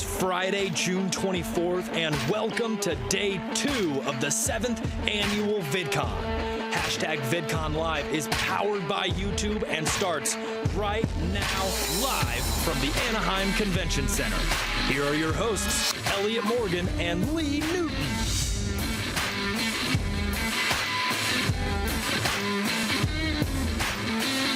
Friday, June 24th, and welcome to Day 2 of the 7th Annual VidCon. Hashtag VidCon Live is powered by YouTube and starts right now live from the Anaheim Convention Center. Here are your hosts, Elliott Morgan and Lee Newton.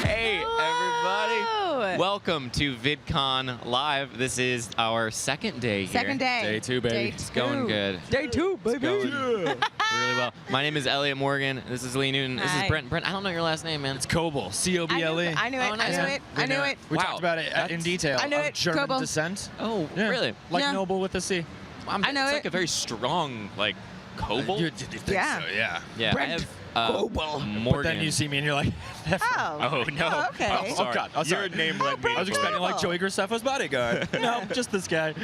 Hey, everybody. Welcome to VidCon Live. This is our second day here. Second day. Day 2, baby. It's going good. Day 2, baby. It's going really well. My name is Elliott Morgan. This is Lee Newton. This is Hi. Brent. Brent, I don't know your last name, man. It's Coble. C-O-B-L-E. I knew it. Oh, nice. I knew it. I knew it. We talked about it in detail. I knew of it. German Coble. descent. Oh, Yeah. really? Like Yeah. Noble with a C. I know it's it. like a very strong, like, Coble. You think Yeah. so, yeah. Yeah, Brent. I have Coble. Morgan. But then you see me and you're like, Oh. Oh, no. Oh, okay. Oh, sorry. God. Oh, sorry. Your name led me. I was expecting like Joey Graceffo's bodyguard. No, just this guy.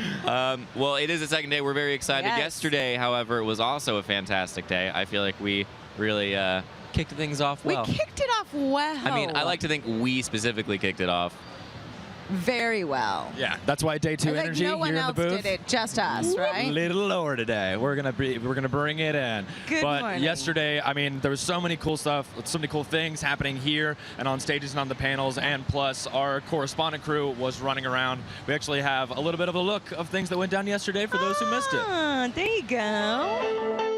Well, it is the second day. We're very excited. Yes. Yesterday, however, was also a fantastic day. I feel like we really kicked things off well. We kicked it off well. I mean, I like to think we specifically kicked it off. very well. Yeah, that's why Day 2 Like energy no one here in the else booth. did it, just us, right? A little lower today. We're gonna bring it in. Good but morning. yesterday, I mean, there was so many cool stuff, so many cool things happening here and on stages and on the panels, and plus our correspondent crew was running around. We actually have a little bit of a look of things that went down yesterday for those who missed it. Ah, there you go.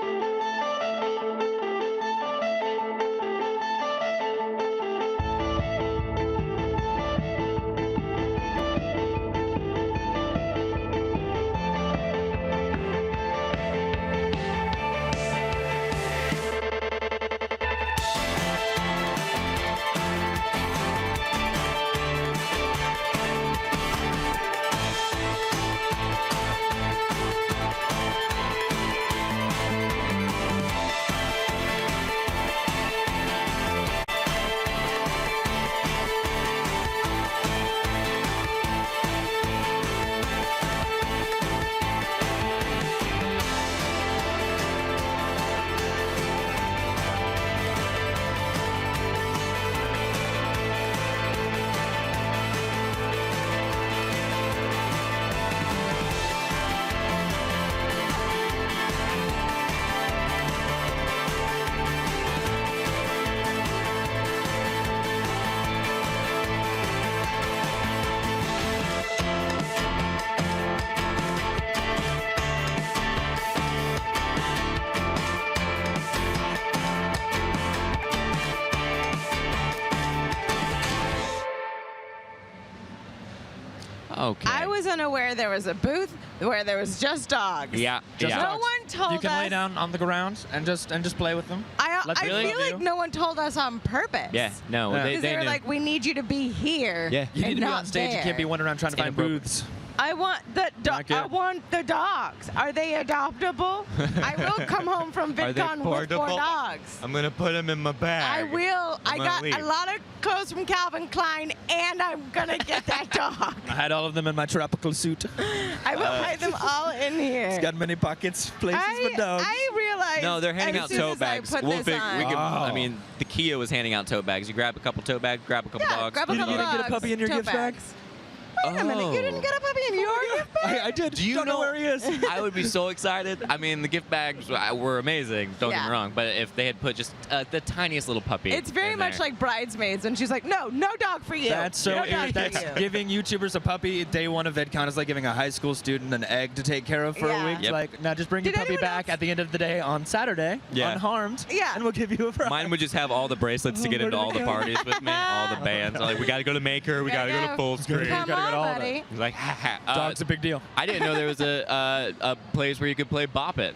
Okay. I was unaware there was a booth where there was just dogs. Yeah. Just yeah. No dogs. one told You can us. lay down on the ground and just play with them. I Let them feel love like you. no one told us on purpose. Yeah. No. Yeah. They Because they were knew. like, we need you to be here. Yeah. You need and to be not on stage. there. You can't be wandering around trying to find Inappropriate. booths. I want the Not good. I want the dogs. Are they adoptable? I will come home from Are they VidCon with 4 portable? dogs. I'm gonna put him in my bag. I will. I gonna got leave. a lot of clothes from Calvin Klein, and I'm gonna get that dog. I had all of them in my tropical suit. I will hide them all in here. It's got many pockets, places for dogs. I realized. No, they're handing as out soon tote as I bags. put We'll this fig- we on. can, I Oh. mean, the Kia was handing out tote bags. You grab a couple tote bags, grab a couple Yeah, dogs. grab a You couple didn't dogs. get a puppy in your tote gift bag? bags. Wait a minute, you didn't get a puppy in your gift bag? I did. Do you Don't know where he is. I would be so excited. I mean, the gift bags were amazing. Don't get me Yeah. wrong. But if they had put just the tiniest little puppy, It's very in much there. like Bridesmaids, and she's like, no dog for you. That's so. no dog That's for you. giving YouTubers a puppy. Day 1 of VidCon is like giving a high school student an egg to take care of for Yeah. a week. Yep. Like, now just bring Did your puppy anyone back else- at the end of the day on Saturday, Yeah. unharmed. Yeah. And we'll give you a prize. Mine would just have all the bracelets to get Where into did all it the go? parties with me, all the bands. I'm like, we got to go to Maker, we got to go to Full Screen. Come gotta on, get all of it. buddy. He's like, ha ha. Dog's a big deal. I didn't know there was a place where you could play Bop It.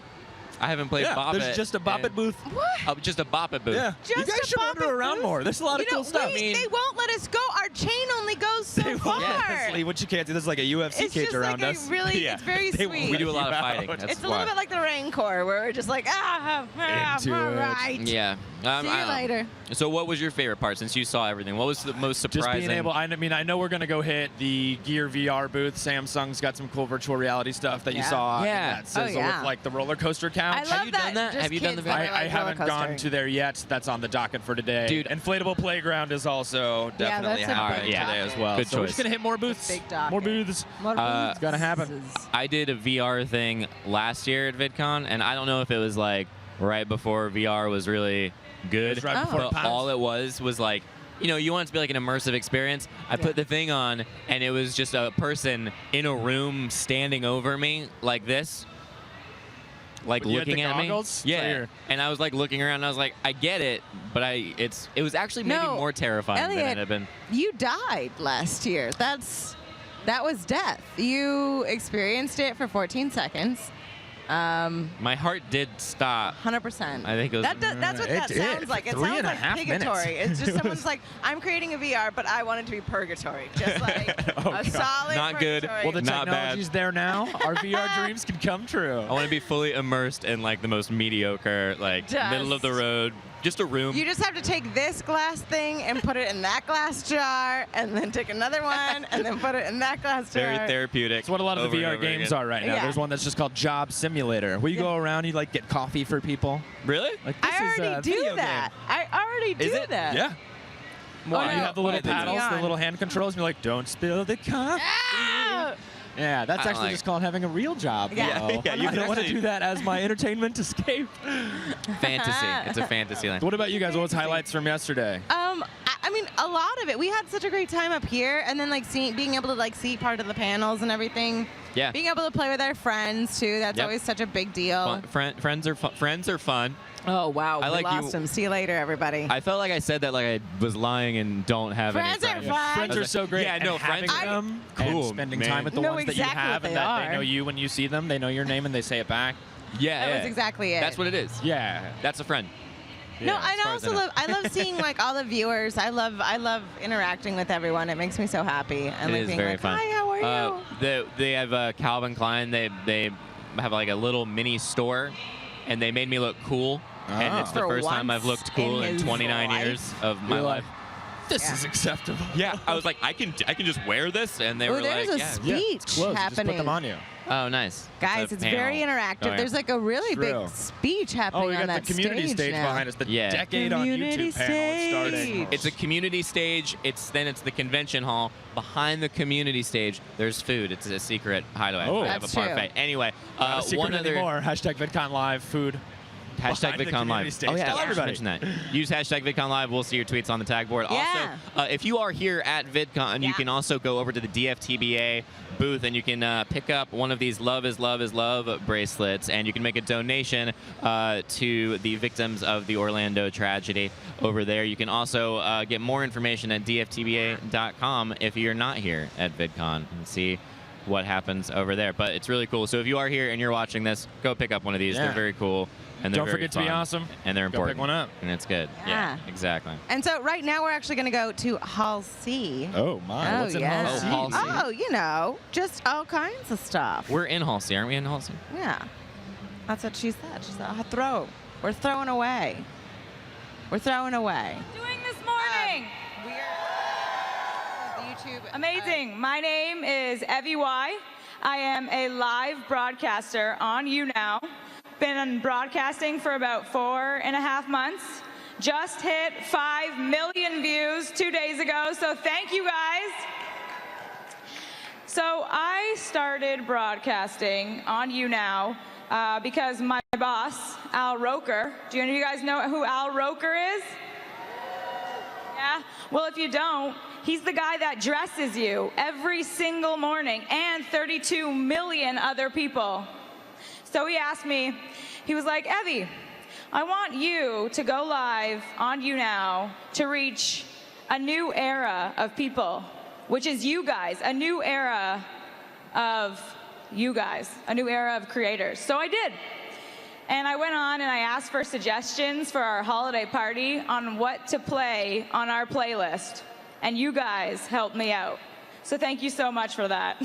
I haven't played Yeah, Bop It. there's just a Bop It in- booth. What? Oh, just a Bop It booth. Yeah. Just you guys a should Bop wander It around booth? more. There's a lot of You know, cool stuff. They won't let us go. Our chain only goes so far. Honestly, what you can't do, there's like a UFC It's cage just around like us. a really, Yeah. it's very They sweet. We do a lot of You out. fighting. That's It's a why. little bit like the Rancor, where we're just like, Into all it. right. Yeah. See I you don't know. later. So what was your favorite part since you saw everything? What was the most Just surprising? being able, I mean, I know we're going to go hit the Gear VR booth. Samsung's got some cool virtual reality stuff that you Yeah. saw. Yeah. And that sizzle yeah. with like the roller coaster count. now. I love Have you done that? Just Have you done kids the that VR? are, like, I haven't roller gone coastering. to there yet. That's on the docket for today. Dude. Inflatable Playground is also definitely that's a happening big today as well. Good so we're choice. just going to hit more booths. big docket. More booths. Uh, It's going to happen. I did a VR thing last year at VidCon, and I don't know if it was like right before VR was really good, It was right Oh. before but Pounds. all it was like, you know, you want it to be like an immersive experience. I put the thing on, and it was just a person in a room standing over me like this, like But you had looking the at goggles? me. So Yeah, you're- and I was like looking around, and I was like, I get it, but it was actually maybe No, more terrifying than Elliott, it had been. You died last year. That was death. You experienced it for 14 seconds. My heart did stop. 100%. I think it was. That's what It that did. sounds like. It 3.5 sounds like minutes. purgatory. It's just someone's like, I'm creating a VR, but I want it to be purgatory. Just like a solid Not good. purgatory. Well, the Not bad. technology's there now. Our VR dreams can come true. I want to be fully immersed in like the most mediocre, like Just- middle of the road, just a room. You just have to take this glass thing and put it in that glass jar, and then take another one, and then put it in that glass jar. Very therapeutic. That's what a lot of the over and VR over games again. are right now. Yeah. There's one that's just called Job Simulator, where you go around, you like get coffee for people. Really? Like this I is already a do video that. I already do Is it? that. Game. Yeah. Why? You have the little Why didn't paddles, you? the little hand controls, and you're like, don't spill the coffee. Ah! Yeah, that's I don't actually like just called having a real job. Yeah. though. Yeah, you I can don't want to actually- do that as my entertainment escape. Fantasy. It's a fantasy land. What about you guys? What's highlights from yesterday? I mean, a lot of it. We had such a great time up here, and then like being able to like see part of the panels and everything. Yeah. Being able to play with our friends too. That's Yep. always such a big deal. Friends are fun. Oh wow, I we like lost you- them. See you later, everybody. I felt like I said that like I was lying and don't have Friends any are friends. fun. Friends are so great. Yeah, and no, having friends are them cool, and spending man. time with the Know ones that you exactly have what and they that they are. know you when you see them. They know your name and they say it back. Yeah, That yeah. was exactly it. That's what it is. Yeah. That's a friend. No, Yeah, and as I far as I also know. love. I love seeing like all the viewers. I love interacting with everyone. It makes me so happy. And It like is being very like, fun. hi, how are you? They have Calvin Klein. They have like a little mini store, and they made me look cool. And it's the For first time I've once looked cool in in his 29 life. years of my You're like, life. This Yeah. is acceptable. Yeah, I was like, I can just wear this, and they Oh, were there's like, a yeah. speech Clothes, you just happening. put them on you. Oh, nice. Guys, a it's panel. very interactive. Oh, yeah. There's like a really True. big speech happening Oh, we on got that the community stage now. behind us. The Yeah. decade on Community YouTube panel is stage. starting. It's a community stage. It's the convention hall. Behind the community stage, there's food. It's a secret hideaway. Oh. I have a That's true. parfait. Anyway, Not a secret one other anymore. Hashtag VidCon Live food. hashtag behind the VidCon community Live. stage. Oh yeah, Tell I should everybody. mention that. Use hashtag VidCon Live. We'll see your tweets on the tag board. Yeah. Also, if you are here at VidCon, you Yeah. can also go over to the DFTBA booth and you can pick up one of these "Love is Love is Love" bracelets, and you can make a donation to the victims of the Orlando tragedy over there. You can also get more information at dftba.com if you're not here at VidCon and see what happens over there. But it's really cool. So if you are here and you're watching this, go pick up one of these. Yeah. They're very cool. And they're Don't very forget to be fun, awesome. And they're Go pick important. one up. And it's good. Yeah. Exactly. And so right now we're actually going to go to Hall C. Oh my! Oh, What's in yeah. Hall C? Oh, Hall C. Oh, you know, just all kinds of stuff. We're in Hall C, aren't we in Hall C? Yeah. That's what she said. She said, "I'll throw. We're throwing away. We're throwing away." Doing this morning. The YouTube. Amazing. My name is Evie Y. I am a live broadcaster on YouNow. Been broadcasting for about 4.5 months. Just hit 5 million views 2 days ago, so thank you guys. So I started broadcasting on YouNow because my boss, Al Roker, do any of you guys know who Al Roker is? Yeah? Well, if you don't, he's the guy that dresses you every single morning and 32 million other people. So he asked me, he was like, Evie, I want you to go live on YouNow to reach a new era of people, which is you guys, a new era of you guys, a new era of creators. So I did. And I went on and I asked for suggestions for our holiday party on what to play on our playlist. And you guys helped me out. So thank you so much for that.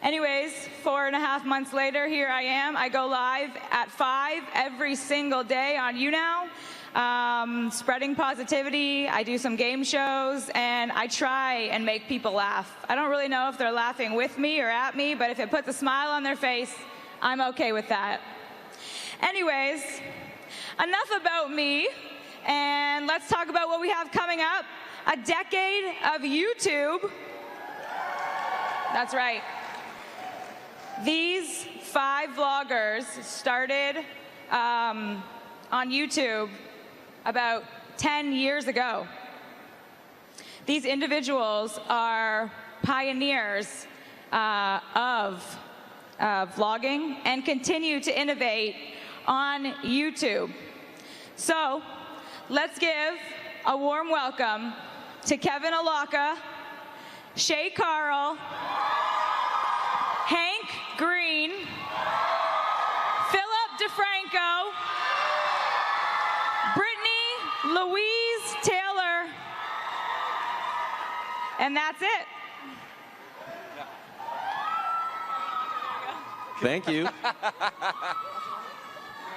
Anyways, 4.5 months later, here I am. I go live at 5 every single day on YouNow, spreading positivity. I do some game shows, and I try and make people laugh. I don't really know if they're laughing with me or at me, but if it puts a smile on their face, I'm okay with that. Anyways, enough about me, and let's talk about what we have coming up. A decade of YouTube. That's right. These 5 vloggers started on YouTube about 10 years ago. These individuals are pioneers of vlogging and continue to innovate on YouTube. So let's give a warm welcome to Kevin Alaka, Shay Carl, Hank Green, Philip DeFranco, Brittany Louise Taylor, and that's it. Thank you.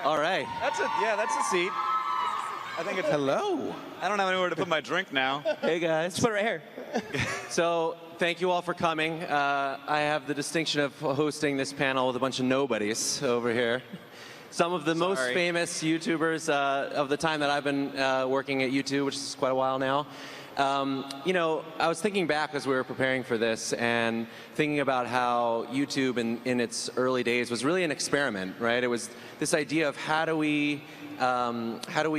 All right. That's a seat. I think it's. Hello. I don't have anywhere to put my drink now. Hey, guys. Put it right here. So, thank you all for coming. I have the distinction of hosting this panel with a bunch of nobodies over here. Some of the most famous YouTubers of the time that I've been working at YouTube, which is quite a while now. You know, I was thinking back as we were preparing for this and thinking about how YouTube in its early days was really an experiment, right? It was this idea of how do we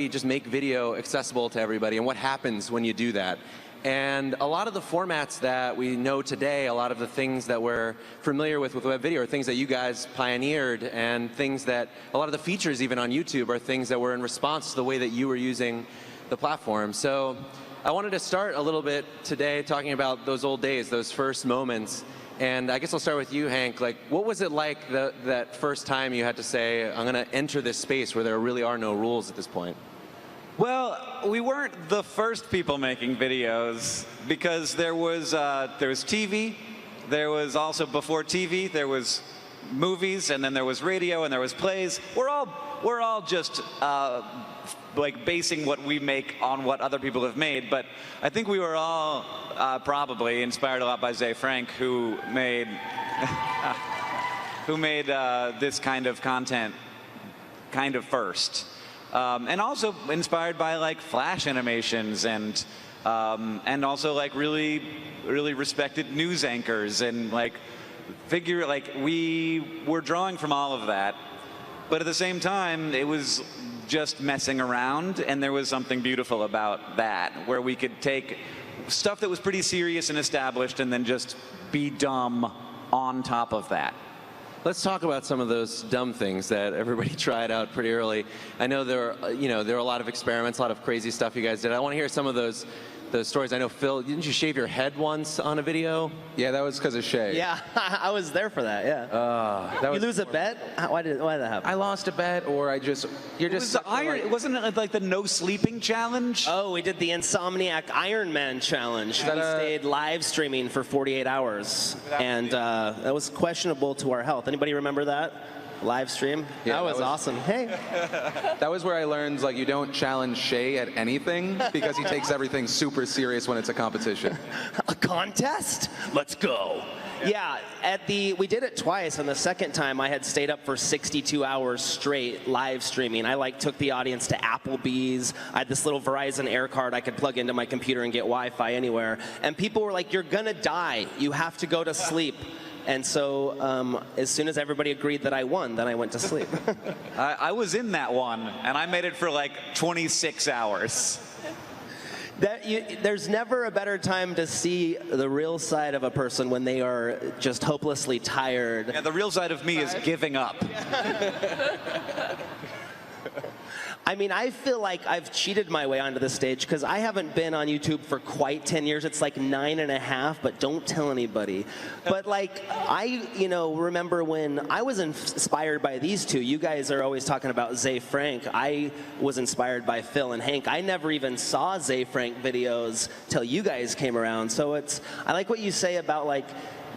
just make video accessible to everybody, and what happens when you do that? And a lot of the formats that we know today, a lot of the things that we're familiar with web video are things that you guys pioneered, and things that, a lot of the features even on YouTube are things that were in response to the way that you were using the platform. So I wanted to start a little bit today talking about those old days, those first moments. And I guess I'll start with you, Hank. Like, what was it like that first time you had to say, I'm going to enter this space where there really are no rules at this point? Well, we weren't the first people making videos, because there was TV, there was also, before TV, there was movies, and then there was radio, and there was plays. We're all just like basing what we make on what other people have made, but I think we were all probably inspired a lot by Zay Frank, who made this kind of content kind of first. And also inspired by like Flash animations and also like really respected news anchors, and like we were drawing from all of that, but at the same time it was just messing around, and there was something beautiful about that, where we could take stuff that was pretty serious and established and then just be dumb on top of that. Let's talk about some of those dumb things that everybody tried out pretty early. I know there were a lot of experiments, a lot of crazy stuff you guys did. I want to hear some of those stories. I know, Phil, didn't you shave your head once on a video? Yeah, that was because of Shay. Yeah, I was there for that, yeah. You lose a bet? Why did that happen? I lost a bet, or Wasn't it like the no sleeping challenge? Oh, we did the Insomniac Iron Man challenge. We stayed live streaming for 48 hours, and that was questionable to our health. Anybody remember that? Live stream? Yeah, that was awesome. Hey. That was where I learned, like, you don't challenge Shay at anything, because he takes everything super serious when it's a competition. A contest? Let's go. Yeah, we did it twice, and the second time I had stayed up for 62 hours straight live streaming. I took the audience to Applebee's. I had this little Verizon Air card I could plug into my computer and get Wi-Fi anywhere. And people were like, you're gonna die. You have to go to sleep. And so as soon as everybody agreed that I won, then I went to sleep. I was in that one, and I made it for like 26 hours. There's never a better time to see the real side of a person when they are just hopelessly tired. Yeah, the real side of me is giving up. I mean, I feel like I've cheated my way onto the stage, because I haven't been on YouTube for quite 10 years. It's like 9.5, but don't tell anybody. But like, I remember when I was inspired by these two. You guys are always talking about Zay Frank. I was inspired by Phil and Hank. I never even saw Zay Frank videos till you guys came around. So I like what you say about, like,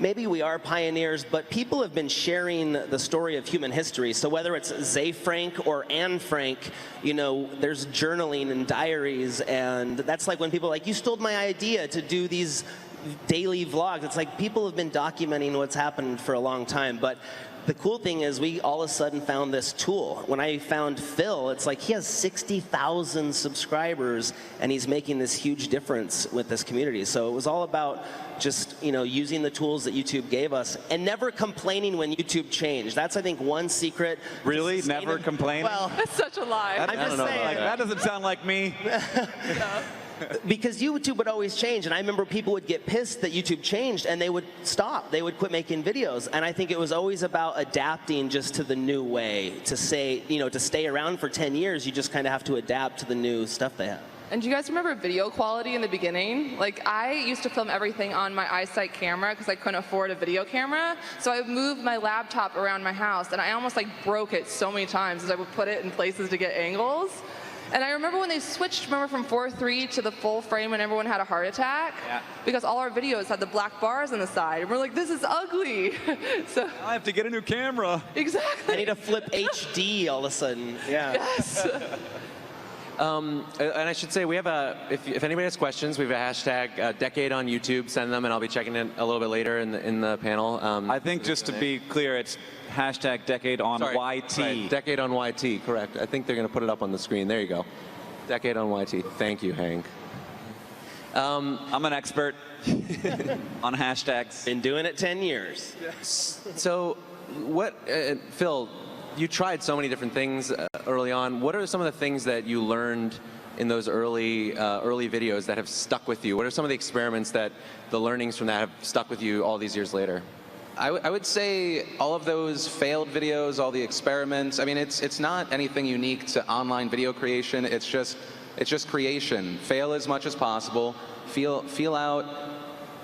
maybe we are pioneers, but people have been sharing the story of human history. So whether it's Zay Frank or Anne Frank, there's journaling and diaries, and that's like when people are like, you stole my idea to do these daily vlogs. It's like people have been documenting what's happened for a long time, but the cool thing is we all of a sudden found this tool. When I found Phil, it's like he has 60,000 subscribers and he's making this huge difference with this community. So it was all about just, you know, using the tools that YouTube gave us and never complaining when YouTube changed. That's, I think, one secret. Really? Never complaining? Well, That's such a lie. I'm just saying. That doesn't sound like me. Because YouTube would always change, and I remember people would get pissed that YouTube changed, and they would stop. They would quit making videos, and I think it was always about adapting just to the new way. To say, you know, to stay around for 10 years, you just kind of have to adapt to the new stuff they have. And do you guys remember video quality in the beginning? Like, I used to film everything on my iSight camera because I couldn't afford a video camera. So I moved my laptop around my house, and I almost like broke it so many times as I would put it in places to get angles. And I remember when they switched, remember, from 4:3 to the full frame and everyone had a heart attack? Yeah. Because all our videos had the black bars on the side. And we're like, this is ugly. So I have to get a new camera. exactly. I need to flip HD all of a sudden. Yeah. Yes. And I should say, we have if anybody has questions, we have a hashtag decade on YouTube. Send them, and I'll be checking it a little bit later in the panel. I think just to be clear, it's hashtag decade on YT. Right, decade on YT, correct. I think they're going to put it up on the screen. There you go. Decade on YT. Thank you, Hank. I'm an expert on hashtags. Been doing it 10 years. So, Phil, you tried so many different things early on. What are some of the things that you learned in those early videos that have stuck with you? What are some of the experiments that the learnings from that have stuck with you all these years later? I would say all of those failed videos, all the experiments. I mean, it's not anything unique to online video creation. It's just creation. Fail as much as possible. Feel out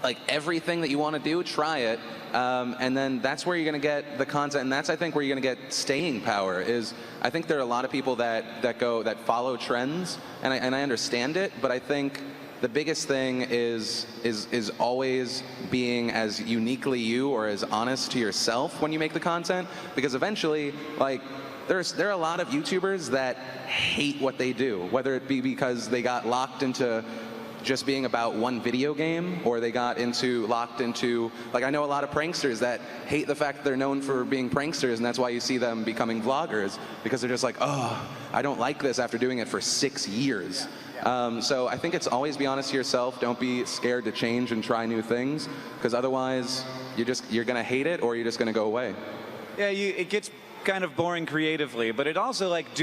like everything that you want to do. Try it, and then that's where you're going to get the content. And that's, I think, where you're going to get staying power. Is I think there are a lot of people that follow trends, and I understand it, but I think the biggest thing is always being as uniquely you or as honest to yourself when you make the content, because eventually, like, there are a lot of YouTubers that hate what they do, whether it be because they got locked into just being about one video game, or they got locked into, like, I know a lot of pranksters that hate the fact that they're known for being pranksters, and that's why you see them becoming vloggers, because they're just like, oh, I don't like this after doing it for 6 years. So I think it's always be honest to yourself. Don't be scared to change and try new things, because otherwise you're gonna hate it, or you're just gonna go away. Yeah, it gets kind of boring creatively, but it also, like,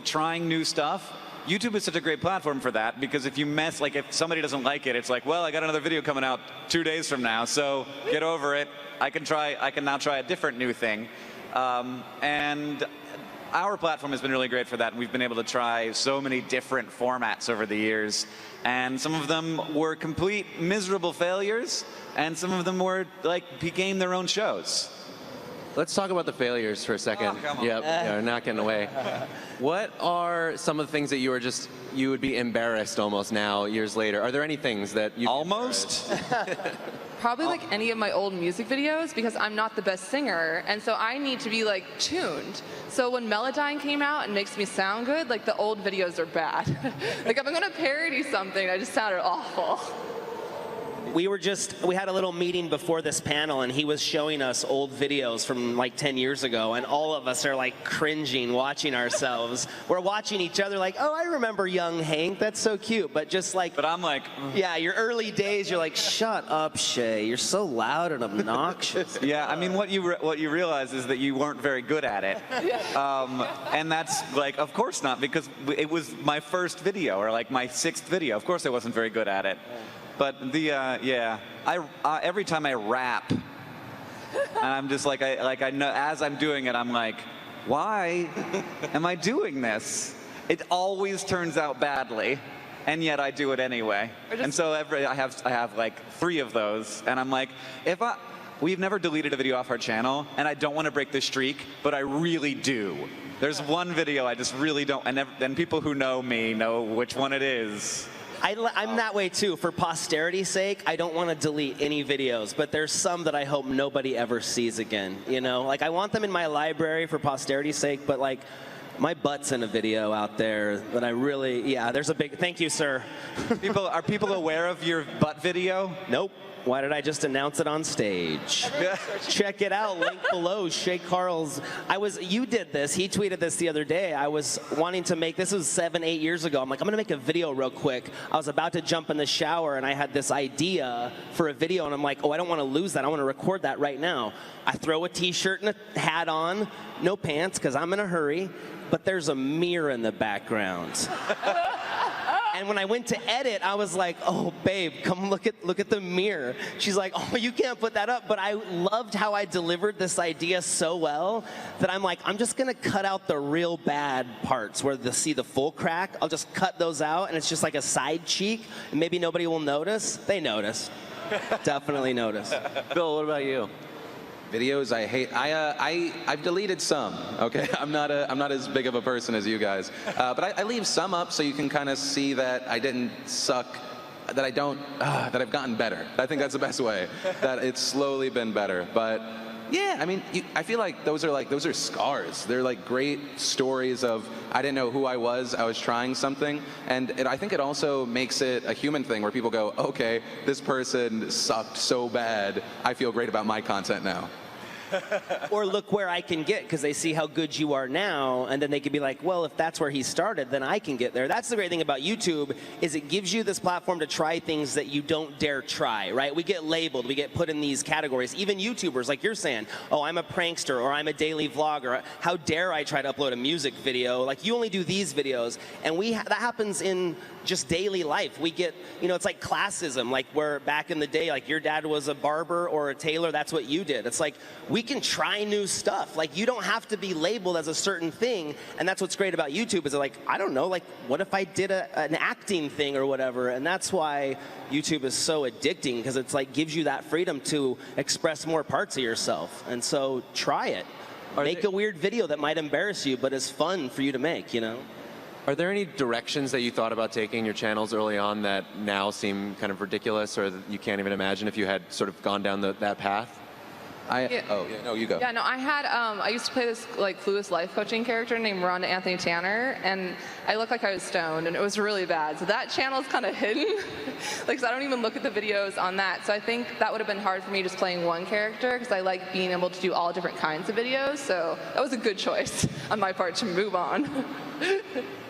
trying new stuff. YouTube is such a great platform for that, because if if somebody doesn't like it, it's like, well, I got another video coming out 2 days from now, so get over it. I can now try a different new thing. And our platform has been really great for that, and we've been able to try so many different formats over the years. And some of them were complete miserable failures, and some of them were, became their own shows. Let's talk about the failures for a second. Oh, come on. Yep, yeah, we're not getting away. What are some of the things that you would be embarrassed almost now, years later? Are there any things that you almost? Probably like any of my old music videos, because I'm not the best singer, and so I need to be like tuned. So when Melodyne came out and makes me sound good, like, the old videos are bad. Like, if I'm gonna parody something, I just sounded awful. We had a little meeting before this panel, and he was showing us old videos from like 10 years ago, and all of us are like cringing watching ourselves. We're watching each other like, oh, I remember young Hank, that's so cute, but just like... But I'm like... Yeah, your early days, you're like, shut up, Shay, you're so loud and obnoxious. Yeah, I mean, what you realize is that you weren't very good at it. And that's, like, of course not, because it was my first video, or like my 6th video. Of course I wasn't very good at it. But every time I rap, and I'm just like, I know, as I'm doing it, I'm like, why am I doing this? It always turns out badly, and yet I do it anyway. And so I have like 3 of those, and I'm like, we've never deleted a video off our channel, and I don't want to break the streak, but I really do. There's one video I just really don't, and people who know me know which one it is. I'm that way too. For posterity's sake, I don't want to delete any videos, but there's some that I hope nobody ever sees again. You know, like, I want them in my library for posterity's sake, but like, My butt's in a video out there that I really, yeah, there's a big, thank you, sir. Are people aware of your butt video? Nope. Why did I just announce it on stage? Check it out, link below, Shay Carl's. You did this, he tweeted this the other day. I was wanting to make, this was 7, 8 years ago. I'm like, I'm gonna make a video real quick. I was about to jump in the shower and I had this idea for a video and I'm like, oh, I don't wanna lose that. I wanna record that right now. I throw a t-shirt and a hat on, no pants, because I'm in a hurry, but there's a mirror in the background. And when I went to edit, I was like, oh, babe, come look at the mirror. She's like, oh, you can't put that up. But I loved how I delivered this idea so well that I'm like, I'm just going to cut out the real bad parts where they see the full crack. I'll just cut those out, and it's just like a side cheek, and maybe nobody will notice. They notice. Definitely notice. Bill, what about you? Videos I hate. I've deleted some. Okay, I'm not as big of a person as you guys, but I leave some up so you can kind of see that I didn't suck, that I don't, that I've gotten better. I think that's the best way. That it's slowly been better. But yeah, I mean, I feel like those are scars. They're like great stories of I didn't know who I was trying something, and I think it also makes it a human thing where people go, okay, this person sucked so bad. I feel great about my content now. Or look where I can get, because they see how good you are now, and then they can be like, well, if that's where he started, then I can get there. That's the great thing about YouTube, is it gives you this platform to try things that you don't dare try, right? We get labeled, we get put in these categories. Even YouTubers, like you're saying, oh, I'm a prankster, or I'm a daily vlogger. How dare I try to upload a music video? Like, you only do these videos, and that happens in just daily life. We get, it's like classism, like where back in the day, like your dad was a barber or a tailor, that's what you did. It's like, we can try new stuff. Like, you don't have to be labeled as a certain thing, and that's what's great about YouTube, is like, I don't know, like, what if I did an acting thing or whatever? And that's why YouTube is so addicting, because it's like, gives you that freedom to express more parts of yourself. And so, try it. Make a weird video that might embarrass you, but is fun for you to make, Are there any directions that you thought about taking your channels early on that now seem kind of ridiculous, or that you can't even imagine if you had sort of gone down that path? No, you go. Yeah, no, I used to play this like clueless life coaching character named Ron Anthony Tanner, and I looked like I was stoned, and it was really bad. So that channel is kind of hidden, like, so I don't even look at the videos on that. So I think that would have been hard for me just playing one character, because I like being able to do all different kinds of videos. So that was a good choice on my part to move on.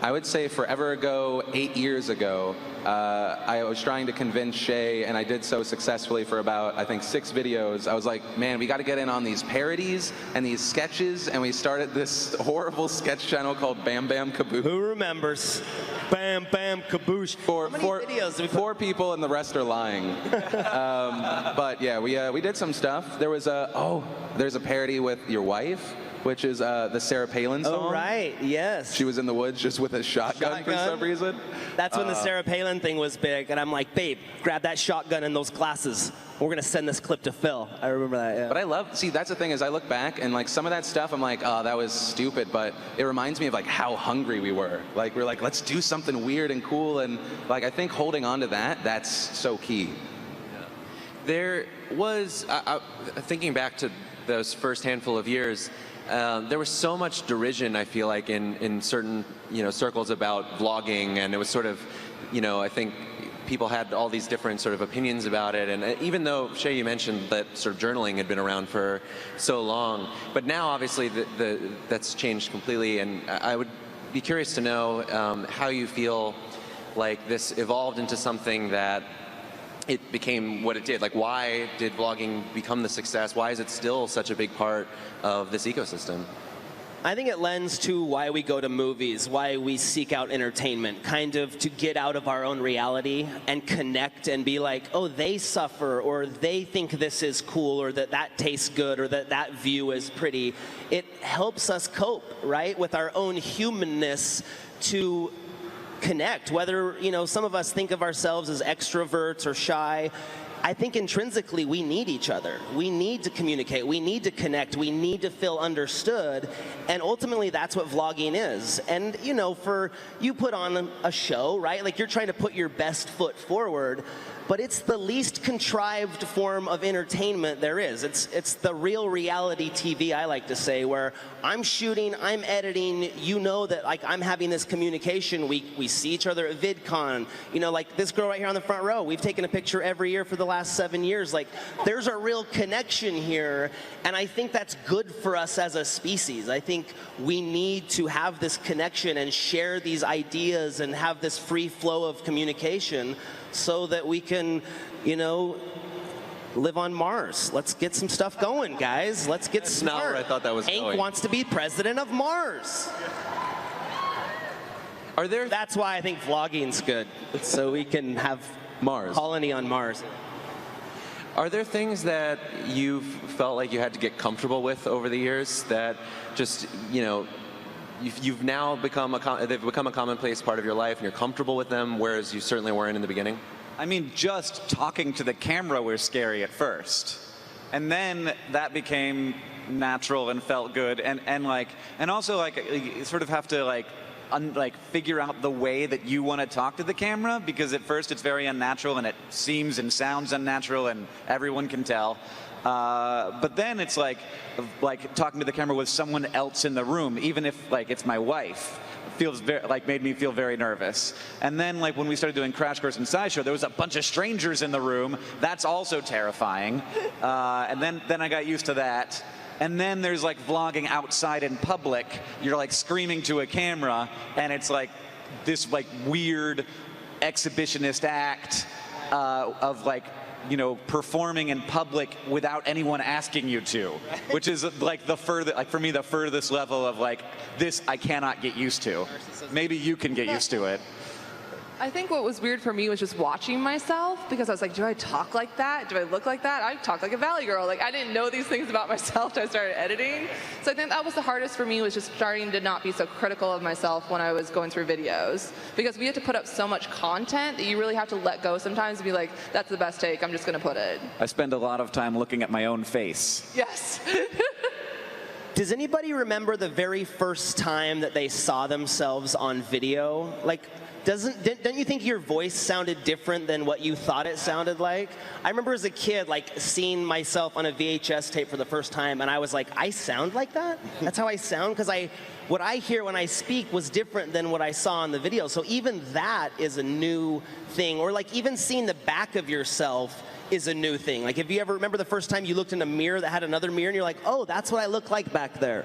I would say forever ago, 8 years ago, I was trying to convince Shay, and I did so successfully for about, I think, 6 videos. I was like, man, we got to get in on these parodies and these sketches, and we started this horrible sketch channel called Bam Bam Kaboosh. Who remembers? Bam Bam Kaboosh. How many videos? 4 people, and the rest are lying. But yeah, we did some stuff. There's a parody with your wife, which is the Sarah Palin song. Oh, right, yes. She was in the woods just with a shotgun for some reason. That's when the Sarah Palin thing was big, and I'm like, babe, grab that shotgun and those glasses. We're gonna send this clip to Phil. I remember that, yeah. But that's the thing, is I look back, and like some of that stuff, I'm like, oh, that was stupid, but it reminds me of like how hungry we were. Like, we're like, let's do something weird and cool, and like, I think holding on to that's so key. Yeah. There was, thinking back to those first handful of years, there was so much derision, I feel like, in certain circles about vlogging, and it was sort of, I think people had all these different sort of opinions about it. And even though, Shay, you mentioned that sort of journaling had been around for so long, but now obviously that's changed completely. And I would be curious to know how you feel like this evolved into something that it became what it did. Like, why did vlogging become the success? Why is it still such a big part of this ecosystem? I think it lends to why we go to movies, why we seek out entertainment, kind of to get out of our own reality and connect and be like, oh, they suffer, or they think this is cool, or that tastes good, or that view is pretty. It helps us cope, right, with our own humanness to connect. Whether, some of us think of ourselves as extroverts or shy, I think intrinsically we need each other. We need to communicate. We need to connect. We need to feel understood. And ultimately, that's what vlogging is. And, you know, you put on a show, right? Like, you're trying to put your best foot forward. But it's the least contrived form of entertainment there is. It's the real reality TV, I like to say, where I'm shooting, I'm editing, you know that like I'm having this communication. We see each other at VidCon. You know, like this girl right here on the front row, we've taken a picture every year for the last 7 years. Like, there's a real connection here, and I think that's good for us as a species. I think we need to have this connection and share these ideas and have this free flow of communication, so that we can, you know, live on Mars. Let's get some stuff going, guys. Let's get smart. Not where I thought that was Hank going. wants to be president of Mars. That's why I think vlogging's good, so we can have Mars. Colony on Mars. Are there things that you've felt like you had to get comfortable with over the years that just, you know, you've now become they've become a commonplace part of your life and you're comfortable with them, whereas you certainly weren't in the beginning? I mean, just talking to the camera was scary at first. And then that became natural and felt good. And also you sort of have to figure out the way that you want to talk to the camera, because at first it's very unnatural and it seems and sounds unnatural and everyone can tell. But then it's like talking to the camera with someone else in the room, even if it's my wife, made me feel very nervous. And then when we started doing Crash Course and SciShow, there was a bunch of strangers in the room. That's also terrifying. And then I got used to that. And then there's vlogging outside in public. You're screaming to a camera, and it's this weird exhibitionist act of performing in public without anyone asking you to, which is for me the furthest level of this I cannot get used to. Maybe you can get used to it. I think what was weird for me was just watching myself, because I was like, do I talk like that? Do I look like that? I talk like a Valley girl. I didn't know these things about myself until I started editing. So I think that was the hardest for me, was just starting to not be so critical of myself when I was going through videos. Because we have to put up so much content that you really have to let go sometimes and be like, that's the best take, I'm just going to put it. I spend a lot of time looking at my own face. Yes. Does anybody remember the very first time that they saw themselves on video? Don't you think your voice sounded different than what you thought it sounded like? I remember as a kid, seeing myself on a VHS tape for the first time, and I was like, I sound like that? That's how I sound? Because what I hear when I speak was different than what I saw on the video. So even that is a new thing. Or even seeing the back of yourself is a new thing. If you ever remember the first time you looked in a mirror that had another mirror, and you're like, oh, that's what I look like back there.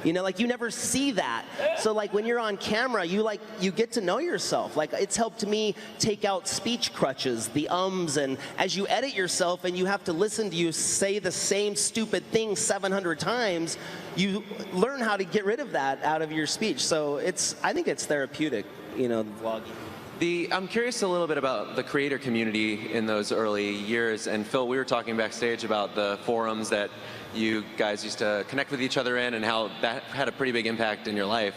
You know, you never see that. So when you're on camera, you get to know yourself. It's helped me take out speech crutches, the ums, and as you edit yourself and you have to listen to you say the same stupid thing 700 times, you learn how to get rid of that out of your speech. So I think it's therapeutic, you know, the vlogging. I'm curious a little bit about the creator community in those early years. And Phil, we were talking backstage about the forums that you guys used to connect with each other in, and how that had a pretty big impact in your life.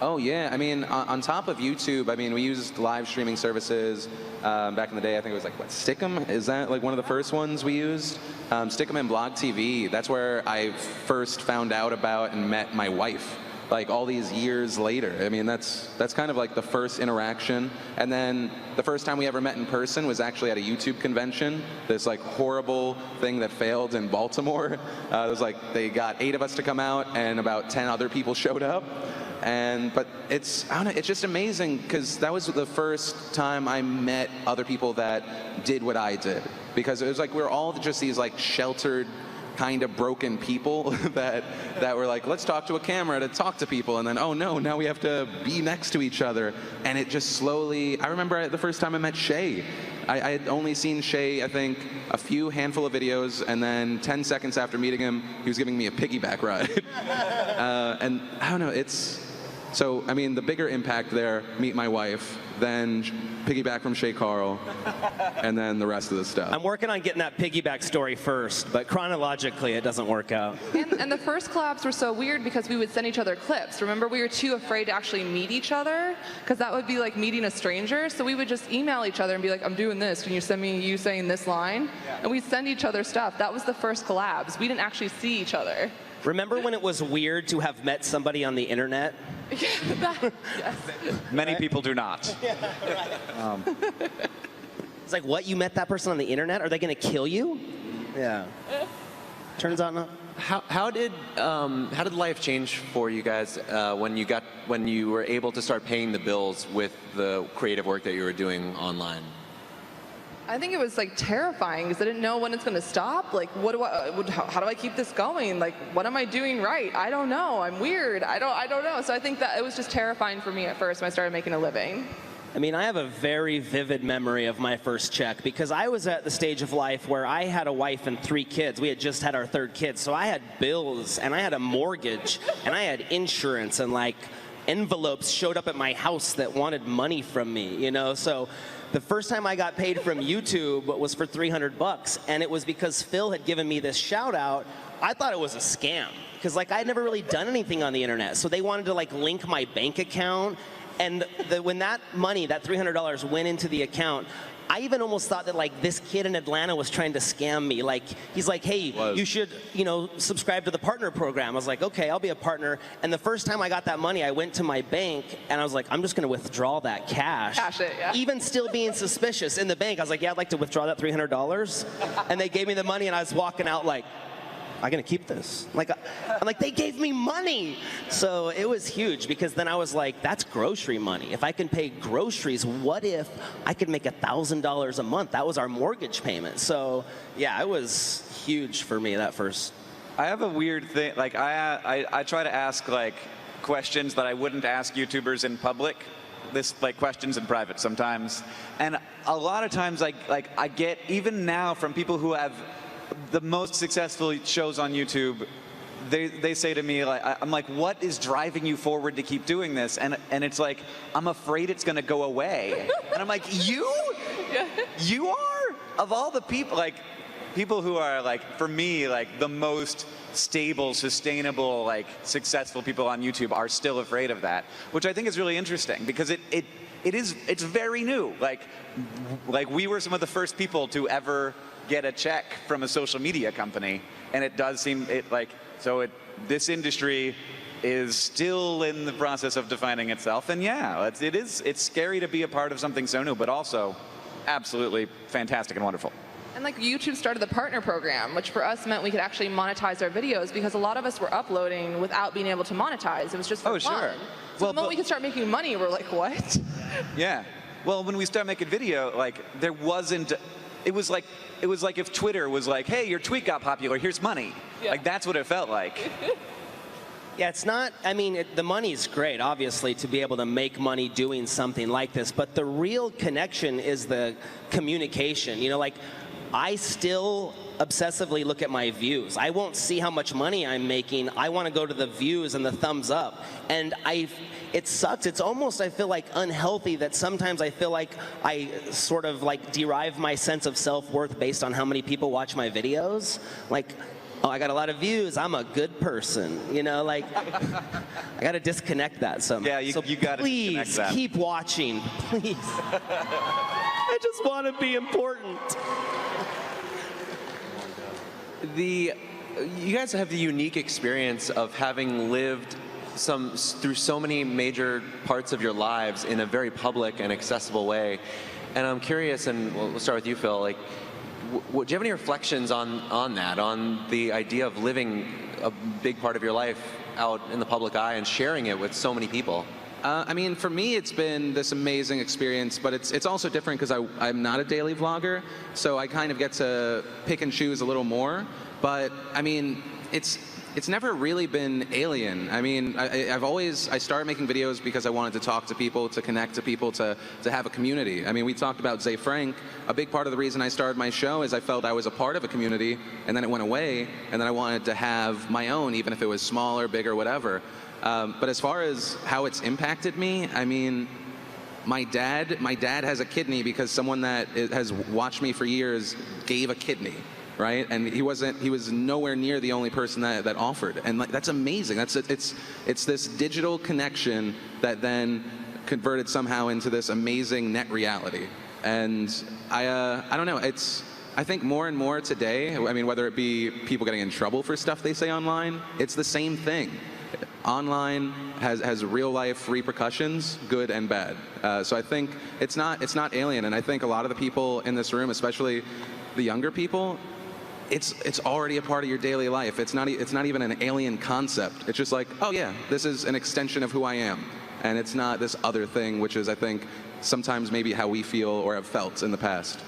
Oh yeah, I mean, on top of YouTube, I mean, we used live streaming services back in the day. I think it was Stick'em? Is that one of the first ones we used? Stick'em and Blog TV. That's where I first found out about and met my wife. All these years later. I mean, that's kind of the first interaction. And then the first time we ever met in person was actually at a YouTube convention. This horrible thing that failed in Baltimore. It was they got 8 of us to come out, and about 10 other people showed up. But it's just amazing, because that was the first time I met other people that did what I did. Because it was we're all just these sheltered, kind of broken people that were let's talk to a camera to talk to people, and then, oh no, now we have to be next to each other. And it just slowly, I remember the first time I met Shay, I had only seen Shay, I think, a handful of videos, and then 10 seconds after meeting him, he was giving me a piggyback ride. And I don't know, So, I mean, the bigger impact there, meet my wife, then piggyback from Shay Carl, and then the rest of the stuff. I'm working on getting that piggyback story first, but chronologically it doesn't work out. And the first collabs were so weird because we would send each other clips. Remember, we were too afraid to actually meet each other because that would be like meeting a stranger. So we would just email each other and be like, I'm doing this. Can you send me you saying this line? Yeah. And we'd send each other stuff. That was the first collabs. We didn't actually see each other. Remember when it was weird to have met somebody on the internet? Yes. Many people do not. It's like, what, you met that person on the internet? Are they going to kill you? Yeah. Turns out not. How did life change for you guys when you were able to start paying the bills with the creative work that you were doing online? I think it was like terrifying because I didn't know when it's going to stop. Like, how do I keep this going? Like, what am I doing right? I don't know. I'm weird. I don't know. So I think that it was just terrifying for me at first when I started making a living. I mean, I have a very vivid memory of my first check because I was at the stage of life where I had a wife and 3 kids. We had just had our 3rd kid. So I had bills and I had a mortgage and I had insurance and like envelopes showed up at my house that wanted money from me, you know? So the first time I got paid from YouTube was for $300, and it was because Phil had given me this shout out. I thought it was a scam because like I'd never really done anything on the internet. So they wanted to like link my bank account, and when that money, that $300 went into the account, I even almost thought that like this kid in Atlanta was trying to scam me. Like he's like, hey, you should, you know, subscribe to the partner program. I was like, okay, I'll be a partner. And the first time I got that money, I went to my bank and I was like, I'm just going to withdraw that cash. Cash it, yeah. Even still being suspicious in the bank, I was like, yeah, I'd like to withdraw that $300. And they gave me the money and I was walking out like, I'm gonna keep this. Like, I'm like, they gave me money. So it was huge because then I was like, that's grocery money. If I can pay groceries, what if I could make $1,000 a month? That was our mortgage payment. So yeah, it was huge for me that first. I have a weird thing. Like I try to ask like questions that I wouldn't ask YouTubers in public. This like questions in private sometimes, and a lot of times I get even now from people who have the most successful shows on YouTube, they say to me, like, I'm like, what is driving you forward to keep doing this? And it's like, I'm afraid it's going to go away. And I'm like, you? You are? Of all the people, like, people who are, like, for me, like, the most stable, sustainable, like, successful people on YouTube are still afraid of that, which I think is really interesting because it's very new. Like we were some of the first people to ever get a check from a social media company, and it does seem this industry is still in the process of defining itself, and yeah, it's scary to be a part of something so new, but also absolutely fantastic and wonderful. And like YouTube started the partner program, which for us meant we could actually monetize our videos because a lot of us were uploading without being able to monetize. It was just for fun. Sure. So the moment we could start making money, we're like, what? Yeah. Well, when we started making video, like there wasn't. It was like if Twitter was like, hey, your tweet got popular, here's money. Yeah. Like that's what it felt like. Yeah, it's not, I mean, the money's great, obviously, to be able to make money doing something like this, but the real connection is the communication. You know, like, I still obsessively look at my views. I won't see how much money I'm making. I want to go to the views and the thumbs up. And it sucks. It's almost, I feel like, unhealthy that sometimes I feel like I sort of like derive my sense of self-worth based on how many people watch my videos. Like, oh, I got a lot of views, I'm a good person. You know, like, I got to disconnect that somehow. Yeah, you got to disconnect that. Please keep watching, please. I just want to be important. You guys have the unique experience of having lived through so many major parts of your lives in a very public and accessible way. And I'm curious, and we'll start with you, Phil, like, do you have any reflections on that, on the idea of living a big part of your life out in the public eye and sharing it with so many people? I mean, for me, it's been this amazing experience, but it's also different because I'm not a daily vlogger, so I kind of get to pick and choose a little more. But I mean, it's never really been alien. I mean, I started making videos because I wanted to talk to people, to connect to people, to have a community. I mean, we talked about Zay Frank. A big part of the reason I started my show is I felt I was a part of a community, and then it went away, and then I wanted to have my own, even if it was smaller, bigger, whatever. But as far as how it's impacted me, I mean, my dad has a kidney because someone that has watched me for years gave a kidney, right? And he was nowhere near the only person that offered. And like, that's amazing. It's this digital connection that then converted somehow into this amazing net reality. And I don't know, I think more and more today, I mean, whether it be people getting in trouble for stuff they say online, it's the same thing. Online has real life repercussions, good and bad. So I think it's not alien, and I think a lot of the people in this room, especially the younger people, it's already a part of your daily life. It's not even an alien concept. It's just like, oh yeah, this is an extension of who I am, and it's not this other thing, which is, I think, sometimes maybe how we feel or have felt in the past.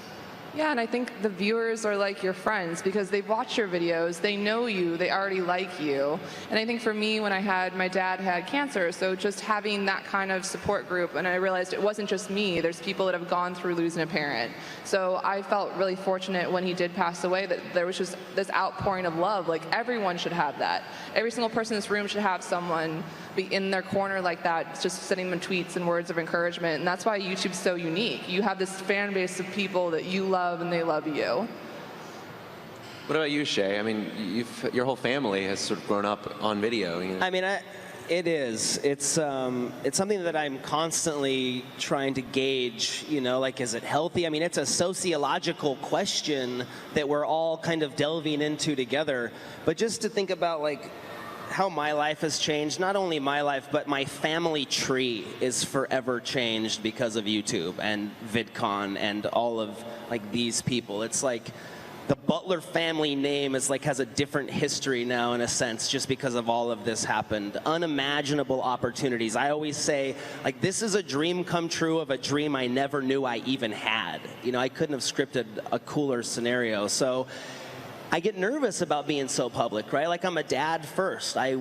Yeah, and I think the viewers are like your friends because they've watched your videos, they know you, they already like you. And I think for me, when my dad had cancer, so just having that kind of support group, and I realized it wasn't just me, there's people that have gone through losing a parent. So I felt really fortunate when he did pass away that there was just this outpouring of love. Like, everyone should have that. Every single person in this room should have someone be in their corner like that, just sending them tweets and words of encouragement. And that's why YouTube's so unique. You have this fan base of people that you love and they love you. What about you, Shay? I mean, your whole family has sort of grown up on video. You know? I mean, it is. It's something that I'm constantly trying to gauge, you know, like, is it healthy? I mean, it's a sociological question that we're all kind of delving into together. But just to think about, like, how my life has changed, not only my life, but my family tree is forever changed because of YouTube and VidCon and all of, like, these people. It's like the Butler family name is like has a different history now in a sense just because of all of this happened. Unimaginable opportunities. I always say, like, this is a dream come true of a dream I never knew I even had. You know, I couldn't have scripted a cooler scenario. So I get nervous about being so public, right? Like, I'm a dad first. I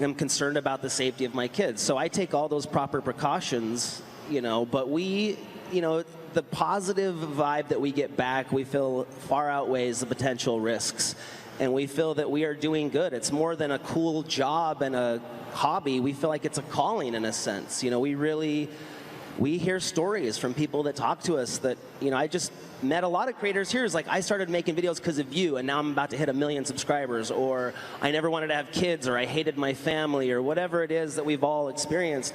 am concerned about the safety of my kids. So I take all those proper precautions, you know, but we, you know, the positive vibe that we get back, we feel far outweighs the potential risks. And we feel that we are doing good. It's more than a cool job and a hobby. We feel like it's a calling in a sense. You know, we hear stories from people that talk to us that, you know, I just met a lot of creators here. It's like, I started making videos because of you, and now I'm about to hit 1 million subscribers, or I never wanted to have kids, or I hated my family, or whatever it is that we've all experienced.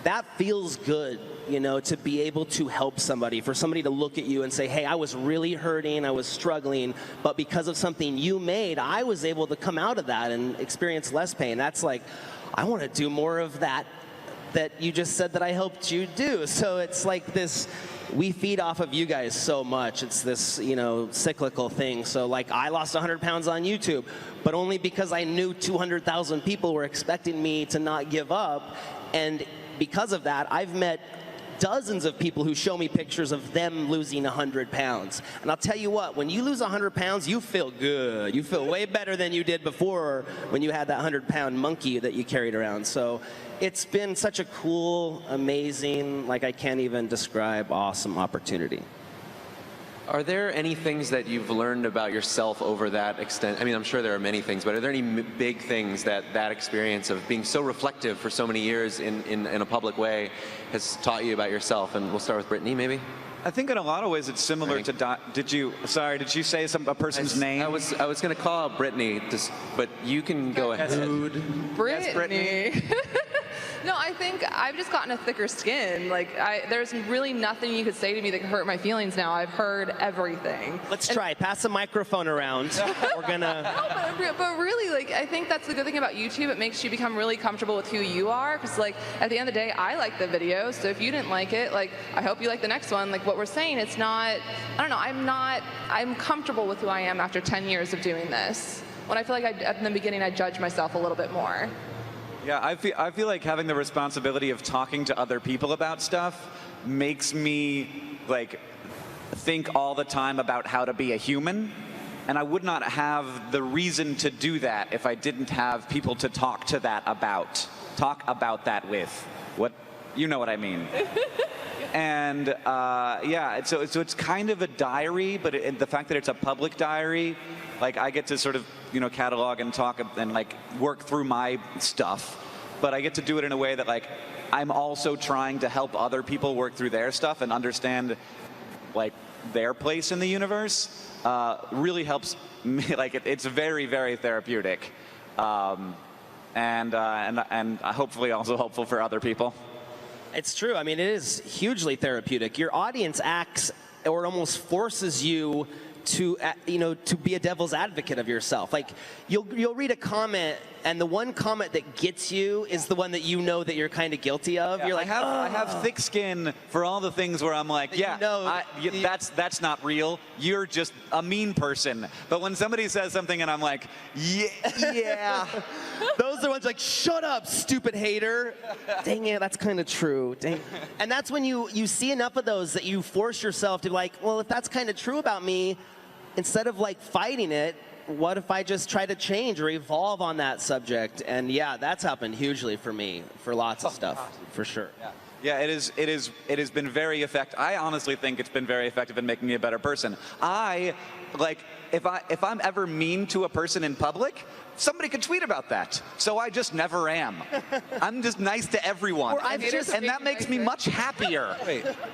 That feels good, you know, to be able to help somebody, for somebody to look at you and say, hey, I was really hurting, I was struggling, but because of something you made, I was able to come out of that and experience less pain. That's like, I want to do more of that you just said that I helped you do. So it's like this, we feed off of you guys so much. It's this, you know, cyclical thing. So, like, I lost 100 pounds on YouTube, but only because I knew 200,000 people were expecting me to not give up. And because of that, I've met dozens of people who show me pictures of them losing 100 pounds. And I'll tell you what, when you lose 100 pounds, you feel good. You feel way better than you did before when you had that 100-pound monkey that you carried around. So it's been such a cool, amazing, like, I can't even describe, awesome opportunity. Are there any things that you've learned about yourself over that extent? I mean, I'm sure there are many things, but are there any big things that experience of being so reflective for so many years in a public way has taught you about yourself? And we'll start with Brittany, maybe? I think in a lot of ways it's similar to did you say a person's name? I was going to call out Brittany, but you can go ahead. Brittany. Yes, Brittany. No, I think I've just gotten a thicker skin. Like, there's really nothing you could say to me that could hurt my feelings now. I've heard everything. Let's try. Pass the microphone around. We're gonna. No, but really, like, I think that's the good thing about YouTube. It makes you become really comfortable with who you are. Because, like, at the end of the day, I like the video. So if you didn't like it, like, I hope you like the next one. Like, what we're saying, it's not. I don't know. I'm comfortable with who I am after 10 years of doing this. When I feel like at the beginning, I judge myself a little bit more. Yeah, I feel like having the responsibility of talking to other people about stuff makes me, like, think all the time about how to be a human. And I would not have the reason to do that if I didn't have people to talk about that with. You know what I mean. And yeah, so it's kind of a diary, but the fact that it's a public diary, like, I get to sort of, you know, catalog and talk and, like, work through my stuff. but I get to do it in a way that like I'm also trying to help other people work through their stuff and understand like their place in the universe. Really helps me. Like it's very, very therapeutic, and hopefully also helpful for other people. It's true. I mean, it is hugely therapeutic. Your audience acts or almost forces you to, to be a devil's advocate of yourself. Like, you'll read a comment, and the one comment that gets you is the one that you know that you're kind of guilty of. Yeah, you're like, I have thick skin for all the things where I'm like, that's not real. You're just a mean person. But when somebody says something and I'm like, yeah. Those are the ones like, shut up, stupid hater. Dang it, that's kind of true. Dang. And that's when you see enough of those that you force yourself to be like, well, if that's kind of true about me, instead of like fighting it, what if I just try to change or evolve on that subject? And yeah, that's happened hugely for me, for lots of stuff, for sure. Yeah, it has been very effective. I honestly think it's been very effective in making me a better person. If I'm ever mean to a person in public, somebody could tweet about that. So I just never am. I'm just nice to everyone. And that makes me much happier.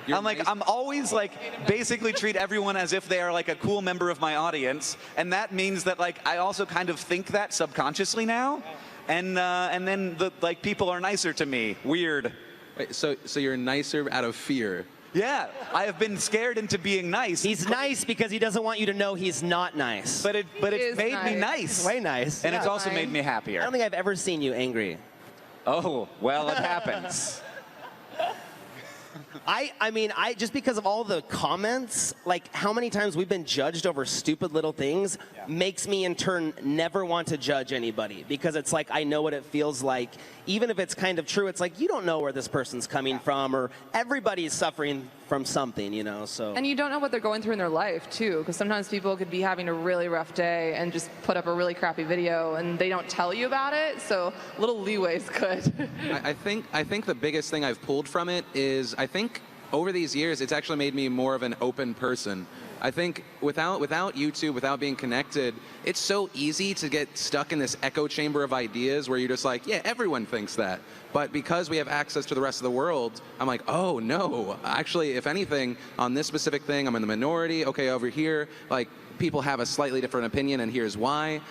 I'm always like, basically treat everyone as if they are like a cool member of my audience. And that means that like, I also kind of think that subconsciously now. And then people are nicer to me. Weird. Wait, so you're nicer out of fear? Yeah, I have been scared into being nice. He's nice because he doesn't want you to know he's not nice. But it's made me nice. Way nice. And it's also made me happier. I don't think I've ever seen you angry. Oh, well, it happens. I mean, just because of all the comments, like how many times we've been judged over stupid little things, makes me in turn never want to judge anybody, because it's like I know what it feels like. Even if it's kind of true, it's like you don't know where this person's coming from, or everybody's suffering from something, so. And you don't know what they're going through in their life too, because sometimes people could be having a really rough day and just put up a really crappy video and they don't tell you about it, so little leeway is good. I think the biggest thing I've pulled from it is, I think over these years it's actually made me more of an open person. I think without YouTube, without being connected, it's so easy to get stuck in this echo chamber of ideas where you're just like, yeah, everyone thinks that. But because we have access to the rest of the world, I'm like, oh no, actually, if anything, on this specific thing, I'm in the minority. Okay, over here, like, people have a slightly different opinion, and here's why.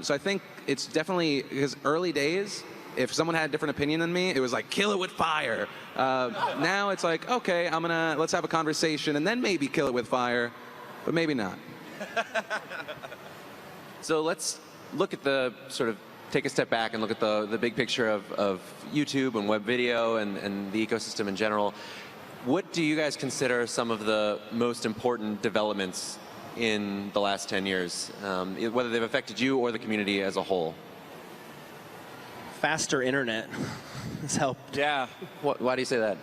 So I think it's definitely, because early days, if someone had a different opinion than me, it was like, kill it with fire. Now it's like, okay, let's have a conversation and then maybe kill it with fire, but maybe not. So let's look at take a step back and look at the big picture of YouTube and web video and the ecosystem in general. What do you guys consider some of the most important developments in the last 10 years, whether they've affected you or the community as a whole? Faster internet has helped. Yeah. Why do you say that?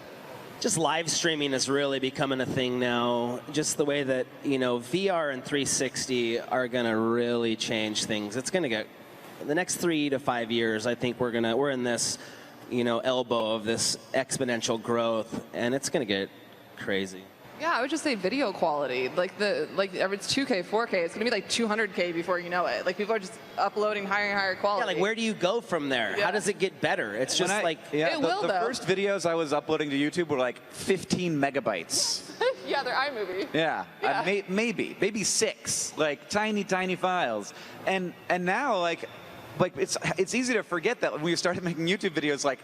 Just live streaming is really becoming a thing now. Just the way that, VR and 360 are going to really change things. It's going to get, the next 3 to 5 years, I think we're in this, elbow of this exponential growth, and it's going to get crazy. Yeah, I would just say video quality. Like if it's 2K, 4K, it's gonna be like 200K before you know it. Like people are just uploading higher and higher quality. Yeah, like where do you go from there? Yeah. How does it get better? It's just the first videos I was uploading to YouTube were like 15 megabytes. Yeah, they're iMovie. Yeah, maybe 6, like tiny files. And now like it's easy to forget that when we started making YouTube videos, like,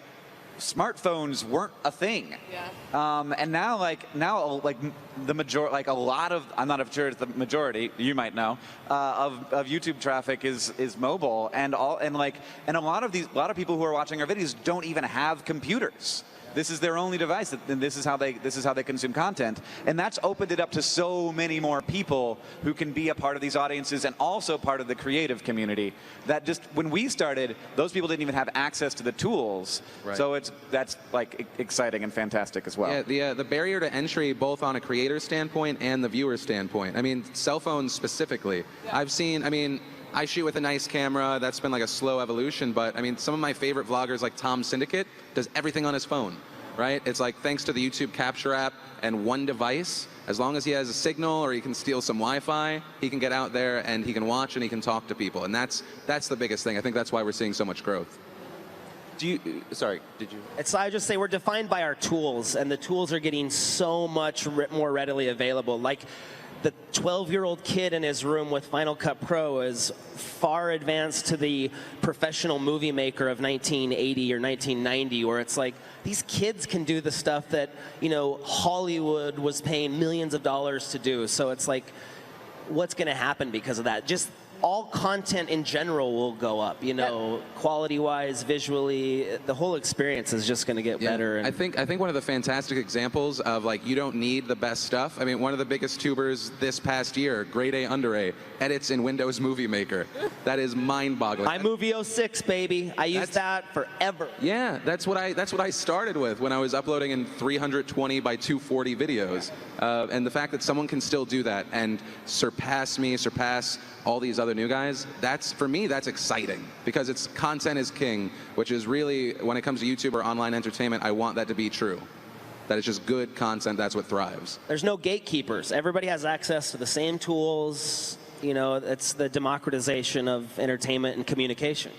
smartphones weren't a thing. Yeah. And now the majority, like a lot of, I'm not sure it's the majority, you might know, of YouTube traffic is mobile, and a lot of people who are watching our videos don't even have computers. This is their only device, and this is how they consume content. And that's opened it up to so many more people who can be a part of these audiences and also part of the creative community. That just, when we started, those people didn't even have access to the tools. Right. So that's like exciting and fantastic as well. Yeah, the barrier to entry, both on a creator standpoint and the viewer standpoint. I mean, cell phones specifically. Yeah. I shoot with a nice camera. That's been like a slow evolution, but I mean, some of my favorite vloggers, like Tom Syndicate, does everything on his phone, right? It's like, thanks to the YouTube Capture app and one device, as long as he has a signal or he can steal some Wi-Fi, he can get out there and he can watch and he can talk to people. And that's the biggest thing. I think that's why we're seeing so much growth. Sorry, did you? I just say we're defined by our tools, and the tools are getting so much more readily available. Like the 12-year-old kid in his room with Final Cut Pro is far advanced to the professional movie maker of 1980 or 1990, where it's like these kids can do the stuff that, you know, Hollywood was paying millions of dollars to do. So it's like, what's going to happen because of that? Just all content in general will go up, you know, quality-wise, visually. The whole experience is just going to get better. And I think one of the fantastic examples of, like, you don't need the best stuff. I mean, one of the biggest tubers this past year, grade A, under A, edits in Windows Movie Maker. That is mind-boggling. iMovie 06, baby. I used that forever. Yeah, that's what I started with when I was uploading in 320 by 240 videos. And the fact that someone can still do that and surpass all these other new guys, for me, that's exciting, because it's content is king, which is really, when it comes to YouTube or online entertainment, I want that to be true. That it's just good content, that's what thrives. There's no gatekeepers. Everybody has access to the same tools. You know, it's the democratization of entertainment and communication.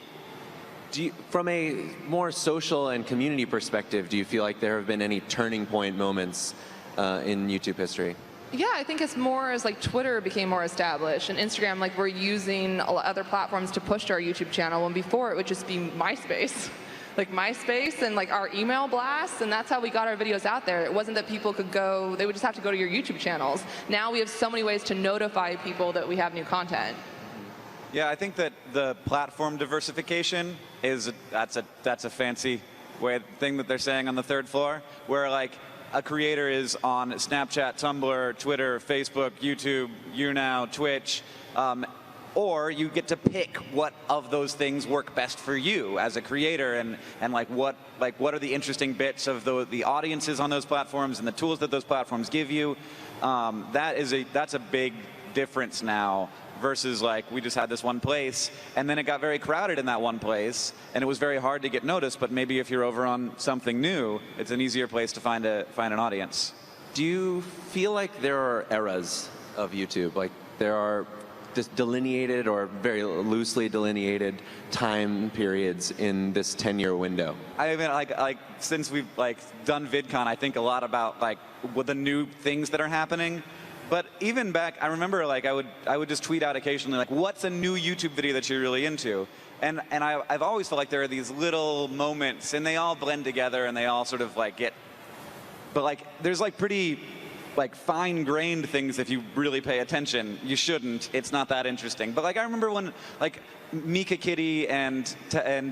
From a more social and community perspective, do you feel like there have been any turning point moments in YouTube history? Yeah, I think it's more as like Twitter became more established and Instagram, like we're using other platforms to push our YouTube channel, when before it would just be MySpace. Like MySpace and like our email blasts, and that's how we got our videos out there. It wasn't that people could go, they would just have to go to your YouTube channels. Now we have so many ways to notify people that we have new content. Yeah, I think that the platform diversification that's a fancy thing that they're saying on the third floor, where like a creator is on Snapchat, Tumblr, Twitter, Facebook, YouTube, YouNow, Twitch, or you get to pick what of those things work best for you as a creator, and what are the interesting bits of the audiences on those platforms and the tools that those platforms give you. That's a big difference now, versus like we just had this one place and then it got very crowded in that one place and it was very hard to get noticed. But maybe if you're over on something new, it's an easier place to find an audience. Do you feel like there are eras of YouTube? Like there are just delineated or very loosely delineated time periods in this 10-year window? I mean, like since we've done VidCon, I think a lot about what the new things that are happening. But even back, I remember I would just tweet out occasionally what's a new YouTube video that you're really into? And I've always felt like there are these little moments, and they all blend together, and they all sort of get. But there's pretty fine-grained things if you really pay attention. You shouldn't. It's not that interesting. But I remember when Mika Kitty and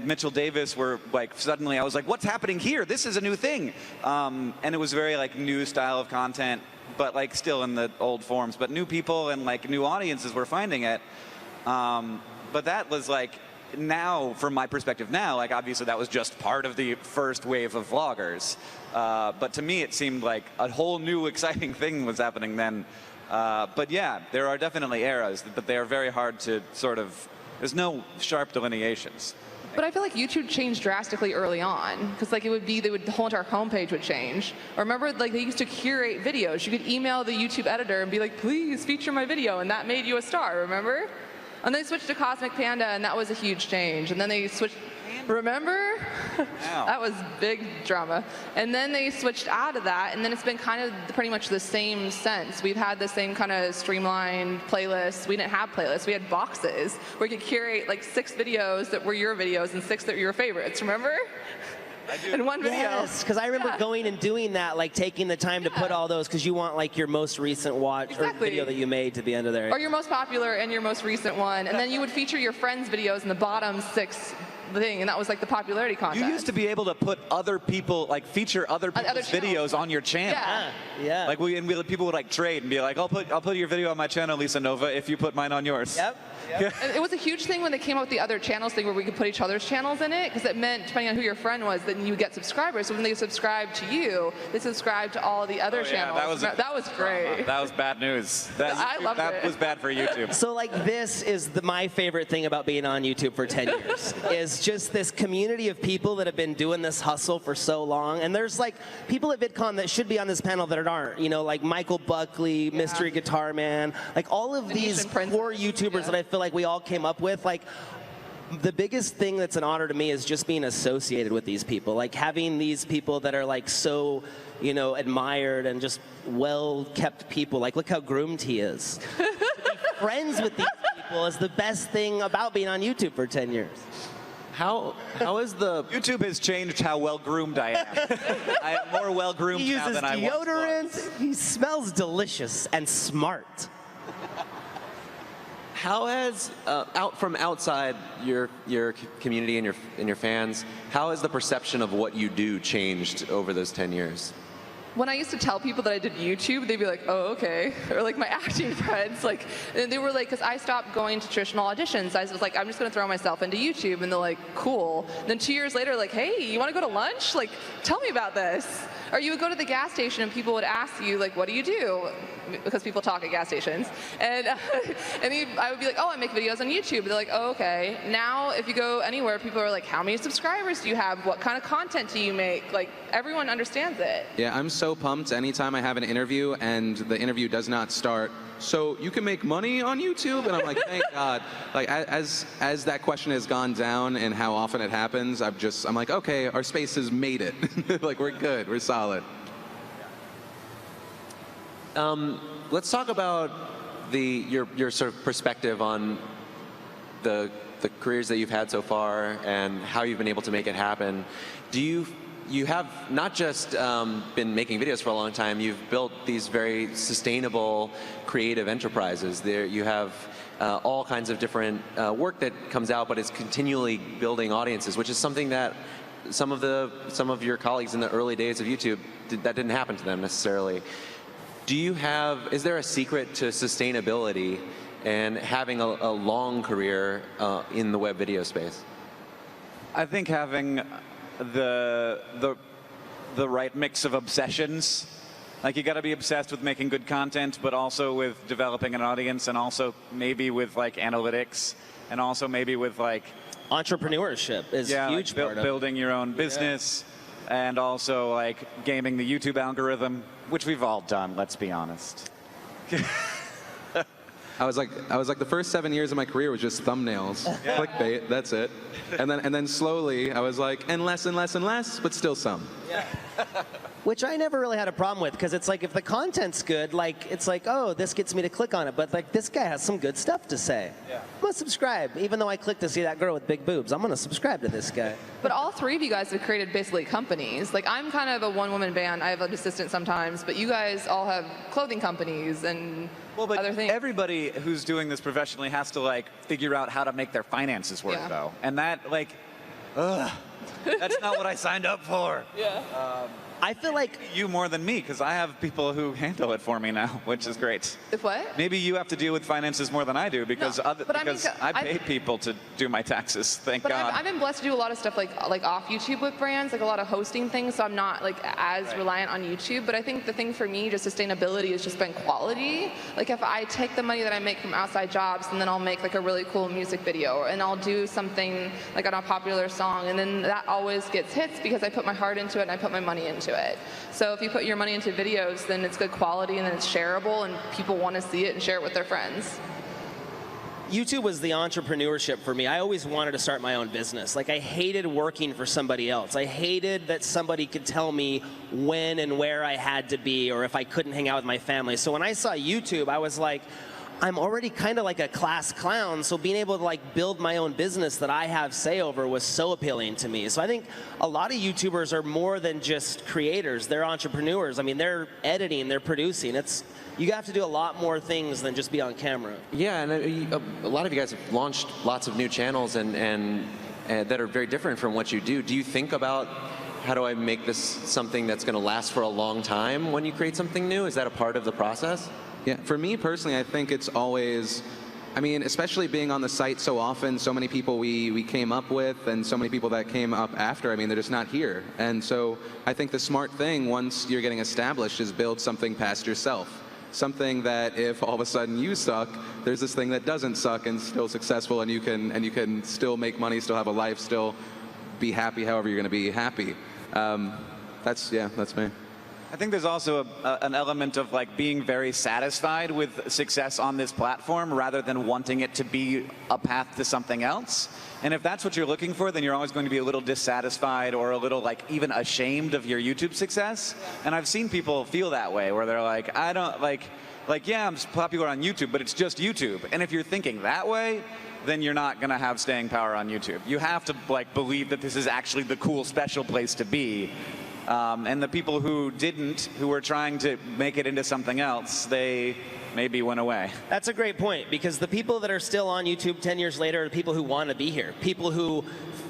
Mitchell Davis were suddenly I was like, what's happening here? This is a new thing. And it was very new style of content, but still in the old forms. But new people and new audiences were finding it. But that was now, from my perspective now, obviously that was just part of the first wave of vloggers. But to me, it seemed like a whole new exciting thing was happening then. But yeah, there are definitely eras, but they are very hard to sort of, there's no sharp delineations. But I feel like YouTube changed drastically early on, because the whole entire homepage would change. Or remember, they used to curate videos. You could email the YouTube editor and be like, please feature my video, and that made you a star, remember? And they switched to Cosmic Panda, and that was a huge change. And then they switched, remember? That was big drama. And then they switched out of that, and then it's been kind of pretty much the same since. We've had the same kind of streamlined playlists. We didn't have playlists. We had boxes where you could curate 6 videos that were your videos and 6 that were your favorites, remember? In one video. Yes, because I remember going and doing that, taking the time to put all those, because you want your most recent watch or video that you made to the end of there. Or your most popular and your most recent one, and then you would feature your friends' videos in the bottom 6 thing, and that was the popularity contest. You used to be able to put other people, feature other people's videos on your channel. Yeah. People would trade and be like, I'll put your video on my channel, Lisa Nova, if you put mine on yours. Yep. And it was a huge thing when they came out with the other channels thing, where we could put each other's channels in it, because it meant, depending on who your friend was, then you would get subscribers. So when they subscribed to you, they subscribed to all the other channels. That was great. That was bad news. I loved it. That was bad for YouTube. So this is my favorite thing about being on YouTube for 10 years, is just this community of people that have been doing this hustle for so long. And there's people at VidCon that should be on this panel that aren't, like Michael Buckley, Mystery Guitar Man, all of these core YouTubers that I feel we all came up with, The biggest thing that's an honor to me is just being associated with these people, like having these people that are like so, you know, admired and just well-kept people. Like, look how groomed he is. To be friends with these people is the best thing about being on YouTube for 10 years. How is the... YouTube has changed how well-groomed I am. I am more well-groomed now than I once was. He uses deodorant. He smells delicious and smart. How has, from outside your community and your fans, how has the perception of what you do changed over those 10 years? When I used to tell people that I did YouTube, they'd be like, oh, okay. Or like my acting friends, like, and they were like, because I stopped going to traditional auditions. I was like, I'm just going to throw myself into YouTube. And they're like, cool. And then 2 years later, like, hey, you want to go to lunch? Like, tell me about this. Or you would go to the gas station and people would ask you, like, what do you do? Because people talk at gas stations. And, I would be like, oh, I make videos on YouTube. They're like, oh, okay. Now, if you go anywhere, people are like, how many subscribers do you have? What kind of content do you make? Like, everyone understands it. Yeah, I'm so pumped anytime I have an interview and the interview does not start, so you can make money on YouTube? And I'm like, thank God. Like, as that question has gone down and how often it happens, I'm like, okay, our space has made it. Like, we're good, we're solid. Let's talk about your sort of perspective on the careers that you've had so far and how you've been able to make it happen. You have not just been making videos for a long time, you've built these very sustainable creative enterprises. There you have all kinds of different work that comes out, but it's continually building audiences, which is something that some of your colleagues in the early days of YouTube, that didn't happen to them necessarily. Is there a secret to sustainability and having a long career in the web video space? I think having the right mix of obsessions. Like, you got to be obsessed with making good content, but also with developing an audience, and also maybe with like analytics, and also maybe with like entrepreneurship is a huge part of building your own business, and also like gaming the YouTube algorithm, which we've all done. Let's be honest. I was like, the first 7 years of my career was just thumbnails, clickbait, that's it. And then slowly, I was like, and less and less and less, but still some. Yeah. Which I never really had a problem with, because it's like, if the content's good, like, it's like, oh, this gets me to click on it, but like, this guy has some good stuff to say. Yeah. I'm gonna subscribe, even though I clicked to see that girl with big boobs. I'm gonna subscribe to this guy. But all three of you guys have created basically companies. Like, I'm kind of a one-woman band. I have an assistant sometimes, but you guys all have clothing companies and other things. Everybody who's doing this professionally has to like figure out how to make their finances work, though. And that, like, that's not what I signed up for. Yeah. I feel like you more than me, because I have people who handle it for me now, which is great. If what? Maybe you have to deal with finances more than I do, because I pay people to do my taxes. Thank God. I've been blessed to do a lot of stuff like off YouTube with brands, like a lot of hosting things. So I'm not like as reliant on YouTube. But I think the thing for me, just sustainability, has just been quality. Like, if I take the money that I make from outside jobs, and then I'll make like a really cool music video, and I'll do something like on a popular song, and then that always gets hits because I put my heart into it and I put my money into it. So if you put your money into videos, then it's good quality, and then it's shareable, and people want to see it and share it with their friends. YouTube was the entrepreneurship for me. I always wanted to start my own business. Like, I hated working for somebody else. I hated that somebody could tell me when and where I had to be, or if I couldn't hang out with my family. So when I saw YouTube, I was like, I'm already kind of like a class clown, so being able to like build my own business that I have say over was so appealing to me. So I think a lot of YouTubers are more than just creators. They're entrepreneurs. I mean, they're editing, they're producing. You have to do a lot more things than just be on camera. Yeah, and a lot of you guys have launched lots of new channels and that are very different from what you do. Do you think about, how do I make this something that's going to last for a long time when you create something new? Is that a part of the process? Yeah, for me personally, I think it's always, I mean, especially being on the site so often, so many people we came up with, and so many people that came up after, I mean, they're just not here. And so I think the smart thing, once you're getting established, is build something past yourself. Something that if all of a sudden you suck, there's this thing that doesn't suck and still successful, and you can still make money, still have a life, still be happy however you're going to be happy. That's me. I think there's also an element of like being very satisfied with success on this platform rather than wanting it to be a path to something else. And if that's what you're looking for, then you're always going to be a little dissatisfied or a little like even ashamed of your YouTube success. And I've seen people feel that way where they're like, I don't like yeah, I'm popular on YouTube, but it's just YouTube. And if you're thinking that way, then you're not going to have staying power on YouTube. You have to like believe that this is actually the cool, special place to be. And the people who didn't, who were trying to make it into something else, they maybe went away. That's a great point, because the people that are still on YouTube 10 years later are the people who want to be here, people who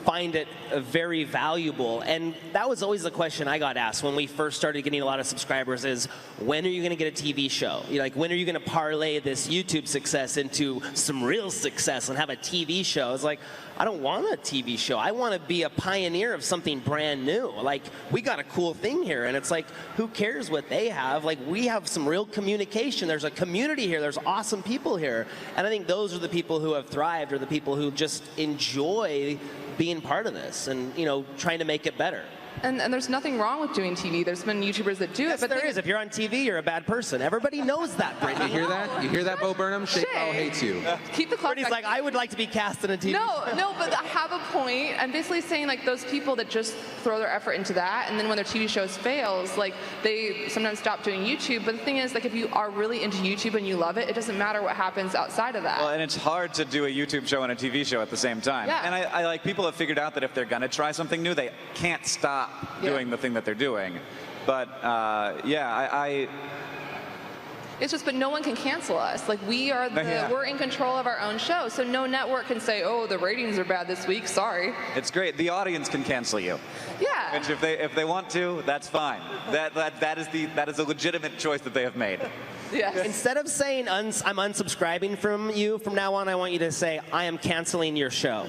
find it very valuable. And that was always the question I got asked when we first started getting a lot of subscribers is, when are you going to get a TV show? You're like, when are you going to parlay this YouTube success into some real success and have a TV show? It's like, I don't want a TV show. I want to be a pioneer of something brand new. Like, we got a cool thing here. And it's like, who cares what they have? Like, we have some real communication. There's a community here. There's awesome people here. And I think those are the people who have thrived, or the people who just enjoy being part of this and, you know, trying to make it better. And there's nothing wrong with doing TV. There's been YouTubers that do yes, it. But there is. If you're on TV, you're a bad person. Everybody knows that, Brittany. You hear that? You hear that, Bo Burnham? Shake Powell hates you. Keep the clock. Brittany's like, I would like to be cast in a TV show. No, but I have a point. I'm basically saying, like, those people that just throw their effort into that, and then when their TV shows fails, like, they sometimes stop doing YouTube. But the thing is, like, if you are really into YouTube and you love it, it doesn't matter what happens outside of that. Well, and it's hard to do a YouTube show and a TV show at the same time. Yeah. And I like, people have figured out that if they're going to try something new, they can't stop doing the thing that they're doing. But yeah, it's just, but no one can cancel us. Like, we are we're in control of our own show. So no network can say, oh, the ratings are bad this week, sorry. It's great. The audience can cancel you. Yeah. Which if they want to, that's fine. That is a legitimate choice that they have made. Yes. Instead of saying I'm unsubscribing from you, from now on I want you to say, I am canceling your show.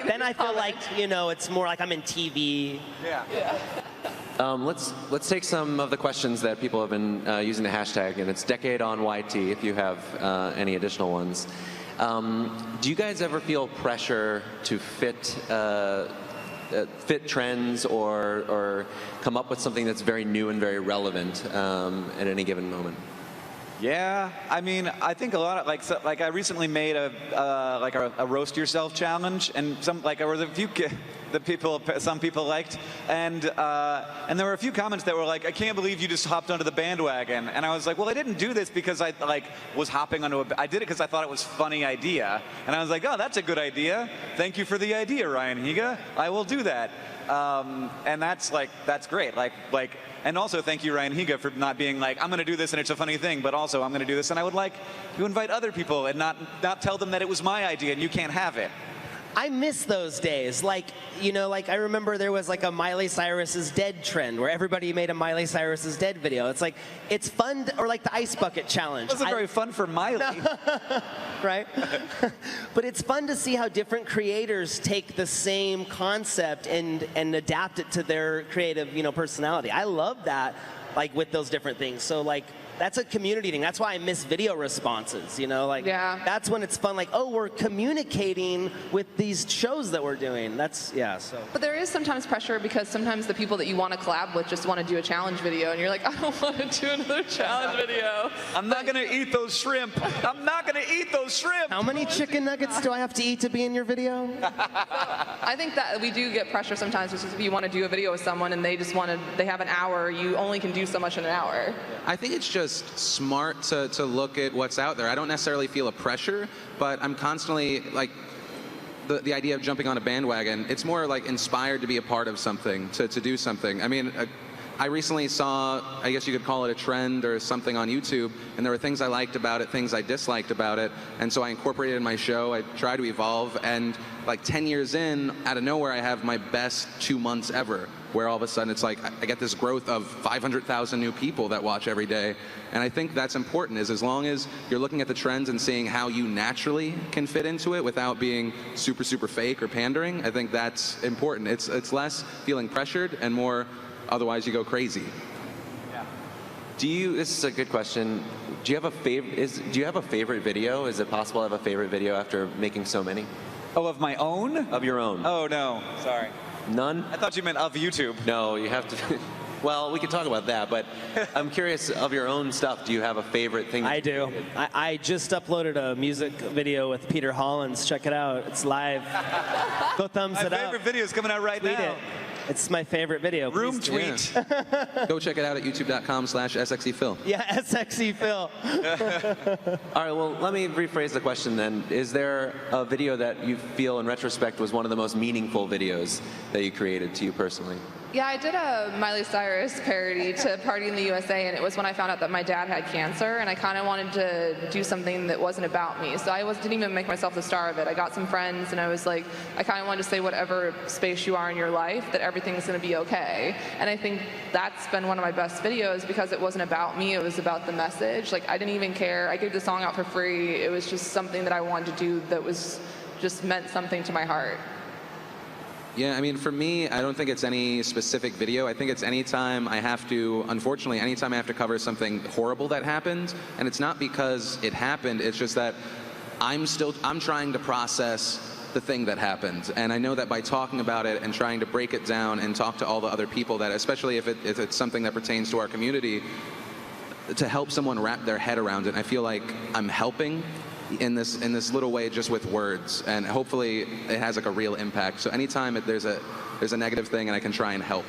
Then I feel like, you know, it's more like I'm in TV. Yeah. Let's take some of the questions that people have been using the hashtag, and it's DecadeOnYT if you have any additional ones. Do you guys ever feel pressure to fit trends or come up with something that's very new and very relevant at any given moment? Yeah, I mean, I think a lot of like I recently made a roast yourself challenge, and there was a few some people liked, and there were a few comments that were like, I can't believe you just hopped onto the bandwagon, and I was like, well, I didn't do this because I was hopping onto I did it because I thought it was a funny idea, and I was like, oh, that's a good idea. Thank you for the idea, Ryan Higa. I will do that. And that's great. And also thank you, Ryan Higa, for not being like, I'm going to do this and it's a funny thing, but also I'm going to do this and I would like to invite other people and not tell them that it was my idea and you can't have it. I miss those days. Like, you know, like I remember there was like a Miley Cyrus is dead trend where everybody made a Miley Cyrus is dead video. It's like, it's fun, or like the ice bucket challenge. It wasn't very fun for Miley. Right? But it's fun to see how different creators take the same concept and adapt it to their creative, you know, personality. I love that, like with those different things. So like, that's a community thing. That's why I miss video responses, you know? Like, that's when it's fun. Like, oh, we're communicating with these shows that we're doing. That's, so. But there is sometimes pressure because sometimes the people that you want to collab with just want to do a challenge video, and you're like, I don't want to do another challenge video. I'm not going to eat those shrimp. I'm not going to eat those shrimp. How many chicken nuggets do I have to eat to be in your video? I think that we do get pressure sometimes, just if you want to do a video with someone and they just they have an hour, you only can do so much in an hour. I think it's just smart to look at what's out there. I don't necessarily feel a pressure, but I'm constantly like, the idea of jumping on a bandwagon, it's more like inspired to be a part of something, to do something. I mean, I recently saw, I guess you could call it a trend or something on YouTube, and there were things I liked about it, things I disliked about it, and so I incorporated it in my show. I tried to evolve, and like 10 years in, out of nowhere, I have my best 2 months ever, where all of a sudden it's like I get this growth of 500,000 new people that watch every day. And I think that's important, is as long as you're looking at the trends and seeing how you naturally can fit into it without being super, super fake or pandering, I think that's important. It's less feeling pressured and more, otherwise you go crazy. Yeah. This is a good question. Do you have a favorite video? Is it possible to have a favorite video after making so many? Oh, of my own? Of your own. Oh, no. Sorry. None? I thought you meant of YouTube. No, you have to. Well, we can talk about that, but I'm curious of your own stuff. Do you have a favorite thing? I do. I just uploaded a music video with Peter Hollins. Check it out. It's live. Go thumbs it up. My favorite video is coming out right Tweet now. it. It's my favorite video. Room Please tweet. Go check it out at youtube.com/SXEPhil. Yeah, SXE Phil. All right, well, let me rephrase the question then. Is there a video that you feel in retrospect was one of the most meaningful videos that you created to you personally? Yeah, I did a Miley Cyrus parody to Party in the USA, and it was when I found out that my dad had cancer, and I kind of wanted to do something that wasn't about me. So didn't even make myself the star of it. I got some friends, and I was like, I kind of wanted to say whatever space you are in your life, that everything's going to be okay. And I think that's been one of my best videos because it wasn't about me, it was about the message. Like, I didn't even care. I gave the song out for free. It was just something that I wanted to do that was just meant something to my heart. Yeah, I mean, for me, I don't think it's any specific video. I think it's anytime I have to, unfortunately, anytime I have to cover something horrible that happened, and it's not because it happened, it's just that I'm trying to process the thing that happened. And I know that by talking about it and trying to break it down and talk to all the other people that, especially if it's something that pertains to our community, to help someone wrap their head around it, I feel like I'm helping in this little way just with words, and hopefully it has like a real impact. So anytime there's a negative thing and I can try and help.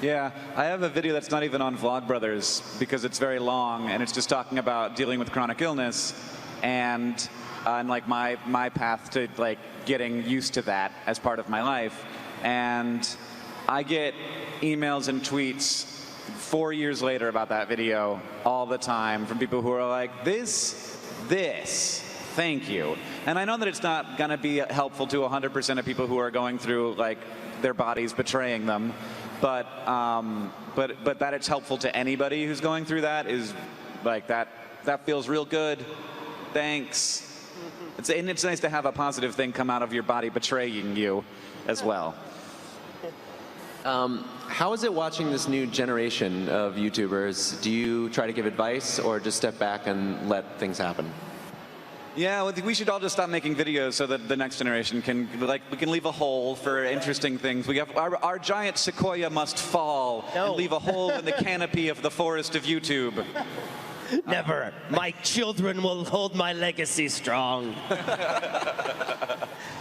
Yeah, I have a video that's not even on Vlogbrothers because it's very long and it's just talking about dealing with chronic illness and like my path to like getting used to that as part of my life. And I get emails and tweets 4 years later about that video all the time from people who are like, this, thank you. And I know that it's not going to be helpful to 100% of people who are going through like their bodies betraying them, but that it's helpful to anybody who's going through that is like that feels real good. Thanks. It's nice to have a positive thing come out of your body betraying you as well. How is it watching this new generation of YouTubers? Do you try to give advice or just step back and let things happen? Yeah, well, we should all just stop making videos so that the next generation can, like, we can leave a hole for interesting things. We have our giant sequoia must fall and leave a hole in the canopy of the forest of YouTube. Never. My children will hold my legacy strong.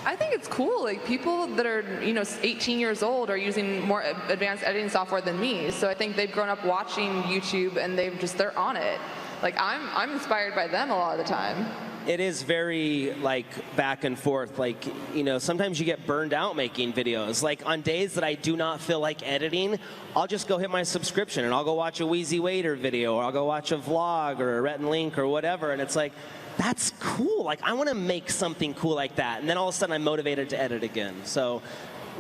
I think it's cool. Like, people that are, 18 years old are using more advanced editing software than me. So I think they've grown up watching YouTube and they're on it. Like, I'm inspired by them a lot of the time. It is very, like, back and forth. Like, sometimes you get burned out making videos. Like, on days that I do not feel like editing, I'll just go hit my subscription and I'll go watch a Wheezy Waiter video, or I'll go watch a vlog or a Rhett and Link or whatever. And it's like, that's cool. Like, I want to make something cool like that. And then all of a sudden I'm motivated to edit again. So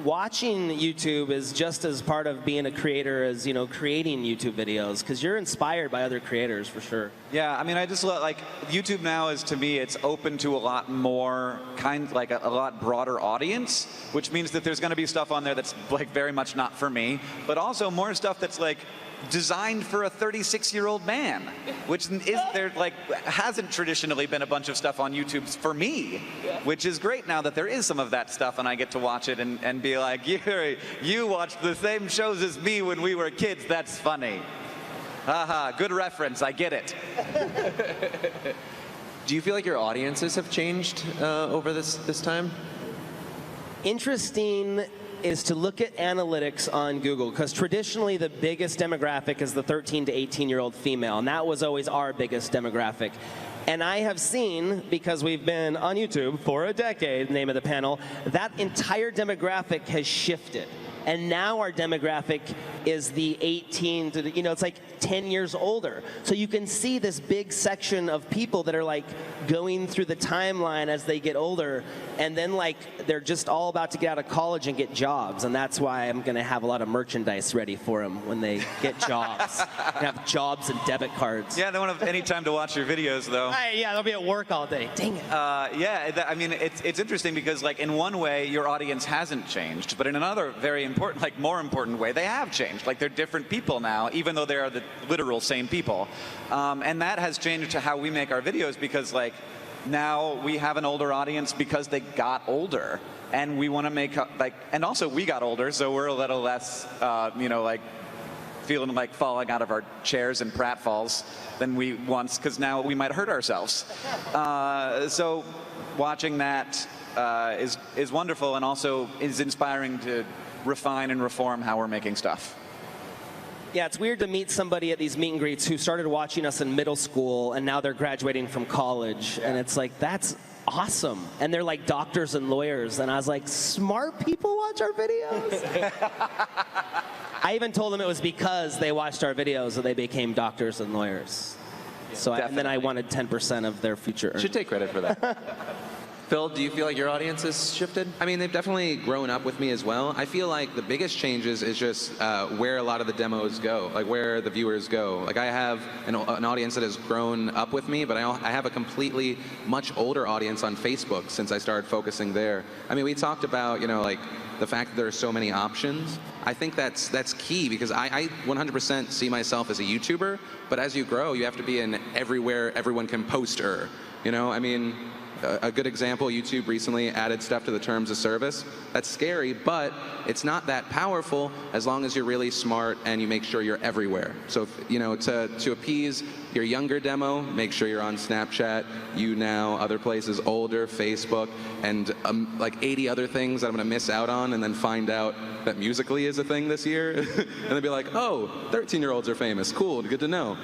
watching YouTube is just as part of being a creator as, creating YouTube videos, because you're inspired by other creators for sure. Yeah, I mean, I just like YouTube now is, to me, it's open to a lot more a lot broader audience, which means that there's going to be stuff on there that's like very much not for me, but also more stuff that's like designed for a 36-year-old man, which hasn't traditionally been a bunch of stuff on YouTube for me, which is great now that there is some of that stuff and I get to watch it and be like, you watched the same shows as me when we were kids, that's funny. Haha, good reference, I get it. Do you feel like your audiences have changed over this time? Interesting is to look at analytics on Google, because traditionally the biggest demographic is the 13 to 18-year-old female, and that was always our biggest demographic. And I have seen, because we've been on YouTube for a decade, name of the panel, that entire demographic has shifted. And now our demographic is the 18 to, it's like 10 years older. So you can see this big section of people that are like going through the timeline as they get older, and then like they're just all about to get out of college and get jobs. And that's why I'm going to have a lot of merchandise ready for them when they get jobs. Have jobs and debit cards. Yeah, they won't have any time to watch your videos, though. Yeah, they'll be at work all day. Dang it. Yeah, I mean, it's interesting because, like, in one way, your audience hasn't changed, but in another very important, like, more important way, they have changed. Like, they're different people now, even though they are the literal same people. And that has changed to how we make our videos because, like, now we have an older audience because they got older. And we want to make, like, and also we got older, so we're a little less, feeling like falling out of our chairs in pratfalls than we once, because now we might hurt ourselves. So watching that is wonderful, and also is inspiring to refine and reform how we're making stuff. Yeah, it's weird to meet somebody at these meet and greets who started watching us in middle school and now they're graduating from college. And it's like, that's awesome. And they're like doctors and lawyers. And I was like, smart people watch our videos? I even told them it was because they watched our videos that they became doctors and lawyers. So and then I wanted 10% of their future earnings. Should take credit for that. Phil, do you feel like your audience has shifted? I mean, they've definitely grown up with me as well. I feel like the biggest changes is just where a lot of the demos go, like where the viewers go. Like I have an audience that has grown up with me, but I have a completely much older audience on Facebook since I started focusing there. I mean, we talked about, you know, like the fact that there are so many options. I think that's key, because I 100% see myself as a YouTuber, but as you grow, you have to be in everywhere everyone can post-er. You know, I mean, a good example, YouTube recently added stuff to the terms of service. That's scary, but it's not that powerful as long as you're really smart and you make sure you're everywhere. So, if, you know, to appease your younger demo, make sure you're on Snapchat, YouNow, other places, older, Facebook, and like 80 other things that I'm going to miss out on, and then find out that Musical.ly is a thing this year. And then be like, oh, 13-year-olds are famous. Cool, good to know.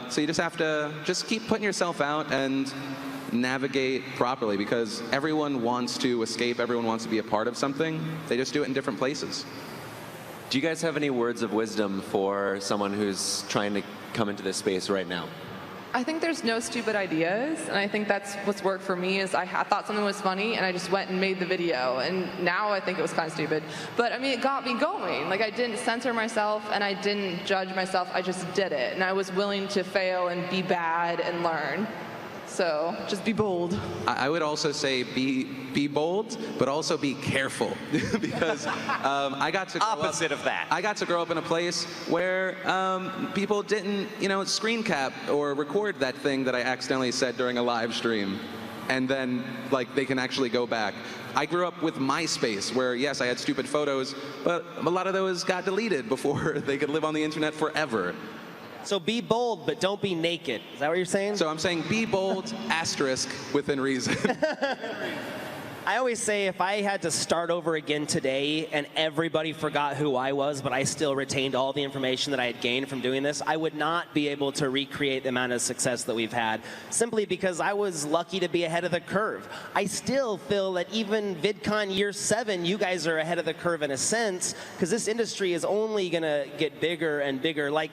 So you just have to just keep putting yourself out and navigate properly, because everyone wants to escape, everyone wants to be a part of something. They just do it in different places. Do you guys have any words of wisdom for someone who's trying to come into this space right now? I think there's no stupid ideas, and I think that's what's worked for me. Is I thought something was funny, and I just went and made the video, and now I think it was kind of stupid. But I mean, it got me going. Like, I didn't censor myself, and I didn't judge myself. I just did it, and I was willing to fail and be bad and learn. So just be bold. I would also say be bold, but also be careful, because I got to I got to grow up in a place where people didn't, you know, screen cap or record that thing that I accidentally said during a live stream, and then like they can actually go back. I grew up with MySpace, where yes, I had stupid photos, but a lot of those got deleted before they could live on the internet forever. So be bold, but don't be naked. Is that what you're saying? So I'm saying be bold, asterisk, within reason. I always say if I had to start over again today and everybody forgot who I was, but I still retained all the information that I had gained from doing this, I would not be able to recreate the amount of success that we've had, simply because I was lucky to be ahead of the curve. I still feel that even VidCon year 7, you guys are ahead of the curve in a sense, because this industry is only going to get bigger and bigger. Like,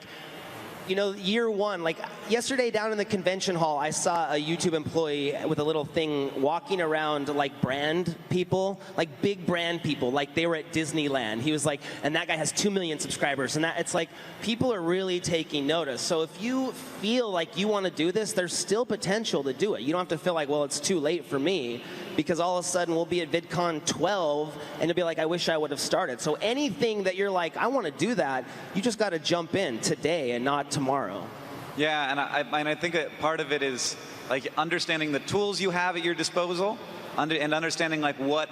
you know, year 1, like yesterday down in the convention hall, I saw a YouTube employee with a little thing walking around like brand people, like big brand people, like they were at Disneyland. He was like, and that guy has 2 million subscribers. And that, it's like, people are really taking notice. So if you feel like you want to do this, there's still potential to do it. You don't have to feel like, well, it's too late for me, because all of a sudden we'll be at VidCon 12 and you'll be like, I wish I would have started. So anything that you're like, I want to do that, you just got to jump in today and not tomorrow. Yeah, and I think that part of it is like understanding the tools you have at your disposal, and understanding like what,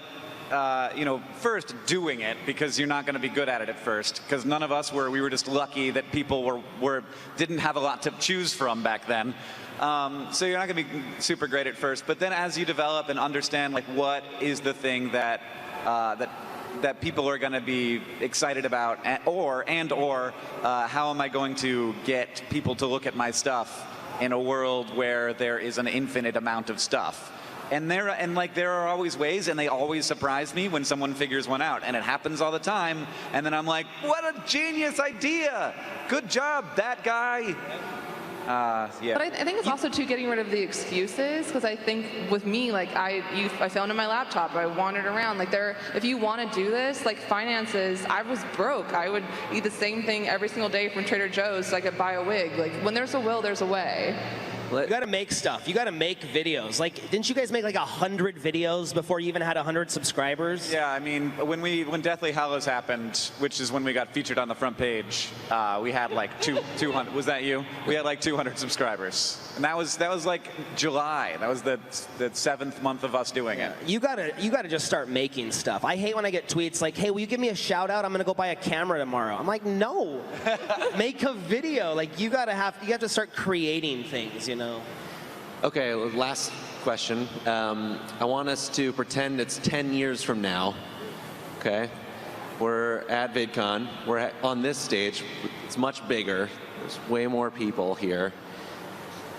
you know, first doing it, because you're not going to be good at it at first, because none of us were. We were just lucky that people didn't have a lot to choose from back then. So you're not going to be super great at first, but then as you develop and understand like what is the thing that that people are going to be excited about, or how am I going to get people to look at my stuff in a world where there is an infinite amount of stuff. And there are always ways, and they always surprise me when someone figures one out, and it happens all the time. And then I'm like, what a genius idea! Good job, that guy. Yeah. But I think it's also too getting rid of the excuses, because I think with me, like I found in my laptop, I wandered around. Like if you want to do this, like finances, I was broke. I would eat the same thing every single day from Trader Joe's so I could buy a wig. Like when there's a will, there's a way. You got to make stuff. You got to make videos. Like, didn't you guys make like 100 videos before you even had 100 subscribers? Yeah, I mean, when Deathly Hallows happened, which is when we got featured on the front page, we had like 200. Was that you? We had like 200 subscribers, and that was like July. That was the 7th month of us doing it. You gotta just start making stuff. I hate when I get tweets like, "Hey, will you give me a shout out? I'm gonna go buy a camera tomorrow." I'm like, no, make a video. Like you have to start creating things, you know. Okay, last question. I want us to pretend it's 10 years from now. Okay, we're at VidCon. We're on this stage. It's much bigger. There's way more people here.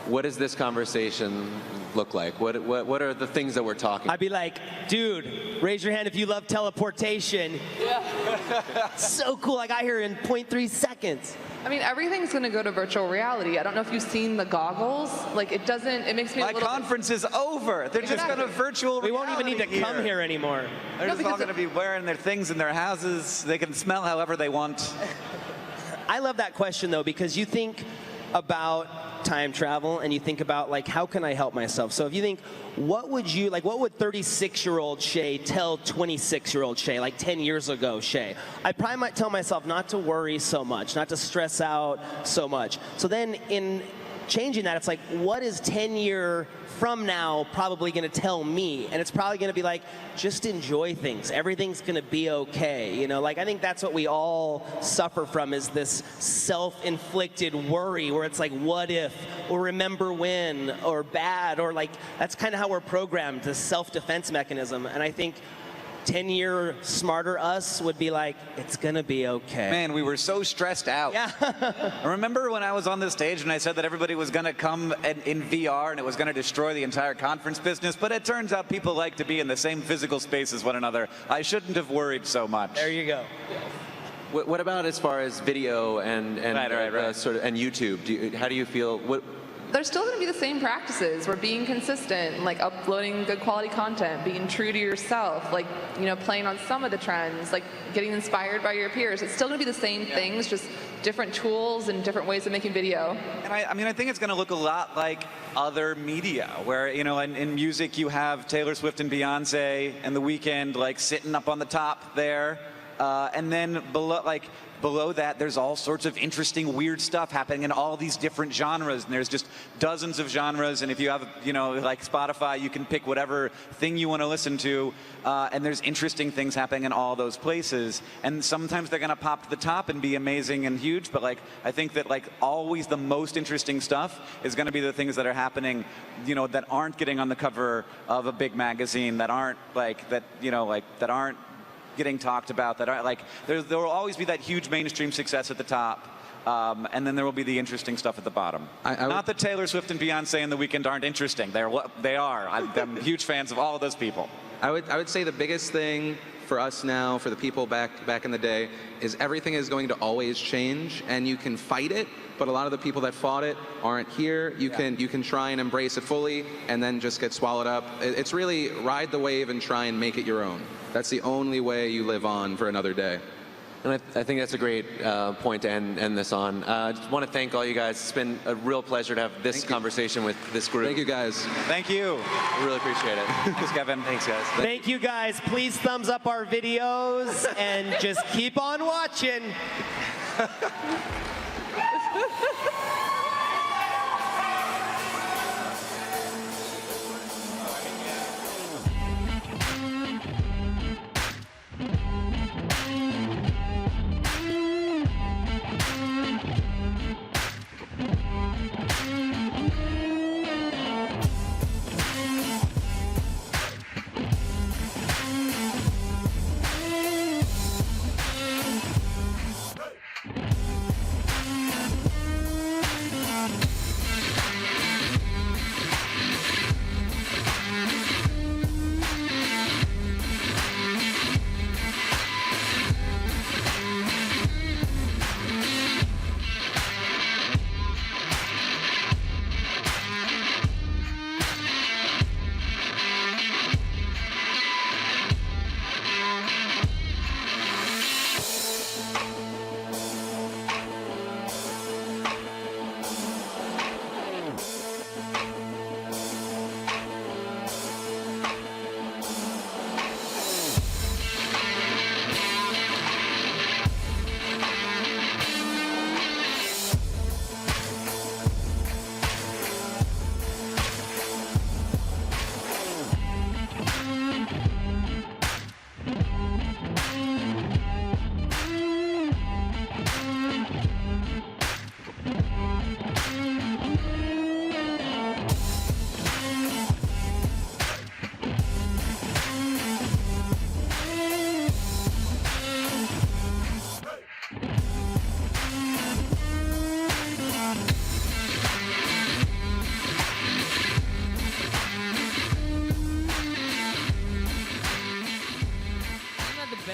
What does this conversation look like? What are the things that we're talking? I'd be like, dude, raise your hand if you love teleportation. Yeah. So cool. I got here in 0.3 seconds. I mean, everything's going to go to virtual reality. I don't know if you've seen the goggles. Like, it makes me a little... My conference is over. They're just going to virtual reality. We won't even need to come here anymore. They're just all going to be wearing their things in their houses. They can smell however they want. I love that question, though, because you think about time travel and you think about, like, how can I help myself? So if you think, what would 36-year-old Shay tell 26-year-old Shay, like 10 years ago Shay? I probably might tell myself not to worry so much, not to stress out so much. So then in changing that, it's like, what is 10 years from now probably going to tell me? And it's probably going to be like, just enjoy things. Everything's going to be okay. You know, like, I think that's what we all suffer from, is this self-inflicted worry where it's like, what if, or remember when, or bad, or like, that's kind of how we're programmed, this self-defense mechanism. And I think 10-year smarter us would be like, it's gonna be okay. Man, we were so stressed out. Yeah. I remember when I was on the stage and I said that everybody was gonna come in VR and it was gonna destroy the entire conference business, but it turns out people like to be in the same physical space as one another. I shouldn't have worried so much. There you go. What about as far as video and right. Sort of, and YouTube? How do you feel? There's still going to be the same practices. We're being consistent, like uploading good quality content, being true to yourself, like, you know, playing on some of the trends, like getting inspired by your peers. It's still going to be the same things, just different tools and different ways of making video. And I mean, I think it's going to look a lot like other media, where, you know, in music you have Taylor Swift and Beyonce and The Weeknd, like, sitting up on the top there, and then below that, there's all sorts of interesting, weird stuff happening in all these different genres, and there's just dozens of genres, and if you have, you know, like Spotify, you can pick whatever thing you want to listen to, and there's interesting things happening in all those places, and sometimes they're going to pop to the top and be amazing and huge, but, like, I think that, like, always the most interesting stuff is going to be the things that are happening, you know, that aren't getting on the cover of a big magazine, that aren't, like, that, you know, like, that aren't getting talked about, that are like, there will always be that huge mainstream success at the top, and then there will be the interesting stuff at the bottom. Not that Taylor Swift and Beyonce and The Weeknd aren't interesting. They are. I'm huge fans of all of those people. I would say the biggest thing for us now, for the people back in the day, is everything is going to always change, and you can fight it, but a lot of the people that fought it aren't here. You can try and embrace it fully, and then just get swallowed up. It's really ride the wave and try and make it your own. That's the only way you live on for another day. And I think that's a great point to end this on. I just want to thank all you guys. It's been a real pleasure to have this conversation with this group. Thank you, guys. Thank you. I really appreciate it. Thanks, Kevin. Thanks, guys. Thank you, guys. Please thumbs up our videos and just keep on watching.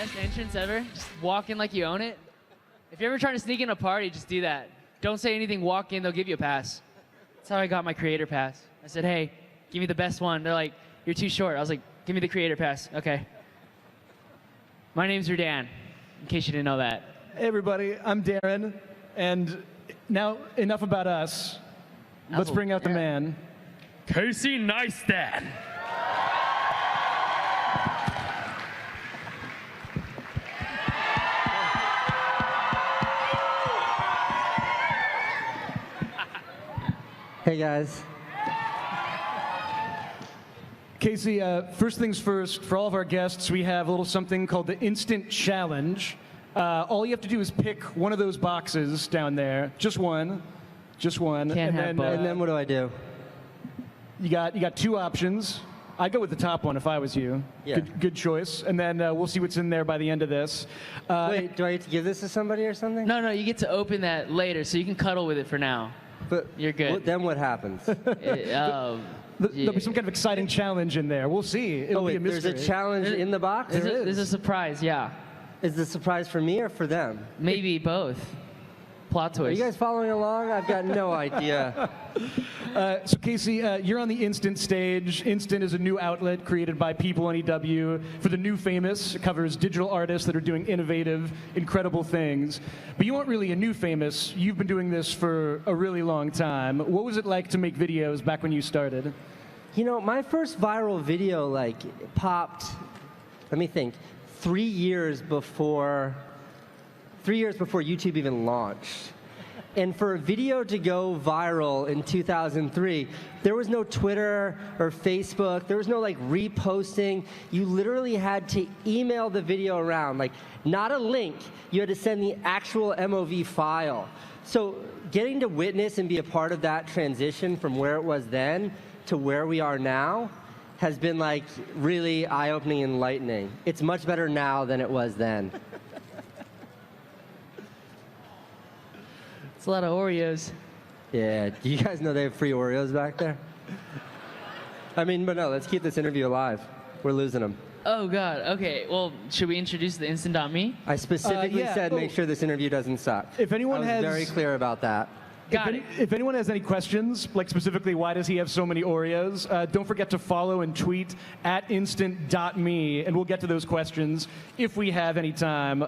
Best entrance ever. Just walk in like you own it. If you're ever trying to sneak in a party, just do that. Don't say anything, walk in, they'll give you a pass. That's how I got my creator pass. I said, hey, give me the best one. They're like, you're too short. I was like, give me the creator pass. Okay. My name's Rudan, in case you didn't know that. Hey everybody, I'm Darren, and now enough about us. Let's bring out the man. Casey Neistat. Hey guys. Casey, first things first, for all of our guests, we have a little something called the Instant Challenge. All you have to do is pick one of those boxes down there, just one. And then what do I do? You got two options. I'd go with the top one if I was you. Yeah. Good choice. And then we'll see what's in there by the end of this. Wait, do I get to give this to somebody or something? No, you get to open that later, so you can cuddle with it for now. But you're good. Then what happens? There'll be some kind of exciting challenge in there. We'll see. It'll be a mystery. There's a challenge in the box? There's a surprise, yeah. Is the surprise for me or for them? Maybe both. Plot twist. Are you guys following along? I've got no idea. So Casey, you're on the Instant stage. Instant is a new outlet created by People on EW for the new famous. It covers digital artists that are doing innovative, incredible things. But you aren't really a new famous. You've been doing this for a really long time. What was it like to make videos back when you started? You know, my first viral video popped, let me think, 3 years before YouTube even launched. And for a video to go viral in 2003, there was no Twitter or Facebook. There was no reposting. You literally had to email the video around, not a link. You had to send the actual MOV file. So getting to witness and be a part of that transition from where it was then to where we are now has been really eye-opening and enlightening. It's much better now than it was then. It's a lot of Oreos. Yeah, do you guys know they have free Oreos back there? But no, let's keep this interview alive. We're losing them. Oh, God. Okay, well, should we introduce the Instant.me? I specifically said make sure this interview doesn't suck. If anyone I was very clear about that. If anyone has any questions, specifically why does he have so many Oreos, don't forget to follow and tweet at instant.me, and we'll get to those questions if we have any time.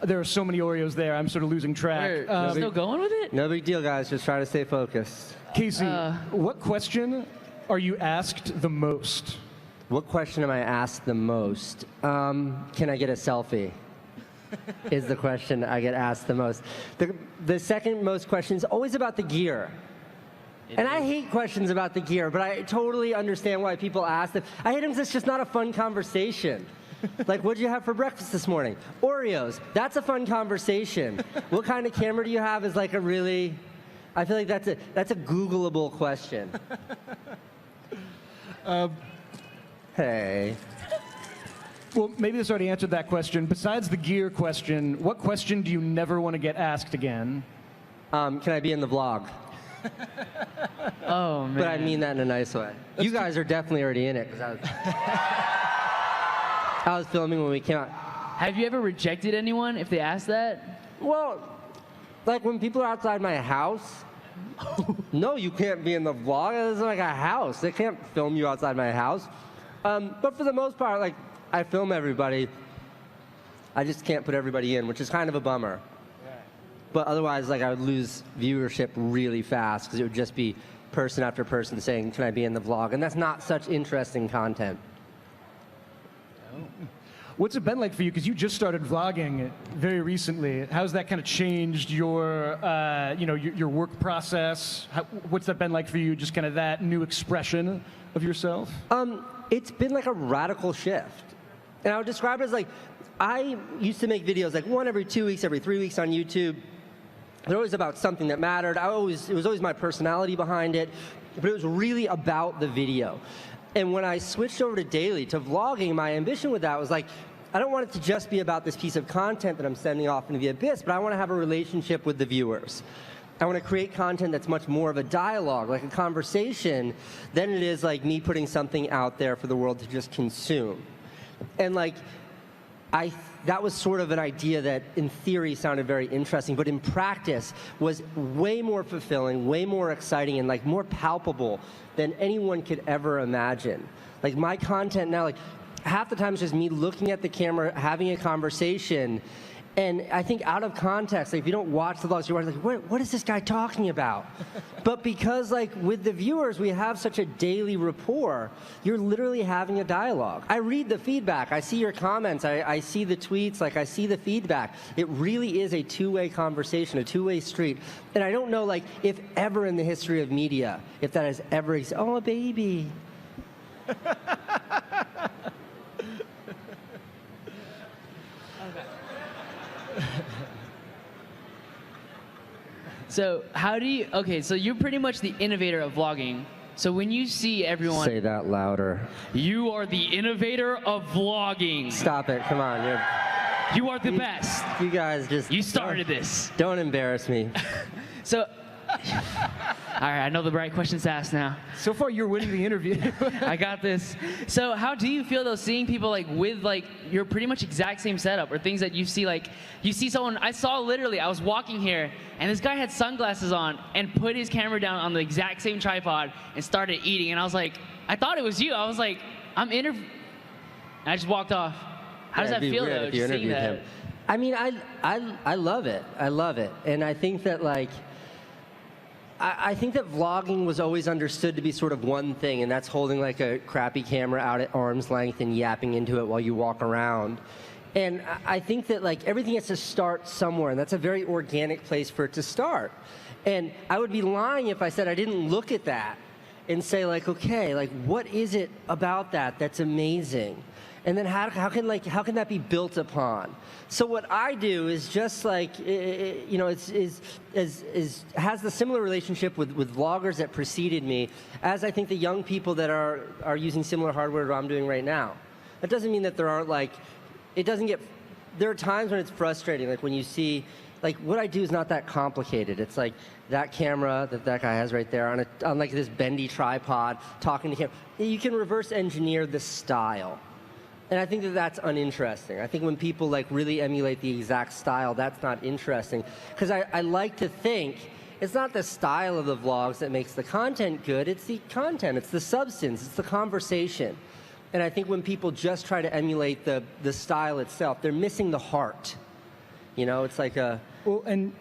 There are so many Oreos there, I'm sort of losing track. We're still going with it? No big deal, guys. Just try to stay focused. Casey, what question are you asked the most? What question am I asked the most? Can I get a selfie? Is the question I get asked the most. The second most question is always about the gear. And I hate questions about the gear, but I totally understand why people ask them. I hate them because it's just not a fun conversation. What'd you have for breakfast this morning? Oreos. That's a fun conversation. What kind of camera do you have is a really, I feel like that's a Googleable question. Hey. Well, maybe this already answered that question. Besides the gear question, what question do you never want to get asked again? Can I be in the vlog? Oh, man. But I mean that in a nice way. You guys are definitely already in it, because I was filming when we came out. Have you ever rejected anyone if they ask that? Well, when people are outside my house, no, you can't be in the vlog. It's like a house. They can't film you outside my house. But for the most part, I film everybody. I just can't put everybody in, which is kind of a bummer. Right. But otherwise, I would lose viewership really fast because it would just be person after person saying, can I be in the vlog? And that's not such interesting content. What's it been like for you? Because you just started vlogging very recently. How's that kind of changed your, your work process? What's that been like for you? Just kind of that new expression of yourself? It's been a radical shift. And I would describe it as I used to make videos one every 2 weeks, every 3 weeks on YouTube. They're always about something that mattered. It was always my personality behind it, but it was really about the video. And when I switched over to daily, to vlogging, my ambition with that was I don't want it to just be about this piece of content that I'm sending off into the abyss, but I want to have a relationship with the viewers. I want to create content that's much more of a dialogue, like a conversation, than it is me putting something out there for the world to just consume. And that was sort of an idea that in theory sounded very interesting, but in practice was way more fulfilling, way more exciting, and like more palpable than anyone could ever imagine. Like my content now, like half the time it's just me looking at the camera, having a conversation, and I think out of context, like if you don't watch the vlogs, you're like, what is this guy talking about? But because like with the viewers, we have such a daily rapport, you're literally having a dialogue. I read the feedback, I see your comments, I see the tweets, like I see the feedback. It really is a two-way conversation, a two-way street. And I don't know like if ever in the history of media, if that has ever existed. Oh, baby. So how do you, okay, so you're pretty much the innovator of vlogging. So when you see everyone... Say that louder. You are the innovator of vlogging. Stop it, come on. You are the best. You guys just... You started this. Don't embarrass me. So... All right, I know the right questions to ask now. So far, you're winning the interview. I got this. So how do you feel, though, seeing people like with like your pretty much exact same setup or things that you see, like you see someone, I saw literally, I was walking here and this guy had sunglasses on and put his camera down on the exact same tripod and started eating. And I was like, I thought it was you. I was like, I'm interviewing. I just walked off. How does that feel, though, just seeing that? Him. I mean, I love it. I love it. And I think that like, I think that vlogging was always understood to be sort of one thing, and that's holding like a crappy camera out at arm's length and yapping into it while you walk around. And I think that like everything has to start somewhere, and that's a very organic place for it to start. And I would be lying if I said I didn't look at that and say like, okay, like what is it about that that's amazing? And then how can that be built upon? So what I do is just like, you know, has the similar relationship with vloggers that preceded me, as I think the young people that are using similar hardware to what I'm doing right now. That doesn't mean that there aren't like, there are times when it's frustrating, like when you see, like what I do is not that complicated. It's like that camera that guy has right there on like this bendy tripod, talking to him. You can reverse engineer the style. And I think that that's uninteresting. I think when people like really emulate the exact style, that's not interesting. Because I like to think it's not the style of the vlogs that makes the content good, it's the content, it's the substance, it's the conversation. And I think when people just try to emulate the style itself, they're missing the heart. You know, it's like a... Well, and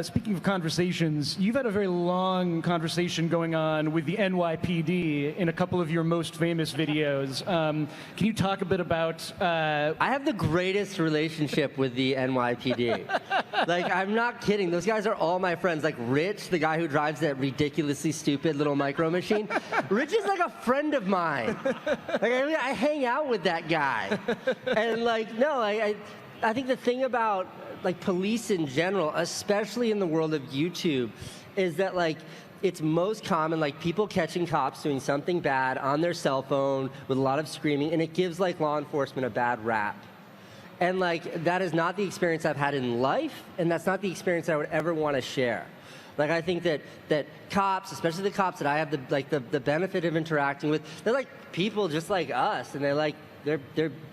speaking of conversations, you've had a very long conversation going on with the NYPD in a couple of your most famous videos. Can you talk a bit about... I have the greatest relationship with the NYPD. Like, I'm not kidding. Those guys are all my friends. Like, Rich, the guy who drives that ridiculously stupid little micro machine. Rich is like a friend of mine. Like, I hang out with that guy. And, like, no, I think the thing about... like police in general, especially in the world of YouTube, is that like it's most common like people catching cops doing something bad on their cell phone with a lot of screaming, and it gives like law enforcement a bad rap. And like that is not the experience I've had in life, and that's not the experience I would ever want to share. Like I think that cops, especially the cops that I have the benefit of interacting with, they're like people just like us, and they're like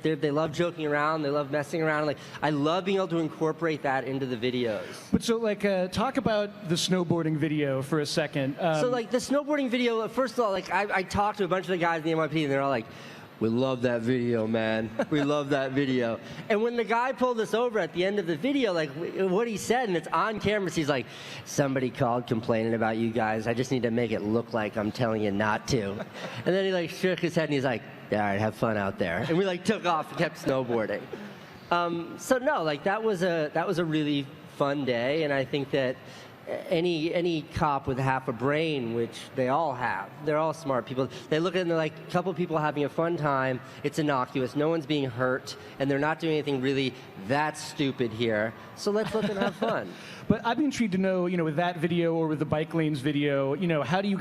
they love joking around, they love messing around. Like I love being able to incorporate that into the videos. But so like talk about the snowboarding video for a second. So like the snowboarding video, first of all, like I talked to a bunch of the guys in the NYPD, and they're all like, "We love that video, man. We love that video." And when the guy pulled us over at the end of the video, like what he said, and it's on camera, he's like, "Somebody called complaining about you guys. I just need to make it look like I'm telling you not to." And then he like shook his head and he's like, "All right, have fun out there." And we like took off and kept snowboarding. So no, like that was a really fun day, and I think that any cop with half a brain, which they all have, they're all smart people, they look at it and they're like, a couple people having a fun time, it's innocuous, no one's being hurt, and they're not doing anything really that stupid here, so let's let them have fun. But I'd be intrigued to know, you know, with that video or with the bike lanes video, you know, how do you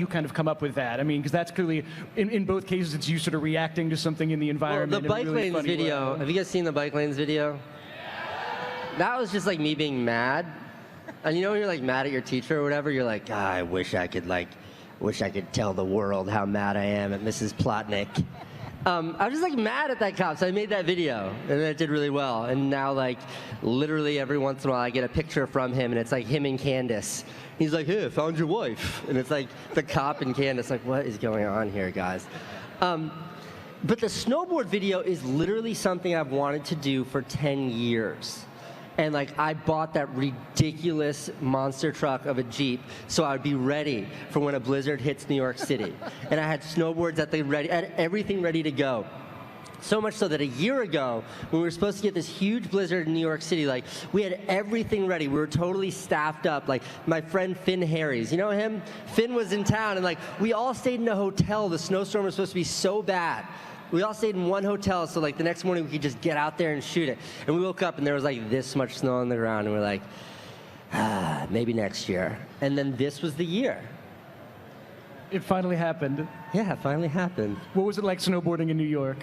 kind of come up with that? I mean, because that's clearly, in both cases, it's you sort of reacting to something in the environment. Well, the bike really lanes video, way. Have you guys seen the bike lanes video? That was just like me being mad. And you know when you're like mad at your teacher or whatever, you're like, I wish I could tell the world how mad I am at Mrs. Plotnick. I was just like mad at that cop, so I made that video, and it did really well. And now, like, literally every once in a while, I get a picture from him, and it's like him and Candace. He's like, "Hey, I found your wife," and it's like the cop and Candace. Like, what is going on here, guys? But the snowboard video is literally something I've wanted to do for 10 years. And like, I bought that ridiculous monster truck of a Jeep so I would be ready for when a blizzard hits New York City. And I had snowboards I had everything ready to go. So much so that a year ago, when we were supposed to get this huge blizzard in New York City, like, we had everything ready. We were totally staffed up. Like, my friend Finn Harries, you know him? Finn was in town, and like, we all stayed in a hotel. The snowstorm was supposed to be so bad. We all stayed in one hotel, so like the next morning we could just get out there and shoot it. And we woke up and there was like this much snow on the ground, and we're like, maybe next year. And then this was the year. It finally happened. Yeah, it finally happened. What was it like snowboarding in New York?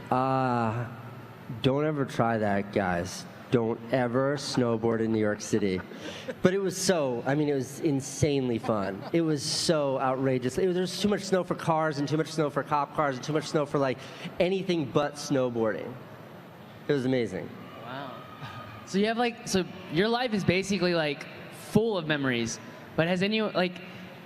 Don't ever try that, guys. Don't ever snowboard in New York City. But it was it was insanely fun. It was so outrageous. There was too much snow for cars and too much snow for cop cars and too much snow for like anything but snowboarding. It was amazing. Wow. So you have so your life is basically like full of memories, but has anyone, like,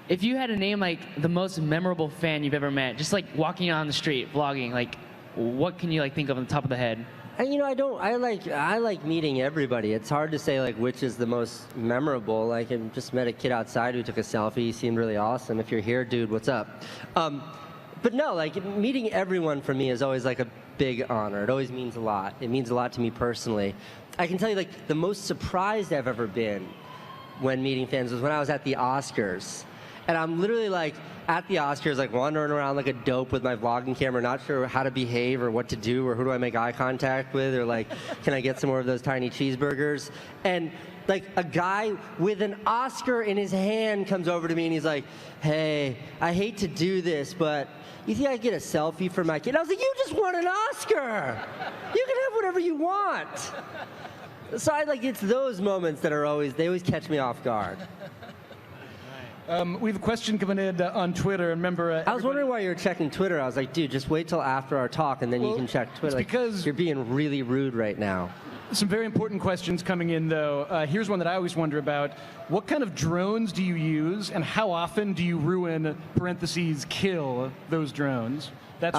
if you had to name like the most memorable fan you've ever met, just like walking on the street, vlogging, like what can you like think of on the top of the head? You know, I like meeting everybody. It's hard to say like which is the most memorable. Like, I just met a kid outside who took a selfie. He seemed really awesome. If you're here, dude, what's up? But no, like, meeting everyone for me is always like a big honor. It always means a lot. It means a lot to me personally. I can tell you, like, the most surprised I've ever been when meeting fans was when I was at the Oscars. And I'm literally like at the Oscars, like wandering around like a dope with my vlogging camera, not sure how to behave or what to do or who do I make eye contact with, or like, can I get some more of those tiny cheeseburgers? And like a guy with an Oscar in his hand comes over to me and he's like, "Hey, I hate to do this, but you think I can get a selfie for my kid?" And I was like, "You just won an Oscar. You can have whatever you want." So it's those moments that they always catch me off guard. We have a question coming in on Twitter. Remember, I was wondering why you were checking Twitter. I was like, dude, just wait till after our talk and then you can check Twitter. It's because you're being really rude right now. Some very important questions coming in, though. Here's one that I always wonder about. What kind of drones do you use, and how often do you ruin, parentheses, kill those drones? That's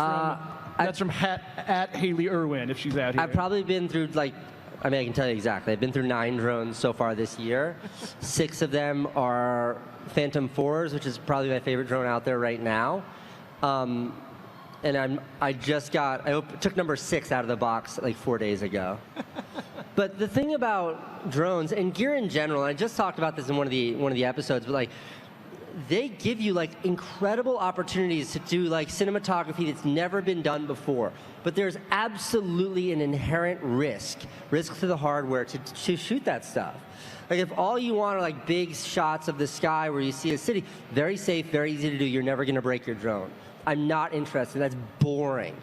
from at Haley Irwin, if she's out here. I've probably been through, I can tell you exactly. I've been through 9 drones so far this year. 6 of them are Phantom 4s, which is probably my favorite drone out there right now. And I took number 6 out of the box like 4 days ago. But the thing about drones and gear in general, and I just talked about this in one of the episodes, but like, they give you like incredible opportunities to do like cinematography that's never been done before. But there's absolutely an inherent risk to the hardware to shoot that stuff. Like, if all you want are like big shots of the sky where you see a city, very safe, very easy to do, you're never gonna break your drone. I'm not interested, that's boring.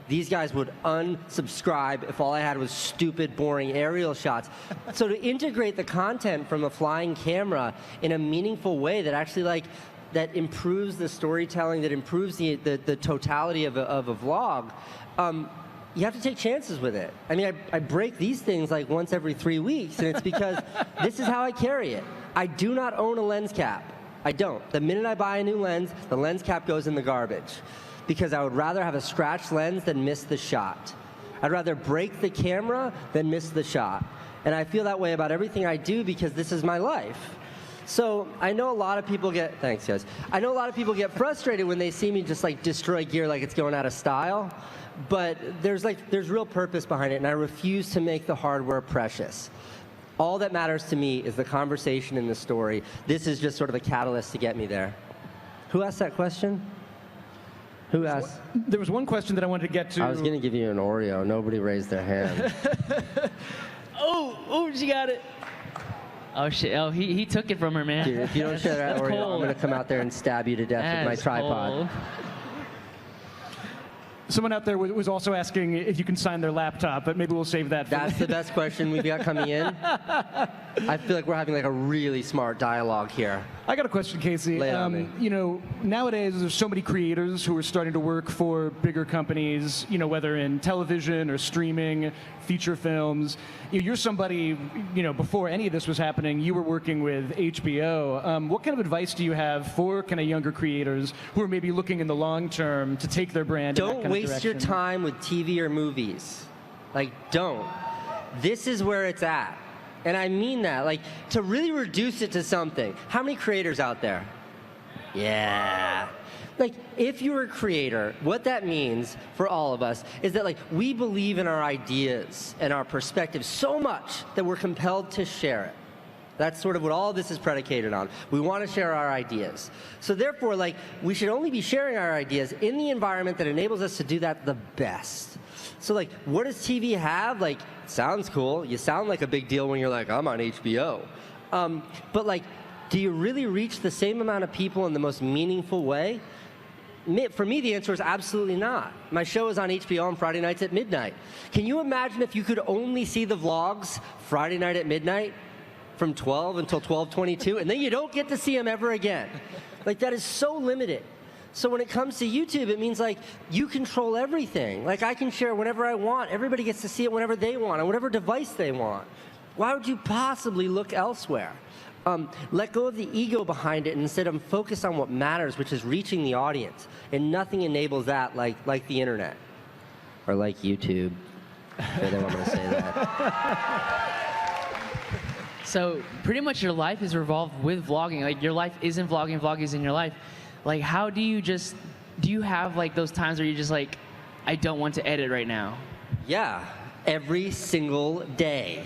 These guys would unsubscribe if all I had was stupid, boring aerial shots. So to integrate the content from a flying camera in a meaningful way that actually that improves the storytelling, that improves the totality of a vlog, you have to take chances with it. I mean, I break these things like once every 3 weeks, and it's because this is how I carry it. I do not own a lens cap. I don't. The minute I buy a new lens, the lens cap goes in the garbage, because I would rather have a scratched lens than miss the shot. I'd rather break the camera than miss the shot. And I feel that way about everything I do because this is my life. So I know a lot of people thanks guys. I know a lot of people get frustrated when they see me just like destroy gear like it's going out of style. But there's real purpose behind it, and I refuse to make the hardware precious. All that matters to me is the conversation and the story. This is just sort of a catalyst to get me there. Who asked that question? Who asked? There was one question that I wanted to get to. I was going to give you an Oreo. Nobody raised their hand. Oh, she got it. Oh, shit. Oh, he took it from her, man. Dude, if you don't share that Oreo, cold. I'm going to come out there and stab you to death with my tripod. Cold. Someone out there was also asking if you can sign their laptop, but maybe we'll save that for That's the best question we've got coming in. I feel like we're having like a really smart dialogue here. I got a question, Casey. Lay it on me. You know, nowadays there's so many creators who are starting to work for bigger companies, you know, whether in television or streaming, feature films. You're somebody, you know, before any of this was happening, you were working with HBO. What kind of advice do you have for kind of younger creators who are maybe looking in the long term to take their brand in that Don't kind of waste your direction? time with TV or movies. Like, don't. This is where it's at. And I mean that, like, to really reduce it to something. How many creators out there? Yeah. Like, if you're a creator, what that means for all of us is that, like, we believe in our ideas and our perspectives so much that we're compelled to share it. That's sort of what all this is predicated on. We want to share our ideas. So therefore, like, we should only be sharing our ideas in the environment that enables us to do that the best. So, like, what does TV have? Like, sounds cool. You sound like a big deal when you're like, I'm on HBO. But, like, do you really reach the same amount of people in the most meaningful way? For me, the answer is absolutely not. My show is on HBO on Friday nights at midnight. Can you imagine if you could only see the vlogs Friday night at midnight from 12 until 12:22, and then you don't get to see them ever again? Like, that is so limited. So when it comes to YouTube, it means, like, you control everything. Like, I can share whenever I want. Everybody gets to see it whenever they want, on whatever device they want. Why would you possibly look elsewhere? Let go of the ego behind it and instead focus on what matters, which is reaching the audience. And nothing enables that like the internet. Or like YouTube. They don't want me to say that. So pretty much your life is revolved with vlogging. Like, your life isn't vlogging, vlogging is in your life. Like, how do you have like those times where you're just like, I don't want to edit right now? Yeah, every single day.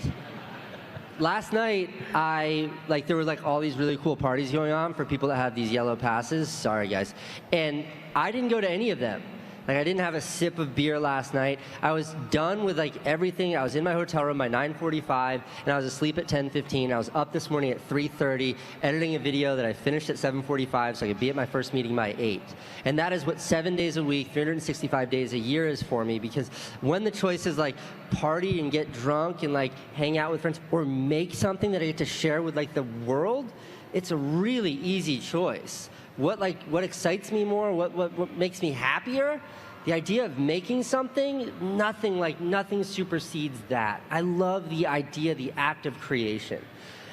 Last night, there were like all these really cool parties going on for people that have these yellow passes. Sorry, guys. And I didn't go to any of them. Like, I didn't have a sip of beer last night. I was done with like everything. I was in my hotel room by 9:45, and I was asleep at 10:15. I was up this morning at 3:30, editing a video that I finished at 7:45, so I could be at my first meeting by 8. And that is what 7 days a week, 365 days a year is for me, because when the choice is like party and get drunk and like hang out with friends, or make something that I get to share with like the world, it's a really easy choice. What excites me more, what makes me happier? The idea of making something, nothing supersedes that. I love the idea, the act of creation.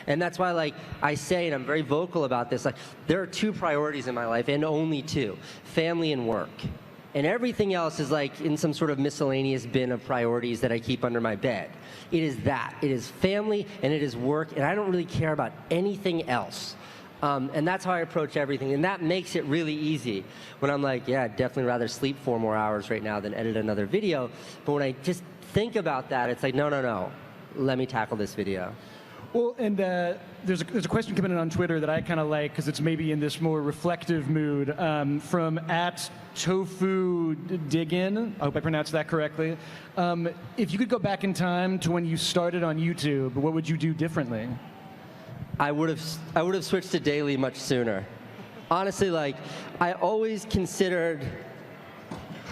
And that's why, like, I say, and I'm very vocal about this, like, there are two priorities in my life, and only two: family and work. And everything else is like in some sort of miscellaneous bin of priorities that I keep under my bed. It is that. It is family and it is work, and I don't really care about anything else. And that's how I approach everything. And that makes it really easy when I'm like, yeah, I'd definitely rather sleep 4 more hours right now than edit another video. But when I just think about that, it's like, no, let me tackle this video. Well, and there's a question coming in on Twitter that I kind of like, because it's maybe in this more reflective mood, from @TofuDigin. I hope I pronounced that correctly. If you could go back in time to when you started on YouTube, what would you do differently? I would have switched to daily much sooner. Honestly, like, I always considered,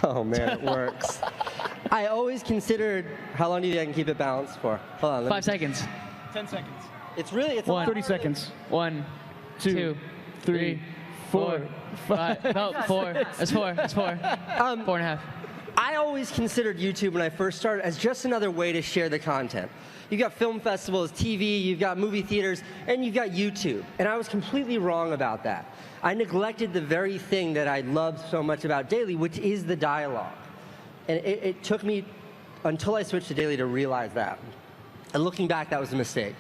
oh man, it works. I always considered, how long do you think I can keep it balanced for? Hold on. 5 seconds. 10 seconds. It's 30 seconds. 1, 2, 3, 4, 5. No, 4. That's 4. That's 4. 4.5. I always considered YouTube when I first started as just another way to share the content. You've got film festivals, TV, you've got movie theaters, and you've got YouTube. And I was completely wrong about that. I neglected the very thing that I loved so much about daily, which is the dialogue. And it took me until I switched to daily to realize that. And looking back, that was a mistake.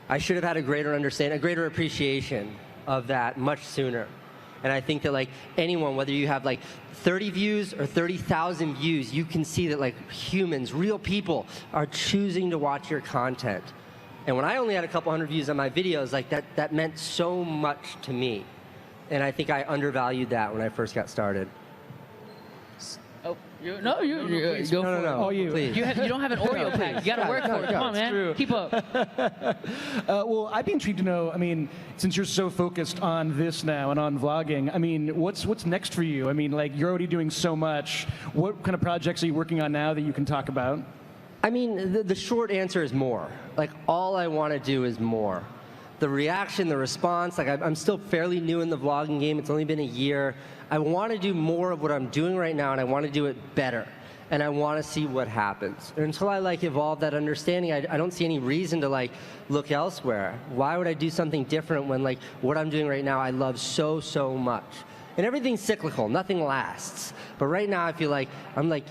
I should have had a greater understanding, a greater appreciation of that much sooner. And I think that, like, anyone, whether you have like 30 views or 30,000 views, you can see that, like, humans, real people, are choosing to watch your content. And when I only had a couple hundred views on my videos, like, that meant so much to me. And I think I undervalued that when I first got started. Oh, you go for it. Oh, you. Please. You don't have an Oreo pack. You got to work for it. Come on, man. True. Keep up. Well, I'd be intrigued to know, I mean, since you're so focused on this now and on vlogging, I mean, what's next for you? I mean, like, you're already doing so much. What kind of projects are you working on now that you can talk about? I mean, the short answer is more. Like, all I want to do is more. The reaction, the response, like I'm still fairly new in the vlogging game. It's only been a year. I want to do more of what I'm doing right now, and I want to do it better. And I want to see what happens. And until I like evolve that understanding, I don't see any reason to like look elsewhere. Why would I do something different when like what I'm doing right now I love so, so much? And everything's cyclical, nothing lasts. But right now I feel like I'm like,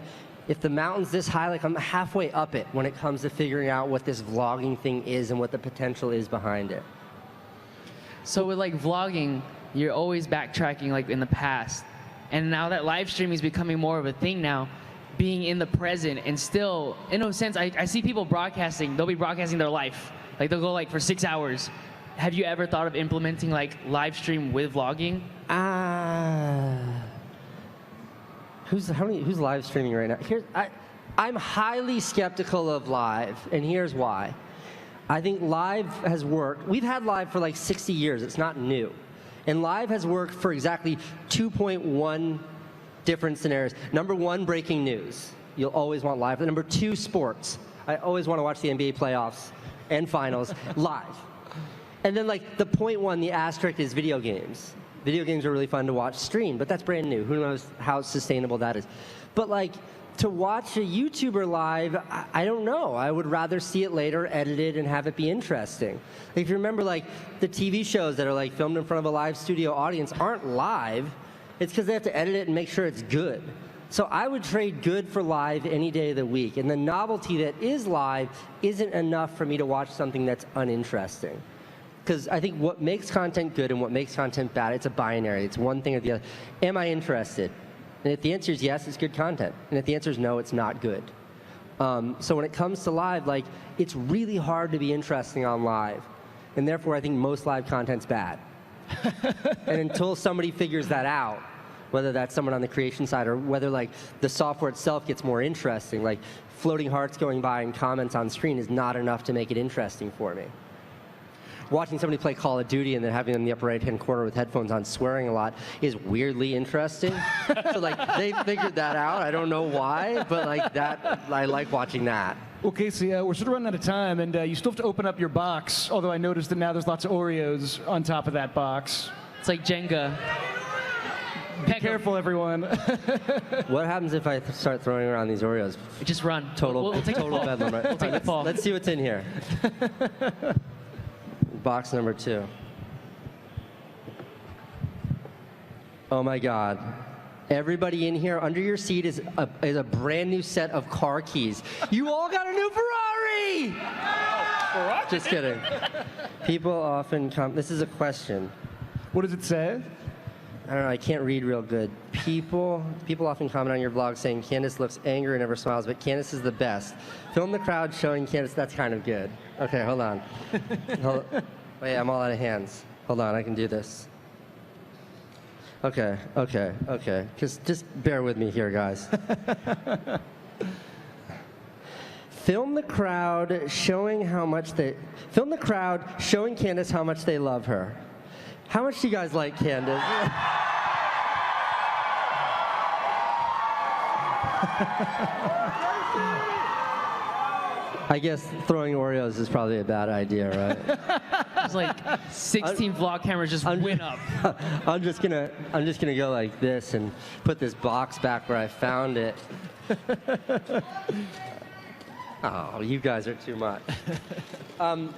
if the mountain's this high, like I'm halfway up it when it comes to figuring out what this vlogging thing is and what the potential is behind it. So with like vlogging, you're always backtracking like in the past. And now that live streaming is becoming more of a thing now, being in the present and still, in a sense, I see people broadcasting, they'll be broadcasting their life. Like they'll go like for 6 hours. Have you ever thought of implementing like live stream with vlogging? Who's live streaming right now? I'm highly skeptical of live, and here's why. I think live has worked. We've had live for like 60 years. It's not new. And live has worked for exactly 2.1 different scenarios. Number one, breaking news. You'll always want live. Number two, sports. I always want to watch the NBA playoffs and finals live. And then like the point one, the asterisk, is video games. Video games are really fun to watch stream, but that's brand new. Who knows how sustainable that is. But like to watch a YouTuber live, I don't know. I would rather see it later, edited, and have it be interesting. Like, if you remember like the TV shows that are like filmed in front of a live studio audience aren't live. It's because they have to edit it and make sure it's good. So I would trade good for live any day of the week. And the novelty that is live isn't enough for me to watch something that's uninteresting. Because I think what makes content good and what makes content bad, it's a binary. It's one thing or the other. Am I interested? And if the answer is yes, it's good content. And if the answer is no, it's not good. So when it comes to live, like, it's really hard to be interesting on live. And therefore, I think most live content's bad. And until somebody figures that out, whether that's someone on the creation side or whether like the software itself gets more interesting, like floating hearts going by and comments on screen is not enough to make it interesting for me. Watching somebody play Call of Duty and then having them in the upper right-hand corner with headphones on swearing a lot is weirdly interesting. So like they figured that out. I don't know why, but like that, I like watching that. Well, Casey, we're sort of running out of time, and you still have to open up your box, although I noticed that now there's lots of Oreos on top of that box. It's like Jenga. Be careful, everyone. What happens if I start throwing around these Oreos? Just run. Total We'll take total bedlam, right? We'll take the fall. Let's see what's in here. Box number 2. Oh my God. Everybody in here, under your seat is a brand new set of car keys. You all got a new Ferrari! Ferrari? Just kidding. People often come, this is a question. What does it say? I don't know, I can't read real good. People often comment on your vlog saying Candace looks angry and never smiles, but Candace is the best. Film the crowd showing Candace, that's kind of good. Okay, hold on. Wait, I'm all out of hands. Hold on, I can do this. Okay. Just bear with me here, guys. Film the crowd showing Candace how much they love her. How much do you guys like Candace? I guess throwing Oreos is probably a bad idea, right? It's like 16 vlog cameras just went up. I'm just gonna go like this and put this box back where I found it. Oh, you guys are too much. All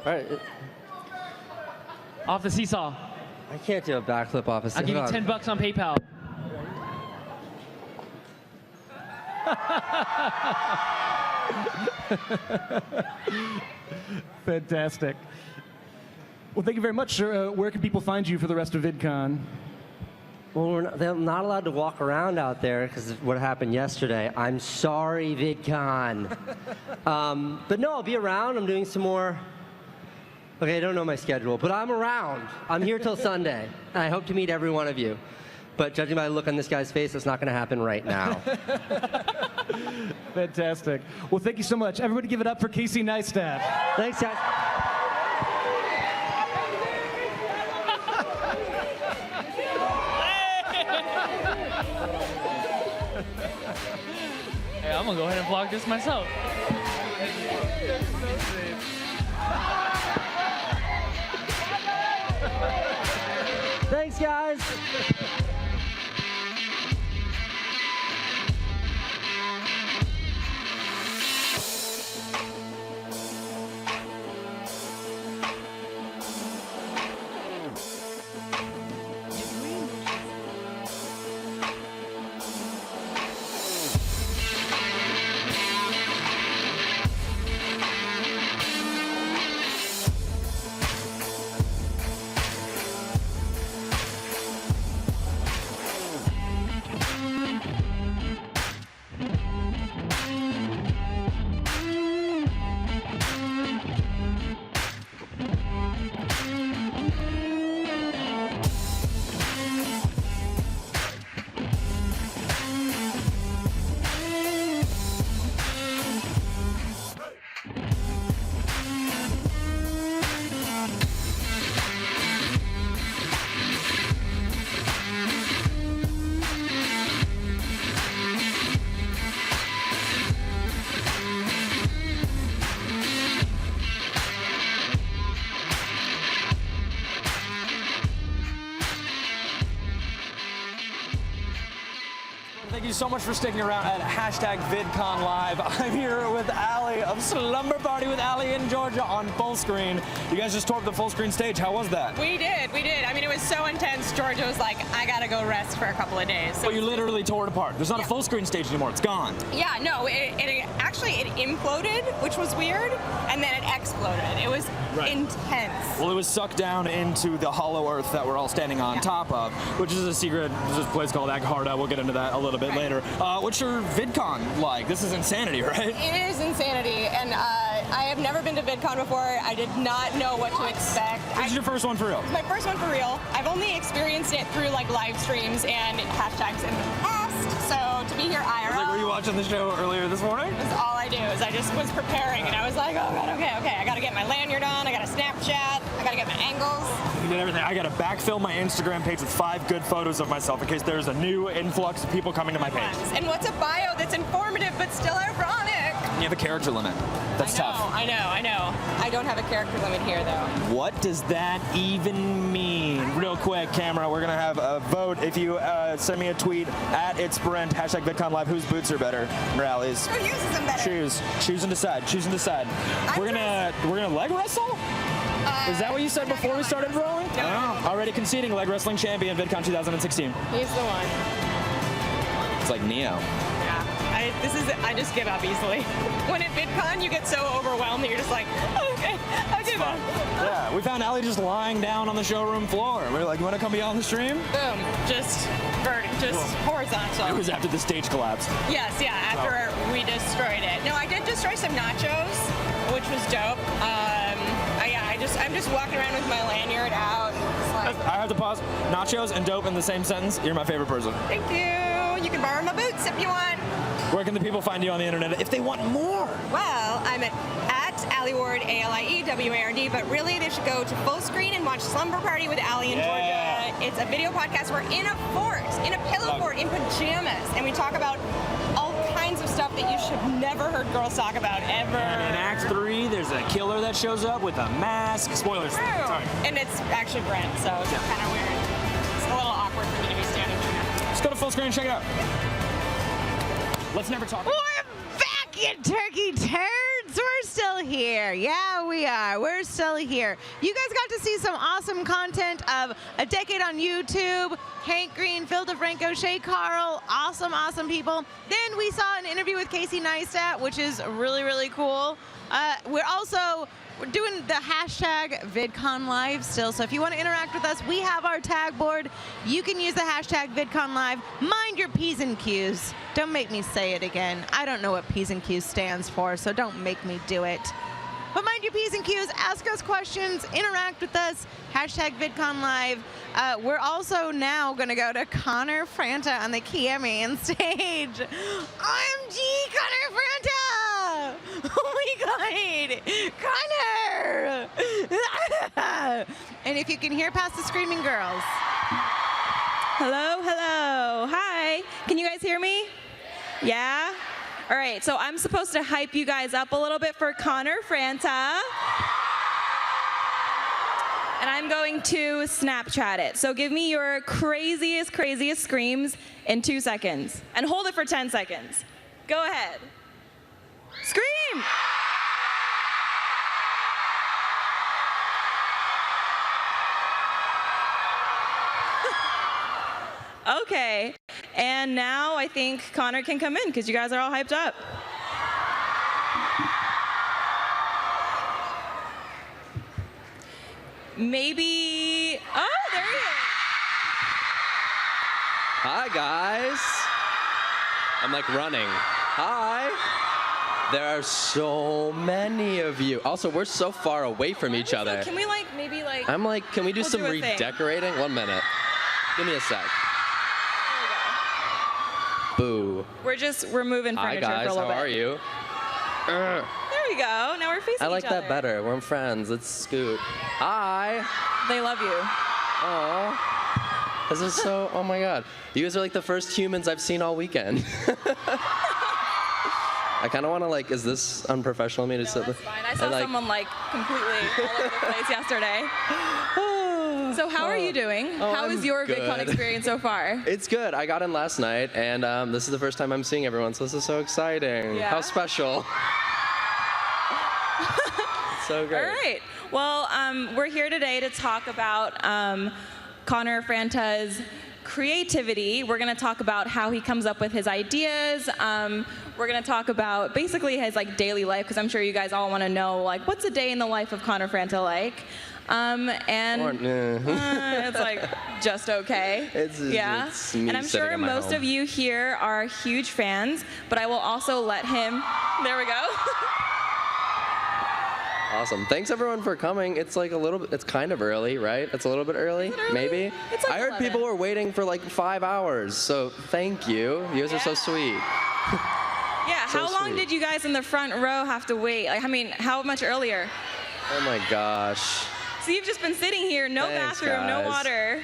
right. Off the seesaw. I can't do a backflip off a seesaw. I'll give you $10 on PayPal. Fantastic. Well, thank you very much, sir. Where can people find you for the rest of VidCon? Well, they're not allowed to walk around out there because of what happened yesterday. I'm sorry, VidCon. But no, I'll be around. I'm doing some more. Okay, I don't know my schedule, but I'm around. I'm here till Sunday. And I hope to meet every one of you. But judging by the look on this guy's face, it's not going to happen right now. Fantastic. Well, thank you so much. Everybody give it up for Casey Neistat. Thanks, guys. Hey, I'm gonna go ahead and vlog this myself. Thanks, guys. Thank you so much for sticking around at #VidCon Live. I'm here with Allie of Slumber Party with Allie in Georgia on full screen. You guys just tore up the full screen stage. How was that? We did. I mean, it was so intense. Georgia was like, I gotta go rest for a couple of days. So you literally tore it apart. There's not a full screen stage anymore. It's gone. Yeah, no, it actually imploded, which was weird, and then it exploded. It was intense. Well, it was sucked down into the hollow earth that we're all standing on top of, which is a secret. There's a place called Agharda. We'll get into that a little bit later. What's your VidCon like? This is insanity, right? It is insanity, and I have never been to VidCon before. I did not know what to expect. This is your first one for real? It's my first one for real. I've only experienced it through like live streams and hashtags in the past, so to be here IRL. Were you watching the show earlier this morning? That's all I do is I just was preparing, and I was like, oh god, okay, I gotta get my lanyard on, I gotta Snapchat, I gotta get my angles. You did everything. I gotta backfill my Instagram page with 5 good photos of myself in case there's a new influx of people coming to my page. And what's a bio that's informative but still ironic? You have a character limit. That's tough. I know. I don't have a character limit here, though. What does that even mean? Real quick, camera, we're gonna have a vote. If you send me a tweet at @itsprint, #VidCon Live, whose boots are better? Rallies. Who uses them better? Choose and decide. We're gonna leg wrestle? Is that what you said before we started rolling? No. Already conceding leg wrestling champion, VidCon 2016. He's the one. It's like Neo. Yeah. I just give up easily. When at VidCon, you get so overwhelmed that you're just like, okay, I'll give up. Yeah, we found Allie just lying down on the showroom floor. We were like, you want to come be on the stream? Boom. Just horizontal. It was after the stage collapsed. Yes, yeah, after we destroyed it. No, I did destroy some nachos, which was dope. I'm just walking around with my lanyard out. Like, I have to pause. Nachos and dope in the same sentence. You're my favorite person. Thank you. You can borrow my boots if you want. Where can the people find you on the internet if they want more? Well, I'm at Allie Ward, ALIEWARD, but really they should go to full screen and watch Slumber Party with Allie in Georgia. It's a video podcast. We're in a fort, in a pillow fort, in pajamas, and we talk about all kinds of stuff that you should never heard girls talk about ever. And in Act 3, there's a killer that shows up with a mask. Spoilers. True. Sorry. And it's actually Brent, so it's kind of weird. It's a little awkward for me to be standing here. Just go to full screen and check it out. Let's never talk. We're back, you turkey turds. We're still here. Yeah, we are. We're still here. You guys got to see some awesome content of A Decade on YouTube. Hank Green, Phil DeFranco, Shay Carl, awesome people. Then we saw an interview with Casey Neistat, which is really, really cool. We're doing the #VidCon Live still, so if you want to interact with us, we have our tag board. You can use the #VidCon Live. Mind your P's and Q's. Don't make me say it again. I don't know what P's and Q's stands for, so don't make me do it. But mind your P's and Q's, ask us questions, interact with us, #VidCon Live. We're also now going to go to Connor Franta on the Kia main stage. OMG, Connor Franta! Oh my God, Connor! And if you can hear past the screaming girls. Hello, hi. Can you guys hear me? Yeah? All right, so I'm supposed to hype you guys up a little bit for Connor Franta. And I'm going to Snapchat it. So give me your craziest screams in 2 seconds. And hold it for 10 seconds. Go ahead. Scream! Okay, and now I think Connor can come in because you guys are all hyped up. Maybe, oh, there he is. Hi, guys. I'm like running. Hi. There are so many of you. Also, we're so far away from each other. Can we like, maybe like... I'm like, can we do we'll some do a thing. redecorating? 1 minute. Give me a sec. Boo. We're moving Hi, furniture guys. for a little How bit. are you? There we go. Now we're facing I like each other. that better. We're friends. Let's scoot. Hi. They love you. Oh. This is so, oh my God. You guys are like the first humans I've seen all weekend. I kind of want to like, is this unprofessional of me to sit? That's fine. I saw someone like completely all over the place yesterday. So how are you doing? How is your VidCon experience so far? It's good. I got in last night, and this is the first time I'm seeing everyone, so this is so exciting. Yeah. How special. It's so great. All right. Well, we're here today to talk about Connor Franta's creativity. We're going to talk about how he comes up with his ideas. We're going to talk about basically his like daily life, because I'm sure you guys all want to know like what's a day in the life of Connor Franta like. It's like just okay. It's me and I'm sitting sure in my most home. of you here are huge fans, but I will also let him. There we go. Awesome. Thanks everyone for coming. It's like a little bit, it's kind of early, right? It's a little bit early, maybe? It's like I heard 11. people were waiting for like 5 hours, so thank you. You guys are so sweet. Yeah. So how long sweet. did you guys in the front row have to wait? Like, I mean, how much earlier? Oh my gosh. So you've just been sitting here, no Thanks, bathroom, no guys. water.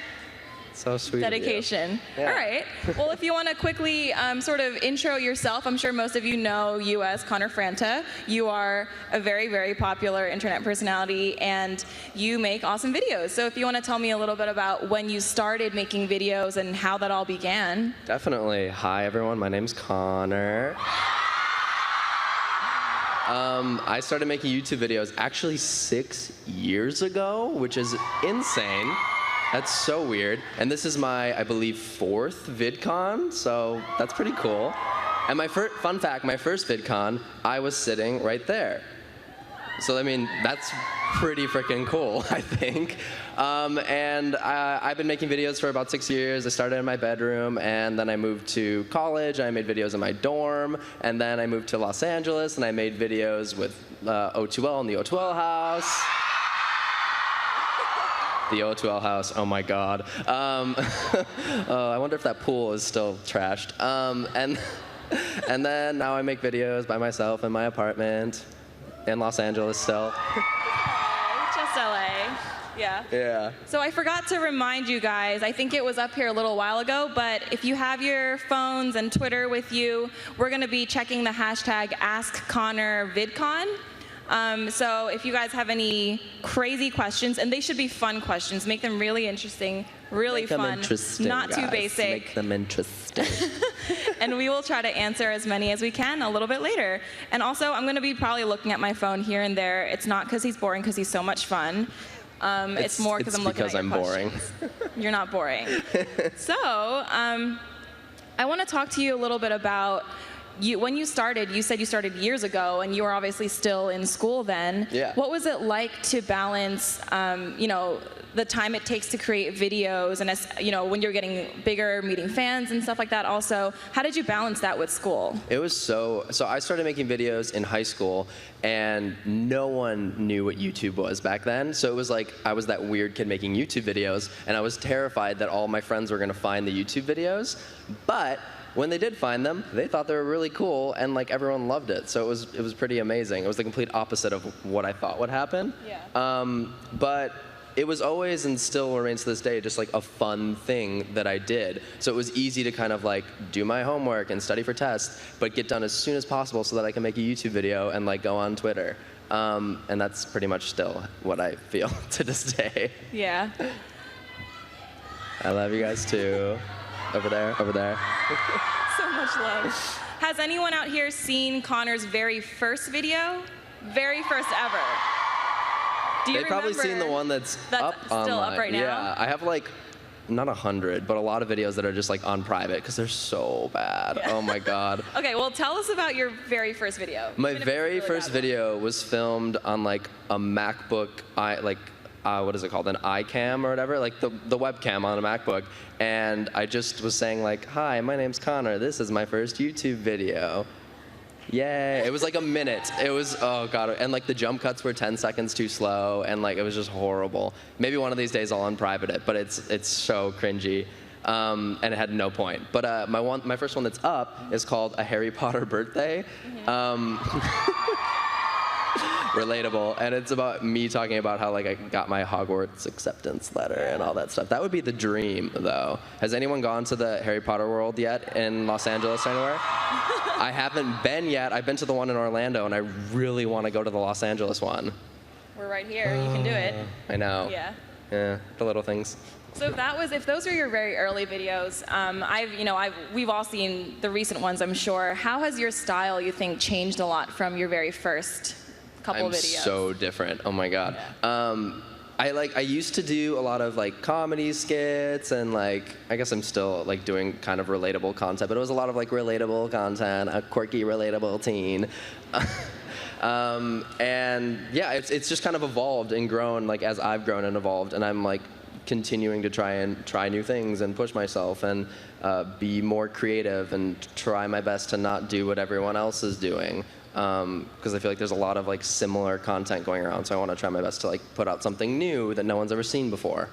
So sweet. of you. Dedication. Yeah. All right. Well, if you want to quickly sort of intro yourself, I'm sure most of you know you as Connor Franta. You are a very, very popular internet personality, and you make awesome videos. So if you want to tell me a little bit about when you started making videos and how that all began. Definitely. Hi everyone, my name's Connor. I started making YouTube videos actually 6 years ago, which is insane. That's so weird. And this is my, I believe, 4th VidCon, so that's pretty cool. And my fun fact, my first VidCon, I was sitting right there. So, I mean, that's pretty freaking cool, I think. I've been making videos for about 6 years. I started in my bedroom, and then I moved to college. I made videos in my dorm, and then I moved to Los Angeles, and I made videos with O2L in the O2L house. The O2L house, oh my God. I wonder if that pool is still trashed. And then now I make videos by myself in my apartment in Los Angeles still. Just LA. Yeah. Yeah. So I forgot to remind you guys, I think it was up here a little while ago, but if you have your phones and Twitter with you, we're going to be checking the hashtag AskConnorVidCon. So if you guys have any crazy questions, and they should be fun questions, make them really interesting, really Make them fun, interesting, not too guys. basic. Make them interesting. And we will try to answer as many as we can a little bit later. And also, I'm going to be probably looking at my phone here and there. It's not because he's boring, because he's so much fun. It's more because I'm looking at your boring. You're not boring. So I want to talk to you a little bit about when you started. You said you started years ago, and you were obviously still in school then. Yeah. What was it like to balance, the time it takes to create videos, and when you're getting bigger, meeting fans and stuff like that? Also, how did you balance that with school? It was so I started making videos in high school, and no one knew what YouTube was back then. So it was like I was that weird kid making YouTube videos, and I was terrified that all my friends were going to find the YouTube videos. But when they did find them, they thought they were really cool, and like everyone loved it. So it was pretty amazing. It was the complete opposite of what I thought would happen. Yeah. But it was always and still remains to this day just like a fun thing that I did. So it was easy to kind of like do my homework and study for tests, but get done as soon as possible so that I can make a YouTube video and like go on Twitter. And that's pretty much still what I feel to this day. Yeah. I love you guys too. Over there, over there. So much love. Has anyone out here seen Connor's very first video? Very first ever. Do you They've probably seen the one that's up still online. up right now? Yeah, I have like, not 100, but a lot of videos that are just like on private because they're so bad. Yeah. Oh my God. Okay, well, tell us about your very first video. My Even if it's a very really first bad one. video was filmed on like a MacBook, what is it called, an iCam or whatever, like the webcam on a MacBook. And I just was saying like, hi, my name's Connor. This is my first YouTube video. Yay. It was like a minute. It was, oh God. And like the jump cuts were 10 seconds too slow. And like, it was just horrible. Maybe one of these days I'll unprivate it, but it's so cringy. And it had no point. But my first one that's up is called A Harry Potter Birthday. Relatable, and it's about me talking about how like I got my Hogwarts acceptance letter and all that stuff. That would be the dream, though. Has anyone gone to the Harry Potter world yet in Los Angeles anywhere? I haven't been yet. I've been to the one in Orlando, and I really want to go to the Los Angeles one. We're right here. You can do it. I know. Yeah. Yeah, the little things. So if those are your very early videos, we've all seen the recent ones, I'm sure. How has your style, you think, changed a lot from your very first couple of videos? I'm so different. Oh my God. Yeah. I used to do a lot of like comedy skits and like, I guess I'm still like doing kind of relatable content, but it was a lot of like relatable content, a quirky, relatable teen. And yeah, it's just kind of evolved and grown like as I've grown and evolved, and I'm like continuing to try new things and push myself and be more creative and try my best to not do what everyone else is doing. Because I feel like there's a lot of like similar content going around, so I want to try my best to like put out something new that no one's ever seen before.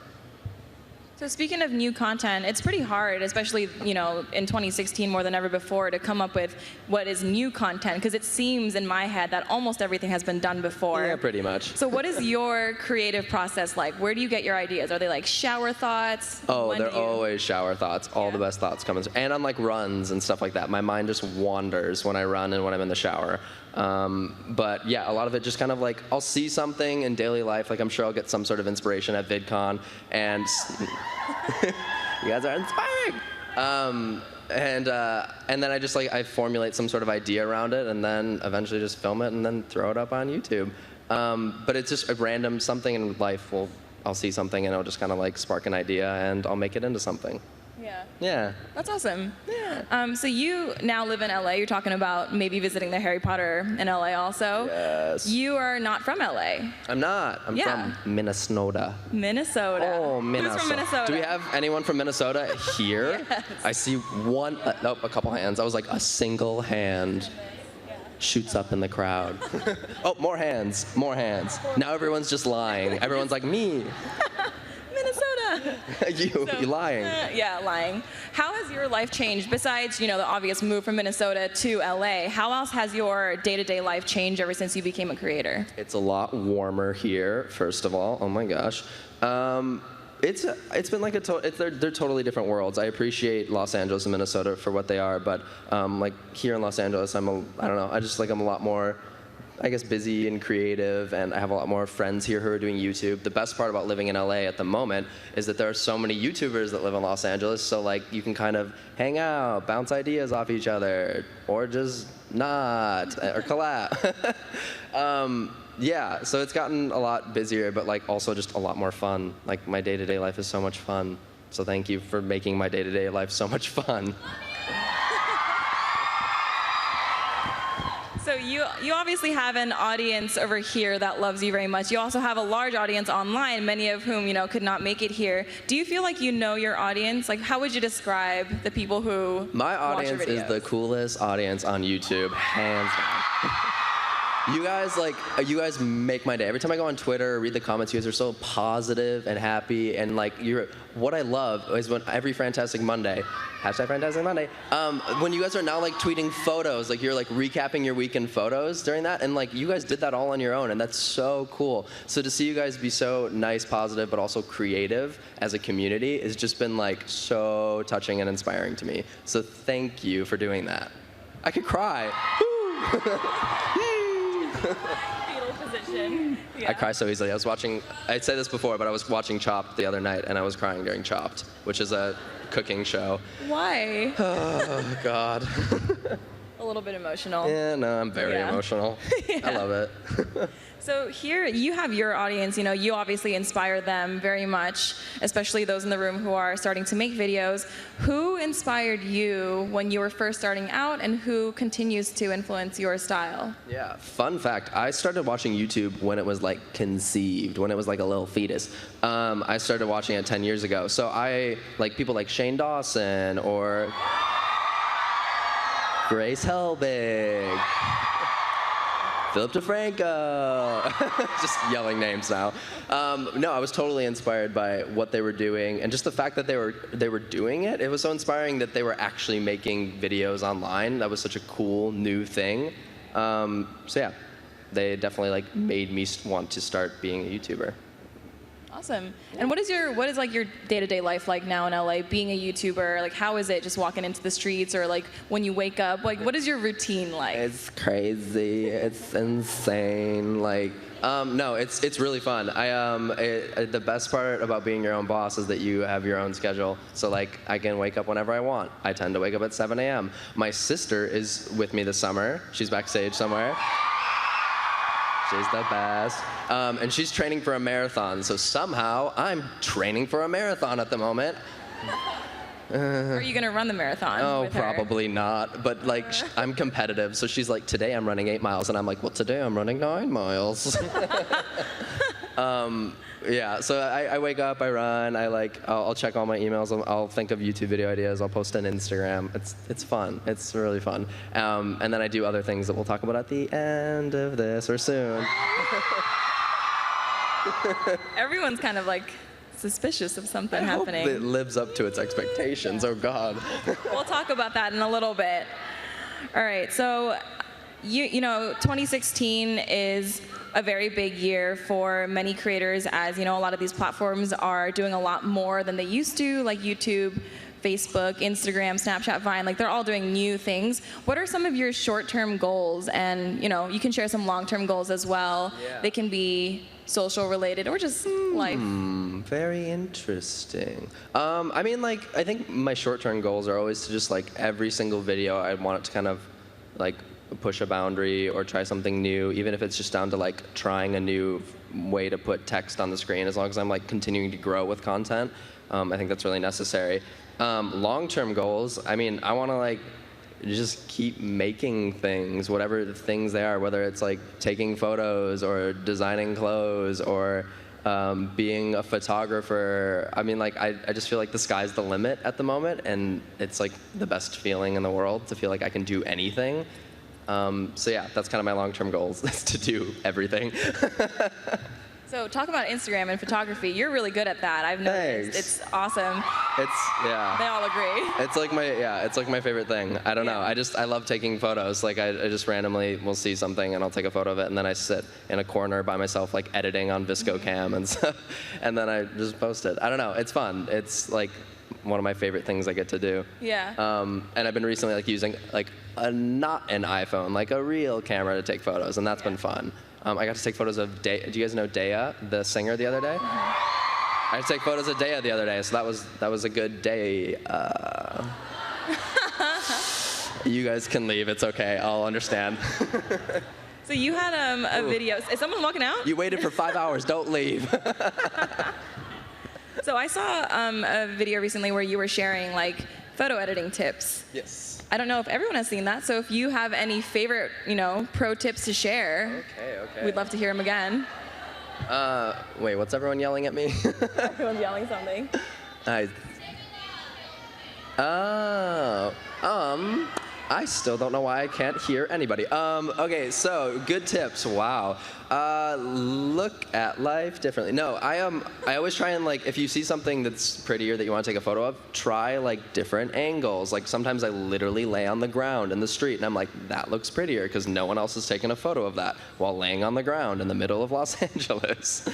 So speaking of new content, it's pretty hard, especially in 2016 more than ever before, to come up with what is new content, because it seems in my head that almost everything has been done before. Yeah, pretty much. So what is your creative process like? Where do you get your ideas? Are they like shower thoughts? Oh, they're always shower thoughts. All the best thoughts come in. And on like runs and stuff like that, my mind just wanders when I run and when I'm in the shower. But yeah, a lot of it just kind of like, I'll see something in daily life, like I'm sure I'll get some sort of inspiration at VidCon, and you guys are inspiring. And then I just like, I formulate some sort of idea around it, and then eventually just film it and then throw it up on YouTube. But it's just a random something in life. I'll see something and it'll just kind of like spark an idea, and I'll make it into something. Yeah. Yeah. That's awesome. Yeah. So you now live in LA. You're talking about maybe visiting the Harry Potter in LA also. Yes. You are not from LA. I'm not. I'm from Minnesota. Minnesota. Oh, Minnesota. Who's from Minnesota? Do we have anyone from Minnesota here? Yes. I see one, nope, a couple hands. I was like, a single hand shoots up in the crowd. Oh, more hands, more hands. Now everyone's just lying. Everyone's like, me. Minnesota. You lying. Yeah, lying. How has your life changed besides, the obvious move from Minnesota to LA? How else has your day-to-day life changed ever since you became a creator? It's a lot warmer here, first of all. Oh my gosh. It's been like they're totally different worlds. I appreciate Los Angeles and Minnesota for what they are, but like here in Los Angeles, I don't know. I'm a lot more, I guess, busy and creative, and I have a lot more friends here who are doing YouTube. The best part about living in LA at the moment is that there are so many YouTubers that live in Los Angeles, so like you can kind of hang out, bounce ideas off each other, or just not, or collab. Yeah, so it's gotten a lot busier, but like also just a lot more fun. Like my day-to-day life is so much fun. So thank you for making my day-to-day life so much fun. So you obviously have an audience over here that loves you very much. You also have a large audience online, many of whom, could not make it here. Do you feel like you know your audience? Like, how would you describe the people who My watch your audience is videos? the coolest audience on YouTube, hands down. You guys make my day. Every time I go on Twitter or read the comments, you guys are so positive and happy, and like what I love is when every Fantastic Monday, #FantasticMonday, when you guys are now like tweeting photos, like you're like recapping your weekend photos during that, and like you guys did that all on your own, and that's so cool. So to see you guys be so nice, positive, but also creative as a community has just been like so touching and inspiring to me. So thank you for doing that. I could cry. Fetal position. Yeah. I cry so easily. I'd said this before, but I was watching Chopped the other night, and I was crying during Chopped, which is a cooking show. Why? Oh, God. A little bit emotional. Yeah, no, I'm very emotional. I love it. So here you have your audience, you obviously inspire them very much, especially those in the room who are starting to make videos. Who inspired you when you were first starting out, and who continues to influence your style? Yeah, fun fact, I started watching YouTube when it was like conceived, when it was like a little fetus. I started watching it 10 years ago. So I like people like Shane Dawson or Grace Helbig, Philip DeFranco. Just yelling names now. No, I was totally inspired by what they were doing, and just the fact that they were doing it. It was so inspiring that they were actually making videos online. That was such a cool new thing. So yeah, they definitely like made me want to start being a YouTuber. Awesome. And what is like your day-to-day life like now in LA, being a YouTuber? Like, how is it just walking into the streets, or like when you wake up? Like, what is your routine like? It's crazy. It's insane. Like, no, it's really fun. The best part about being your own boss is that you have your own schedule. So like, I can wake up whenever I want. I tend to wake up at 7 a.m. My sister is with me this summer. She's backstage somewhere. She's the best. And she's training for a marathon, so somehow I'm training for a marathon at the moment. Are you gonna run the marathon? Oh, probably not. But like, I'm competitive, so she's like, today I'm running 8 miles, and I'm like, well, today I'm running 9 miles. Yeah, so I wake up, I run, I'll check all my emails, I'll think of YouTube video ideas, I'll post on Instagram. It's fun. It's really fun. And then I do other things that we'll talk about at the end of this or soon. Everyone's kind of like suspicious of something happening. I hope it lives up to its expectations. Oh God. We'll talk about that in a little bit. All right, so you know, 2016 is a very big year for many creators, as you know, a lot of these platforms are doing a lot more than they used to, like YouTube, Facebook, Instagram, Snapchat, Vine, like they're all doing new things. What are some of your short-term goals? And you know, you can share some long-term goals as well. Yeah. They can be social related or just life. Very interesting. I mean, like, I think my short-term goals are always to just like every single video I want it to kind of like push a boundary or try something new, even if it's just down to like trying a new way to put text on the screen, as long as I'm like continuing to grow with content. I think that's really necessary. Long-term goals, I mean, I want to like just keep making things, whatever the things they are, whether it's like taking photos or designing clothes or being a photographer. I mean, like, I just feel like the sky's the limit at the moment, and it's like the best feeling in the world to feel like I can do anything. So yeah, that's kind of my long-term goals, is to do everything. So talk about Instagram and photography. You're really good at that. I've noticed. Thanks. It's awesome. Yeah. They all agree. It's like my favorite thing. I don't know. I love taking photos. Like I just randomly will see something and I'll take a photo of it, and then I sit in a corner by myself like editing on VSCO Cam and stuff, and then I just post it. I don't know. It's fun. It's like one of my favorite things I get to do. Yeah. And I've been recently like using like not an iPhone, like a real camera to take photos, and that's been fun. I got to take photos of do you guys know Dea, the singer, the other day? I had to take photos of Dea the other day, so that was a good day. You guys can leave. It's okay. I'll understand. So you had a video. Is someone walking out? You waited for 5 hours. Don't leave. So I saw a video recently where you were sharing like photo editing tips. Yes. I don't know if everyone has seen that, so if you have any favorite, pro tips to share, okay. We'd love to hear them again. Wait, what's everyone yelling at me? Everyone's yelling something. I still don't know why I can't hear anybody. Okay, so good tips. Wow. Look at life differently. No, I always try and like, if you see something that's prettier that you want to take a photo of, try like different angles. Like sometimes I literally lay on the ground in the street and I'm like, that looks prettier because no one else has taken a photo of that while laying on the ground in the middle of Los Angeles.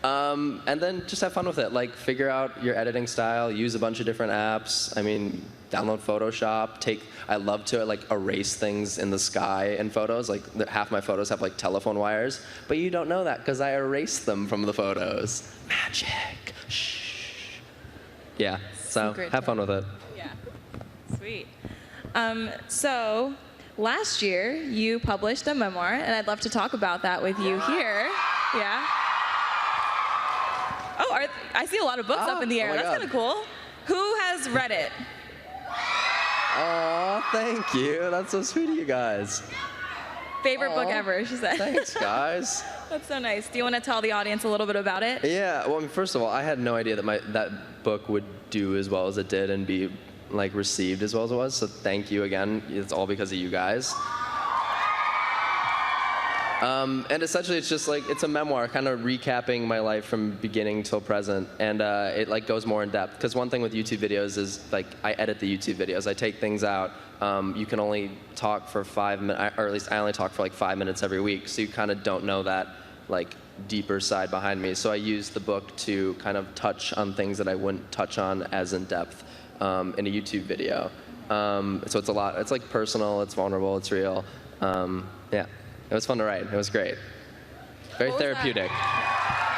And then just have fun with it. Like figure out your editing style, use a bunch of different apps. I mean, download Photoshop, I love to like erase things in the sky in photos. Like half my photos have like telephone wires, but you don't know that because I erased them from the photos. Magic. Shh. Yeah, so have fun with it. Yeah, sweet. So last year you published a memoir, and I'd love to talk about that with you here. Yeah. Oh, I see a lot of books up in the air. That's kind of cool. Who has read it? Oh, thank you. That's so sweet of you guys. Favorite book ever, she said. Thanks, guys. That's so nice. Do you want to tell the audience a little bit about it? Yeah, well, I mean, first of all, I had no idea that that book would do as well as it did and be like received as well as it was. So thank you again. It's all because of you guys. And essentially, it's just like, it's a memoir, kind of recapping my life from beginning till present, and it like goes more in depth. Because one thing with YouTube videos is like, I edit the YouTube videos. I take things out. You can only talk for 5 minutes, or at least I only talk for like 5 minutes every week. So you kind of don't know that like deeper side behind me. So I use the book to kind of touch on things that I wouldn't touch on as in depth in a YouTube video. So it's a lot. It's like personal. It's vulnerable. It's real. Yeah. It was fun to write. It was great. Very therapeutic.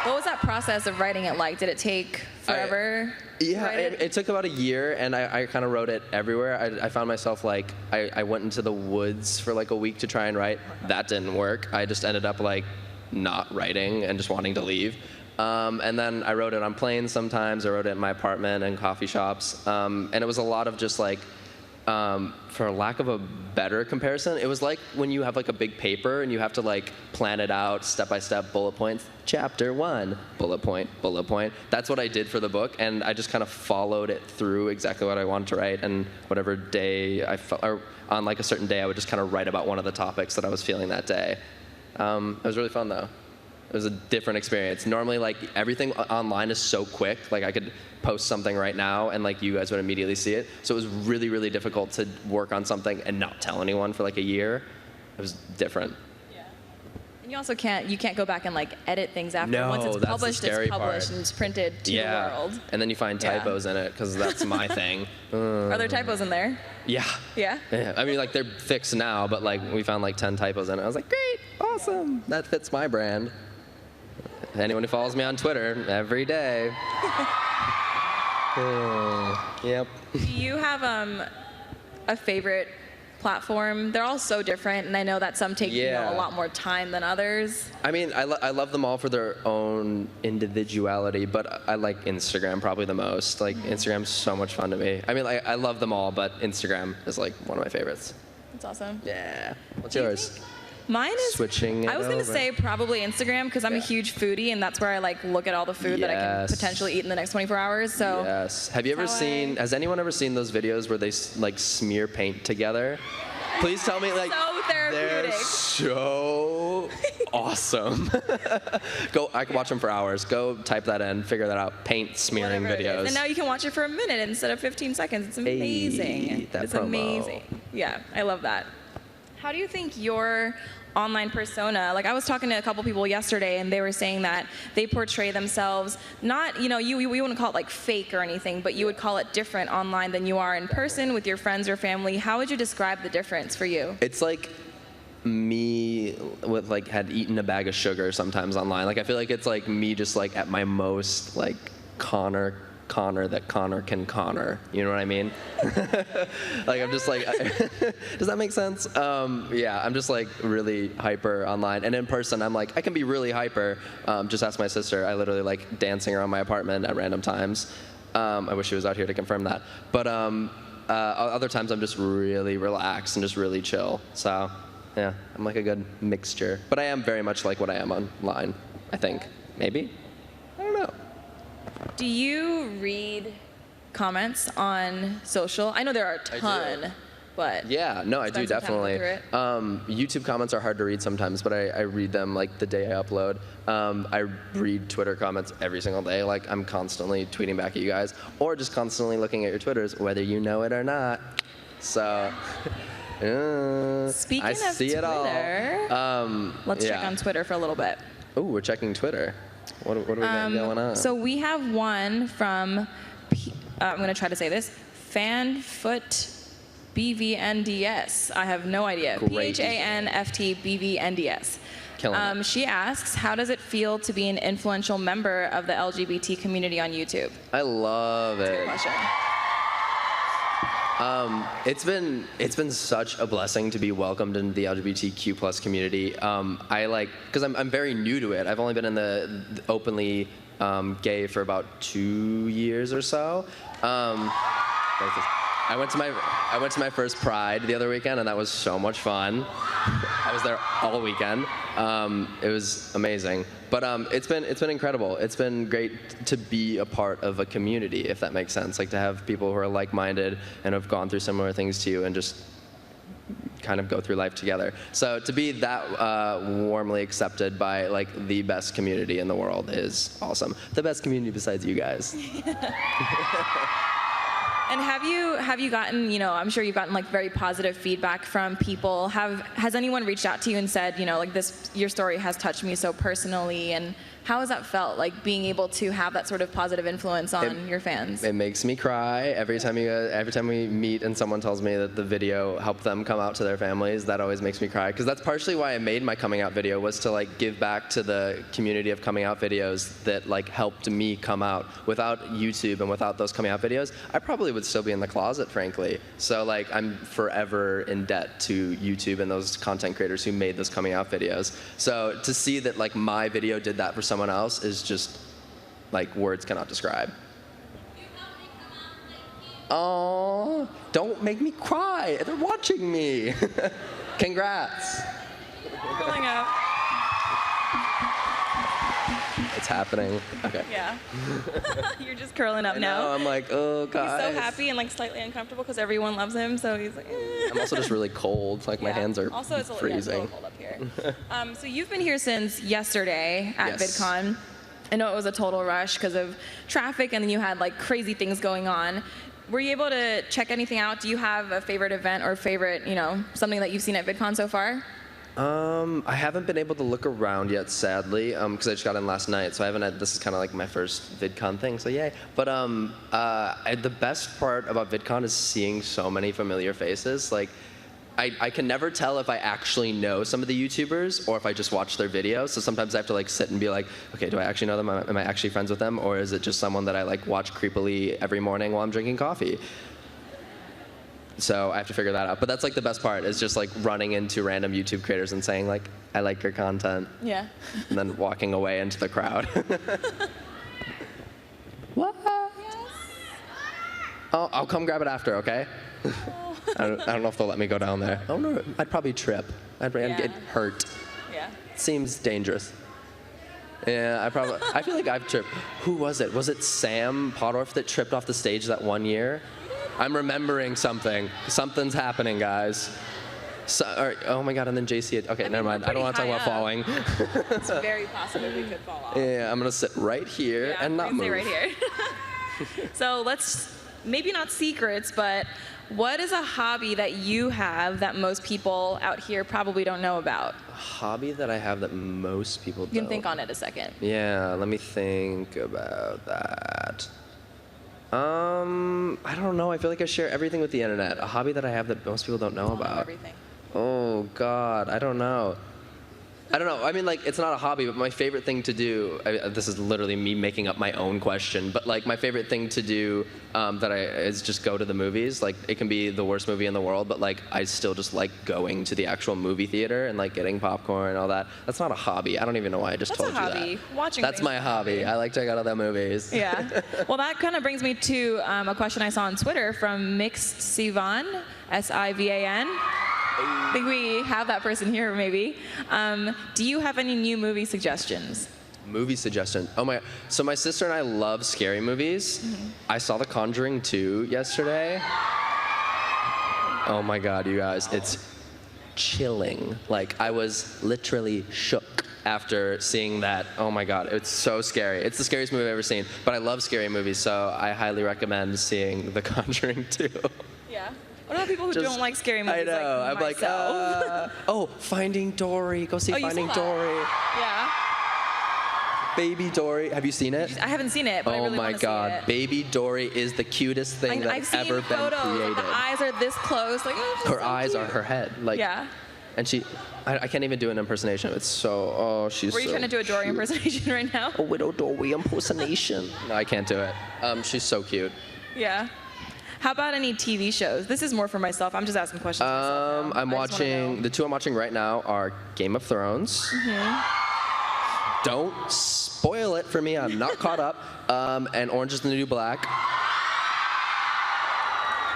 What was that process of writing it like? Did it take forever? It took about a year, and I kind of wrote it everywhere. I found myself like, I went into the woods for like a week to try and write. That didn't work. I just ended up like not writing and just wanting to leave. And then I wrote it on planes sometimes. I wrote it in my apartment and coffee shops. And it was a lot of just like, for lack of a better comparison, it was like when you have like a big paper and you have to like plan it out step by step, bullet points. Chapter 1, bullet point, bullet point. That's what I did for the book, and I just kind of followed it through exactly what I wanted to write. And whatever day I felt, or on like a certain day, I would just kind of write about one of the topics that I was feeling that day. It was really fun though. It was a different experience. Normally, like, everything online is so quick. Like, I could post something right now, and, like, you guys would immediately see it. So it was really, really difficult to work on something and not tell anyone for, like, a year. It was different. Yeah. And you also can't go back and, like, edit things after. No, once it's that's published, the scary it's published, part. and it's printed to the world. And then you find typos in it, because that's my thing. Are there typos in there? Yeah. Yeah? Yeah. I mean, like, they're fixed now, but, like, we found, like, 10 typos in it. I was like, great, awesome. That fits my brand. Anyone who follows me on Twitter, every day. Yep. Do you have a favorite platform? They're all so different, and I know that some take a lot more time than others. I mean, I love them all for their own individuality, but I like Instagram probably the most. Like, Instagram's so much fun to me. I mean, like, I love them all, but Instagram is like one of my favorites. That's awesome. Yeah. What's yours? Mine is switching. I was going to say probably Instagram, because I'm a huge foodie, and that's where I like look at all the food that I can potentially eat in the next 24 hours. So yes. Have you ever seen? Has anyone ever seen those videos where they like smear paint together? Please tell me, like, so therapeutic. They're so awesome. I could watch them for hours. Go type that in, figure that out. Paint smearing videos. And now you can watch it for a minute instead of 15 seconds. It's amazing. Hey, it's amazing. Yeah, I love that. How do you think your online persona, like I was talking to a couple people yesterday, and they were saying that they portray themselves not, you wouldn't call it like fake or anything, but you would call it different online than you are in person with your friends or family. How would you describe the difference for you? It's like me with like had eaten a bag of sugar sometimes online. Like I feel like it's like me just like at my most like Connor that Connor can Connor. You know what I mean? Like I'm just like, does that make sense? Yeah, I'm just like really hyper online, and in person I'm like I can be really hyper. Just ask my sister. I literally like dancing around my apartment at random times. I wish she was out here to confirm that. But other times I'm just really relaxed and just really chill. So yeah, I'm like a good mixture. But I am very much like what I am online, I think. Maybe? I don't know. Do you read comments on social? I know there are a ton, but yeah, no, I do spend some time to definitely. go through it. YouTube comments are hard to read sometimes, but I read them like the day I upload. I read Twitter comments every single day. Like I'm constantly tweeting back at you guys, or just constantly looking at your Twitters, whether you know it or not. So. Speaking I of see it all. Twitter, let's check on Twitter for a little bit. Oh, we're checking Twitter. What do we got going on? So we have one from, I'm going to try to say this, Fanfoot BVNDS. I have no idea. Great. PHANFT BVNDS. Killing it. She asks, how does it feel to be an influential member of the LGBT community on YouTube? I love it. Good question. It's been such a blessing to be welcomed into the LGBTQ plus community. Because I'm very new to it. I've only been in the openly gay for about 2 years or so. I went to my first Pride the other weekend, and that was so much fun. I was there all weekend. It was amazing. But it's been incredible. It's been great to be a part of a community, if that makes sense. Like to have people who are like-minded and have gone through similar things to you, and just kind of go through life together. So to be that warmly accepted by like the best community in the world is awesome. The best community besides you guys. And have you gotten, I'm sure you've gotten like very positive feedback from people. Has anyone reached out to you and said, like your story has touched me so personally, and how has that felt, like being able to have that sort of positive influence on your fans? It makes me cry every time we meet and someone tells me that the video helped them come out to their families. That always makes me cry, because that's partially why I made my coming out video, was to like give back to the community of coming out videos that like helped me come out. Without YouTube and without those coming out videos, I probably would still be in the closet, frankly. So like I'm forever in debt to YouTube and those content creators who made those coming out videos. So to see that like my video did that for someone else is just like words cannot describe. Oh, don't make me cry. They're watching me. Congrats. Pulling up. It's happening. Okay. Yeah. You're just curling up I now. know, I'm like, oh, guys. He's so happy and like slightly uncomfortable because everyone loves him, so he's like, eh. I'm also just really cold. Like my hands are also, it's freezing. a little cold up here. So you've been here since yesterday at Yes. VidCon. I know it was a total rush because of traffic, and then you had like crazy things going on. Were you able to check anything out? Do you have a favorite event or favorite, something that you've seen at VidCon so far? I haven't been able to look around yet, sadly, because I just got in last night, so I haven't had, this is kind of like my first VidCon thing, so yay. But the best part about VidCon is seeing so many familiar faces. Like, I can never tell if I actually know some of the YouTubers or if I just watch their videos, so sometimes I have to like sit and be like, okay, do I actually know them? Am I actually friends with them? Or is it just someone that I like watch creepily every morning while I'm drinking coffee? So I have to figure that out. But that's like the best part, is just like running into random YouTube creators and saying like, I like your content. Yeah. And then walking away into the crowd. What? Yes. Oh, I'll come grab it after, okay? I don't know if they'll let me go down there. Oh no, I'd probably trip. I'd get hurt. Yeah. Seems dangerous. Yeah, I feel like I've tripped. Who was it? Was it Sam Pottorff that tripped off the stage that one year? I'm remembering something. Something's happening, guys. Oh my God, and then JC. Okay, never mind. I don't want to talk about falling. It's very possible we could fall off. Yeah, I'm gonna sit right here and not move. Stay right here. So let's, maybe not secrets, but what is a hobby that you have that most people out here probably don't know about? A hobby that I have that most people don't. You can think on it a second. Yeah, let me think about that. I don't know. I feel like I share everything with the internet. A hobby that I have that most people don't know about. Everything. Oh God, I don't know. I mean, like, it's not a hobby, but my favorite thing to do, this is literally me making up my own question, but like my favorite thing to do is just go to the movies. Like, it can be the worst movie in the world, but like I still just like going to the actual movie theater and like getting popcorn and all that. That's not a hobby. I don't even know why I just told you that. That's a hobby. Watching That's things my hobby. I like to go to the movies. Yeah. Well, that kind of brings me to a question I saw on Twitter from Mixed Sivan, S-I-V-A-N. I think we have that person here, maybe. Do you have any new movie suggestions? Movie suggestion. Oh my! So my sister and I love scary movies. I saw The Conjuring 2 yesterday. Oh my God, you guys, it's chilling. Like, I was literally shook after seeing that. Oh my God, it's so scary. It's the scariest movie I've ever seen, but I love scary movies, so I highly recommend seeing The Conjuring 2. Yeah. What about people who don't like scary movies? I know, I'm like, oh, Finding Dory. Go see Finding Dory. Yeah. Baby Dory. Have you seen it? I haven't seen it, but I really want to see it. Oh my God, Baby Dory is the cutest thing that's ever been created. The eyes are this close. Like, oh, her eyes are her head. Like, yeah. And I can't even do an impersonation. It's so, she's Were you trying to do a Dory impersonation right now? A Widow Dory impersonation. No, I can't do it. She's so cute. Yeah. How about any TV shows? This is more for myself. I'm just asking questions myself now. I'm watching, the two I'm watching right now are Game of Thrones. Mm-hmm. Don't spoil it for me, I'm not caught up. And Orange is the New Black.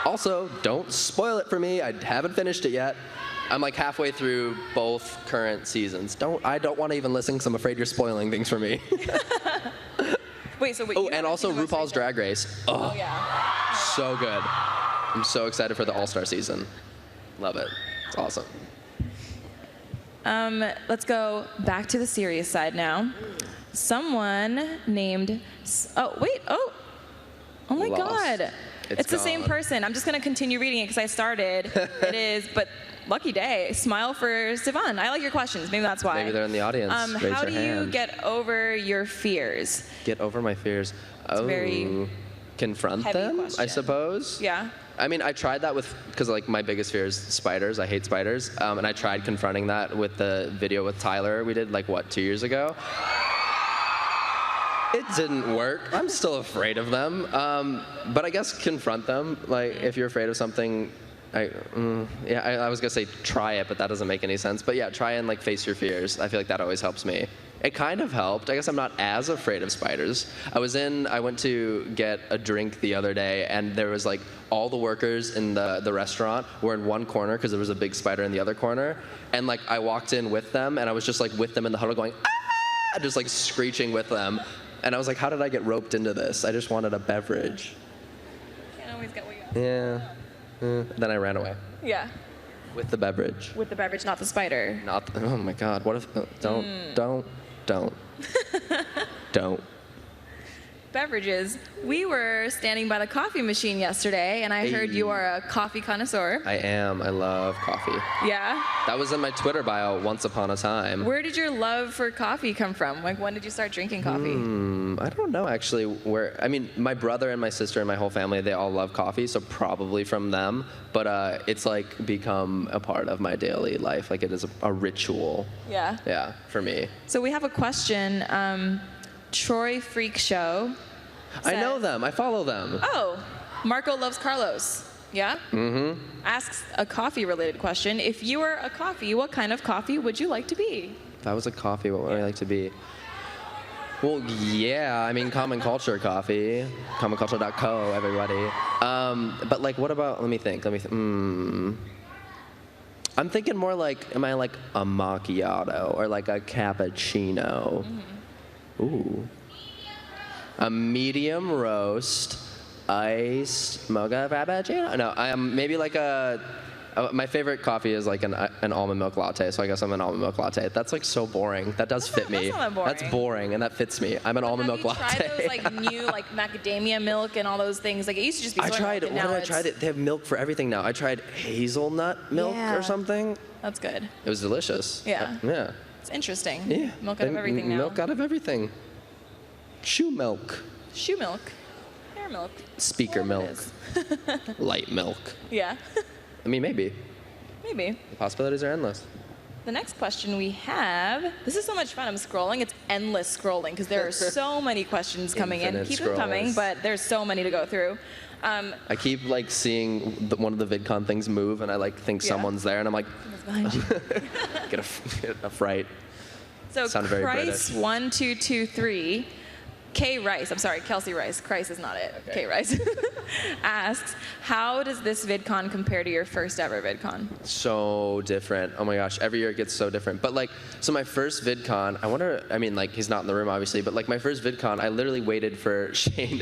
Also, don't spoil it for me, I haven't finished it yet. I'm like halfway through both current seasons. I don't want to even listen because I'm afraid you're spoiling things for me. Wait, oh, and also RuPaul's Drag Race. Oh, yeah. So good. I'm so excited for the All-Star season. Love it. It's awesome. Let's go back to the serious side now. Someone named, oh my God. It's the same person. I'm just going to continue reading it because I started. It is, but lucky day. Smile for Sivan. I like your questions. Maybe that's why. Maybe they're in the audience. Raise how your do hand. you get over your fears? Get over my fears. Very confront heavy them, question. I suppose. Yeah. I mean, I tried that because like my biggest fear is spiders. I hate spiders. And I tried confronting that with the video with Tyler we did like, 2 years ago? It didn't work. I'm still afraid of them. But I guess confront them. Like, if you're afraid of something, I was gonna say try it, but that doesn't make any sense. But yeah, try and like face your fears. I feel like that always helps me. It kind of helped. I guess I'm not as afraid of spiders. I went to get a drink the other day, and there was like all the workers in the restaurant were in one corner because there was a big spider in the other corner. And like I walked in with them, and I was just like with them in the huddle going, ah, just like screeching with them. And I was like, how did I get roped into this? I just wanted a beverage. Can't always get what you want. Yeah. Then I ran away. Yeah. With the beverage. With the beverage, not the spider. Oh my God, what if, don't. Beverages. We were standing by the coffee machine yesterday, and I heard you are a coffee connoisseur. I am. I love coffee. Yeah? That was in my Twitter bio once upon a time. Where did your love for coffee come from? Like, when did you start drinking coffee? I don't know, actually. My brother and my sister and my whole family, they all love coffee, so probably from them. But it's like become a part of my daily life. Like, it is a ritual. Yeah? Yeah, for me. So we have a question. Troy Freak Show says, I know them. I follow them. Oh, Marco loves Carlos. Yeah? Mm-hmm. Asks a coffee-related question. If you were a coffee, what kind of coffee would you like to be? If I was a coffee, what would I like to be? Well, yeah, I mean, Common Culture coffee. CommonCulture.co, everybody. But like, what about, let me think. I'm thinking more like, am I like a macchiato or like a cappuccino? Mm-hmm. Ooh. A medium roast, iced mocha frappuccino? No, I'm maybe like my favorite coffee is like an almond milk latte, so I guess I'm an almond milk latte. That's like so boring. That does fit me. That's not boring. That's boring, and that fits me. I'm an almond milk latte. Have you tried those like new like macadamia milk and all those things? Like it used to just be soy milk, and now I tried it? They have milk for everything now. I tried hazelnut milk or something. That's good. It was delicious. Yeah. Yeah. It's interesting. Yeah. Milk out of everything now. Milk out of everything. Shoe milk. Shoe milk. Hair milk. Speaker milk. Light milk. Yeah. I mean, maybe. Maybe. The possibilities are endless. The next question we have, this is so much fun. I'm scrolling. It's endless scrolling because there are so many questions coming in. Keep them coming, but there's so many to go through. I keep like seeing one of the VidCon things move, and I like think someone's there, and I'm like, behind you. get a fright. So Sound very British. Christ1223, K Rice, I'm sorry, Kelsey Rice, Christ is not it, okay. K Rice, asks, how does this VidCon compare to your first ever VidCon? So different. Oh my gosh, every year it gets so different. But like, so my first VidCon, I mean like he's not in the room obviously, but like my first VidCon, I literally waited for Shane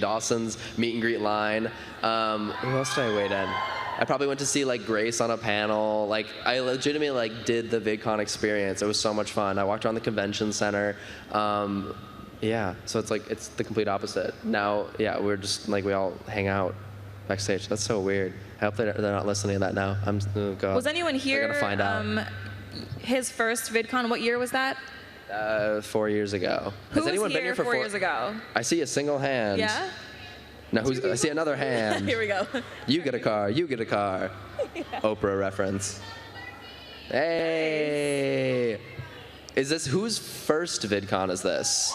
Dawson's meet and greet line. Who else did I wait in? I probably went to see like Grace on a panel. Like I legitimately like did the VidCon experience. It was so much fun. I walked around the convention center. Yeah, so it's like it's the complete opposite. Now, yeah, we're just like we all hang out backstage. That's so weird. I hope they're not listening to that now. Oh God. Was anyone here? They're gonna find out. His first VidCon. What year was that? 4 years ago. Has anyone been here for 4 years ago? I see a single hand. Yeah. Now I see another hand. Here we go. You get a car. You get a car. Yeah. Oprah reference. Hey. Is this whose first VidCon is this?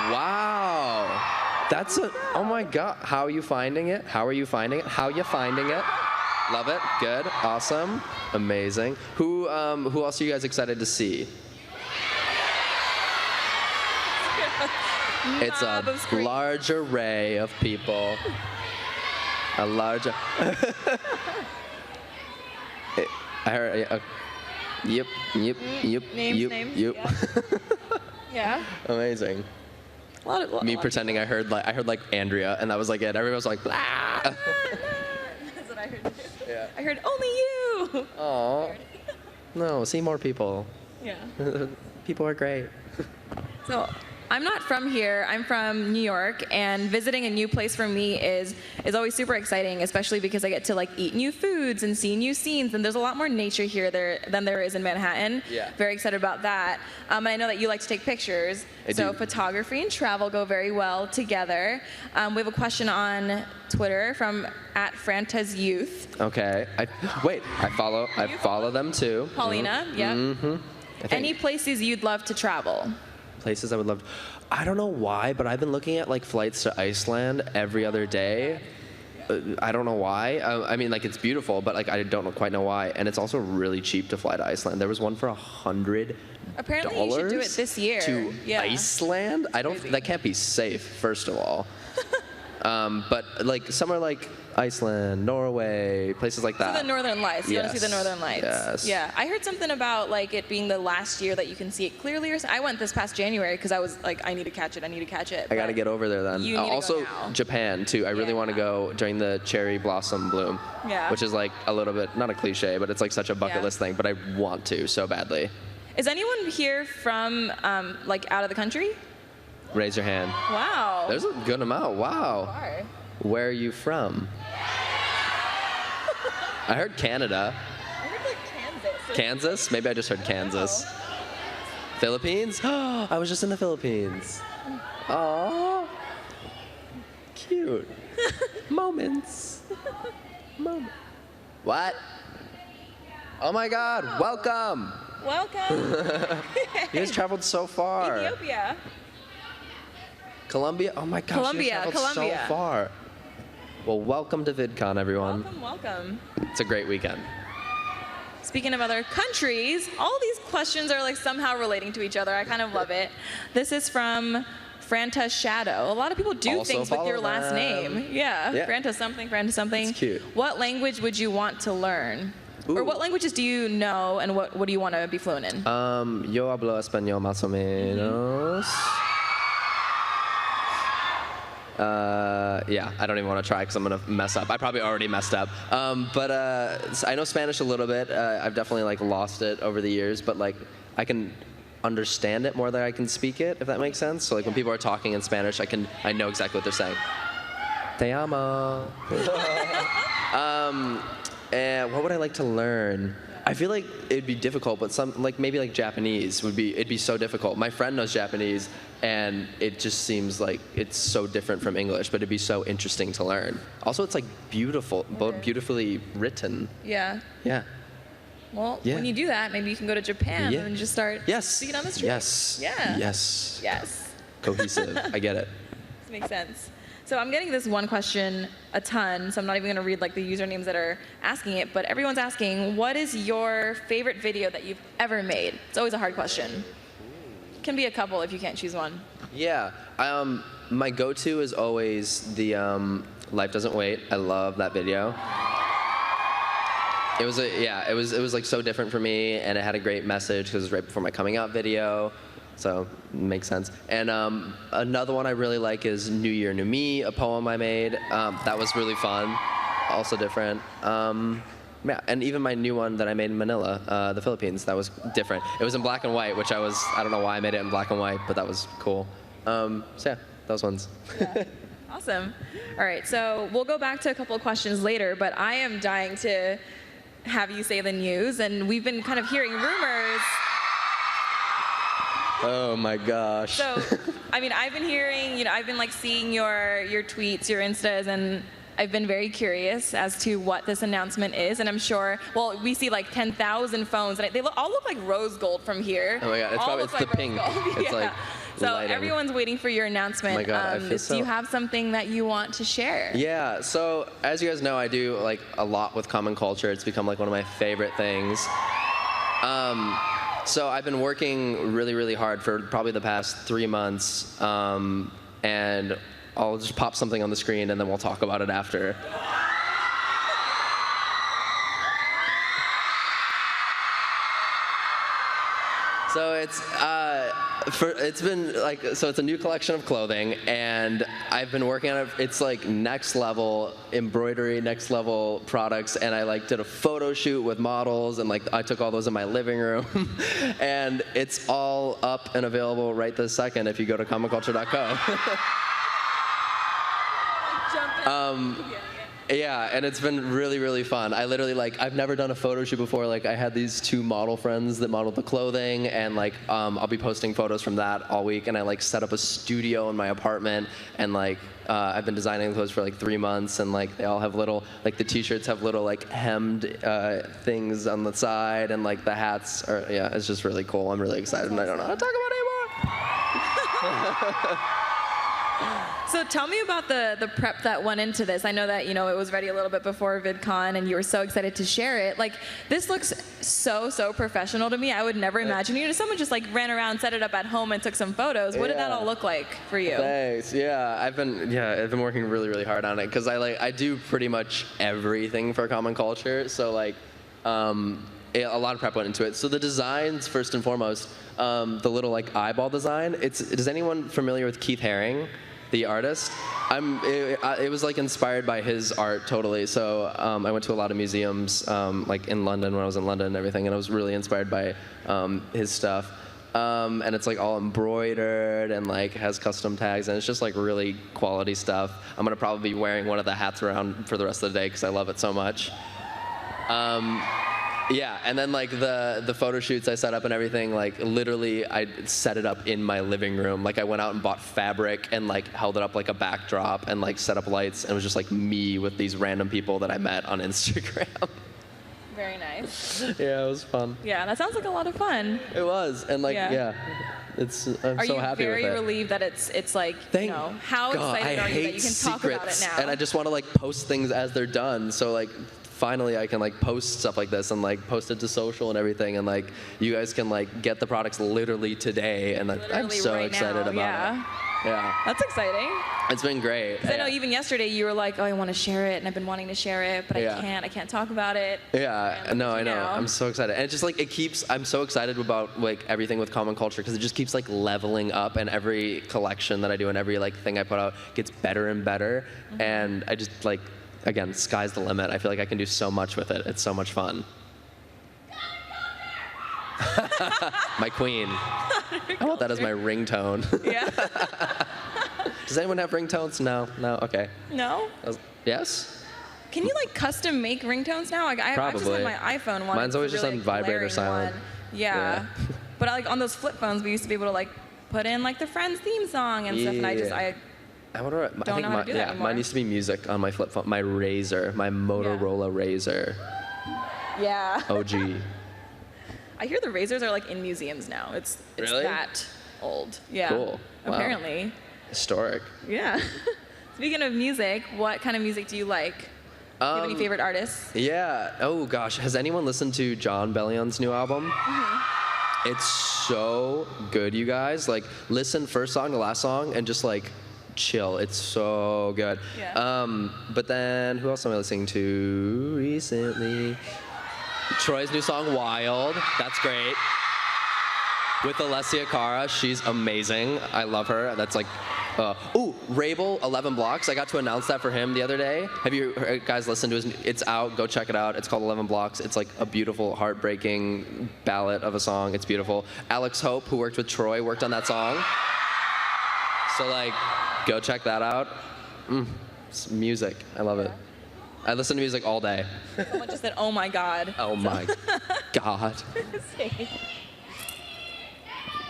Wow. That's a. Oh my God. How are you finding it? How are you finding it? How are you finding it? Love it. Good. Awesome. Amazing. Who else are you guys excited to see? It's a large array of people. A large. I heard. Yep. Names. Yep. Yeah. Amazing. Me pretending I heard like Andrea, and that was like it. Everyone was like, blah. That's what I heard. Yeah. I heard only you. Aw. No, see more people. Yeah. People are great. So I'm not from here. I'm from New York, and visiting a new place for me is always super exciting, especially because I get to like eat new foods and see new scenes. And there's a lot more nature here than there is in Manhattan. Yeah. Very excited about that. And I know that you like to take pictures. I so do. photography and travel go very well together. We have a question on Twitter from @Franta's Youth. Okay. I follow them too. Paulina. Mm-hmm. Yeah. Mm-hmm. Any places you'd love to travel? Places I would love. I don't know why, but I've been looking at like flights to Iceland every other day. I don't know why. I mean, like it's beautiful, but like I don't quite know why. And it's also really cheap to fly to Iceland. There was one for $100. Apparently, you should do it this year. To Iceland? I don't. That can't be safe. First of all. But like somewhere like Iceland, Norway, places like that. So the Northern Lights. You want to see the Northern Lights? Yes. Yeah. I heard something about like it being the last year that you can see it clearly. Or I went this past January because I was like, I need to catch it. I got to get over there then. You need also, to go now. Japan too. I really want to go during the cherry blossom bloom. Yeah. Which is like a little bit, not a cliche, but it's like such a bucket list thing. But I want to so badly. Is anyone here from like out of the country? Raise your hand. Wow. There's a good amount. Wow. Far. Where are you from? I heard Canada. I heard like Kansas. Kansas? Maybe I just heard Kansas. Philippines? I was just in the Philippines. Aww. Cute. Moments. What? Oh my God, welcome. Welcome. You guys traveled so far. Ethiopia. Colombia? Oh my gosh, you guys traveled so far. Well, welcome to VidCon, everyone. Welcome. It's a great weekend. Speaking of other countries, all these questions are like somehow relating to each other. I kind of love it. This is from Franta Shadow. A lot of people do Also things with your follow last them. name. Yeah. Franta something, Franta something. It's cute. What language would you want to learn? Or what languages do you know and what do you want to be fluent in? Yo hablo español más o menos. Yeah, I don't even want to try because I'm going to mess up. I probably already messed up. But I know Spanish a little bit. I've definitely like lost it over the years, but like I can understand it more than I can speak it, if that makes sense. So like when people are talking in Spanish, I know exactly what they're saying. Te amo. And what would I like to learn? I feel like it'd be difficult, but maybe like Japanese it'd be so difficult. My friend knows Japanese, and it just seems like it's so different from English, but it'd be so interesting to learn. Also, it's like beautifully written. Yeah. Yeah. Well, when you do that, maybe you can go to Japan and just start speaking on the street. Yes. Yeah. Yes. Yes. Cohesive. I get it. This makes sense. So I'm getting this one question a ton, so I'm not even going to read like the usernames that are asking it, but everyone's asking, what is your favorite video that you've ever made? It's always a hard question. Can be a couple if you can't choose one. Yeah. My go-to is always the Life Doesn't Wait. I love that video. It was like so different for me, and it had a great message because it was right before my coming out video. So it makes sense. And another one I really like is New Year, New Me, a poem I made. That was really fun. also different. Yeah, and even my new one that I made in Manila, the Philippines, that was different. It was in black and white, which I don't know why I made it in black and white, but that was cool. So yeah, those ones. Yeah. Awesome. All right, so we'll go back to a couple of questions later, but I am dying to have you say the news, and we've been kind of hearing rumors. Oh my gosh. So, I mean, I've been hearing, I've been like seeing your tweets, your Instas, and I've been very curious as to what this announcement is, and I'm sure, well, we see like 10,000 phones, and they all look like rose gold from here. Oh my God, it's the pink. It's like so lighting. Everyone's waiting for your announcement. Oh my God, I feel so... Do you have something that you want to share? Yeah, so as you guys know, I do like a lot with common culture. It's become like one of my favorite things. So I've been working really, really hard for probably the past 3 months, and I'll just pop something on the screen and then we'll talk about it after. So it's been like, so it's a new collection of clothing, and I've been working on it. It's like next level embroidery, next level products, and I like did a photo shoot with models, and like I took all those in my living room, and it's all up and available right this second if you go to commonculture.co. Yeah, and it's been really, really fun. I literally, like, I've never done a photo shoot before. Like, I had these 2 model friends that modeled the clothing, and like, I'll be posting photos from that all week, and I like set up a studio in my apartment, and like, I've been designing clothes for like 3 months, and like, they all have little, like the t-shirts have little like hemmed things on the side, and like the hats are, yeah, it's just really cool. I'm really excited, and I don't know how to talk about it anymore. So tell me about the prep that went into this. I know that, it was ready a little bit before VidCon, and you were so excited to share it. Like, this looks so professional to me. I would never imagine someone just like ran around, set it up at home, and took some photos. What did that all look like for you? Thanks. Yeah, I've been working really, really hard on it, because I do pretty much everything for common culture. So like, a lot of prep went into it. So the designs, first and foremost, the little like eyeball design. Is anyone familiar with Keith Haring, the artist? It was like inspired by his art totally. So I went to a lot of museums, like in London when I was in London and everything, and I was really inspired by his stuff. And it's like all embroidered and like has custom tags, and it's just like really quality stuff. I'm gonna probably be wearing one of the hats around for the rest of the day because I love it so much. Yeah, and then like the photo shoots I set up and everything, like literally I set it up in my living room. Like I went out and bought fabric and like held it up like a backdrop and like set up lights, and it was just like me with these random people that I met on Instagram. Very nice. Yeah, it was fun. Yeah, that sounds like a lot of fun. It was, and like, I'm so happy with it. Are you very relieved that it's like, how excited are you that you can talk about it now? And I just want to like post things as they're done. So like, finally I can like post stuff like this and like post it to social and everything, and like you guys can like get the products literally today, and I'm so excited about it. Yeah. That's exciting. It's been great. Because I know even yesterday you were like, I want to share it, and I've been wanting to share it, but I can't talk about it. Yeah, no, I know. I'm so excited. And it just like, I'm so excited about like everything with common culture, because it just keeps like leveling up, and every collection that I do and every like thing I put out gets better and better. And I just like, again, sky's the limit. I feel like I can do so much with it. It's so much fun. My queen. I want that as my ringtone. Yeah. Does anyone have ringtones? No? Okay. No? Yes? Can you like custom make ringtones now? Like, I just have my iPhone one. Mine's always just on vibrate or silent. Yeah. But like on those flip phones, we used to be able to like put in like the Friends theme song and stuff, and I don't know how to do that anymore. Mine used to be music on my flip phone. My Razor, my Motorola Razor. Yeah. OG. I hear the Razors are like in museums now. It's really? That old. Yeah. Cool. Wow. Apparently. Historic. Yeah. Speaking of music, what kind of music do you like? Do you have any favorite artists? Yeah. Oh gosh, has anyone listened to John Bellion's new album? It's so good, you guys. Like, listen first song to last song and just like chill. It's so good. Yeah. But then who else am I listening to recently? Troy's new song, Wild. That's great. With Alessia Cara, she's amazing. I love her. That's like Rabel, 11 Blocks. I got to announce that for him the other day. Have you guys listened to his? It's out. Go check it out. It's called 11 Blocks. It's like a beautiful, heartbreaking ballad of a song. It's beautiful. Alex Hope, who worked with Troy, worked on that song. So like, go check that out. It's music. I love it. I listen to music all day. Someone just said, "Oh my God." Oh my God.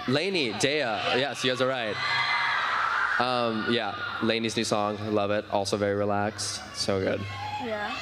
Lainey, Dea. Yes, you guys are right. Yeah, Lainey's new song. I love it. Also very relaxed. So good. Yeah.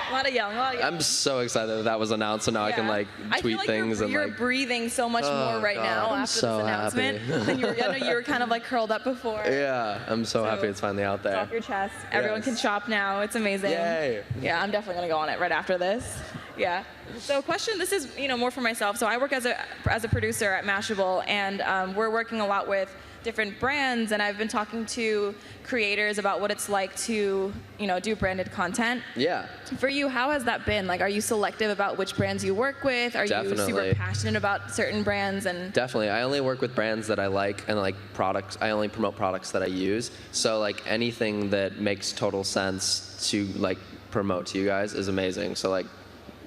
A lot of young. I'm so excited that was announced, so now I can like tweet things and you're like. breathing so much more right now I'm after so this announcement. happy. And I know you were kind of like curled up before. Yeah, I'm so happy it's finally out there. It's off your chest. Everyone can shop now. It's amazing. Yay. Yeah, I'm definitely gonna go on it right after this. Yeah. So question, this is more for myself. So I work as a producer at Mashable, and we're working a lot with different brands, and I've been talking to creators about what it's like to do branded content. Yeah. For you, how has that been? Like, are you selective about which brands you work with? Are you super passionate about certain brands? And definitely, I only work with brands that I like, and like products. I only promote products that I use. So like anything that makes total sense to like promote to you guys is amazing. So like,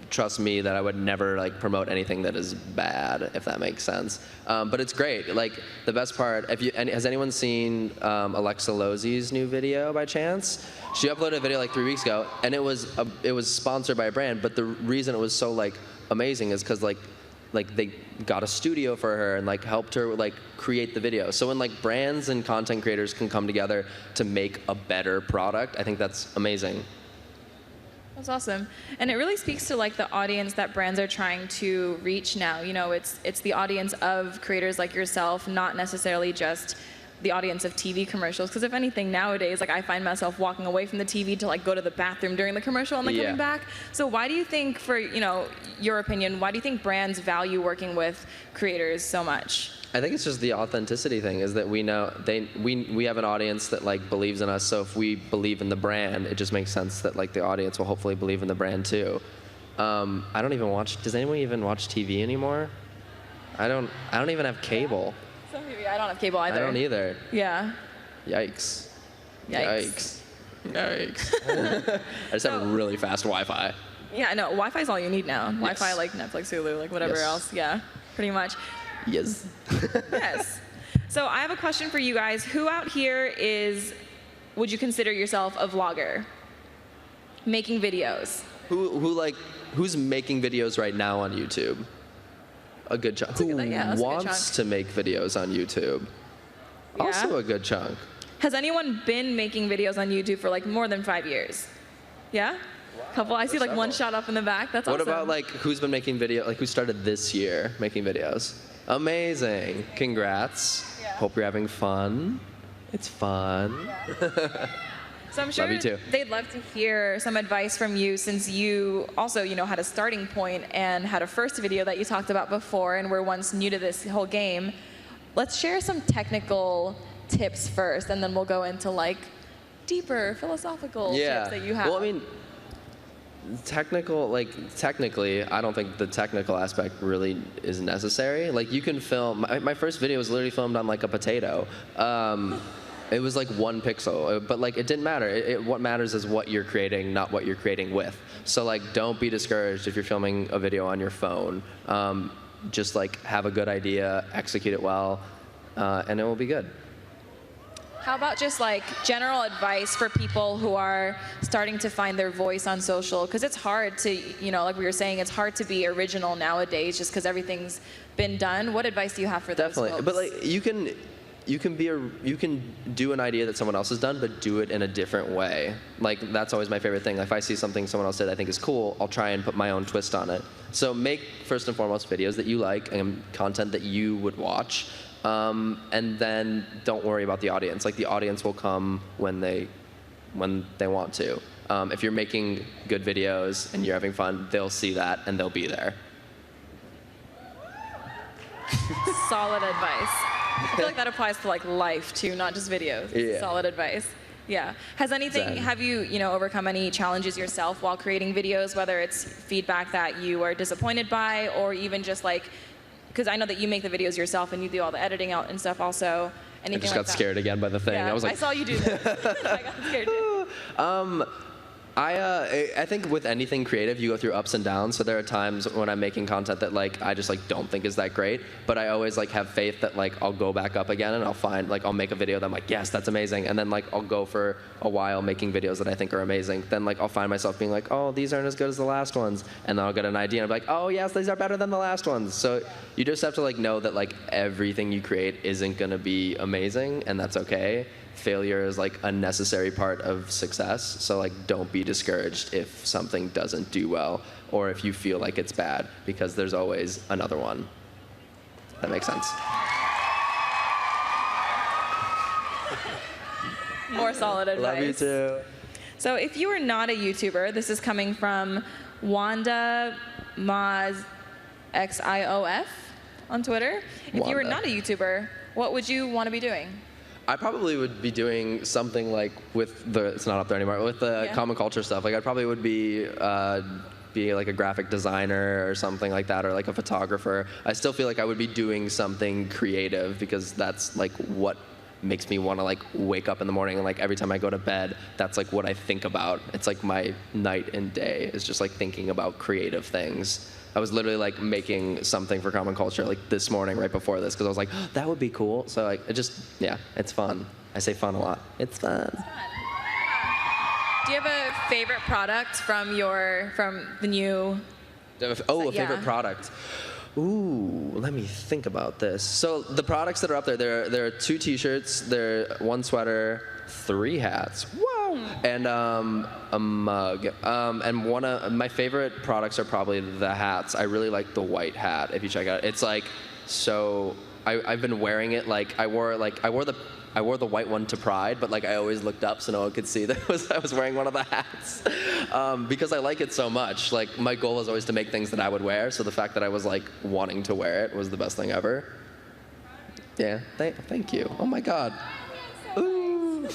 trust me that I would never like promote anything that is bad, if that makes sense. But it's great. Like the best part, has anyone seen Alexa Losey's new video by chance? She uploaded a video like 3 weeks ago, and it was sponsored by a brand. But the reason it was so like amazing is because like they got a studio for her and like helped her like create the video. So when like brands and content creators can come together to make a better product, I think that's amazing. that's awesome. And it really speaks to like the audience that brands are trying to reach now. It's the audience of creators like yourself, not necessarily just the audience of TV commercials. Because if anything, nowadays, like I find myself walking away from the TV to like go to the bathroom during the commercial and then coming back. So why do you think, for your opinion, why do you think brands value working with creators so much? I think it's just the authenticity thing, is that we know we have an audience that like believes in us. So if we believe in the brand, it just makes sense that like the audience will hopefully believe in the brand too. I don't even watch. Does anyone even watch TV anymore? I don't even have cable. I don't have cable either. I don't either. Yeah. Yikes. Yikes. I just have really fast Wi-Fi. Yeah, I know. Wi-Fi is all you need now. Yes. Wi-Fi, like Netflix, Hulu, like whatever else. Yeah, pretty much. Yes. Yes. So I have a question for you guys. Who out here would you consider yourself a vlogger? Making videos. Who's making videos right now on YouTube? A good chunk. Who wants to make videos on YouTube? Yeah. Also a good chunk. Has anyone been making videos on YouTube for like more than 5 years? Yeah? Couple. I see like one shot up in the back. That's awesome. What about like who's been making video? Like who started this year making videos? Amazing. Congrats. Yeah. Hope you're having fun. It's fun. Yeah. So I'm sure they'd love to hear some advice from you, since you also, had a starting point and had a first video that you talked about before and were once new to this whole game. Let's share some technical tips first, and then we'll go into like deeper philosophical tips that you have. Well, I mean, technically, I don't think the technical aspect really is necessary. Like you can film, my first video was literally filmed on like a potato. It was like 1 pixel, but like it didn't matter. What matters is what you're creating, not what you're creating with. So like, don't be discouraged if you're filming a video on your phone. Just like have a good idea, execute it well, and it will be good. How about just like general advice for people who are starting to find their voice on social? Because it's hard to, like we were saying, it's hard to be original nowadays just because everything's been done. What advice do you have for those folks? But like you can do an idea that someone else has done, but do it in a different way. Like that's always my favorite thing. If I see something someone else did I think is cool, I'll try and put my own twist on it. So make first and foremost videos that you like and content that you would watch, and then don't worry about the audience. Like the audience will come when they want to. If you're making good videos and you're having fun, they'll see that and they'll be there. Solid advice. I feel like that applies to like life too, not just videos. Yeah. Solid advice. Yeah. Have you, overcome any challenges yourself while creating videos, whether it's feedback that you are disappointed by, or even just like, because I know that you make the videos yourself and you do all the editing out and stuff also. anything I just like got scared again by the thing. Yeah, I was like, I saw you do this. I got scared too. I think with anything creative, you go through ups and downs. So there are times when I'm making content that like I just like don't think is that great, but I always like have faith that like I'll go back up again and I'll find like I'll make a video that I'm like, yes, that's amazing, and then like I'll go for a while making videos that I think are amazing. Then like I'll find myself being like, oh, these aren't as good as the last ones, and then I'll get an idea and I'll be like, oh yes, these are better than the last ones. So you just have to like know that like everything you create isn't gonna be amazing, and that's okay. Failure is like a necessary part of success, so like don't be discouraged if something doesn't do well or if you feel like it's bad, because there's always another one. That makes sense. More solid advice. Love you too. So if you were not a YouTuber, this is coming from Wanda Maz XIOF on Twitter. If you were not a YouTuber, what would you want to be doing? I probably would be doing something like with the, it's not up there anymore, with the common culture stuff. Like I probably would be like a graphic designer or something like that, or like a photographer. I still feel like I would be doing something creative, because that's like what makes me want to like wake up in the morning, and like every time I go to bed, that's like what I think about. It's like my night and day is just like thinking about creative things. I was literally like making something for Common Culture like this morning right before this, because I was like, oh, that would be cool. So like it just, yeah, it's fun. I say fun a lot. It's fun. Do you have a favorite product from the new? Oh, a favorite product. Ooh, let me think about this. So the products that are up there, there are 2 T-shirts, there are 1 sweater, 3 hats. Whoa! And a mug. And one of my favorite products are probably the hats. I really like the white hat. If you check out, it's like so. I've been wearing it like I wore the white one to Pride, but like I always looked up so no one could see that I was wearing one of the hats, because I like it so much. Like my goal is always to make things that I would wear, so the fact that I was like wanting to wear it was the best thing ever. Yeah, thank you. Oh my God. Ooh.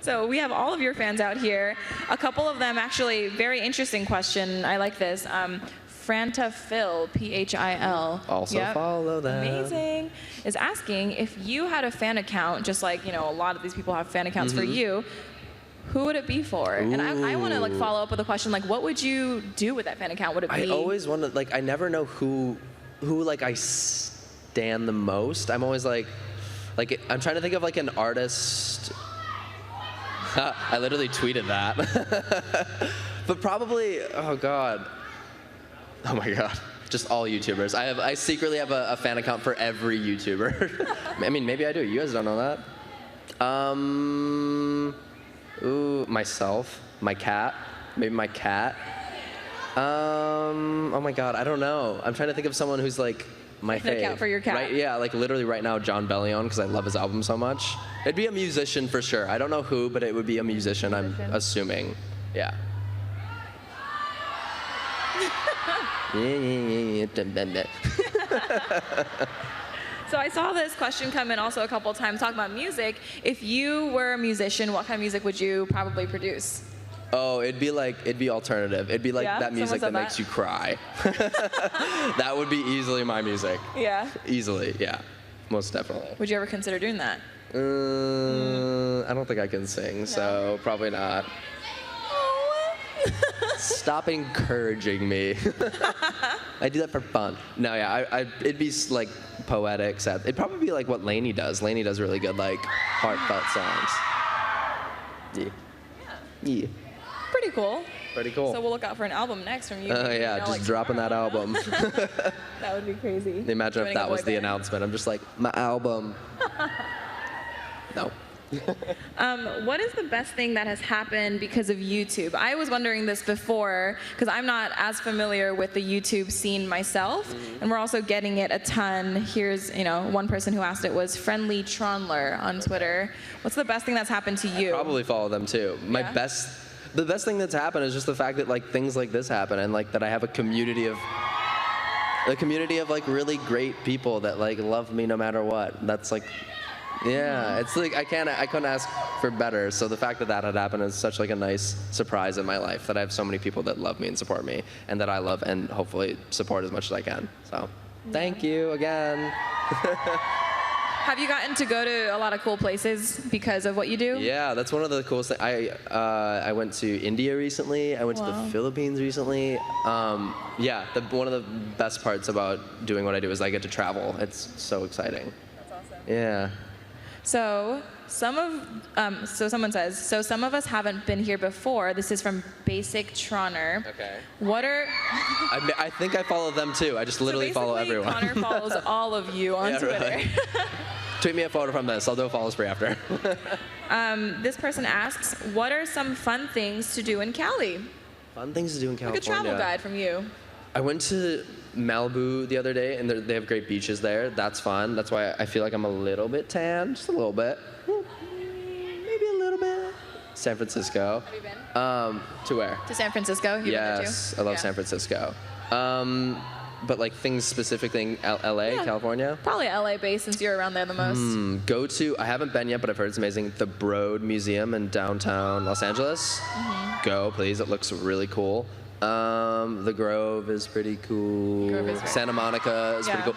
So we have all of your fans out here. A couple of them actually, very interesting question. I like this. Franta Phil, Phil. Also follow them. Amazing. Is asking if you had a fan account, just like a lot of these people have fan accounts for you. Who would it be for? Ooh. And I want to like follow up with a question like, what would you do with that fan account? Would it be? I always want to like. I never know who like I stan the most. I'm always like I'm trying to think of like an artist. I literally tweeted that. But probably, oh God. Oh my God. Just all YouTubers. I secretly have a fan account for every YouTuber. I mean, maybe I do. You guys don't know that. Ooh, myself, my cat, maybe my cat. Oh my God, I don't know. I'm trying to think of someone who's like my fave. Account for your cat. Right, yeah, like literally right now, John Bellion, because I love his album so much. It'd be a musician for sure. I don't know who, but it would be a musician, I'm assuming. Yeah. So I saw this question come in also a couple of times talking about music. If you were a musician, what kind of music would you probably produce? Oh, it'd be alternative. It'd be like that music that makes you cry. That would be easily my music. Yeah. Easily, yeah. Most definitely. Would you ever consider doing that? I don't think I can sing, so probably not. Stop encouraging me. I do that for fun. No, yeah, it'd be like poetic, sad. It'd probably be like what Lainey does. Lainey does really good, like heartfelt songs. Yeah. Pretty cool. Pretty cool. So we'll look out for an album next from you. Oh yeah, just like dropping that album. That would be crazy. Imagine if that was the announcement. I'm just like, my album. No. What is the best thing that has happened because of YouTube? I was wondering this before because I'm not as familiar with the YouTube scene myself, and we're also getting it a ton. Here's, one person who asked it was Friendly Tronler on Twitter. What's the best thing that's happened to you? I probably follow them too. The best thing that's happened is just the fact that like things like this happen, and like that I have a community of like really great people that like love me no matter what. That's like. Yeah, it's like I couldn't ask for better. So the fact that had happened is such like a nice surprise in my life, that I have so many people that love me and support me, and that I love and hopefully support as much as I can. So thank you again. Have you gotten to go to a lot of cool places because of what you do? Yeah, that's one of the coolest things. I went to India recently. I went to the Philippines recently. Yeah, one of the best parts about doing what I do is I get to travel. It's so exciting. That's awesome. Yeah. So someone says, so some of us haven't been here before. This is from Basic Troner. Okay. What are... I think I follow them too. I just literally follow everyone. Connor follows all of you on Twitter. Really. Tweet me a photo from this. I'll do a follow spree after. This person asks, what are some fun things to do in Cali? Fun things to do in California. Like a travel guide from you. I went to Malibu the other day, and they have great beaches there. That's fun. That's why I feel like I'm a little bit tan, just a little bit. Maybe a little bit. San Francisco. Have you been? To where? To San Francisco? You've Yes, been there too? I love San Francisco. But like things specifically in LA, California? Probably LA based since you're around there the most. Go to, I haven't been yet, but I've heard it's amazing, the Broad Museum in downtown Los Angeles. Go, please. It looks really cool. The Grove is pretty cool. Grove is very Santa Monica is pretty cool.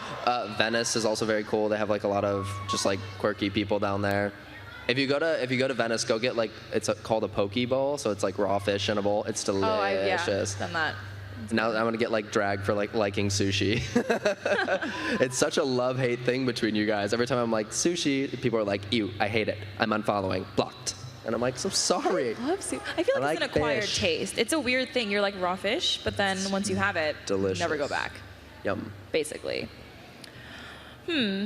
Venice is also very cool. They have like a lot of just like quirky people down there. If you go to Venice, go get like called a poke bowl, so it's like raw fish in a bowl. It's delicious. Oh, I've done that. Now I'm gonna get like dragged for like liking sushi. It's such a love-hate thing between you guys. Every time I'm like sushi, people are like, ew, I hate it. I'm unfollowing, blocked. And I'm like, so sorry. I love sushi. I feel like it's an acquired taste. It's a weird thing. You're like raw fish, but then once you have it, delicious. You never go back. Yum. Basically.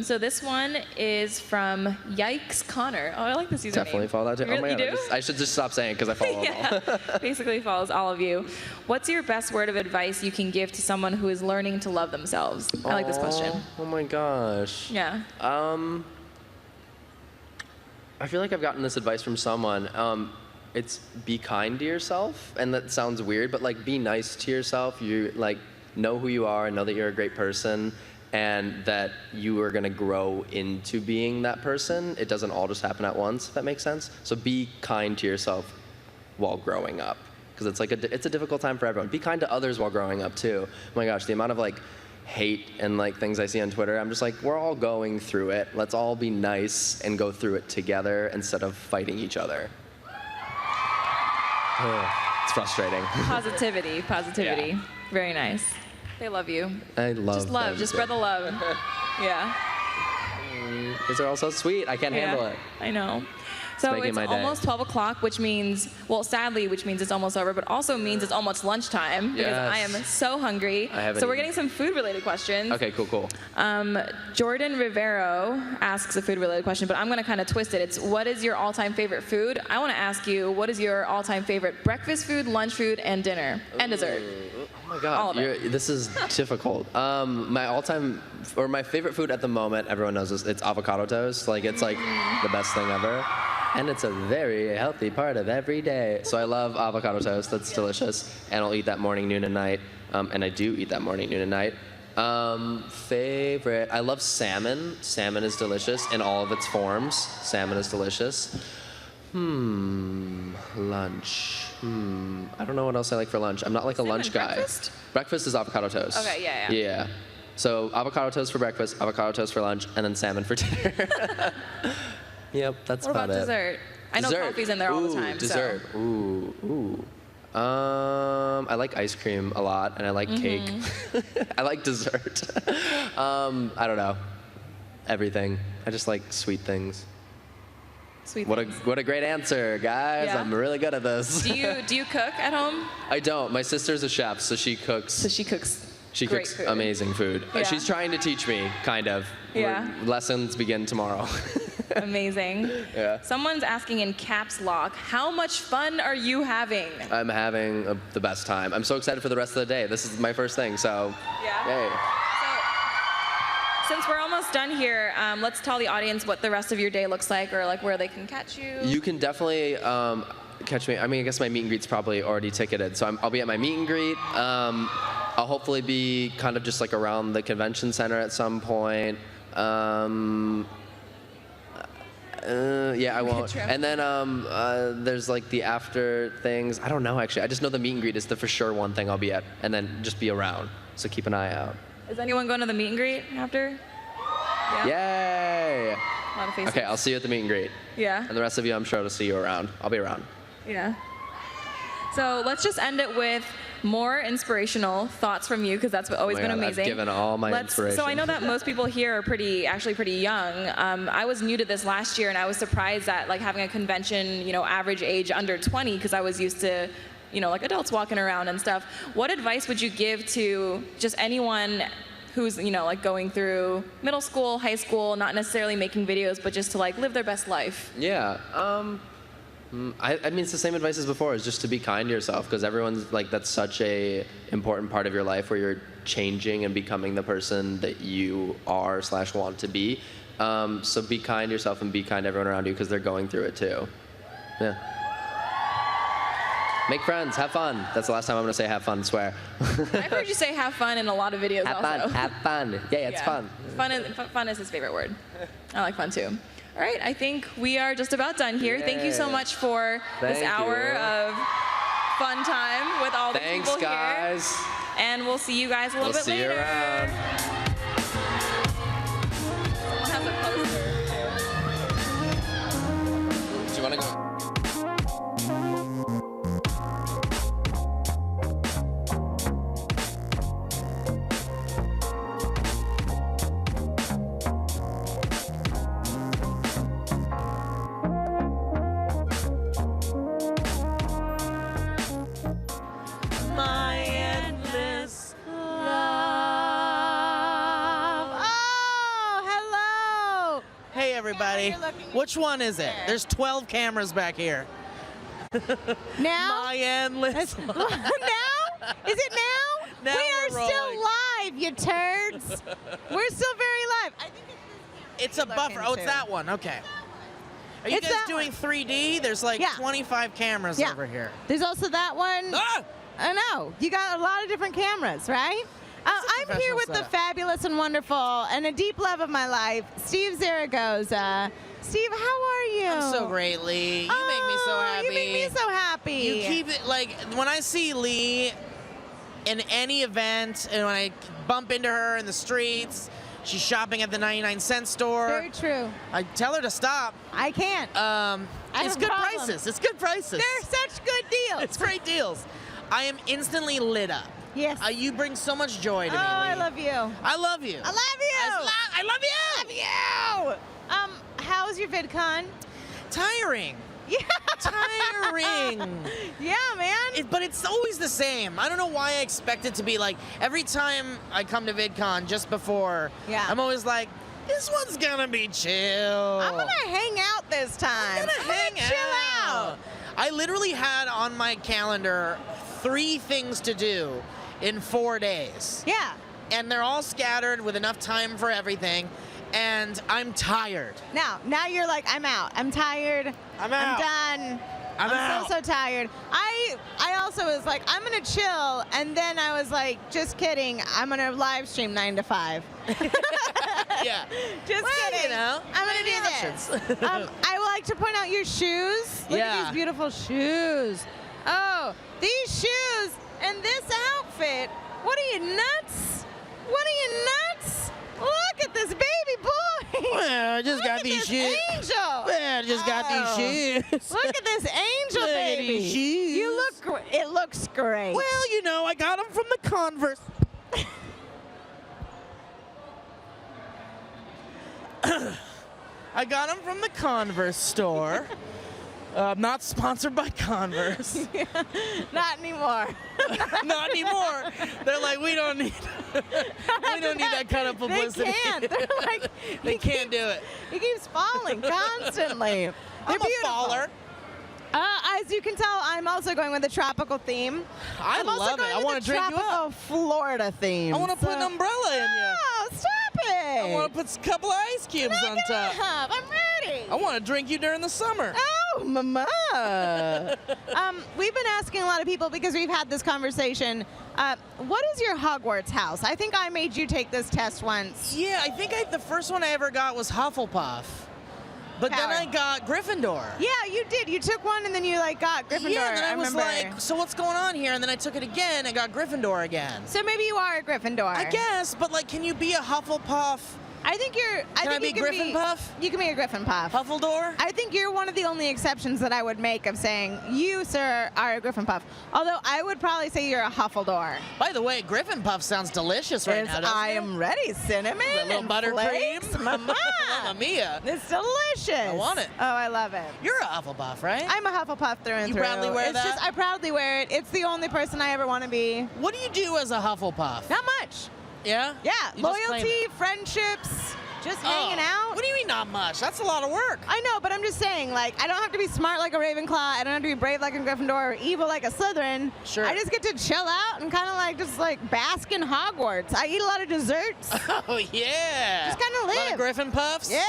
So this one is from Yikes Connor. Oh, I like this username. Definitely follow that too. You Oh my really God, do? I should just stop saying it because I follow them all. Basically follows all of you. What's your best word of advice you can give to someone who is learning to love themselves? I like this question. Oh my gosh. Yeah. I feel like I've gotten this advice from someone. It's be kind to yourself, and that sounds weird, but like be nice to yourself. You like know who you are and know that you're a great person, and that you are gonna grow into being that person. It doesn't all just happen at once, if that makes sense. So be kind to yourself while growing up, because it's like it's a difficult time for everyone. Be kind to others while growing up too. Oh my gosh, the amount of like hate and like things I see on Twitter, I'm just like, we're all going through it. Let's all be nice and go through it together instead of fighting each other. It's frustrating. Positivity. Yeah. Very nice. They love you. I love Just love. them Just too. spread the love. Yeah. Because they're all so sweet. I can't handle it. I know. So making it's my day. almost 12 o'clock, which means, well, sadly, which means it's almost over, but also means it's almost lunchtime because I am so hungry. I haven't So we're eaten. getting some food-related questions. Okay, cool. Jordan Rivero asks a food-related question, but I'm going to kind of twist it. It's, what is your all-time favorite food? I want to ask you, what is your all-time favorite breakfast food, lunch food, and dinner, and dessert? Oh my God, All of it. this is difficult. My all-time, or my favorite food at the moment, everyone knows this, it's avocado toast. Like, it's like the best thing ever. And it's a very healthy part of every day. So I love avocado toast, that's delicious. And I'll eat that morning, noon, and night. And I do eat that morning, noon, and night. Favorite, I love salmon. Salmon is delicious in all of its forms. Salmon is delicious. Lunch. I don't know what else I like for lunch. I'm not like a lunch guy. Breakfast? Breakfast is avocado toast. Okay, yeah. Yeah. So avocado toast for breakfast, avocado toast for lunch, and then salmon for dinner. Yep, that's What about about it. dessert? I know coffee's in there all the time. Dessert. So. Ooh. I like ice cream a lot, and I like cake. I like dessert. I don't know. Everything. I just like sweet things. What a great answer, guys. Yeah. I'm really good at this. Do you cook at home? I don't. My sister's a chef, so she cooks. She great cooks food. amazing food. Yeah. She's trying to teach me, kind of. Yeah. Lessons begin tomorrow. Amazing. Yeah. Someone's asking in caps lock, how much fun are you having? I'm having the best time. I'm so excited for the rest of the day. This is my first thing, so yay. Since we're almost done here, let's tell the audience what the rest of your day looks like, or like where they can catch you. You can definitely catch me. I mean, I guess my meet and greet's probably already ticketed, so I'll be at my meet and greet. I'll hopefully be kind of just like around the convention center at some point. Yeah, I won't. And then there's like the after things. I don't know, actually. I just know the meet and greet is the for sure one thing I'll be at, and then just be around. So keep an eye out. Is anyone going to the meet and greet after? Yay! Yay. A lot of faces. Okay, I'll see you at the meet and greet. Yeah. And the rest of you, I'm sure to see you around. I'll be around. Yeah. So let's just end it with more inspirational thoughts from you, because that's always been amazing. I've given all my inspiration. So I know that most people here are actually pretty young. I was new to this last year, and I was surprised at like having a convention, average age under 20, because I was used to, like adults walking around and stuff. What advice would you give to just anyone who's, like going through middle school, high school, not necessarily making videos, but just to like live their best life? Yeah. I mean, it's the same advice as before, is just to be kind to yourself, because everyone's like, that's such a important part of your life where you're changing and becoming the person that you are / want to be. So be kind to yourself and be kind to everyone around you, because they're going through it too. Yeah. Make friends, have fun. That's the last time I'm gonna say have fun, swear. I've heard you say have fun in a lot of videos have also. Fun, have fun. Yeah, it's fun. Fun is his favorite word. I like fun too. All right, I think we are just about done here. Thank you so much for this hour of fun time with all the people here. Thanks, guys. And we'll see you guys a little bit later. We'll see you around. Someone has a poster. Do you want to go? Everybody. Which one is it? There's 12 cameras back here. Now? My endless. Now? Is it now? Now we we're are still rolling. live, you turds. We're still very live. I think it's a buffer. Oh, it's that one. Okay. Are you It's guys that doing 3D? There's like 25 cameras over here. There's also that one. Ah! I know. You got a lot of different cameras, right? I'm here with the fabulous and wonderful and a deep love of my life, Steve Zaragoza. Steve, how are you? I'm so great, Lee. You make me so happy. You make me so happy. You keep it, like, when I see Lee in any event, and when I bump into her in the streets, she's shopping at the 99-cent store. Very true. I tell her to stop. I can't. It's good prices. It's good prices. They're such good deals. It's great deals. I am instantly lit up. Yes. You bring so much joy to me, Lee. I love you. I love you. I love you. I love you. I love you. How's your VidCon? Tiring. Yeah. Tiring. Yeah, man. But it's always the same. I don't know why I expect it to be like, every time I come to VidCon just before, I'm always like, this one's gonna be chill. I'm gonna hang out this time. I'm gonna chill out. I literally had on my calendar 3 things to do in 4 days. Yeah. And they're all scattered with enough time for everything. And I'm tired. Now you're like, I'm out. I'm tired. I'm out. I'm done. I'm out. so tired. I also was like, I'm gonna chill, and then I was like, just kidding. I'm gonna live stream 9 to 5. Yeah. Just kidding. You know, I'm gonna do this. I would like to point out your shoes. Look at these beautiful shoes. Oh, these shoes and this outfit. What are you, nuts? What are you, nuts? Look at this baby boy. Well, I just got these shoes. Angel. Well, I just got these shoes. Look at this angel Look baby. at these shoes. You look. It looks great. Well, you know, I got them from the Converse. I got them from the Converse store. Not sponsored by Converse. Not anymore. Not anymore. They're like, we don't need that kind of publicity. They can't. They're like, they can't do it. He keeps falling constantly. I'm a faller. As you can tell, I'm also going with a tropical theme. I love it. I want to drink you tropical up. Florida theme. I want to put an umbrella in you. Oh, stop it. I want to put a couple of ice cubes on top. I'm ready. I want to drink you during the summer. Oh, mama. We've been asking a lot of people because we've had this conversation. What is your Hogwarts house? I think I made you take this test once. Yeah, I think the first one I ever got was Hufflepuff. But then I got Gryffindor. Yeah, you did. You took one and then you got Gryffindor. Yeah, and then I was remember. like, so what's going on here? And then I took it again and got Gryffindor again. So maybe you are a Gryffindor. I guess, but can you be a Hufflepuff I think you're. Can I be Griffin Puff? You can be a Griffin Puff. Huffledore? I think you're one of the only exceptions that I would make of saying you, sir, are a Griffin Puff. Although I would probably say you're a Huffledore. By the way, Griffin Puff sounds delicious right now, doesn't I it? am ready. Cinnamon A little and buttercream. flakes. Mamma mia. It's delicious. I want it. Oh, I love it. You're a Hufflepuff, right? I'm a Hufflepuff through and You through. proudly wear it's that? Just, I proudly wear it. It's the only person I ever want to be. What do you do as a Hufflepuff? Not much. Yeah? Yeah, You just claim loyalty, it. friendships, just hanging out. What do you mean not much? That's a lot of work. I know, but I'm just saying, like, I don't have to be smart like a Ravenclaw. I don't have to be brave like a Gryffindor or evil like a Slytherin. Sure. I just get to chill out and kind of like just like bask in Hogwarts. I eat a lot of desserts. Oh, yeah. Just kind of A lot live. of Griffin Puffs? Yeah.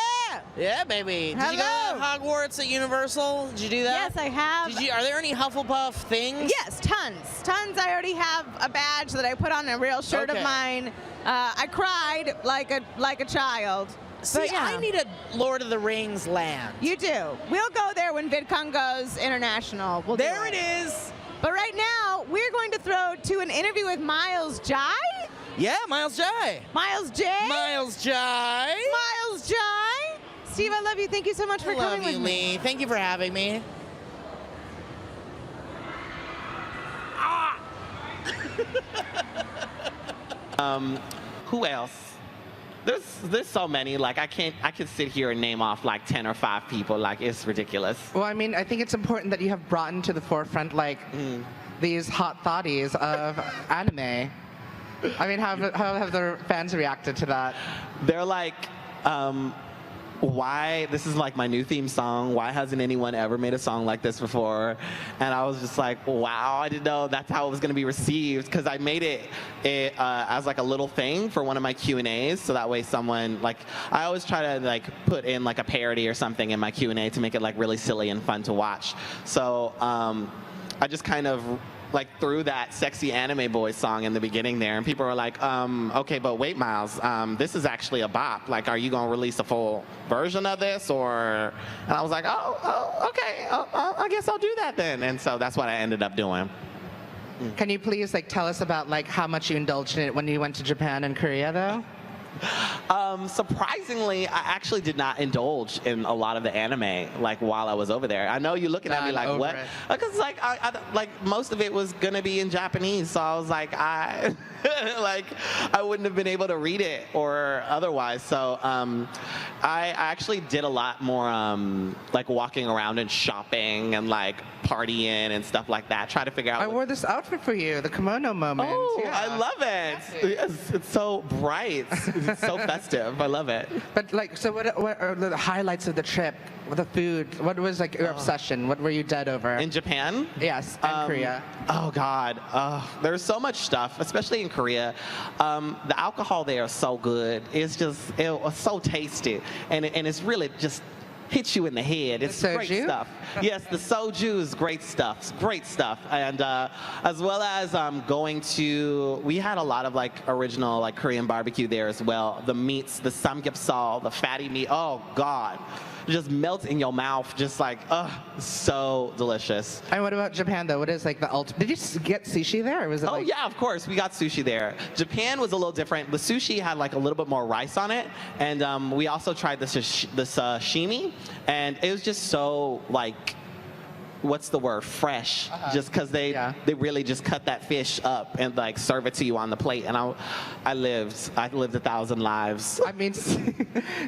Yeah, baby. Did you go Hello. to Hogwarts at Universal? Did you do that? Yes, I have. Are there any Hufflepuff things? Yes, tons. Tons. I already have a badge that I put on a real shirt Okay. of mine. I cried like a child. See, But, yeah. I need a Lord of the Rings land. You do. We'll go there when VidCon goes international. We'll There do it is. But right now, we're going to throw to an interview with Miles Jai. Yeah, Miles Jai. Miles J. Miles Jai. Miles Jai. Steve, I love you. Thank you so much for coming Love you, with me. Lee. Thank you for having me. Who else? There's so many. Like I could sit here and name off like 10 or 5 people. Like it's ridiculous. Well, I mean, I think it's important that you have brought into the forefront like these hot thotties of anime. I mean, how have the fans reacted to that? They're like, why? This is like my new theme song. Why hasn't anyone ever made a song like this before? And I was just like, wow, I didn't know that's how it was going to be received, because I made it as like a little thing for one of my Q&As, so that way someone, like, I always try to like put in like a parody or something in my Q&A to make it like really silly and fun to watch. So I just kind of like threw that sexy anime boy song in the beginning there, and people were like, okay, but wait, Miles, this is actually a bop. Like, are you gonna release a full version of this, or? And I was like, oh, okay, I guess I'll do that then. And so that's what I ended up doing. Can you please like tell us about like how much you indulged in it when you went to Japan and Korea, though? Surprisingly, I actually did not indulge in a lot of the anime like while I was over there. I know you're looking at me like, what? Because like like most of it was gonna be in Japanese, so I was like, I wouldn't have been able to read it or otherwise. So I actually did a lot more like walking around and shopping and like partying and stuff like that. Try to figure out. I wore this outfit for you, the kimono moment. Oh, yeah. I love it. Yes, it's so bright. It's so festive. I love it. But like, so what are the highlights of the trip? The food. What was like your obsession? What were you dead over? In Japan? Yes, and Korea. Oh God, there's so much stuff, especially in Korea. The alcohol there is so good. It was so tasty, and it's really just hits you in the head. It's great stuff. Yes, the soju is great stuff. It's great stuff. And as well as we had a lot of like original like Korean barbecue there as well. The meats, the samgyeopsal, the fatty meat. Oh God, it just melts in your mouth. Just like, so delicious. And what about Japan though? What is like the ultimate? Did you get sushi there, or was it? Oh yeah, of course. We got sushi there. Japan was a little different. The sushi had like a little bit more rice on it, and we also tried the sashimi, and it was just so like, what's the word? Fresh. Just because they really just cut that fish up and like serve it to you on the plate. And I lived 1,000 lives. I mean,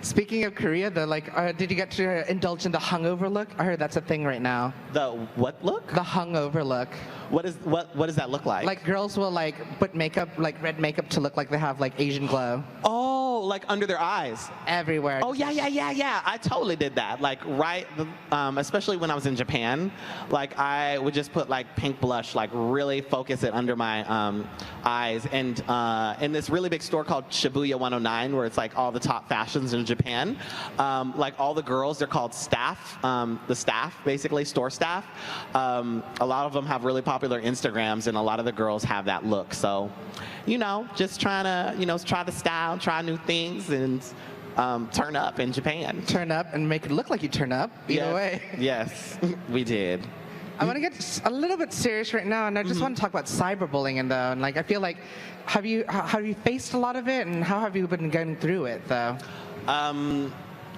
speaking of Korea, though, like, did you get to indulge in the hungover look? I heard that's a thing right now. The what look? The hungover look. What does that look like? Like girls will like put makeup, like red makeup, to look like they have like Asian glow. Oh, like under their eyes. Everywhere. Oh yeah. I totally did that. Like especially when I was in Japan, like I would just put like pink blush, like really focus it under my eyes. And in this really big store called Shibuya 109, where it's like all the top fashions in Japan, like all the girls, they're called staff, the staff, basically store staff. A lot of them have really popular Instagrams, and a lot of the girls have that look. So, just trying to, try the style, try new things, and turn up in Japan. Turn up and make it look like you turn up. Either way. Yes, we did. I want to get a little bit serious right now, and I just want to talk about cyberbullying, though. And like, I feel like, have you faced a lot of it, and how have you been getting through it, though?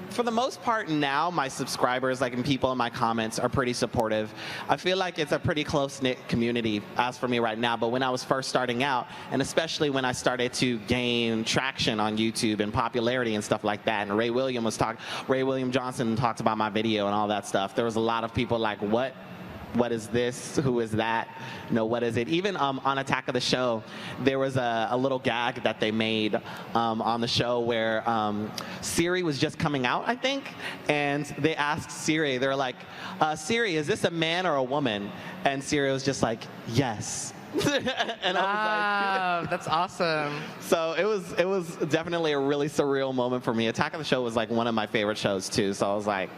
For the most part now, my subscribers, like, and people in my comments are pretty supportive. I feel like it's a pretty close-knit community as for me right now, but when I was first starting out, and especially when I started to gain traction on YouTube and popularity and stuff like that, and Ray William Johnson talked about my video and all that stuff, there was a lot of people like, what is this? Who is that? What is it? Even on Attack of the Show, there was a little gag that they made on the show where Siri was just coming out, I think, and they asked Siri, they're like, Siri, is this a man or a woman? And Siri was just like, yes. And I was like, that's awesome. So it was definitely a really surreal moment for me. Attack of the Show was like one of my favorite shows too, so I was like,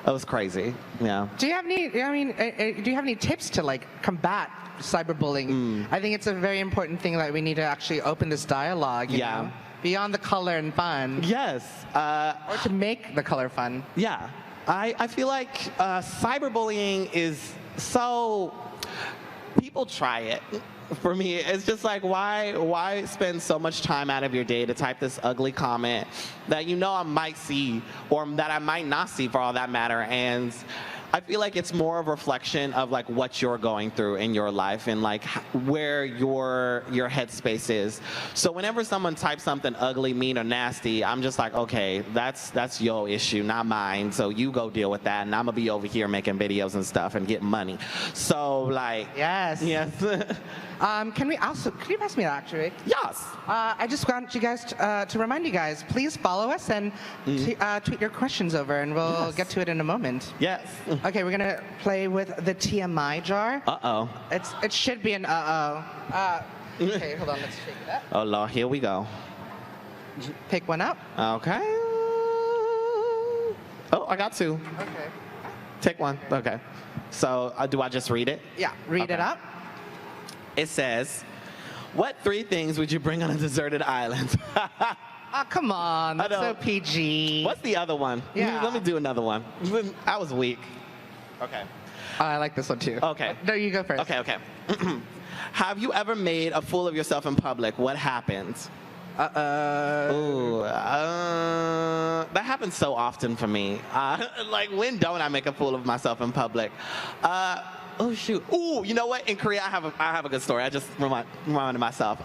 that was crazy. Yeah. Do you have any tips to like combat cyberbullying? I think it's a very important thing that we need to actually open this dialogue. You know? Beyond the color and fun. Yes. Or to make the color fun. Yeah. I feel like cyberbullying is so. People try it. For me, it's just like, why spend so much time out of your day to type this ugly comment that I might see, or that I might not see for all that matter? And I feel like it's more of a reflection of like what you're going through in your life and like where your headspace is. So whenever someone types something ugly, mean, or nasty, I'm just like, okay, that's your issue, not mine. So you go deal with that, and I'm gonna be over here making videos and stuff and getting money. So like, yes. Can you pass me that actually? Yes. I just want you guys to remind you guys, please follow us and tweet your questions over, and we'll get to it in a moment. Yes. Okay, we're gonna play with the TMI jar. Uh-oh. It should be an okay, hold on, let's shake that. Oh Lord, here we go. Pick one up. Okay. Oh, I got two. Okay. Take one. Okay. So do I just read it? Yeah, read it up. It says, what 3 things would you bring on a deserted island? Oh, come on. That's so PG. What's the other one? Yeah. Let me do another one. That was weak. Okay. I like this one too. Okay. No, you go first. Okay. Have you ever made a fool of yourself in public? What happened? Ooh, that happens so often for me. Like, when don't I make a fool of myself in public? Oh shoot! Ooh, you know what? In Korea, I have a good story. I just reminded myself.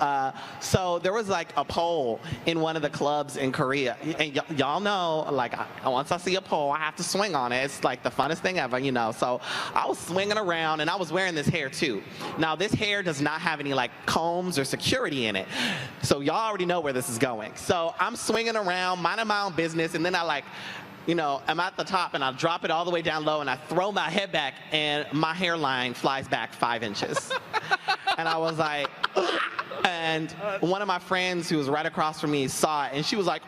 So there was like a pole in one of the clubs in Korea, and y'all know, like, once I see a pole, I have to swing on it. It's like the funnest thing ever, So I was swinging around, and I was wearing this hair too. Now this hair does not have any like combs or security in it, so y'all already know where this is going. So I'm swinging around, minding my own business, and then I'm at the top, and I drop it all the way down low, and I throw my head back, and my hairline flies back 5 inches. And I was like, and one of my friends who was right across from me saw it, and she was like,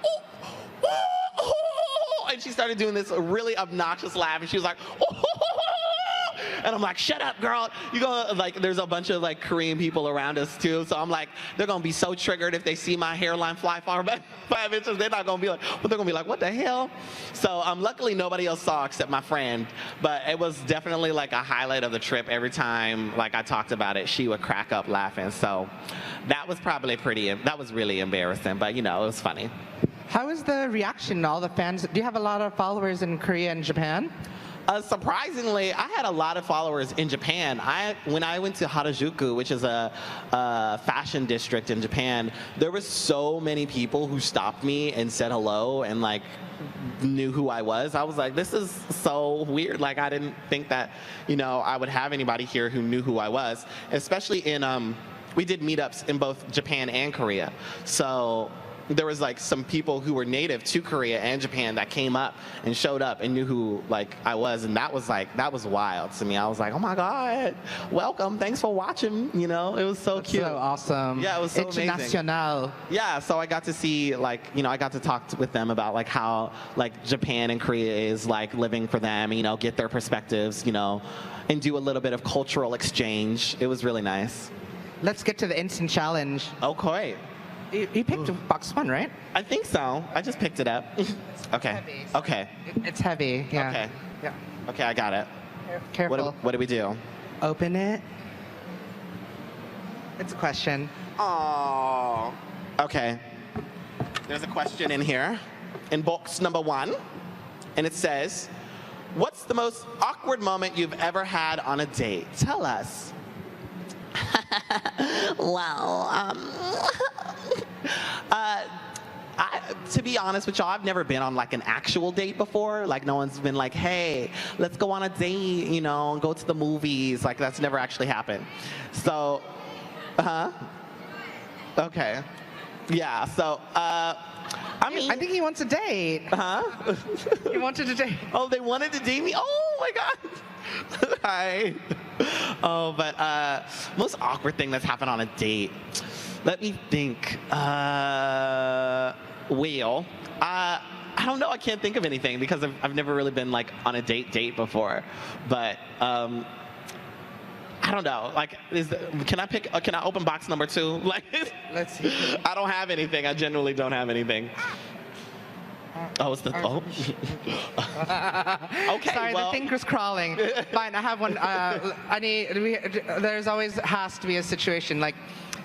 and she started doing this really obnoxious laugh, and she was like, and I'm like, shut up, girl. There's a bunch of like Korean people around us too. So I'm like, they're gonna be so triggered if they see my hairline fly far back 5 inches. They're not gonna be like, they're gonna be like, what the hell? So luckily nobody else saw except my friend. But it was definitely like a highlight of the trip. Every time like I talked about it, she would crack up laughing. So that was that was really embarrassing, but it was funny. How is the reaction, all the fans? Do you have a lot of followers in Korea and Japan? Surprisingly, I had a lot of followers in Japan. When I went to Harajuku, which is a fashion district in Japan, there were so many people who stopped me and said hello and like knew who I was. I was like, this is so weird. Like, I didn't think that, I would have anybody here who knew who I was, especially we did meetups in both Japan and Korea. So there was like some people who were native to Korea and Japan that came up and showed up and knew who like I was, and that was wild to me. I was like, oh my God, welcome, thanks for watching. It was so cute. So awesome. Yeah, it was so amazing. International. Yeah, so I got to see I got to talk with them about like how like Japan and Korea is like living for them, get their perspectives, and do a little bit of cultural exchange. It was really nice. Let's get to the instant challenge. Okay. You picked box 1, right? I think so. I just picked it up. Okay. Heavy, okay. It's heavy. Yeah. Okay. Yeah. Okay, I got it. Careful. What do we do? Open it. It's a question. Oh. Okay. There's a question in here, in box number 1, and it says, "What's the most awkward moment you've ever had on a date? Tell us." Well, to be honest with y'all, I've never been on like an actual date before. Like no one's been like, "Hey, let's go on a date, you know, and go to the movies." Like that's never actually happened. So, okay. Yeah, so, I mean... I think he wants a date. He wanted a date. Oh, they wanted to date me? Oh, my God. Hi. Oh, but most awkward thing that's happened on a date. Let me think. Well, I don't know. I can't think of anything because I've never really been, like, on a date before. But... I don't know. Like, can I open box number 2? Like, let's see. I don't have anything. I genuinely don't have anything. Oh, it's the okay. Sorry, well. the thinker's crawling. Fine, I have one. There's always has to be a situation like,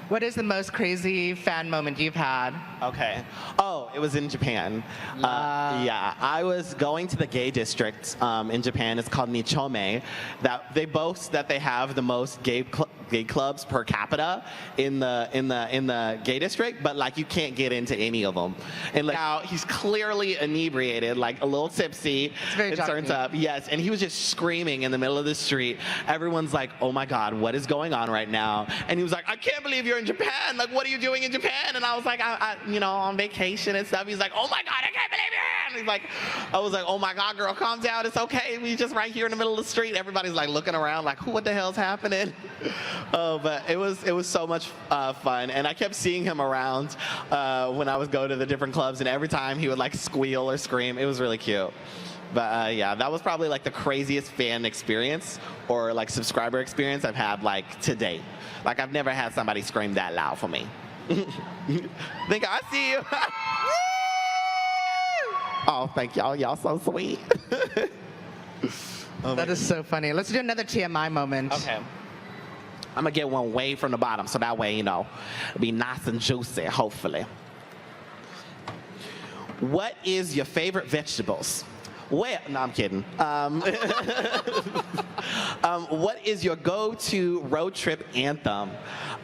what is the most crazy fan moment you've had? Okay. Oh, it was in Japan. Yeah, I was going to the gay district in Japan. It's called Nichome. That they boast that they have the most gay clubs per capita in the gay district, but like you can't get into any of them. And like now he's clearly inebriated, like a little tipsy. It turns up, yes. And he was just screaming in the middle of the street. Everyone's like, "Oh my God, what is going on right now?" And he was like, "I can't believe you're in Japan. Like, what are you doing in Japan?" And I was like, I you know, on vacation and stuff. He's like, "Oh my God, I can't believe you're here." And he's like, I was like, "Oh my God, girl, calm down. It's okay. We just right here in the middle of the street." Everybody's like looking around, like, what the hell's happening? Oh, but it was so much fun, and I kept seeing him around when I was going to the different clubs, and every time he would like squeal or scream. It was really cute. But yeah, that was probably like the craziest fan experience or like subscriber experience I've had like to date. Like I've never had somebody scream that loud for me. Think I see you. Oh, thank y'all. Y'all so sweet. Oh, that is so funny. Let's do another TMI moment. Okay. I'm gonna get one way from the bottom, so that way, you know, it'll be nice and juicy, hopefully. What is your favorite vegetables? Well, no, I'm kidding. What is your go-to road trip anthem?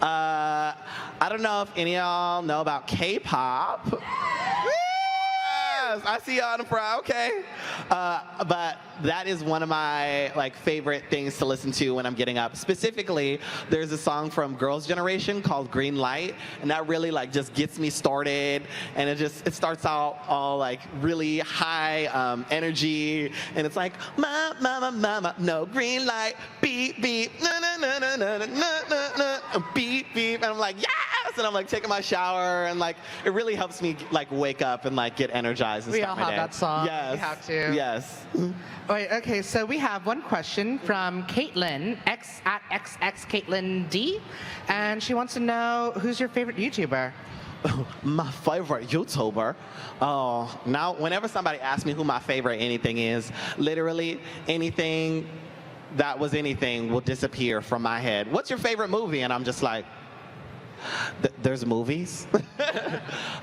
I don't know if any of y'all know about K-pop. Yes, I see y'all in the front. Okay, but that is one of my like favorite things to listen to when I'm getting up. Specifically, there's a song from Girls' Generation called "Green Light," and that really like just gets me started. And it starts out all like really high energy, and it's like mama, no green light, beep beep, na na na na na na na na, beep beep, and I'm like yes, and I'm like taking my shower, and like it really helps me like wake up and like get energized and we start all my have day. that song. Yes, we have to. Yes. Wait, okay, so we have one question from Caitlin, XX Caitlin D, and she wants to know, who's your favorite YouTuber? My favorite YouTuber? Oh, now whenever somebody asks me who my favorite anything is, literally anything that was anything will disappear from my head. What's your favorite movie? And I'm just like, there's movies.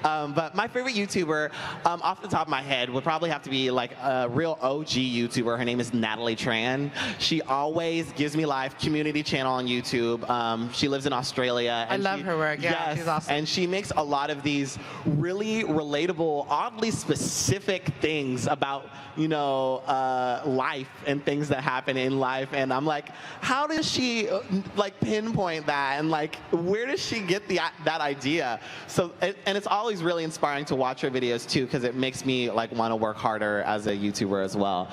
But my favorite YouTuber, off the top of my head, would probably have to be like a real OG YouTuber. Her name is Natalie Tran. She always gives me life. Community channel on YouTube. She lives in Australia. I love her work. Yeah, yes, she's awesome. And she makes a lot of these really relatable, oddly specific things about, you know, life and things that happen in life. And I'm like, how does she like pinpoint that? And like, where does she get that idea? So, and it's always really inspiring to watch her videos too, because it makes me like want to work harder as a YouTuber as well.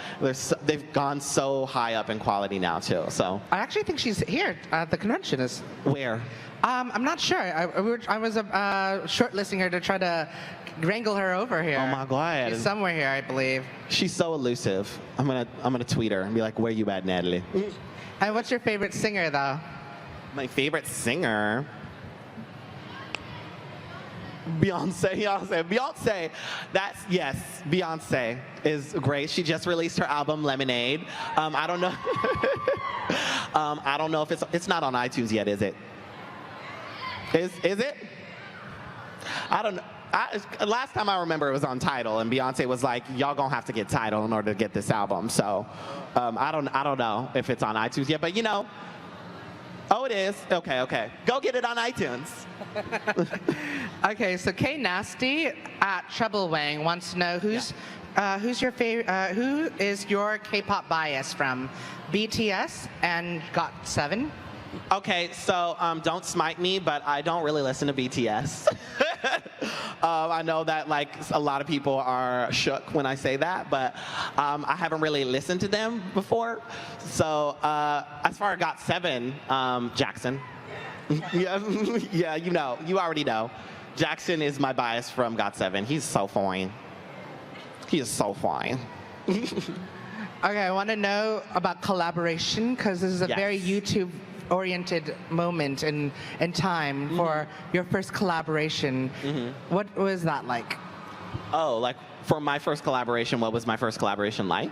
They've gone so high up in quality now too. So I actually think she's here at the convention. Where? I'm not sure. I was shortlisting her to try to wrangle her over here. Oh my God. She's somewhere here, I believe. She's so elusive. I'm gonna tweet her and be like, "Where you at, Natalie?" And what's your favorite singer, though? My favorite singer? Beyonce, yes, Beyonce is great. She just released her album Lemonade. I don't know. I don't know if it's not on iTunes yet, is it? Is it? I don't know. Last time I remember it was on Tidal, and Beyonce was like, y'all gonna have to get Tidal in order to get this album. So I don't know if it's on iTunes yet, but you know. Oh, it is? Okay. Go get it on iTunes. Okay, so K Nasty at Treble Wang wants to know who's your favorite, who is your K-pop bias from? BTS and GOT7? Okay, so don't smite me, but I don't really listen to BTS. I know that like a lot of people are shook when I say that, but I haven't really listened to them before. So as far as GOT7, Jackson. Yeah, you already know. Jackson is my bias from GOT7. He's so fine. He is so fine. Okay, I want to know about collaboration because this is a very YouTube-oriented moment in time for your first collaboration. What was that like? Oh, like for my first collaboration, what was my first collaboration like?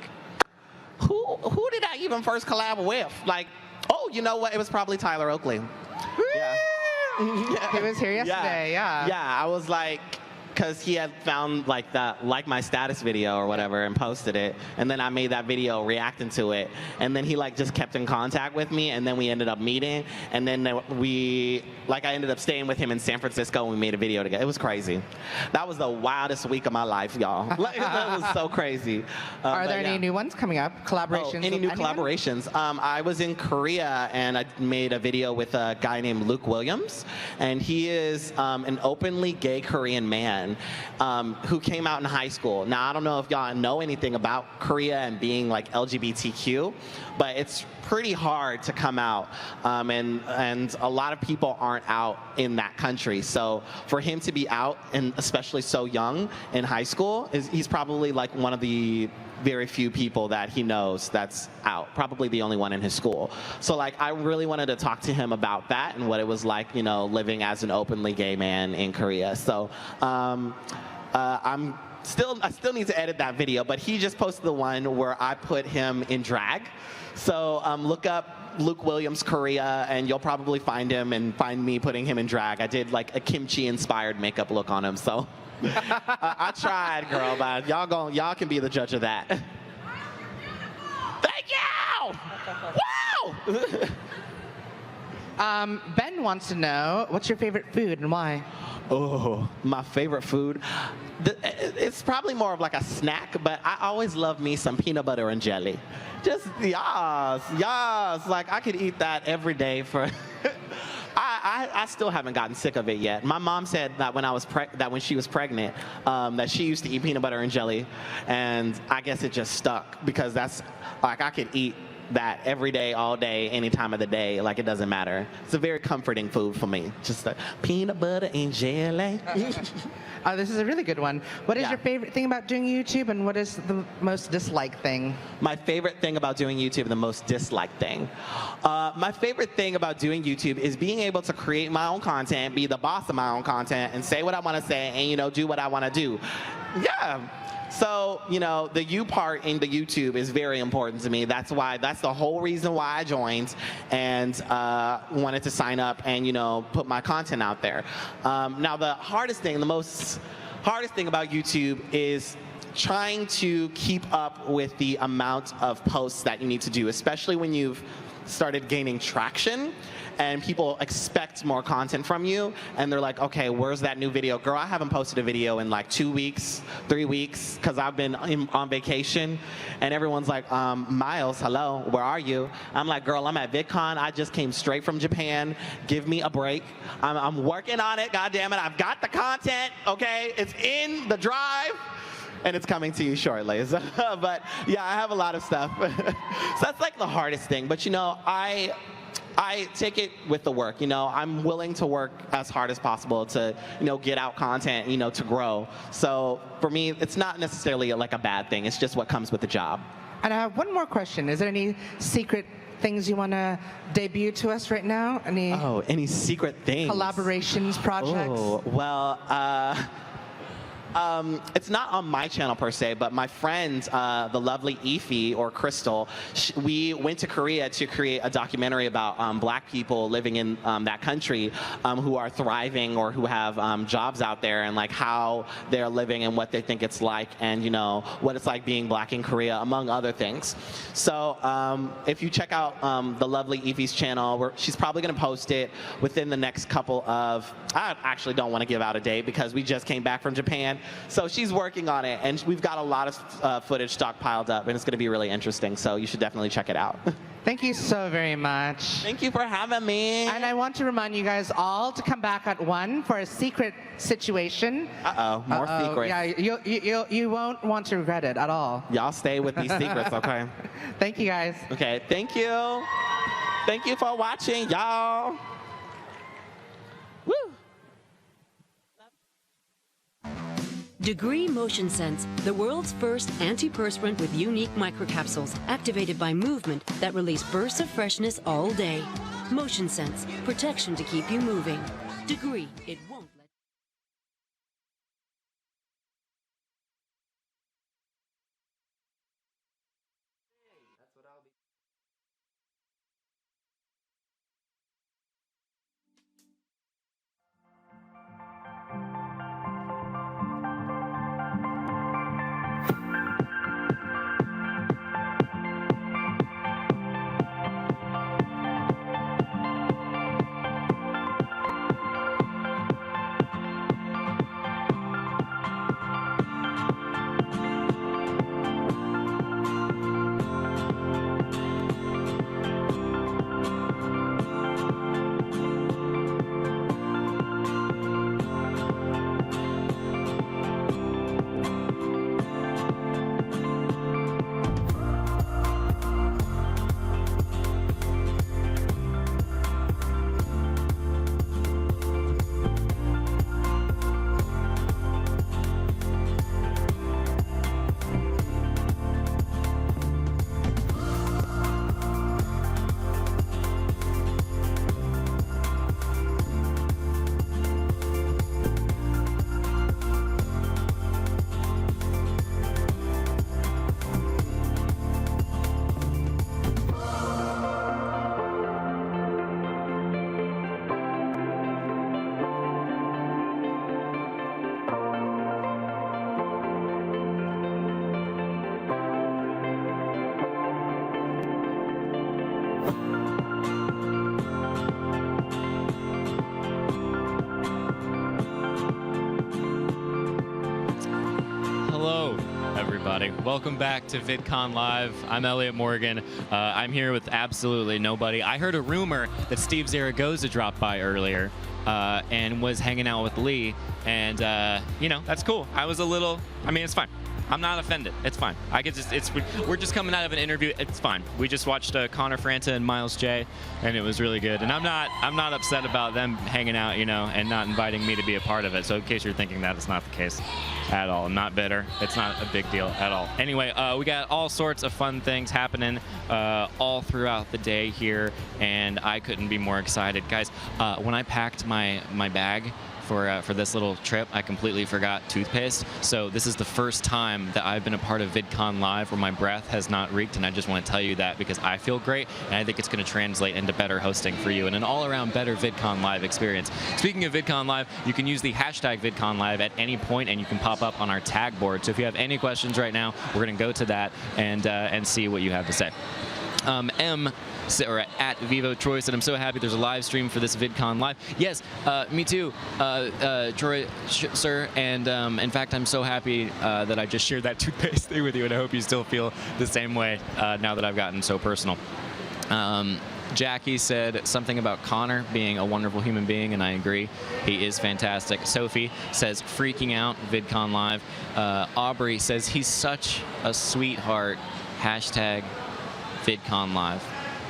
Who did I even first collab with? Like, oh, you know what? It was probably Tyler Oakley. Yeah. He was here yesterday, yeah. Yeah, I was like, because he had found like that like my status video or whatever and posted it, and then I made that video reacting to it, and then he like just kept in contact with me, and then we ended up meeting, and then I ended up staying with him in San Francisco, and we made a video together. It was crazy. That was the wildest week of my life, y'all. That was so crazy. Are there any new ones coming up? Collaborations? Oh, any new collaborations? I was in Korea, and I made a video with a guy named Luke Williams, and he is an openly gay Korean man who came out in high school. Now, I don't know if y'all know anything about Korea and being like LGBTQ, but it's pretty hard to come out, and a lot of people aren't out in that country. So for him to be out, and especially so young in high school, he's probably like one of the very few people that he knows that's out, probably the only one in his school. So like I really wanted to talk to him about that and what it was like, living as an openly gay man in Korea. So I still need to edit that video, but he just posted the one where I put him in drag. So look up Luke Williams Korea, and you'll probably find him and find me putting him in drag. I did like a kimchi-inspired makeup look on him, so I tried, girl, but y'all can be the judge of that. Thank you! Wow! Ben wants to know, what's your favorite food and why? Oh, my favorite food? It's probably more of like a snack, but I always love me some peanut butter and jelly. Just yes. Like I could eat that every day for. I still haven't gotten sick of it yet. My mom said that when she was pregnant, that she used to eat peanut butter and jelly, and I guess it just stuck because that's like I could eat that every day, all day, any time of the day. Like it doesn't matter. It's a very comforting food for me. Just peanut butter and jelly. This is a really good one. What is your favorite thing about doing YouTube, and what is the most disliked thing? My favorite thing about doing YouTube and the most disliked thing. My favorite thing about doing YouTube is being able to create my own content, be the boss of my own content, and say what I want to say, and do what I want to do. Yeah. So, the you part in the YouTube is very important to me. That's the whole reason why I joined and wanted to sign up and, put my content out there. Now, the hardest thing about YouTube is trying to keep up with the amount of posts that you need to do, especially when you've started gaining traction and people expect more content from you, and they're like, okay, where's that new video? Girl, I haven't posted a video in like 2 weeks, 3 weeks, because I've been on vacation, and everyone's like, Miles, hello, where are you? I'm like, girl, I'm at VidCon. I just came straight from Japan. Give me a break. I'm working on it, God damn it. I've got the content, okay? It's in the drive. And it's coming to you shortly. But yeah, I have a lot of stuff. So that's like the hardest thing. But I take it with the work. I'm willing to work as hard as possible to, get out content, to grow. So for me, it's not necessarily like a bad thing. It's just what comes with the job. And I have one more question. Is there any secret things you want to debut to us right now? Any secret things? Collaborations, projects? Oh, well, it's not on my channel per se, but my friend, the lovely Ify, or Crystal, we went to Korea to create a documentary about black people living in that country who are thriving or who have jobs out there, and like how they're living and what they think it's like, and you know what it's like being black in Korea, among other things. So if you check out the lovely Ify's channel, she's probably going to post it within the next couple of, I actually don't want to give out a date because we just came back from Japan. So she's working on it, and we've got a lot of footage stockpiled up, and it's going to be really interesting. So you should definitely check it out. Thank you so very much. Thank you for having me. And I want to remind you guys all to come back at 1 for a secret situation. Uh-oh, more secrets. Yeah, you won't want to regret it at all. Y'all stay with these secrets, okay? Thank you, guys. Okay, thank you. Thank you for watching, y'all. Woo! Degree Motion Sense, the world's first antiperspirant with unique microcapsules activated by movement that release bursts of freshness all day. Motion Sense, protection to keep you moving. Degree, it won't let Welcome back to VidCon Live. I'm Elliott Morgan. I'm here with absolutely nobody. I heard a rumor that Steve Zaragoza dropped by earlier and was hanging out with Lee, and you know, that's cool. I was a little, I mean, it's fine. I'm not offended. It's fine. I could just, we're just coming out of an interview. It's fine. We just watched Connor Franta and Miles J, and it was really good. And I'm not upset about them hanging out, you know, and not inviting me to be a part of it. So in case you're thinking that, it's not the case at all. I'm not bitter. It's not a big deal at all. Anyway, we got all sorts of fun things happening all throughout the day here, and I couldn't be more excited, guys. When I packed my bag for this little trip, I completely forgot toothpaste. So this is the first time that I've been a part of VidCon Live where my breath has not reeked, and I just want to tell you that because I feel great, and I think it's going to translate into better hosting for you and an all-around better VidCon Live experience. Speaking of VidCon Live, you can use the hashtag VidCon Live at any point, and you can pop up on our tag board. So if you have any questions right now, we're going to go to that and see what you have to say. Or at Vivo Troy said, I'm so happy there's a live stream for this VidCon Live. Yes, me too, Troy, sir. And in fact, I'm so happy that I just shared that toothpaste thing with you, and I hope you still feel the same way now that I've gotten so personal. Jackie said something about Connor being a wonderful human being, and I agree. He is fantastic. Sophie says, freaking out, VidCon Live. Aubrey says, he's such a sweetheart. Hashtag VidCon Live.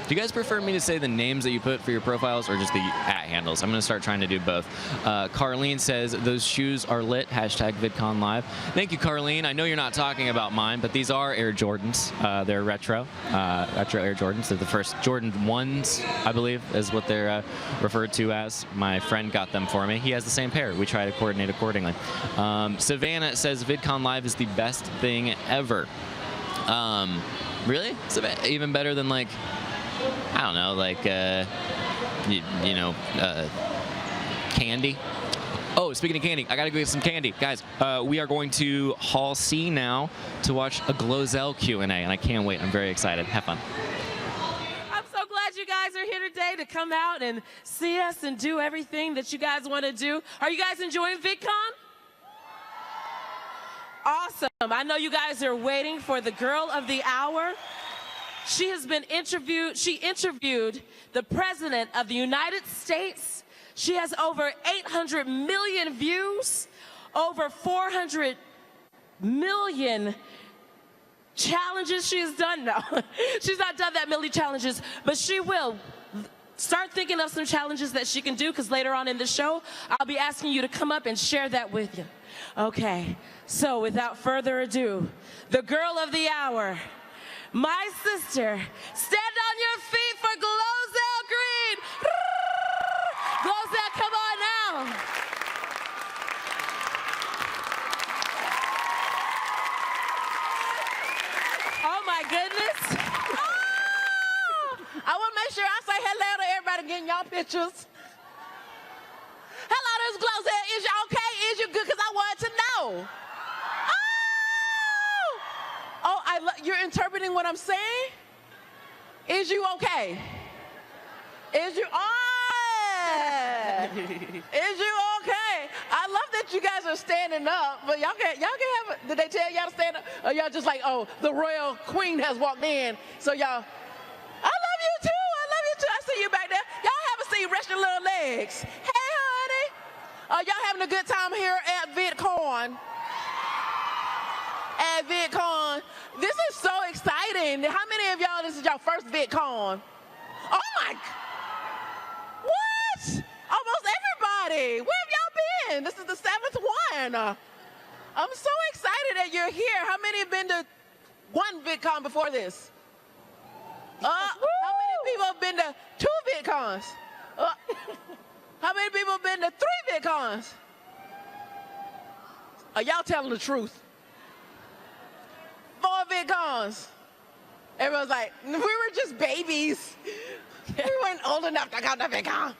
Do you guys prefer me to say the names that you put for your profiles or just the @handles? I'm going to start trying to do both. Carlene says, those shoes are lit, #VidCon Live. Thank you, Carlene. I know you're not talking about mine, but these are Air Jordans. They're retro Air Jordans. They're the first Jordan 1s, I believe, is what they're referred to as. My friend got them for me. He has the same pair. We try to coordinate accordingly. Savannah says, VidCon Live is the best thing ever. Really? Even better than, like, I don't know, like, candy. Oh, speaking of candy, I gotta go get some candy. Guys, we are going to Hall C now to watch a Glozelle Q&A, and I can't wait. I'm very excited. Have fun. I'm so glad you guys are here today to come out and see us and do everything that you guys want to do. Are you guys enjoying VidCon? Awesome. I know you guys are waiting for the girl of the hour. She has been interviewed. She interviewed the President of the United States. She has over 800 million views, over 400 million challenges she has done. No, she's not done that many challenges, but she will. Start thinking of some challenges that she can do, because later on in the show, I'll be asking you to come up and share that with you. Okay, so without further ado, the girl of the hour, my sister. Stand on your feet for Glozelle Green. Glozelle, come on now. Oh my goodness. I want to make sure I say hello to everybody getting y'all pictures. Hello, this is Glozelle. Is you okay? Is you good? Because I wanted to know. Oh, you're interpreting what I'm saying? Is you okay? Is you, is you okay? I love that you guys are standing up, but y'all can have, did they tell y'all to stand up? Or y'all just like, oh, the royal queen has walked in, so y'all, I love you too, I see you back there. Y'all have a seat, rest your little legs. Hey, honey. Y'all having a good time here at VidCon? At VidCon. This is so exciting. How many of y'all, this is your first VidCon? Oh my, what? Almost everybody. Where have y'all been? This is the 7th one. I'm so excited that you're here. How many have been to one VidCon before this? How many people have been to 2 VidCons? How many people have been to 3 VidCons? Are y'all telling the truth? 4 VidCons. Everyone's like, we were just babies. We weren't old enough to go to VidCon.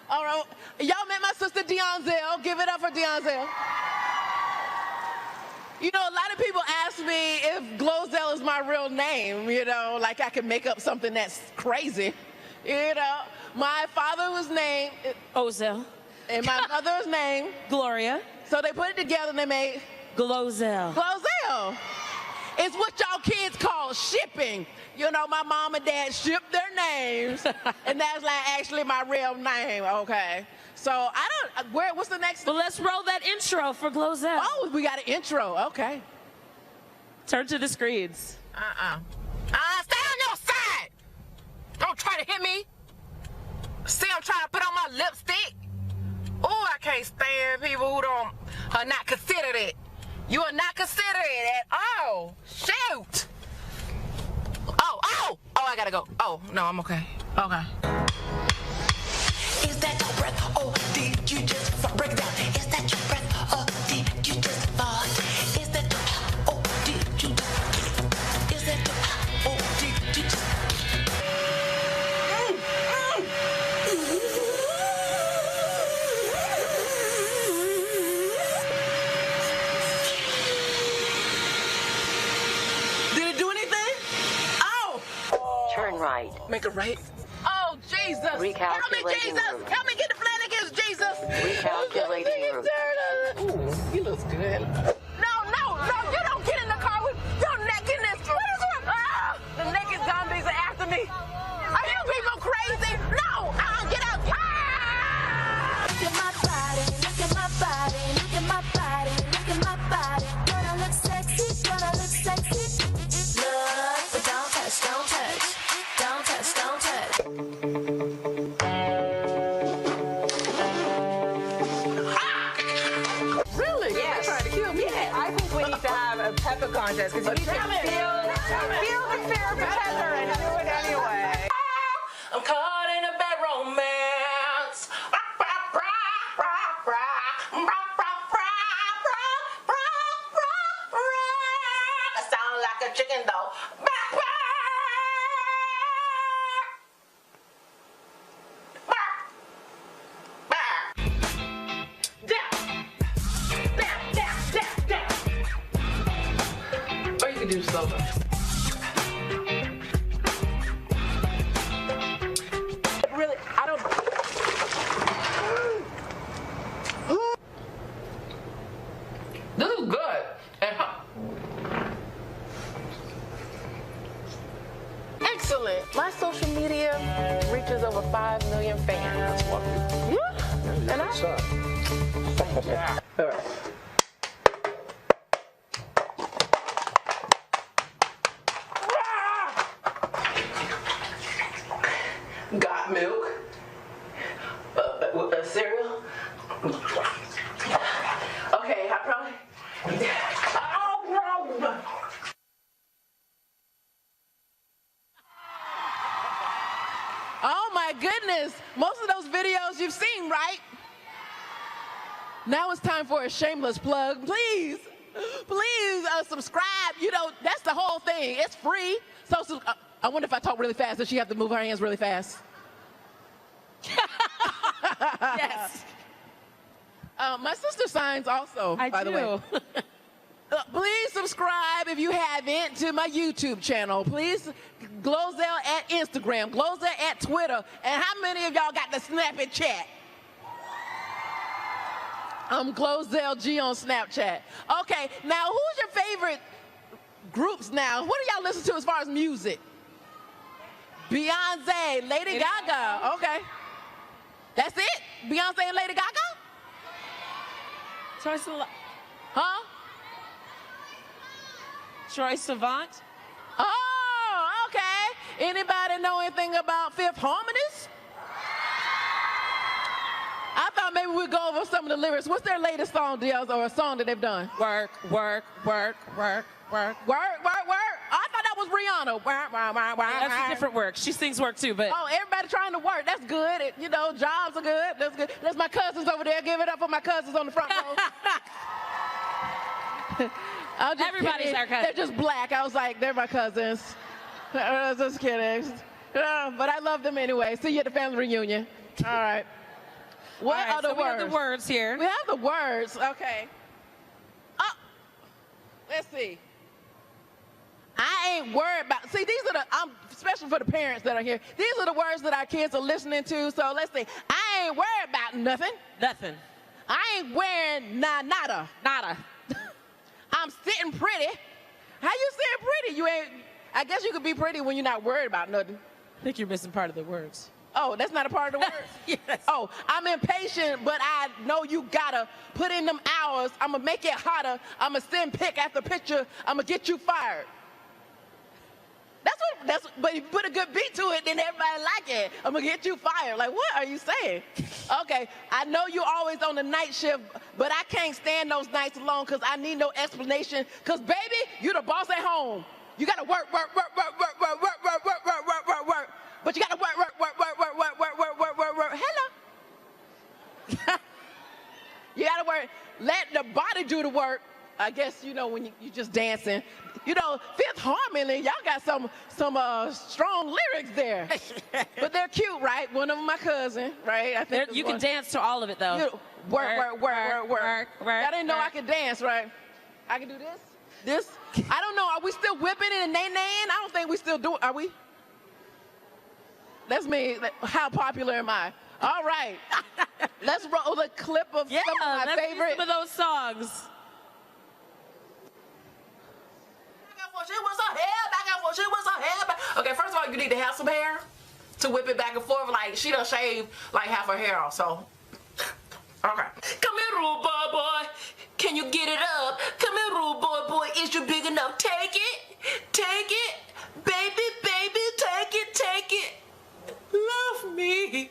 All right, y'all met my sister Deonzelle. Give it up for Deonzelle. You know, a lot of people ask me if Glozelle is my real name, you know, like I could make up something that's crazy. You know, my father was named Ozelle. And my mother was named Gloria. So they put it together and they made Glozelle. Glozelle. It's what y'all kids call shipping. You know, my mom and dad shipped their names, and that's like actually my real name, okay? So what's the next? Well, let's roll that intro for Glozelle. Oh, we got an intro, okay. Turn to the screens. Stay on your side. Don't try to hit me. See, I'm trying to put on my lipstick. Oh, I can't stand people who are not considered it. You are not considered it at all. Shoot. Oh, I gotta go. Oh, no, I'm okay. Okay. Is that your breath? Oh, did you just break it down? Is that your breath? Oh, did you just fart? Is that your, oh, did you just, is that your, oh, did you just, Did it do anything? Oh! Turn right. Make a right. Oh, Jesus. Help me, Jesus. Help me get the plan against Jesus. Recalculating route. Ooh, he looks good. No, you don't get in the car with your neck in this. What is it? Ah, the naked zombies are after me. Are you people crazy? No, get out. Ah! Look at my body, look at my body, look at my body, look at my body. Gonna look sexy, gonna look sexy. Look, but don't touch, don't touch, don't touch, don't touch. pepper contest because you can feel the fear of pepper and do it anyway. I'm caught in a bad romance. That sound like a chicken though. Or you can do slow mo. Really, I don't. This is good. Excellent. My social media reaches over 5 million fans. That's lucky. Yeah. And I. All right. Got milk? Cereal? Okay, I probably. Oh, no! Oh my goodness! Most of those videos you've seen, right? Now it's time for a shameless plug. Please subscribe. You know, that's the whole thing. It's free. So I wonder if I talk really fast, does she have to move her hands really fast? Yes. My sister signs also, by the way. Please subscribe if you haven't to my YouTube channel. Please, Glozelle at Instagram, Glozelle at Twitter. And how many of y'all got the Snapchat chat? I'm Glozelle G on Snapchat. Okay, now who's your favorite groups now? What do y'all listen to as far as music? Beyonce, Lady Gaga. Okay. That's it? Beyonce and Lady Gaga? Huh? Troye Sivan. Oh, okay. Anybody know anything about Fifth Harmonies? I thought maybe we'd go over some of the lyrics. What's their latest song, deals, or a song that they've done? Work, work, work, work, work, work, work, work. I thought that was Rihanna. Work, work, work, work. That's a different work. She sings work too, but. Oh, everybody trying to work. That's good. You know, jobs are good. That's good. There's my cousins over there. Give it up for my cousins on the front row. Everybody's our cousin. They're just black. I was like, they're my cousins. I was just kidding. But I love them anyway. See you at the family reunion. All right. What are the words? We have the words here. We have the words. Okay. Oh, let's see. I ain't worried about. See, these are I'm especially for the parents that are here. These are the words that our kids are listening to. So let's see. I ain't worried about nothing. Nothing. I ain't wearing nada. Nada. I'm sitting pretty. How you sitting pretty? You ain't. I guess you could be pretty when you're not worried about nothing. I think you're missing part of the words. Oh, that's not a part of the words? Yes. Oh, I'm impatient, but I know you gotta put in them hours. I'm gonna make it hotter. I'm gonna send pic after picture. I'm gonna get you fired. But if you put a good beat to it, then everybody like it. I'm gonna get you fired. Like, what are you saying? Okay, I know you always on the night shift, but I can't stand those nights alone because I need no explanation. Because, baby, you the boss at home. You gotta work. But you gotta work. Hello. You gotta work. Let the body do the work. I guess, you know, when you just dancing. You know, Fifth Harmony, y'all got some strong lyrics there. But they're cute, right? One of them my cousin, right? I think you can dance to all of it, though. You know, work. Y'all didn't know I could dance, right? I can do this. I don't know. Are we still whipping it and nay-naying? I don't think we still do it. Are we? That's me. How popular am I? All right. Let's roll a clip of some of my favorite. Some of those songs. Okay, first of all, you need to have some hair to whip it back and forth. Like, she done shaved like half her hair off, so. Okay. Come here, rude boy. Can you get it up? Come here, rude boy. Is you big enough? Take it. Baby, take it. Love me.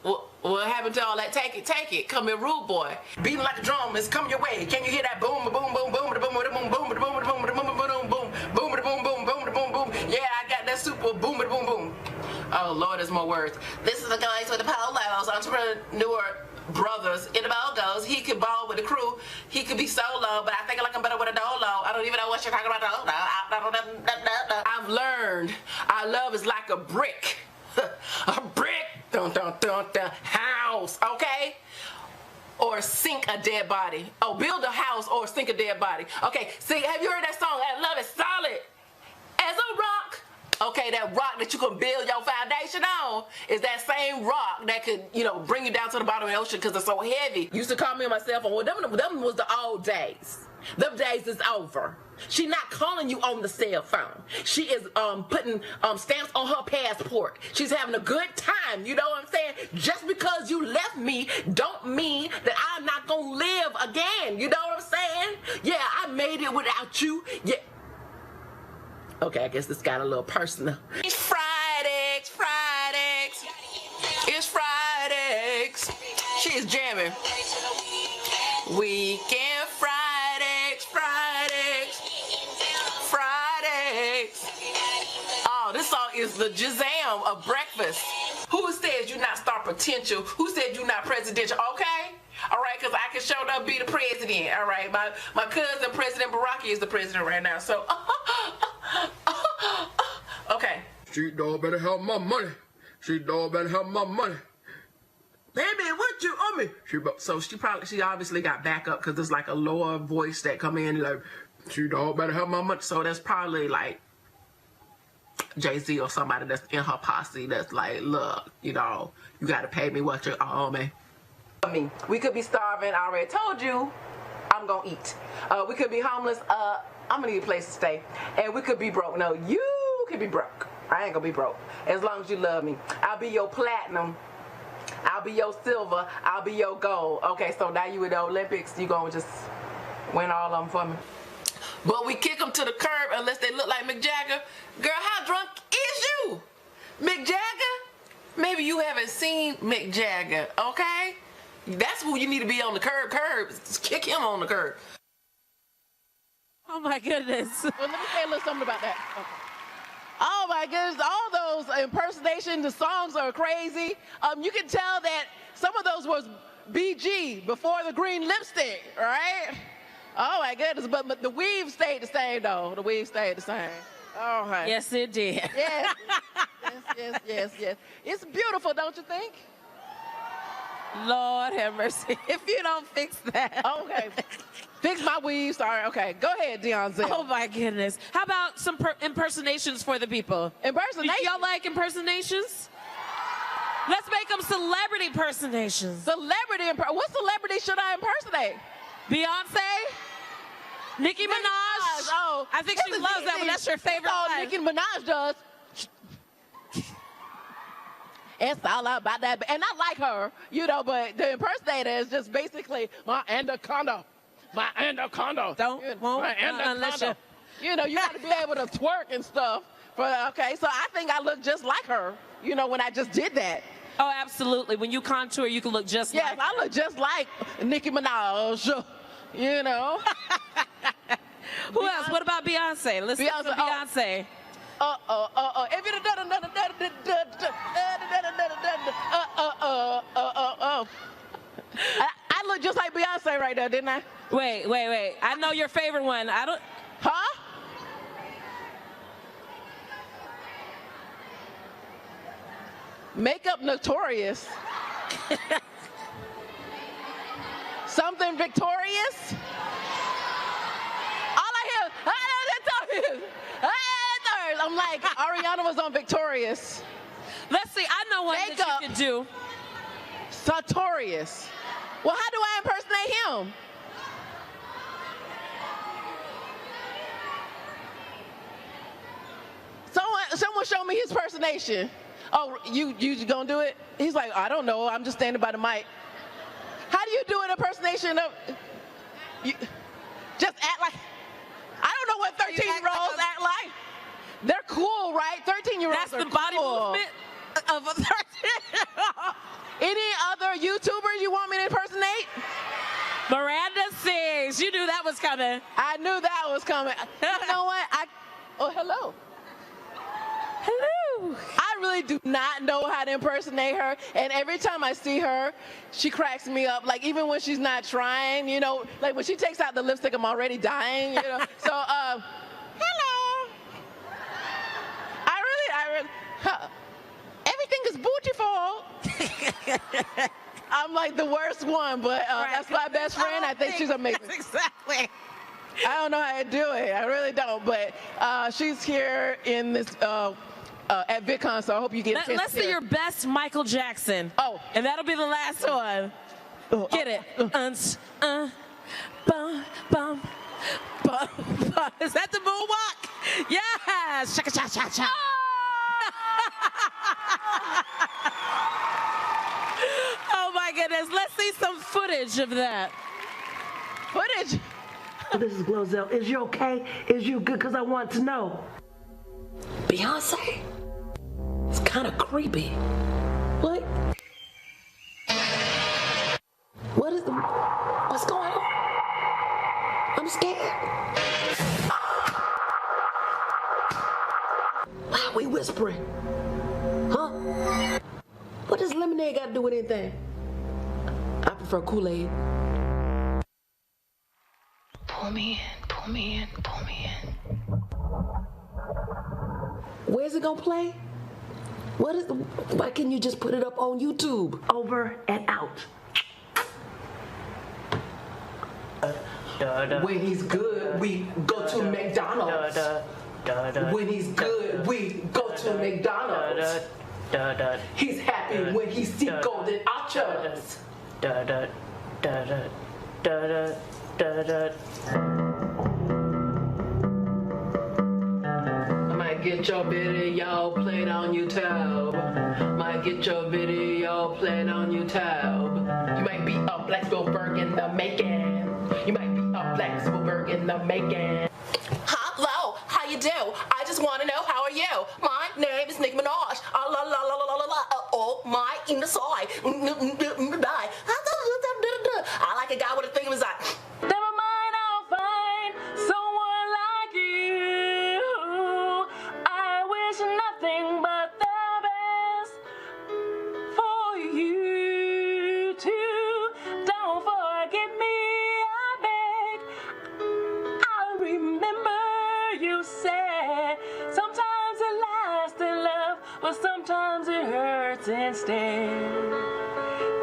What happened to all that? Take take it. Come here, rude boy. Beating like a drum is coming your way. Can you hear that boom, boom, boom, boom, boom, boom, boom, boom, boom, boom, boom, boom, boom, boom, boom, boom, boom, boom, boom, boom. Yeah, I got that super boom, boom, boom. Oh Lord, there's more words. This is the guys with the polos, entrepreneur brothers in the bogos. He could ball with the crew. He could be solo, but I think I like him better with a dolo. I don't even know what you're talking about. I've learned our love is like a brick. A brick. Dun, dun, dun, dun. House, okay? Or sink a dead body. Oh, build a house or sink a dead body. Okay, see, have you heard that song? I love it solid as a rock. Okay, that rock that you can build your foundation on is that same rock that could, bring you down to the bottom of the ocean because it's so heavy. Used to call me on my cell phone. Well, them was the old days. Them days is over. She not calling you on the cell phone. She is putting stamps on her passport. She's having a good time. You know what I'm saying? Just because you left me don't mean that I'm not going to live again. You know what I'm saying? Yeah, I made it without you. Yeah. Okay, I guess this got a little personal. It's Fridays. It's Fridays. She's jamming. Weekend Fridays. Oh, this song is the Shazam of breakfast. Who says you not star potential? Who said you not presidential? Okay? All right, because I can show up be the president. All right, my cousin, President Barack, is the president right now. So, okay. Street dog better have my money. Street dog better have my money. Baby, what you owe me? So she obviously got backup because there's like a lower voice that come in like, street dog better have my money. So that's probably like Jay-Z or somebody that's in her posse that's like, look, you got to pay me what you owe me. We could be starving. I already told you I'm going to eat. We could be homeless. I'm going to need a place to stay. And we could be broke. No, you could be broke. I ain't going to be broke. As long as you love me. I'll be your platinum. I'll be your silver. I'll be your gold. Okay, so now you in the Olympics. You going to just win all of them for me. But we kick them to the curb unless they look like Mick Jagger. Girl, how drunk is you? Mick Jagger? Maybe you haven't seen Mick Jagger, okay? That's who you need to be on the curb. Just kick him on the curb. Oh my goodness. Well, let me say a little something about that. Okay. Oh my goodness, all those impersonations, the songs are crazy. You can tell that some of those was BG, before the green lipstick, right? Oh my goodness, but the weave stayed the same though. The weave stayed the same. All right. Yes, it did. Yes. Yes. It's beautiful, don't you think? Lord have mercy. If you don't fix that. Okay. Fix my weave. Sorry. Okay. Go ahead, Deonzel. Oh my goodness. How about some impersonations for the people? Impersonations? Y'all like impersonations? Let's make them celebrity impersonations. What celebrity should I impersonate? Beyonce? Nicki Minaj? Oh, I think she loves that one. That's your favorite one. Nicki Minaj does. It's all about that. And I like her, but the impersonator is just basically my anaconda. My anaconda. My anaconda. You got to be able to twerk and stuff. Okay, so I think I look just like her, when I just did that. Oh, absolutely. When you contour, you can look just like her. Yes, I look just like Nicki Minaj, Who else? What about Beyonce? Let's listen to Beyonce. If you'd have done I look just like Beyonce right there, didn't I? Wait. I know your favorite one. Huh? Makeup Notorious. Something Victorious. All I hear, I'm like, Ariana was on Victorious. Let's see, I know one that you could do. Sartorius. Well, how do I impersonate him? Someone show me his impersonation. Oh, you gonna do it? He's like, I don't know, I'm just standing by the mic. How do you do an impersonation of, just act like, I don't know what 13-year-olds act like. They're cool, right? 13-years-olds That's the body movement? of a 13. Any other YouTubers you want me to impersonate? Miranda Sings. You knew that was coming. I knew that was coming. You know what? Oh, hello. Hello. I really do not know how to impersonate her, and every time I see her, she cracks me up. Like, even when she's not trying, you know, like when she takes out the lipstick, I'm already dying, you know. So, hello. Everything is beautiful. I'm like the worst one, but that's my best friend. I think she's amazing. Exactly. I don't know how to do it. I really don't, but she's here in this at VidCon, so I hope you get. Let's see your best Michael Jackson. Oh, and that'll be the last one. Get it? Bum, bum, bum, bum. Is that the moonwalk? Yes. Shaka, cha, cha, cha. Oh my goodness! Let's see some footage of that. Footage. This is Glozelle. Is you okay? Is you good? Because I want to know. Beyonce? It's kind of creepy. What? What's going on? I'm scared. Why are we whispering? Huh? What does lemonade got to do with anything? I prefer Kool-Aid. Pull me in, pull me in, pull me in. Where's it gonna play? Why can't you just put it up on YouTube? Over and out. When he's good, we go to McDonald's. When he's good, we go to McDonald's. He's happy when he see golden arches. I might get your video played on YouTube. Might get your video played on YouTube. You might be a Black Spielberg in the making. You might be a Black Spielberg in the making. Hello, how you do? I just want to know, how are you? My name is Nicki Minaj. Oh my inside. I like a guy with a thing in his eye. Never mind, I'll find someone like you. I wish nothing but the best for you too. Don't forget me, I beg. I remember you said sometimes it lasts in love, but sometimes it hurts instead.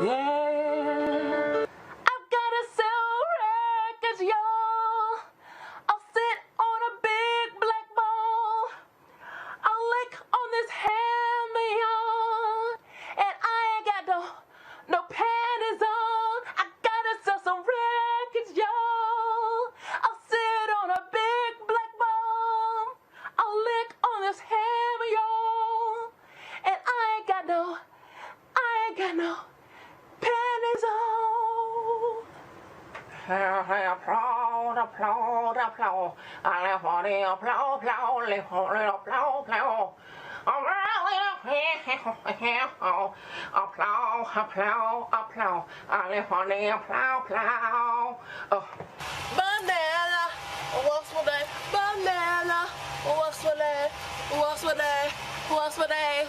Yeah. I've gotta sell records, y'all. I'll sit on a big black ball. I'll lick on this hammer, y'all. And I ain't got no panties on. I gotta sell some records, y'all. I'll sit on a big black ball. I'll lick on this hammer, y'all. And I ain't got no panties on. Applaud, applaud, applaud. I live for the applaud, applaud, live for the applaud, applaud. Applaud, applaud, applaud. I live for the applaud, applaud. Banana, what's for that? Banana, what's for that? What's for that? What's for that?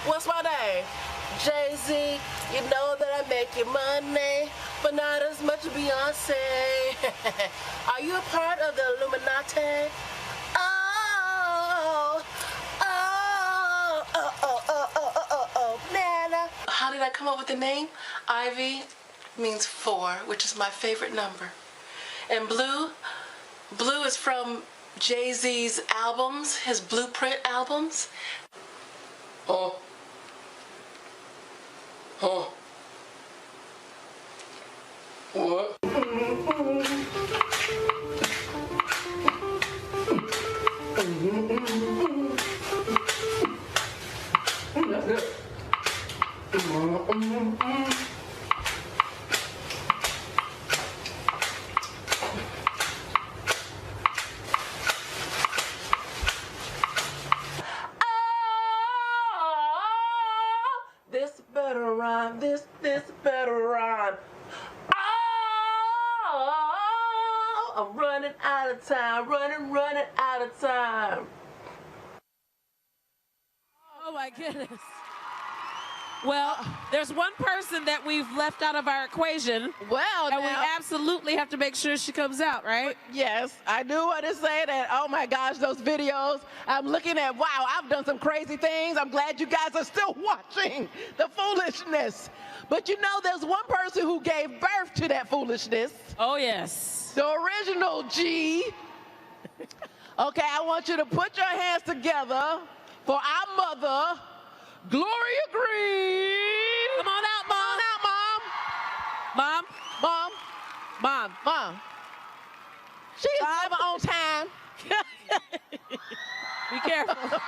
What's my name? Jay-Z, you know that I make you money, but not as much as Beyonce. Are you a part of the Illuminati? Nana. How did I come up with the name? Ivy means 4, which is my favorite number. And blue is from Jay-Z's albums, his Blueprint albums. Oh. What? That's good. time. Oh, I'm running out of time, running out of time. Oh my goodness. Well, there's one person that we've left out of our equation. Well, and we now- absolutely have to make sure she comes out, right? Yes, I do want to say that, oh my gosh, those videos, I'm looking at, wow, I've done some crazy things. I'm glad you guys are still watching the foolishness. But you know, there's one person who gave birth to that foolishness. Oh, yes. The original G. Okay, I want you to put your hands together for our mother, Gloria Green. Come on out, Mom. Come on out, Mom. Mom. Mom. Mom. She is never on time. Be careful.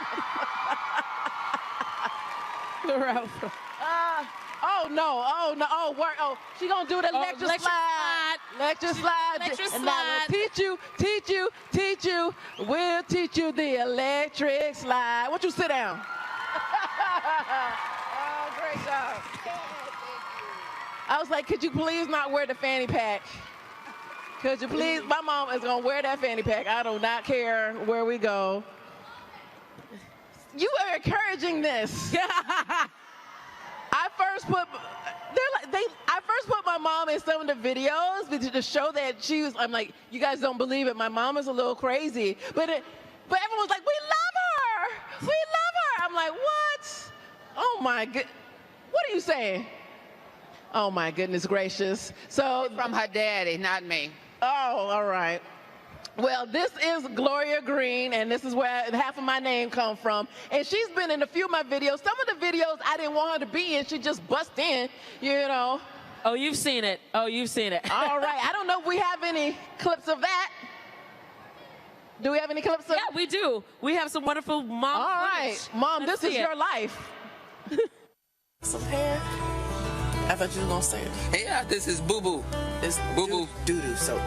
Oh no, work. Oh, she gonna do the lecture slide. Lecture slide. Lecture And now slide. we'll teach you. We'll teach you the electric slide. Won't you sit down? Oh, great job. I was like, could you please not wear the fanny pack? Could you please? My mom is gonna wear that fanny pack. I do not care where we go. You are encouraging this. I first put my mom in some of the videos to show that she was. I'm like, you guys don't believe it. My mom is a little crazy, but everyone's like, we love her. We love her. I'm like, what? Oh my good. What are you saying? Oh my goodness gracious. So from her daddy, not me. Oh, all right. Well, this is Gloria Green, and this is where half of my name comes from. And she's been in a few of my videos. Some of the videos I didn't want her to be in. She just bust in, you know. Oh, you've seen it. Oh, you've seen it. All right. I don't know if we have any clips of that. Do we have any clips of Yeah, we do. We have some wonderful mom All right. footage. Mom, Let's this is see your it. life. Some hair. I thought you were gonna say it. Yeah, this is Boo Boo. It's Boo-boo. doo-doo soap.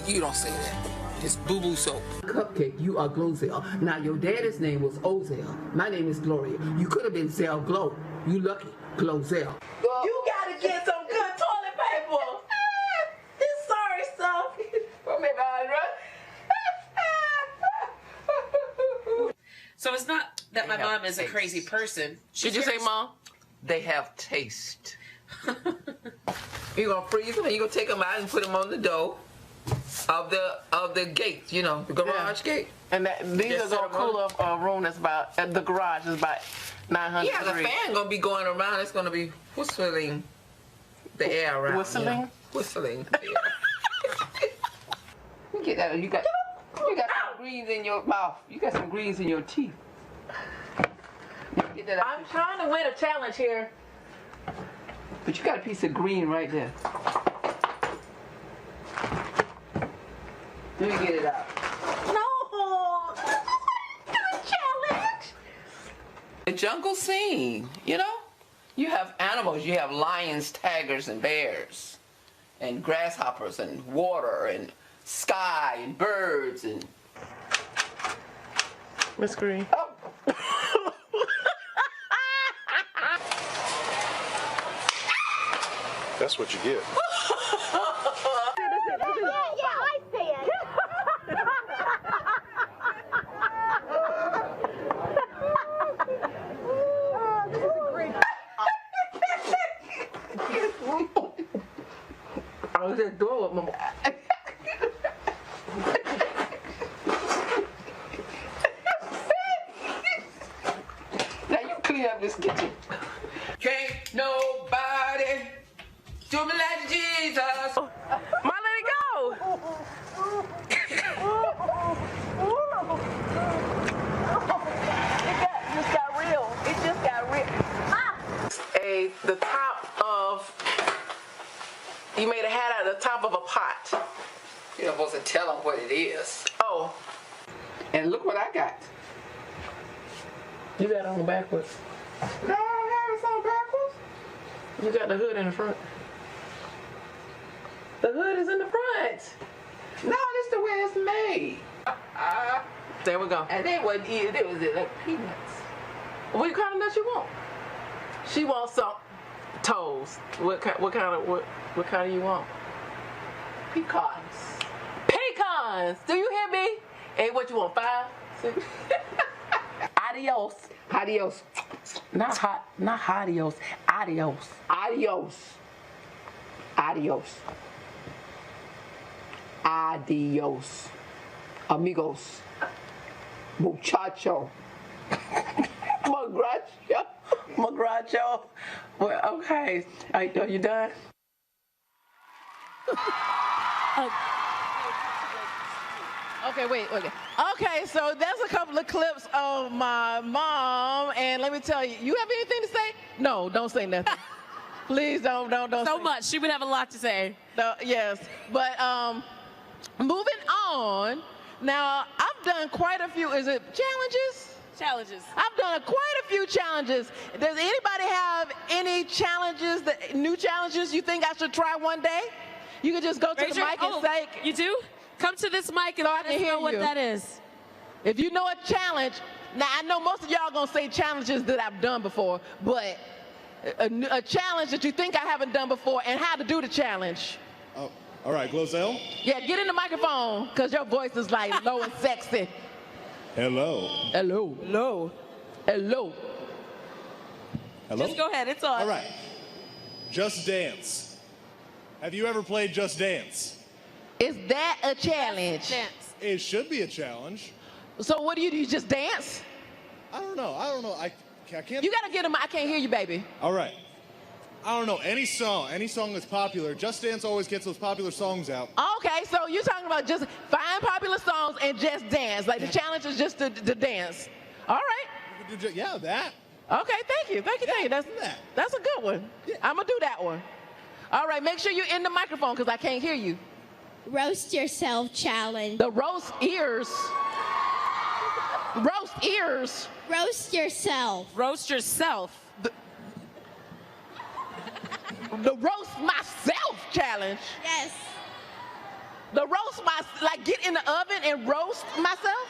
You don't say that. It's Boo Boo soap. Cupcake, you are Glozelle. Now, your daddy's name was Ozelle. My name is Gloria. You could have been Zell Glow. You lucky, Glozelle. You gotta get some good toilet paper. This sorry stuff. Well, maybe I'll run. So it's not that my mom is a crazy person. Did you say, Mom? They have taste. You're gonna freeze them and you're gonna take them out and put them on the door of the gate, you know, the garage gate. And these Just are set gonna 'em cool off a room that's about, at the garage is about 900 Yeah, the degrees. fan gonna be going around. It's gonna be whistling the air around. Whistling? Yeah. Whistling. You get that, you got some greens in your mouth. You got some greens in your teeth. Get that out. I'm trying to win a challenge here. But you got a piece of green right there. Let me get it out. No, challenge. The jungle scene, you know? You have animals. You have lions, tigers, and bears, and grasshoppers, and water, and sky, and birds, and... Miss Green. Oh. That's what you get. I was at the door with Mama. Now you clean up this kitchen. Can't nobody do me like Jesus. Ma, let it go. It just got real. It just got real. The top of, you made a hat out of the top of a pot. You're not supposed to tell them what it is. Oh. And look what I got. You got it on backwards. No, I don't have it on backwards. You got the hood in the front. The hood is in the front. No, that's the way it's made. There we go. And they wasn't eating, it was like peanuts. What kind of nuts you want? She wants some Toes. What kind do you want? Pecans. Pecans. Do you hear me? Hey, what you want? 5, 6? Adios. Adios. Not hot. Not adios. Adios. Adios. Adios. Adios. Amigos. Muchacho. Magracho. Magracho. Well, okay. Are you done? Okay, wait. Okay, so that's a couple of clips of my mom, and let me tell you, you have anything to say? No, don't say nothing. Please don't. So much. She would have a lot to say. No, yes, but moving on. Now, I've done quite a few. Is it challenges? Challenges. I've done quite a few challenges. Does anybody have any challenges, new challenges you think I should try one day? You can just go to the mic and say. You do? Come to this mic and so I can hear what that is. If you know a challenge, now I know most of y'all gonna say challenges that I've done before, but a challenge that you think I haven't done before and how to do the challenge. Oh, all right, Glozelle. Yeah, get in the microphone, because your voice is like low and sexy. Hello. Hello. Hello. Hello. Hello? Just go ahead, it's on. All right. Just Dance. Have you ever played Just Dance? Is that a challenge? Dance. It should be a challenge. So what do? You just dance? I don't know. I can't. You gotta get him. I can't hear you, baby. All right. I don't know. Any song that's popular. Just Dance always gets those popular songs out. Okay, so you're talking about just find popular songs and just dance. Like the challenge is just to dance. All right. Yeah, that. Okay, thank you. That's a good one. Yeah. I'm gonna do that one. All right, make sure you're in the microphone because I can't hear you. Roast yourself challenge. The roast ears. Roast ears. Roast yourself. Roast yourself. The roast myself challenge. Yes. The roast like get in the oven and roast myself?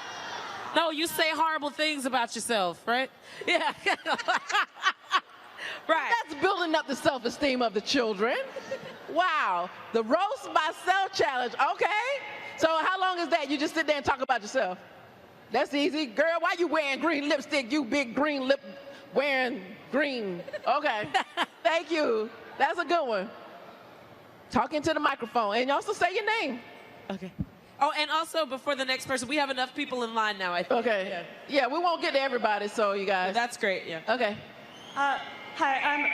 No, you say horrible things about yourself, right? Yeah. Right. That's building up the self-esteem of the children. Wow. The roast myself challenge. Okay. So how long is that? You just sit there and talk about yourself? That's easy. Girl, why you wearing green lipstick? You big green lip wearing green. Okay. Thank you. That's a good one. Talking to the microphone. And you also say your name. Okay. Oh, and also before the next person, we have enough people in line now, I think. Okay. Yeah, we won't get to everybody, so you guys. That's great, yeah. Okay. Hi, I'm...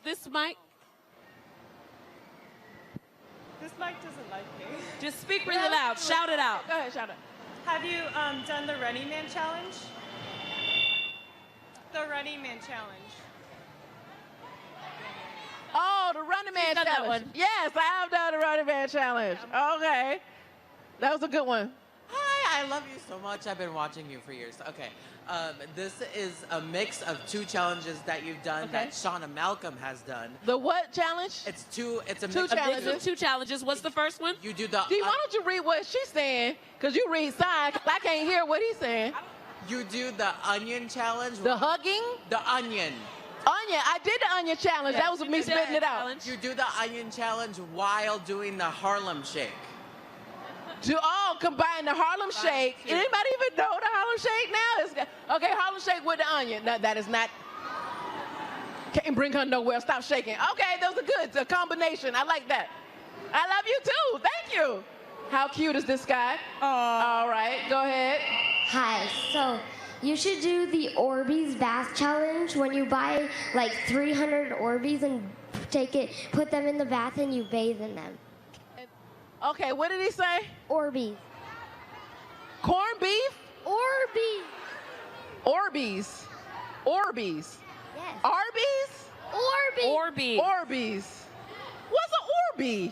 This mic? This mic doesn't like me. Just speak really loud. Shout it out. Go ahead, shout it. Have you done the Running Man challenge? The Running Man challenge. Oh, the Running Man challenge. Yes, I have done the Running Man challenge. Okay. That was a good one. Hi, I love you so much. I've been watching you for years. Okay. This is a mix of two challenges that you've done that Shauna Malcolm has done. The what challenge? It's a two mix challenges. Of two challenges. What's the first one? You do the... Why don't you read what she's saying? Because you read signs. I can't hear what he's saying. You do the onion challenge. The hugging? The onion. Onion. I did the onion challenge. Yes, that was me spitting it out. You do the onion challenge while doing the Harlem Shake. Combine the Harlem Shake. Anybody even know the Harlem Shake now? Okay, Harlem Shake with the onion. No, that is not. Can't bring her nowhere. Stop shaking. Okay, those are good. It's a combination. I like that. I love you too. Thank you. How cute is this guy? All right, go ahead. Hi. So you should do the Orbeez bath challenge when you buy like 300 Orbeez and put them in the bath and you bathe in them. Okay, what did he say? Orbeez. Corned beef? Orbeez. Orbeez. Orbeez. Yes. Arby's? Orbeez. Orbeez. Orbeez. What's an Orbeez?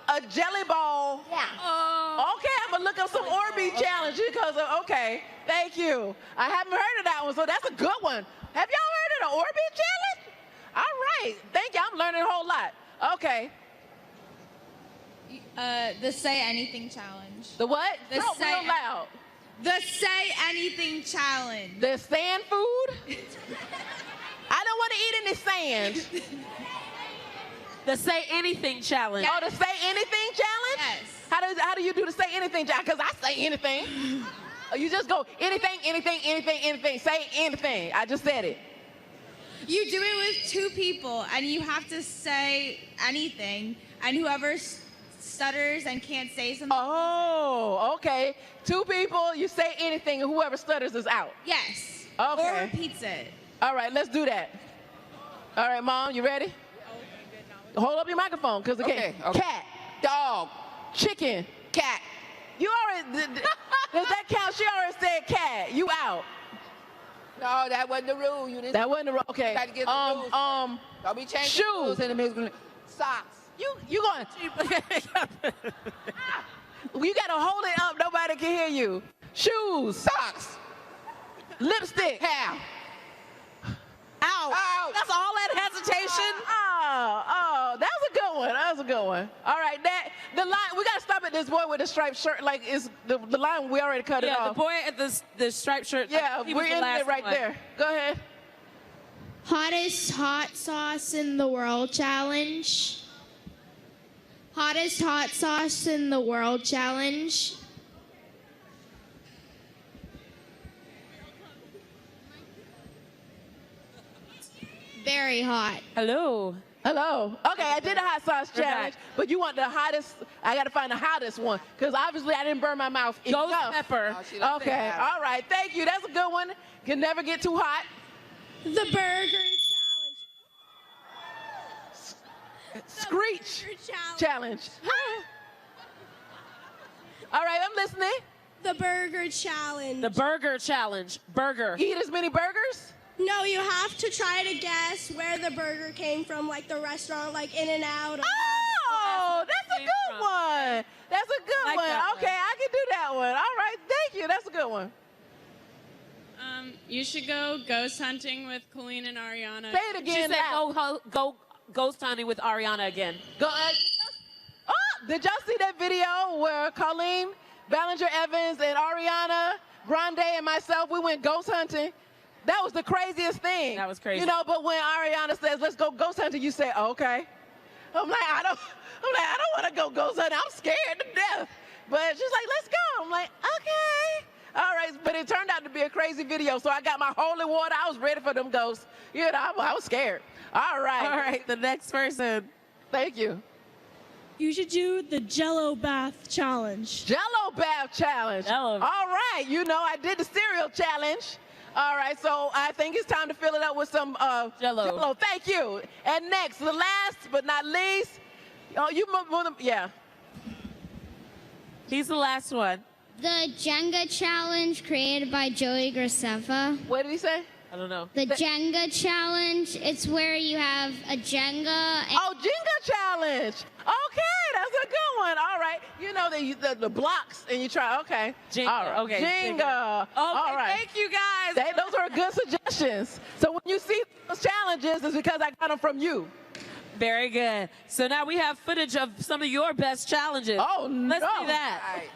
A jelly ball. Yeah. Okay, I'm gonna look up some Orbeez challenge because okay, thank you. I haven't heard of that one, so that's a good one. Have y'all heard of the Orbeez challenge? All right, thank you. I'm learning a whole lot. Okay. The Say Anything Challenge. The what? The Talk Say real loud. The Say Anything Challenge. The sand food? I don't want to eat any sand. The Say Anything Challenge. Oh, the Say Anything Challenge? Yes. How do you do the Say Anything challenge? Because I say anything. You just go anything, anything, anything, anything. Say anything. I just said it. You do it with two people, and you have to say anything, and whoever stutters and can't say something. Oh, okay. Two people, you say anything, and whoever stutters is out. Yes. Okay. Or repeats it. All right, let's do that. All right, Mom, you ready? Hold up your microphone, because Okay. Cat, dog, chicken, cat. You already, does that count? She already said cat. You out. No, that wasn't the rule. You didn't. That wasn't the rule. Okay. You got to get the rules. Don't be changing the rules in the music. Socks. You going? You got to hold it up. Nobody can hear you. Shoes. Socks. Lipstick. Hair. Out. That's all that hesitation? Oh, that was a good one. That was a good one. All right, the line, we got to stop at this boy with the striped shirt. Like, is the line, we already cut it off. Yeah, the boy at the striped shirt. Yeah, he we're was the in last it right one. there. Go ahead. Hottest hot sauce in the world challenge. Hottest hot sauce in the world challenge. Very hot. Hello. Okay, I did a hot sauce challenge, but you want the hottest. I got to find the hottest one because obviously I didn't burn my mouth. Ghost pepper. Okay, all right, thank you. That's a good one. Can never get too hot. The burger Screech challenge. challenge. All right, I'm listening. The burger challenge. The burger challenge. Burger. Eat as many burgers? No, you have to try to guess where the burger came from, like the restaurant, like In-N-Out. Oh, that's a good one. That's a good Like one. that Okay, one. I can do that one. All right, thank you. That's a good one. You should go ghost hunting with Colleen and Ariana. Say it again. She said loud. go ghost hunting with Ariana again. Go. Did y'all see that video where Colleen, Ballinger Evans, and Ariana Grande and myself, we went ghost hunting? That was the craziest thing. That was crazy. You know, but when Ariana says, "Let's go ghost hunting," you say, oh, "Okay." I'm like, I don't want to go ghost hunting. I'm scared to death. But she's like, "Let's go." I'm like, "Okay." All right, but it turned out to be a crazy video, so I got my holy water. I was ready for them ghosts. You know, I was scared. All right, the next person. Thank you. You should do the Jello bath challenge. Jello bath challenge. Jello. All right, you know, I did the cereal challenge. All right, so I think it's time to fill it up with some Jello. Thank you. And next, the last but not least, yeah. He's the last one. The Jenga challenge created by Joey Graceffa. What did he say? I don't know. The Jenga challenge, it's where you have a Jenga. Oh, Jenga challenge. Okay, that's a good one. All right. You know, the blocks and you try. Okay. Jenga. All right. Okay. Jenga. Okay, All right. thank you guys. Those are good suggestions. So when you see those challenges, it's because I got them from you. Very good. So now we have footage of some of your best challenges. Oh, Let's no. do that. All right.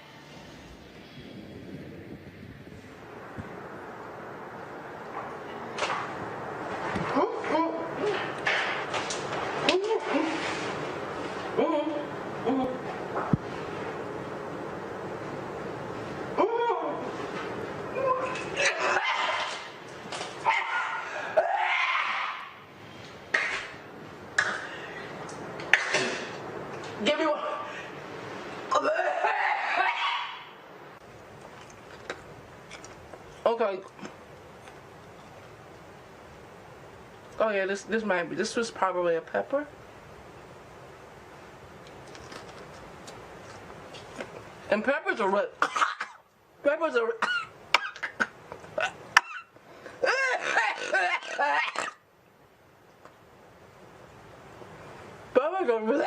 Give me one. Okay. Oh yeah, this was probably a pepper. And peppers are what? Peppers are. Peppers are really.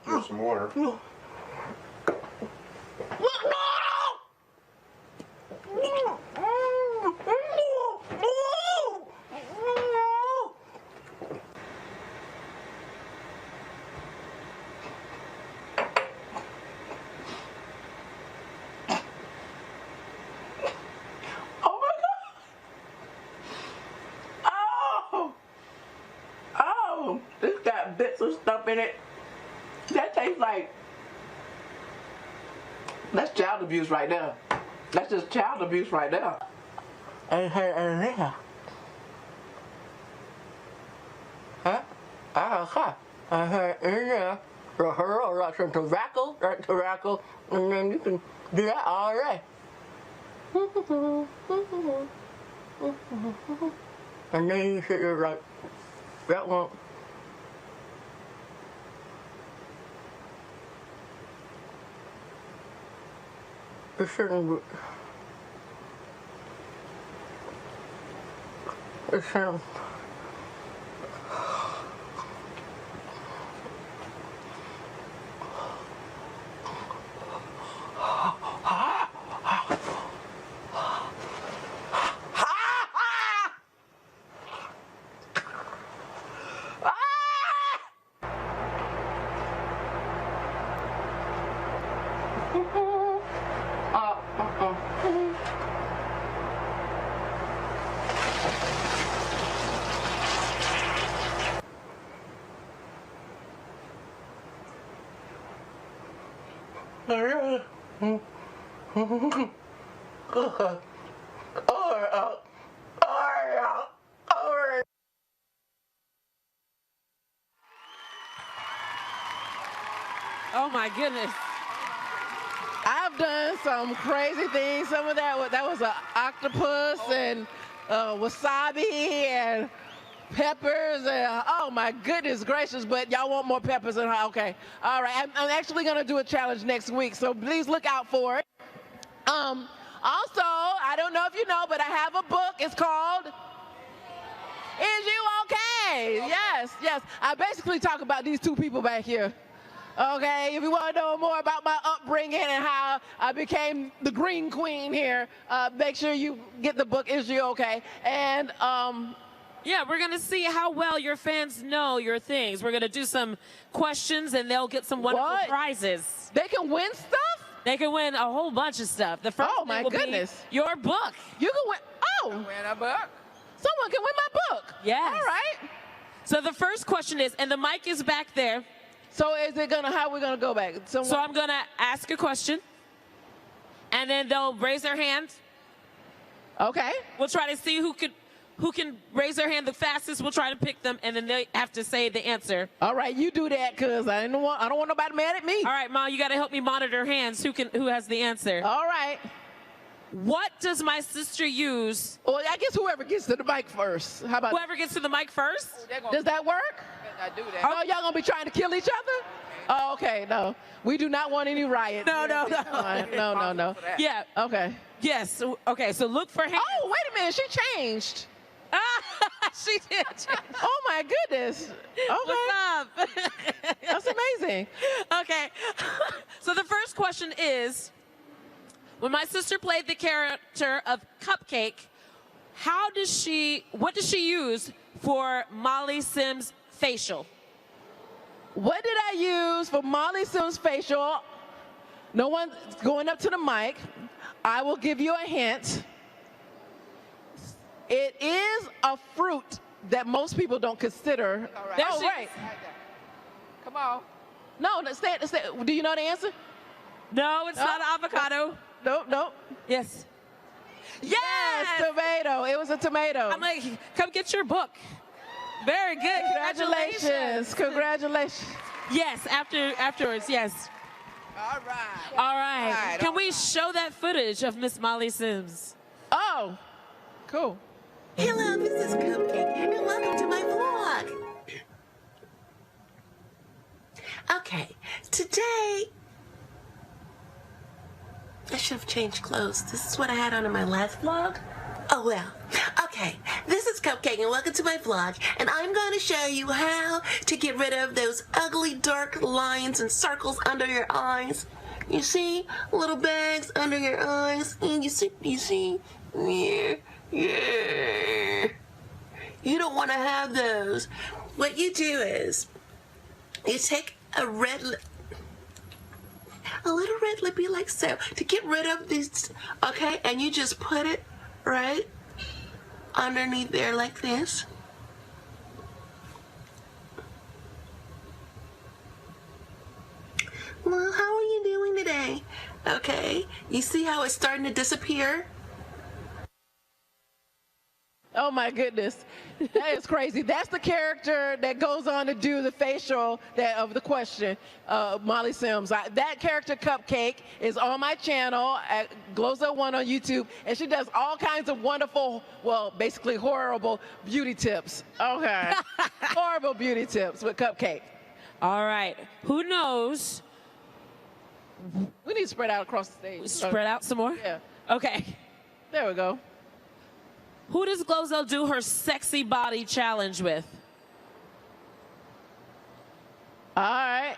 Here's some water. Look, Oh, this got bits of stuff in it. That tastes like, that's child abuse right there. That's just child abuse right there. Huh? I heard in there, some tobacco, and then you can do that all day. And then you sit there like, that one. It shouldn't be. It shouldn't. Oh my goodness. I've done some crazy things. Some of that was an octopus and wasabi and peppers and oh my goodness gracious, but y'all want more peppers and okay. All right, I'm actually gonna do a challenge next week, so please look out for it. Also, I don't know if you know, but I have a book. It's called Is You Okay? Yes. I basically talk about these two people back here. Okay, if you want to know more about my upbringing and how I became the Green Queen here, make sure you get the book, Is You Okay? And yeah, we're going to see how well your fans know your things. We're going to do some questions, and they'll get some wonderful prizes. They can win stuff? They can win a whole bunch of stuff. The first my will goodness. Be your book. You can win. Oh. Win a book. Someone can win my book. Yes. All right. So the first question is, and the mic is back there. So is it going to, how are we going to go back? So I'm going to ask a question, and then they'll raise their hand. Okay. We'll try to see who can raise their hand the fastest. We'll try to pick them, and then they have to say the answer. All right, you do that, because I don't want nobody mad at me. All right, Ma, you got to help me monitor hands. Who has the answer? All right. What does my sister use? Well, I guess whoever gets to the mic first. How about whoever gets to the mic first? Does that work? I do that. Oh, y'all gonna be trying to kill each other? Oh, okay, no. We do not want any riots. No. No. Yeah. Okay. Yes. Okay. So look for hands. Oh, wait a minute. She changed. She did. Oh my goodness. Okay. What's up? That's amazing. Okay. So the first question is, when my sister played the character of Cupcake, what does she use for Molly Sims' facial? What did I use for Molly Sims' facial? No one's going up to the mic. I will give you a hint. It is a fruit that most people don't consider. All right. Oh, right. Come on. No, stay. Do you know the answer? No, it's not an avocado. Nope. Yes. Yes, tomato. It was a tomato. I'm like, come get your book. Very good. Congratulations. Yes, afterwards, yes. All right. All right. Can we show that footage of Miss Molly Sims? Oh, cool. Hello, this is Cupcake, and welcome to my vlog. Okay, today, I should have changed clothes. This is what I had on in my last vlog. Oh well. Okay, this is Cupcake and welcome to my vlog, and I'm going to show you how to get rid of those ugly dark lines and circles under your eyes. You see? Little bags under your eyes. And you see? Yeah. You don't want to have those. What you do is, you take a little red lippy like so, to get rid of these, okay? And you just put it right underneath there like this. Well, how are you doing today? Okay. You see how it's starting to disappear? Oh my goodness, that is crazy. That's the character that goes on to do the facial of the question, Molly Sims. That character, Cupcake, is on my channel at Glozelle1 on YouTube, and she does all kinds of wonderful, well, basically horrible beauty tips. Okay, horrible beauty tips with Cupcake. All right, who knows? We need to spread out across the stage. Spread out some more? Yeah. Okay. There we go. Who does Glozelle do her sexy body challenge with? All right.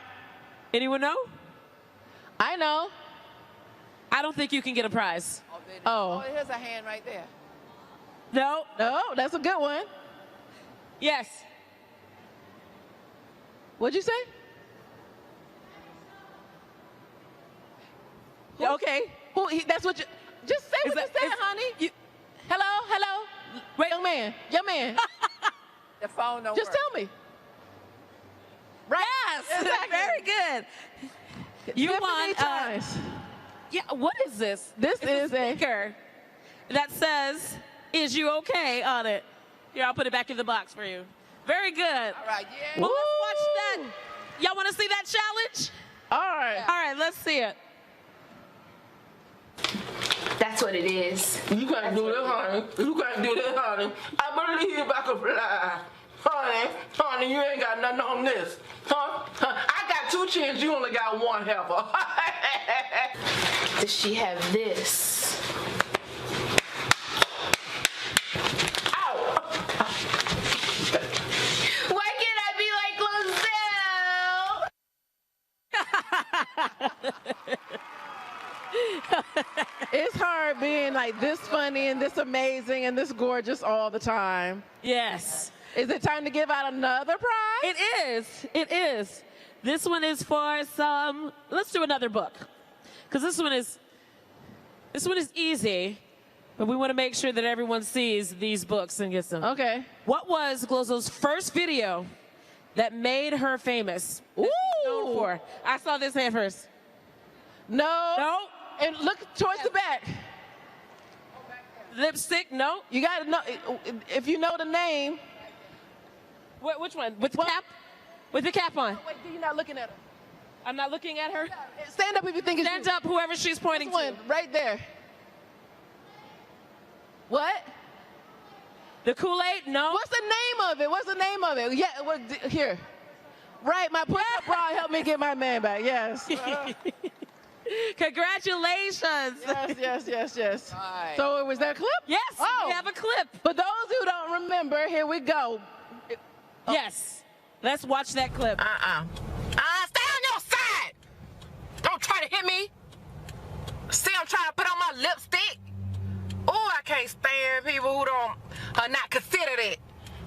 Anyone know? I know. I don't think you can get a prize. Oh. Here's a hand right there. No. No, that's a good one. Yes. What'd you say? Okay. That's what you. Just say what you said, honey. Hello. Wait, young man. The phone don't Just work. tell me. Right. Yes. Exactly. Very good. You won. Yeah. What is this? This is a sticker that says "Is you okay?" on it. Here, I'll put it back in the box for you. Very good. All right. Yeah. Well, let's watch that. Y'all want to see that challenge? All right. All right. Let's see it. That's what it is. You can't do this, honey. You can't do this, honey. I believe I can fly. Honey, you ain't got nothing on this. Huh? I got 2 chins, you only got 1 heifer. Does she have this? Ow! Why can't I be like Glozelle? It's hard being like this funny and this amazing and this gorgeous all the time. Yes. Is it time to give out another prize? It is. It is. This one is for some. Let's do another book, because this one is easy, but we want to make sure that everyone sees these books and gets them. Okay. What was Glozelle's first video that made her famous? That she's known for? I saw this hand first. No. No. And look towards the back. Lipstick? No. You got to know if you know the name. Which one? With the cap? With the cap on? Oh, wait, you're not looking at her. I'm not looking at her? Stand up if you think it's Stand up, whoever she's pointing this one, to. right there. What? The Kool-Aid? No. What's the name of it? What's the name of it? Yeah, here. Right, my push-up bra helped me get my man back. Yes. Congratulations. Yes. Right. So was that a clip? Yes, we have a clip. For those who don't remember, here we go. Yes. Let's watch that clip. Stay on your side. Don't try to hit me. See, I'm trying to put on my lipstick. Oh, I can't stand people who are not considered it.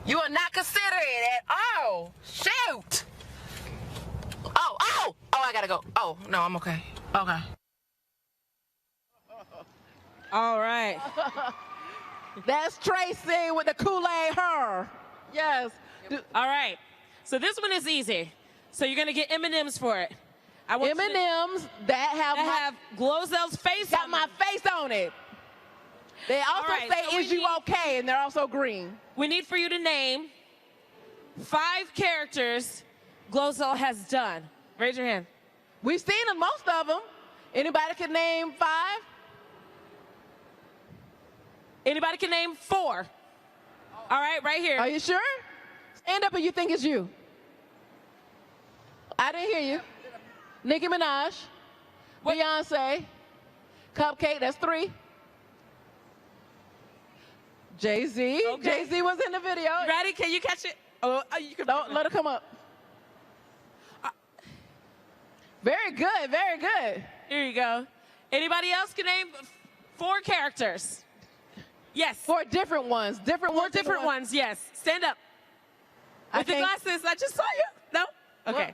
You are not considered it at all. Shoot. Oh, I gotta go. Oh, no, I'm okay. Okay. All right. That's Tracy with the Kool-Aid her. Yes. All right. So this one is easy. So you're gonna get M&Ms for it. I want M&Ms that have Glozelle's face got on my face on it. They also say, "Is you okay?" and they're also green. We need for you to name 5 characters Glozelle has done. Raise your hand. We've seen them, most of them. Anybody can name 5? Anybody can name 4. All right, right here. Are you sure? Stand up if you think it's you. I didn't hear you. Nicki Minaj, Beyonce, Cupcake, that's 3. Jay-Z. Okay. Jay-Z was in the video. You ready? Can you catch it? Oh, you can. Don't let her come up. Very good, very good. Here you go. Anybody else can name 4 characters? Yes. 4 different ones. Four different ones, yes. Stand up. With the glasses, I just saw you. No? Okay.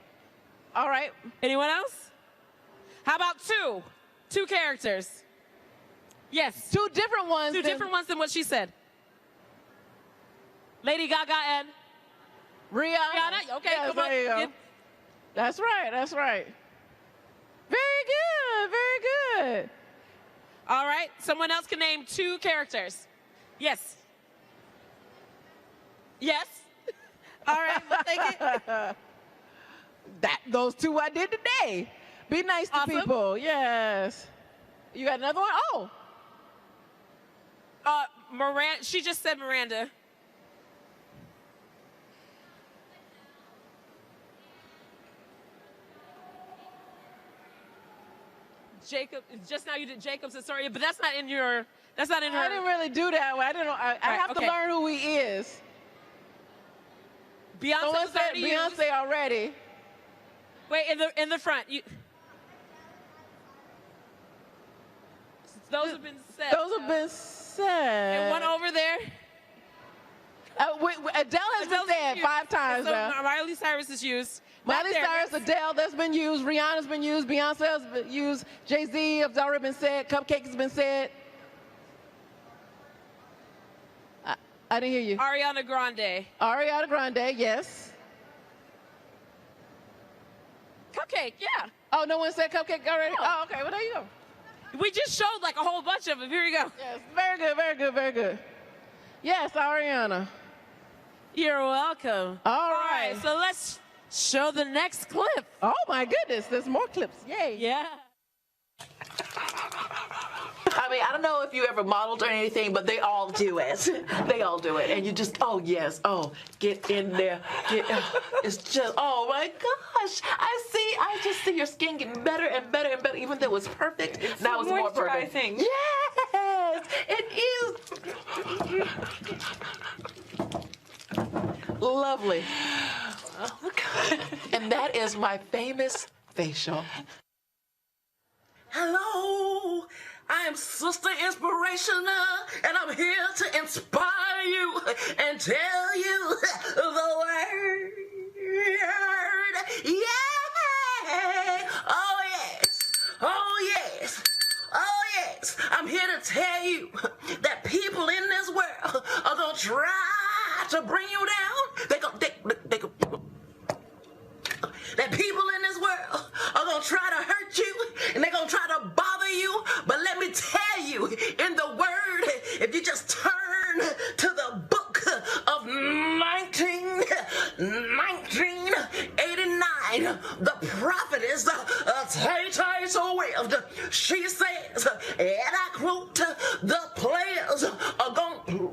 Well, all right. Anyone else? How about 2? 2 characters. Yes. 2 different ones. 2 different ones than what she said. Lady Gaga and Rihanna. Okay, yes, come on. There you go. That's right. good. All right. Someone else can name 2 characters. Yes. Yes. All right. We'll take it. Those 2 I did today. Be nice to Awesome. people. Yes. You got another one? Oh. Miranda. She just said Miranda. Jacob. Just now you did Jacob's Astoria, but that's not in your. That's not in her. I didn't really do that. I have to learn who he is. Beyonce Someone was said already used. Beyonce already. Wait, in the front. Those have been said. Those have been said. And one over there. Adele has been said 5 times So now. Miley Cyrus is used. Miley Cyrus, Adele, that's been used. Rihanna's been used. Beyonce has been used. Jay-Z has already been said. Cupcake has been said. I didn't hear you. Ariana Grande. Ariana Grande, yes. Cupcake, yeah. Oh, no one said Cupcake already? No. Oh, okay. Well, there you go. We just showed like a whole bunch of them. Here we go. Yes, very good, very good, very good. Yes, Ariana. You're welcome. All right. So let's show the next clip. Oh, my goodness. There's more clips. Yay. Yeah. I mean, I don't know if you ever modeled or anything, but they all do it. They all do it. And you just, oh, yes. Oh, get in there. It's just, oh, my gosh. I just see your skin getting better and better and better. Even though it was perfect, now it's more perfect. Yes, it is. Lovely. And that is my famous facial. Hello, I am Sister Inspirational, and I'm here to inspire you and tell you the word. Yeah! Oh, yes. Oh, yes. Oh, yes. I'm here to tell you that people in this world are going to try to bring you down. That people in this world are going to try to hurt you, and they're going to try to bother you. But let me tell you, in the word, if you just turn to the book of 1989, the prophetess Tay Swift, she says, and I quote, the players are going to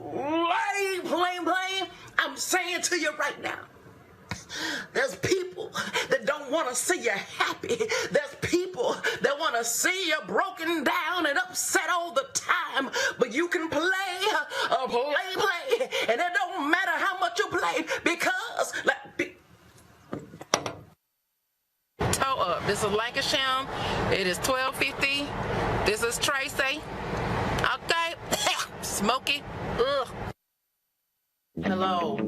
play. I'm saying to you right now, there's people that don't want to see you happy. There's people that want to see you broken down and upset all the time. But you can play, and it don't matter how much you play because, Toe up. This is Lancashire. It is 12:50. This is Tracy. Okay. Smokey. Ugh. Hello.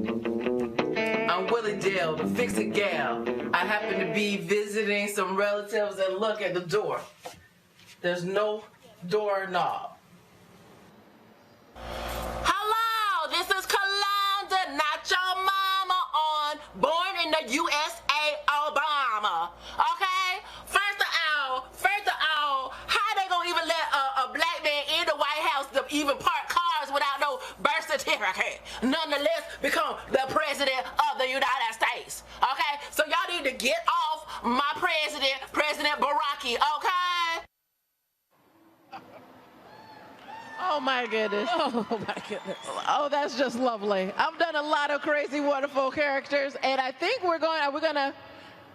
I'm Willie Dale, the Fix-It Gal. I happen to be visiting some relatives and look at the door. There's no doorknob. Hello, this is Kalonda, not your mama on Born in the USA Obama. Okay? First of all, how they gonna even let a black man in the White House to even park cars without no birth certificate? Nonetheless, become the president of the United States. Okay? So y'all need to get off my president, President Baraki, okay? Oh, my goodness. Oh, my goodness. Oh, that's just lovely. I've done a lot of crazy, wonderful characters, and I think we're gonna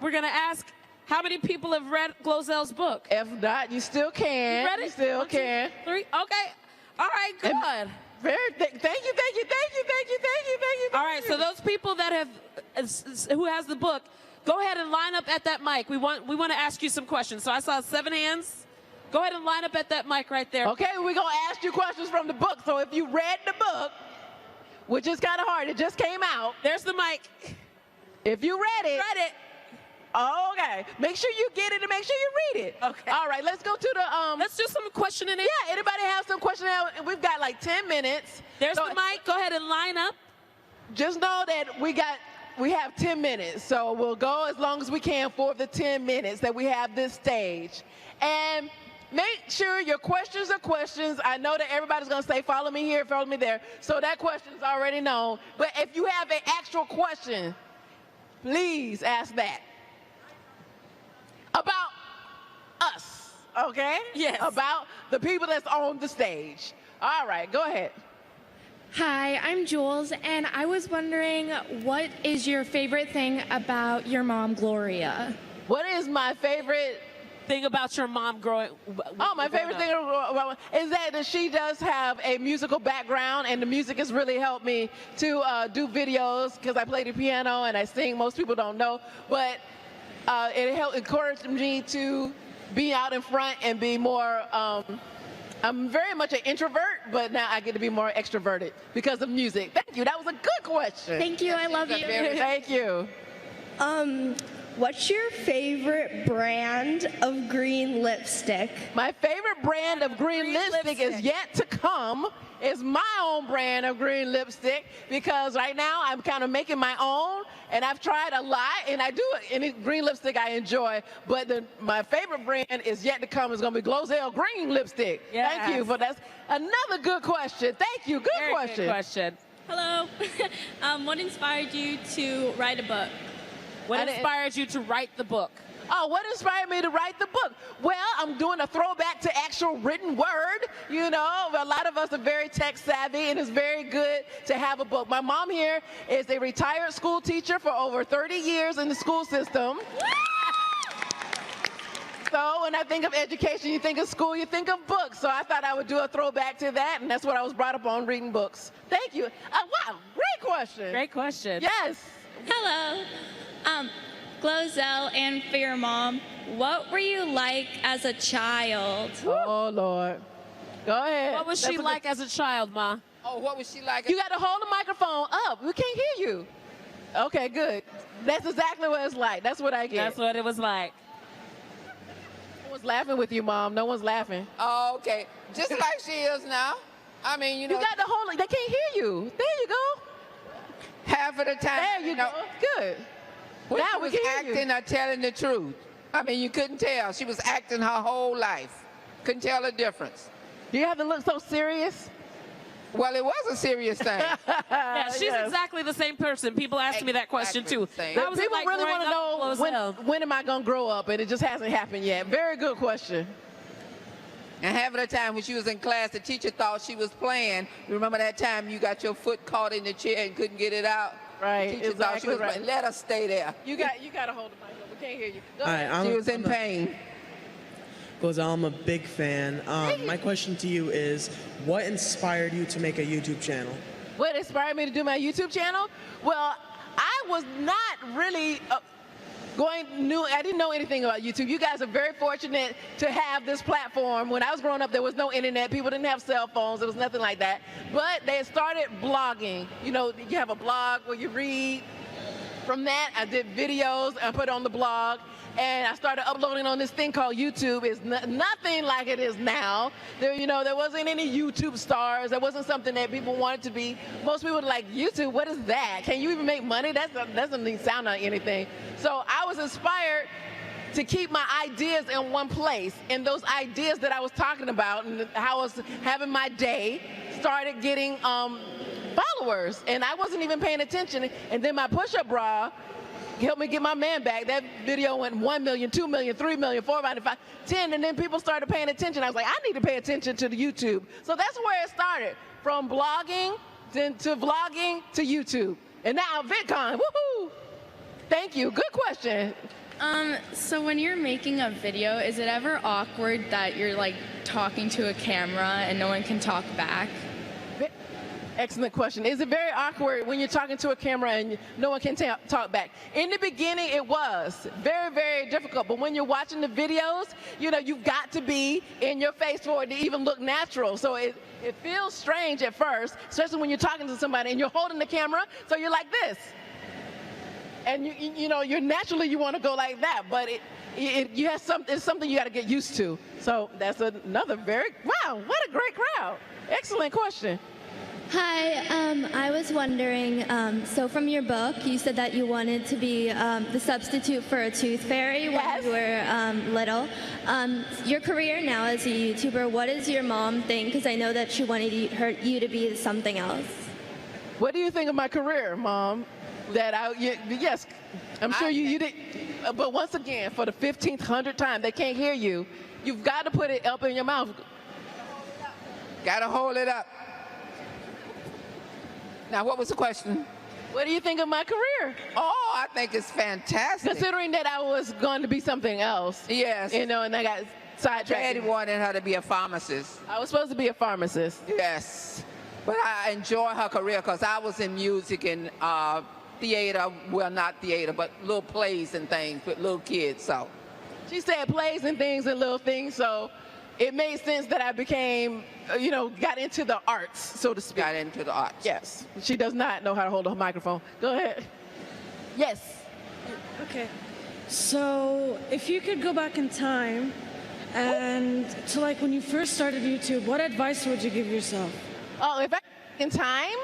ask how many people have read Glozelle's book. If not, you still can. You read it? You still 1, 2, can. 3. Okay. All right, good. Thank you. All right, so those people that have, who has the book, go ahead and line up at that mic. We want to ask you some questions. So I saw 7 hands. Go ahead and line up at that mic right there. Okay, we're going to ask you questions from the book. So if you read the book, which is kind of hard, it just came out. There's the mic. If you read it. Okay. Make sure you get it and make sure you read it. Okay. All right, let's go to the Let's do some questioning. Yeah, anybody have some questioning? We've got like 10 minutes. There's the mic. Go ahead and line up. Just know that we have 10 minutes. So we'll go as long as we can for the 10 minutes that we have this stage. And make sure your questions are questions. I know that everybody's going to say, follow me here, follow me there. So that question's already known. But if you have an actual question, please ask that. About us, okay? Yes. About the people that's on the stage. All right, go ahead. Hi, I'm Jules, and I was wondering, what is your favorite thing about your mom, Gloria? What is my favorite thing about your mom growing? Oh, my favorite thing is that she does have a musical background, and the music has really helped me to do videos because I play the piano and I sing. Most people don't know, but it helped encourage me to be out in front and be more. I'm very much an introvert, but now I get to be more extroverted because of music. Thank you. That was a good question. Thank you. I love you. Thank you. What's your favorite brand of green lipstick? My favorite brand of green lipstick is yet to come. It's my own brand of green lipstick because right now I'm kind of making my own, and I've tried a lot, and I do any green lipstick I enjoy, but my favorite brand is yet to come. Is going to be Glozelle Green lipstick. Yes. Thank you for that. Another good question. Thank you. Good Very question. Good question. Hello. What inspired you to write a book? What inspired you to write the book? Oh, what inspired me to write the book? Well, I'm doing a throwback to actual written word. You know, a lot of us are very tech savvy, and it's very good to have a book. My mom here is a retired school teacher for over 30 years in the school system. So when I think of education, you think of school, you think of books. So I thought I would do a throwback to that, and that's what I was brought up on, reading books. Thank you. Wow, great question. Great question. Yes. Hello. Glozelle, and for your mom, what were you like as a child? Oh, Lord. Go ahead. What was she like as a child, Ma? Oh, what was she like? You got to hold the microphone up. We can't hear you. Okay, good. That's exactly what it's like. That's what I get. That's what it was like. No one's laughing with you, Mom. No one's laughing. Oh, okay. Just like she is now. I mean, you know. You got to hold it. They can't hear you. There you go. Half of the time. There you go. Good. When now she we was can hear acting or telling the truth. I mean, you couldn't tell. She was acting her whole life. Couldn't tell the difference. Do you have to look so serious? Well, it was a serious thing. Yeah, she's exactly the same person. People ask me that question too. That was people like really want to know when am I going to grow up, and it just hasn't happened yet. Very good question. And half of the time when she was in class, the teacher thought she was playing. You remember that time you got your foot caught in the chair and couldn't get it out? Right. The teacher thought she was playing. Let her stay there. You got to hold the mic up. We can't hear you. Go Hi, ahead. She was in pain. Glozelle, I'm a big fan. My question to you is, what inspired you to make a YouTube channel? What inspired me to do my YouTube channel? Well, I was not really I didn't know anything about YouTube. You guys are very fortunate to have this platform. When I was growing up, there was no internet. People didn't have cell phones. There was nothing like that. But they started blogging. You know, you have a blog where you read. From that, I did videos and put it on the blog. And I started uploading on this thing called YouTube. It's nothing like it is now. There wasn't any YouTube stars. There wasn't something that people wanted to be. Most people were like, YouTube, what is that? Can you even make money? That doesn't even sound like anything. So I was inspired to keep my ideas in one place. And those ideas that I was talking about and how I was having my day started getting followers. And I wasn't even paying attention. And then my push-up bra helped me get my man back. That video went 1 million, 2 million, 3 million, 4 million, 5, 10, and then people started paying attention. I was like, I need to pay attention to the YouTube. So that's where it started, from blogging to vlogging to YouTube. And now VidCon, woohoo! Thank you, good question. So when you're making a video, is it ever awkward that you're like talking to a camera and no one can talk back? Excellent question. Is it very awkward when you're talking to a camera and no one can talk back? In the beginning, it was very, very difficult. But when you're watching the videos, you've got to be in your face for it to even look natural. So it feels strange at first, especially when you're talking to somebody and you're holding the camera, so you're like this. And you're naturally you want to go like that, but it's something you got to get used to. So that's another wow, what a great crowd. Excellent question. Hi, I was wondering, so from your book, you said that you wanted to be the substitute for a tooth fairy when you were little. Your career now as a YouTuber, what does your mom think? Because I know that she wanted you to be something else. What do you think of my career, Mom? Yes, I'm sure you did. But once again, for the 1,500th time, they can't hear you. You've got to put it up in your mouth. Got to hold it up. Now, what was the question? What do you think of my career? Oh, I think it's fantastic. Considering that I was going to be something else. Yes. You know, and I got sidetracked. Daddy wanted her to be a pharmacist. I was supposed to be a pharmacist. Yes. But I enjoy her career because I was in music and theater. Well, not theater, but little plays and things with little kids, so. She said plays and things and little things, so it made sense that I became, got into the arts, so to speak. Got into the arts. Yes. She does not know how to hold a microphone. Go ahead. Yes. Okay. So if you could go back in time and to like when you first started YouTube, what advice would you give yourself? Oh, if I in time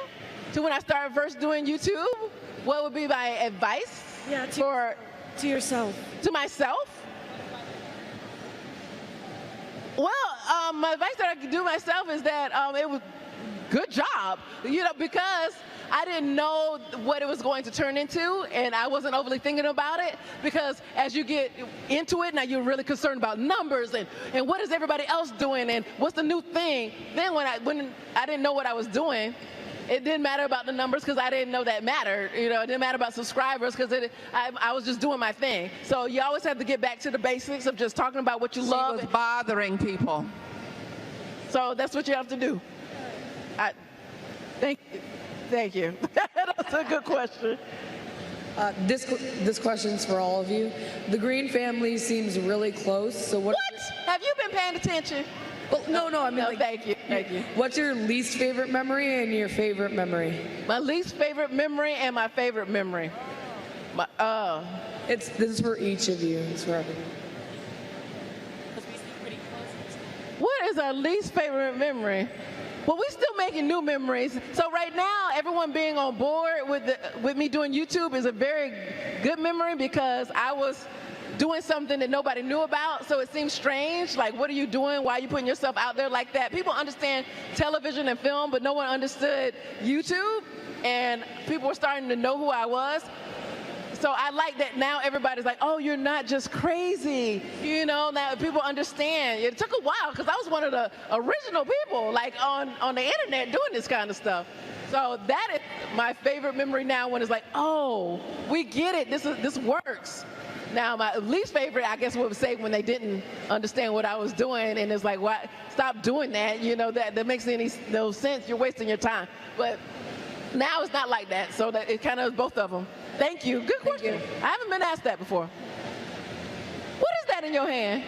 to when I started first doing YouTube, what would be my advice? Yeah, to yourself. To myself? Well, my advice that I could do myself is that it was good job, because I didn't know what it was going to turn into, and I wasn't overly thinking about it, because as you get into it, now you're really concerned about numbers and what is everybody else doing and what's the new thing. Then when I didn't know what I was doing, it didn't matter about the numbers because I didn't know that mattered. It didn't matter about subscribers because I was just doing my thing. So you always have to get back to the basics of just talking about what you love. She was bothering people. So that's what you have to do. Thank you. That's a good question. This question's for all of you. The Green family seems really close. So what? Have you been paying attention? Well, no. I mean, thank you. What's your least favorite memory and your favorite memory? My least favorite memory and my favorite memory. This is for each of you. It's for everyone. What is our least favorite memory? Well, we're still making new memories. So right now, everyone being on board with me doing YouTube is a very good memory because I was doing something that nobody knew about, so it seems strange. Like, what are you doing? Why are you putting yourself out there like that? People understand television and film, but no one understood YouTube, and people were starting to know who I was. So I like that now everybody's like, oh, you're not just crazy. Now people understand. It took a while because I was one of the original people, like on the internet doing this kind of stuff. So that is my favorite memory now when it's like, oh, we get it. This works. Now, my least favorite, I guess, would say when they didn't understand what I was doing, and it's like, why? Stop doing that. That makes no sense. You're wasting your time. But now it's not like that, so that it kind of is both of them. Thank you. Good question. I haven't been asked that before. What is that in your hand?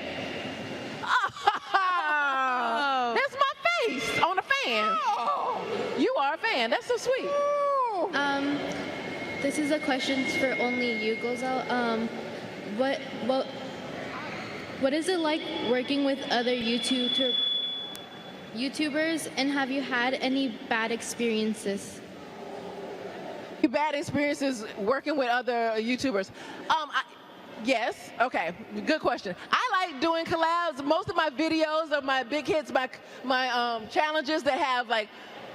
Oh, that's my face on a fan. Oh. You are a fan. That's so sweet. This is a question for only you, Glozelle. What is it like working with other YouTubers, and have you had any bad experiences? Bad experiences working with other YouTubers? Yes. Okay. Good question. I like doing collabs. Most of my videos of my big hits, my challenges that have like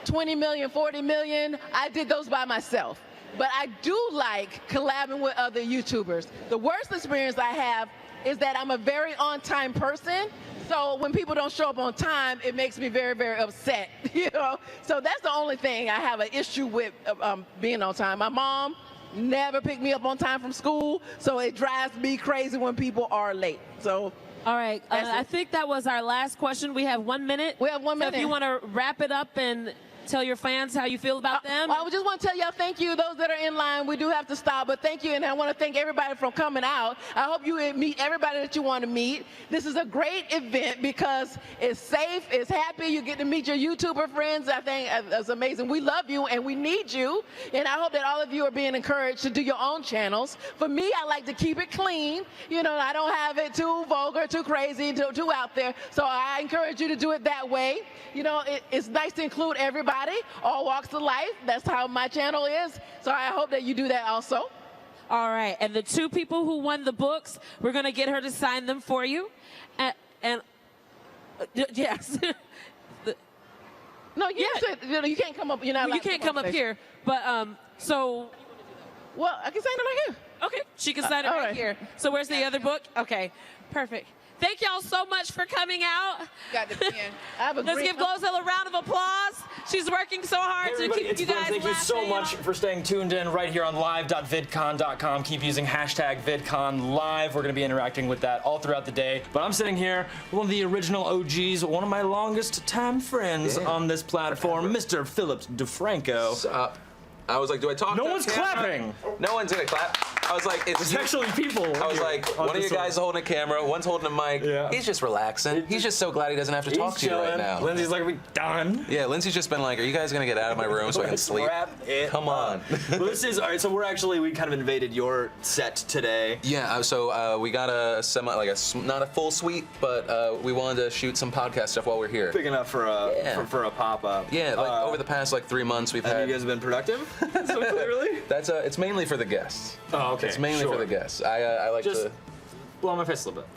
20 million, 40 million, I did those by myself. But I do like collabing with other YouTubers. The worst experience I have is that I'm a very on-time person. So when people don't show up on time, it makes me very, very upset, So that's the only thing I have an issue with being on time. My mom never picked me up on time from school, so it drives me crazy when people are late. So. All right, I think that was our last question. We have 1 minute. We have 1 minute. So if you want to wrap it up and tell your fans how you feel about them. I just want to tell y'all thank you. Those that are in line, we do have to stop, but thank you. And I want to thank everybody for coming out. I hope you meet everybody that you want to meet. This is a great event because it's safe, it's happy. You get to meet your YouTuber friends. I think it's amazing. We love you and we need you. And I hope that all of you are being encouraged to do your own channels. For me, I like to keep it clean. I don't have it too vulgar, too crazy, too out there. So I encourage you to do it that way. It's nice to include everybody. everybody, all walks of life. That's how my channel is. So I hope that you do that also. All right, and the 2 people who won the books, we're going to get her to sign them for you. And yes. No, you can't come up. You're not. You can't come up here. But so. Well, I can sign it right here. Okay, she can sign it right here. So where's the other book? Okay, perfect. Thank y'all so much for coming out. Got the pen. Let's give Glozelle a round of applause. She's working so hard to keep you guys Thank you so much for staying tuned in right here on live.vidcon.com. Keep using hashtag VidConLive. We're going to be interacting with that all throughout the day. But I'm sitting here with one of the original OGs, one of my longest time friends on this platform, Mr. Philip DeFranco. I was like, do I talk? No one's clapping. No one's gonna clap. I was like, it's actually people. I was like, one of you guys holding a camera, one's holding a mic. Yeah. He's just relaxing. He's just so glad he doesn't have to talk to you right now. Lindsay's like, are we done? Yeah, Lindsay's just been like, are you guys gonna get out of my room so I can sleep? Come on. Well, this is all right. So we kind of invaded your set today. Yeah. So we got a not a full suite, but we wanted to shoot some podcast stuff while we're here. Big enough for a pop up. Yeah. Like over the past 3 months, we've had. You guys have been productive. So clearly. That's it's mainly for the guests. Oh, okay. It's mainly for the guests. I like just to blow my face a little bit.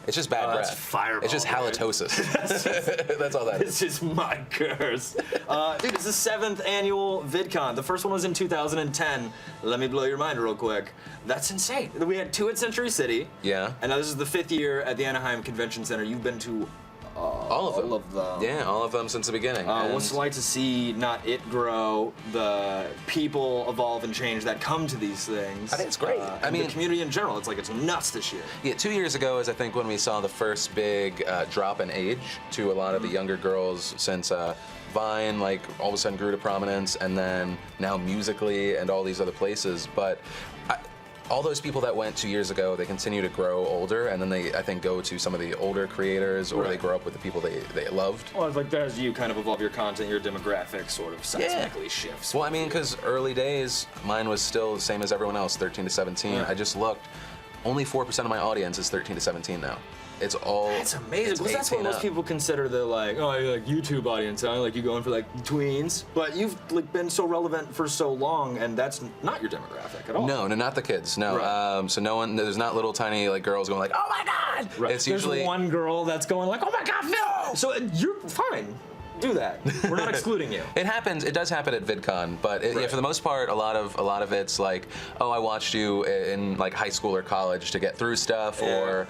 It's just bad breath. That's fireball. It's just halitosis. That's all that is. This is my curse. Dude, it's the 7th annual VidCon. The first one was in 2010. Let me blow your mind real quick. That's insane. We had 2 at Century City. Yeah. And now this is the 5th year at the Anaheim Convention Center. You've been to all of them. Yeah, all of them since the beginning. What's it like to see not it grow, the people evolve and change that come to these things? I think it's great. I mean, the community in general, it's like it's nuts this year. Yeah, 2 years ago is I think when we saw the first big drop in age to a lot of the younger girls since Vine all of a sudden grew to prominence, and then now Musically and all these other places. But all those people that went 2 years ago, they continue to grow older, and then they, I think, go to some of the older creators, or they grow up with the people they loved. Well, it's like as you kind of evolve your content, your demographic sort of seismically shifts. Well, I mean, because early days, mine was still the same as everyone else, 13 to 17. Yeah. I just looked, only 4% of my audience is 13 to 17 now. It's all. That's amazing. Because that's what most people consider the YouTube audience, huh? Like you going for tweens, but you've been so relevant for so long, and that's not your demographic at all. No, not the kids. No. Right. So no one. There's not little tiny girls going oh my god. Right. It's usually there's one girl that's going oh my god, no. So you're fine. Do that. We're not excluding you. It happens. It does happen at VidCon, but yeah, for the most part, a lot of it's I watched you in high school or college to get through stuff, or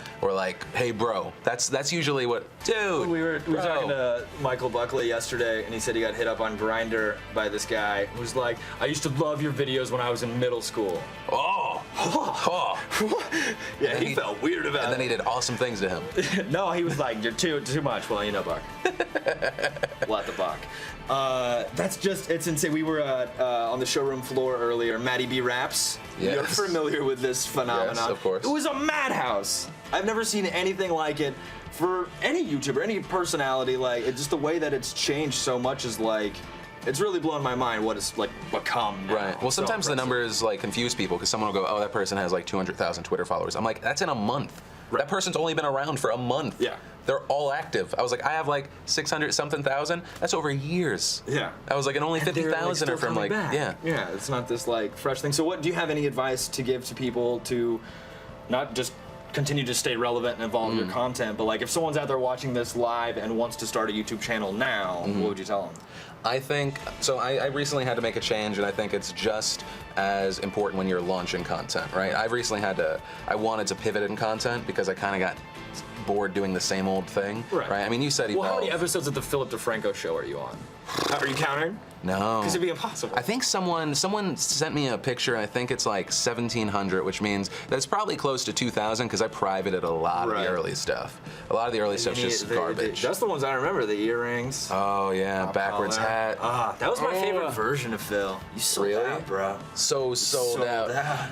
hey bro. That's usually what. Dude. We were talking to Michael Buckley yesterday, and he said he got hit up on Grindr by this guy who's like, I used to love your videos when I was in middle school. Yeah, he felt weird about it. And then he did awesome things to him. No, he was like, you're too much. Well, you know, Buck. Let the Buck. It's insane. We were on the showroom floor earlier. Maddie B Raps. Yes. You're familiar with this phenomenon. Yes, of course. It was a madhouse. I've never seen anything like it for any YouTuber, any personality. It's just the way that it's changed so much is it's really blown my mind what it's become now. Right. Well, sometimes the numbers confuse people because someone will go, oh, that person has 200,000 Twitter followers. I'm like, that's in a month. Right. That person's only been around for a month. Yeah. They're all active. I was like, I have 600-something thousand. That's over years. Yeah. I was like, and only 50,000 are from back. yeah. Yeah. It's not this fresh thing. So, what do you have any advice to give to people to not just continue to stay relevant and evolve your content, but if someone's out there watching this live and wants to start a YouTube channel now, what would you tell them? I think, so I recently had to make a change, and I think it's just as important when you're launching content, right? I've recently I wanted to pivot in content because I kind of got bored doing the same old thing, right? I mean, you said how many episodes of the Philip DeFranco show are you on? Are you counting? No. Because it'd be impossible. I think someone sent me a picture. I think it's 1,700, which means that's probably close to 2,000 because I privated a lot of the early stuff. A lot of the early stuff's just garbage. That's the ones I remember, the earrings. Oh, yeah, backwards hat. That was my favorite version of Phil. You sold out, bro. So sold out.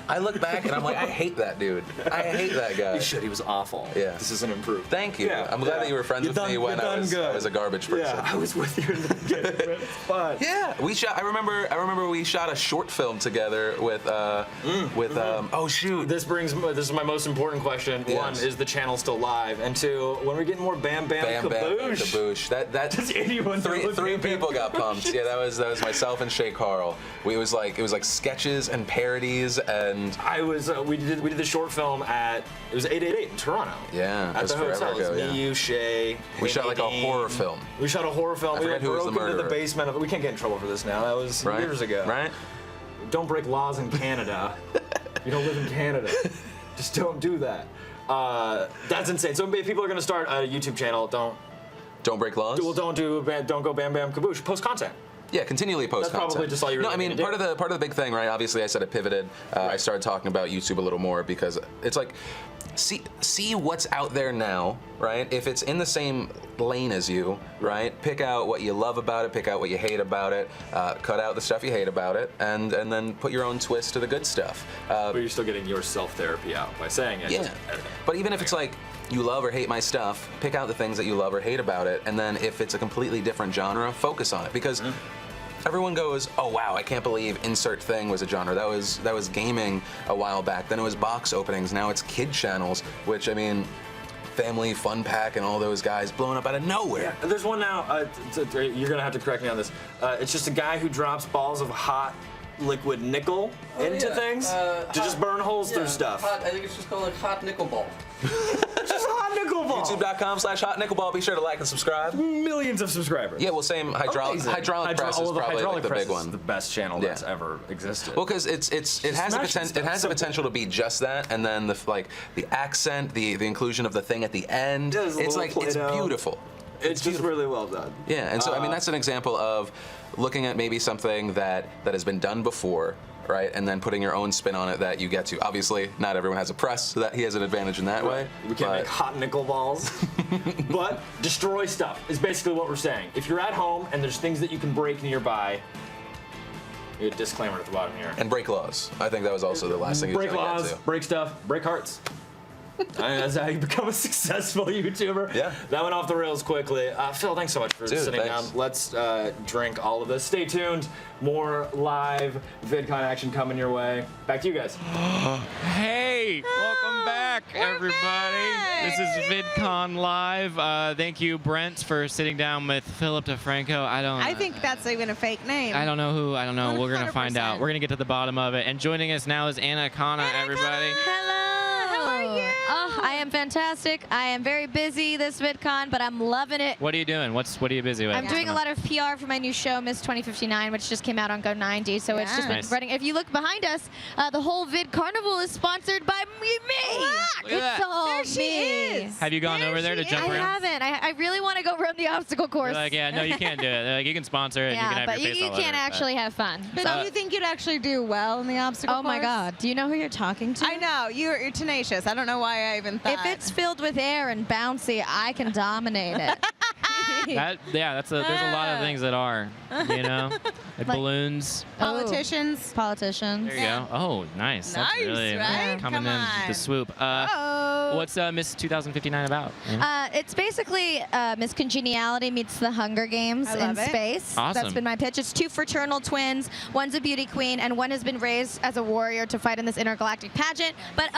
I look back and I'm like, I hate that dude. I hate that guy. You should. He was awful. Yeah. This isn't improved. Thank you. Yeah, I'm glad that you were friends with me when I was a garbage person. Yeah, I was with you in the beginning. It's fun. Yeah, we shot. I remember we shot a short film together with oh shoot. This is my most important question. Yes. One, is the channel still live? And two, when we get more Bam Bam Kaboosh? That Does anyone know three people got pumped. Yeah, that was myself and Shay Carl. It was like sketches and parodies and we did the short film at 888 in Toronto. Yeah, at the hotel. It was me, you, Shay. We shot like a horror film. We shot a horror film. I forget who was the broke into the murderer. basement of it. We can't get in trouble for this now. That was years ago. Right? Don't break laws in Canada. You don't live in Canada. Just don't do that. That's insane. So if people are going to start a YouTube channel, don't break laws. Well, don't go Bam Bam Kaboosh. Post content. Yeah, continually post content. That's probably just all you really No, I mean, need to part of the big thing, right? Obviously, I said I pivoted. I started talking about YouTube a little more because it's like, see what's out there now, right? If it's in the same lane as you, right? Pick out what you love about it, pick out what you hate about it, cut out the stuff you hate about it, and then put your own twist to the good stuff. But you're still getting your self-therapy out by saying it. Yeah. But even if it's like, you love or hate my stuff, pick out the things that you love or hate about it, and then if it's a completely different genre, focus on it. Because everyone goes, oh wow, I can't believe insert thing was a genre. That was gaming a while back. Then it was box openings. Now it's kid channels, which I mean, Family Fun Pack and all those guys blowing up out of nowhere. Yeah, there's one now. You're gonna have to correct me on this. It's just a guy who drops balls of hot liquid nickel into things to just burn holes through stuff. I think it's just called like hot nickel ball. Just hot nickel ball. YouTube.com/hot nickel ball. Be sure to like and subscribe. Millions of subscribers. Yeah, well, same hydraulic press is probably like the big one. The best channel that's ever existed. Well, because it has the potential to be just that, and then the accent, the inclusion of the thing at the end. It's like it's beautiful. It's just really well done. Yeah, and so I mean that's an example of looking at maybe something that has been done before, right, and then putting your own spin on it that you get to. Obviously, not everyone has a press, so that he has an advantage in that way. We can't make hot nickel balls, but destroy stuff is basically what we're saying. If you're at home and there's things that you can break nearby, a disclaimer at the bottom here. And break laws. I think that was also the last thing you were break trying to laws, get to. break stuff, break hearts. That's how you become a successful YouTuber. Yeah. That went off the rails quickly. Phil, thanks so much for sitting down. Let's drink all of this. Stay tuned. More live VidCon action coming your way. Back to you guys. Hey, welcome back, everybody. This is VidCon Live. Thank you, Brent, for sitting down with Philip DeFranco. I think that's even a fake name. I don't know who. I don't know. 100%. We're going to find out. We're going to get to the bottom of it. And joining us now is Anna Kana, everybody. Hello. How are you? Oh, I am fantastic. I am very busy this VidCon, but I'm loving it. What are you doing? What are you busy with? I'm doing a lot of PR for my new show, Miss 2059, which just came out on Go 90. So it's just been running. If you look behind us, the whole Vid Carnival is sponsored by me. It's all there she me. is. Have you gone over there to jump around? I haven't. I really want to go run the obstacle course. You're like, yeah, no, you can't do it. They're like, you can sponsor it. Yeah, you can have but your face you all can't over it, actually have fun. But do you think you'd actually do well in the obstacle course? Oh my God. Do you know who you're talking to? I know. You're tenacious. I don't know why I even thought. If it's filled with air and bouncy, I can dominate it. there's a lot of things that are, you know, like balloons. Politicians. Politicians. There you go. Oh, nice. That's really right? coming Come in on. the swoop. What's Miss 2059 about? It's basically Miss Congeniality meets the Hunger Games in space. Awesome. That's been my pitch. It's two fraternal twins. One's a beauty queen, and one has been raised as a warrior to fight in this intergalactic pageant. But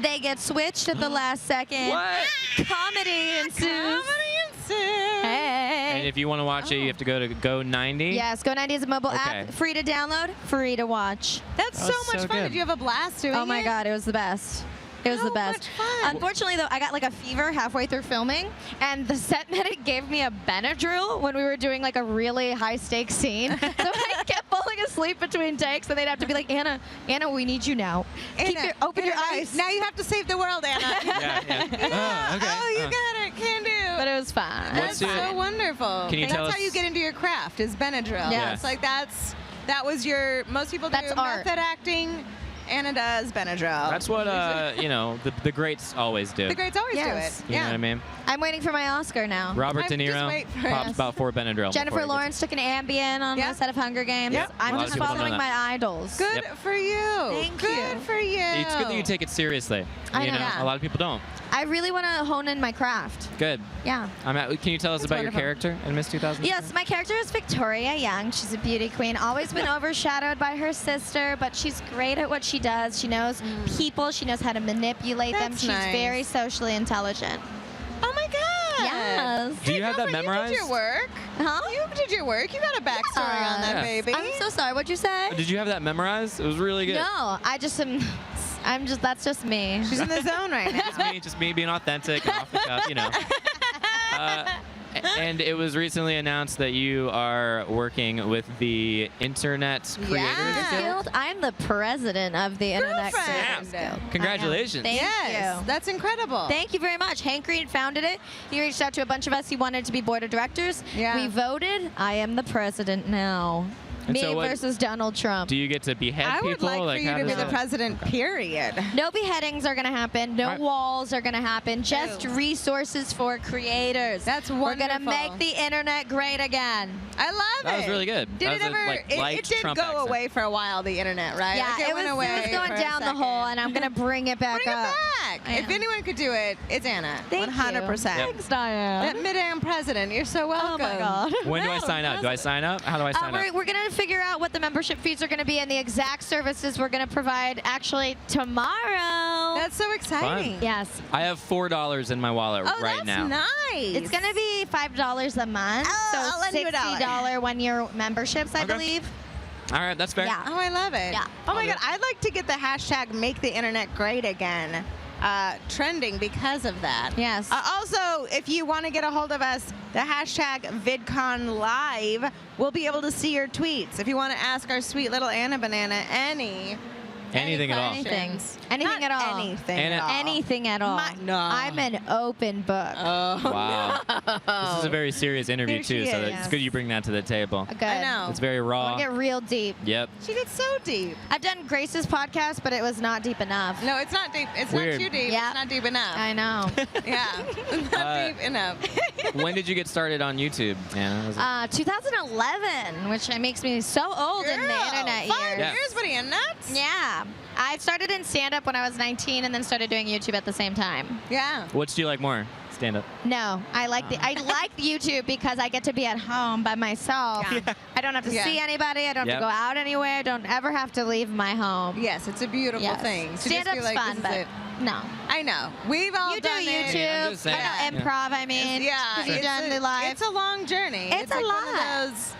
they get switched at the last second. What? Comedy ensues. Hey. And if you want to watch it, you have to go to Go 90. Yes, Go 90 is a mobile app, free to download, free to watch. That's so much fun. Did you have a blast doing it? Oh my God, it was the best. It was the best. Unfortunately, though, I got like a fever halfway through filming, and the set medic gave me a Benadryl when we were doing like a really high-stakes scene. So I kept falling asleep between takes, and they'd have to be like, Anna, we need you now. Open your eyes. Now you have to save the world, Anna. Oh, you got it. Can do. But it was fun. That's so wonderful. Can you tell us? That's how you get into your craft, is Benadryl. Yeah. It's like that was your, most people do method acting. Anna does Benadryl. That's what, you know, the greats always do. The greats always do it. You know what I mean? I'm waiting for my Oscar now. Robert De Niro pops about 4 Benadryl. Jennifer Lawrence took an Ambien on the set of Hunger Games. Yep. I'm just following my idols. Good for you. Thank you. Good for you. It's good that you take it seriously. I You know. know, a lot of people don't. I really want to hone in my craft. Good. Yeah. Can you tell us about wonderful. your character in Miss 2000? Yes, my character is Victoria Young. She's a beauty queen, always been overshadowed by her sister, but she's great at what she does. She knows people. She knows how to manipulate them. That's She's nice. very socially intelligent. Oh my God. Yes. Do you have that memorized? You did your work. Huh? You did your work. You got a backstory on that, baby. I'm so sorry. What'd you say? Did you have that memorized? It was really good. No, I just am. That's just me. She's in the zone right now. Just me being authentic and off the cuff, you know. And it was recently announced that you are working with the Internet Creators Guild. I'm the president of the Internet Creators Guild. Congratulations. Thank you. That's incredible. Thank you very much. Hank Green founded it. He reached out to a bunch of us. He wanted to be board of directors. Yeah. We voted. I am the president now. And Me so what- versus Donald Trump. Do you get to behead I would people? like for you how to be does the that- president, period. No beheadings are going to happen. No walls are going to happen. Just resources for creators. That's We're going to wonderful. make the internet great again. I love it. That was really good. Did That it was a, ever? like, it light did Trump go accent. away for a while, the internet, right? Yeah, Like, it went away. it was going for a down the second. hole, and I'm going to bring it back Bring up. it back. If anyone could do it, it's Anna. Thank 100%. you. Thanks, Diane. That mid-am president, you're so welcome. Oh my God. When do I sign up? Do I sign up? How do I sign up? We're going to figure out what the membership fees are going to be and the exact services we're going to provide actually tomorrow. That's so exciting. Yes. I have $4 in my wallet right now. Nice. It's going to be $5 a month. So I'll lend you $1. $60 one-year memberships, I Okay. believe. All right, that's fair. Yeah. Oh, I love it. Yeah. Oh my I'll God, I'd like to get the hashtag Make the Internet Great Again trending because of that. Yes. Also, if you want to get a hold of us, the hashtag VidCon Live, we'll be able to see your tweets. If you want to ask our sweet little Anna Banana Anything at all. Anything at all. Anything Anna- at all. Anything at all. No. I'm an open book. Oh, Wow. This is a very serious interview, Here she too, so is. it's good you bring that to the table. Good. I know. It's very I raw. want to get real deep. Yep. She gets so deep. I've done Grace's podcast, but it was not deep enough. No, it's not deep. It's Weird. not too deep. Yeah. It's not deep enough. I know. Yeah. Not deep enough. When did you get started on YouTube, Anna? Was it- 2011, which makes me so old in the internet 5 years. Yeah. years? What are you, nuts? Yeah. I started in stand-up when I was 19 and then started doing YouTube at the same time. Yeah. Which do you like more? Stand up. No, I like YouTube because I get to be at home by myself. Yeah. I don't have to Yeah. see anybody. I don't have Yep. to go out anywhere. I don't ever have to leave my home. Yes, it's a beautiful Yes. thing. To just Stand-up's be like, fun, this but is it. no. I know. We've all You do done it. YouTube. I'm just saying. I know, improv, I mean. Yeah. Have you it's done the live? It's a long journey. It's a like lot. One of those,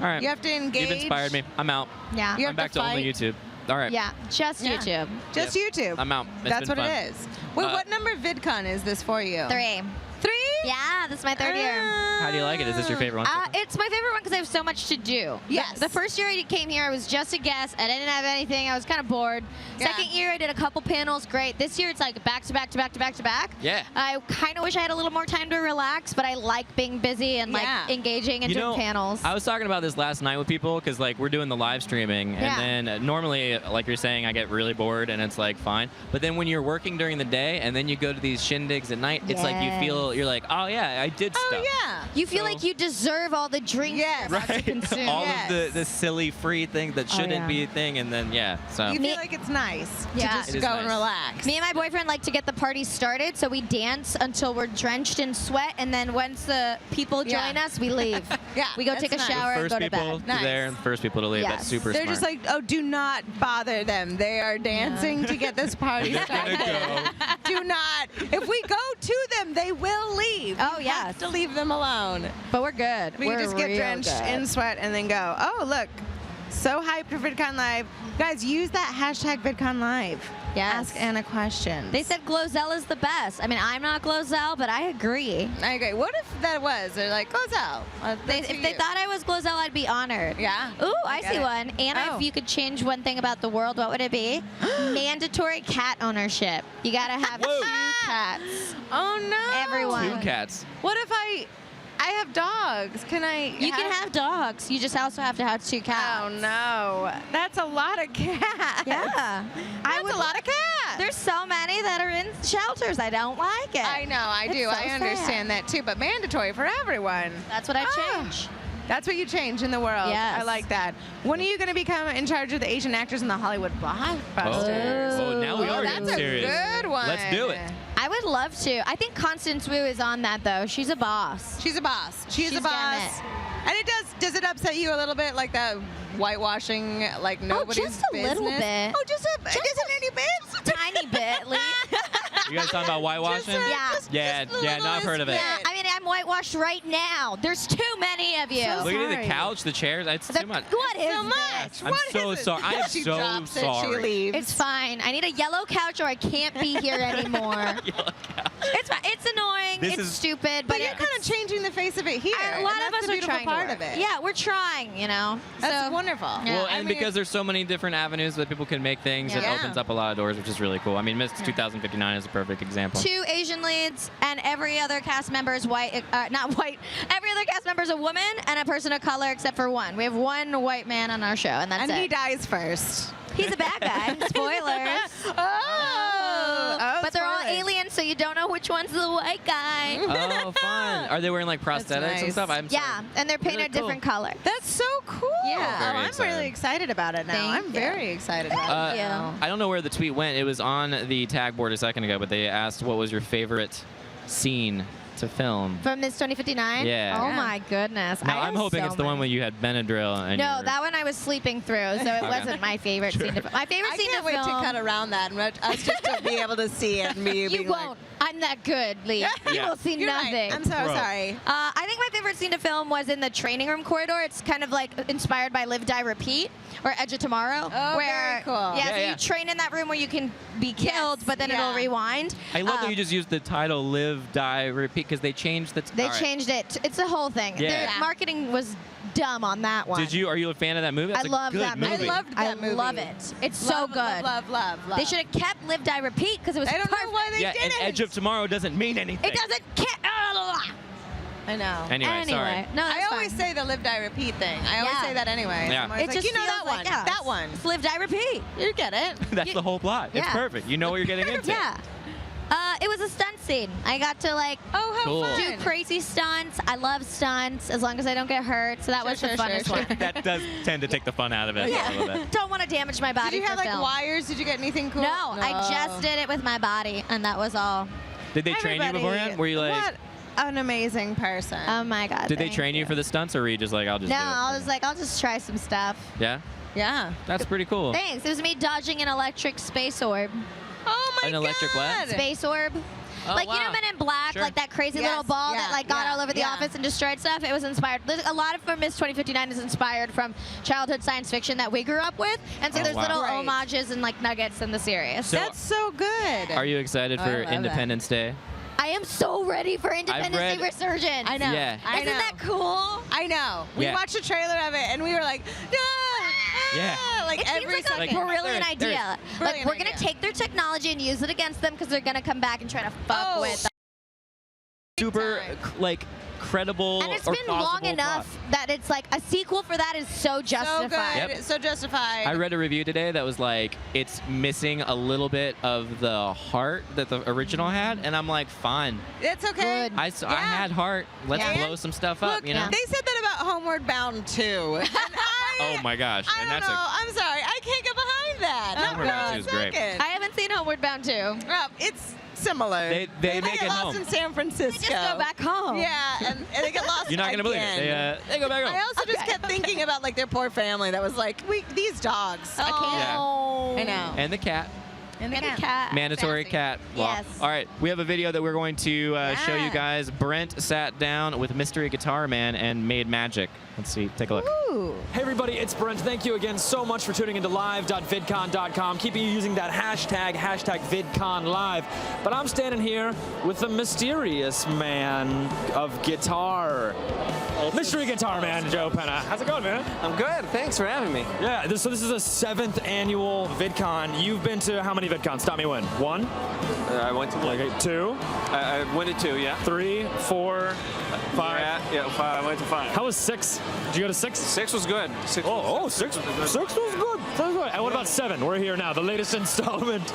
All right. you have to engage. You've inspired me. I'm out. Yeah. You I'm have back to to only fight. YouTube. All right. Yeah, just Yeah. YouTube. Just YouTube. I'm out. It's That's been what fun. it is. Wait, Uh, what number VidCon is this for you? 3. 3? Yeah, this is my third year. How do you like it? Is this your favorite one? so far? It's my favorite one because I have so much to do. Yes. The first year I came here, I was just a guest. I didn't have anything. I was kind of bored. Yeah. Second year, I did a couple panels. Great. This year, it's like back to back to back to back to back. Yeah. I kind of wish I had a little more time to relax, but I like being busy and like Yeah. engaging and You know, doing panels. I was talking about this last night with people because like we're doing the live streaming, Yeah. and then normally, like you're saying, I get really bored and it's like fine. But then when you're working during the day and then you go to these shindigs at night, it's like you feel you're like, oh yeah, I did Oh, stuff. yeah. You feel like you deserve all the drinks Yes. you're about to consume. All Yes. of the silly free things that shouldn't yeah. be a thing, and then yeah. So You feel like it's nice Yeah. to just It is go nice. and relax. Me and my boyfriend like to get the party started, so we dance until we're drenched in sweat, and then once the people Yeah. join us, we leave. Yeah, We go that's take a nice. shower and first go to people bed. Nice. there, and the first people to leave. Yes. That's super They're smart. just like, oh, do not bother them. They are dancing to get this party started. Do not. If we go to them, they will leave. Oh, You yes. have to leave them alone. But we're good. We we're can just get real drenched good. in sweat and then go, oh, look. So hyped for VidCon Live. Guys, use that hashtag VidCon Live. Yes. Ask Anna questions. They said Glozelle is the best. I mean, I'm not Glozelle, but I agree. I agree. What if that was? They're like, Glozelle. If they thought I was Glozelle, I'd be honored. Yeah? Ooh, I get see it. one. Anna, Oh. if you could change one thing about the world, what would it be? Mandatory cat ownership. You gotta have 2 cats. Oh, no. Everyone. 2 cats. What if I have dogs? Can I? You can have dogs. You just also have to have 2 cats. Oh, no. That's a lot of cats. Yeah. That's a lot of cats. There's so many that are in shelters. I don't like it. I know, I It's do. so I understand that too, but mandatory for everyone. That's what I change. That's what you change in the world. Yes. I like that. When are you going to become in charge of the Asian actors in the Hollywood blockbusters? Oh, now we are that's getting a serious. good one. Let's do it. I would love to. I think Constance Wu is on that though. She's a boss. She's a boss. She's a She's boss. getting And it does it upset you a little bit, like that whitewashing, like nobody's just a business? little bit. Oh, just a any bit? Just a tiny bit, Lee. You guys talking about whitewashing? Yeah. Yeah, no, I've heard of it. Yeah, I mean, I'm whitewashed right now. There's too many of you. Look at the couch, the chairs. It's too much. What is so much? I'm so sorry. I am so sorry. It's fine. I need a yellow couch or I can't be here anymore. It's fine. It's annoying. This it's is- stupid, But but you're kind of changing the face of it here. A lot and of that's us the are beautiful trying part to of it. Yeah, we're trying, you know. That's So- wonderful. Well, and because there's so many different avenues that people can make things, it Yeah. opens up a lot of doors, which is really cool. I mean, Miss 2059 is a perfect example. 2 Asian leads, and every other cast member is white. Not white. Every other cast member is a woman and a person of color, except for one. We have one white man on our show, and that's And it. he dies first. He's a bad guy. Spoilers. But they're all aliens, so you don't know which one's the white guy. Oh, fun. Are they wearing like prosthetics and stuff? Yeah, and they're painted a different color. That's so cool. Yeah. Very I'm excited. really excited about it now. Thank I'm you. very excited about it now. I don't know where the tweet went. It was on the tag board a second ago, but they asked what was your favorite scene to film. From Miss 2059? Yeah. Oh Yeah. my goodness. Now I I'm have hoping so it's the one where you had Benadryl and No, you were- that one I was sleeping through, so it Okay. wasn't my favorite scene to film. My favorite I scene can't to wait film. to cut around that and us just to be able to see it and me You being won't. I'm that good, Lee. You Yeah. will see You're right. nothing. I'm so Bro. sorry. I think my favorite scene to film was in the training room corridor. It's kind of like inspired by Live, Die, Repeat or Edge of Tomorrow. Oh, where, very cool. Yeah, Yeah, so yeah. you train in that room where you can be killed, but then it'll rewind. I love that you just used the title "Live, Die, Repeat" because they changed the. They all right. changed it. It's a whole thing. Yeah. Their marketing was dumb on that one. Did you? Are you a fan of that movie? That's I a love good that movie. movie. I love it. It's so Love, good. love. They should have kept Live, Die, Repeat because it was I don't know perfect. why they Yeah, and didn't. Edge of Tomorrow doesn't mean anything. It doesn't. I know. Anyway, sorry. No, I always say the live, die, repeat thing. I always Yeah. say that anyway. Yeah. I'm always It like, just you know feels that like one. us. That one. It's Live, Die, Repeat. You get it. That's the whole plot. It's Yeah. perfect. You know what you're getting into. Yeah. It was a stunt scene. I got to like Cool. do crazy stunts. I love stunts as long as I don't get hurt. So that was the funnest one. That does tend to take the fun out of it a little bit. Don't want to damage my body. Did you have for like film. wires? Did you get anything cool? No, I just did it with my body, and that was all. Did they train you Everybody, beforehand? Were you like? What an amazing person. Oh my God. Did they thank train you for the stunts, or were you just like, I'll just No, do it? I was like, I'll just try some stuff. Yeah. Yeah. That's pretty cool. Thanks. It was me dodging an electric space orb. Oh my An electric what? Space orb. Oh, like, you know wow. Men in Black, Sure. like that crazy Yes, little ball yeah, that like got yeah, all over the yeah. office and destroyed stuff. It was inspired. A lot of Miss 2059 is inspired from childhood science fiction that we grew up with, and so Oh, there's wow. little Right. homages and like nuggets in the series. So- That's so good. Are you excited Oh, I for love that. Independence Day? I am so ready for Independence Day read- Resurgence. I know. Yeah. I Isn't know. that cool? I know. We Yeah. watched a trailer of it and we were like, Yeah. like It every seems like a second. brilliant There is- idea. Like Brilliant we're gonna idea. take their technology and use it against them because they're gonna come back and try to fuck Oh. with. Super like credible. And it's or been long plausible enough plot. that it's like a sequel for that is so justified. So good. Yep. So justified. I read a review today that was like, it's missing a little bit of the heart that the original had, and I'm like, fine. It's okay. I had heart. Let's Yeah. blow some stuff up, Look, you know? they said that about Homeward Bound too. And Oh my gosh. I And don't that's know. I'm sorry. I can't get behind that. Not Homeward for Bound a 2 is great. second. I haven't seen Homeward Bound 2. It's similar. They make get it lost home. in San Francisco. They just go back home. Yeah, and they get lost. You're not gonna believe it. again. They go back home. I also just kept thinking about like their poor family that was like, these dogs. I can't. Oh. I know. And the cat. And the And a cat. cat. Mandatory cat walk. Yes. All right, we have a video that we're going to show you guys. Brent sat down with Mystery Guitar Man and made magic. Let's see, take a look. Ooh. Hey everybody, it's Brent. Thank you again so much for tuning into live.vidcon.com. Keep using that hashtag VidConLive. But I'm standing here with the mysterious man of guitar. Mystery Guitar Man, Joe Penna. How's it going, man? I'm good. Thanks for having me. Yeah, so this is the 7th annual VidCon. You've been to how many VidCons? Stop me when? 1? I went to one. Okay, 2? I went to 2, yeah. 3, 4, 5? Yeah, 5. I went to 5. How was 6? Did you go to 6? 6 was good. 6 Six was good. And what about 7? We're here now, the latest installment.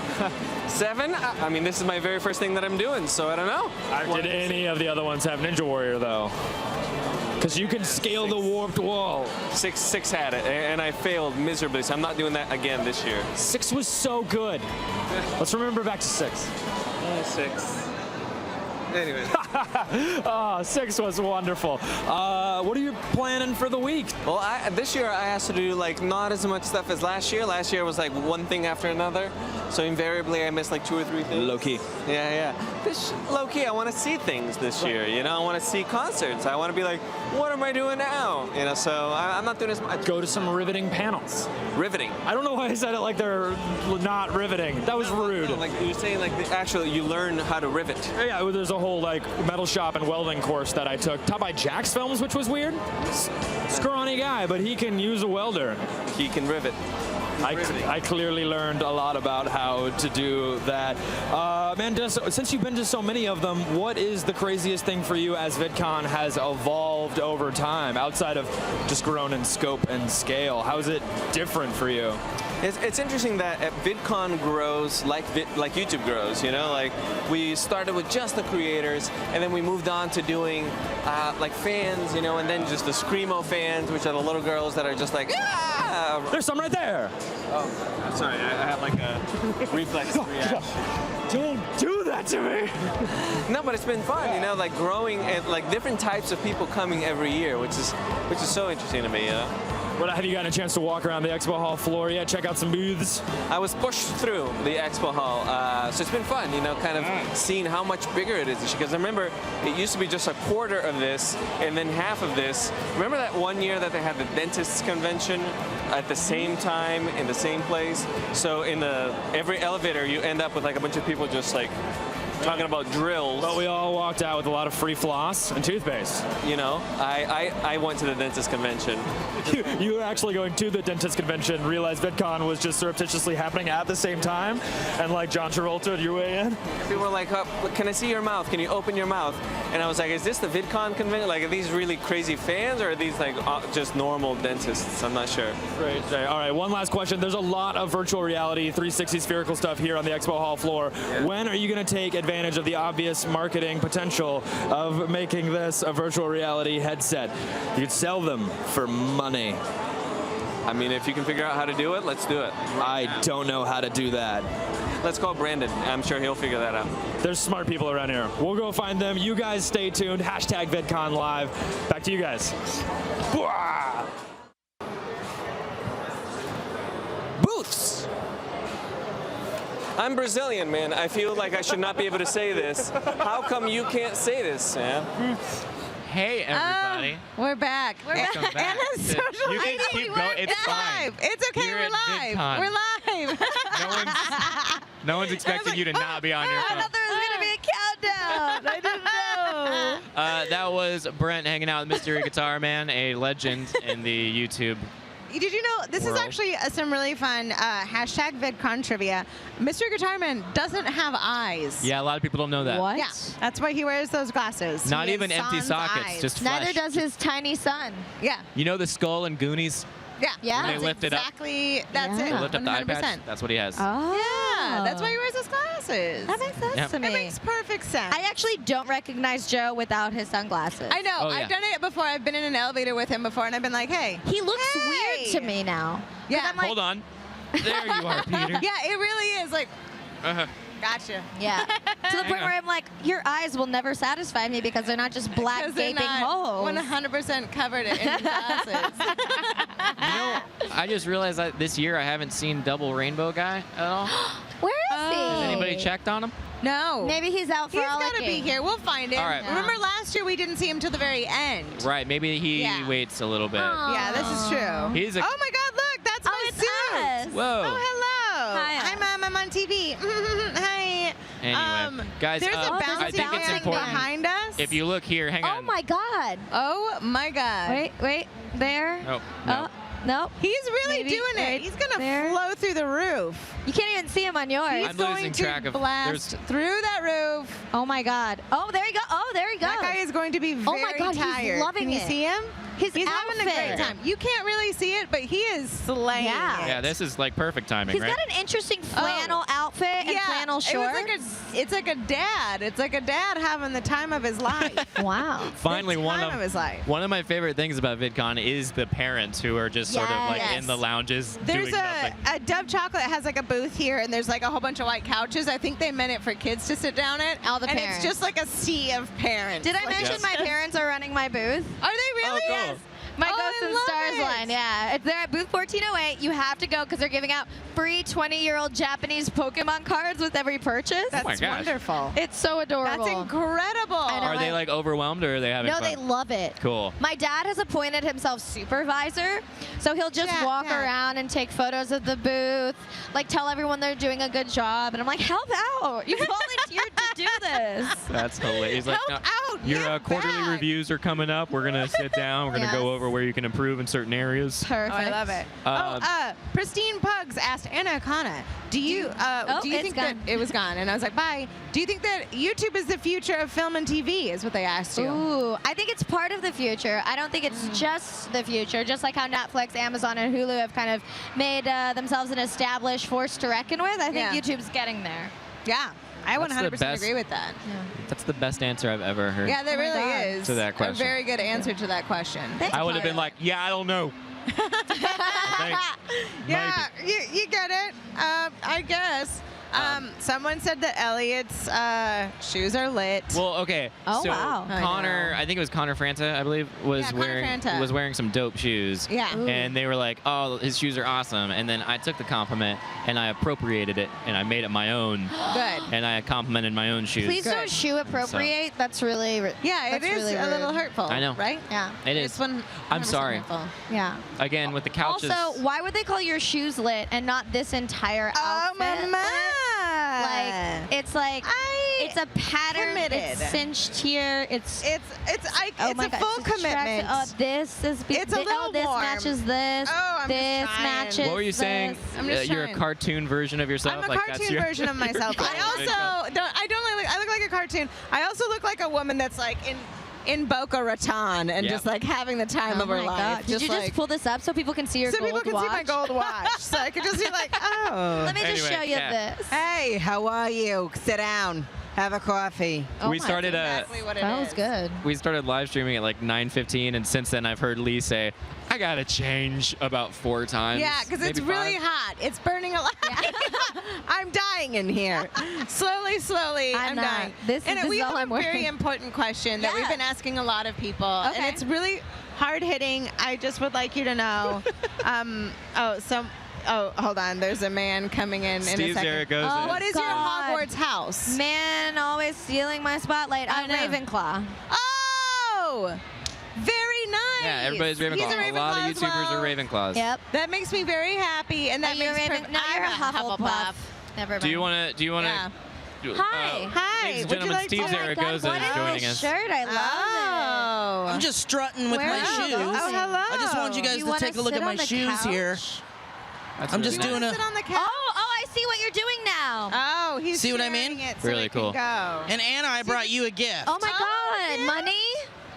7? I mean, this is my very first thing that I'm doing, so I don't know. Did any of the other ones have Ninja Warrior, though? Because you can scale the warped wall. 6 had it, and I failed miserably, so I'm not doing that again this year. 6 was so good. Let's remember back to 6. 6. Anyway. 6 was wonderful. What are you planning for the week? Well, this year I asked to do like not as much stuff as last year. Last year was like one thing after another. So invariably I missed like 2 or 3 things. Low key. Yeah. Low key, I want to see things this year. You know, I want to see concerts. I want to be like, what am I doing now? You know, so I'm not doing as much. Go to some riveting panels. Riveting. I don't know why I said it like they're not riveting. That was rude. No, like you're saying, like actually you learn how to rivet. Yeah, well, there's a whole like metal shop and welding course that I took, taught by Jack's Films, which was weird. Scrawny guy, but he can use a welder. He can rivet. I clearly learned a lot about how to do that. Man, since you've been to so many of them, what is the craziest thing for you as VidCon has evolved over time, outside of just grown in scope and scale? How is it different for you? It's interesting that VidCon grows like YouTube grows, you know? Like, we started with just the creators, and then we moved on to doing, like, fans, you know, and then just the Screamo fans, which are the little girls that are just like, ah! There's some right there! Oh, sorry, I have, like, a reflex reaction. Don't do that to me! No, but it's been fun, you know, like, growing, and, like, different types of people coming every year, which is so interesting to me, you know? Well, have you gotten a chance to walk around the expo hall floor yet? Check out some booths? I was pushed through the expo hall, so it's been fun, you know, kind of seeing how much bigger it is. Because I remember it used to be just a quarter of this and then half of this. Remember that one year that they had the dentists convention at the same time in the same place? So in every elevator you end up with like a bunch of people just like talking about drills. But we all walked out with a lot of free floss and toothpaste. You know, I went to the dentist convention. You were actually going to the dentist convention, realized VidCon was just surreptitiously happening at the same time, and like John Travolta, your way in? People were like, can I see your mouth? Can you open your mouth? And I was like, is this the VidCon convention? Like, are these really crazy fans, or are these like just normal dentists? I'm not sure. Great. All right, one last question. There's a lot of virtual reality, 360 spherical stuff here on the expo hall floor. Yeah. When are you going to take advantage of the obvious marketing potential of making this a virtual reality headset? You could sell them for money. I mean, if you can figure out how to do it, let's do it. I don't know how to do that. Let's call Brandon. I'm sure he'll figure that out. There's smart people around here. We'll go find them. You guys stay tuned. Hashtag VidCon Live. Back to you guys. Booths. I'm Brazilian, man. I feel like I should not be able to say this. How come you can't say this, man? Hey, everybody. We're back. Welcome back. Anna's social You can keep going. It's fine. live. It's okay. You're We're at live. VidCon. We're live. No one's expecting you to not be on your phone. I thought there was going to be a countdown. I didn't know. That was Brent hanging out with Mystery Guitar Man, a legend in the YouTube. Did you know this world. is actually some really fun hashtag VidCon trivia? Mr. Guitarman doesn't have eyes. Yeah, a lot of people don't know that. What? Yeah, that's why he wears those glasses. Not He even has empty sans sockets, eyes. just flesh. Neither does his tiny son. Yeah. You know the skull in Goonies? Yeah. Yeah. When they That's lift it up. exactly. That's They it. lift up the eye 100%. patch? That's what he has. Oh. Yeah, that's why he wears those glasses. That makes sense Yep. to me. It makes perfect sense. I actually don't recognize Joe without his sunglasses. I know. Oh, yeah. I've done it before. I've been in an elevator with him before, and I've been like, hey. He looks hey. weird to me now. Yeah. I'm like, Hold on. There you are, Peter. Yeah, it really is. Like, Uh-huh. gotcha. Yeah. To the point where I'm like, your eyes will never satisfy me because they're not just black 'Cause they're gaping not holes. 100% covered in glasses. You know, I just realized that this year I haven't seen Double Rainbow Guy at all. Where is he? Has anybody checked on him? No. Maybe he's out He's got to frolicking. be here. We'll find him. All right. Remember last year we didn't see him till the very end. Right, maybe he Yeah. waits a little bit. Yeah, this is true. He's a- Oh my God! Look, that's my it's suit. us. Whoa. Oh, hello. Hi. Hi, Mom. I'm on TV. Hi. Anyway, guys, there's a I bouncing think it's thing important. behind us. If you look here, hang Oh on. my God. Oh my God. Wait, there. Oh, no. Nope. He's really Maybe doing it. right He's gonna there. flow through the roof. You can't even see him on yours. He's I'm going losing to track of- blast there's- through that roof. Oh my God. Oh, there you go. Oh, there he goes. That guy is going to be very Oh my God, he's tired. loving Can you it. see him? His He's having a great outfit. time. You can't really see it, but he is slaying Yeah. it. Yeah, this is like perfect timing, He's right? got an interesting flannel outfit outfit and flannel shorts. It's like a dad. It's like a dad having the time of his life. Wow. Finally, one of his life. One of my favorite things about VidCon is the parents who are just sort of like in the lounges There's doing nothing. a Dove Chocolate has like a booth here, and there's like a whole bunch of white couches. I think they meant it for kids to sit down at. All the and parents. it's just like a sea of parents. Did I mention my parents are running my booth? Are they really? Oh, cool. Yes. My Oh, Ghosts I and love Stars it. line, yeah. They're at booth 1408. You have to go because they're giving out free 20-year-old Japanese Pokemon cards with every purchase. Oh my gosh. Wonderful. It's so adorable. That's incredible. Are they like overwhelmed or are they having No, fun? they love it. Cool. My dad has appointed himself supervisor, so he'll just walk around and take photos of the booth, like tell everyone they're doing a good job, and I'm like, help out! You volunteered to do this. That's hilarious. He's like, Help "No, out, your yeah, quarterly reviews are coming up. We're gonna sit down. We're gonna go over where you can improve in certain areas. Perfect. Oh, I love it. Pristine Pugs asked Anna Akana, do you think that it was gone? And I was like, bye. Do you think that YouTube is the future of film and TV? Is what they asked you. Ooh, I think it's part of the future. I don't think it's just the future. Just like how Netflix, Amazon, and Hulu have kind of made themselves an established force to reckon with. I think YouTube's getting there. Yeah, I That's the 100% best- agree with that. That's the best answer I've ever heard. Yeah, that really is To that a question. very good answer to that question. I would have been like, yeah, I don't know. Yeah, you get it. I guess. Someone said that Elliott's shoes are lit. Well, okay. Oh, so wow. I Connor, I think it was Connor Franta, I believe, was Connor Franta. wearing some dope shoes. Yeah. Ooh. And they were like, "Oh, his shoes are awesome." And then I took the compliment and I appropriated it and I made it my own. Good. And I complimented my own shoes. Please don't shoe appropriate. That's really Yeah, it is really a little rude. hurtful. I know. Right? Yeah. It is. It's one. I'm sorry. Yeah. Again, with the couches. Also, why would they call your shoes lit and not this entire outfit? Oh, my. Like, it's like, it's a pattern. committed. It's cinched here. It's a full commitment. Oh, this is. It's a little this warm. matches this. Oh, I'm this just trying. matches. What were you saying? this. I'm just You're a trying. cartoon version of yourself. I'm a like cartoon that's your, version of myself. your I also I look like a cartoon. I also look like a woman that's like in Boca Raton and Yeah. just like having the time of her my life. God. Did you just pull this up so people can see your so gold people can watch? see my gold watch? So I could just be like, oh. Let me just show you this. Hey, how are you? Sit down. Have a coffee. We started That was good. We started live streaming at like 9:15, and since then I've heard Lee say, "I gotta change" about 4 times. Yeah, because it's maybe really 5. hot. It's burning a lot. I'm dying in here. Slowly, I'm not. dying. This and is we all have I'm a very wearing. important question that we've been asking a lot of people, and it's really hard-hitting. I just would like you to know. Hold on. There's a man coming in a Steve second. Zaragoza. What is your Hogwarts house? Man, always stealing my spotlight. I'm Ravenclaw. Oh! Very nice. Yeah, everybody's Ravenclaw. He's a A lot of Ravenclaw as YouTubers well. are Ravenclaws. Yep. That makes me very happy, and that You're makes Raven. No, you're a Hufflepuff. Never mind. Do you wanna? Yeah. Hi. Hi. Ladies and Would you gentlemen, like Steve to- Zaragoza What is is joining this us. shirt? I love Oh. I'm just strutting with Where my are you shoes. going? Oh, hello. I just want you guys You to wanna take a look sit at my on the shoes couch? here. I'm just You doing wanna a. sit on the couch? Oh, I see what you're doing now. Oh, he's See what I sharing mean? it so Really it can cool. Go. And Anna, I brought you a gift. Oh my God, money?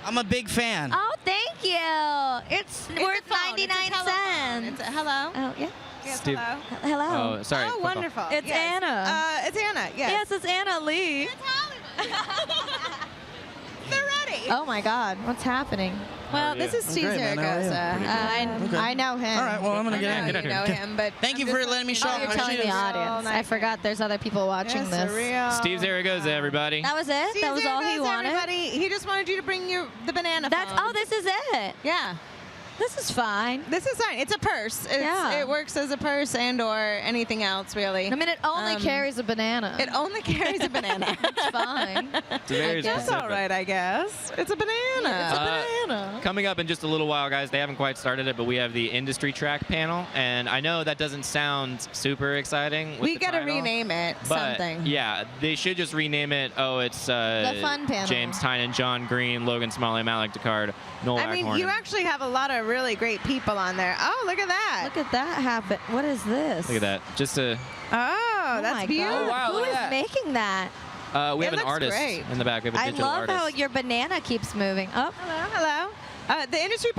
I'm a big fan. Oh, thank you. It's worth a phone. 99 It's a telephone. cents. Hello. Oh, yeah. Yes, Steve- hello. Hello. Oh, sorry. Oh, quick call. wonderful. It's Yes. Anna. It's Anna. Yes. Yes, it's Anna Lee. They're ready. Oh my God, what's happening? Well, yeah. this is I'm Steve great, man. How are you? Zaragoza. Okay. I know him. All right, well, I'm going to get I out. know you know him, but Thank you for letting me show Oh, off you're my telling shoes. the audience. I forgot there's other people watching Yes, this. real. Steve Zaragoza, everybody. That was it? Steve That was all he Zaragoza, wanted? Everybody. He just wanted you to bring you the banana That's, phone. oh, this is it. Yeah. This is fine. This is fine. It's a purse. Yeah. It works as a purse and or anything else, really. I mean, it only carries a banana. It only carries a banana. It's fine. It's very That's specific. all right, I guess. It's a banana. It's a banana. Coming up in just a little while, guys, they haven't quite started it, but we have the industry track panel, and I know that doesn't sound super exciting with We the gotta title, rename it but something. yeah, they should just rename it. Oh, it's The fun panel. James Tynan, John Green, Logan Smalley, Malik Descard, Noel I mean, Ackhorn. you actually have a lot of really great people on there. Oh, look at that. Look at that happen. What is this? Look at that. Just a. Oh, that's my beautiful. God. Oh, wow, Who look at is that. making that? We It have an looks artist great. in the back. We have a I digital love artist. how your banana keeps moving. Oh, Hello. The industry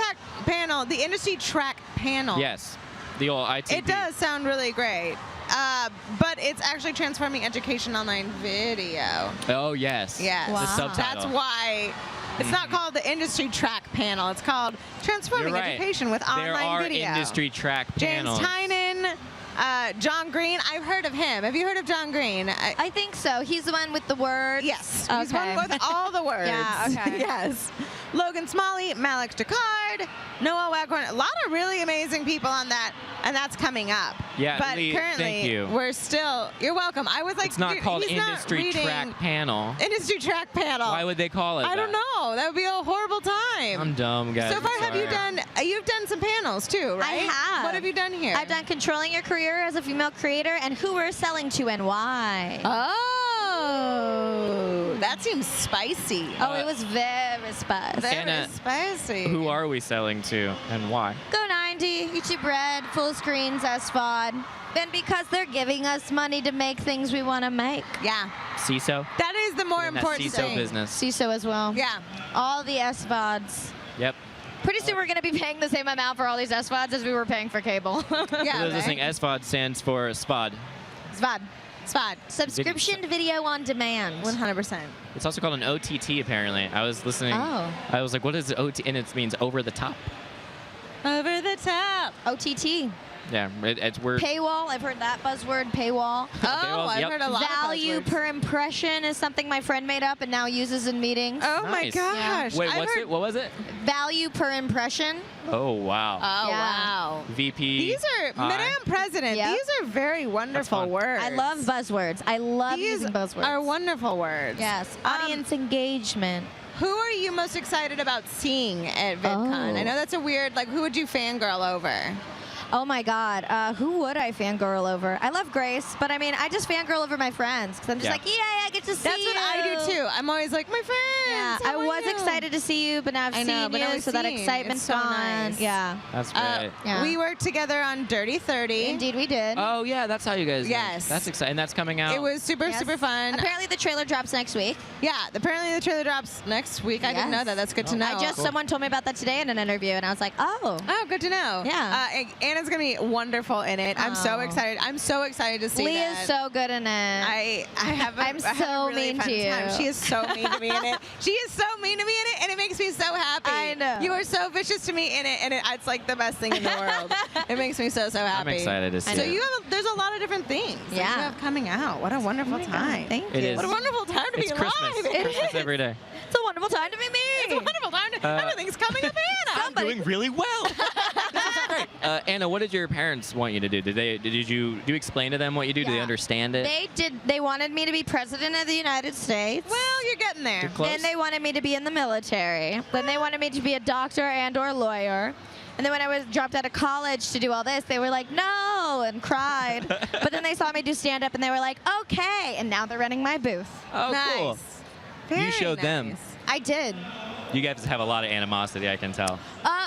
panel, the industry track panel. Yes, the old ITP. It does sound really great. but it's actually transforming education online video. Oh, yes. Yes. The subtitle. That's why it's not called the industry track panel. It's called Transforming You're right. Education with There Online are Video. industry track panels. James Tynan, John Green. I've heard of him. Have you heard of John Green? I think so. He's the one with the words. Yes. He's one with all the words. Yeah, okay. Yes. Logan Smalley, Malik Jacquard, Noah Waghorn. A lot of really amazing people on that, and that's coming up. Yeah, but Lee, currently, thank you. we're still, you're welcome. I was like, It's not called he's not industry reading track panel. Industry track panel. Why would they call it I don't that? know. That would be a horrible time. I'm dumb, guys. So far, I'm have you sorry. done, you've done some panels too, right? I have. What have you done here? I've done Controlling Your Career as a Female Creator and Who We're Selling to and Why. Oh, that seems spicy. Oh, it was very spicy. Very spicy. Who are we selling to and why? Go 90, YouTube Red, full screens, SVOD. And because they're giving us money to make things we want to make. Yeah. CISO? That is the more We're in that important CISO thing. business. CISO as well. Yeah. All the SVODs. Yep. Pretty soon we're going to be paying the same amount for all these SVODs as we were paying for cable. Yeah. For those listening, SVOD stands for SPOD. SVOD. SVOD. Subscription Video on Demand. 100%. It's also called an OTT, apparently. I was listening. Oh. I was like, what is OTT? And it means over the top. Over the top. OTT. Yeah, it's weird. Paywall. I've heard that buzzword, paywall. Oh, I've heard a lot Value of buzzwords. per impression is something my friend made up and now uses in meetings. Oh my Nice. gosh. Wait, I've heard- what was it? Value per impression. Oh, wow. Oh, Yeah. wow. VP. These are, Madam President, Yep. these are very wonderful fun. words. I love buzzwords. I love These using buzzwords. are wonderful words. Yes. Audience engagement. Who are you most excited about seeing at VidCon? Oh. I know that's a weird, like, who would you fangirl over? Oh my God, who would I fangirl over? I love Grace, but I mean, I just fangirl over my friends because I'm just Yeah. like, yay, I get to see That's you. what I do too. I'm always like, my friends. Yeah, how I are was you? excited to see you, but now I've I seen know, but now you, we've so that seen. excitement's It's so gone. nice. Yeah. That's great. Yeah. We worked together on Dirty 30. Indeed, we did. Oh, yeah, that's how you guys. Yes. That's exciting. And that's coming out. It was super, Yes. super fun. Apparently, the trailer drops next week. Yeah, apparently the trailer drops next week. I didn't know Yes. that. That's good to know. Someone told me about that today in an interview, and I was like, oh. Oh, good to know. Yeah. Anna's going to be wonderful in it. I'm so Oh. excited. I'm so excited to see Leah's that. so good in it. I have a, I'm I have so a really mean fun to you. time. She is so mean to me in it. She is so mean to me in it, and it makes me so happy. I know. You are so vicious to me in it, and it's like the best thing in the world. It makes me so, so happy. I'm excited to see So it. you have there's a lot of different things that Yeah. you have coming out. What a wonderful time. Thank It you. is. What a wonderful time to It's be Christmas. alive. It's Christmas every day. It's a wonderful time to be me. It's a wonderful time to, everything's coming up, Anna. I'm doing really well. Anna, what did your parents want you to do? Did you explain to them what you do? Do they Yeah. understand it? They did. They wanted me to be president of the United States. Well, you're getting there. You're close. Then they wanted me to be in the military. Then they wanted me to be a doctor and/or lawyer. And then when I was dropped out of college to do all this, they were like, no, and cried. But then they saw me do stand-up, and they were like, okay. And now they're running my booth. Oh, Nice. cool. Very You showed them. nice. I did. You guys have a lot of animosity, I can tell.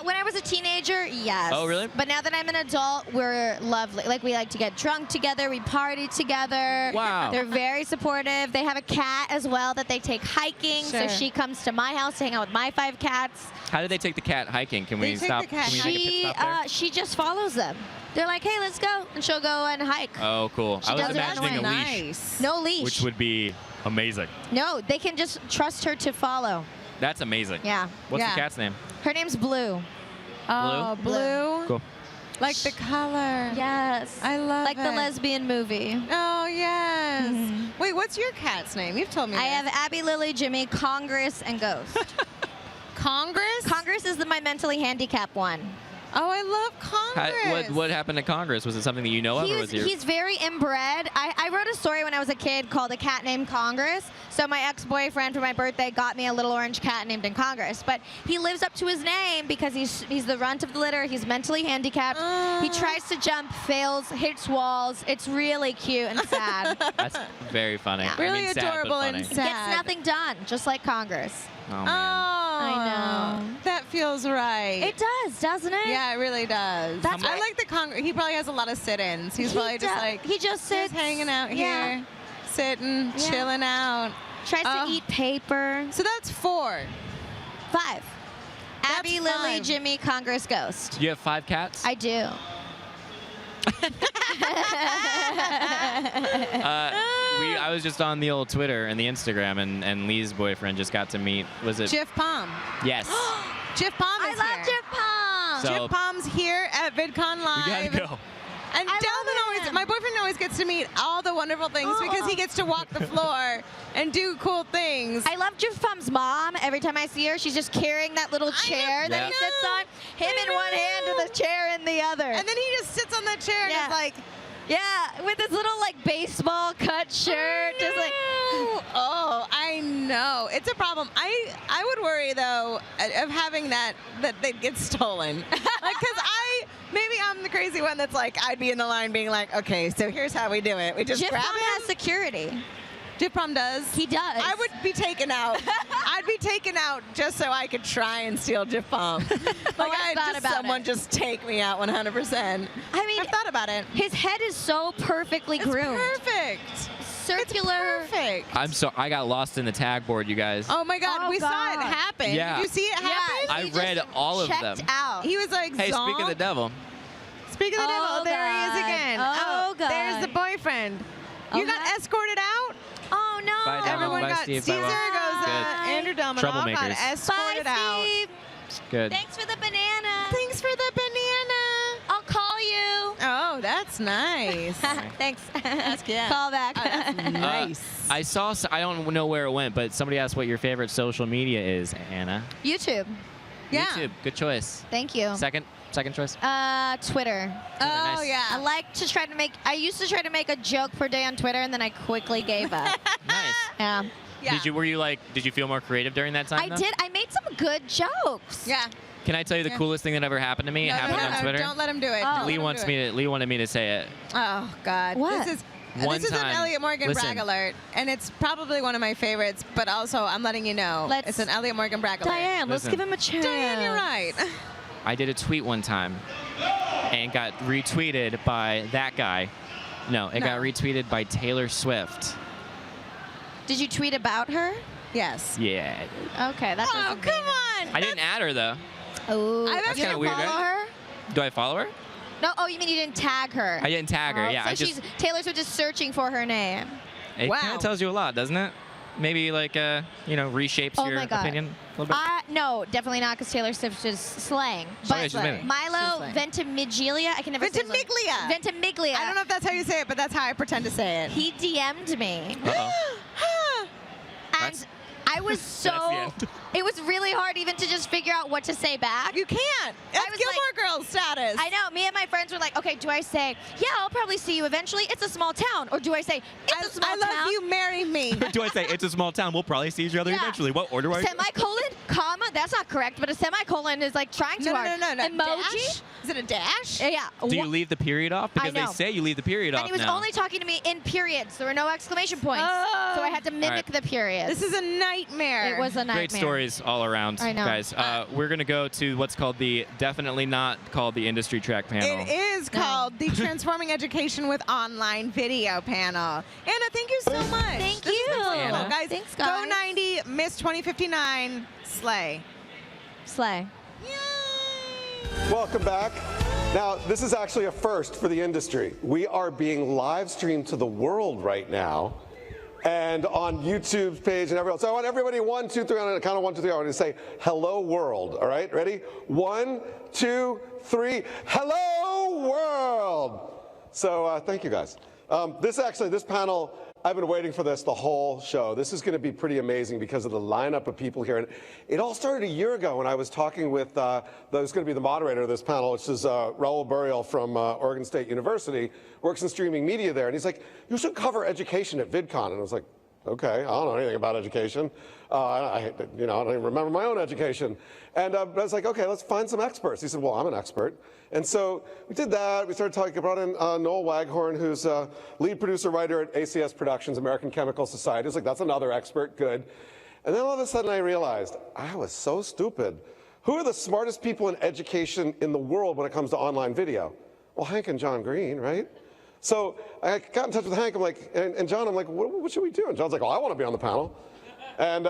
When I was a teenager, yes. Oh, really? But now that I'm an adult, we're lovely. Like, we like to get drunk together. We party together. Wow. They're very supportive. They have a cat as well that they take hiking. Sure. So she comes to my house to hang out with my 5 cats. How did they take the cat hiking? Can They we take stop? the cat Can we make a pit She, stop there? she just follows them. They're like, hey, let's go. And she'll go and hike. Oh, cool. She I was does it imagining a anyway. leash, Nice. No leash. which would be amazing. No, they can just trust her to follow. That's amazing. Yeah. What's Yeah. the cat's name? Her name's Blue. Oh, blue. Cool. Like the color. Yes. I love Like it. the lesbian movie. Oh, yes. Wait, what's your cat's name? You've told me I this. have Abby, Lily, Jimmy, Congress, and Ghost. Congress? Congress is my mentally handicapped one. Oh, I love Congress. What happened to Congress? Was it something that you know of, or was your... He's very inbred. I wrote a story when I was a kid called A Cat Named Congress. So my ex-boyfriend for my birthday got me a little orange cat named in Congress. But he lives up to his name because he's the runt of the litter. He's mentally handicapped. He tries to jump, fails, hits walls. It's really cute and sad. That's very funny. I Really mean, sad, but adorable funny. and sad. Gets nothing done, just like Congress. Oh, man. I know. That feels right. It does, doesn't it? Yeah, it really does. That's I why- like the Congress. He probably has a lot of sit-ins. He's He probably just does. like He just sits. hanging out Yeah. here, sitting, Yeah. chilling out. Tries Oh. to eat paper. So that's 4. 5. Abby, That's Lily, 5. Jimmy, Congress, Ghost. You have 5 cats? I do. I was just on the old Twitter and the Instagram, and Lee's boyfriend just got to meet. Was it? Jif Palm. Yes. Jif Palm is here. I love Jif Palm. So- Jif Palm's here at VidCon Live. We gotta go. And my boyfriend always gets to meet all the wonderful things because he gets to walk the floor and do cool things. I love Jif Palm's mom. Every time I see her, she's just carrying that little chair that he sits on. Him in one hand and the chair in the other. And then he just sits on the chair and is like, yeah, with his little like baseball cut shirt, just like. Oh, I know. It's a problem. I would worry though of having that they'd get stolen. Like, cause maybe I'm the crazy one that's like, I'd be in the line being like, okay, so here's how we do it. We just Jif grab Palm him. has security. Jif Palm does? He does. I would be taken out. I'd be taken out just so I could try and steal Jif Palm. Like, someone just take me out 100%. I mean, I've thought about it. His head is so perfectly groomed. Perfect. Circular. It's perfect. I got lost in the tag board, you guys. Oh my God, we saw it happen. Yeah. Did you see it happen? I read all of them. Out. He was like, Hey, speak of the devil. Speak of the devil, there he is again. Oh, God. There's the boyfriend. You got escorted out? Oh, no. Bye, Delmo. Everyone Bye, got Steve. Steve Bye, Will. Zaragoza, Andrew Domino got Troublemakers. escorted out. Steve. Good. Thanks for the banana. Thanks for the banana. I'll call you. Oh, that's nice. Thanks. That's good. Call back. Oh, that's nice. I saw. I don't know where it went, but somebody asked what your favorite social media is, Anna. YouTube. Yeah. YouTube. Good choice. Thank you. Second choice. Twitter. Oh, nice. yeah. I like to try to make. I used to try to make a joke per day on Twitter, and then I quickly gave up. Nice. Yeah. Yeah. Did you feel more creative during that time? I though? did. I made some good jokes. Yeah. Can I tell you the coolest thing that ever happened to me? It happened on Twitter. Don't let him do it. Oh. Lee wanted me to say it. Oh, God. What? This One is an time. Elliott Morgan Listen. brag alert, and it's probably one of my favorites, but also I'm letting you know it's an Elliott Morgan brag alert. Diane, let's Listen. give him a chance. Diane, you're right. I did a tweet one time and got retweeted by that guy. No, it got retweeted by Taylor Swift. Did you tweet about her? Yes. Yeah. Okay, that Oh, doesn't come mean- on. I didn't add her though. Oh, That's you kinda didn't weird, follow right? her? Do I follow her? No. Oh, you mean you didn't tag her? I didn't tag her. Yeah, So I just. she's Taylor Swift is searching for her name. It Wow. kind of tells you a lot, doesn't it? Maybe like reshapes Oh your my God. opinion a little bit. No, definitely not, because Taylor Swift is slang. But yeah, she's amazing. Milo Ventimiglia, I can never say his last- Ventimiglia. Ventimiglia. I don't know if that's how you say it, but that's how I pretend to say it. He DM'd me. Uh-oh. And I was That's the so. end. It was really hard even to just figure out what to say back. You can't. That's was Gilmore like- Girls status. I know. Me and my friends were like, okay, do I say, yeah, I'll probably see you eventually. It's a small town. Or do I say, it's a small I town. love you, marry me. Do I say it's a small town? We'll probably see each other Yeah. eventually. What order do I? Semicolon, comma. That's not correct, but a semicolon is like trying too No, hard. no. Emoji. Dash? Is it a dash? Yeah. Do you leave the period off? Because they know. say you leave the period off And he was now. only talking to me in periods. There were no exclamation points. Oh. So I had to mimic right. the periods. This is a nightmare. It was a nightmare. Great stories all around, I know. guys. We're going to go to what's called definitely not called the industry track panel. It is called the Transforming Education with Online Video panel. Anna, thank you so much. Thank This you. has been so cool, Anna. guys. Thanks, Go guys. 90, Miss 2059, slay. Slay. Welcome back. Now, this is actually a first for the industry. We are being live streamed to the world right now, and on YouTube's page and everywhere else. So I want everybody 1, 2, 3 on a count of 1, 2, 3. I want to say hello world. All right, ready? 1, 2, 3. Hello world. So thank you guys. This panel, I've been waiting for this the whole show. This is going to be pretty amazing because of the lineup of people here. And it all started a year ago when I was talking with who's going to be the moderator of this panel, which is Raul Burial from Oregon State University, works in streaming media there. And he's like, you should cover education at VidCon. And I was like, okay, I don't know anything about education. I don't even remember my own education. And I was like, okay, let's find some experts. He said, well, I'm an expert. And so we did that. We started talking, brought in Noel Waghorn, who's lead producer, writer at ACS Productions, American Chemical Society. I was like, that's another expert, good. And then all of a sudden I realized, I was so stupid. Who are the smartest people in education in the world when it comes to online video? Well, Hank and John Green, right? So I got in touch with Hank, I'm like, and John, I'm like, what should we do? And John's like, oh, I want to be on the panel. And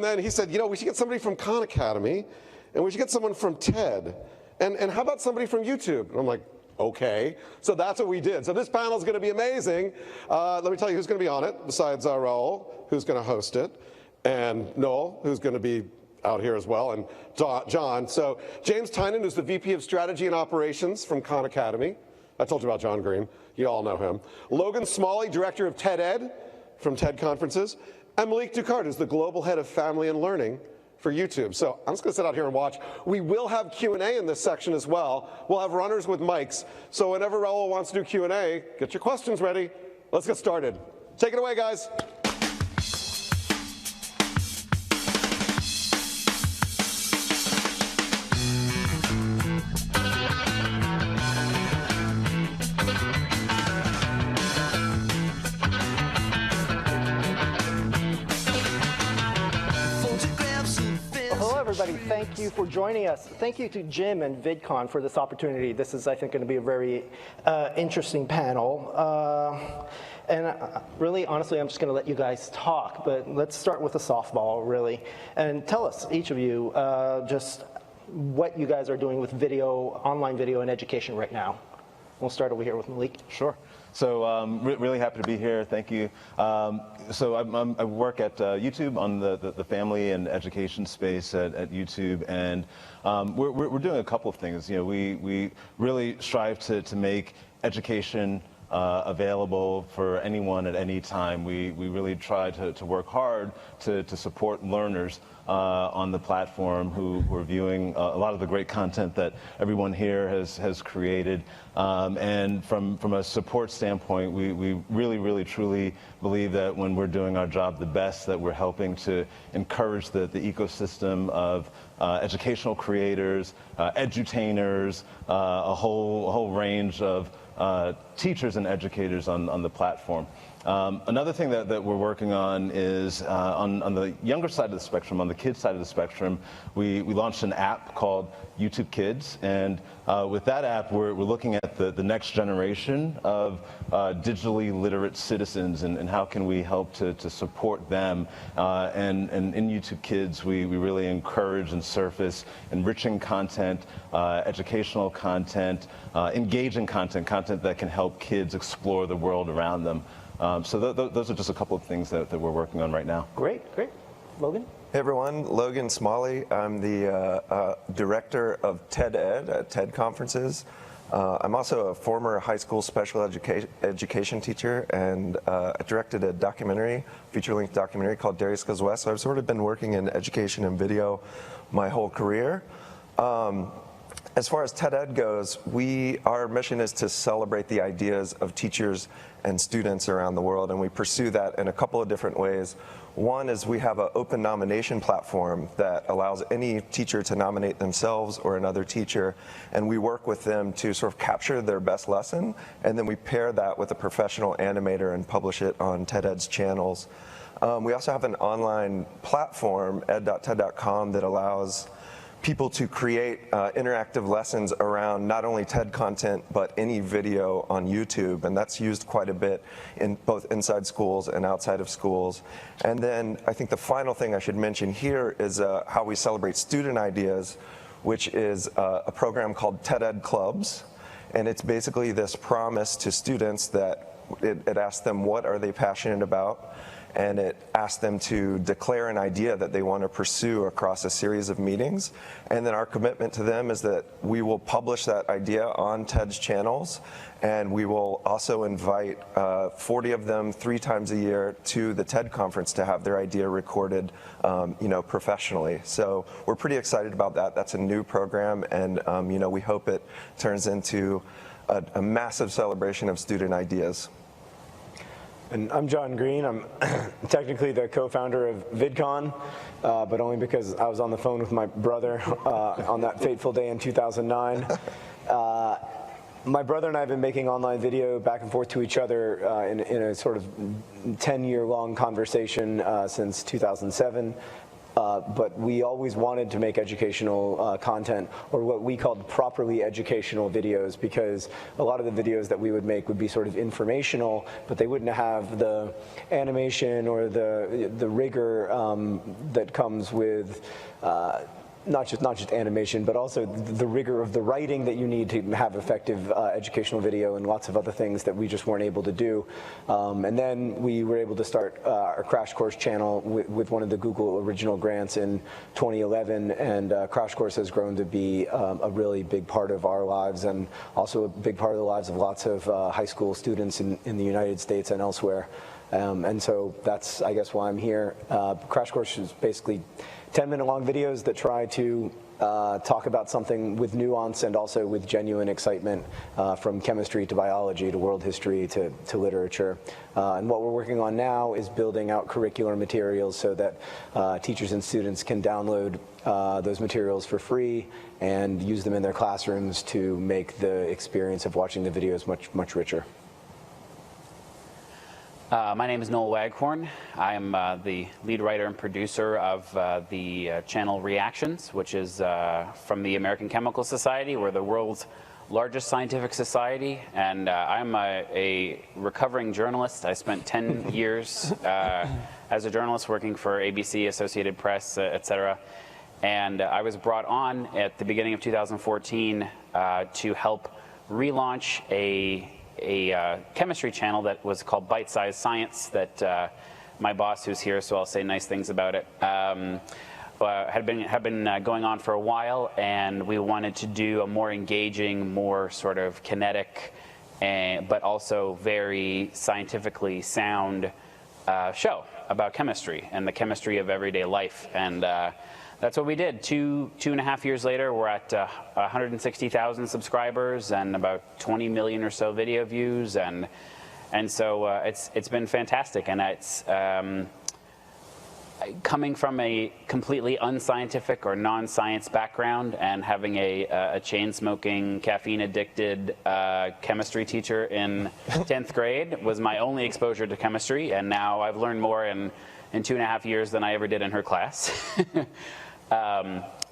then he said, we should get somebody from Khan Academy, and we should get someone from TED, and how about somebody from YouTube? And I'm like, Okay, so that's what we did. So this panel is going to be amazing. Let me tell you who's going to be on it, besides Raul, who's going to host it, and Noel, who's going to be out here as well, and John. So James Tynan, who's the VP of Strategy and Operations from Khan Academy. I told you about John Green. You all know him. Logan Smalley, Director of TED Ed from TED Conferences. And Malik Ducart, who's the Global Head of Family and Learning for YouTube. So I'm just going to sit out here and watch. We will have Q&A in this section as well. We'll have runners with mics. So whenever Raul wants to do Q&A, get your questions ready. Let's get started. Take it away, guys. Everybody, thank you for joining us. Thank you to Jim and VidCon for this opportunity. This is, I think, going to be a very interesting panel. Really, honestly, I'm just going to let you guys talk, but let's start with a softball, really. And tell us, each of you, just what you guys are doing with video, online video, and education right now. We'll start over here with Malik. Sure. So really happy to be here. Thank you. So I work at YouTube on the family and education space at YouTube, and we're doing a couple of things. You know, we really strive to make education available for anyone at any time. We really try to work hard to support learners on the platform who are viewing a lot of the great content that everyone here has created. And from a support standpoint, we really truly believe that when we're doing our job the best, that we're helping to encourage the ecosystem of educational creators, edutainers, a whole range of teachers and educators on the platform. Another thing that we're working on is on the younger side of the spectrum, on the kids side of the spectrum, we launched an app called YouTube Kids, and with that app we're looking at the next generation of digitally literate citizens, and how can we help to support them. And in YouTube Kids we really encourage and surface enriching content, educational content, engaging content that can help kids explore the world around them. So those are just a couple of things that we're working on right now. Great. Logan? Hey everyone, Logan Smalley. I'm the director of TED Ed at TED Conferences. I'm also a former high school special education teacher, and I directed a documentary, feature-length documentary called Darius Goes West. So I've sort of been working in education and video my whole career. As far as TED Ed goes, our mission is to celebrate the ideas of teachers and students around the world, and we pursue that in a couple of different ways. One is we have an open nomination platform that allows any teacher to nominate themselves or another teacher, and we work with them to sort of capture their best lesson, and then we pair that with a professional animator and publish it on TED Ed's channels. We also have an online platform, ed.ted.com, that allows people to create interactive lessons around not only TED content, but any video on YouTube, and that's used quite a bit in both inside schools and outside of schools. And then I think the final thing I should mention here is how we celebrate student ideas, which is a program called TED Ed Clubs, and it's basically this promise to students that it asks them what are they passionate about, and it asks them to declare an idea that they want to pursue across a series of meetings. And then our commitment to them is that we will publish that idea on TED's channels, and we will also invite 40 of them 3 times a year to the TED conference to have their idea recorded professionally. So we're pretty excited about that. That's a new program, and we hope it turns into a massive celebration of student ideas. And I'm John Green. I'm technically the co-founder of VidCon, but only because I was on the phone with my brother on that fateful day in 2009. My brother and I have been making online video back and forth to each other in a sort of 10-year-long conversation since 2007. But we always wanted to make educational content, or what we called properly educational videos, because a lot of the videos that we would make would be sort of informational, but they wouldn't have the animation or the rigor that comes with not just animation, but also the rigor of the writing that you need to have effective educational video and lots of other things that we just weren't able to do. And then we were able to start our Crash Course channel with one of the Google original grants in 2011, and Crash Course has grown to be a really big part of our lives, and also a big part of the lives of lots of high school students in the United States and elsewhere. And so that's, I guess, why I'm here. Crash Course is basically 10-minute long videos that try to talk about something with nuance and also with genuine excitement, from chemistry to biology to world history to literature. And what we're working on now is building out curricular materials so that teachers and students can download those materials for free and use them in their classrooms to make the experience of watching the videos much richer. My name is Noel Waghorn. I am the lead writer and producer of the channel Reactions, which is from the American Chemical Society. We're the world's largest scientific society, and I'm a recovering journalist. I spent 10 years as a journalist working for ABC, Associated Press, etc. And I was brought on at the beginning of 2014 to help relaunch a chemistry channel that was called Bite Size Science that my boss, who's here, so I'll say nice things about it, had been going on for a while, and we wanted to do a more engaging, more sort of kinetic, but also very scientifically sound show about chemistry and the chemistry of everyday life. And that's what we did. Two and a half years later, we're at 160,000 subscribers and about 20 million or so video views, and so it's been fantastic. And it's coming from a completely unscientific or non-science background and having a chain-smoking, caffeine-addicted chemistry teacher in 10th grade was my only exposure to chemistry, and now I've learned more in 2.5 years than I ever did in her class.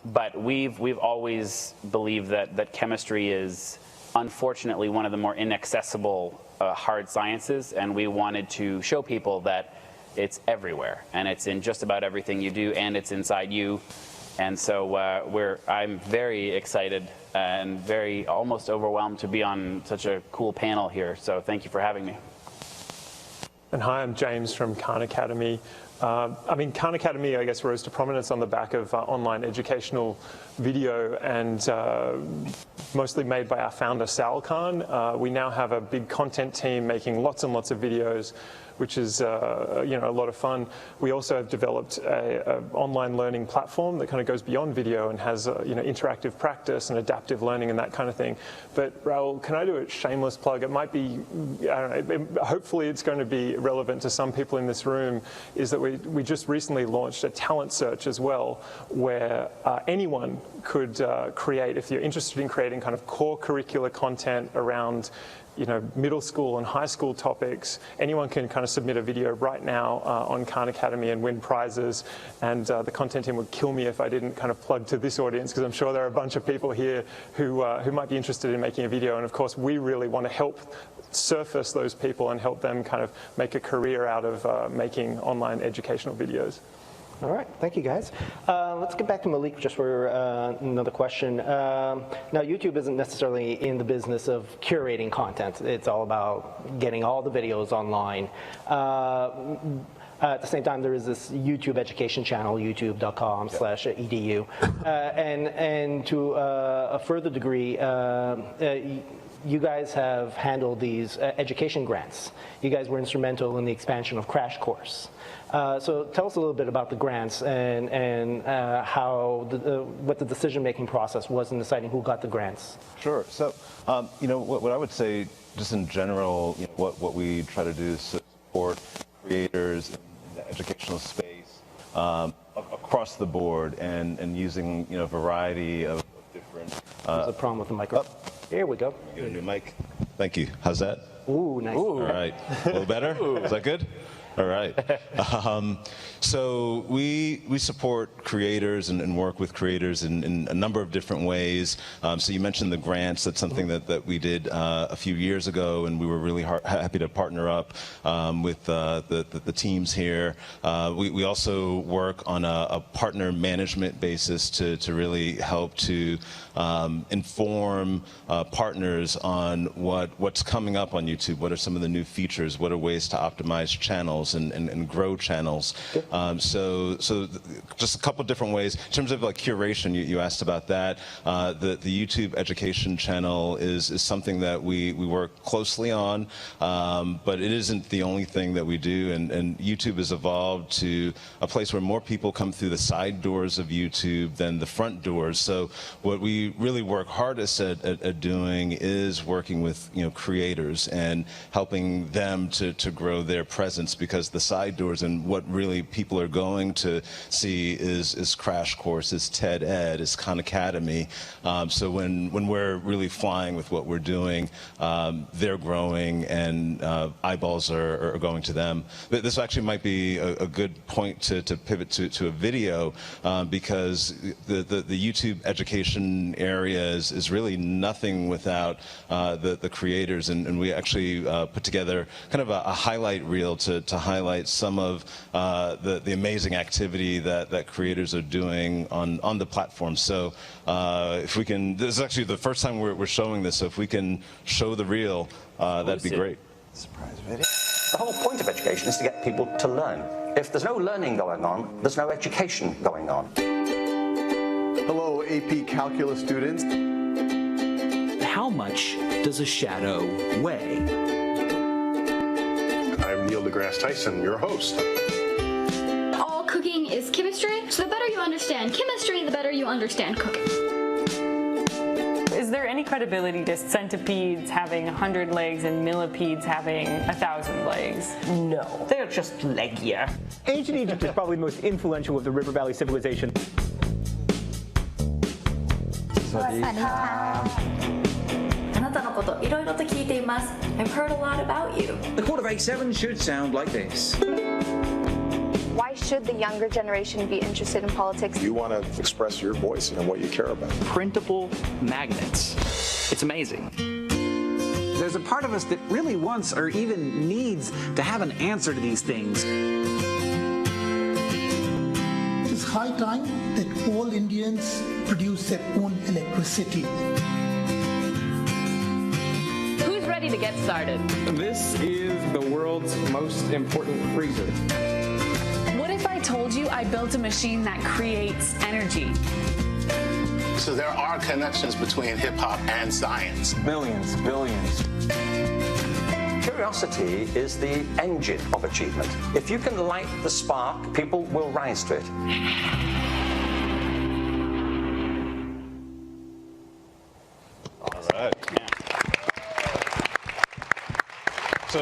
But we've always believed that chemistry is unfortunately one of the more inaccessible hard sciences, and we wanted to show people that it's everywhere, and it's in just about everything you do, and it's inside you. And so I'm very excited and very almost overwhelmed to be on such a cool panel here. So thank you for having me. And hi, I'm James from Khan Academy. I mean, Khan Academy, I guess, rose to prominence on the back of online educational video, and mostly made by our founder, Sal Khan. We now have a big content team making lots and lots of videos, which is a lot of fun. We also have developed a online learning platform that kind of goes beyond video and has interactive practice and adaptive learning and that kind of thing. But Raul, can I do a shameless plug? It might be, I don't know, hopefully it's going to be relevant to some people in this room, is that we just recently launched a talent search as well, where anyone could create, if you're interested in creating kind of core curricular content around middle school and high school topics, anyone can kind of submit a video right now on Khan Academy and win prizes. And the content team would kill me if I didn't kind of plug to this audience, because I'm sure there are a bunch of people here who might be interested in making a video. And of course, we really want to help surface those people and help them kind of make a career out of making online educational videos. All right, thank you guys. Let's get back to Malik just for another question. Now, YouTube isn't necessarily in the business of curating content. It's all about getting all the videos online. At the same time, there is this YouTube education channel, youtube.com/edu. And to a further degree, you guys have handled these education grants. You guys were instrumental in the expansion of Crash Course. So tell us a little bit about the grants and how what the decision-making process was in deciding who got the grants. Sure. So, what I would say, just in general, what we try to do is support creators in the educational space across the board, and using a variety of different. There's a problem with the microphone. Here we go. Get a new mic. Thank you. How's that? Ooh, nice. Ooh. All right. A little better? Is that good? All right. So we support creators and work with creators in a number of different ways. So you mentioned the grants. That's something that we did a few years ago, and we were really happy to partner up with the teams here. We also work on a partner management basis to really help to inform partners on what's coming up on YouTube. What are some of the new features? What are ways to optimize channels and grow channels? So just a couple different ways. In terms of like curation, you asked about that. The YouTube education channel is something that we work closely on, but it isn't the only thing that we do. And YouTube has evolved to a place where more people come through the side doors of YouTube than the front doors. So what we really work hardest at doing is working with creators and helping them to grow their presence, because the side doors and what really people are going to see is Crash Course, is TED Ed, is Khan Academy. So when we're really flying with what we're doing, they're growing and eyeballs are going to them. This actually might be a good point to pivot to a video, because the YouTube education area is really nothing without the creators, and we actually put together kind of a highlight reel to highlight some of the amazing activity that creators are doing on the platform. So if we can, this is actually the first time we're showing this, so if we can show the reel, that'd be great. Surprise video. The whole point of education is to get people to learn. If there's no learning going on, there's no education going on. Hello, AP Calculus students. How much does a shadow weigh? I'm Neil deGrasse Tyson, your host. All cooking is chemistry, so the better you understand chemistry, the better you understand cooking. Is there any credibility to centipedes having 100 legs and millipedes having 1,000 legs? No, they're just leggier. Ancient Egypt is probably the most influential of the River Valley civilization. I've heard a lot about you. The Code of 87 should sound like this. Why should the younger generation be interested in politics? You want to express your voice and what you care about. Printable magnets. It's amazing. There's a part of us that really wants or even needs to have an answer to these things. It is high time that all Indians produce their own electricity. Who's ready to get started? This is the world's most important freezer. What if I told you I built a machine that creates energy? So there are connections between hip-hop and science. Billions. Curiosity is the engine of achievement. If you can light the spark, people will rise to it. All right.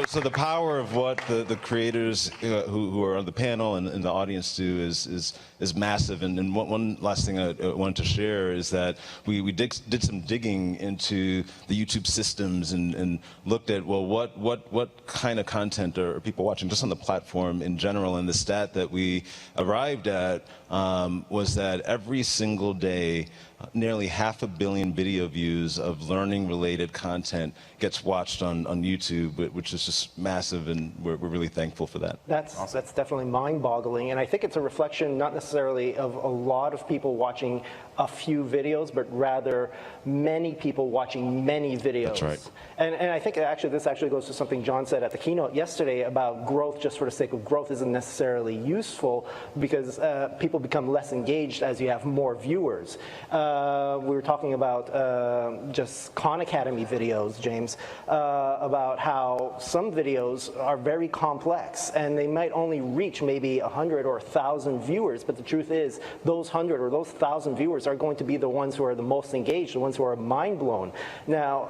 So the power of what the creators who are on the panel and the audience do is massive. And one last thing I wanted to share is that we did some digging into the YouTube systems and looked at, well, what kind of content are people watching just on the platform in general. And the stat that we arrived at was that every single day, nearly 500 million video views of learning-related content gets watched on YouTube, which is just massive, and we're really thankful for that. That's definitely mind-boggling, and I think it's a reflection not necessarily of a lot of people watching a few videos, but rather many people watching many videos. That's right. And I think this actually goes to something John said at the keynote yesterday about growth just for the sake of growth isn't necessarily useful, because people become less engaged as you have more viewers. We were talking about just Khan Academy videos, James, about how some videos are very complex and they might only reach maybe 100 or 1,000 viewers, but the truth is those 100 or those 1,000 viewers are going to be the ones who are the most engaged, the ones who are mind blown. Now,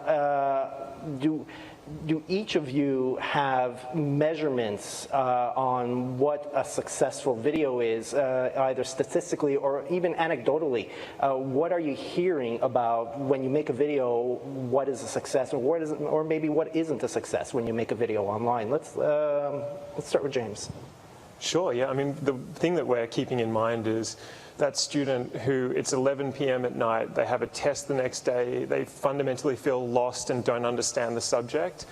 do each of you have measurements on what a successful video is, either statistically or even anecdotally? What are you hearing about when you make a video? What is a success, or what isn't, or maybe what isn't a success when you make a video online? Let's start with James. Sure. Yeah. I mean, the thing that we're keeping in mind is that student who it's 11 p.m. at night, they have a test the next day, they fundamentally feel lost and don't understand the subject.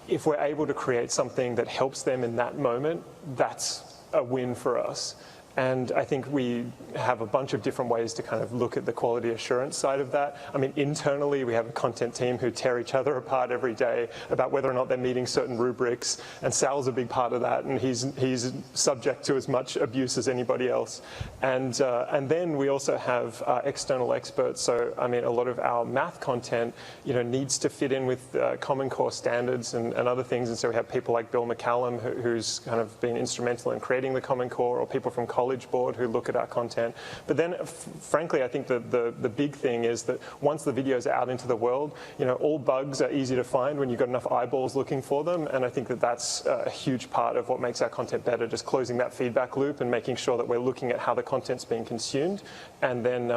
If we're able to create something that helps them in that moment, that's a win for us. And I think we have a bunch of different ways to kind of look at the quality assurance side of that. I mean, internally, we have a content team who tear each other apart every day about whether or not they're meeting certain rubrics. And Sal's a big part of that, and he's subject to as much abuse as anybody else. And then we also have external experts. So, I mean, a lot of our math content, needs to fit in with Common Core standards and other things. And so we have people like Bill McCallum, who's kind of been instrumental in creating the Common Core, or people from College Board who look at our content. But then, frankly, I think the big thing is that once the videos are out into the world, all bugs are easy to find when you've got enough eyeballs looking for them. And I think that that's a huge part of what makes our content better, just closing that feedback loop and making sure that we're looking at how the content's being consumed and then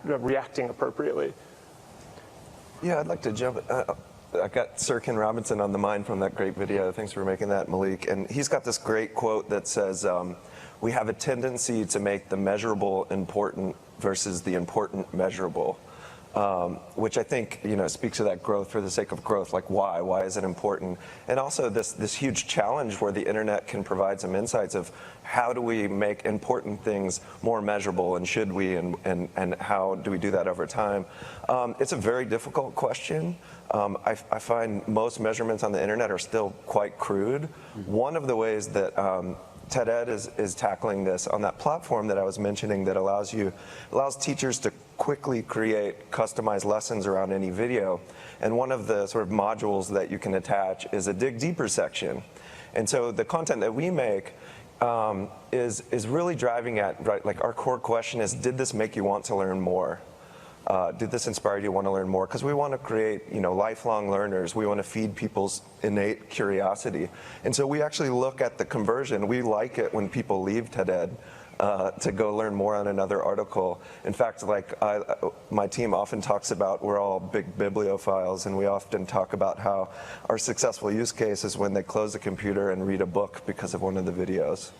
reacting appropriately. Yeah, I'd like to jump. I got Sir Ken Robinson on the mind from that great video. Thanks for making that, Malik. And he's got this great quote that says, we have a tendency to make the measurable important versus the important measurable, which I think speaks to that growth for the sake of growth. Like, why? Why is it important? And also this huge challenge where the internet can provide some insights of how do we make important things more measurable, and should we, and how do we do that over time? It's a very difficult question. I find most measurements on the internet are still quite crude. One of the ways that TED Ed is tackling this on that platform that I was mentioning that allows teachers to quickly create customized lessons around any video. And one of the sort of modules that you can attach is a dig deeper section. And so the content that we make is really driving at, right, like our core question is, did this make you want to learn more? Did this inspire you to want to learn more? Because we want to create, lifelong learners. We want to feed people's innate curiosity. And so we actually look at the conversion. We like it when people leave TED Ed to go learn more on another article. In fact, my team often talks about, we're all big bibliophiles, and we often talk about how our successful use case is when they close the computer and read a book because of one of the videos.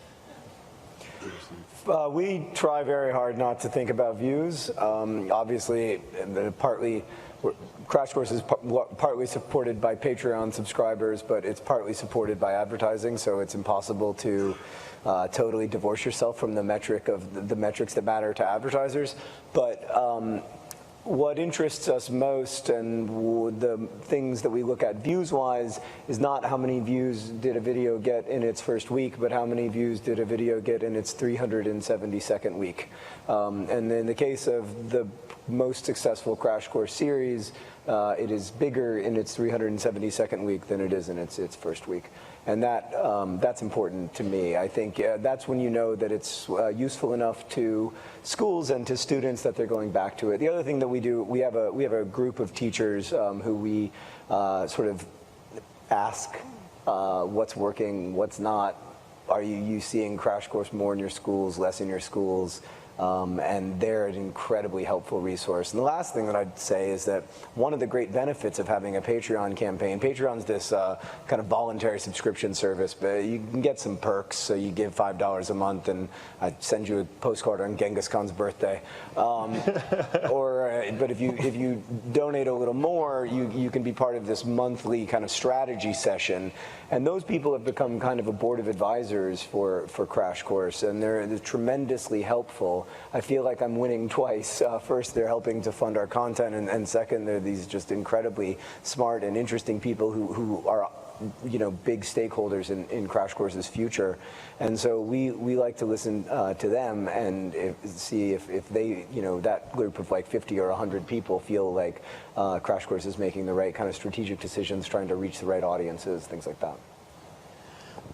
We try very hard not to think about views. Obviously, Crash Course is partly supported by Patreon subscribers, but it's partly supported by advertising, so it's impossible to totally divorce yourself from the metrics that matter to advertisers. But what interests us most, and the things that we look at views-wise, is not how many views did a video get in its first week, but how many views did a video get in its 372nd week. And in the case of the most successful Crash Course series, it is bigger in its 372nd week than it is in its first week. And that's important to me. I think that's when you know that it's useful enough to schools and to students that they're going back to it. The other thing that we do, we have a group of teachers who we sort of ask what's working, what's not. Are you seeing Crash Course more in your schools, less in your schools? And they're an incredibly helpful resource. And the last thing that I'd say is that one of the great benefits of having a Patreon campaign, Patreon's this kind of voluntary subscription service, but you can get some perks. So you give $5 a month, and I send you a postcard on Genghis Khan's birthday. But if you donate a little more, you can be part of this monthly kind of strategy session. And those people have become kind of a board of advisors for Crash Course, and they're tremendously helpful. I feel like I'm winning twice. First, they're helping to fund our content, and second, they're these just incredibly smart and interesting people who are big stakeholders in Crash Course's future. And so we like to listen to them and see if they, that group of like 50 or 100 people feel like Crash Course is making the right kind of strategic decisions, trying to reach the right audiences, things like that.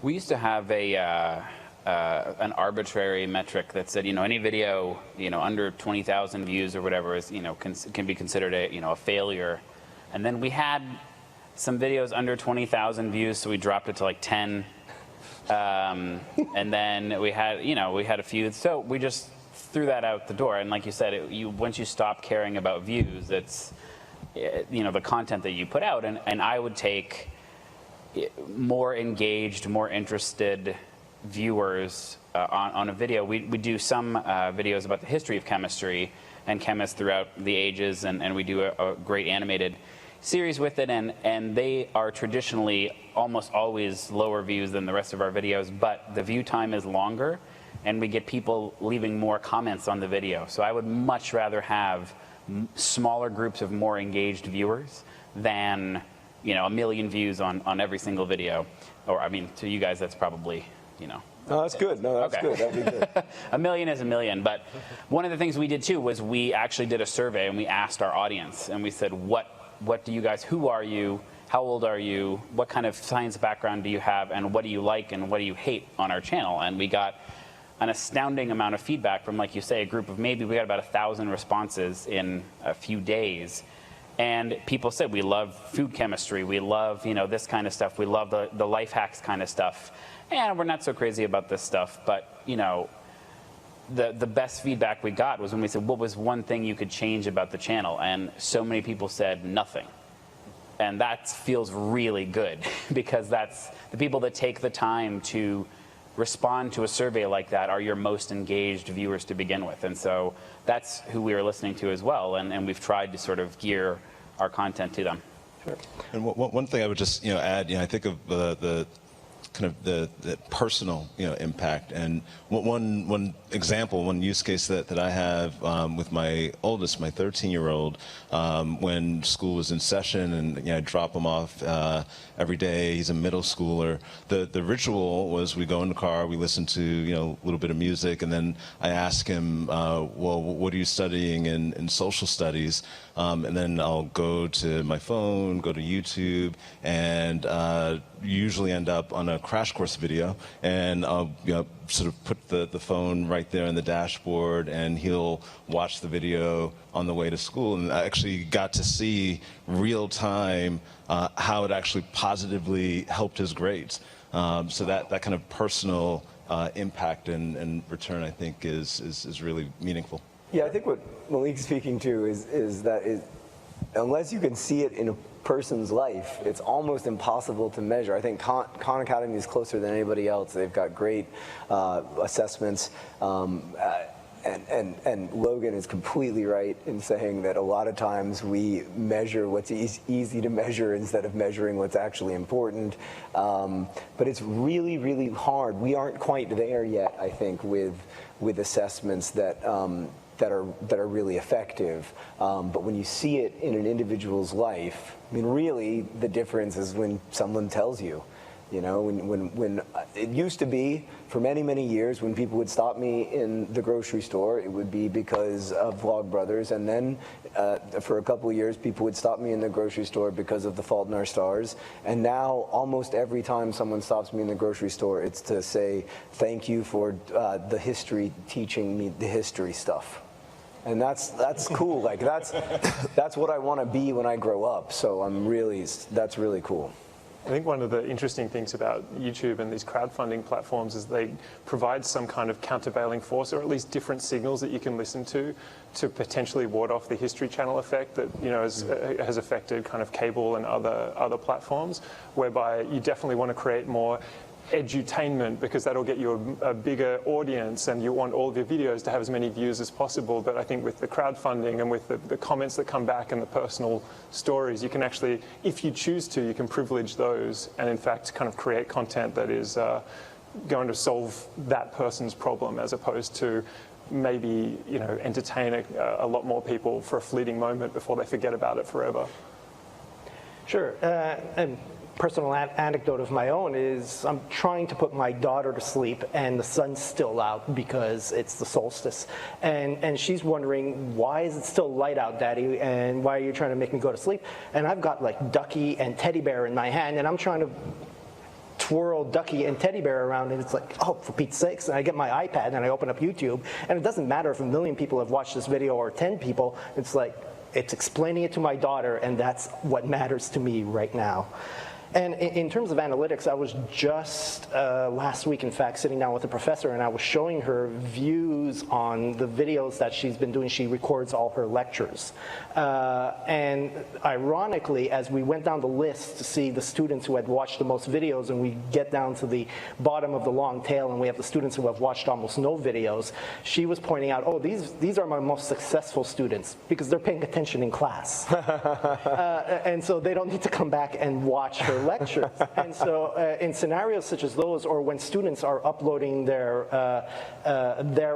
We used to have an arbitrary metric that said, any video, under 20,000 views or whatever is, can be considered a failure. And then we had some videos under 20,000 views, so we dropped it to like 10. And then we had a few. So we just threw that out the door. And like you said, once you stop caring about views, it's the content that you put out. And I would take more engaged, more interested viewers on a video. We do some videos about the history of chemistry and chemists throughout the ages, and we do a great animated series with it, and they are traditionally almost always lower views than the rest of our videos, but the view time is longer, and we get people leaving more comments on the video. So I would much rather have smaller groups of more engaged viewers than 1 million views on every single video. Or I mean, to you guys, that's probably No, that's good. No, that's good. That'd be good. 1 million is 1 million. But one of the things we did too was we actually did a survey and we asked our audience and we said, what do you guys, who are you? How old are you? What kind of science background do you have? And what do you like and what do you hate on our channel? And we got an astounding amount of feedback from, like you say, a group of we got about 1,000 responses in a few days. And people said, we love food chemistry. We love, this kind of stuff. We love the life hacks kind of stuff. And we're not so crazy about this stuff. But, the best feedback we got was when we said, what was one thing you could change about the channel? And so many people said nothing. And that feels really good because that's the people that take the time to respond to a survey like that are your most engaged viewers to begin with. And so that's who we were listening to as well. And we've tried to sort of gear our content to them. Sure. And one thing I would just add, I think of the kind of the personal impact, and one example, one use case that I have with my oldest, my 13-year-old, when school was in session, and I drop him off every day. He's a middle schooler. The ritual was we go in the car, we listen to a little bit of music, and then I ask him, well, what are you studying in social studies? And then I'll go to my phone, go to YouTube, and usually end up on a crash course video, and I'll sort of put the phone right there in the dashboard, and he'll watch the video on the way to school. And I actually got to see real time how it actually positively helped his grades. So that kind of personal impact and return, I think, is really meaningful. Yeah, I think what Malik's speaking to is that unless you can see it in a person's life, it's almost impossible to measure. I think Khan Academy is closer than anybody else. They've got great assessments. And Logan is completely right in saying that a lot of times we measure what's easy to measure instead of measuring what's actually important. But it's really, really hard. We aren't quite there yet, I think, with assessments that are really effective. But when you see it in an individual's life, I mean, really, the difference is when someone tells you. When it used to be, for many, many years, when people would stop me in the grocery store, it would be because of Vlogbrothers, and then for a couple of years, people would stop me in the grocery store because of The Fault in Our Stars, and now almost every time someone stops me in the grocery store, it's to say thank you for the history, teaching me the history stuff. And that's cool. Like that's what I want to be when I grow up. So that's really cool. I think one of the interesting things about YouTube and these crowdfunding platforms is they provide some kind of countervailing force, or at least different signals that you can listen to potentially ward off the History Channel effect that has affected kind of cable and other platforms, whereby you definitely want to create more edutainment because that'll get you a bigger audience, and you want all of your videos to have as many views as possible. But I think with the crowdfunding and with the comments that come back and the personal stories, you can actually, if you choose to, you can privilege those and in fact kind of create content that is going to solve that person's problem, as opposed to maybe entertain a lot more people for a fleeting moment before they forget about it forever. Sure. And personal anecdote of my own is I'm trying to put my daughter to sleep, and the sun's still out because it's the solstice. And she's wondering, why is it still light out, Daddy? And why are you trying to make me go to sleep? And I've got like Ducky and Teddy Bear in my hand, and I'm trying to twirl Ducky and Teddy Bear around, and it's like, oh, for Pete's sakes. And I get my iPad and I open up YouTube, and it doesn't matter if 1 million people have watched this video or 10 people. It's like, it's explaining it to my daughter, and that's what matters to me right now. And in terms of analytics, I was just last week, in fact, sitting down with a professor, and I was showing her views on the videos that she's been doing. She records all her lectures. And ironically, as we went down the list to see the students who had watched the most videos, and we get down to the bottom of the long tail, and we have the students who have watched almost no videos, she was pointing out, oh, these are my most successful students, because they're paying attention in class. And so they don't need to come back and watch her lectures. And so in scenarios such as those, or when students are uploading their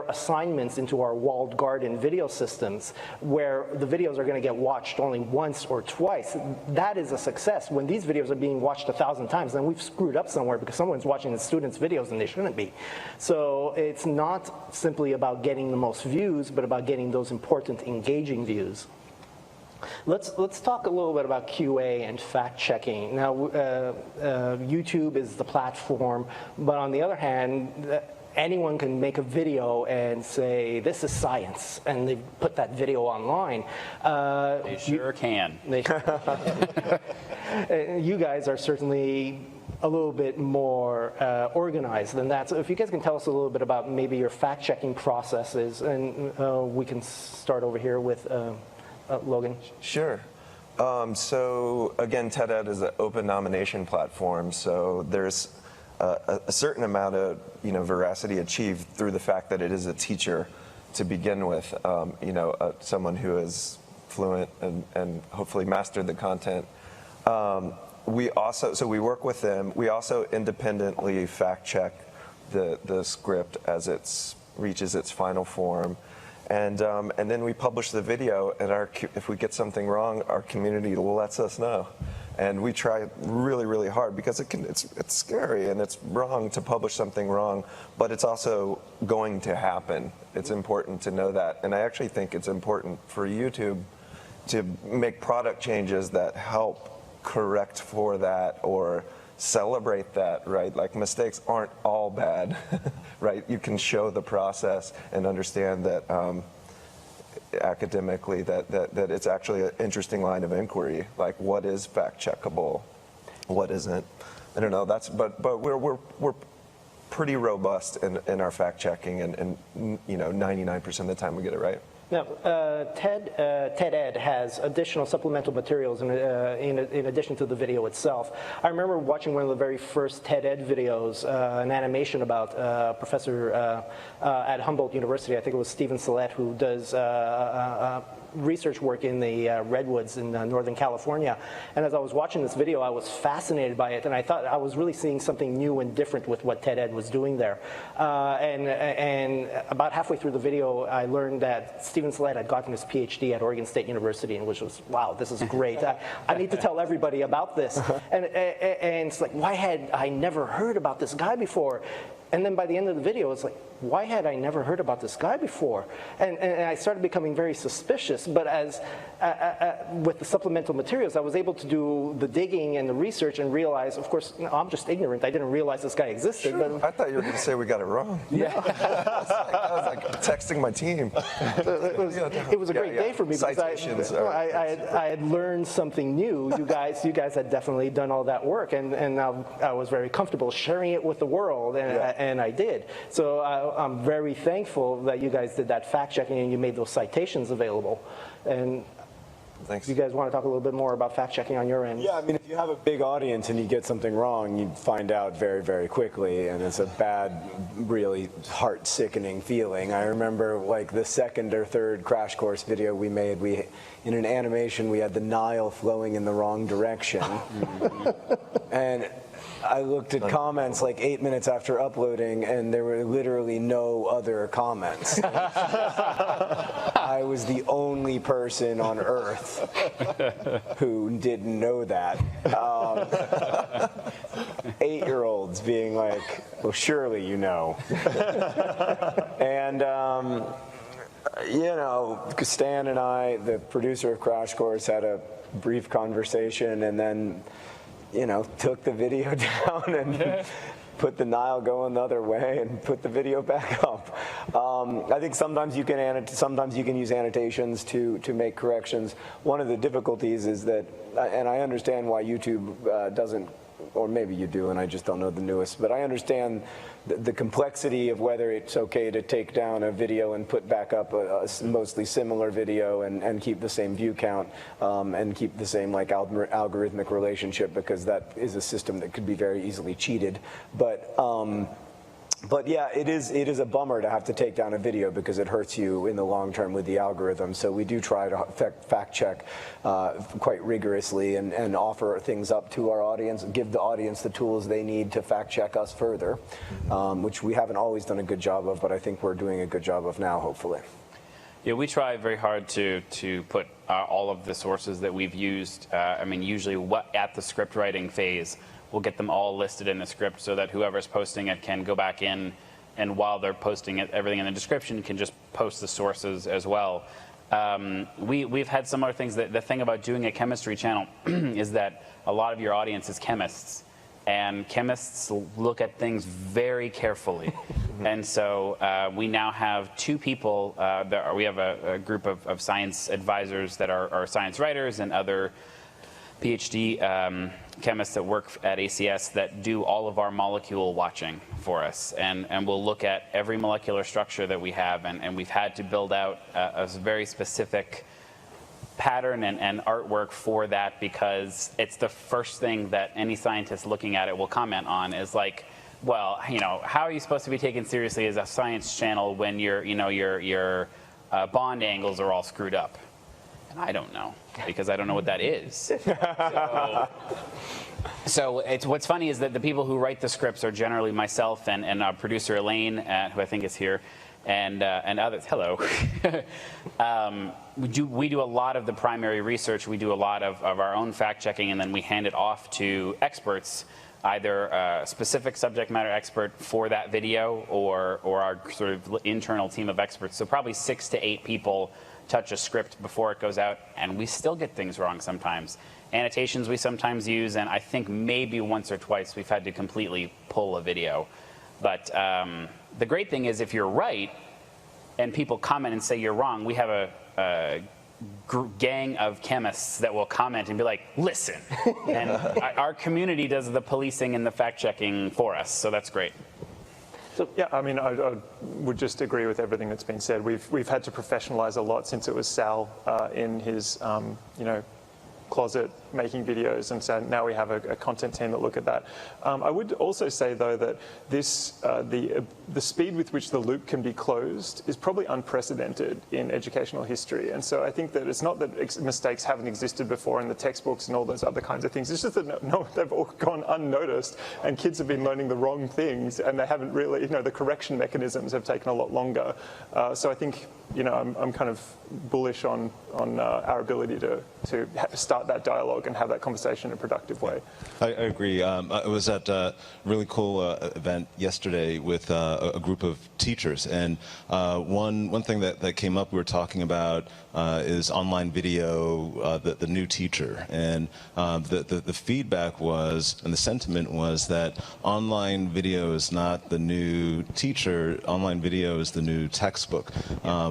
assignments into our walled garden video systems, where the videos are going to get watched only once or twice, that is a success. When these videos are being watched 1,000 times, then we've screwed up somewhere, because someone's watching the students' videos and they shouldn't be. So it's not simply about getting the most views, but about getting those important, engaging views. Let's talk a little bit about QA and fact-checking. Now, YouTube is the platform, but on the other hand, anyone can make a video and say, this is science, and they put that video online. They sure can. You guys are certainly a little bit more organized than that. So if you guys can tell us a little bit about maybe your fact-checking processes, and we can start over here with Logan. Sure. So again, TED-Ed is an open nomination platform, so there's a certain amount of veracity achieved through the fact that it is a teacher to begin with, someone who is fluent and hopefully mastered the content. We we work with them. We also independently fact check the script as it reaches its final form. And then we publish the video, and if we get something wrong, our community lets us know. And we try really, really hard, because it's scary and it's wrong to publish something wrong, but it's also going to happen. It's important to know that. And I actually think it's important for YouTube to make product changes that help correct for that or celebrate that, right? Like, mistakes aren't all bad, right? You can show the process and understand that academically that it's actually an interesting line of inquiry. Like, what is fact checkable, what isn't? I don't know. But we're pretty robust in our fact checking, and 99% of the time we get it right. Now, TED-Ed has additional supplemental materials in addition to the video itself. I remember watching one of the very first TED-Ed videos, an animation about a professor at Humboldt University. I think it was Stephen Salette, who does research work in the redwoods in Northern California. And as I was watching this video, I was fascinated by it, and I thought I was really seeing something new and different with what TED-Ed was doing there. And about halfway through the video, I learned that Stephen Salette had gotten his PhD at Oregon State University, and which was, wow, this is great. I need to tell everybody about this. And it's like, why had I never heard about this guy before? And then by the end of the video, it's like, why had I never heard about this guy before? And I started becoming very suspicious. But as with the supplemental materials, I was able to do the digging and the research and realize, of course, I'm just ignorant. I didn't realize this guy existed. Sure. But I thought you were going to say we got it wrong. Yeah. I was like texting my team. It was a great day for me, because I had learned something new. You guys had definitely done all that work, and now I was very comfortable sharing it with the world, and I did. So I'm very thankful that you guys did that fact checking and you made those citations available. And thanks. You guys want to talk a little bit more about fact checking on your end? Yeah, I mean, if you have a big audience and you get something wrong, you find out very, very quickly, and it's a bad, really heart-sickening feeling. I remember, like, the second or third crash course video we made, in an animation, we had the Nile flowing in the wrong direction. And I looked at comments like 8 minutes after uploading, and there were literally no other comments. I was the only person on Earth who didn't know that. 8-year-olds being like, well, surely you know. And, Stan and I, the producer of Crash Course, had a brief conversation, and then took the video down and put the Nile going the other way and put the video back up. I think sometimes you can use annotations to make corrections. One of the difficulties is that, and I understand why YouTube doesn't, or maybe you do, and I just don't know the newest, but I understand the complexity of whether it's okay to take down a video and put back up a mostly similar video and keep the same view count and keep the same like algorithmic relationship, because that is a system that could be very easily cheated. But yeah, it is a bummer to have to take down a video because it hurts you in the long term with the algorithm. So we do try to fact check quite rigorously and offer things up to our audience, give the audience the tools they need to fact check us further, which we haven't always done a good job of, but I think we're doing a good job of now, hopefully. Yeah, we try very hard to put all of the sources that we've used, usually at the script writing phase, we'll get them all listed in the script so that whoever's posting it can go back in, and while they're posting it, everything in the description can just post the sources as well. We've had similar things. The thing about doing a chemistry channel is that a lot of your audience is chemists, and chemists look at things very carefully. And so we now have 2 people, we have a group of science advisors that are science writers and other PhD chemists that work at ACS that do all of our molecule watching for us, and we'll look at every molecular structure that we have, and we've had to build out a very specific pattern and artwork for that, because it's the first thing that any scientist looking at it will comment on is like, well, how are you supposed to be taken seriously as a science channel when your bond angles are all screwed up? I don't know, because I don't know what that is. So what's funny is that the people who write the scripts are generally myself and our producer Elaine, who I think is here, and others. Hello. We do a lot of the primary research. We do a lot of our own fact checking, and then we hand it off to experts, either a specific subject matter expert for that video or our sort of internal team of experts. So probably 6 to 8 people touch a script before it goes out, and we still get things wrong sometimes. Annotations we sometimes use, and I think maybe once or twice we've had to completely pull a video. But the great thing is if you're right and people comment and say you're wrong, we have a gang of chemists that will comment and be like, listen. And our community does the policing and the fact checking for us, so that's great. So, yeah, I would just agree with everything that's been said. We've had to professionalize a lot since it was Sal in his, closet making videos, and so now we have a content team that look at that. I would also say, though, that this the speed with which the loop can be closed is probably unprecedented in educational history, and so I think that it's not that mistakes haven't existed before in the textbooks and all those other kinds of things. It's just that they've all gone unnoticed, and kids have been learning the wrong things, and they haven't really, the correction mechanisms have taken a lot longer. So I think, I'm kind of bullish on our ability to start that dialogue and have that conversation in a productive way. I agree. I was at a really cool event yesterday with a group of teachers, and one thing that came up we were talking about is online video, the new teacher, and the feedback was, and the sentiment was, that online video is not the new teacher, online video is the new textbook,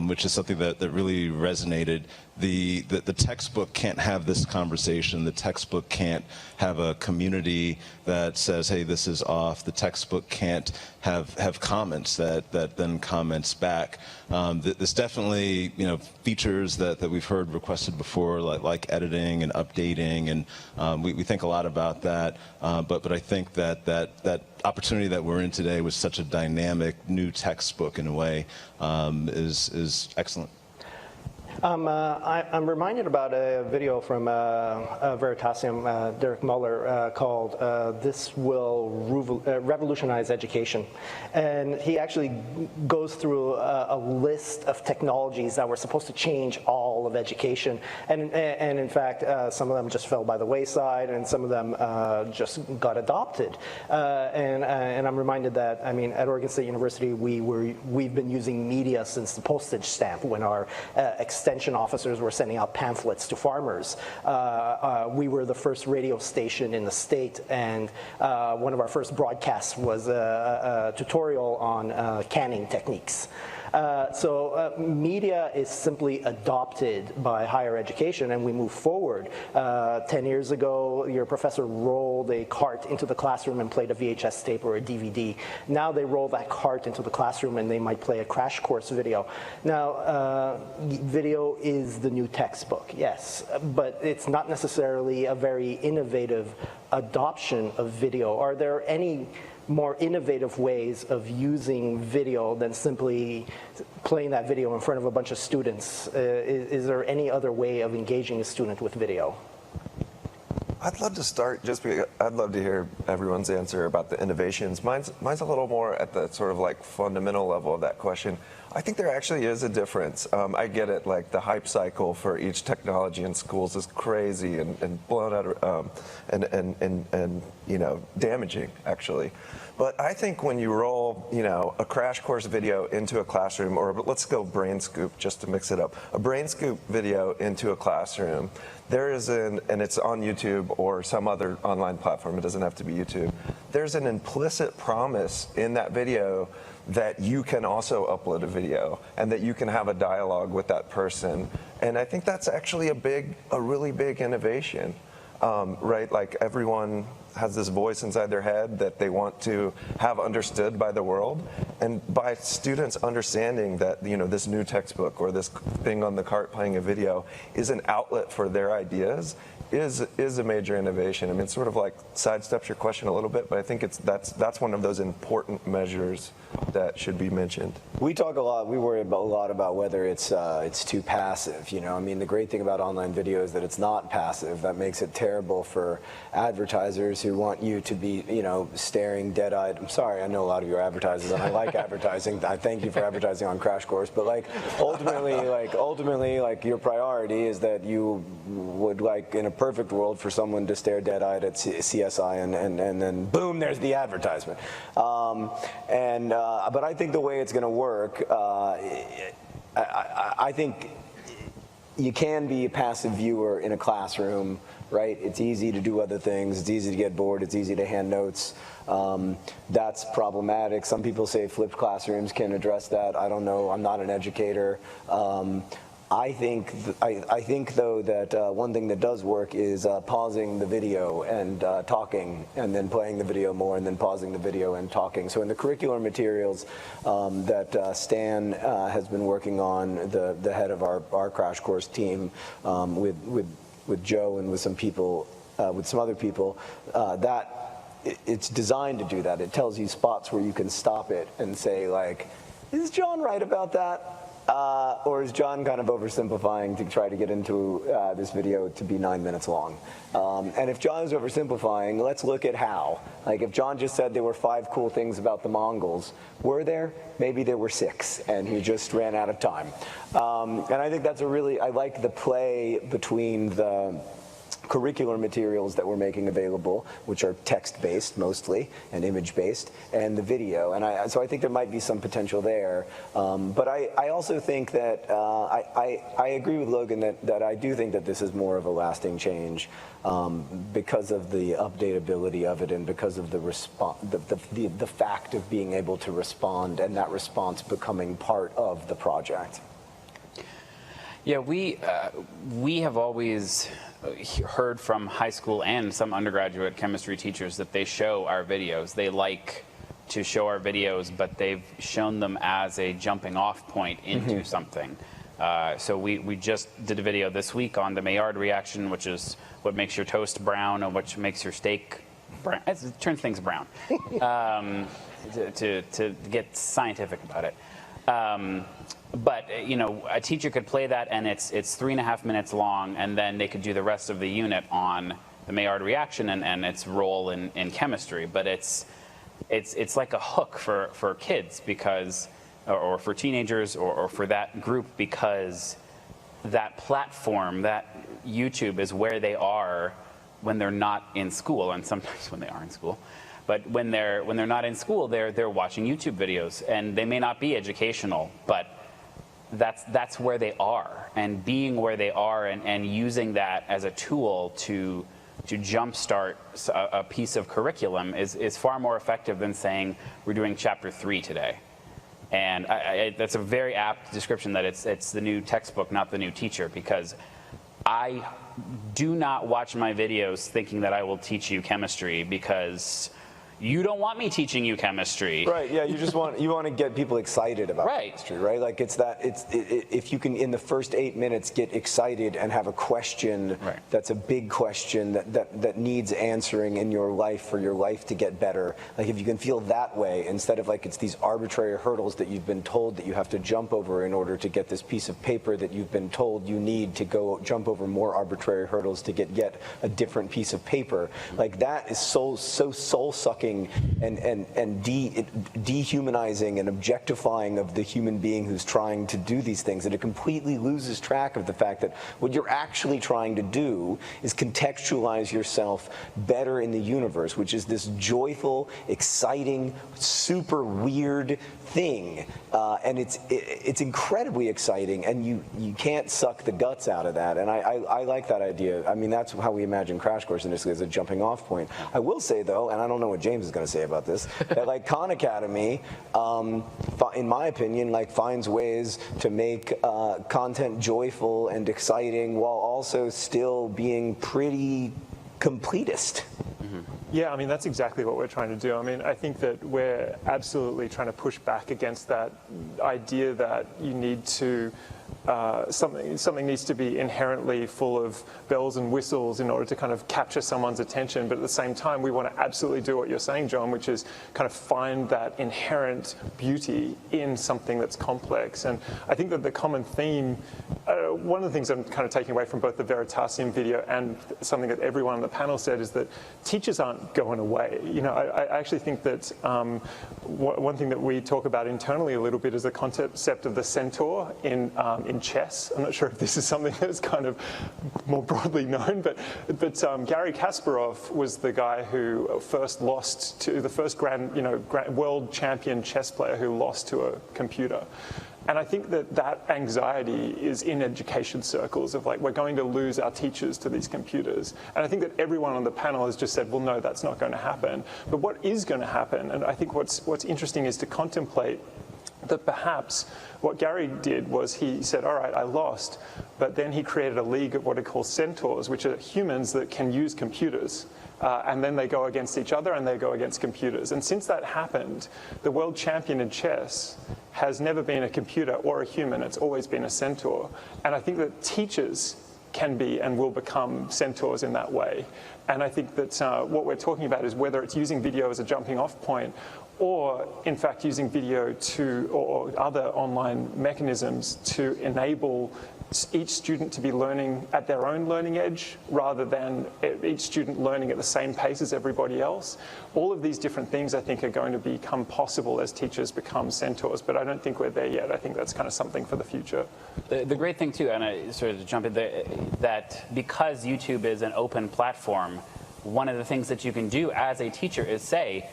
which is something that really resonated. The textbook can't have this conversation. The textbook can't have a community that says, hey, this is off. The textbook can't have comments that then comments back. There's definitely features that we've heard requested before, like editing and updating, and we think a lot about that. But I think that opportunity that we're in today with such a dynamic new textbook in a way is excellent. I'm reminded about a video from Veritasium, Derek Muller, called This Will Revolutionize Education. And he actually goes through a list of technologies that were supposed to change all of education. And in fact, some of them just fell by the wayside, and some of them just got adopted. And I'm reminded that, at Oregon State University, we've been using media since the postage stamp, when our extension officers were sending out pamphlets to farmers. We were the first radio station in the state, and one of our first broadcasts was a tutorial on canning techniques. So media is simply adopted by higher education, and we move forward. 10 years ago, your professor rolled a cart into the classroom and played a VHS tape or a DVD. Now they roll that cart into the classroom and they might play a crash course video. Now, video is the new textbook, yes, but it's not necessarily a very innovative adoption of video. Are there any more innovative ways of using video than simply playing that video in front of a bunch of students? Is there any other way of engaging a student with video? I'd love to start just because I'd love to hear everyone's answer about the innovations. Mine's a little more at the sort of like fundamental level of that question. I think there actually is a difference. I get it, like the hype cycle for each technology in schools is crazy and blown out and you know, damaging actually. But I think when you roll, you know, a crash course video into a classroom, or let's go brain scoop just to mix it up, a brain scoop video into a classroom, there is and it's on YouTube or some other online platform, it doesn't have to be YouTube, there's an implicit promise in that video that you can also upload a video and that you can have a dialogue with that person. And I think that's actually a really big innovation, right? Like everyone has this voice inside their head that they want to have understood by the world. And by students understanding that, you know, this new textbook or this thing on the cart playing a video is an outlet for their ideas is a major innovation. I mean, it sort of like sidesteps your question a little bit, but I think that's one of those important measures that should be mentioned. We talk a lot, we worry a lot about whether it's too passive, you know. I mean, the great thing about online video is that it's not passive. That makes it terrible for advertisers who want you to be, you know, staring dead-eyed. I'm sorry, I know a lot of your advertisers, and I like advertising. I thank you for advertising on Crash Course, but like ultimately, your priority is that you would like in a perfect world for someone to stare dead-eyed at CSI and then boom, there's the advertisement. But I think the way it's going to work, I think you can be a passive viewer in a classroom, right? It's easy to do other things. It's easy to get bored. It's easy to hand notes. That's problematic. Some people say flipped classrooms can address that. I don't know. I'm not an educator. I think though that one thing that does work is pausing the video and talking, and then playing the video more, and then pausing the video and talking. So in the curricular materials that Stan has been working on, the head of our Crash Course team, with Joe and with some people, with some other people, it's designed to do that. It tells you spots where you can stop it and say like, is John right about that? Or is John kind of oversimplifying to try to get into this video to be 9 minutes long? And if John is oversimplifying, let's look at how. Like if John just said there were 5 cool things about the Mongols, were there? Maybe there were 6, and he just ran out of time. And I think that's I like the play between the curricular materials that we're making available, which are text-based mostly and image-based, and the video. And so I think there might be some potential there. But I also think that I agree with Logan that I do think that this is more of a lasting change because of the updatability of it and because of the fact of being able to respond and that response becoming part of the project. Yeah, we have always heard from high school and some undergraduate chemistry teachers that they show our videos. They like to show our videos, but they've shown them as a jumping off point into something. So we just did a video this week on the Maillard reaction, which is what makes your toast brown and which makes your steak brown. It turns things brown, to get scientific about it. But you know, a teacher could play that, and it's 3.5 minutes long, and then they could do the rest of the unit on the Maillard reaction and its role in chemistry. But it's like a hook for kids because, or for teenagers, or for that group, because that platform, that YouTube, is where they are when they're not in school, and sometimes when they are in school. But when they're not in school, they're watching YouTube videos, and they may not be educational, but that's where they are, and being where they are and using that as a tool to jumpstart a piece of curriculum is far more effective than saying we're doing chapter 3 today. And that's a very apt description that it's the new textbook, not the new teacher, because I do not watch my videos thinking that I will teach you chemistry, because you don't want me teaching you chemistry. Right, yeah, you just want to get people excited about chemistry, right? Like if you can in the first 8 minutes get excited and have a question that's a big question that needs answering in your life for your life to get better. Like if you can feel that way, instead of like it's these arbitrary hurdles that you've been told that you have to jump over in order to get this piece of paper that you've been told you need to go jump over more arbitrary hurdles to get yet a different piece of paper. Like that is so soul-sucking and dehumanizing and objectifying of the human being who's trying to do these things, that it completely loses track of the fact that what you're actually trying to do is contextualize yourself better in the universe, which is this joyful, exciting, super weird thing, and it's incredibly exciting, and you can't suck the guts out of that, and I like that idea. I mean, that's how we imagine Crash Course initially, as a jumping off point. I will say though, and I don't know what James is going to say about this, that like Khan Academy, in my opinion, like finds ways to make content joyful and exciting while also still being pretty completist. Yeah, I mean, that's exactly what we're trying to do. I mean, I think that we're absolutely trying to push back against that idea that you need to, something needs to be inherently full of bells and whistles in order to kind of capture someone's attention. But at the same time, we want to absolutely do what you're saying, John, which is kind of find that inherent beauty in something that's complex. And I think that the common theme, one of the things I'm kind of taking away from both the Veritasium video and something that everyone on the panel said, is that teachers aren't going away. You know, I actually think that one thing that we talk about internally a little bit is the concept of the centaur in chess. I'm not sure if this is something that's kind of more broadly known, but Garry Kasparov was the guy who first lost to the first world champion chess player who lost to a computer. And I think that anxiety is in education circles of like, we're going to lose our teachers to these computers. And I think that everyone on the panel has just said, well, no, that's not going to happen. But what is going to happen, and I think what's interesting is to contemplate that perhaps what Garry did was he said, all right, I lost, but then he created a league of what he calls centaurs, which are humans that can use computers. And then they go against each other and they go against computers. And since that happened, the world champion in chess has never been a computer or a human. It's always been a centaur. And I think that teachers can be and will become centaurs in that way. And I think that what we're talking about is whether it's using video as a jumping off point, or in fact using video or other online mechanisms to enable each student to be learning at their own learning edge rather than each student learning at the same pace as everybody else. All of these different things I think are going to become possible as teachers become centaurs, but I don't think we're there yet. I think that's kind of something for the future. The great thing too, and I sort of to jump in there, that because YouTube is an open platform, one of the things that you can do as a teacher is say,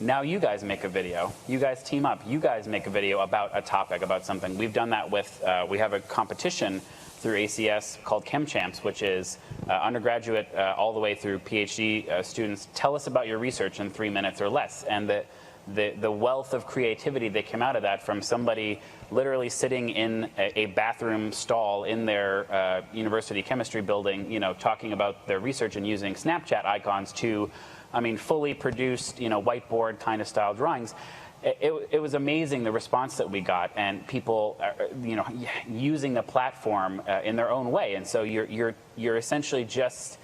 now you guys make a video. You guys team up. You guys make a video about a topic, about something. We've done that with, we have a competition through ACS called ChemChamps, which is undergraduate all the way through PhD students. Tell us about your research in 3 minutes or less. And the wealth of creativity that came out of that, from somebody literally sitting in a bathroom stall in their university chemistry building, you know, talking about their research and using Snapchat icons, to I mean, fully produced, you know, whiteboard kind of style drawings. It was amazing the response that we got, and people, you know, using the platform in their own way. And so you're essentially just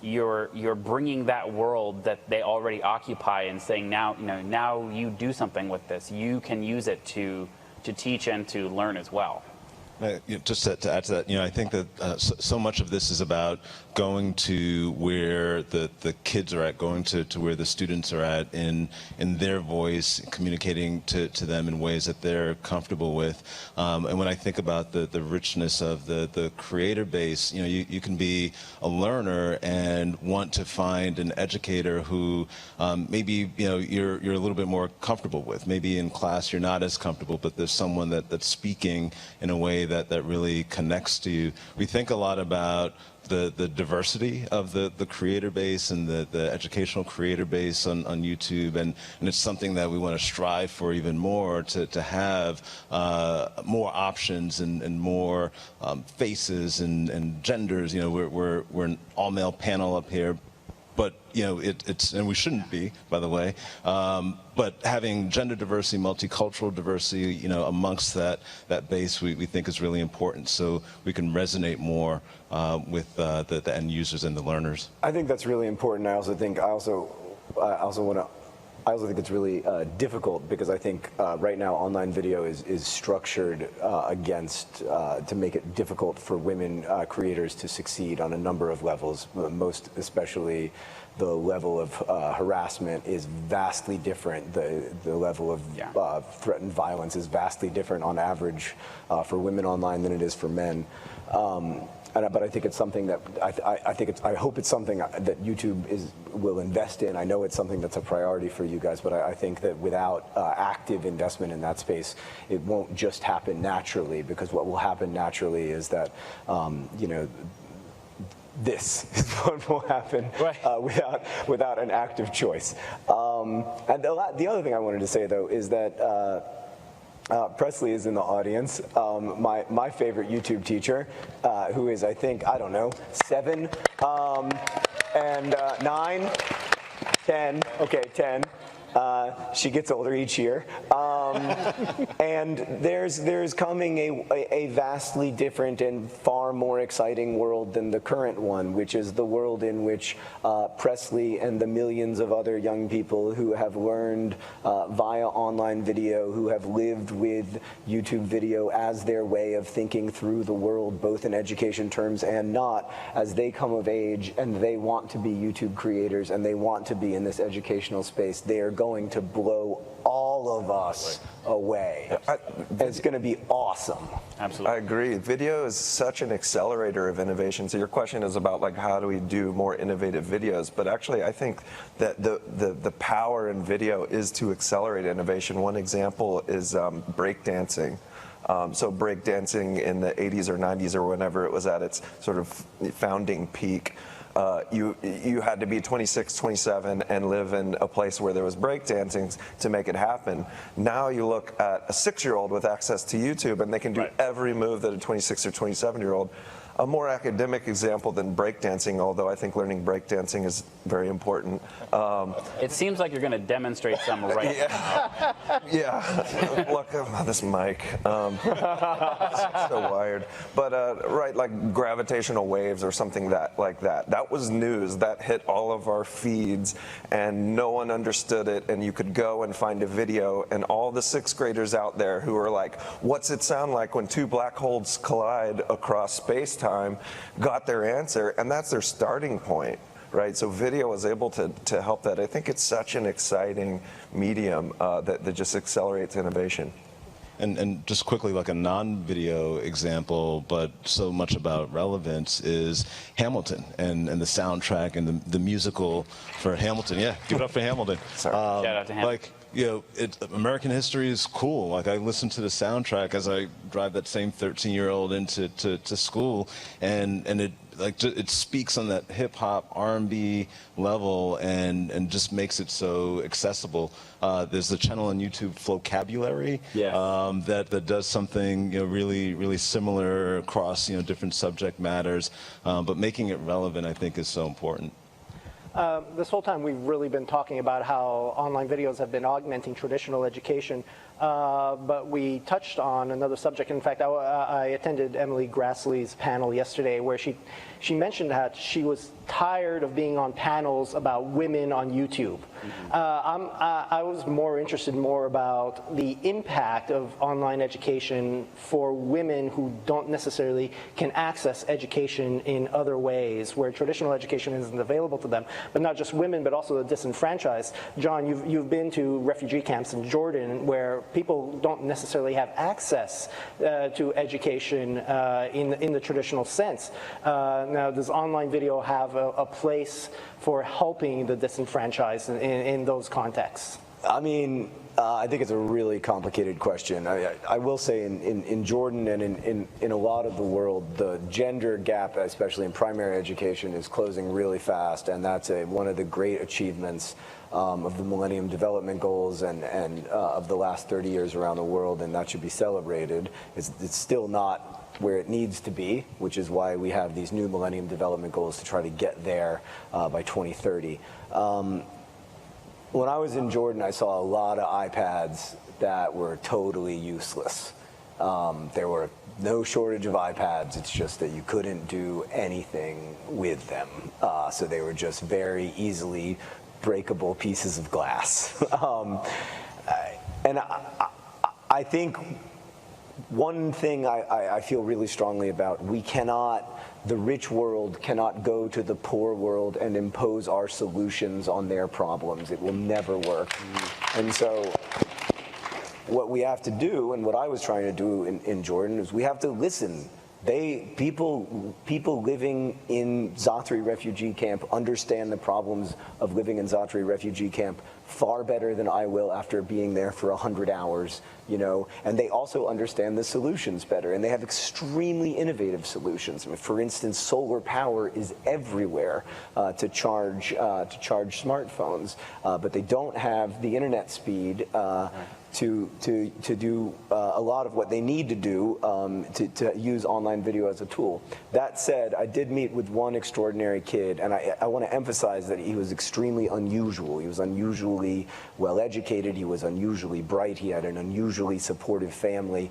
you're bringing that world that they already occupy and saying, now, you know, now you do something with this. You can use it to teach and to learn as well. Just to add to that, I think that so much of this is about going to where the kids are at, going to where the students are at in their voice, communicating to them in ways that they're comfortable with. And when I think about the richness of the creator base, you can be a learner and want to find an educator who maybe you're a little bit more comfortable with. Maybe in class you're not as comfortable, but there's someone that's speaking in a way that really connects to you. We think a lot about the diversity of the creator base and the educational creator base on YouTube, and it's something that we want to strive for even more, to have more options and more faces and genders. We're an all-male panel up here, but it's, and we shouldn't be, by the way, but having gender diversity, multicultural diversity, amongst that base, we think is really important, so we can resonate more with the end users and the learners. I think that's really important. I also think it's really difficult, because I think right now online video is structured against to make it difficult for women creators to succeed on a number of levels. Most especially, the level of harassment is vastly different. The level of threatened violence is vastly different on average for women online than it is for men. But I think it's something that I hope it's something that YouTube will invest in. I know it's something that's a priority for you guys, but I think that without active investment in that space, it won't just happen naturally, because what will happen naturally is that this is what will happen without an active choice. And the other thing I wanted to say, though, is that Presley is in the audience, my favorite YouTube teacher, who is, I think, I don't know, 7 and 9, 10, okay, 10. She gets older each year. And there's coming a vastly different and far more exciting world than the current one, which is the world in which Presley and the millions of other young people who have learned via online video, who have lived with YouTube video as their way of thinking through the world, both in education terms and not, as they come of age and they want to be YouTube creators and they want to be in this educational space, they are going to blow all of us away. It's going to be awesome. Absolutely. I agree. Video is such an accelerator of innovation. So your question is about how do we do more innovative videos? But actually, I think that the power in video is to accelerate innovation. One example is breakdancing. So breakdancing in the 80s or 90s or whenever it was at its sort of founding peak, you had to be 26, 27 and live in a place where there was breakdancing to make it happen. Now you look at a 6-year-old with access to YouTube and they can do every move that a 26 or 27-year-old. A more academic example than breakdancing, although I think learning breakdancing is very important. It seems like you're going to demonstrate some right now. Yeah, look at this mic. So wired. But like gravitational waves or something like that. That was news. That hit all of our feeds, and no one understood it. And you could go and find a video, and all the 6th graders out there who are like, "What's it sound like when 2 black holes collide across space-time?" got their answer, and that's their starting point, right? So video was able to help that. I think it's such an exciting medium that just accelerates innovation. And just quickly, like a non-video example, but so much about relevance, is Hamilton and the soundtrack and the musical for Hamilton. Yeah, give it up for Hamilton. Shout out to Hamilton. American history is cool. Like, I listen to the soundtrack as I drive that same 13-year-old into school, and it speaks on that hip hop R&B level and just makes it so accessible. There's the channel on YouTube, Flocabulary, that does something really similar across different subject matters, but making it relevant, I think, is so important. This whole time we've really been talking about how online videos have been augmenting traditional education, but we touched on another subject. In fact, I attended Emily Grassley's panel yesterday, where she mentioned that she was tired of being on panels about women on YouTube. I was more interested about the impact of online education for women who don't necessarily can access education in other ways, where traditional education isn't available to them. But not just women, but also the disenfranchised. John, you've been to refugee camps in Jordan where people don't necessarily have access to education in the traditional sense. Now, does online video have a place for helping the disenfranchised in those contexts? I mean, I think it's a really complicated question. I will say in Jordan and in a lot of the world, the gender gap, especially in primary education, is closing really fast, and that's one of the great achievements of the Millennium Development Goals and of the last 30 years around the world, and that should be celebrated. It's still not where it needs to be, which is why we have these new Millennium Development Goals to try to get there by 2030. When I was in Jordan, I saw a lot of iPads that were totally useless. There were no shortage of iPads, it's just that you couldn't do anything with them. So they were just very easily breakable pieces of glass. And I think one thing I feel really strongly about, the rich world cannot go to the poor world and impose our solutions on their problems. It will never work. And so what we have to do, and what I was trying to do in Jordan, is we have to listen. People living in Zaatari refugee camp understand the problems of living in Zaatari refugee camp far better than I will after being there for 100 hours, and they also understand the solutions better, and they have extremely innovative solutions. I mean, for instance, solar power is everywhere to charge smartphones, but they don't have the internet speed to do a lot of what they need to do to use online video as a tool. That said, I did meet with one extraordinary kid, and I want to emphasize that he was extremely unusual. He was unusually well educated. He was unusually bright. He had an unusually supportive family.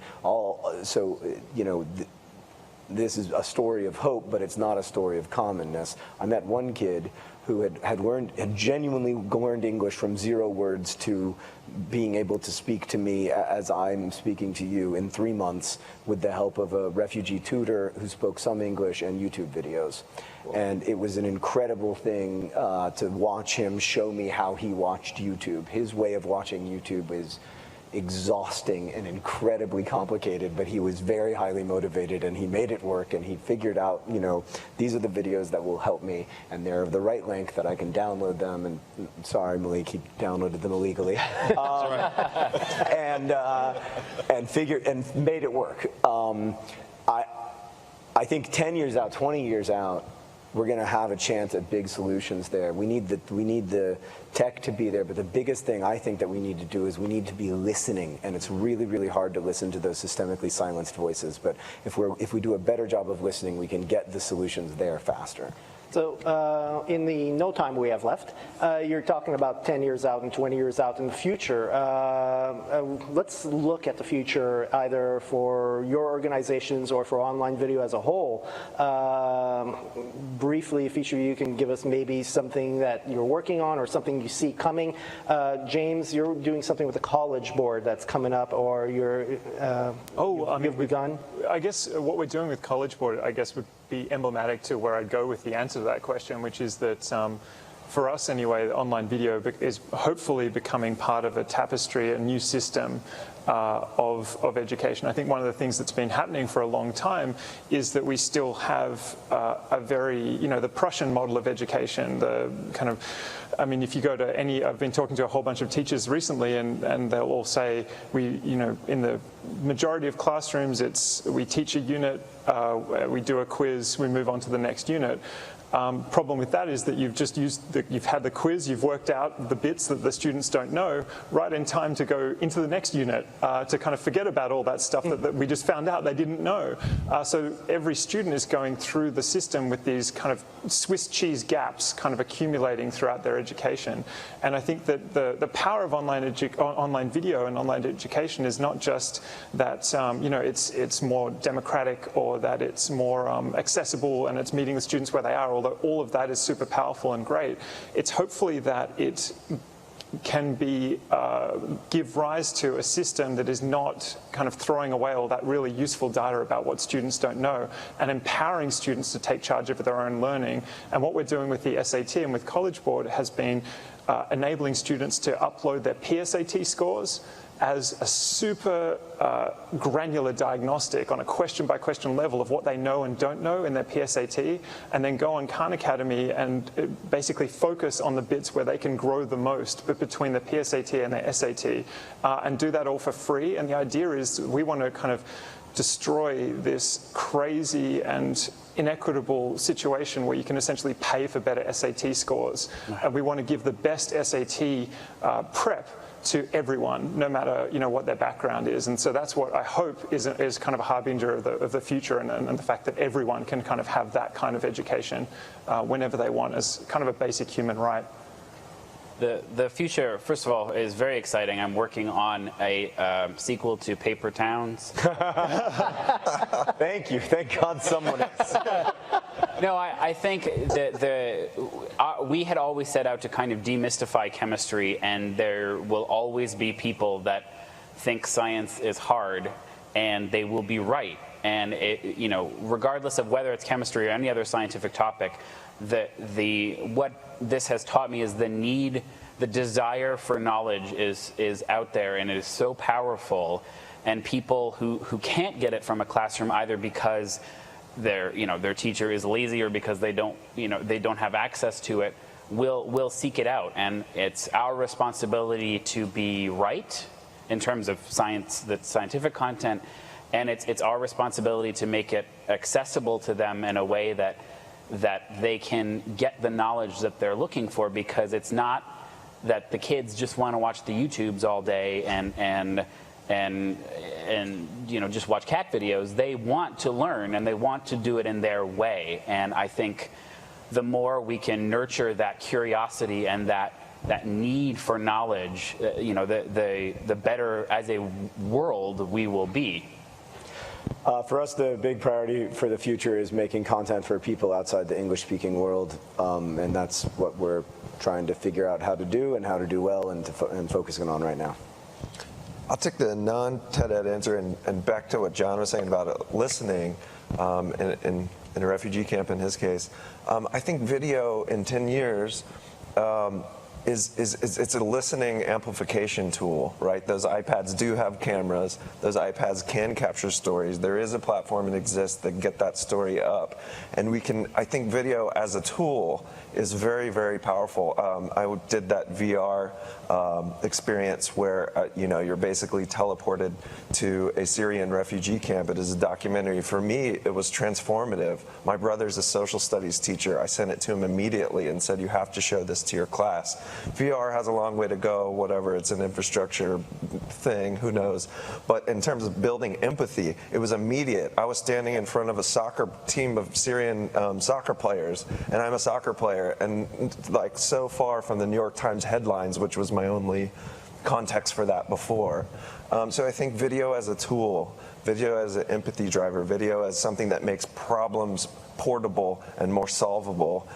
This is a story of hope, but it's not a story of commonness. I met one kid who had genuinely learned English from 0 words to being able to speak to me as I'm speaking to you in 3 months with the help of a refugee tutor who spoke some English and YouTube videos. And it was an incredible thing to watch him show me how he watched YouTube. His way of watching YouTube is exhausting and incredibly complicated, but he was very highly motivated and he made it work, and he figured out, these are the videos that will help me, and they're of the right length that I can download them, and sorry Malik, he downloaded them illegally. And made it work. I think 10 years out, 20 years out, we're going to have a chance at big solutions there. We need the tech to be there, but the biggest thing I think that we need to do is we need to be listening, and it's really, really hard to listen to those systemically silenced voices. But if we do a better job of listening, we can get the solutions there faster. So in the no time we have left, you're talking about 10 years out and 20 years out in the future. Let's look at the future either for your organizations or for online video as a whole. Briefly, if each of you can give us maybe something that you're working on or something you see coming. James, you're doing something with the College Board that's coming up, or you've begun? I guess what we're doing with College Board, would be emblematic to where I'd go with the answer to that question, which is that for us anyway, online video is hopefully becoming part of a tapestry, a new system of education. I think one of the things that's been happening for a long time is that we still have a very, the Prussian model of education, the kind of, if you go to I've been talking to a whole bunch of teachers recently, and they'll all say, in the majority of classrooms, we teach a unit, we do a quiz, we move on to the next unit. Problem with that is that you've had the quiz, you've worked out the bits that the students don't know right in time to go into the next unit to kind of forget about all that stuff that we just found out they didn't know. So every student is going through the system with these kind of Swiss cheese gaps kind of accumulating throughout their education. And I think that the power of online video and online education is not just that it's more democratic or that it's more accessible and it's meeting the students where they are, although all of that is super powerful and great. It's hopefully that it can be give rise to a system that is not kind of throwing away all that really useful data about what students don't know, and empowering students to take charge of their own learning. And what we're doing with the SAT and with College Board has been enabling students to upload their PSAT scores as a super granular diagnostic on a question-by-question level of what they know and don't know in their PSAT, and then go on Khan Academy and basically focus on the bits where they can grow the most, but between the PSAT and their SAT, and do that all for free. And the idea is we want to kind of destroy this crazy and inequitable situation where you can essentially pay for better SAT scores. And we want to give the best SAT prep to everyone, no matter what their background is. And so that's what I hope is kind of a harbinger of the future, and the fact that everyone can kind of have that kind of education whenever they want as kind of a basic human right. The future, first of all, is very exciting. I'm working on a sequel to Paper Towns. Thank you. Thank God someone is. No, I think that we had always set out to kind of demystify chemistry, and there will always be people that think science is hard, and they will be right. And regardless of whether it's chemistry or any other scientific topic, what this has taught me is the desire for knowledge is out there, and it is so powerful. And people who can't get it from a classroom, either because their teacher is lazy or because they don't have access to it, will seek it out. And it's our responsibility to be right in terms of science, the scientific content, and it's our responsibility to make it accessible to them in a way that they can get the knowledge that they're looking for, because it's not that the kids just want to watch the YouTubes all day and just watch cat videos. They want to learn, and they want to do it in their way. And I think the more we can nurture that curiosity and that need for knowledge, the better as a world we will be. For us, the big priority for the future is making content for people outside the English-speaking world, and that's what we're trying to figure out how to do and how to do well, and focusing on right now. I'll take the non-TED Ed answer, and back to what John was saying about listening in a refugee camp in his case. I think video in 10 years it's a listening amplification tool, right? Those iPads do have cameras. Those iPads can capture stories. There is a platform that exists that get that story up. And I think video as a tool is very, very powerful. I did that VR experience where, you're basically teleported to a Syrian refugee camp. It is a documentary. For me, it was transformative. My brother's a social studies teacher. I sent it to him immediately and said, you have to show this to your class. VR has a long way to go, whatever, it's an infrastructure thing, who knows. But in terms of building empathy, it was immediate. I was standing in front of a soccer team of Syrian soccer players, and I'm a soccer player, and like so far from the New York Times headlines, which was my only context for that before. So I think video as a tool, video as an empathy driver, video as something that makes problems portable and more solvable.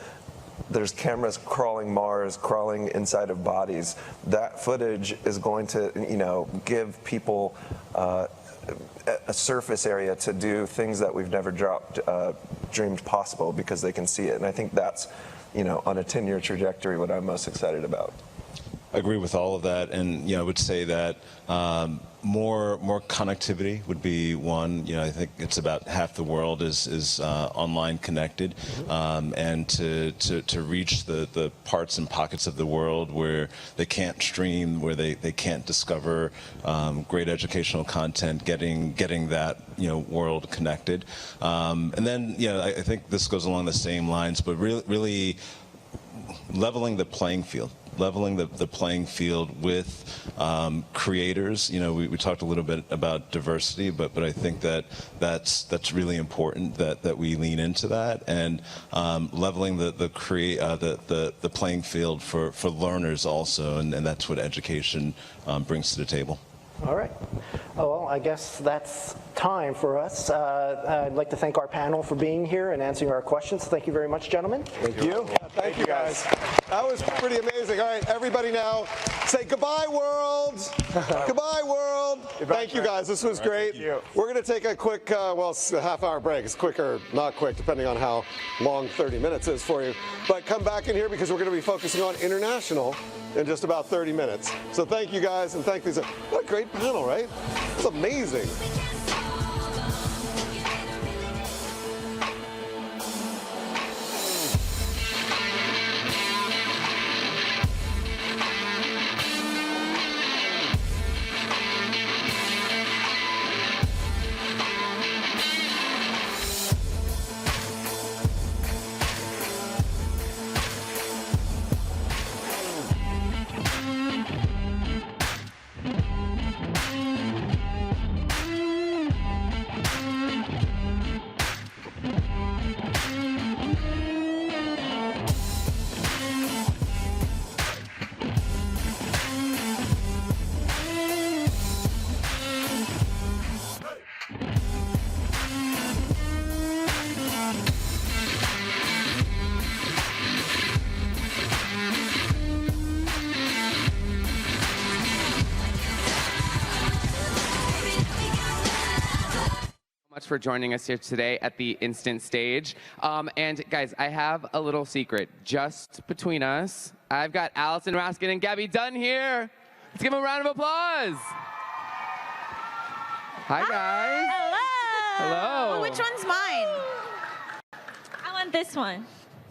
There's cameras crawling Mars, crawling inside of bodies. That footage is going to, give people a surface area to do things that we've never dreamed possible, because they can see it. And I think that's, on a 10-year trajectory, what I'm most excited about. I agree with all of that, and I would say that more connectivity would be one. I think it's about half the world is online connected, and to reach the parts and pockets of the world where they can't stream, where they can't discover great educational content, getting that world connected, and then I think this goes along the same lines, but really leveling the playing field. Leveling the playing field with creators. We talked a little bit about diversity, but I think that's really important that we lean into that, and leveling the playing field for learners also, and that's what education brings to the table. All right. Oh, well, I guess that's time for us. I'd like to thank our panel for being here and answering our questions. Thank you very much, gentlemen. Thank you. Thank you, guys. That was pretty amazing. All right, everybody now say goodbye, world. Goodbye, world. Thank you, guys. This was great. We're going to take a quick, well, a half-hour break. It's quick or not quick, depending on how long 30 minutes is for you. But come back in here because we're going to be focusing on international in just about 30 minutes. So thank you, guys, and thank these. What a great panel, right? It's amazing. For joining us here today at the Instant Stage. And guys, I have a little secret just between us. I've got Allison Raskin and Gabby Dunn here. Let's give them a round of applause. Hi, guys. Hello. Hello. Well, which one's mine? I want this one.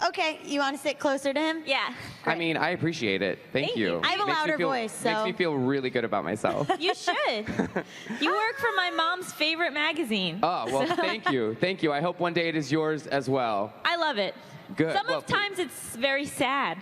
Okay, you want to sit closer to him? Yeah. I mean, I appreciate it. Thank you. I have a Makes me louder feel- voice, so. Makes me feel really good about myself. You should. You work for my mom's favorite magazine. Oh, well, thank you. Thank you. I hope one day it is yours as well. I love it. Good. Sometimes it's very sad.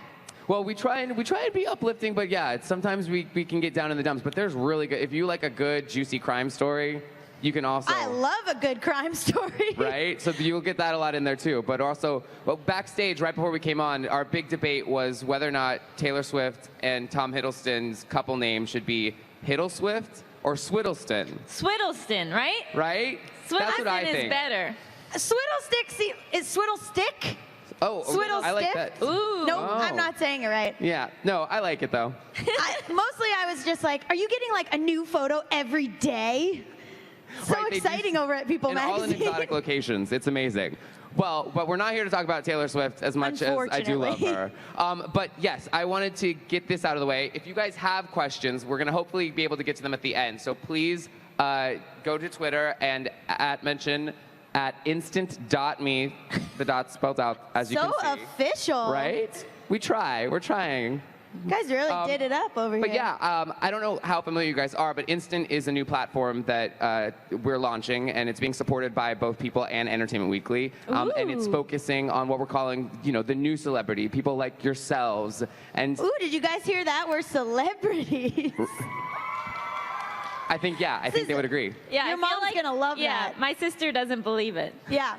Well, we try and be uplifting, but yeah, sometimes we can get down in the dumps. But there's really good, if you like a good, juicy crime story, you can also. I love a good crime story. Right? So you'll get that a lot in there too. But also, backstage, right before we came on, our big debate was whether or not Taylor Swift and Tom Hiddleston's couple name should be Hiddleswift or Swiddleston. Swiddleston, right? Right? Swiddleston That's what I think. is better. Swiddlestick is Swiddlestick? Oh, Swiddle I like stick? that. Ooh. No, Oh. I'm not saying it right. Yeah. No, I like it though. Mostly I was just like, are you getting like a new photo every day? So Right, they do exciting over at People And all in Magazine. exotic locations. It's amazing. Well, but we're not here to talk about Taylor Swift as much as I do love her. But yes, I wanted to get this out of the way. If you guys have questions, we're going to hopefully be able to get to them at the end. So please go to Twitter and mention @instant.me, the dot spelled out as you can see. So official. Right? We try. We're trying. You guys really did it up over But here. yeah, I don't know how familiar you guys are, but Instant is a new platform that we're launching, and it's being supported by both People and Entertainment Weekly. And it's Ooh. focusing on what we're calling, the new celebrity, people like yourselves. And Ooh, did you guys hear that? We're celebrities. I think they would agree. Yeah, your mom's gonna love that. My sister doesn't believe it. Yeah.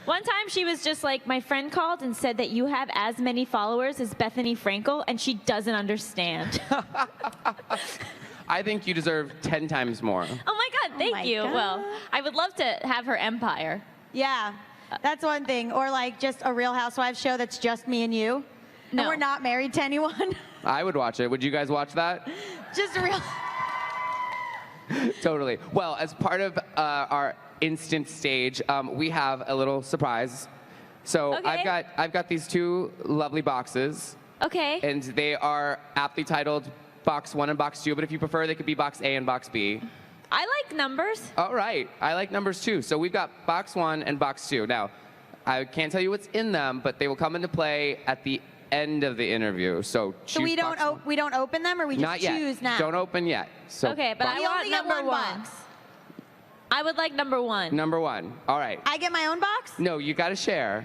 One time she was just like, my friend called and said that you have as many followers as Bethany Frankel, and she doesn't understand. I think you deserve 10 times more. Oh my God, thank you. God. Well, I would love to have her empire. Yeah, that's one thing. Or like just a Real Housewives show that's just me and you. No. And we're not married to anyone. I would watch it. Would you guys watch that? Just a real. Totally. Well, as part of our Instant Stage, we have a little surprise. So Okay. I've got these two lovely boxes. Okay. And they are aptly titled Box 1 and Box 2, but if you prefer, they could be Box A and Box B. I like numbers. All right. I like numbers too. So we've got Box 1 and Box 2. Now, I can't tell you what's in them, but they will come into play at the end of the interview. So choose So we box one. we don't open them, or we just Not yet. choose now. Don't open yet. So Okay, but we I want only get number one one. box. I would like number one. Number 1. All right. I get my own box. No, you got to share.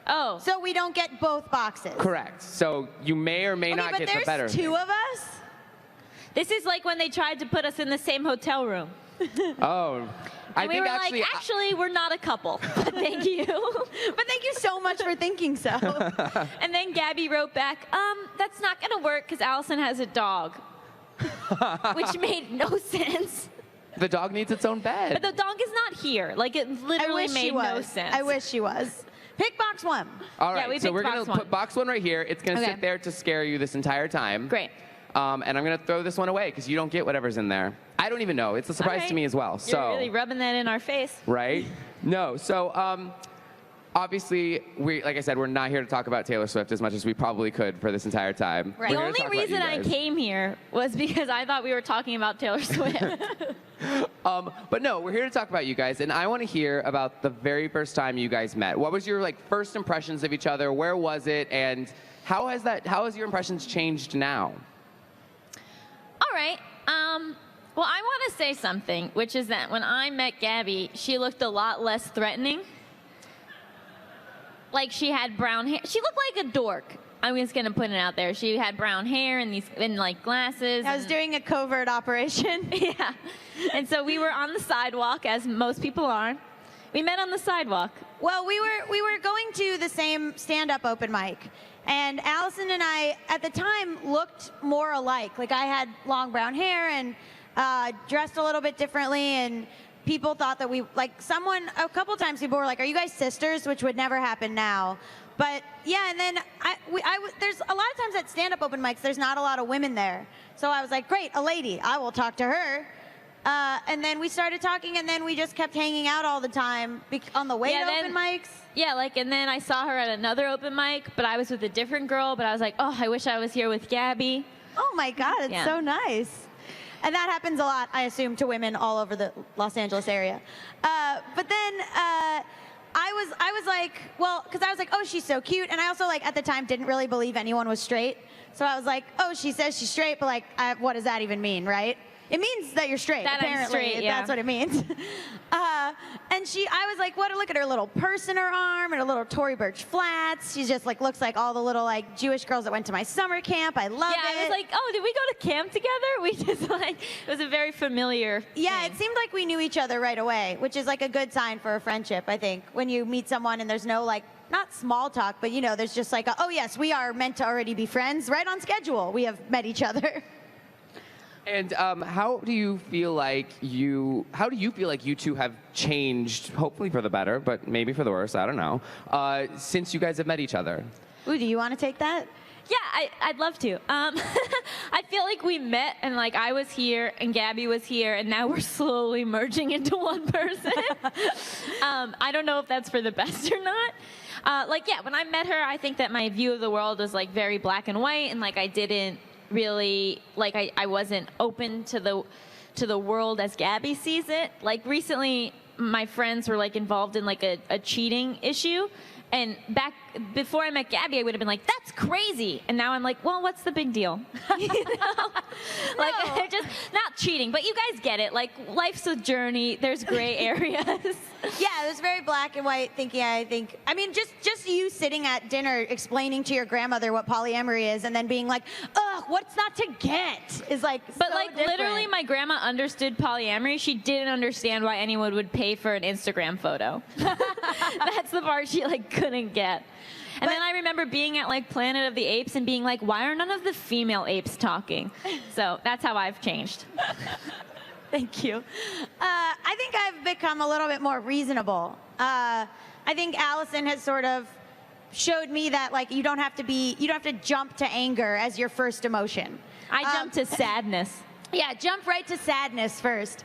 Oh. So we don't get both boxes. Correct. So you may or may Okay, not but get the there's better. two of us. This is like when they tried to put us in the same hotel room. Oh. I And we think were actually, like, actually, we're not a couple. But thank you. But thank you so much for thinking so. And then Gabby wrote back, that's not going to work because Allison has a dog. Which made no sense. The dog needs its own bed. But the dog is not here. Like, it literally made no sense. I wish she was. Pick box 1. All right, Yeah, we so picked we're going to box 1. put box 1 right here. It's going to Okay. sit there to scare you this entire time. Great. And I'm going to throw this one away because you don't get whatever's in there. I don't even know. It's a surprise All right. to me as well. You're So, really rubbing that in our face. right? No. So, obviously, like I said, we're not here to talk about Taylor Swift as much as we probably could for this entire time. The only reason I came here was because I thought we were talking about Taylor Swift. But no, we're here to talk about you guys, and I want to hear about the very first time you guys met. What was your first impressions of each other? Where was it, and how has your impressions changed now? All right. Well, I want to say something, which is that when I met Gabby, she looked a lot less threatening. Like, she had brown hair. She looked like a dork. I'm just gonna put it out there. She had brown hair and glasses. I was doing a covert operation. Yeah. And so we were on the sidewalk, as most people are. We met on the sidewalk. Well, we were going to the same stand-up open mic, and Allison and I at the time looked more alike. Like, I had long brown hair and dressed a little bit differently, and people thought that a couple times people were like, "Are you guys sisters?" Which would never happen now. But yeah, and then there's a lot of times at stand-up open mics, there's not a lot of women there. So I was like, great, a lady, I will talk to her. And then we started talking, and then we just kept hanging out all the time on the way to open mics. Yeah, and then I saw her at another open mic, but I was with a different girl, but I was like, oh, I wish I was here with Gabby. Oh my God, it's so nice. And that happens a lot, I assume, to women all over the Los Angeles area. But then I was like, well, because I was like, oh, she's so cute. And I also, at the time, didn't really believe anyone was straight. So I was like, oh, she says she's straight, but, what does that even mean, right? It means that you're straight, that apparently. I'm straight, yeah. That's what it means. And I was like, what? Look at her little purse in her arm and her little Tory Burch flats. She just, looks like all the little, Jewish girls that went to my summer camp. I love it. Yeah, I was like, oh, did we go to camp together? We just, it was a very familiar Yeah, thing. it seemed like we knew each other right away, which is, a good sign for a friendship, I think. When you meet someone and there's no, not small talk, but, there's just oh, yes, we are meant to already be friends. Right on schedule, we have met each other. And how do you feel like you two have changed, hopefully for the better, but maybe for the worse, I don't know, since you guys have met each other? Ooh, do you want to take that? Yeah, I'd love to. I feel like we met, and I was here, and Gabby was here, and now we're slowly merging into one person. I don't know if that's for the best or not. When I met her, I think that my view of the world was very black and white, and I didn't really I wasn't open to the world as Gabby sees it. Recently, my friends were involved in a cheating issue, and back before I met Gabby, I would have been like, that's crazy. And now I'm like, well, what's the big deal? Just not cheating, but you guys get it. Life's a journey. There's gray areas. Yeah, it was very black and white thinking, I think. I mean, just you sitting at dinner explaining to your grandmother what polyamory is and then being like, ugh, what's not to get is But so literally my grandma understood polyamory. She didn't understand why anyone would pay for an Instagram photo. That's the part she couldn't get. And then I remember being at Planet of the Apes and being like, why are none of the female apes talking? So that's how I've changed. Thank you. I think I've become a little bit more reasonable. I think Allison has sort of showed me that you don't have to jump to anger as your first emotion. I jumped to sadness. Yeah, jump right to sadness first.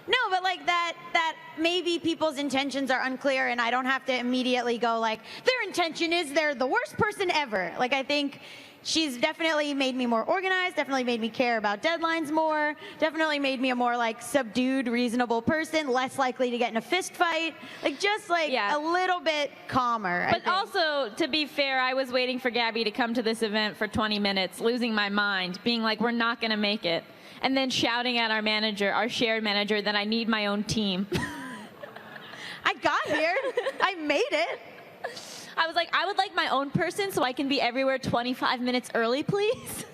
No, but that maybe people's intentions are unclear, and I don't have to immediately go their intention is they're the worst person ever. I think she's definitely made me more organized, definitely made me care about deadlines more, definitely made me a more subdued, reasonable person, less likely to get in a fist fight, a little bit calmer. But also, to be fair, I was waiting for Gabby to come to this event for 20 minutes, losing my mind, being like, we're not going to make it. And then shouting at our shared manager, that I need my own team. I got here. I made it. I was like, I would like my own person so I can be everywhere 25 minutes early, please.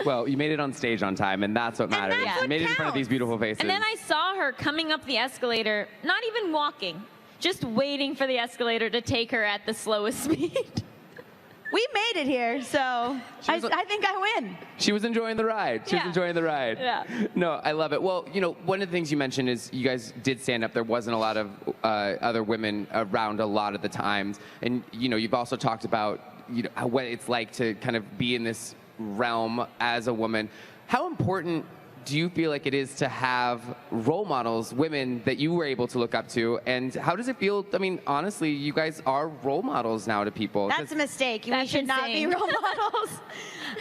Well, you made it on stage on time, and that's what matters. That's you made it in front of these beautiful faces. And then I saw her coming up the escalator, not even walking, just waiting for the escalator to take her at the slowest speed. we made it here, so I think I win. She was enjoying the ride. She was enjoying the ride. Yeah. No, I love it. Well, you know, one of the things you mentioned is you guys did stand up. There wasn't a lot of other women around a lot of the times. And, you know, you've also talked about, you know, what it's like to kind of be in this realm as a woman. How important do you feel like it is to have role models, women that you were able to look up to? And how does it feel? I mean, honestly, you guys are role models now to people. That's a mistake. We should not be role models.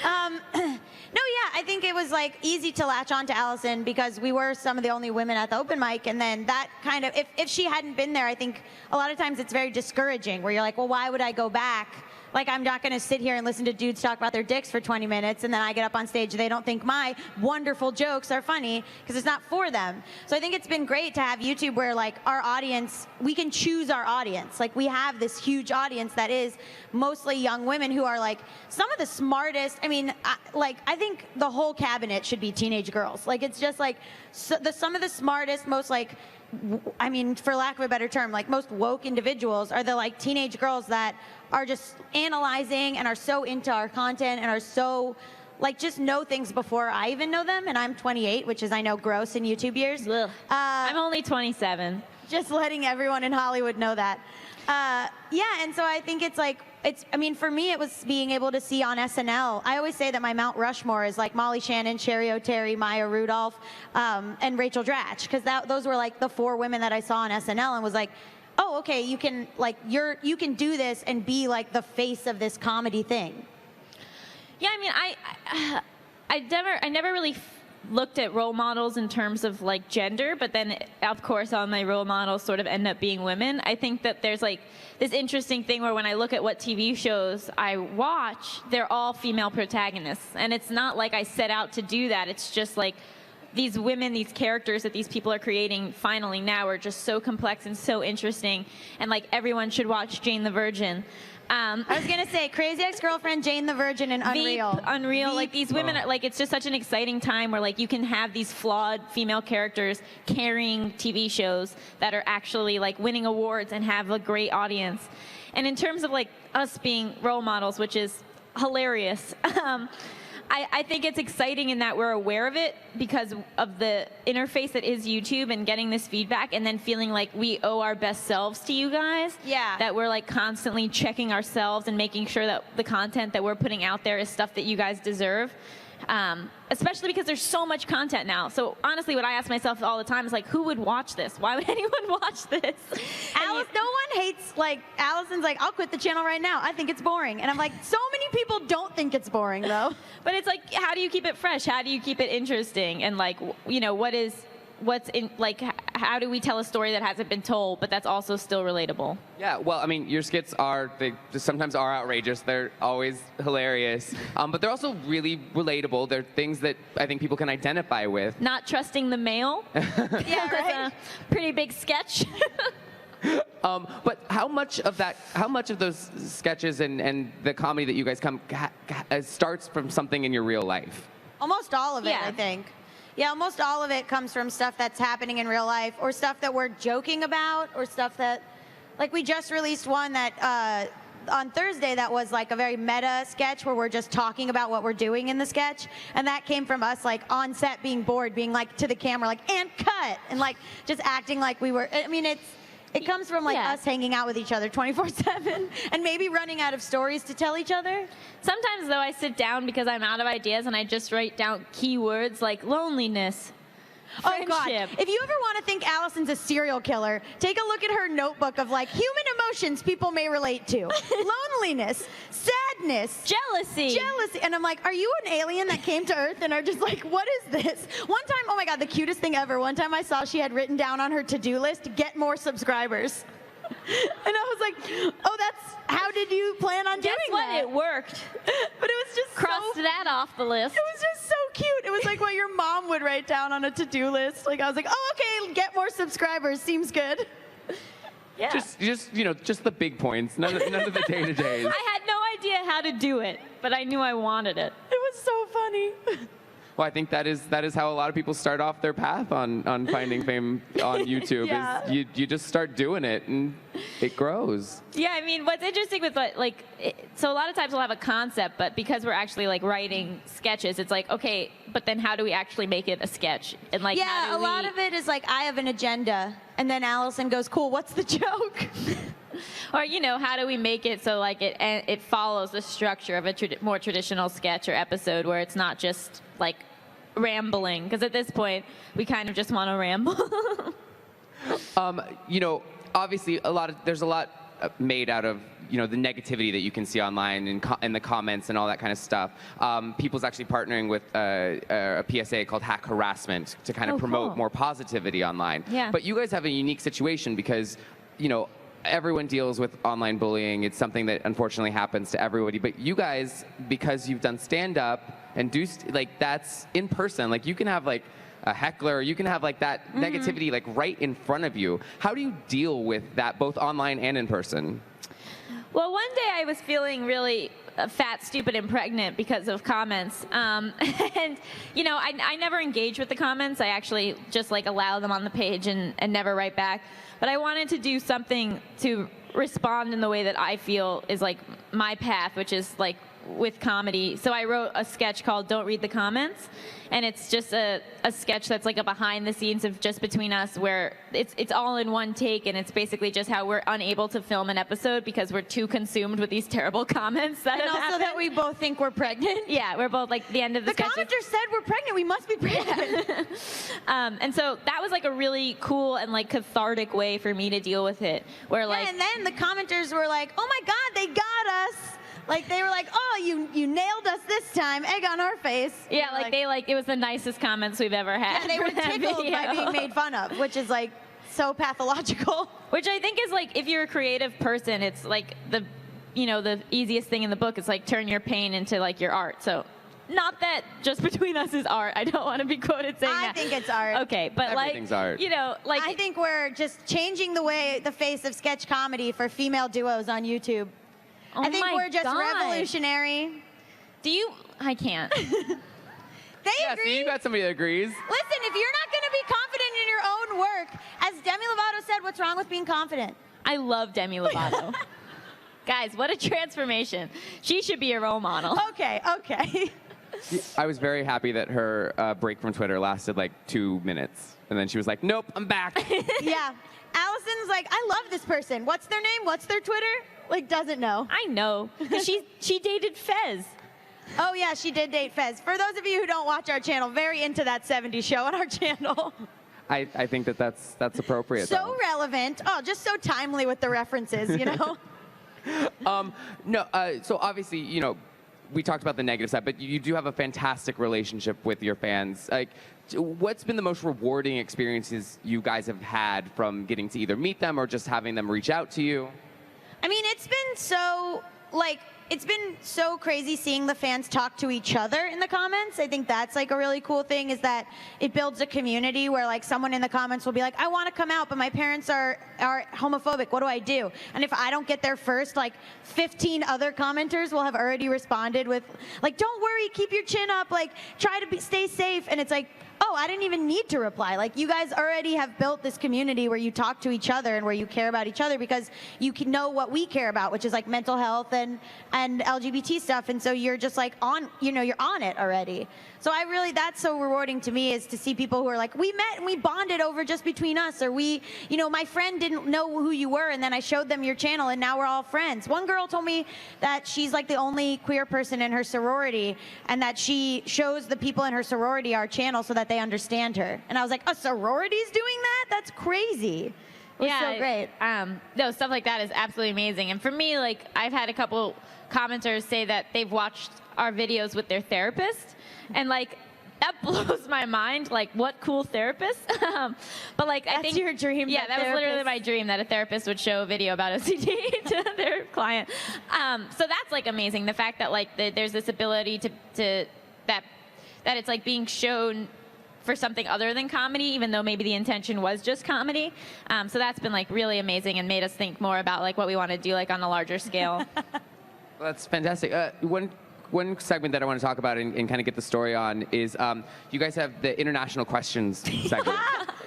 No, yeah, I think it was like easy to latch on to Allison because we were some of the only women at the open mic. And then that kind of, if she hadn't been there, I think a lot of times it's very discouraging where you're like, well, why would I go back? Like, I'm not going to sit here and listen to dudes talk about their dicks for 20 minutes, and then I get up on stage and they don't think my wonderful jokes are funny because it's not for them. So I think it's been great to have YouTube where, like, our audience, we can choose our audience. Like, we have this huge audience that is mostly young women who are, like, some of the smartest. I mean, I think the whole cabinet should be teenage girls. Like, it's just, like, some of the smartest, most, like, I mean, for lack of a better term, like most woke individuals are the like teenage girls that are just analyzing and are so into our content and are so like just know things before I even know them. And I'm 28, which is I know gross in YouTube years. I'm only 27. Just letting everyone in Hollywood know that. Yeah, and so I think it's like, I mean, for me, it was being able to see on SNL. I always say that my Mount Rushmore is like Molly Shannon, Sherry O'Terry, Maya Rudolph, and Rachel Dratch, because those were like the 4 women that I saw on SNL and was like, oh, okay, you can like you can do this and be like the face of this comedy thing. Yeah, I mean, I never really looked at role models in terms of like gender, but then of course all my role models sort of end up being women. I think that there's like this interesting thing where when I look at what TV shows I watch, they're all female protagonists, and it's not like I set out to do that. It's just like these women, these characters that these people are creating finally now are just so complex and so interesting, and like everyone should watch Jane the Virgin. I was going to say Crazy Ex-Girlfriend, Jane the Virgin, and Unreal. Unreal. Like these women are like, it's just such an exciting time where like you can have these flawed female characters carrying TV shows that are actually like winning awards and have a great audience. And in terms of like us being role models, which is hilarious, I think it's exciting in that we're aware of it because of the interface that is YouTube and getting this feedback and then feeling like we owe our best selves to you guys. Yeah. That we're like constantly checking ourselves and making sure that the content that we're putting out there is stuff that you guys deserve. Especially because there's so much content now. So honestly, what I ask myself all the time is like, who would watch this? Why would anyone watch this? Alice, no one hates, like, Allison's like, I'll quit the channel right now. I think it's boring. And I'm like, so many people don't think it's boring, though. But it's like, how do you keep it fresh? How do you keep it interesting? And like, you know, what's in, like, how do we tell a story that hasn't been told, but that's also still relatable? Yeah, well, I mean, your skits they sometimes are outrageous. They're always hilarious, but they're also really relatable. They're things that I think people can identify with. Not trusting the mail. Yeah, right. A pretty big sketch. But how much of those sketches and the comedy that you guys starts from something in your real life? Almost all of it, I think. Yeah, almost all of it comes from stuff that's happening in real life or stuff that we're joking about or stuff that, like we just released one that on Thursday that was like a very meta sketch where we're just talking about what we're doing in the sketch. And that came from us like on set being bored, being like to the camera like, and cut, and like just acting like we were, I mean, it comes from like us hanging out with each other 24/7 and maybe running out of stories to tell each other. Sometimes though I sit down because I'm out of ideas and I just write down keywords like loneliness, friendship. Oh God, if you ever want to think Allison's a serial killer, take a look at her notebook of like human emotions people may relate to. Loneliness, sadness, jealousy. And I'm like, are you an alien that came to Earth and are just like, what is this? One time, oh my God, the cutest thing ever. One time I saw she had written down on her to-do list, get more subscribers. And I was like, oh, how did you plan on doing that? Guess what? It worked. But it was just crossed that off the list. It was just so cute. It was like what your mom would write down on a to-do list. Like I was like, oh, okay, get more subscribers. Seems good. Yeah. Just the big points. None of the day-to-days. I had no idea how to do it, but I knew I wanted it. It was so funny. Well, I think that is how a lot of people start off their path on finding fame on YouTube. Yeah. Is you just start doing it and it grows. Yeah, I mean, what's interesting with so a lot of times we'll have a concept, but because we're actually like writing sketches, it's like, okay, but then how do we actually make it a sketch? And like, yeah, a lot of it is like, I have an agenda, and then Allison goes, cool, what's the joke? Or, you know, how do we make it so like it follows the structure of a more traditional sketch or episode where it's not just like rambling, because at this point we kind of just want to ramble. You know, obviously there's a lot made out of, you know, the negativity that you can see online in the comments and all that kind of stuff. People's actually partnering with a PSA called Hack Harassment to kind of promote more positivity online. Yeah. But you guys have a unique situation because, you know, everyone deals with online bullying. It's something that unfortunately happens to everybody. But you guys, because you've done stand-up and that's in person, like you can have like a heckler, you can have like that negativity like right in front of you. How do you deal with that both online and in person? Well, one day I was feeling really fat, stupid, and pregnant because of comments. And, you know, I never engage with the comments. I actually just like allow them on the page and never write back. But I wanted to do something to respond in the way that I feel is like my path, which is like with comedy. So I wrote a sketch called Don't Read the Comments. And it's just a sketch that's like a behind the scenes of just between us where it's all in one take, and it's basically just how we're unable to film an episode because we're too consumed with these terrible comments that and have also happened. that we both think we're pregnant. Yeah, we're both like the end of the sketch. The commenter said we're pregnant, we must be pregnant. And so that was like a really cool and like cathartic way for me to deal with it. Where like, and then the commenters were like, oh my God, they got us. Like, they were like, oh, you nailed us this time, egg on our face. Yeah, it was the nicest comments we've ever had. And they were tickled by being made fun of, which is like so pathological. Which I think is like, if you're a creative person, it's like the easiest thing in the book is like turn your pain into like your art. So not that just between us is art. I don't want to be quoted saying that. I think it's art. Okay, but everything's art. You know, like I think we're just changing the face of sketch comedy for female duos on YouTube. Oh I think my we're just God. revolutionary. I can't. They Yeah, agree. see, you got somebody that agrees. Listen, if you're not going to be confident in your own work, as Demi Lovato said, what's wrong with being confident? I love Demi Lovato. Guys, what a transformation. She should be a role model. Okay. I was very happy that her break from Twitter lasted like 2 minutes. And then she was like, nope, I'm back. Yeah. Allison's like, I love this person. What's their name? What's their Twitter? Like, doesn't know. I know. Because she dated Fez. Oh, yeah, she did date Fez. For those of you who don't watch our channel, very into that 70s show on our channel. I think that's appropriate. So relevant. Oh, just so timely with the references, you know? So obviously, you know, we talked about the negative side, but you do have a fantastic relationship with your fans. Like, what's been the most rewarding experiences you guys have had from getting to either meet them or just having them reach out to you? I mean, it's been so crazy seeing the fans talk to each other in the comments. I think that's like a really cool thing, is that it builds a community where like someone in the comments will be like, I want to come out, but my parents are homophobic. What do I do? And if I don't get there first, like 15 other commenters will have already responded with like, don't worry, keep your chin up, like try to stay safe. And it's like, oh, I didn't even need to reply. Like, you guys already have built this community where you talk to each other and where you care about each other because you can know what we care about, which is like mental health and LGBT stuff. And so you're just like you're on it already. So that's so rewarding to me, is to see people who are like, we met and we bonded over just between us, or my friend didn't know who you were and then I showed them your channel and now we're all friends. One girl told me that she's like the only queer person in her sorority and that she shows the people in her sorority our channel so that they understand her. And I was like, a sorority's doing that? That's crazy. It was so great. No, stuff like that is absolutely amazing. And for me, like, I've had a couple commenters say that they've watched our videos with their therapist. And, like, that blows my mind. Like, what cool therapist? But, like, I think your dream. Yeah, that was literally my dream, that a therapist would show a video about OCD to their client. So that's, like, amazing. The fact that, like, there's this ability that it's, like, being shown for something other than comedy, even though maybe the intention was just comedy. So that's been like really amazing and made us think more about like what we want to do like on a larger scale. Well, that's fantastic. One one segment that I want to talk about and kind of get the story on is you guys have the international questions segment.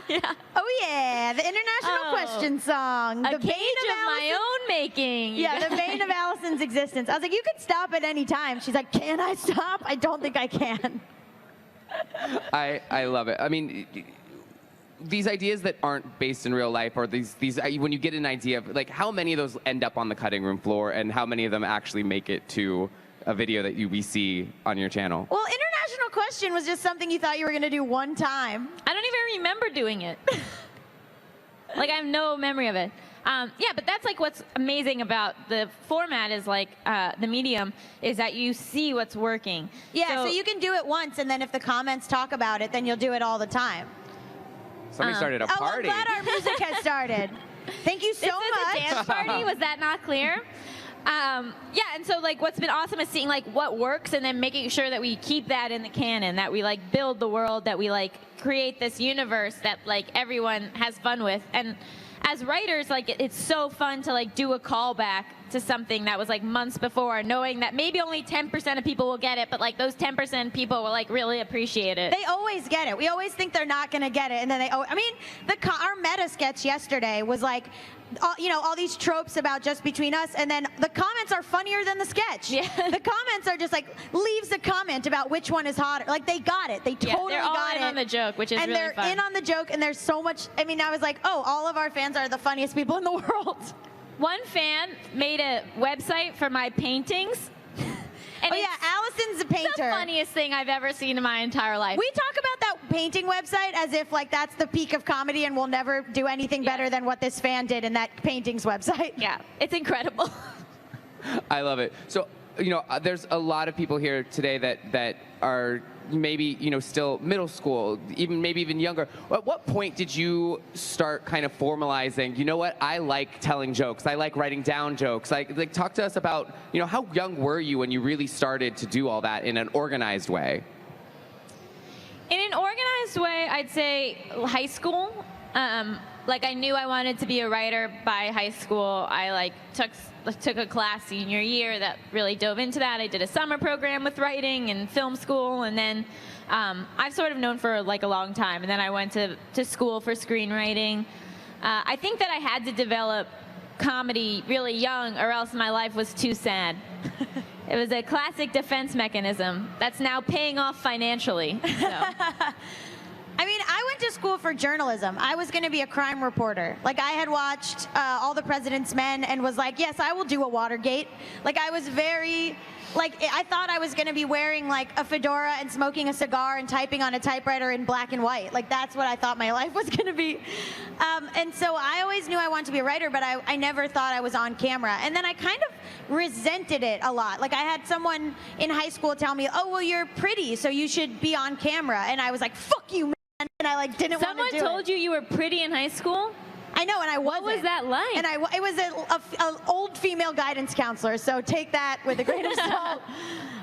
Yeah. Oh yeah, the international question song. A The cage bane of my own making. Yeah, the bane of Allison's existence. I was like, you could stop at any time. She's like, can I stop? I don't think I can. I love it. I mean, these ideas that aren't based in real life, or these when you get an idea of like how many of those end up on the cutting room floor, and how many of them actually make it to a video that we see on your channel? Well, international question was just something you thought you were going to do one time. I don't even remember doing it. Like, I have no memory of it. Yeah, but that's like what's amazing about the format is like the medium is that you see what's working. Yeah, so you can do it once, and then if the comments talk about it, then you'll do it all the time. Somebody started a party. Oh, I'm glad our music has started. Thank you so much. This is a dance party. Was that not clear? Yeah, and so like what's been awesome is seeing like what works and then making sure that we keep that in the canon, that we like build the world, that we like create this universe that like everyone has fun with. And as writers, like it's so fun to like do a callback to something that was like months before, knowing that maybe only 10% of people will get it, but like those 10% people will like really appreciate it. They always get it. We always think they're not going to get it, and then they. I mean, our meta sketch yesterday was like, all these tropes about just between us, and then the comments are funnier than the sketch. Yeah. The comments are just like leaves a comment about which one is hotter. Like they got it. They totally they're all got in it. on the joke, which is and really they're fun. in on the joke, and there's so much. I mean, I was like, oh, all of our fans are the funniest people in the world. One fan made a website for my paintings. And Allison's a painter. It's the funniest thing I've ever seen in my entire life. We talk about that painting website as if like that's the peak of comedy and we'll never do anything better than what this fan did in that paintings website. Yeah, it's incredible. I love it. So, there's a lot of people here today that are maybe, still middle school, maybe even younger. At what point did you start kind of formalizing, you know what, I like telling jokes, I like writing down jokes? Like talk to us about, how young were you when you really started to do all that in an organized way? In an organized way, I'd say high school. Like I knew I wanted to be a writer by high school. I like took a class senior year that really dove into that. I did a summer program with writing and film school, and then I've sort of known for like a long time. And then I went to school for screenwriting. I think that I had to develop comedy really young, or else my life was too sad. It was a classic defense mechanism that's now paying off financially. So. I mean, I went to school for journalism. I was going to be a crime reporter. Like, I had watched All the President's Men and was like, yes, I will do a Watergate. Like, I was very, like, I thought I was going to be wearing, like, a fedora and smoking a cigar and typing on a typewriter in black and white. Like, that's what I thought my life was going to be. And so I always knew I wanted to be a writer, but I never thought I was on camera. And then I kind of resented it a lot. Like, I had someone in high school tell me, oh, well, you're pretty, so you should be on camera. And I was like, fuck you, man. And I like didn't want to do it. Someone told you were pretty in high school? I know, and I wasn't. What was that like? And it was an old female guidance counselor, so take that with a grain of salt.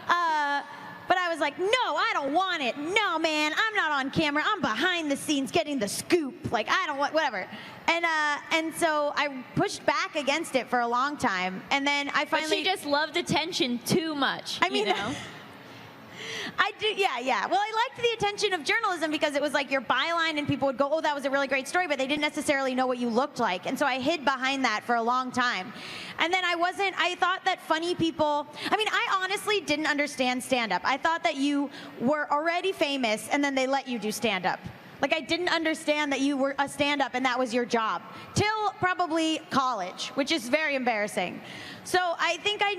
But I was like, no, I don't want it. No, man, I'm not on camera. I'm behind the scenes getting the scoop. Like, I don't want, whatever. And so I pushed back against it for a long time. And then I finally... But she just loved attention too much, I mean, you know? I do, yeah. Well, I liked the attention of journalism because it was like your byline and people would go, oh, that was a really great story, but they didn't necessarily know what you looked like. And so I hid behind that for a long time. And then I thought that funny people, I honestly didn't understand stand-up. I thought that you were already famous and then they let you do stand-up. Like, I didn't understand that you were a stand-up and that was your job. Till probably college, which is very embarrassing. So I think I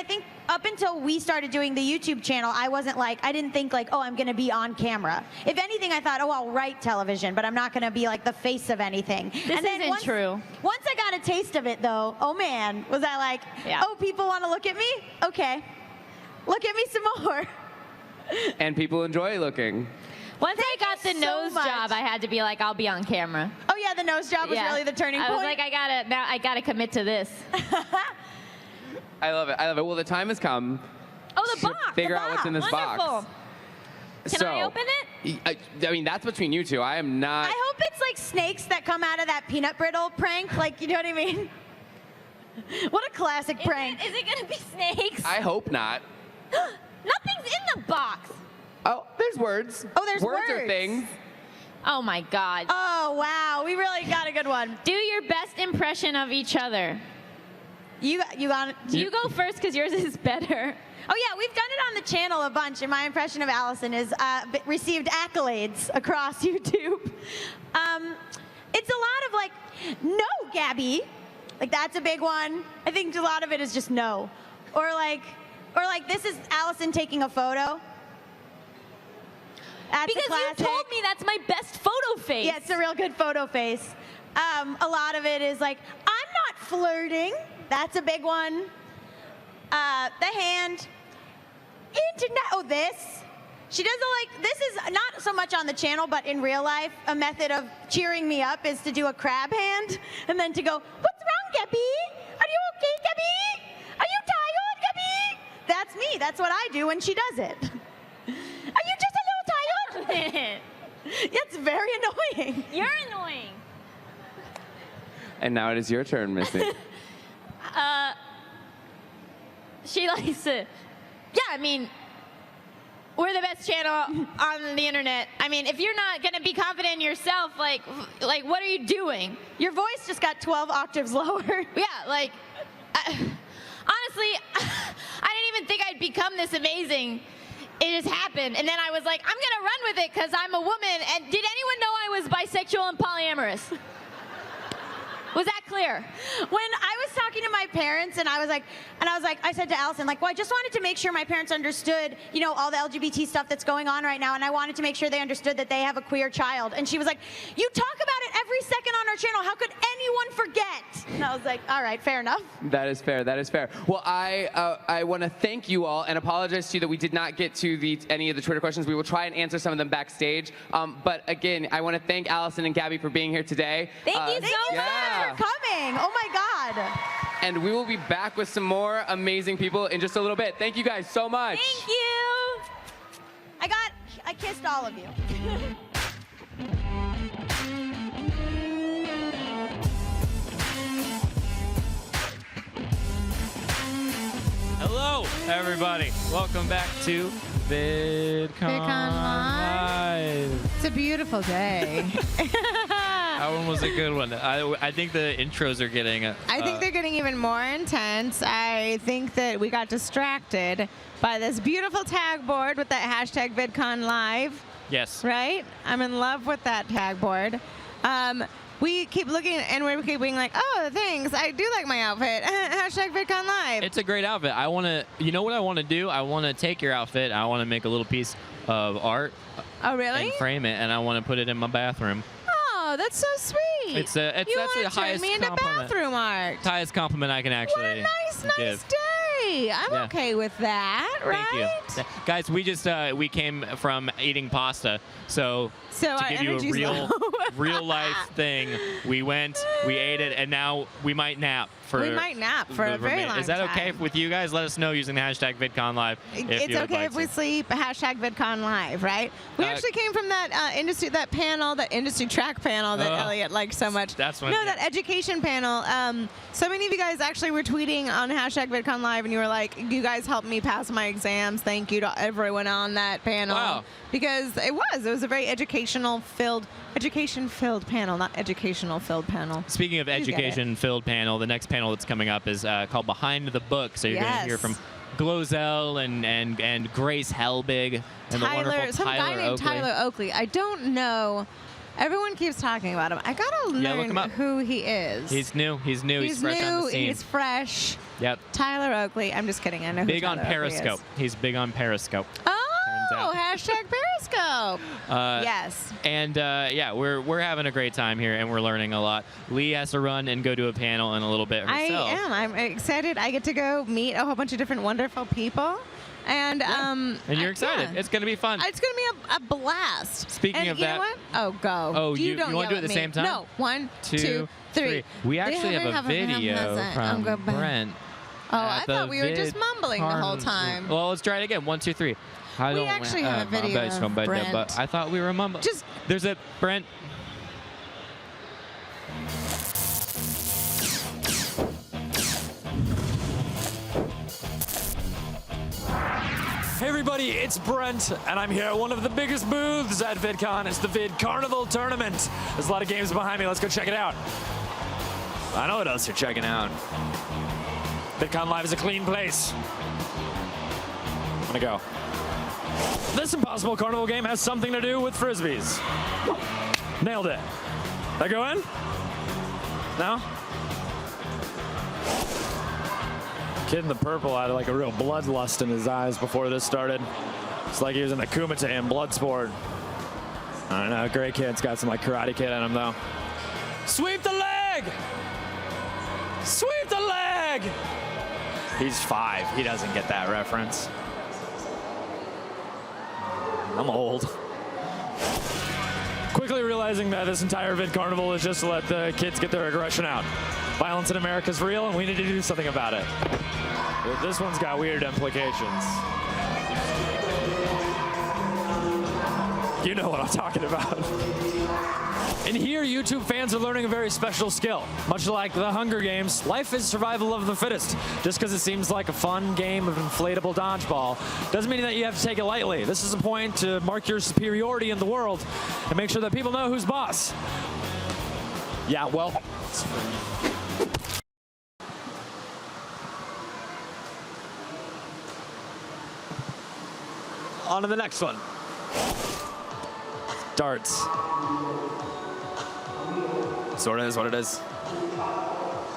think up until we started doing the YouTube channel, I didn't think like, oh, I'm gonna be on camera. If anything, I thought, oh, I'll write television, but I'm not gonna be like the face of anything. This isn't true. Once I got a taste of it though, oh man, was I like, oh, people wanna look at me? Okay, look at me some more. And people enjoy looking. Once I got the nose job, I had to be like, I'll be on camera. Oh yeah, the nose job was really the turning point. I was like, I gotta commit to this. I love it. Well, the time has come. Oh, the box. Figure out what's in this box. Can I open it? I mean, that's between you two. I am not. I hope it's like snakes that come out of that peanut brittle prank. Like, you know what I mean? What a classic prank. Is it gonna be snakes? I hope not. Nothing's in the box. Oh, there's words. Oh, there's words. words. Are things. Oh my God. Oh, wow. We really got a good one. Do your best impression of each other. You got it. You go first because yours is better. Oh, yeah, we've done it on the channel a bunch, and my impression of Allison is received accolades across YouTube. It's a lot of like, no, Gabby. Like, that's a big one. I think a lot of it is just no. Or like this is Allison taking a photo. That's because you told me that's my best photo face. Yeah, it's a real good photo face. A lot of it is like, I'm not flirting. That's a big one. The hand. Internet. Oh, this. She does this is not so much on the channel, but in real life, a method of cheering me up is to do a crab hand and then to go, what's wrong, Gabby? Are you okay, Gabby? Are you tired, Gabby? That's me. That's what I do when she does it. Are you just a little tired? It's very annoying. You're annoying. And now it is your turn, Missy. She likes to, yeah, I mean, we're the best channel on the internet. I mean, if you're not going to be confident in yourself, like, what are you doing? Your voice just got 12 octaves lower. Yeah, like, honestly, I didn't even think I'd become this amazing. It just happened. And then I was like, I'm going to run with it because I'm a woman. And did anyone know I was bisexual and polyamorous? Was that clear? When I was talking to my parents and I was like, I said to Allison, like, well, I just wanted to make sure my parents understood, you know, all the LGBT stuff that's going on right now. And I wanted to make sure they understood that they have a queer child. And she was like, you talk about it every second on our channel. How could anyone forget? And I was like, all right, fair enough. That is fair. That is fair. Well, I want to thank you all and apologize to you that we did not get to any of the Twitter questions. We will try and answer some of them backstage. But again, I want to thank Allison and Gabby for being here today. Thank you so much for coming. Oh my God. And we will be back with some more amazing people in just a little bit. Thank you guys so much. Thank you. I kissed all of you. Hello, everybody. Welcome back to VidCon Live. It's a beautiful day. That one was a good one. I think the intros are getting... I think they're getting even more intense. I think that we got distracted by this beautiful tag board with that hashtag VidCon Live. Yes. Right? I'm in love with that tag board. We keep looking and we keep being like, oh, thanks. I do like my outfit. Hashtag VidCon Live. It's a great outfit. I want to... You know what I want to do? I want to take your outfit. I want to make a little piece of art. Oh, really? And frame it, and I want to put it in my bathroom. Oh, that's so sweet. It's you actually the highest me into compliment. Bathroom art. Highest compliment I can actually What a nice give. day. I'm okay with that, right? Thank you. Guys, we just we came from eating pasta. So to our give you a energy's real life thing, we went, we ate it, and now we might nap for We might nap for a very long time. Is that okay with you guys? Let us know using the hashtag VidCon Live. It's okay if we sleep. Hashtag VidCon Live, right? We actually came from that industry track panel that Elliott liked so much. That's one. No, that education panel. So many of you guys actually were tweeting on hashtag VidCon Live, and you were like, you guys helped me pass my exams. Thank you to everyone on that panel. Wow. Because it was a very education-filled panel, not educational-filled panel. Speaking of education-filled panel, the next panel that's coming up is called Behind the Book. So you're going to hear from Glozelle and Grace Helbig and the wonderful some guy named Oakley. Tyler Oakley. I don't know. Everyone keeps talking about him. I gotta learn who he is. He's new. He's fresh on the scene. He's fresh. Yep. Tyler Oakley. I'm just kidding. I know big who on Tyler Oakley Periscope. is. He's big on Periscope. Oh, hashtag Periscope. Yes. And yeah, we're having a great time here, and we're learning a lot. Lee has to run and go to a panel in a little bit herself. I am. I'm excited. I get to go meet a whole bunch of different wonderful people. And you're excited. Yeah. It's going to be fun. It's going to be a blast. Speaking of you that, know what? Oh, go. Oh, you don't want to do it at the me. same time? No. 1, 2, 3. We actually have a video from Brent. Oh, I thought we were just mumbling the whole time. Well, let's try it again. 1, 2, 3. We actually have a video of Brent. But I thought we were mumbling. There's a Brent. everybody, it's Brent, and I'm here at one of the biggest booths at VidCon. It's the Vid Carnival Tournament. There's a lot of games behind me. Let's go check it out. I know what else you're checking out. VidCon Live is a clean place. I'm gonna go. This impossible carnival game has something to do with frisbees. Nailed it. Did I go in? No? Kid in the purple had like a real bloodlust in his eyes before this started. It's like he was in the Kumite in Bloodsport. I don't know, Gray Kid's got some like Karate Kid in him though. Sweep the leg! Sweep the leg! He's 5, he doesn't get that reference. I'm old. Quickly realizing that this entire Vid Carnival is just to let the kids get their aggression out. Violence in America is real and we need to do something about it. But this one's got weird implications. You know what I'm talking about. And here, YouTube fans are learning a very special skill. Much like the Hunger Games, life is survival of the fittest. Just because it seems like a fun game of inflatable dodgeball doesn't mean that you have to take it lightly. This is a point to mark your superiority in the world and make sure that people know who's boss. Yeah, well. On to the next one. Darts. Sort of is what it is.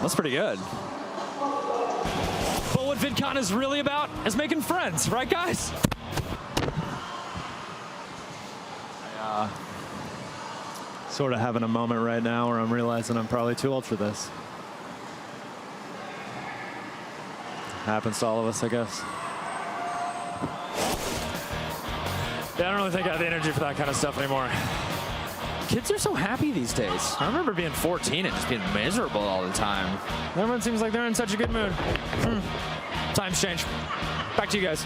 That's pretty good. But what VidCon is really about is making friends, right guys? I sort of having a moment right now where I'm realizing I'm probably too old for this. Happens to all of us, I guess. Yeah, I don't really think I have the energy for that kind of stuff anymore. Kids are so happy these days. I remember being 14 and just being miserable all the time. Everyone seems like they're in such a good mood. Times change. Back to you guys.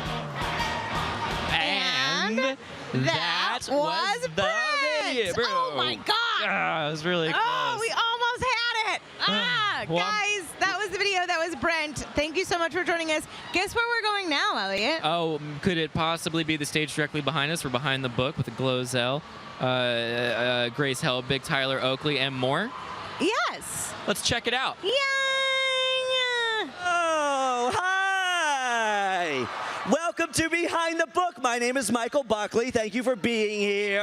And that was the video. Oh my God. It was really close. Oh, we almost had it. Guys, that was the video. That was Brent. Thank you so much for joining us. Guess where we're going now, Elliott? Oh, could it possibly be the stage directly behind us? We're behind the book with the Glozelle, Grace Helbig, Tyler Oakley, and more. Yes. Let's check it out. Yay! Oh, hi! Welcome to Behind the Book. My name is Michael Buckley. Thank you for being here.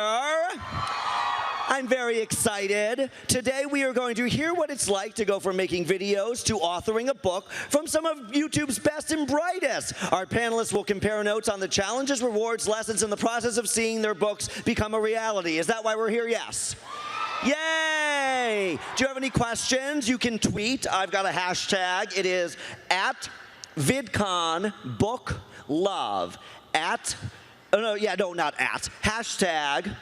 I'm very excited. Today we are going to hear what it's like to go from making videos to authoring a book from some of YouTube's best and brightest. Our panelists will compare notes on the challenges, rewards, lessons in the process of seeing their books become a reality. Is that why we're here? Yes. Yay! Do you have any questions? You can tweet. I've got a hashtag. It is @VidConBookLove. Hashtag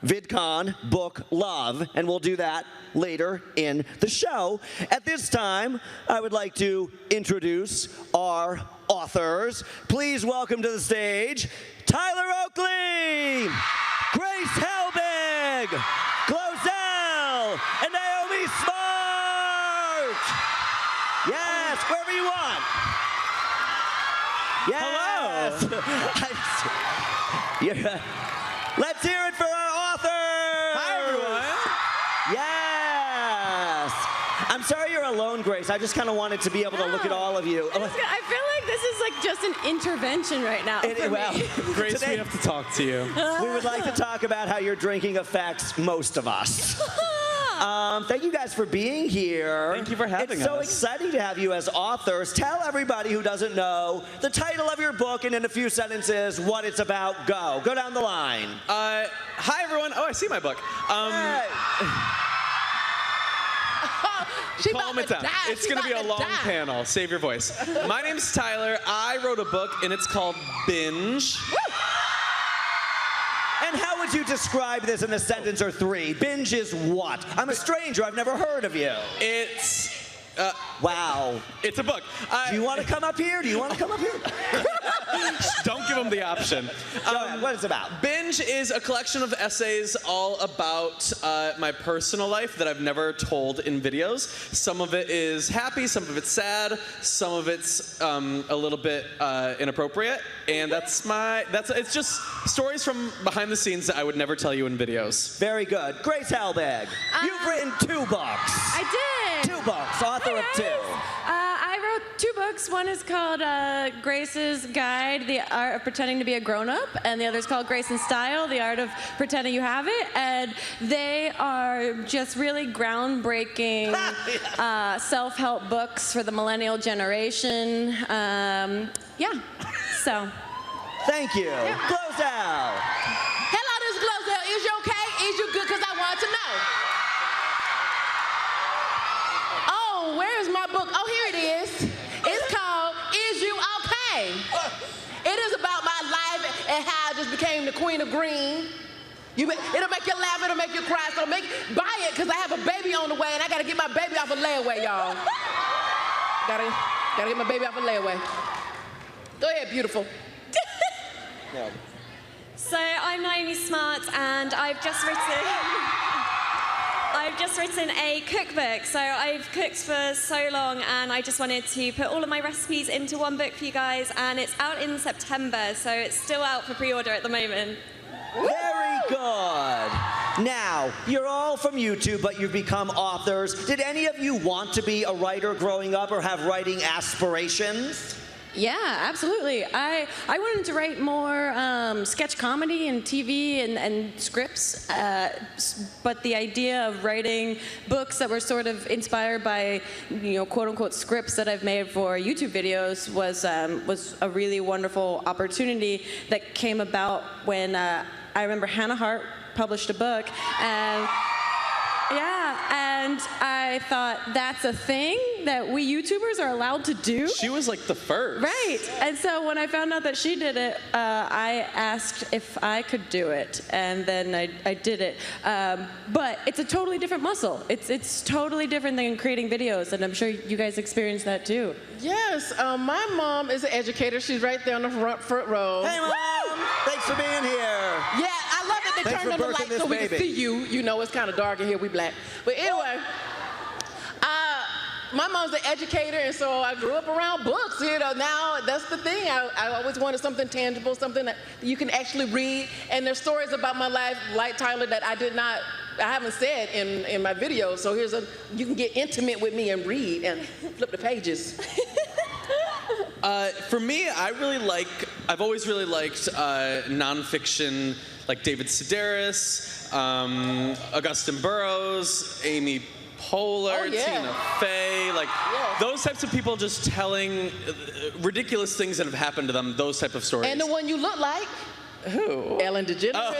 VidCon Book Love, and we'll do that later in the show. At this time, I would like to introduce our authors. Please welcome to the stage Tyler Oakley, Grace Helbig, Glozelle, and Naomi Smart. Yes, wherever you want. Yes. Hello. Let's hear it for our authors. Hi, everyone. Yes. I'm sorry you're alone, Grace. I just kind of wanted to be able to look at all of you. I feel like this is like just an intervention right now. Grace, today, we have to talk to you. We would like to talk about how your drinking affects most of us. Thank you guys for being here. Thank you for having us. It's so exciting to have you as authors. Tell everybody who doesn't know the title of your book and in a few sentences what it's about. Go down the line. Hi, everyone. Oh, I see my book. Calm it down. It's going to be a long panel. Save your voice. My name's Tyler. I wrote a book, and it's called Binge. And how would you describe this in a sentence or three? Binge is what? I'm a stranger. I've never heard of you. It's Wow. It's a book. Do you want to come up here? Do you want to come up here? Don't give them the option. Go ahead. What is it about? Binge is a collection of essays all about my personal life that I've never told in videos. Some of it is happy, some of it's sad, some of it's a little bit inappropriate, and it's just stories from behind the scenes that I would never tell you in videos. Very good. Grace Helbig, you've written 2 books. I did. 2 books, author of 2. I wrote 2 books. One is called Grace's Guide, The Art of Pretending to be a Grown-Up, and the other is called Grace and Style, The Art of Pretending You Have It. And they are just really groundbreaking self-help books for the millennial generation. So. Thank you. Yeah. Glozelle. Hello, this is Glozelle. Is you okay? Is you good? Because I want to know. Oh, where is my book? Oh, here it is. It's called Is You Okay? It is about my life and how I just became the queen of green. It'll make you laugh, it'll make you cry, so buy it, because I have a baby on the way, and I gotta get my baby off of layaway, y'all. Gotta get my baby off of layaway. Go ahead, beautiful. So I'm Naomi Smart, and I've just written a cookbook. So I've cooked for so long, and I just wanted to put all of my recipes into one book for you guys, and it's out in September, so it's still out for pre-order at the moment. Very good. Now, you're all from YouTube, but you've become authors. Did any of you want to be a writer growing up or have writing aspirations? Yeah, absolutely. I wanted to write more sketch comedy and TV and scripts, but the idea of writing books that were sort of inspired by, quote unquote scripts that I've made for YouTube videos was a really wonderful opportunity that came about when I remember Hannah Hart published a book, and I thought that's a thing that we YouTubers are allowed to do. She was like the first. Right. And so when I found out that she did it, I asked if I could do it, and then I did it. But it's a totally different muscle. It's totally different than creating videos, and I'm sure you guys experience that too. Yes, my mom is an educator. She's right there on the front row. Hey, Mom! Thanks for being here. Yeah, I love that they turned on the light so we can see you. It's kind of dark in here. We black. But anyway, my mom's an educator, and so I grew up around books. Now that's the thing. I always wanted something tangible, something that you can actually read. And there's stories about my life, like Tyler, that I haven't said in my videos. So you can get intimate with me and read and flip the pages. For me, I've always really liked nonfiction, like David Sedaris, Augustine Burroughs, Amy Poehler, Tina Fey, those types of people just telling ridiculous things that have happened to them, those type of stories. And the one you look like? Who? Ellen DeGeneres.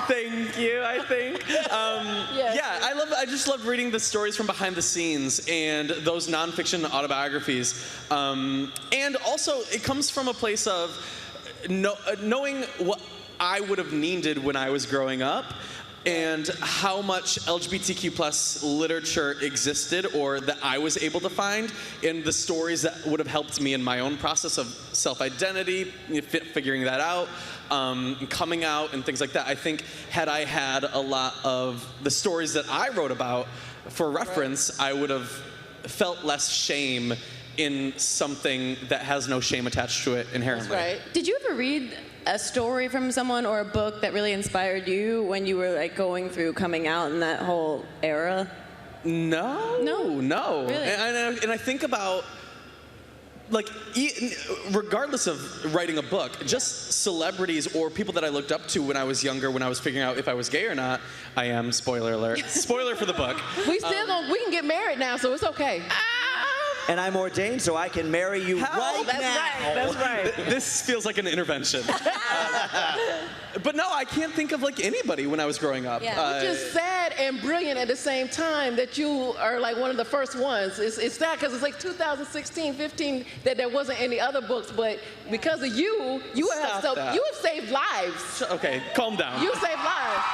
Thank you, I think. I just love reading the stories from behind the scenes and those nonfiction autobiographies. And also, it comes from a place of knowing what I would have needed when I was growing up, and how much LGBTQ+ literature existed, or that I was able to find, in the stories that would have helped me in my own process of self-identity, figuring that out, coming out, and things like that. I think had I had a lot of the stories that I wrote about for reference, I would have felt less shame in something that has no shame attached to it inherently. That's right. Did you ever read a story from someone or a book that really inspired you when you were going through coming out in that whole era? No. Really? And I think about, regardless of writing a book, just celebrities or people that I looked up to when I was younger, when I was figuring out if I was gay or not. I am, spoiler alert. Spoiler for the book. We can get married now, so it's okay. And I'm ordained, so I can marry you right now. That's right. This feels like an intervention. But no, I can't think of anybody when I was growing up. Yeah. Which is sad and brilliant at the same time that you are one of the first ones. It's sad because it's 2016, 15 that there wasn't any other books, but because of you have saved lives. Okay, calm down. You saved lives.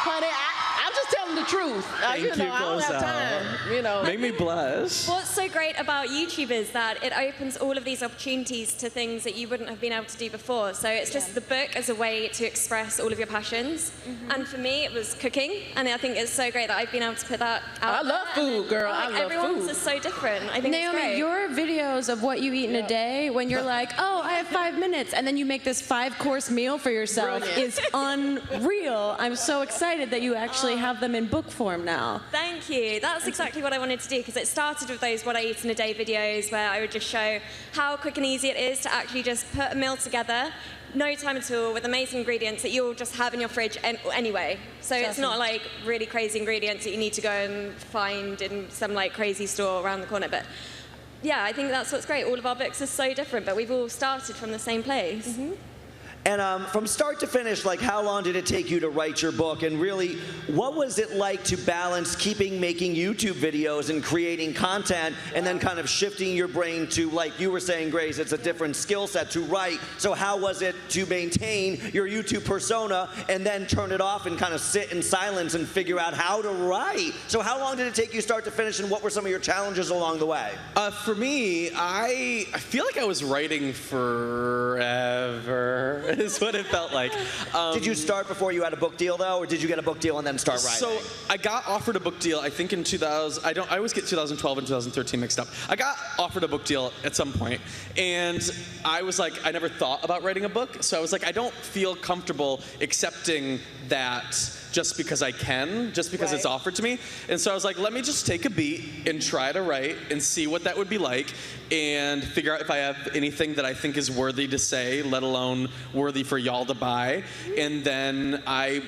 Honey, I'm just telling the truth. Thank you know, you, I don't have Glozelle. time. You know. Make me blush. What's so great about YouTube is that it opens all of these opportunities to things that you wouldn't have been able to do before. So it's just the book as a way to express all of your passions. And for me, it was cooking. And I think it's so great that I've been able to put that out. I love food, girl. I love everyone's food. is so different. I think Naomi, it's great. your videos of what you eat in a day, when you're like, oh, I have 5 minutes, and then you make this 5-course meal for yourself, is unreal. I'm so excited that you actually have them in book form now. Thank you. That's exactly what I wanted to do, because it started with those what I eat in a day videos where I would just show how quick and easy it is to actually just put a meal together, no time at all, with amazing ingredients that you'll just have in your fridge anyway. So it's not like really crazy ingredients that you need to go and find in some like crazy store around the corner. But yeah, I think that's what's great. All of our books are so different, but we've all started from the same place. And from start to finish, like, how long did it take you to write your book? And really, what was it like to balance making YouTube videos and creating content, and then kind of shifting your brain to, like you were saying, Grace, it's a different skill set to write. So how was it to maintain your YouTube persona and then turn it off and kind of sit in silence and figure out how to write? So how long did it take you start to finish, and what were some of your challenges along the way? For me, I feel like I was writing forever. Is what it felt like. Did you start before you had a book deal, though, or did you get a book deal and then start writing? So I got offered a book deal, I think in 2000, I always get 2012 and 2013 mixed up. I got offered a book deal at some point, and I was like, I never thought about writing a book, so I was like, I don't feel comfortable accepting that just because I can, just because it's offered to me. And so I was like, let me just take a beat and try to write and see what that would be like, and figure out if I have anything that I think is worthy to say, let alone worthy for y'all to buy. And then I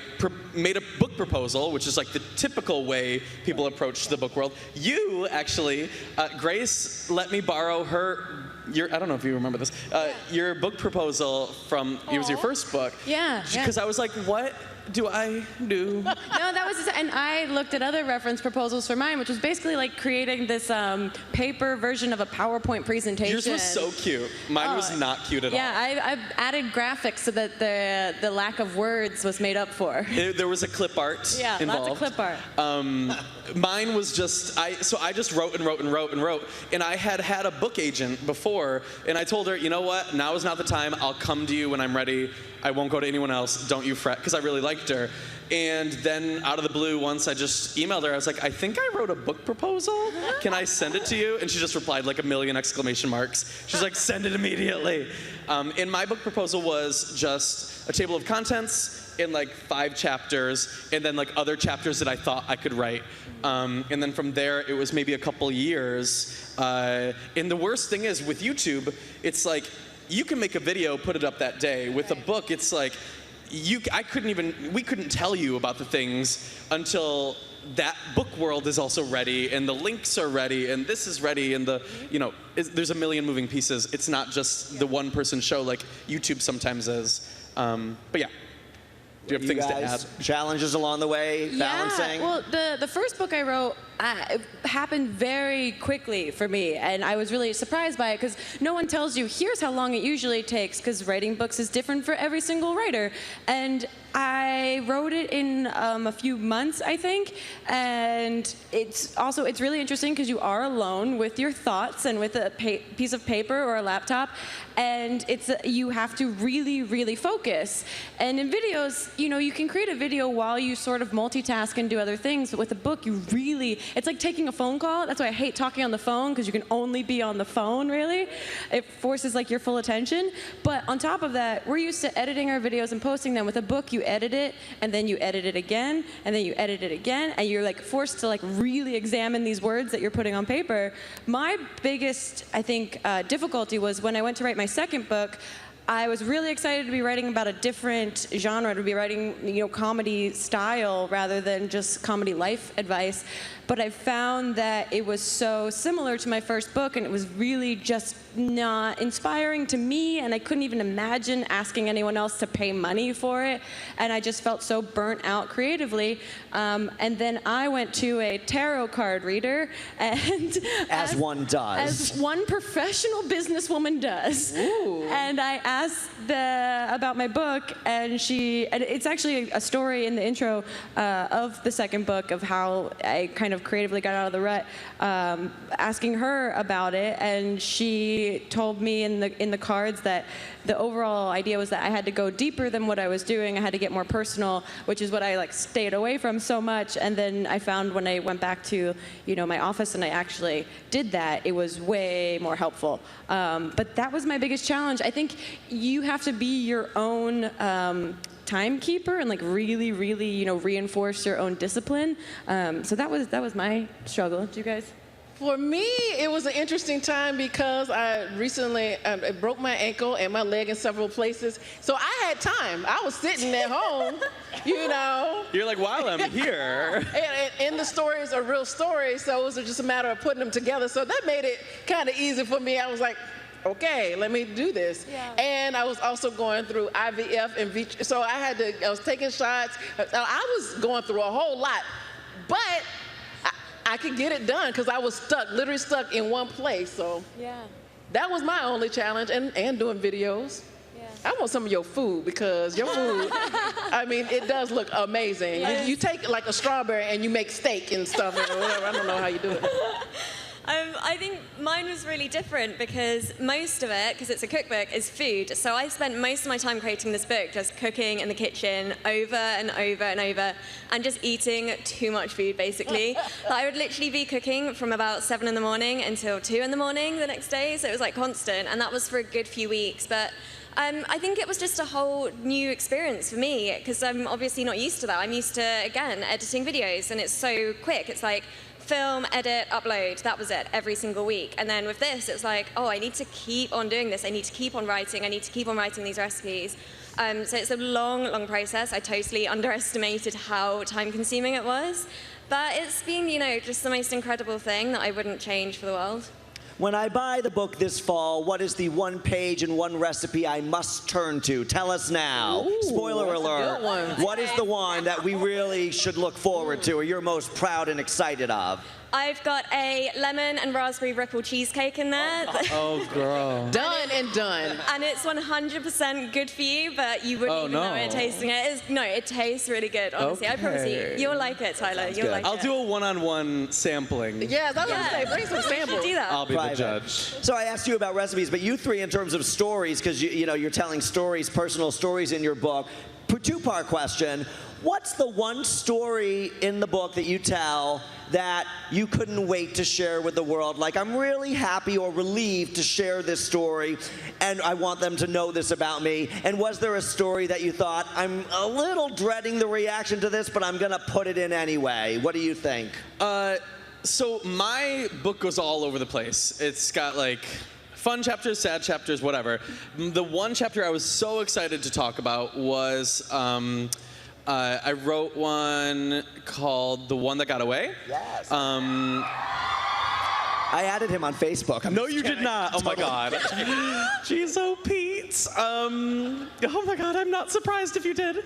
made a book proposal, which is like the typical way people approach the book world. You actually, Grace let me borrow I don't know if you remember this, your book proposal from, it was your first book. Yeah. Because I was like, what do I do? No, that was, and I looked at other reference proposals for mine, which was basically like creating this paper version of a PowerPoint presentation. Yours was so cute. Mine was not cute at all. Yeah, I've added graphics so that the lack of words was made up for. There was a clip art involved. Lots of clip art. Mine was just, so I just wrote and wrote and wrote and wrote, and I had a book agent before, and I told her, you know what, now is not the time, I'll come to you when I'm ready, I won't go to anyone else, don't you fret, because I really liked her. And then out of the blue, once I just emailed her, I was like, I think I wrote a book proposal, can I send it to you? And she just replied like 1,000,000 exclamation marks. She's like, send it immediately. And my book proposal was just a table of contents in like 5 chapters, and then like other chapters that I thought I could write. And then from there, it was maybe a couple years. And the worst thing is with YouTube, it's like, you can make a video, put it up that day. With a book, it's like, we couldn't tell you about the things until that book world is also ready, and the links are ready, and this is ready, and there's a million moving pieces. It's not just the one person show like YouTube sometimes is. But yeah. Do you have things to add? Challenges along the way, balancing? Well, the first book I wrote it happened very quickly for me, and I was really surprised by it, because no one tells you, here's how long it usually takes, because writing books is different for every single writer. And I wrote it in a few months, I think, and it's really interesting because you are alone with your thoughts and with a piece of paper or a laptop, and you have to really, really focus. And in videos, you can create a video while you sort of multitask and do other things, but with a book, it's like taking a phone call. That's why I hate talking on the phone, because you can only be on the phone, really. It forces like your full attention. But on top of that, we're used to editing our videos and posting them. With a book, you edit it, and then you edit it again, and then you edit it again, and you're like forced to like really examine these words that you're putting on paper. My biggest, I think, difficulty was when I went to write my second book. I was really excited to be writing about a different genre, to be writing, comedy style rather than just comedy life advice. But I found that it was so similar to my first book, and it was really just not inspiring to me, and I couldn't even imagine asking anyone else to pay money for it, and I just felt so burnt out creatively. And then I went to a tarot card reader, and as one does. As one professional businesswoman does. Ooh. And I asked about my book, and it's actually a story in the intro of the second book of how I kind of creatively got out of the rut, asking her about it, and she told me in the cards that the overall idea was that I had to go deeper than what I was doing. I had to get more personal, which is what I stayed away from so much. And then I found when I went back to my office and I actually did that, it was way more helpful. But that was my biggest challenge. I think you have to be your own timekeeper and really, really, reinforce your own discipline. So that was my struggle. Did you guys? For me, it was an interesting time because I recently broke my ankle and my leg in several places. So I had time. I was sitting at home, You're like, while I'm here. and the stories are real stories, so it was just a matter of putting them together. So that made it kind of easy for me. I was like, okay, let me do this. Yeah. And I was also going through IVF and VICH, so I was taking shots. I was going through a whole lot, but I could get it done because I was literally stuck in one place. So yeah, that was my only challenge, and doing videos. Yeah. I want some of your food because your food, I mean, it does look amazing. Yes. You take like a strawberry and you make steak and stuff or whatever. I don't know how you do it. I think mine was really different because most of it, because it's a cookbook, is food. So I spent most of my time creating this book just cooking in the kitchen over and over and over and just eating too much food, basically. I would literally be cooking from about 7 in the morning until 2 in the morning the next day. So it was constant, and that was for a good few weeks. But I think it was just a whole new experience for me because I'm obviously not used to that. I'm used to, again, editing videos, and it's so quick. It's film, edit, upload, that was it, every single week. And then with this, it's I need to keep on doing this. I need to keep on writing. I need to keep on writing these recipes. So it's a long, long process. I totally underestimated how time-consuming it was. But it's been, just the most incredible thing that I wouldn't change for the world. When I buy the book this fall, what is the one page and one recipe I must turn to? Tell us now. Ooh, spoiler alert. What is the one that we really should look forward to or you're most proud and excited of? I've got a lemon and raspberry ripple cheesecake in there. Oh, girl. Done and done. And it's 100% good for you, but you wouldn't even know it tasting it. It tastes really good, honestly. Okay. I promise you. You'll like it, Tyler. You'll like it. I'll do a one-on-one sampling. Yes, I was going to say, bring some samples. Do that. I'll be the judge. So I asked you about recipes, but you three in terms of stories, because you're telling stories, personal stories in your book. Two-part question. What's the one story in the book that you tell that you couldn't wait to share with the world? I'm really happy or relieved to share this story, and I want them to know this about me. And was there a story that you thought, I'm a little dreading the reaction to this, but I'm going to put it in anyway? What do you think? So my book goes all over the place. It's got fun chapters, sad chapters, whatever. The one chapter I was so excited to talk about was I wrote one called The One That Got Away. Yes. I added him on Facebook. No, you did not. Oh, my God. Jeez, oh, Pete. Oh, my God, I'm not surprised if you did.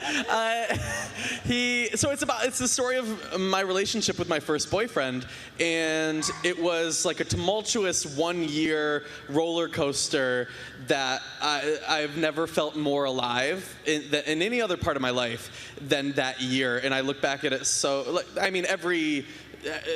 So it's the story of my relationship with my first boyfriend, and it was a tumultuous 1-year roller coaster that I've never felt more alive in any other part of my life than that year. And I look back at it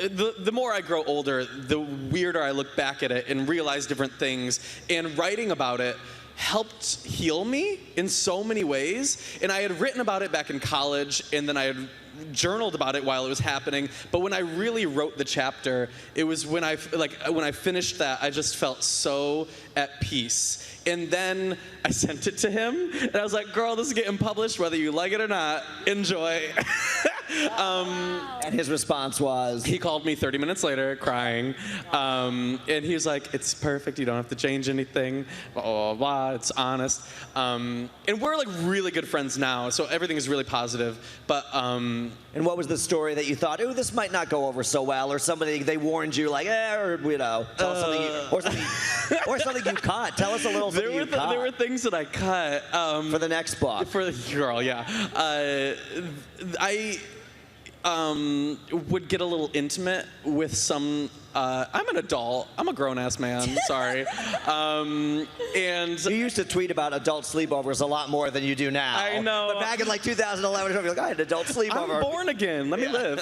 the more I grow older, the weirder I look back at it and realize different things. And writing about it helped heal me in so many ways. And I had written about it back in college, and then I had journaled about it while it was happening. But when I really wrote the chapter, it was when I finished that, I just felt so at peace. And then I sent it to him, and I was like, girl, this is getting published whether you like it or not. Enjoy. And his response was? He called me 30 minutes later, crying. And he was like, it's perfect. You don't have to change anything. Blah, blah, blah. It's honest. And we're like really good friends now, so everything is really positive. But and what was the story that you thought, ooh, this might not go over so well, or somebody they warned you like, or you know, tell us something, or something you cut. Tell us a little something you cut. There were things that I cut for the next book. For the girl, yeah. I would get a little intimate with some. I'm an adult. I'm a grown-ass man. Sorry. And you used to tweet about adult sleepovers a lot more than you do now. I know. But back in like 2011, you're like, I had an adult sleepover. I'm born again. Let me live.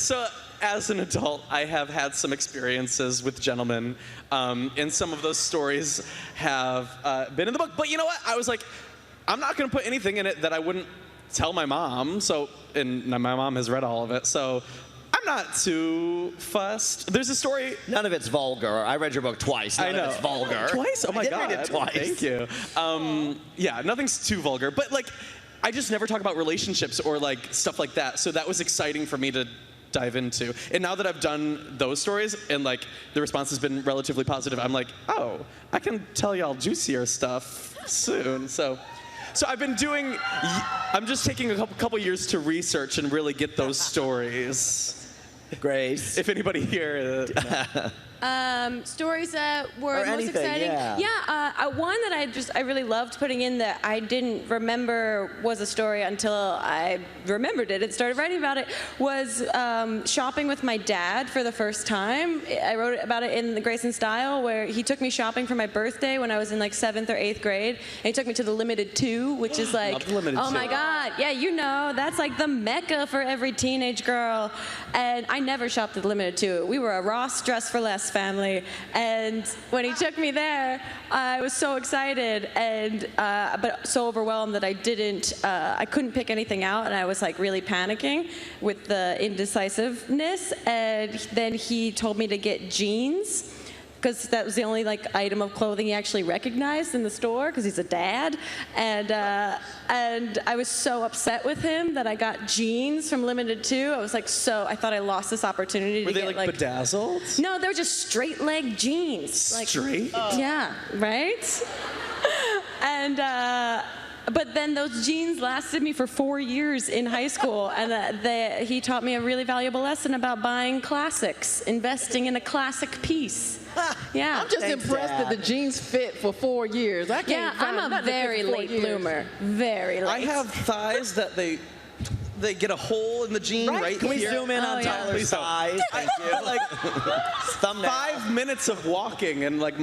So as an adult, I have had some experiences with gentlemen, and some of those stories have been in the book. But you know what? I was like, I'm not going to put anything in it that I wouldn't tell my mom. So, and my mom has read all of it. So I'm not too fussed. There's a story. None of it's vulgar. I read your book twice. None of it's vulgar. Twice? Oh my God. I did read it twice. Thank you. Yeah, nothing's too vulgar. But like, I just never talk about relationships or like stuff like that. So that was exciting for me to dive into. And now that I've done those stories and like the response has been relatively positive, I'm like, oh, I can tell y'all juicier stuff soon. So I've been doing, I'm just taking a couple years to research and really get those stories. Grace. If anybody here. Stories that were Or most anything, exciting. yeah. One that I really loved putting in that I didn't remember was a story until I remembered it and started writing about it was shopping with my dad for the first time. I wrote about it in the Grace and Style where he took me shopping for my birthday when I was in like 7th or 8th grade. And he took me to the Limited 2, which is like, oh my God, yeah, you know, that's like the mecca for every teenage girl. And I never shopped at the Limited 2. We were a Ross Dress for Less family, and when he took me there, I was so excited and but so overwhelmed that I couldn't pick anything out, and I was like really panicking with the indecisiveness. And then he told me to get jeans, because that was the only like item of clothing he actually recognized in the store, because he's a dad. And I was so upset with him that I got jeans from Limited 2. I was like, I thought I lost this opportunity Were to they get like bedazzled? No, they were just straight leg jeans. Like, straight? Yeah, right? And but then those jeans lasted me for 4 years in high school, and he taught me a really valuable lesson about buying classics, investing in a classic piece. Yeah. I'm just impressed that the jeans fit for 4 years. I can't find I'm a nothing that very fit for 4 late years. bloomer. Very late. I have thighs that they get a hole in the jean right here. Can we zoom in on Tyler's thighs? Thank you. Like, thumbnail. 5 minutes of walking and like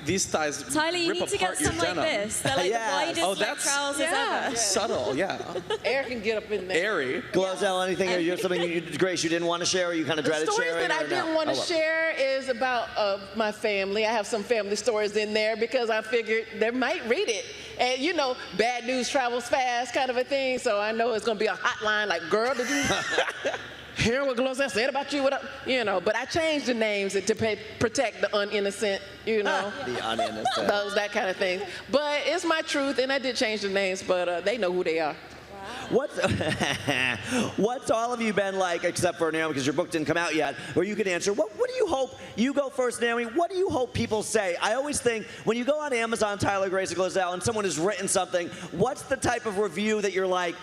these thighs Tyler, you rip need to get apart your some like denim. this. They're like the widest like, trousers ever. Subtle, yeah. Air can get up in there. Airy. Glozelle, anything? Or you have something, Grace, you didn't want to share, or you kind of dreaded sharing? The stories that I didn't want to share is about my family. I have some family stories in there because I figured they might read it. And you know, bad news travels fast kind of a thing. So I know it's going to be a hotline like, girl, did you hear what Glozelle said about you? You know, but I changed the names to protect the uninnocent, you know. The uninnocent. That kind of thing. But it's my truth, and I did change the names, but they know who they are. What's all of you been like, except for Naomi, because your book didn't come out yet, where you can answer, what do you hope, you go first, Naomi, what do you hope people say? I always think, when you go on Amazon, Tyler, Grace, and Glozelle, and someone has written something, what's the type of review that you're like,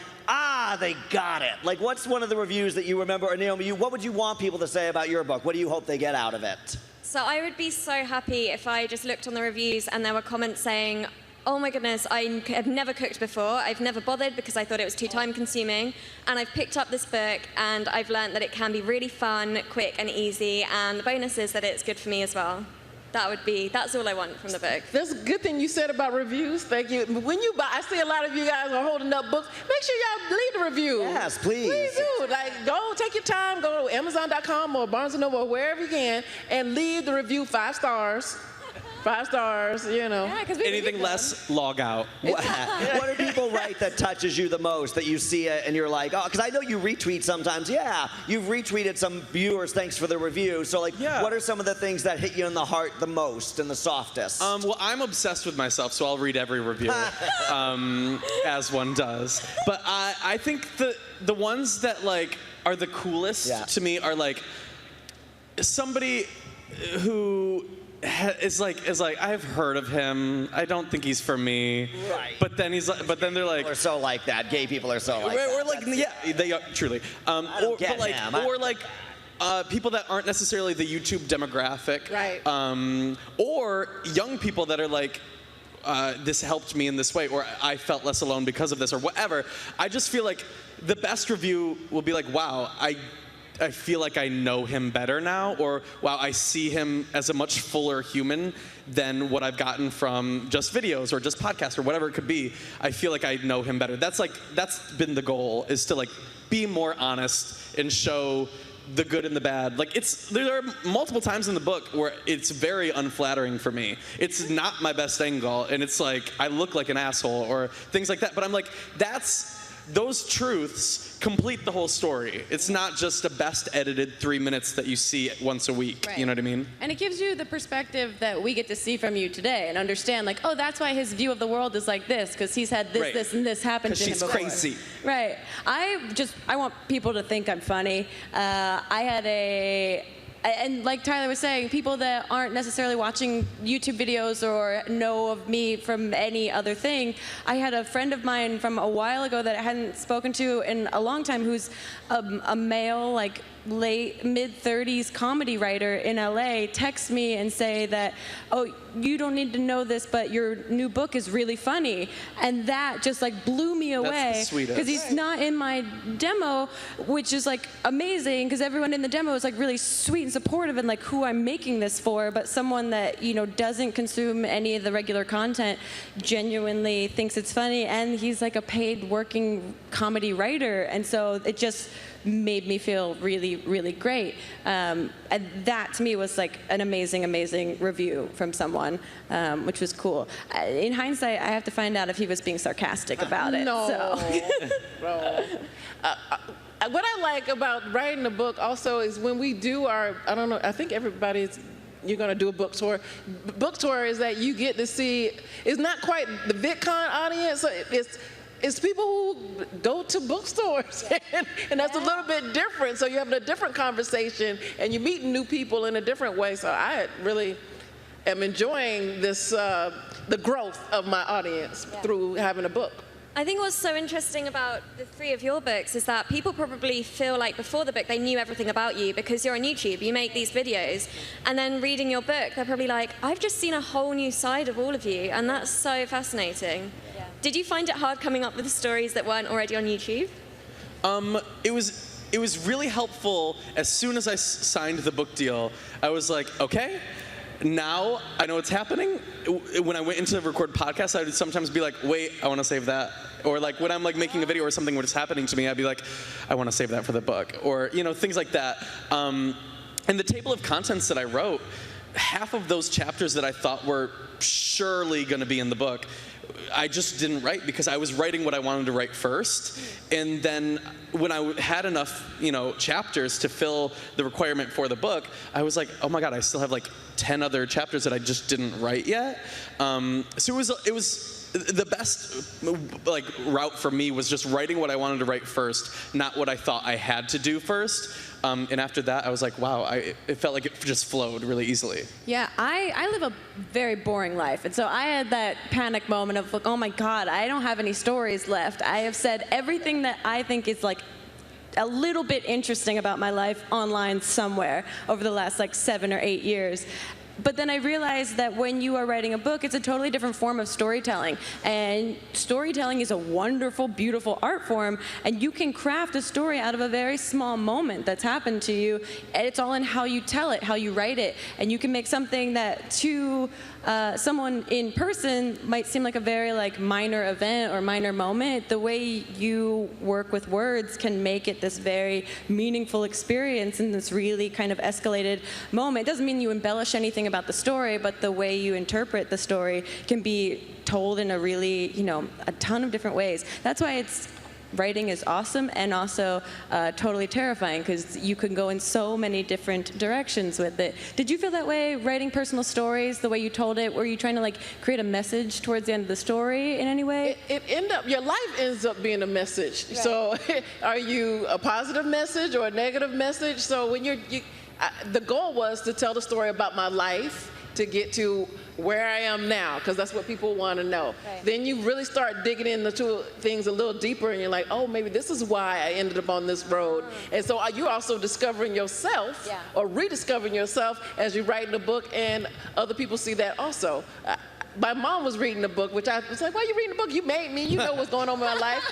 they got it? Like, what's one of the reviews that you remember, or Naomi, what would you want people to say about your book? What do you hope they get out of it? So I would be so happy if I just looked on the reviews and there were comments saying, oh my goodness, I have never cooked before. I've never bothered because I thought it was too time consuming. And I've picked up this book and I've learned that it can be really fun, quick and easy. And the bonus is that it's good for me as well. That's all I want from the book. That's a good thing you said about reviews. Thank you. When you buy, I see a lot of you guys are holding up books. Make sure y'all leave a review. Yes, please. Please do. Like, go take your time, go to Amazon.com or Barnes & Noble or wherever you can, and leave the review 5 stars. 5 stars, you know. Yeah, anything less, log out. What do people write that touches you the most, that you see it and you're like, oh, because I know you retweet sometimes. Yeah, you've retweeted some viewers, thanks for the review. So like, what are some of the things that hit you in the heart the most and the softest? Well, I'm obsessed with myself, so I'll read every review, as one does. But I think the ones that like are the coolest to me are like somebody who is like I've heard of him. I don't think he's for me. Right. But then they're like, people are so like that. Gay people are so like or that. like they are truly. People that aren't necessarily the YouTube demographic. Right. Or young people that are like, this helped me in this way, or I felt less alone because of this, or whatever. I just feel like the best review will be like, wow, I feel like I know him better now, or wow, I see him as a much fuller human than what I've gotten from just videos or just podcasts or whatever it could be. I feel like I know him better. That's been the goal, is to like be more honest and show the good and the bad. Like there are multiple times in the book where it's very unflattering for me. It's not my best angle, and it's like I look like an asshole or things like that. But I'm like, those truths complete the whole story. It's not just a best edited 3 minutes that you see once a week. Right. You know what I mean? And it gives you the perspective that we get to see from you today and understand, like, oh, that's why his view of the world is like this, because he's had this, this, and this happen to him before. Because she's crazy. Right. I want people to think I'm funny. And like Tyler was saying, people that aren't necessarily watching YouTube videos or know of me from any other thing, I had a friend of mine from a while ago that I hadn't spoken to in a long time who's a male, like mid-30s comedy writer in LA text me and say that, oh, you don't need to know this, but your new book is really funny. And that just like blew me away. Because he's not in my demo, which is like amazing, because everyone in the demo is like really sweet and supportive and like who I'm making this for, but someone that, you know, doesn't consume any of the regular content genuinely thinks it's funny, and he's like a paid working comedy writer. And so it just made me feel really, really great. And that to me was like an amazing, amazing review from someone, which was cool. In hindsight, I have to find out if he was being sarcastic about it. No. So. No. What I like about writing a book also is when we do our, I don't know, I think you're going to do a book tour. Book tour is that you get to see, it's not quite the VidCon audience, so it's people who go to bookstores, and that's a little bit different. So you're having a different conversation, and you're meeting new people in a different way. So I really am enjoying this, the growth of my audience through having a book. I think what's so interesting about the 3 of your books is that people probably feel like before the book they knew everything about you because you're on YouTube, you make these videos, and then reading your book, they're probably like, I've just seen a whole new side of all of you, and that's so fascinating. Yeah. Did you find it hard coming up with stories that weren't already on YouTube? It was really helpful. As soon as I signed the book deal, I was like, okay, now I know what's happening. When I went into record podcasts, I would sometimes be like, wait, I want to save that. Or like when I'm like making a video or something was happening to me, I'd be like, I want to save that for the book. Or, you know, things like that. And the table of contents that I wrote, half of those chapters that I thought were surely going to be in the book, I just didn't write because I was writing what I wanted to write first. And then when I had enough, you know, chapters to fill the requirement for the book, I was like, oh my God, I still have like 10 other chapters that I just didn't write yet. So it was the best like route for me was just writing what I wanted to write first, not what I thought I had to do first. And after that, I was like, wow, it felt like it just flowed really easily. Yeah, I live a very boring life. And so I had that panic moment of like, oh my God, I don't have any stories left. I have said everything that I think is like a little bit interesting about my life online somewhere over the last like 7 or 8 years. But then I realized that when you are writing a book, it's a totally different form of storytelling. And storytelling is a wonderful, beautiful art form. And you can craft a story out of a very small moment that's happened to you. And it's all in how you tell it, how you write it. And you can make something that to someone in person might seem like a very like minor event or minor moment. The way you work with words can make it this very meaningful experience in this really kind of escalated moment. It doesn't mean you embellish anything about the story, but the way you interpret the story can be told in a really, a ton of different ways. That's why writing is awesome and also totally terrifying, because you can go in so many different directions with it. Did you feel that way writing personal stories, the way you told it? Were you trying to create a message towards the end of the story in any way? Your life ends up being a message. Right. So are you a positive message or a negative message? So when the goal was to tell the story about my life to get to where I am now, because that's what people want to know. Right. Then you really start digging into things a little deeper, and you're like, oh, maybe this is why I ended up on this road. And so you're also discovering yourself, or rediscovering yourself as you write in the book, and other people see that also. My mom was reading the book, which I was like, why are you reading the book? You made me. You know what's going on in my life.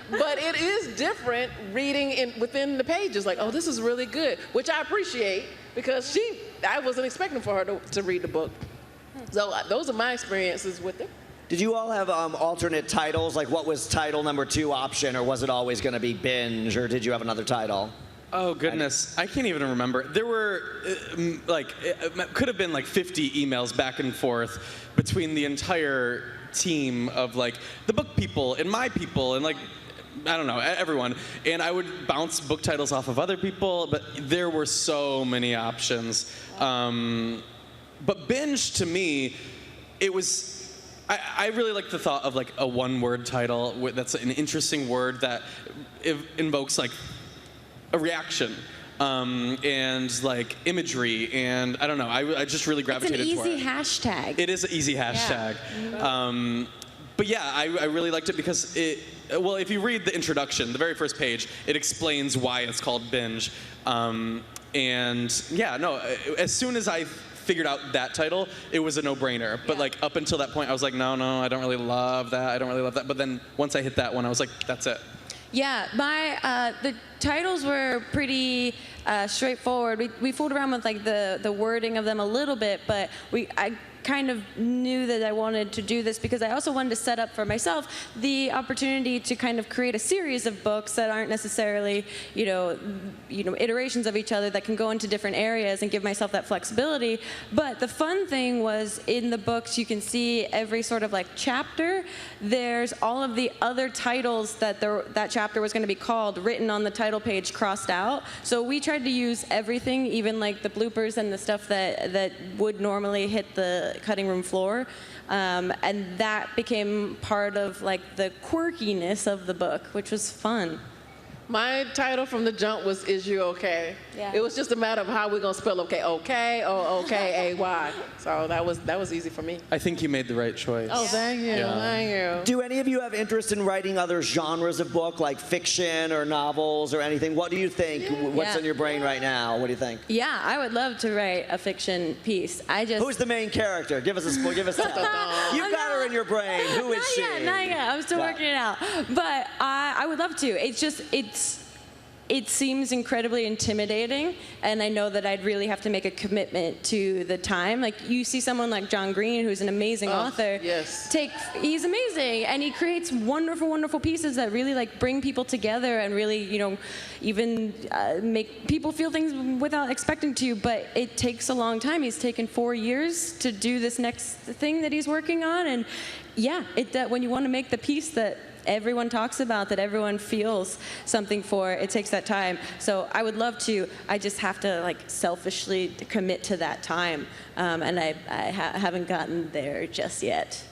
But it is different reading within the pages. Like, oh, this is really good, which I appreciate, because I wasn't expecting for her to read the book. So those are my experiences with it. Did you all have alternate titles? Like, what was title number 2 option, or was it always going to be binge, or did you have another title? Oh, goodness. I can't even remember. There were, it could have been 50 emails back and forth between the entire team of, the book people and my people and, I don't know, everyone. And I would bounce book titles off of other people, but there were so many options. But binge, to me, it was, I really like the thought of a one-word title that's an interesting word that invokes a reaction and imagery, and I don't know, I just really gravitated toward it. It's an easy hashtag. It is an easy hashtag. Yeah. But yeah, I really liked it because if you read the introduction, the very first page, it explains why it's called binge. And yeah, no, as soon as I figured out that title, it was a no-brainer. But up until that point, I was like, no, I don't really love that. I don't really love that. But then once I hit that one, I was like, that's it. Yeah, the titles were pretty straightforward. We fooled around with the wording of them a little bit, but I kind of knew that I wanted to do this because I also wanted to set up for myself the opportunity to kind of create a series of books that aren't necessarily, iterations of each other, that can go into different areas, and give myself that flexibility. But the fun thing was, in the books, you can see every sort of chapter. There's all of the other titles that that chapter was going to be called written on the title page, crossed out. So we tried to use everything, even the bloopers and the stuff that would normally hit the cutting room floor, and that became part of the quirkiness of the book, which was fun. My title from the jump was "Is You Okay?" Yeah. It was just a matter of how we're gonna spell okay, O-K-A-Y. So that was easy for me. I think you made the right choice. Oh, thank you, thank you. Do any of you have interest in writing other genres of book, like fiction or novels or anything? What do you think? What's in your brain right now? What do you think? Yeah, I would love to write a fiction piece. Who's the main character? Give us a spoil. Give us a You've got her in your brain. Who is she? Not yet. I'm still working it out. But I would love to. It seems incredibly intimidating, and I know that I'd really have to make a commitment to the time. You see someone like John Green, who's an amazing author. Yes. He's amazing, and he creates wonderful, wonderful pieces that really bring people together and really, even make people feel things without expecting to. But it takes a long time. He's taken 4 years to do this next thing that he's working on, and yeah, when you want to make the piece that everyone talks about, that everyone feels something for, it takes that time. So I would love to. I just have to selfishly commit to that time, and I haven't gotten there just yet.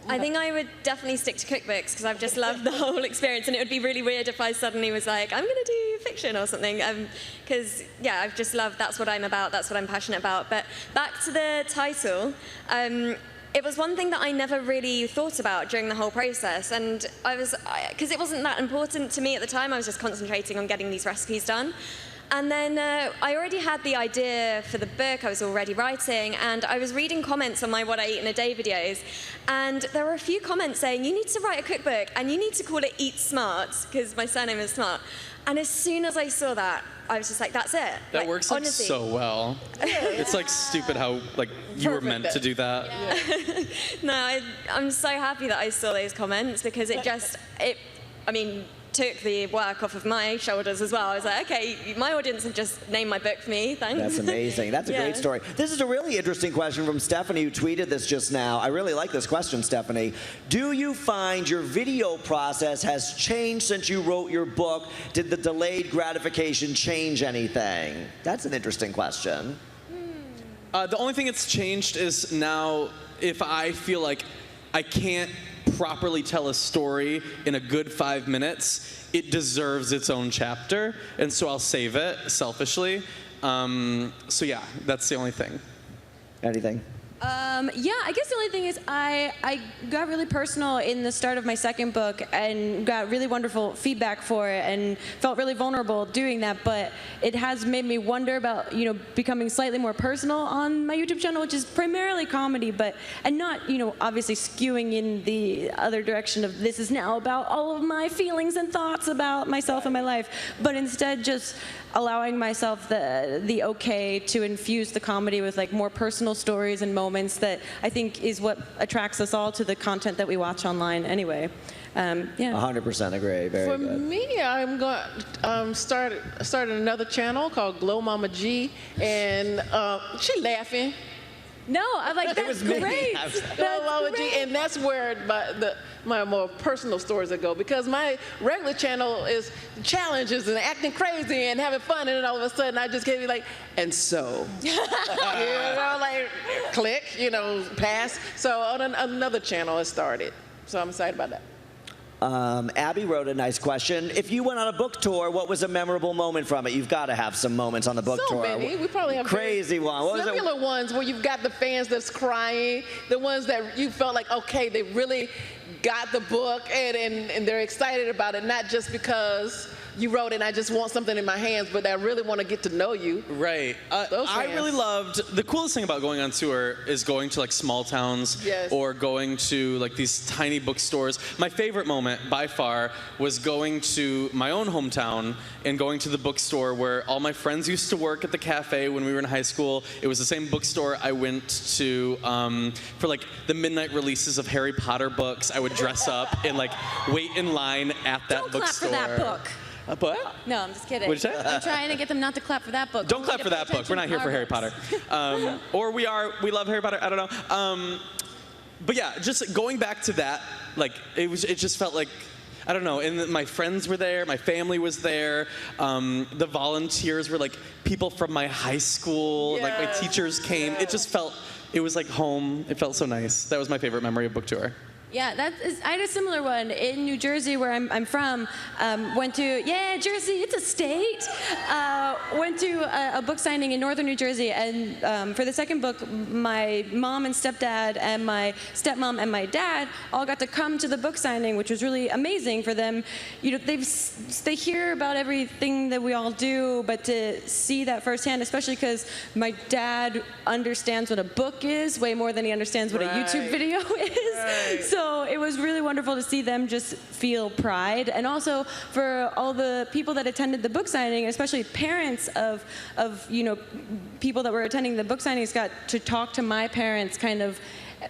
I think I would definitely stick to cookbooks because I've just loved the whole experience, and it would be really weird if I suddenly was like, I'm going to do fiction or something, because I've just loved, that's what I'm about, that's what I'm passionate about. But back to the title, it was one thing that I never really thought about during the whole process, and because it wasn't that important to me at the time, I was just concentrating on getting these recipes done. And then I already had the idea for the book, I was already writing, and I was reading comments on my What I Eat in a Day videos, and there were a few comments saying, you need to write a cookbook, and you need to call it Eat Smart, because my surname is Smart. And as soon as I saw that, I was just like, that's it. That works honestly so well. It's stupid how you were meant to do that. Yeah. No, I'm so happy that I saw those comments, because took the work off of my shoulders as well. I was like, okay, my audience have just named my book for me, thanks. That's amazing. That's a great story. This is a really interesting question from Stephanie, who tweeted this just now. I really like this question, Stephanie. Do you find your video process has changed since you wrote your book? Did the delayed gratification change anything? That's an interesting question. The only thing that's changed is now if I feel like I can't properly tell a story in a good 5 minutes, it deserves its own chapter, and so I'll save it selfishly. So yeah, that's the only thing. Anything? Yeah, I guess the only thing is I got really personal in the start of my second book and got really wonderful feedback for it and felt really vulnerable doing that, but it has made me wonder about, you know, becoming slightly more personal on my YouTube channel, which is primarily comedy, and not, you know, obviously skewing in the other direction of this is now about all of my feelings and thoughts about myself and my life, but instead just allowing myself the okay to infuse the comedy with like more personal stories and moments that I think is what attracts us all to the content that we watch online anyway. Yeah. 100% agree. Very For good. me, I'm going started another channel called Glow Mama G, and she laughing. No, I'm like, that's great. Glow Mama G, and that's where my more personal stories that go, because my regular channel is challenges and acting crazy and having fun, and then all of a sudden I just can't be like, and so, you know, like click, you know, pass. So on another channel has started, so I'm excited about that. Abby wrote a nice question. If you went on a book tour, what was a memorable moment from it? You've got to have some moments on the book tour. So many. We probably have crazy one. What was it? Similar ones where you've got the fans that's crying, the ones that you felt like, okay, they really got the book and they're excited about it, not just because you wrote it and I just want something in my hands, but I really want to get to know you. Right. I really loved, the coolest thing about going on tour is going to like small towns or going to like these tiny bookstores. My favorite moment by far was going to my own hometown and going to the bookstore where all my friends used to work at the cafe when we were in high school. It was the same bookstore I went to for like the midnight releases of Harry Potter books. I would dress up and like wait in line at that bookstore. Don't clap for that book. What? No, I'm just kidding. What'd you say? I'm trying to get them not to clap for that book. Don't clap for that book. We're not here for Harry Potter. Or we love Harry Potter. I don't know. But yeah, just going back to that, like it just felt like, I don't know, and my friends were there, my family was there, the volunteers were like people from my high school, like my teachers came. It just felt, it was like home. It felt so nice. That was my favorite memory of book tour. Yeah, I had a similar one in New Jersey, where I'm from. Went to, Jersey, it's a state. Went to a book signing in northern New Jersey, and for the second book, my mom and stepdad and my stepmom and my dad all got to come to the book signing, which was really amazing for them. You know, they hear about everything that we all do, but to see that firsthand, especially because my dad understands what a book is way more than he understands what a YouTube video is. So it was really wonderful to see them just feel pride, and also for all the people that attended the book signing, especially parents of you know, people that were attending the book signings, got to talk to my parents kind of,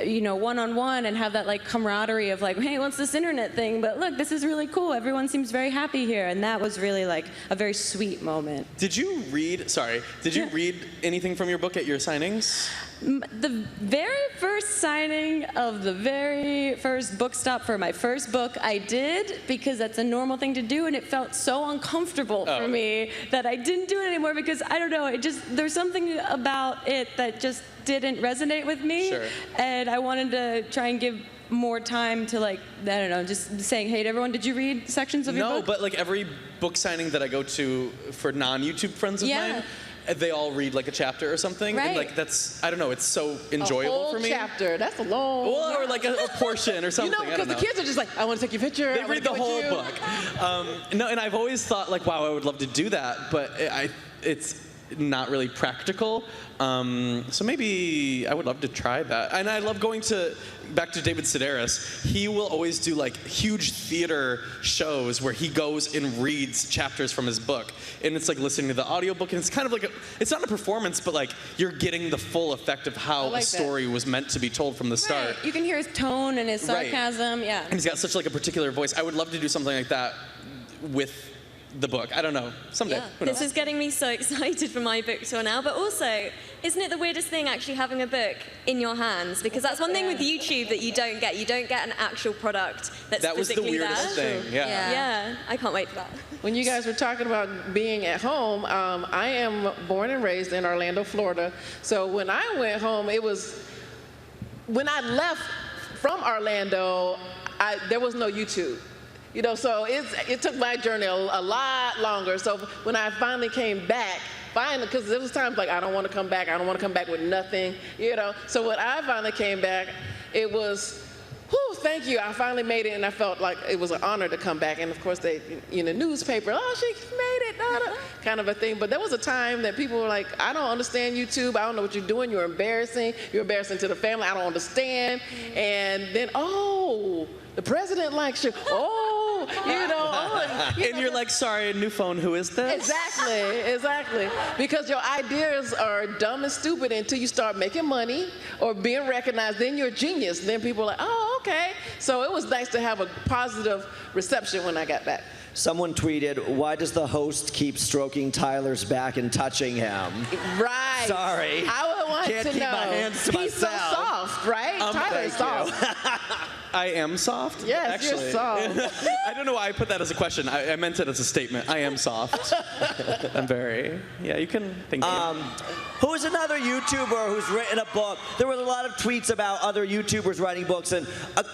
you know, one-on-one, and have that like camaraderie of like, hey, what's this internet thing? But look, this is really cool. Everyone seems very happy here, and that was really like a very sweet moment. Did you read anything from your book at your signings? The very first signing of the very first book stop for my first book, I did, because that's a normal thing to do, and it felt so uncomfortable for me that I didn't do it anymore, because I don't know, there's something about it that just didn't resonate with me, and I wanted to try and give more time to, like, I don't know, just saying, hey to everyone, did you read sections of your book? No, but like every book signing that I go to for non-YouTube friends of mine, they all read like a chapter or something, and like that's, I don't know, it's so enjoyable for me. A whole chapter, that's a long. Well, or like a portion or something. You know, because the kids are just like, I want to take your picture. They read the whole book. No, and I've always thought like, wow, I would love to do that, but it's not really practical. So maybe I would love to try that. And I love going back to David Sedaris. He will always do like huge theater shows where he goes and reads chapters from his book. And it's like listening to the audiobook, and it's kind of like, it's not a performance, but like you're getting the full effect of how a story was meant to be told from the start. Right. You can hear his tone and his sarcasm, And he's got such like a particular voice. I would love to do something like that with the book. I don't know. Someday. Who knows? This is getting me so excited for my book tour now. But also, isn't it the weirdest thing actually having a book in your hands? Because that's one thing with YouTube that you don't get. You don't get an actual product that's That was the physically weirdest there. thing. Yeah. Yeah. I can't wait for that. When you guys were talking about being at home, I am born and raised in Orlando, Florida. So when I went home, it was, when I left from Orlando, there was no YouTube. You know, so it took my journey a lot longer. So when I finally came back, because there was times like, I don't want to come back with nothing, you know. So when I finally came back, it was, whew, thank you, I finally made it, and I felt like it was an honor to come back. And of course, they, in the newspaper, oh, she made it, kind of a thing. But there was a time that people were like, I don't understand YouTube, I don't know what you're doing, you're embarrassing to the family, I don't understand. And then, oh, the president likes you, and you're like, sorry, new phone, who is this? Exactly. Because your ideas are dumb and stupid until you start making money or being recognized. Then you're a genius. Then people are like, oh, okay. So it was nice to have a positive reception when I got back. Someone tweeted, why does the host keep stroking Tyler's back and touching him? Right. Sorry. I would want Can't to keep know. my hands to He's myself. so soft, right? Tyler's soft. I am soft? Yes, actually. you're soft. I don't know why I put that as a question. I meant it as a statement. I am soft. I'm very, yeah, you can think Who is another YouTuber who's written a book? There were a lot of tweets about other YouTubers writing books, and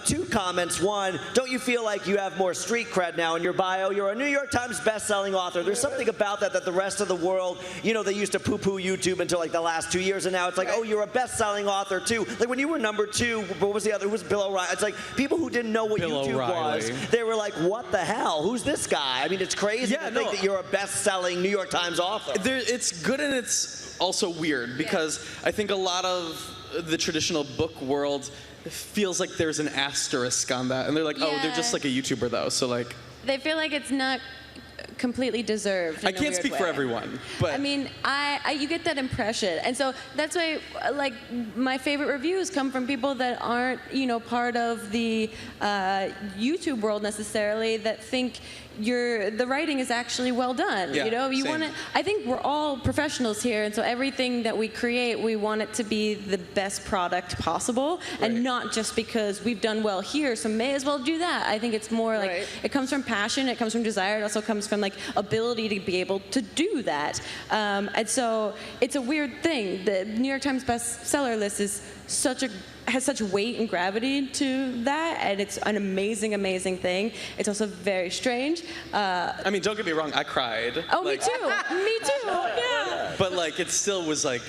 2 comments. One, don't you feel like you have more street cred now in your bio? You're a New York Times best-selling author. There's something about that the rest of the world, you know, they used to poo-poo YouTube until like the last 2 years, and now it's like, oh, you're a best-selling author too. Like when you were number 2, what was the other? Who was Bill O'Reilly? It's like people who didn't know what Bill YouTube O'Reilly. was, they were like, what the hell? Who's this guy? I mean, it's crazy to think that you're a best-selling New York Times author. It's good and it's also weird because I think a lot of the traditional book world feels like there's an asterisk on that. And they're like, oh, they're just like a YouTuber though. So like, they feel like it's not completely deserved. I can't speak for everyone, but I mean, you get that impression, and so that's why, like, my favorite reviews come from people that aren't, you know, part of the YouTube world necessarily, that think the writing is actually well done. Yeah, you know, you same. want to. I think we're all professionals here, and so everything that we create, we want it to be the best product possible, and not just because we've done well here, so may as well do that. I think it's more like it comes from passion, it comes from desire, it also comes from like ability to be able to do that. And so it's a weird thing. The New York Times bestseller list is has such weight and gravity to that, and it's an amazing, amazing thing. It's also very strange. I mean, don't get me wrong, I cried. Oh, me too. Me too. Yeah. But like, it still was like,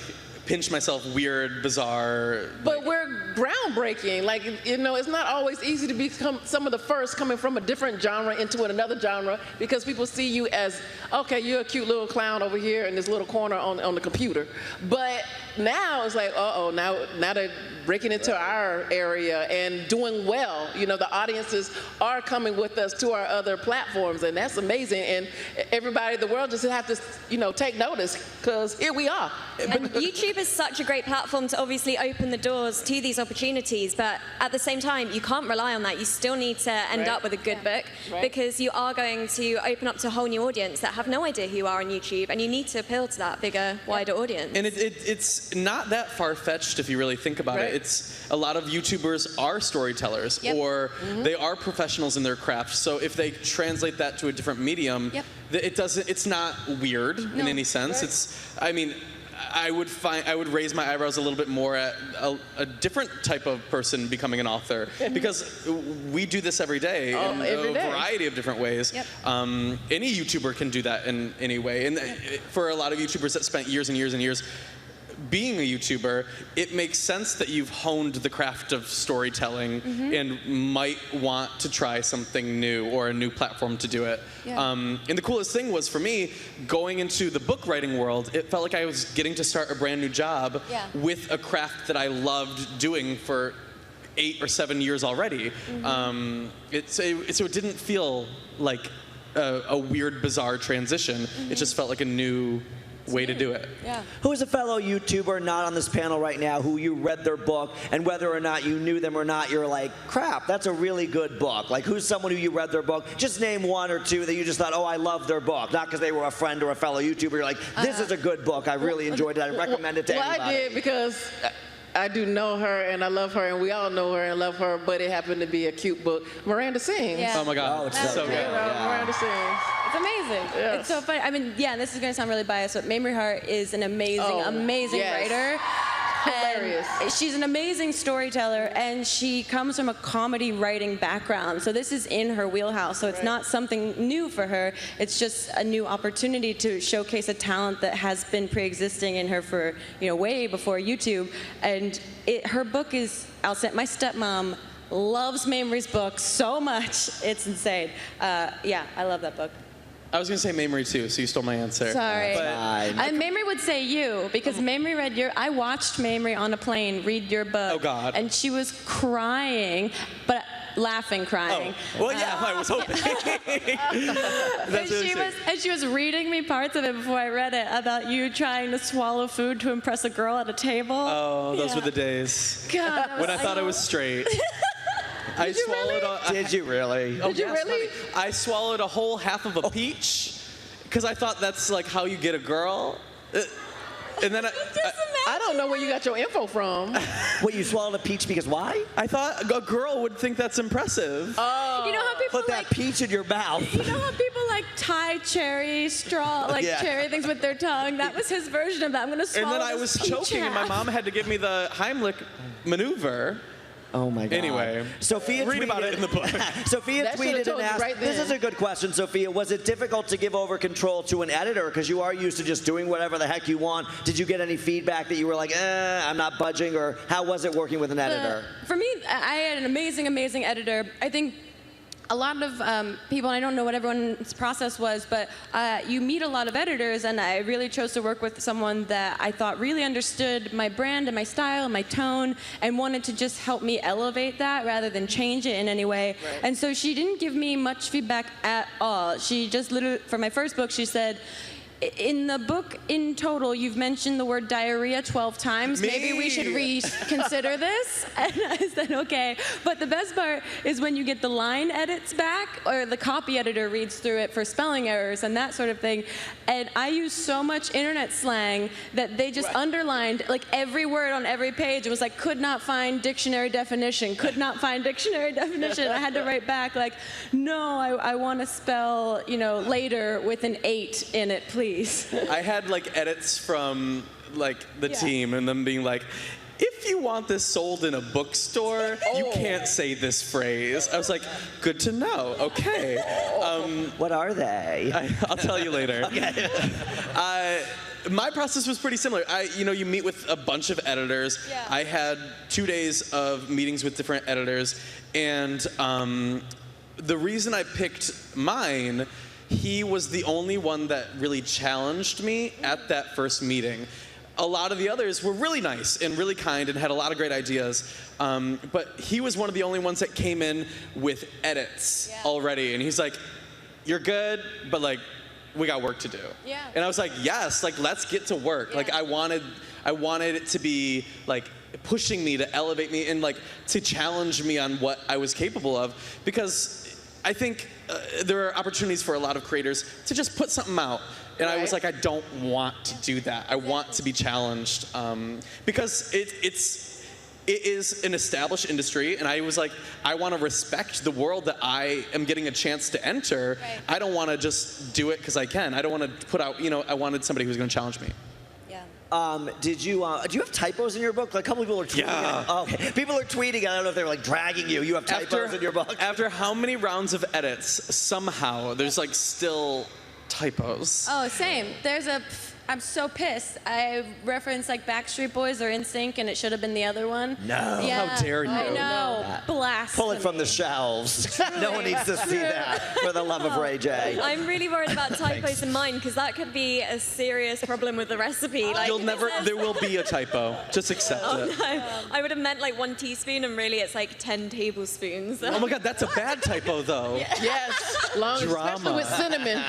pinch myself, weird, bizarre. But we're groundbreaking. Like, you know, it's not always easy to become some of the first coming from a different genre into another genre, because people see you as, okay, you're a cute little clown over here in this little corner on the computer. But now it's like, uh-oh, now they're breaking into our area and doing well. You know, the audiences are coming with us to our other platforms, and that's amazing. And everybody in the world just have to, you know, take notice, because here we are. And YouTube is such a great platform to obviously open the doors to these opportunities, but at the same time, you can't rely on that. You still need to end up with a good book, because you are going to open up to a whole new audience that have no idea who you are on YouTube, and you need to appeal to that bigger, wider audience. And it's not that far-fetched if you really think about it. It's a lot of YouTubers are storytellers, or they are professionals in their craft. So if they translate that to a different medium, it's not weird in any sense. It's, I mean, I would raise my eyebrows a little bit more at a different type of person becoming an author, because we do this every day in a variety of different ways. Any YouTuber can do that in any way, and for a lot of YouTubers that spent years and years and years being a YouTuber, it makes sense that you've honed the craft of storytelling and might want to try something new or a new platform to do it. And the coolest thing was, for me, going into the book writing world, it felt like I was getting to start a brand new job with a craft that I loved doing for 8 or 7 years already. So it didn't feel like a weird, bizarre transition. It just felt like a new way to do it. Yeah. Who is a fellow YouTuber not on this panel right now who you read their book, and whether or not you knew them or not, you're like, crap, that's a really good book? Like, who's someone who you read their book? Just name one or two that you just thought, oh, I love their book. Not because they were a friend or a fellow YouTuber. You're like, this is a good book. I really enjoyed it. I recommend it to anybody. Well, I did because I do know her and I love her, and we all know her and love her, but it happened to be a cute book. Miranda Sings. Yeah. Oh my God, it's so good. Miranda Sings. It's amazing. Yes. It's so funny. I mean, yeah, this is going to sound really biased, but Mamrie Hart is an amazing writer. Hilarious. And she's an amazing storyteller, and she comes from a comedy writing background. So this is in her wheelhouse. So it's not something new for her. It's just a new opportunity to showcase a talent that has been pre-existing in her for, way before YouTube. And her book is, my stepmom loves Mamrie's book so much. It's insane. Yeah, I love that book. I was going to say Mamrie too, so you stole my answer. Sorry. But And Mamrie would say you, because Mamrie read I watched Mamrie on a plane read your book. Oh, God. And she was crying, but crying. Oh, well, yeah, I was hoping. And she was reading me parts of it before I read it about you trying to swallow food to impress a girl at a table. Oh, those were the days. God, when I thought I was straight. Did you really? Oh, yes, honey. I swallowed a whole half of a peach because I thought that's like how you get a girl. And then I don't know where you got your info from. What, you swallowed a peach because why? I thought a girl would think that's impressive. Oh. You know how people put that peach in your mouth. You know how people tie cherry straw, cherry things with their tongue? That was his version of that. I'm going to swallow And then I was choking, and my mom had to give me the Heimlich maneuver. Oh my God. Anyway, Sophia read about it in the book. Sophia tweeted and asked, this is a good question, Sophia. Was it difficult to give over control to an editor? Because you are used to just doing whatever the heck you want. Did you get any feedback that you were like, I'm not budging? Or how was it working with an editor? For me, I had an amazing editor. I think a lot of people, and I don't know what everyone's process was, but you meet a lot of editors, and I really chose to work with someone that I thought really understood my brand and my style and my tone and wanted to just help me elevate that rather than change it in any way. Right. And so she didn't give me much feedback at all. She just literally, for my first book, she said, in the book, in total, you've mentioned the word diarrhea 12 times. Maybe we should reconsider this. And I said, okay. But the best part is when you get the line edits back, or the copy editor reads through it for spelling errors and that sort of thing. And I use so much internet slang that they just underlined every word on every page. It was like, could not find dictionary definition, could not find dictionary definition. I had to write back no, I want to spell, later with an 8 in it, please. I had edits from the team and them being like, if you want this sold in a bookstore, you can't say this phrase. I was like, good to know. Okay. What are they? I'll tell you later. Okay. My process was pretty similar. You meet with a bunch of editors. Yeah. I had 2 days of meetings with different editors, and the reason I picked mine, he was the only one that really challenged me at that first meeting. A lot of the others were really nice and really kind and had a lot of great ideas, but he was one of the only ones that came in with edits already, and he's like, you're good, but we got work to do. Yeah. And I was like, yes, let's get to work. Yeah. I wanted it to be pushing me, to elevate me, and to challenge me on what I was capable of, because I think there are opportunities for a lot of creators to just put something out. And I was like, I don't want to do that. I want to be challenged, because it is an established industry, and I was like, I want to respect the world that I am getting a chance to enter. Right. I don't want to just do it because I can. I don't want to put out, I wanted somebody who's going to challenge me. Do you have typos in your book? A couple people are tweeting. Yeah. Oh, okay. People are tweeting. I don't know if they're dragging you. You have typos in your book. After how many rounds of edits, somehow there's still typos. Oh, same. I'm so pissed. I referenced Backstreet Boys or NSYNC, and it should have been the other one. No. Yeah, how dare you? I know. Blasphemy. Pull it from the shelves. No one needs to see that, for the love of Ray J. I'm really worried about typos in mine, because that could be a serious problem with the recipe. There will be a typo. Just accept it. No. I would have meant 1 teaspoon, and really it's 10 tablespoons. Oh my God, that's a bad typo though. Yes, especially with cinnamon.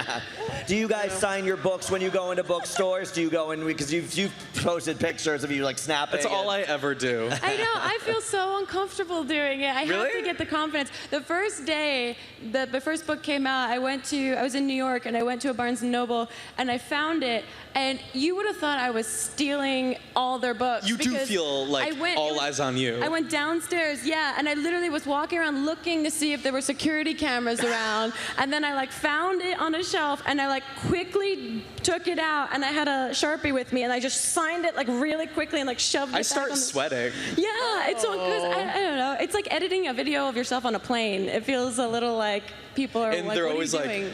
Do you guys sign your books when you go into bookstores? yours? Do you go in, because you've posted pictures of you like snapping? That's all I ever do. I know. I feel so uncomfortable doing it. I have to get the confidence. The first day that the first book came out, I was in New York, and I went to a Barnes & Noble, and I found it, and you would have thought I was stealing all their books. You do feel like all eyes on you. I went downstairs, yeah, and I literally was walking around looking to see if there were security cameras around, and then I like found it on a shelf, and I like quickly took it out, and I had a Sharpie with me, and I just signed it like really quickly and like shoved it back. I start sweating. Yeah, it's so, because I don't know, it's like editing a video of yourself on a plane. It feels a little like people are and like, they're what always are you doing? like,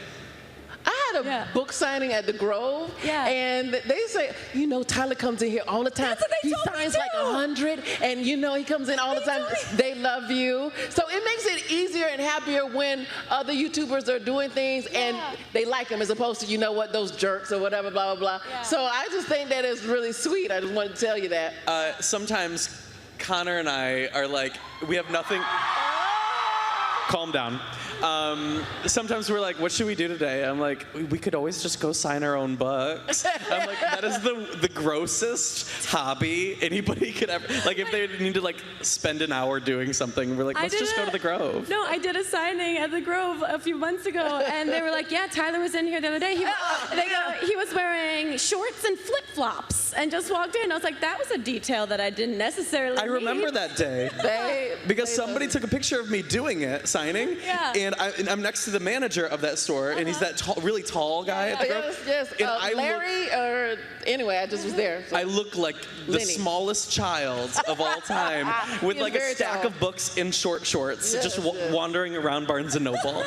I had a book signing at the Grove, and they say, you know, Tyler comes in here all the time. He signs like 100, and you know he comes in all the time. They love you. So it makes it easier and happier when other YouTubers are doing things and they like them as opposed to, you know what, those jerks or whatever, blah, blah, blah. So I just think that is really sweet. I just wanted to tell you that. Sometimes Connor and I are like, we have nothing. Calm down. Sometimes we're like, what should we do today? I'm like, we could always just go sign our own books. I'm like, that is the grossest hobby anybody could ever, like if they need to like spend an hour doing something, we're like, let's just go to the Grove. No, I did a signing at the Grove a few months ago, and they were like, yeah, Tyler was in here the other day. He was wearing shorts and flip-flops and just walked in. I was like, that was a detail that I didn't necessarily I remember that day. Because somebody took a picture of me doing it, signing, and I'm next to the manager of that store, and he's that tall, really tall guy at the Grove. Yes, And Larry, or anyway, I just was there. So. I look like the smallest child of all time, with like a stack of books in short shorts, just wandering around Barnes & Noble.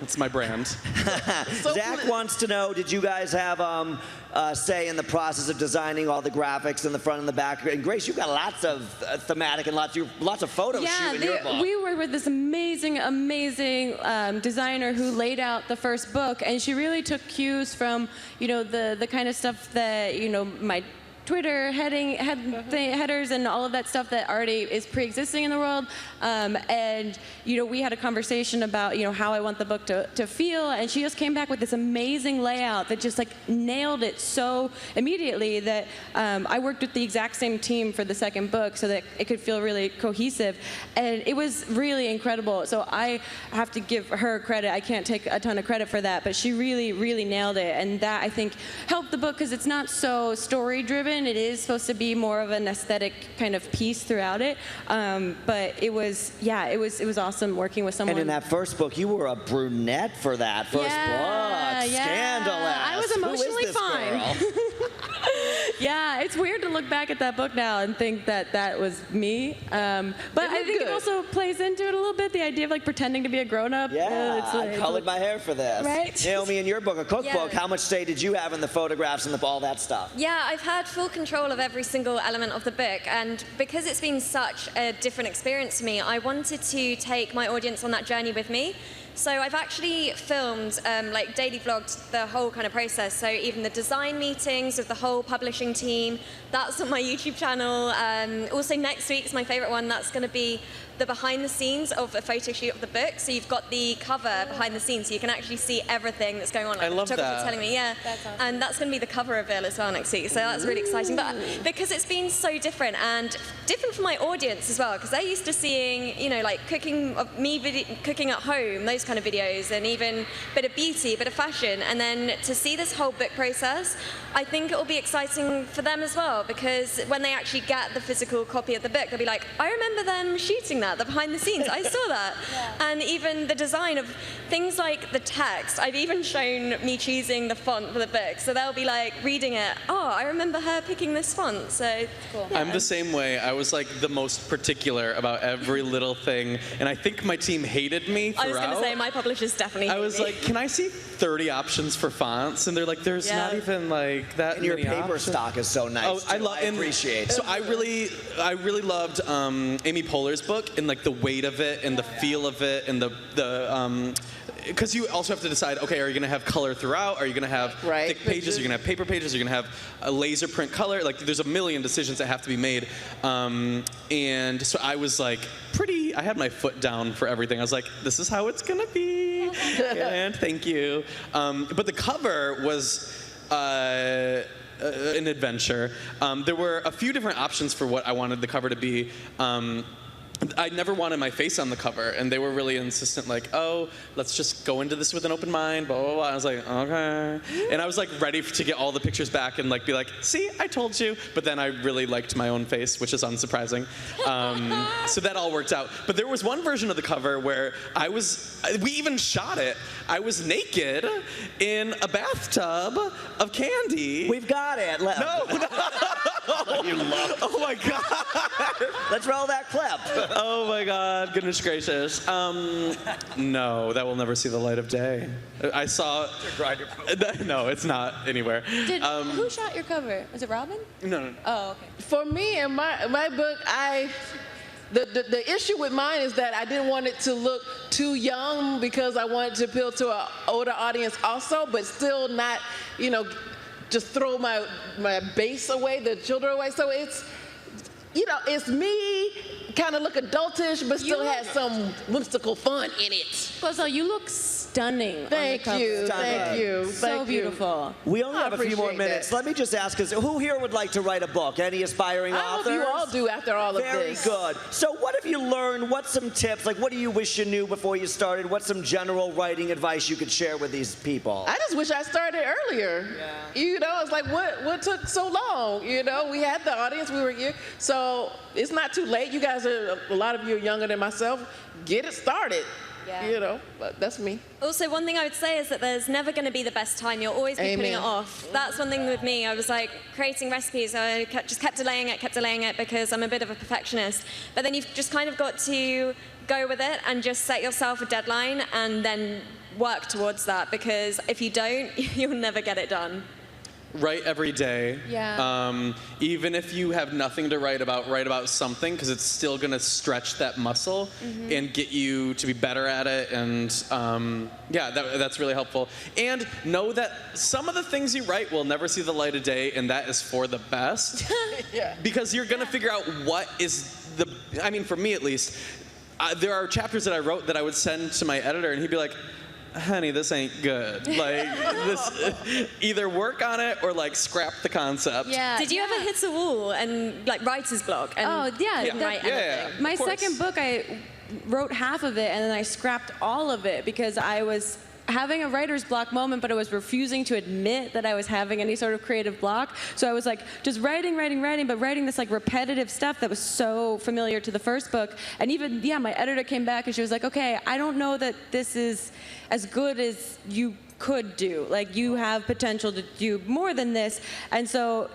That's my brand. Zach wants to know, did you guys have say in the process of designing all the graphics in the front and the back? And Grace, you've got lots of thematic and lots of photos shoot in your book. We were with this amazing designer who laid out the first book, and she really took cues from, you know, the kind of stuff that, you know, my Twitter headers and all of that stuff that already is pre-existing in the world, and you know, we had a conversation about, you know, how I want the book to feel, and she just came back with this amazing layout that just like nailed it so immediately that I worked with the exact same team for the second book so that it could feel really cohesive, and it was really incredible. So I have to give her credit. I can't take a ton of credit for that, but she really nailed it, and that I think helped the book because it's not so story driven. It is supposed to be more of an aesthetic kind of piece throughout it, but it was awesome working with someone. And in that first book, you were a brunette for that first book. Scandalous. I was emotionally fine. Yeah, it's weird to look back at that book now and think that that was me. But I think it also plays into it a little bit, the idea of like pretending to be a grown-up. Yeah, I colored my hair for this. Right? Naomi, in your book, a cookbook, how much say did you have in the photographs and all that stuff? Yeah, I've had full control of every single element of the book, and because it's been such a different experience to me, I wanted to take my audience on that journey with me. So I've actually filmed, like daily vlogged the whole kind of process. So even the design meetings with the whole publishing team, that's on my YouTube channel. Also next week's my favorite one. That's going to be the behind the scenes of a photo shoot of the book. So you've got the cover behind the scenes, so you can actually see everything that's going on. Like I love the photographer that. telling me, that's awesome. And that's going to be the cover reveal as well next week. So that's really exciting. But because it's been so different and different for my audience as well, because they're used to seeing, you know, like cooking at home, those kind of videos, and even a bit of beauty, a bit of fashion, and then to see this whole book process, I think it will be exciting for them as well, because when they actually get the physical copy of the book, they'll be like, I remember them shooting that, the behind the scenes, I saw that. And even the design of things like the text, I've even shown me choosing the font for the book, so they'll be like reading it, oh, I remember her picking this font, so cool. I'm the same way. I was like the most particular about every little thing, and I think my team hated me throughout. I was going to say, my publishers definitely hate I was me. like, can I see 30 options for fonts? And they're like, there's not even like that and your many paper options. stock is so nice. Oh, I appreciate it. So I really loved Amy Poehler's book, and like the weight of it and the feel of it, and the because you also have to decide, okay, are you going to have color throughout? Are you going to have thick pages? Are you going to have paper pages? Are you going to have a laser print color? Like, there's a million decisions that have to be made. And so I was like, I had my foot down for everything. I was like, this is how it's going to be. And thank you. But the cover was an adventure. There were a few different options for what I wanted the cover to be. I never wanted my face on the cover, and they were really insistent, like, oh, let's just go into this with an open mind, blah, blah, blah. I was like, okay. And I was like ready to get all the pictures back and like be like, see, I told you. But then I really liked my own face, which is unsurprising. So that all worked out. But there was one version of the cover where we even shot it. I was naked in a bathtub of candy. We've got it. No. You love. Oh my God. Let's roll that clip. Oh my God, goodness gracious. No, that will never see the light of day. I saw. No, it's not anywhere. Who shot your cover? Was it Robin? No. Oh, okay. For me, in my book, the issue with mine is that I didn't want it to look too young because I wanted to appeal to an older audience also, but still not, just throw my base away, the children away. So it's, it's me, kind of look adultish, but still has some whimsical fun in it. Glozelle, you look stunning. Thank you. So beautiful. We only have a few more minutes. That. Let me just ask, who here would like to write a book? Any aspiring authors? I hope you all do after all of this. Very good. So what have you learned? What's some tips? Like, what do you wish you knew before you started? What's some general writing advice you could share with these people? I just wish I started earlier. Yeah. It's like, what took so long? We had the audience, we were here. So it's not too late. You guys a lot of you are younger than myself. Get it started. Yeah. But that's me. Also, one thing I would say is that there's never going to be the best time. You'll always be putting it off. That's one thing with me. I was like creating recipes. I just kept delaying it because I'm a bit of a perfectionist. But then you've just kind of got to go with it and just set yourself a deadline and then work towards that, because if you don't, you'll never get it done. Write every day. Yeah. Even if you have nothing to write about something, because it's still going to stretch that muscle and get you to be better at it. And that's really helpful. And know that some of the things you write will never see the light of day, and that is for the best. Because you're going to figure out what is for me at least, there are chapters that I wrote that I would send to my editor, and he'd be like, honey, this ain't good. Like, this, either work on it or like scrap the concept. Yeah. Did you ever hit a wall and like writer's block? And write anything? My second book, I wrote half of it and then I scrapped all of it because I was having a writer's block moment, but I was refusing to admit that I was having any sort of creative block. So I was like just writing, but writing this like repetitive stuff that was so familiar to the first book. And even, my editor came back and she was like, okay, I don't know that this is as good as you could do. Like, you have potential to do more than this. And so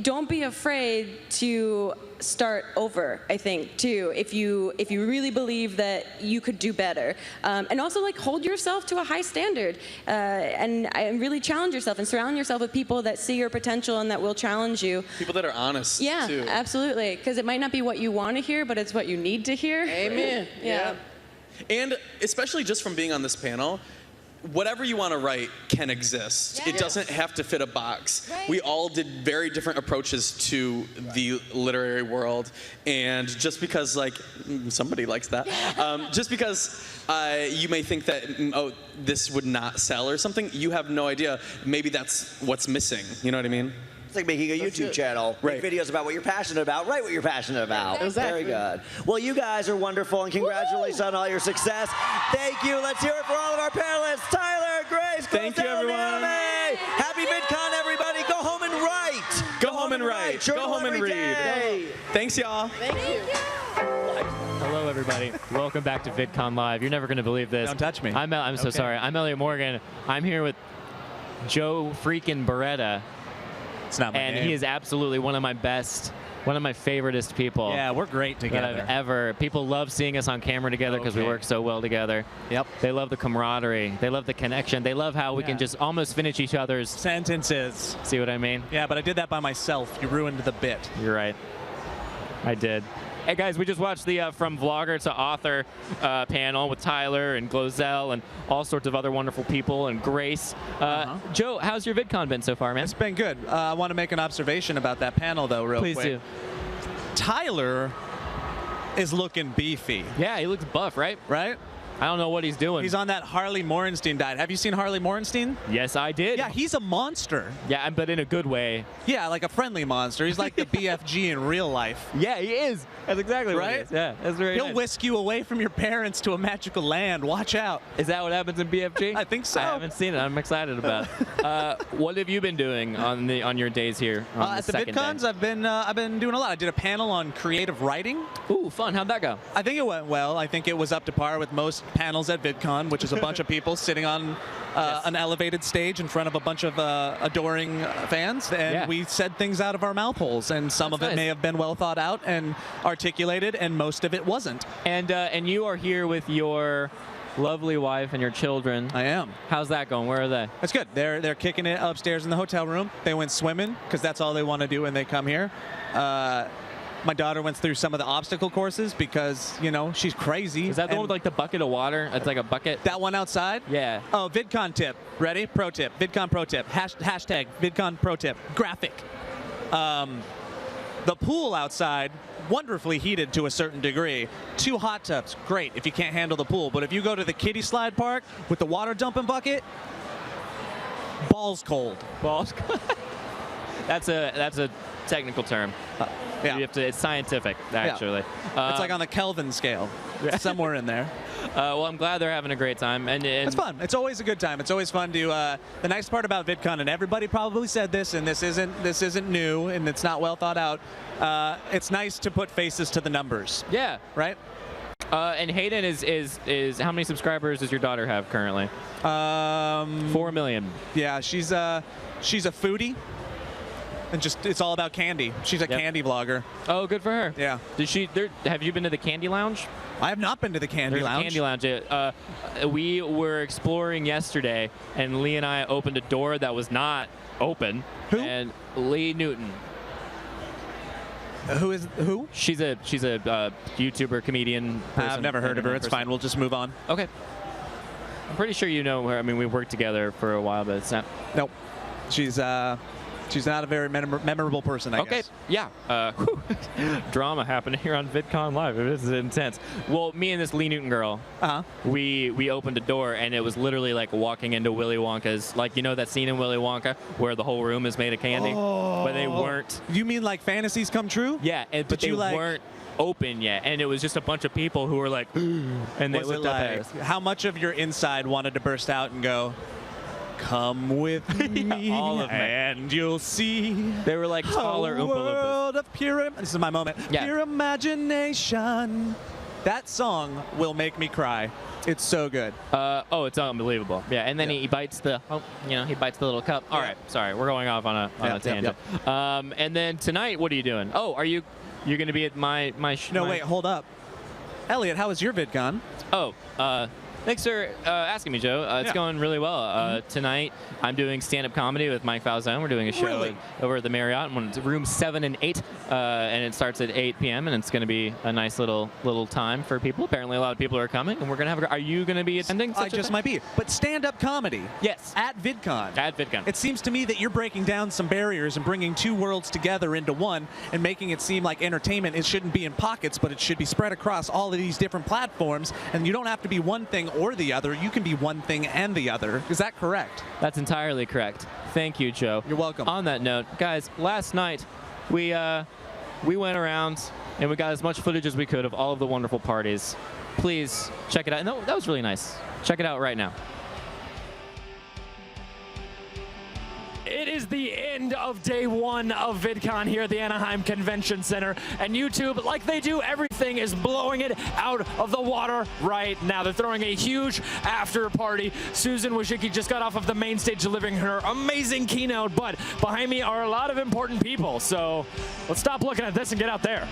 don't be afraid to start over, I think, too, if you really believe that you could do better. And also, like, hold yourself to a high standard and really challenge yourself and surround yourself with people that see your potential and that will challenge you. People that are honest, too. Absolutely. Because it might not be what you want to hear, but it's what you need to hear. Amen. Yeah. And especially just from being on this panel, whatever you want to write can exist. It doesn't have to fit a box. Right. We all did very different approaches to the literary world, and just because somebody likes that, just because you may think that this would not sell or something, you have no idea. Maybe that's what's missing. You know what I mean? It's like making a YouTube channel. Make videos about what you're passionate about. Write what you're passionate about. Exactly. Very good. Well, you guys are wonderful, and congratulations on all your success. Thank you. Let's hear it for all of our panelists. Tyler, Grace, thank you, everyone. Happy VidCon, everybody. Go home and write. Go home and write. Go home and read. Thanks, y'all. Thank you. Hello, everybody. Welcome back to VidCon Live. You're never going to believe this. Don't touch me. I'm so sorry. I'm Elliott Morgan. I'm here with Joe freaking Beretta. It's not my name. And he is absolutely one of my favoriteest people. Yeah, we're great together. That I've ever. People love seeing us on camera together because we work so well together. Yep. They love the camaraderie. They love the connection. They love how we can just almost finish each other's sentences. See what I mean? Yeah, but I did that by myself. You ruined the bit. You're right. I did. Hey guys, we just watched the From Vlogger to Author panel with Tyler and Glozelle and all sorts of other wonderful people and Grace. Joe, how's your VidCon been so far, man? It's been good. I want to make an observation about that panel, though, real quick. Please do. Tyler is looking beefy. Yeah, he looks buff, right? Right? I don't know what he's doing. He's on that Harley Morenstein diet. Have you seen Harley Morenstein? Yes, I did. Yeah, he's a monster. Yeah, but in a good way. Yeah, like a friendly monster. He's like the BFG in real life. Yeah, he is. That's exactly what right. He is. Yeah, that's very He'll nice. whisk you away from your parents to a magical land. Watch out. Is that what happens in BFG? I think so. I haven't seen it. I'm excited about it. What have you been doing on your days here on At the VidCons, I've been doing a lot. I did a panel on creative writing. Ooh, fun. How'd that go? I think it went well. I think it was up to par with most panels at VidCon, which is a bunch of people sitting on an elevated stage in front of a bunch of adoring fans, and we said things out of our mouth holes, and some of it may have been well thought out and articulated, and most of it wasn't. And you are here with your lovely wife and your children. I am. How's that going? Where are they? That's good. They're kicking it upstairs in the hotel room. They went swimming because that's all they want to do when they come here. My daughter went through some of the obstacle courses because, you know, she's crazy. Is that the one with like the bucket of water? It's like a bucket. That one outside? Yeah. Oh, VidCon tip. Ready? Pro tip. VidCon pro tip. Hashtag VidCon pro tip. Graphic. The pool outside, wonderfully heated to a certain degree. 2 hot tubs, great if you can't handle the pool. But if you go to the kiddie slide park with the water dumping bucket, balls cold. Balls cold. That's a technical term. Yeah. You have to, it's scientific, actually. Yeah. It's like on the Kelvin scale. It's somewhere in there. Well, I'm glad they're having a great time. And it's fun. It's always a good time. It's always fun to. The nice part about VidCon, and everybody probably said this, and this isn't new, and it's not well thought out. It's nice to put faces to the numbers. Yeah. Right. And Hayden is how many subscribers does your daughter have currently? 4 million. Yeah, she's a foodie. And it's all about candy. She's a candy vlogger. Oh, good for her. Yeah. Have you been to the Candy Lounge? I have not been to the Candy Lounge. Candy Lounge. We were exploring yesterday, and Lee and I opened a door that was not open. Who? And Lee Newton. Who? She's a YouTuber, comedian. Person, I've never heard of her. It's fine. We'll just move on. Okay. I'm pretty sure you know her. I mean, we've worked together for a while, but it's not. Nope. She's not a very memorable person, I guess. Yeah. Drama happening here on VidCon Live. This is intense. Well, me and this Lee Newton girl, we opened a door, and it was literally like walking into Willy Wonka's, like, you know that scene in Willy Wonka where the whole room is made of candy? But they weren't. You mean like fantasies come true? Yeah, but they weren't open yet, and it was just a bunch of people who were like, and they looked up at us. How much of your inside wanted to burst out and go, come with me, all of and you'll see. They were like taller Oompa Loompas. World of pure. This is my moment. Yeah. Pure imagination. That song will make me cry. It's so good. It's unbelievable. Yeah, and then he bites the, he bites the little cup. All right, sorry, we're going off on a tangent. And then tonight, what are you doing? Oh, you're going to be at my wait, hold up. Elliott, how was your VidCon? Thanks for asking me, Joe. It's going really well. Tonight, I'm doing stand-up comedy with Mike Falzone. We're doing a show over at the Marriott, rooms 7 and 8, and it starts at 8 p.m. and it's going to be a nice little time for people. Apparently, a lot of people are coming, and we're going to have. Are you going to be attending? I just might be. But stand-up comedy. Yes. At VidCon. At VidCon. It seems to me that you're breaking down some barriers and bringing 2 worlds together into one, and making it seem like entertainment. It shouldn't be in pockets, but it should be spread across all of these different platforms. And you don't have to be one thing or the other. You can be one thing and the other. Is that correct? That's entirely correct. Thank you, Joe. You're welcome. On that note, guys, last night we went around and we got as much footage as we could of all of the wonderful parties. Please check it out. No, that was really nice. Check it out right now. It is the end of day 1 of VidCon here at the Anaheim Convention Center, and YouTube, like they do everything, is blowing it out of the water right now. They're throwing a huge after party. Susan Wojcicki just got off of the main stage delivering her amazing keynote, but behind me are a lot of important people, so let's stop looking at this and get out there.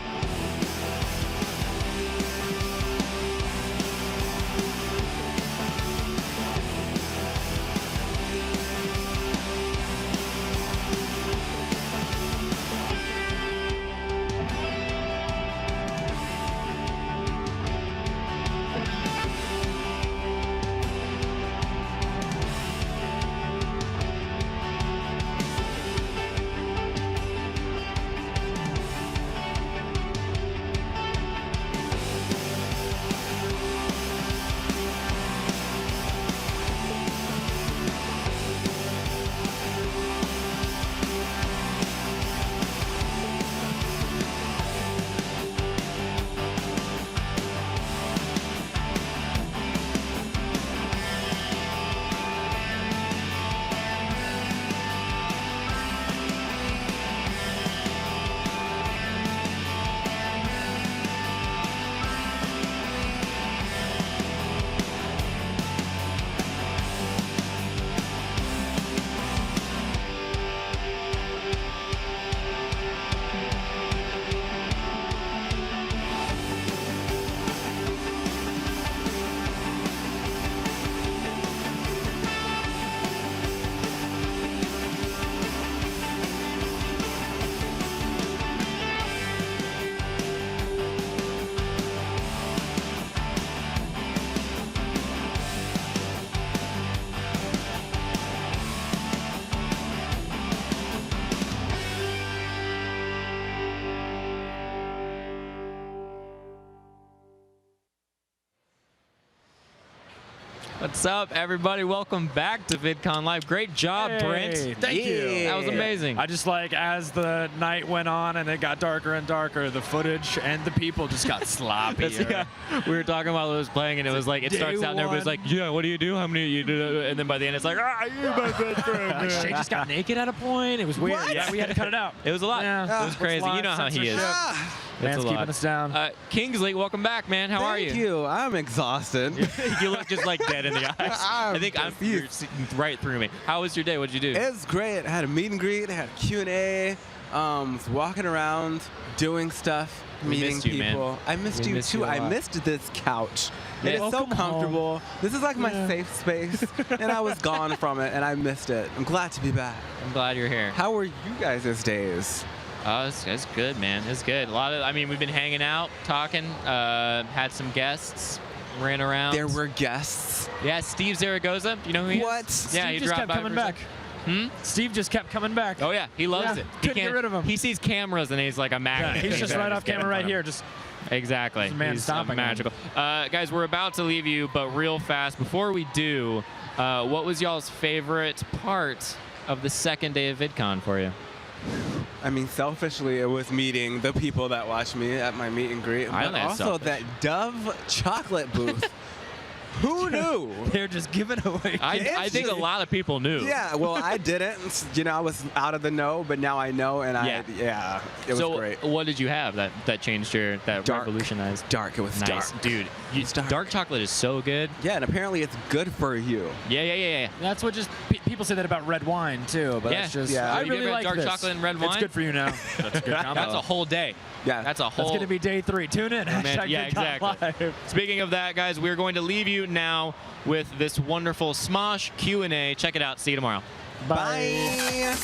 What's up, everybody? Welcome back to VidCon Live. Great job, Brent. Thank you. That was amazing. I just like, as the night went on and it got darker and darker, the footage and the people just got sloppier. Yeah, we were talking while it was playing, and it was like, it starts out and everybody's like, yeah, what do you do? How many you do? And then by the end, it's like, you're my best friend. Like, Shay just got naked at a point. It was weird. What? Yeah, we had to cut it out. It was a lot. Yeah. It was crazy. You know how he is. Man's It's a keeping lot. us down. Kingsley, welcome back, man. How are you? Thank you. I'm exhausted. You look just like dead in the eyes. I think you're sitting right through me. How was your day? What did you do? It was great. I had a meet and greet. I had a Q&A. Was walking around, doing stuff, meeting missed you, people. man. I missed We you missed too. you a I lot. missed this couch. It is so Welcome comfortable. home. This is like my safe space, and I was gone from it, and I missed it. I'm glad to be back. I'm glad you're here. How were you guys' days? Oh, it's good, man. It's good. We've been hanging out, talking, had some guests, ran around. There were guests. Yeah, Steve Zaragoza. You know who he is? What? Yeah, Steve he just dropped kept by coming for a back. second. Steve just kept coming back. Oh yeah, he loves it. He Couldn't get rid of him. He sees cameras and he's like a magnet. Yeah, he's just right off camera right here. Just exactly. the man He's stopping magical. Guys, we're about to leave you, but real fast before we do, what was y'all's favorite part of the second day of VidCon for you? I mean, selfishly, it was meeting the people that watched me at my meet and greet, I but know that's also selfish. that Dove chocolate booth. Who knew? They're just giving away. I think a lot of people knew. Yeah, well, I didn't. You know, I was out of the know, but now I know, and it was great. What did you have that changed that revolutionized? Dark. It was nice, dark. dude. Dark chocolate is so good. Yeah, and apparently it's good for you. Yeah. That's what just people say that about red wine too, but that's just I You really ever had like dark this. chocolate and red wine. It's good for you now. That's a good combo. That's a whole day. Yeah, that's a whole. That's gonna be day 3. Tune in. Man, yeah, exactly. Speaking of that, guys, we're going to leave you now with this wonderful Smosh Q&A. Check it out. See you tomorrow. Bye.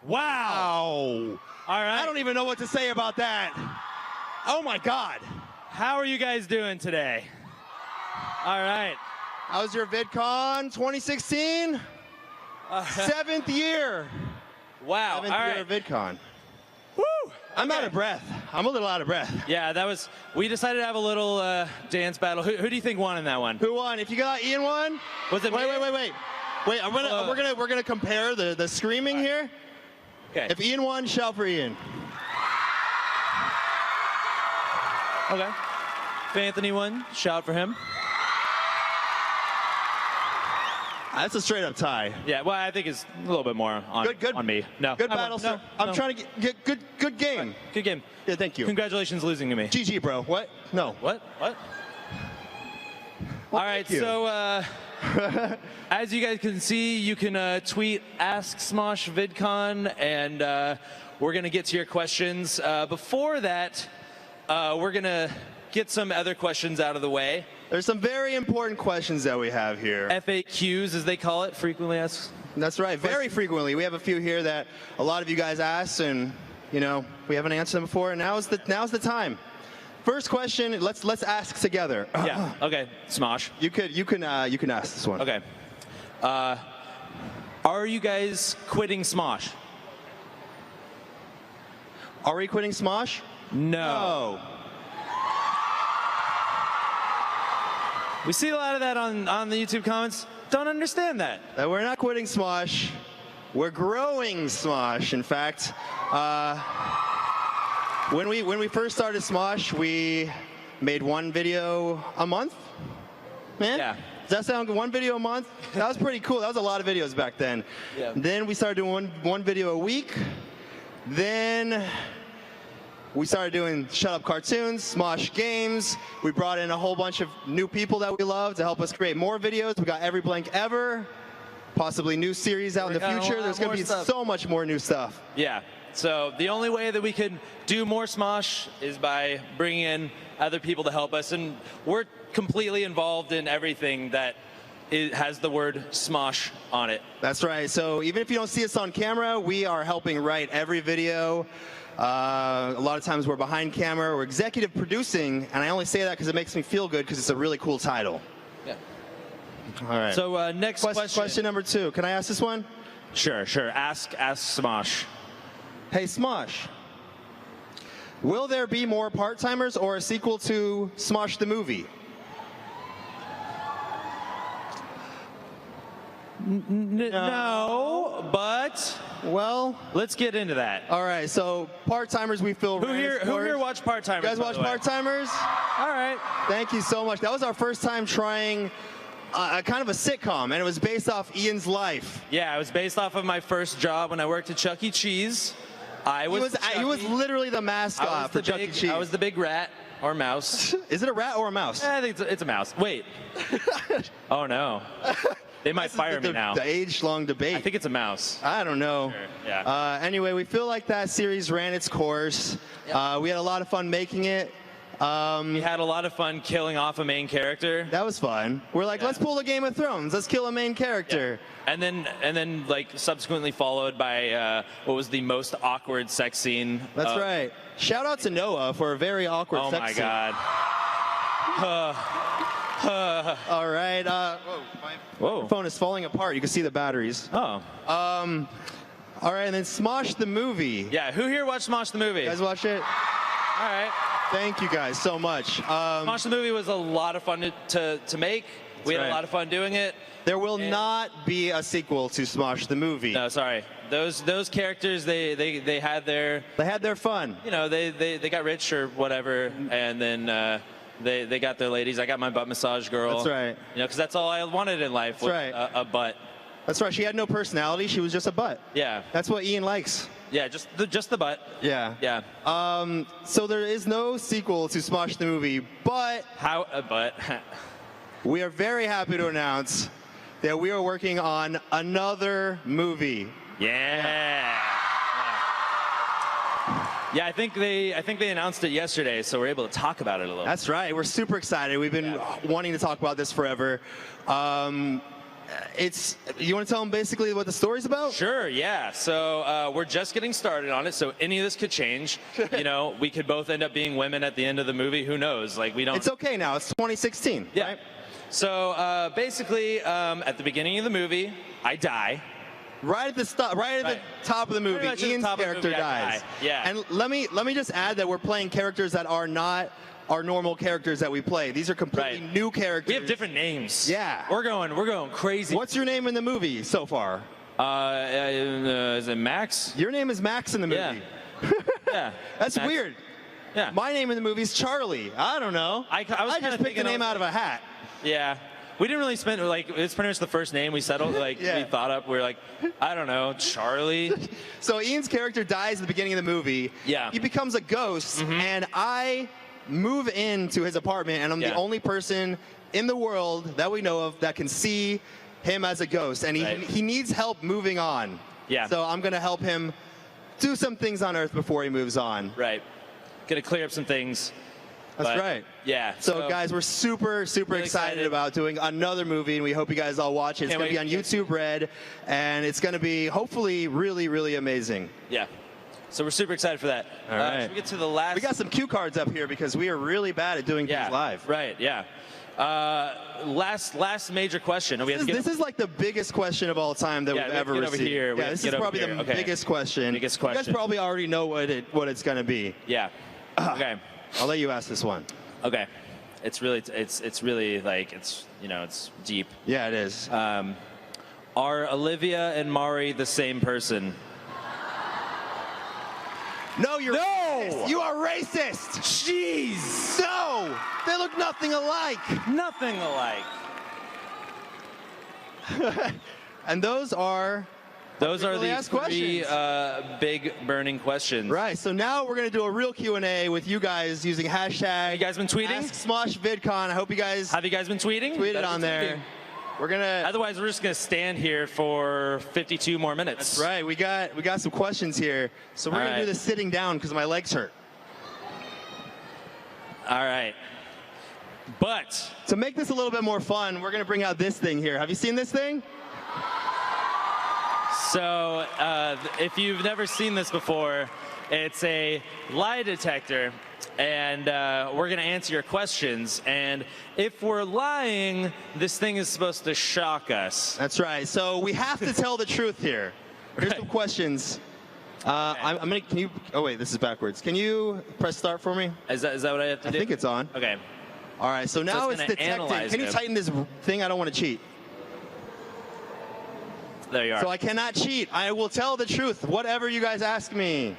Wow. All right. I don't even know what to say about that. Oh my God. How are you guys doing today? All right. How's your VidCon 2016? 7th year. Wow. 7th All year right. of VidCon. Woo! I'm out of breath. I'm a little out of breath. Yeah, we decided to have a little dance battle. Who do you think won in that one? Who won? If you got Ian won? Was it me? Wait. We're gonna compare the screaming here. Okay. If Ian won, shout for Ian. Okay. If Anthony won, shout for him. That's a straight up tie. Yeah, well, I think it's a little bit more on me. No. Good I won. battle, sir. I'm trying to get good game. Right. Good game. Yeah, thank you. Congratulations losing to me. GG, bro. What? No. What? Well, all right, you. so as you guys can see, you can tweet Ask Smosh VidCon, and we're going to get to your questions. Before that, we're going to get some other questions out of the way. There's some very important questions that we have here. FAQs, as they call it, frequently asked. That's right, very frequently. We have a few here that a lot of you guys asked, and we haven't answered them before, and now's the time. First question, let's ask together. Yeah. Okay. Smosh. You can ask this one. Okay. Are you guys quitting Smosh? Are we quitting Smosh? No. We see a lot of that on the YouTube comments. Don't understand that. We're not quitting Smosh. We're growing Smosh. In fact, when we first started Smosh, we made one video a month. Man, yeah. Does that sound good? One video a month? That was pretty cool. That was a lot of videos back then. Yeah. Then we started doing one video a week. Then we started doing Shut Up Cartoons, Smosh Games. We brought in a whole bunch of new people that we love to help us create more videos. We got Every Blank Ever. possibly new series out in the future. There's going to be so much more new stuff. Yeah. So the only way that we could do more Smosh is by bringing in other people to help us, and we're completely involved in everything that has the word Smosh on it. That's right. So even if you don't see us on camera, we are helping write every video. A lot of times we're behind camera, we're executive producing, and I only say that because it makes me feel good because it's a really cool title. Yeah. All right. So next question. Question number 2. Can I ask this one? Sure. Ask Smosh. Hey, Smosh. Will there be more part-timers or a sequel to Smosh the movie? No, but well, let's get into that. All right, so part-timers, we feel who here watch part-timers? You guys watch part-timers? All right. Thank you so much. That was our first time trying kind of a sitcom, and it was based off Ian's life. Yeah, it was based off of my first job when I worked at Chuck E. Cheese. He was literally the mascot for Chuck E. Cheese. I was the big rat or mouse. Is it a rat or a mouse? I think it's a mouse. Wait. Oh no. They might fire me now. The age-long debate. I think it's a mouse. I don't know. Sure. Yeah. Anyway, we feel like that series ran its course. Yep. We had a lot of fun making it. We had a lot of fun killing off a main character. That was fun. We're like, let's pull a Game of Thrones. Let's kill a main character. Yeah. And then like subsequently followed by what was the most awkward sex scene. That's right. Shout out to Noah for a very awkward sex scene. Oh my God. All right. My phone is falling apart. You can see the batteries. Oh. All right, and then Smosh the movie. Yeah. Who here watched Smosh the movie? You guys watch it? All right. Thank you guys so much. Smosh the movie was a lot of fun to make. We had a lot of fun doing it. There will not be a sequel to Smosh the movie. No, sorry. Those characters, they had their fun. You know, they got rich or whatever, and then they got their ladies. I got my butt massage girl. That's right. You know, because that's all I wanted in life was a butt. That's right. She had no personality. She was just a butt. Yeah. That's what Ian likes. Yeah, just the butt. Yeah. Yeah. So there is no sequel to Smosh the movie, but we are very happy to announce that we are working on another movie. Yeah. Yeah, I think they announced it yesterday, so we're able to talk about it a little. That's right. We're super excited. We've been wanting to talk about this forever. You want to tell them basically what the story's about? Sure, yeah. So we're just getting started on it, so any of this could change. You know, we could both end up being women at the end of the movie. Who knows? Like, we don't. It's okay now. It's 2016. Yeah. Right? So basically, at the beginning of the movie, I die. Right at the top of the movie, Ian's character dies. Yeah. And let me just add that we're playing characters that are not our normal characters that we play. These are completely new characters. We have different names. Yeah. We're going crazy. What's your name in the movie so far? Is it Max? Your name is Max in the movie. Yeah. That's Max. weird. Yeah. My name in the movie is Charlie. I don't know. I just picked a name out of a hat. Yeah. We didn't really spend, like, it's pretty much the first name we settled, like, we thought up. We were like, I don't know, Charlie. So Ian's character dies at the beginning of the movie. Yeah. He becomes a ghost, and I move into his apartment, and I'm the only person in the world that we know of that can see him as a ghost. And he needs help moving on. Yeah. So I'm going to help him do some things on Earth before he moves on. Right. Gonna clear up some things. That's right. Yeah. So guys, we're super really excited about doing another movie, and we hope you guys all watch it. It's going to be on YouTube Red, and it's going to be hopefully really amazing. Yeah. So we're super excited for that. All right. Should we get to the last? We got some cue cards up here because we are really bad at doing things live. Right. Yeah. Last major question. This is like the biggest question of all time that we've ever received. Over here. Yeah, this is probably the biggest question. You guys probably already know what it's going to be. Yeah. Okay. I'll let you ask this one. Okay. It's really like it's deep. Yeah, it is. Are Olivia and Mari the same person? No, you're racist. You are racist. Jeez. No, they look nothing alike. Nothing alike. And those are the three big burning questions. Right. So now we're going to do a real Q&A with you guys using hashtag. You guys been tweeting? Smosh VidCon. I hope you guys have you guys been tweeting? Tweeted on there. We're gonna. Otherwise, we're just gonna stand here for 52 more minutes. That's right. We got some questions here, so we're gonna do this sitting down because my legs hurt. All right. But to make this a little bit more fun, we're gonna bring out this thing here. Have you seen this thing? So, if you've never seen this before, it's a lie detector, and we're going to answer your questions. And if we're lying, this thing is supposed to shock us. That's right. So we have to tell the truth here. Here's some questions. I'm gonna. Can you? Oh wait, this is backwards. Can you press start for me? Is that what I have to do? I think it's on. Okay. All right. So now it's detecting. Can you tighten this thing? I don't want to cheat. There you are. So I cannot cheat. I will tell the truth, whatever you guys ask me.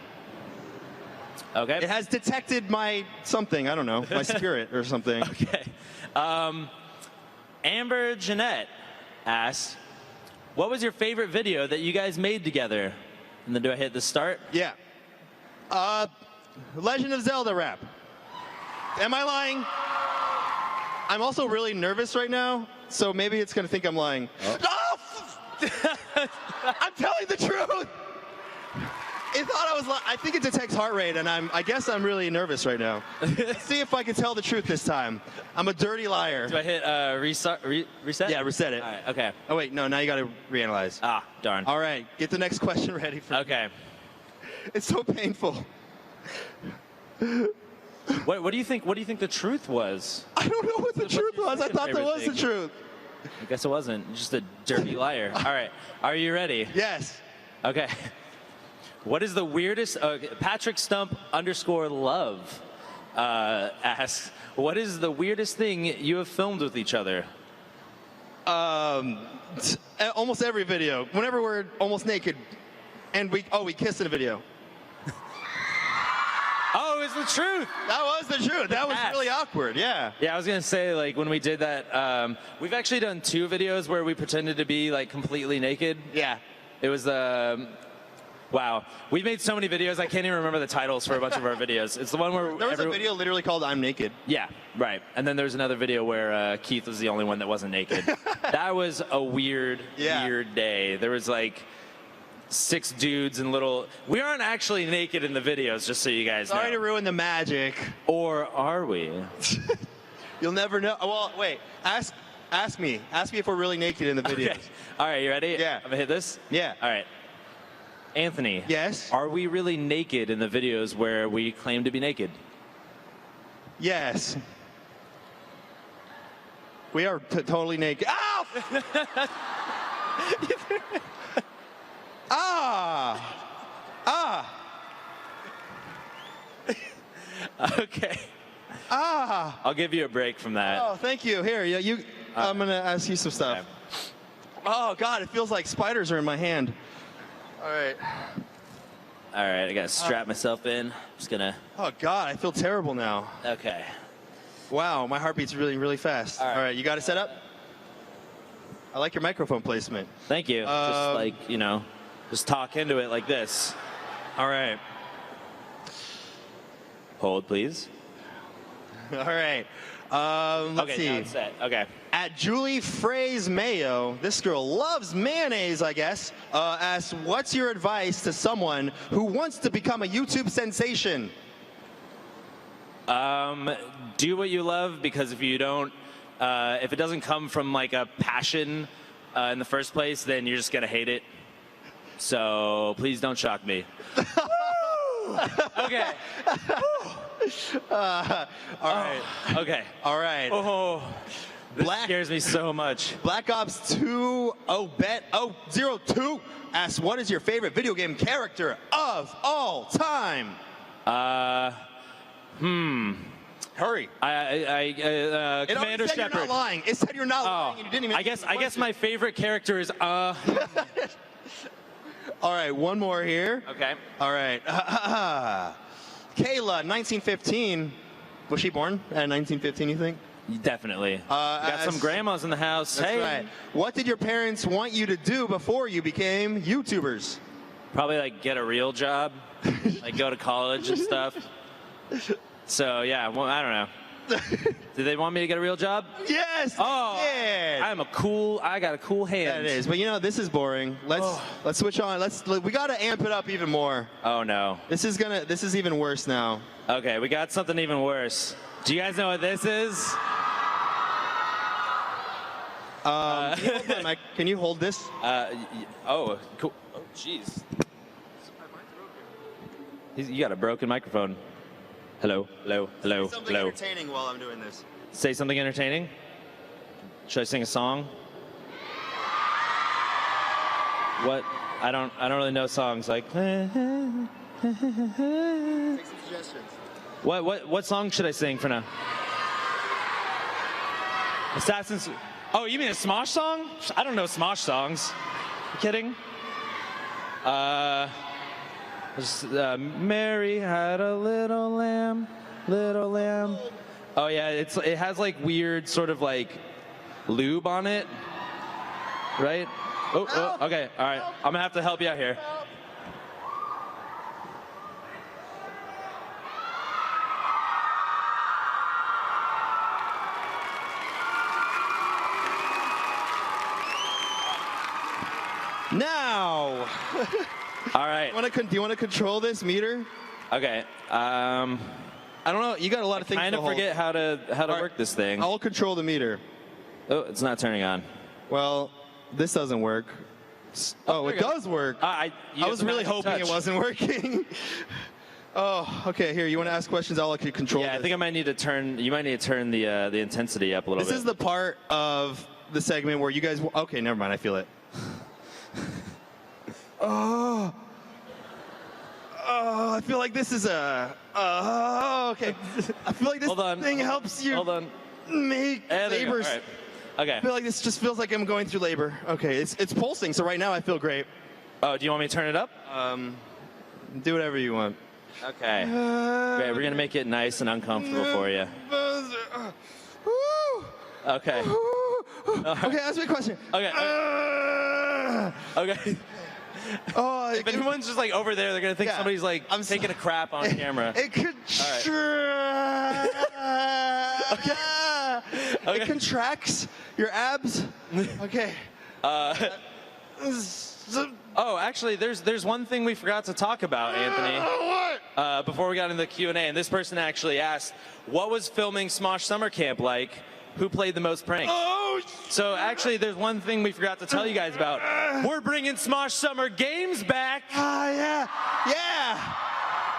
Okay. It has detected my something. I don't know, my spirit or something. Okay. Amber Jeanette asked, what was your favorite video that you guys made together? And then do I hit the start? Yeah. Legend of Zelda rap. Am I lying? I'm also really nervous right now, so maybe it's going to think I'm lying. Oh! I'm telling the truth. It thought I was lying. I think it detects heart rate, and I guess I'm really nervous right now. Let's see if I can tell the truth this time. I'm a dirty liar. Do I hit reset? Yeah, reset it. All right, okay. Oh, wait, no, now you got to reanalyze. Ah, darn. All right, get the next question ready for me. Okay. It's so painful. What do you think? What do you think the truth was? I don't know what the truth was. I thought that was the truth. I guess it wasn't. Just a dirty liar. All right. Are you ready? Yes. Okay. What is the weirdest? Patrick Stump _ love asks, what is the weirdest thing you have filmed with each other? Almost every video. Whenever we're almost naked, and we kiss in a video. Oh, it's the truth. That was the truth. That was really awkward. Yeah. Yeah, I was gonna say, like, when we did that, we've actually done 2 videos where we pretended to be like completely naked. Yeah. It was wow. We've made so many videos, I can't even remember the titles for a bunch of our videos. It's the one where there was a video literally called "I'm Naked." Yeah, right. And then there was another video where Keith was the only one that wasn't naked. That was a weird day. There was like 6 dudes and little. We aren't actually naked in the videos, just so you guys know. Sorry to ruin the magic. Or are we? You'll never know. Well, wait. Ask me. Ask me if we're really naked in the videos. Okay. All right, you ready? Yeah. I'm gonna hit this? Yeah. All right. Anthony. Yes? Are we really naked in the videos where we claim to be naked? Yes. We are totally naked. Ow! Okay. I'll give you a break from that. Oh, thank you. Here, I'm gonna ask you some stuff. Okay. Oh God, it feels like spiders are in my hand. All right. All right, I gotta strap myself in. Just gonna. Oh God, I feel terrible now. Okay. Wow, my heartbeat's really, really fast. All right, you got it set up? I like your microphone placement. Thank you. Just like, just talk into it like this. All right. Hold, please. All right. Let's see. Now it's set. Okay. At Julie Fraze Mayo, this girl loves mayonnaise, I guess, asks, what's your advice to someone who wants to become a YouTube sensation? Do what you love, because if you don't, if it doesn't come from like a passion in the first place, then you're just gonna hate it. So please don't shock me. Okay. All right. Okay. All right. Oh, this scares me so much. Black Ops 202 asks, what is your favorite video game character of all time? Hurry. Commander Shepard. You're not lying. It said you're not lying, and you didn't even. I guess my favorite character is All right, one more here. Okay. All right. Kayla, 1915. Was she born at 1915, you think? Definitely. Got some grandmas in the house. That's hey. Right. What did your parents want you to do before you became YouTubers? Probably like get a real job, like go to college and stuff. So yeah, well, I don't know. Do they want me to get a real job? Yes. Oh, yeah. I got a cool hand. That it is. But you know, this is boring. Let's switch on. We gotta amp it up even more. Oh no. This is even worse now. Okay, we got something even worse. Do you guys know what this is? Can you hold this? Oh, cool. Oh, jeez. You got a broken microphone. Hello, hello, hello, Say something hello. entertaining while I'm doing this. Say something entertaining. Should I sing a song? What? I don't really know songs like. Take some suggestions. What song should I sing for now? Assassin's. Oh, you mean a Smosh song? I don't know Smosh songs. You kidding? Mary had a little lamb, little lamb. Oh yeah, it has like weird sort of like lube on it, right? Oh, okay, all right. I'm gonna have to help you out here. Now. All right. Do you want to control this meter? Okay. I don't know. You got a lot of things. I kind of forget how to work this thing. I'll control the meter. Oh, it's not turning on. Well, this doesn't work. Oh, it does work. I was really hoping it wasn't working. Oh, okay. Here, you want to ask questions? I'll let you control. Yeah, I think I might need to turn. You might need to turn the intensity up a little bit. This is the part of the segment where you guys. Okay, never mind. I feel it. Oh, I feel like this is okay. I feel like this thing helps you make labors. Right. Okay. I feel like this just feels like I'm going through labor. Okay, it's pulsing, so right now I feel great. Oh, do you want me to turn it up? Do whatever you want. Okay. Great, we're gonna make it nice and uncomfortable for you. Okay. Okay, ask me a question. Okay. Okay. Oh, if anyone's just like over there, they're gonna think somebody's like taking a crap on camera. It It contracts your abs. Okay. Oh, actually, there's one thing we forgot to talk about, Anthony. What? Before we got into the Q&A, and this person actually asked, what was filming Smosh Summer Camp like? Who played the most pranks? Oh, so actually, there's one thing we forgot to tell you guys about. We're bringing Smosh Summer Games back. Yeah.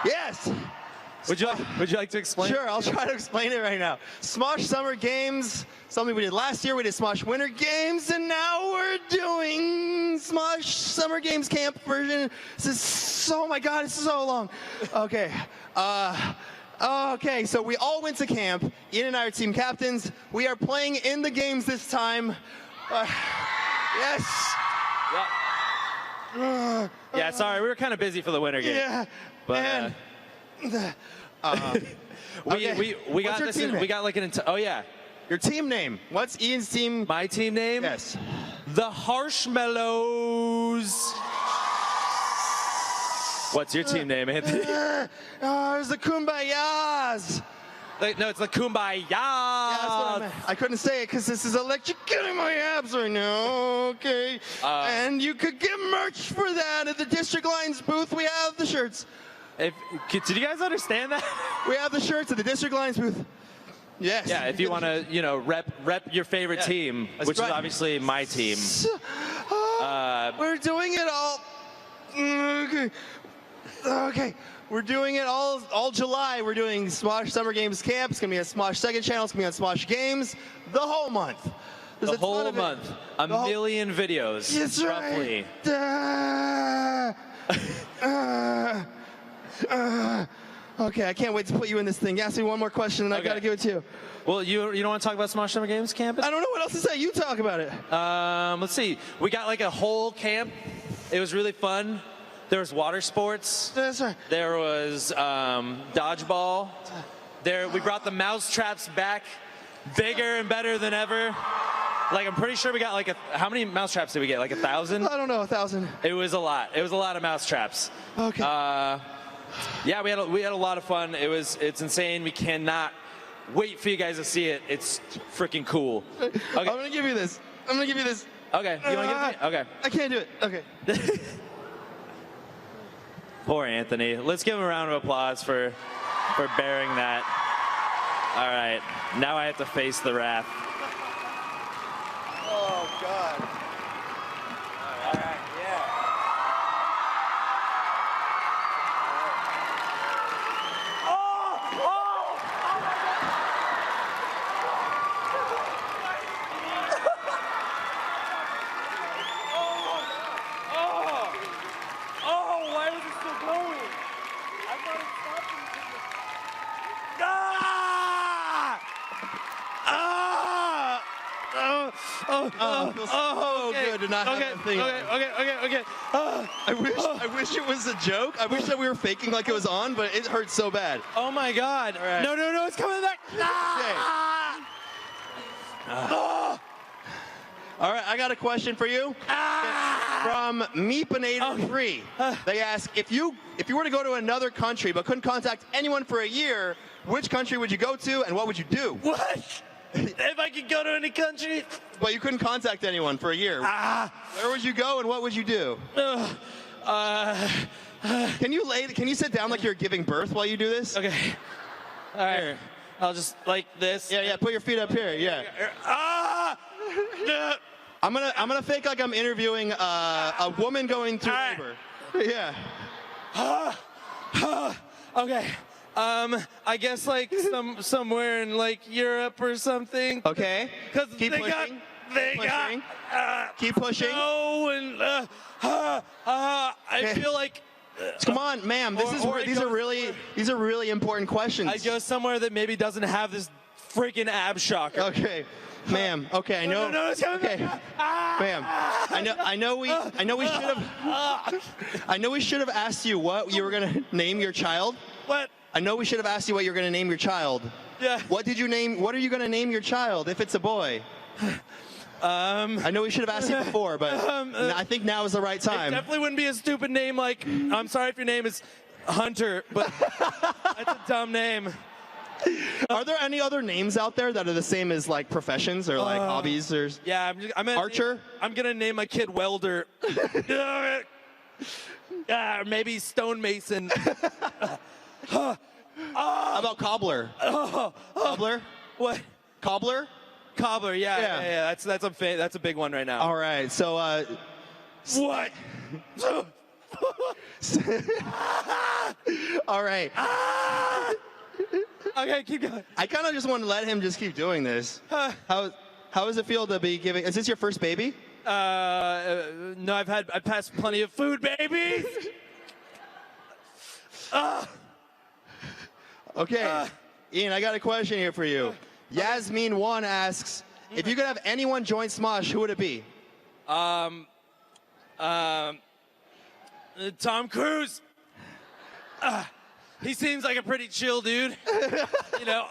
Yes. Would you like to explain? Sure, I'll try to explain it right now. Smosh Summer Games, something we did last year. We did Smosh Winter Games, and now we're doing Smosh Summer Games Camp version. Oh my God, it's so long. Okay. Okay, so we all went to camp. Ian and I are team captains. We are playing in the games this time. Yes. Yeah, sorry, we were kind of busy for the winter game. Yeah. But we got this. We got like an. Oh yeah. Your team name. What's Ian's team? My team name? Yes. The Harshmallows. What's your team name, Anthony? It's the Kumbayas. No, it's the Kumbaya. Yeah, that's what I meant. I couldn't say it because this is electrocuting my abs right now. Okay. And you could get merch for that at the District Lines booth. We have the shirts. Did you guys understand that? We have the shirts at the District Lines booth. Yes. Yeah, if you want to, rep your favorite team, which is obviously my team. We're doing it all. Okay. We're doing it all July. We're doing Smosh Summer Games Camp. It's going to be on Smosh second channel. It's going to be on Smosh Games the whole month. The whole month. A million videos, That's roughly. Right. Okay, I can't wait to put you in this thing. Ask me one more question, and I got to give it to you. Well, you don't want to talk about Smosh Summer Games Camp? I don't know what else to say. You talk about it. Let's see. We got like a whole camp. It was really fun. There was water sports. That's right. There was dodgeball. We brought the mouse traps back, bigger and better than ever. Like, I'm pretty sure we got like how many mouse traps did we get? Like 1,000? I don't know, 1,000. It was a lot. It was a lot of mouse traps. Okay. Yeah, we had a lot of fun. It's insane. We cannot wait for you guys to see it. It's freaking cool. Okay. I'm gonna give you this. I'm gonna give you this. Okay. You want to give it to me? Okay. I can't do it. Okay. Poor Anthony. Let's give him a round of applause for bearing that. All right. Now I have to face the wrath. Oh God. All right. Yeah. Why was it still going? I thought it stopped. Good to not have that thing. Okay. I wish it was a joke. I wish that we were faking like it was on, but it hurts so bad. Oh my God. All right. No, it's coming back. All right, I got a question for you. From Meepinator3. They ask, if you were to go to another country but couldn't contact anyone for a year, which country would you go to and what would you do? What? If I could go to any country? But you couldn't contact anyone for a year. Where would you go and what would you do? Can you sit down like you're giving birth while you do this? Okay. All right. Here. I'll just like this. Yeah, put your feet up here. Yeah. I'm gonna fake like I'm interviewing a woman going through labor. Yeah. Okay. I guess like somewhere in like Europe or something. Okay. Because Keep pushing. Keep pushing. No, and I feel like. Come on, ma'am. These are really important questions. I go somewhere that maybe doesn't have this freaking ab shocker. Okay. Ma'am, okay, I know. No, it's coming okay, back. ma'am, I know we should have asked you what you were gonna name your child. What? I know we should have asked you what you're gonna name your child. Yeah. What are you gonna name your child if it's a boy? I know we should have asked you before, but I think now is the right time. It definitely wouldn't be a stupid name like. I'm sorry if your name is Hunter, but that's a dumb name. Are there any other names out there that are the same as like professions or like hobbies or? Yeah, I'm Archer. I'm gonna name my kid Welder. Maybe Stonemason. How about Cobbler? Cobbler? What? Cobbler? Cobbler. Yeah. That's a big one right now. All right. So. What? All right. Okay, keep going. I kind of just want to let him just keep doing this. How does it feel to be giving? Is this your first baby? No, I've passed plenty of food babies. Okay, Ian, I got a question here for you. Yasmin1 asks, if you could have anyone join Smosh, who would it be? Tom Cruise. He seems like a pretty chill dude. You know,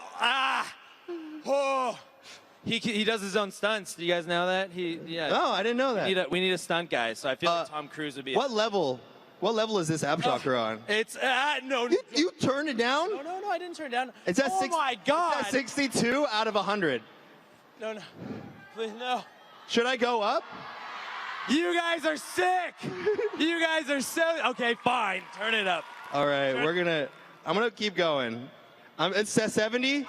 He does his own stunts. Do you guys know that? No, I didn't know that. We need a stunt guy, so I feel like Tom Cruise would be. What level is this ab shocker on? It's no. You turned it down? No, I didn't turn it down. It's at my God. It's at 62 out of 100. No, please no. Should I go up? You guys are sick. You guys are so. Okay, fine. Turn it up. All right, I'm gonna keep going. It's at 70.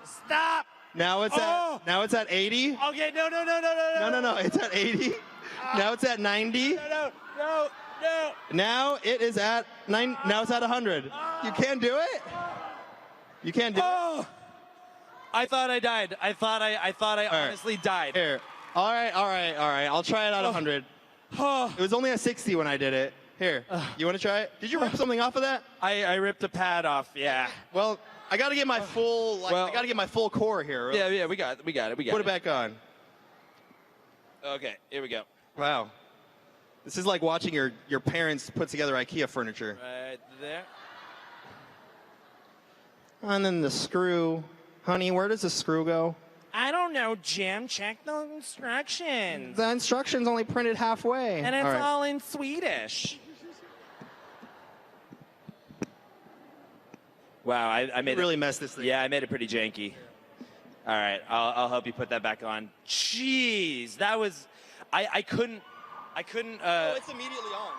Stop. Now it's at 80. Okay, no. No. It's at 80. Now it's at 90. No. Now it is at 9. Now it's at 100. You can't do it. You can't do it. I thought I died. I thought I honestly died. Here. All right. I'll try it at 100. It was only at 60 when I did it. Here. You want to try it? Did you rip something off of that? I ripped a pad off. Yeah. Well, I got to get my full I got to get my full core here. Yeah, we got it. Put it back on. Okay, here we go. Wow. This is like watching your parents put together IKEA furniture. Right there. And then the screw. Honey, where does the screw go? I don't know, Jim. Check the instructions. The instructions only printed halfway. And it's all in Swedish. Wow, I made really messed this thing. Yeah, I made it pretty janky. All right, I'll help you put that back on. Jeez, that was, I couldn't. Oh, it's immediately on.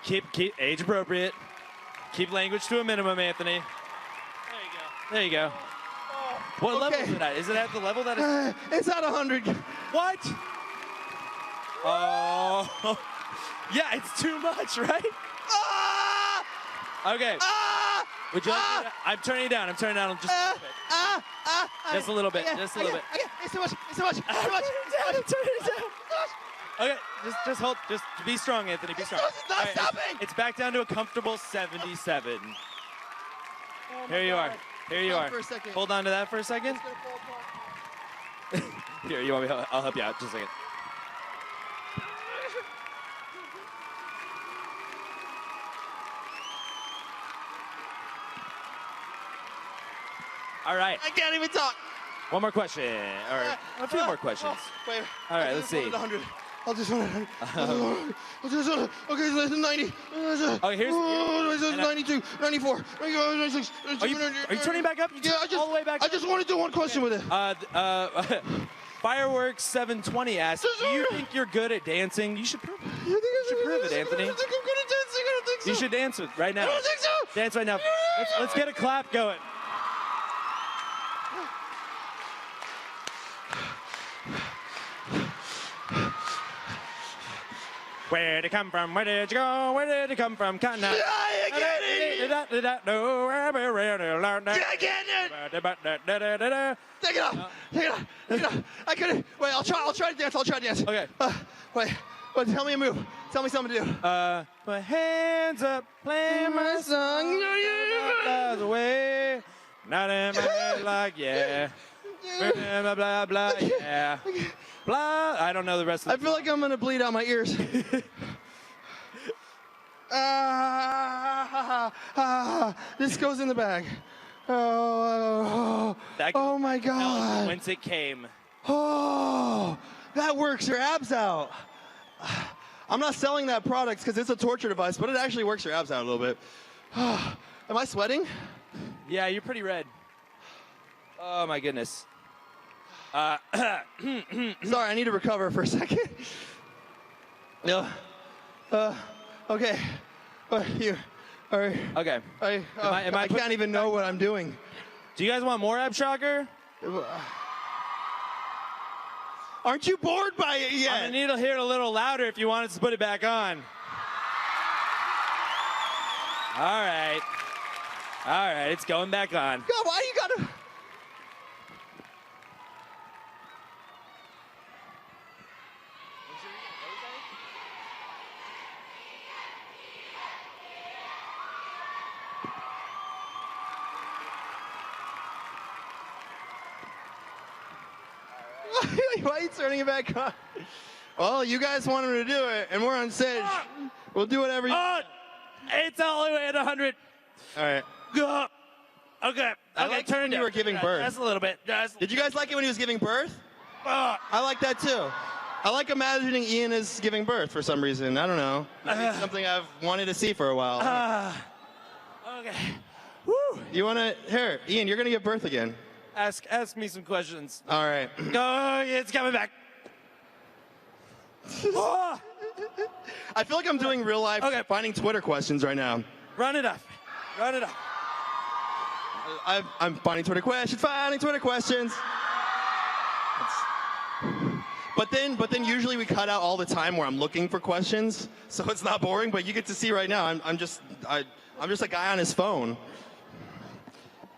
Keep age appropriate. Keep language to a minimum, Anthony. There you go. What level is it at? Is it at the level that it's at 100. What? Oh. Yeah, it's too much, right? Okay. Would you like to, I'm turning it down. Just a little bit. Just a little bit. Just a little bit. It's too much. It's too much. I'm turning it down. Okay, just hold. Just be strong, Anthony. Be strong. It's not stopping. It's back down to a comfortable 77. Here you are. Here you are. For a second. Hold on to that for a second. Here, you want me? I'll help you out. Just a second. All right. I can't even talk. One more question, or a few more questions. Wait. All right, let's see. 100. I'll just want 100. Okay, so that's 90. Oh, here's 92, 94, 96. Are you turning back up? All the way back. I just want to do one question with it. Fireworks 720 asks, do you think you're good at dancing? You should prove it. You should prove it, Anthony. I don't think I'm good at dancing. I don't think so. You should dance right now. I don't think so. Dance right now. Let's get a clap going. Where'd it come from? Where did you go? Where did it come from? Cotton Eye. I get it. Take it off. I couldn't. Wait, I'll try to dance. Okay. Wait, tell me a move. Tell me something to do. My hands up, playing my song. Miles away. Not in my head like, yeah. Blah, blah, blah, yeah. Blah. I don't know the rest of I feel like I'm going to bleed out my ears. This goes in the bag. Oh my God. Whence it came. Oh, that works your abs out. I'm not selling that product because it's a torture device, but it actually works your abs out a little bit. Am I sweating? Yeah, you're pretty red. Oh my goodness. Sorry, I need to recover for a second. No. Okay. Here. All right. Okay. I can't even know what I'm doing. Do you guys want more ab shocker? Aren't you bored by it yet? I'm gonna need to hear it a little louder if you want us to put it back on. All right. All right, it's going back on. God, why you gotta... Why are you turning it back on? Well, you guys wanted to do it, and we're on stage. We'll do whatever you want. It's all the way at 100. All right. Okay. I like turn when you were giving birth. Just a little bit. Did you guys like it when he was giving birth? I like that too. I like imagining Ian as giving birth for some reason. I don't know. It's something I've wanted to see for a while. Okay. Woo. You want to... Here, Ian, you're going to give birth again. Ask me some questions. All right. Oh, it's coming back. Oh. I feel like I'm doing real life finding Twitter questions right now. Run it up. Run it up. I'm finding Twitter questions. But then usually we cut out all the time where I'm looking for questions, so it's not boring. But you get to see right now. I'm just a guy on his phone.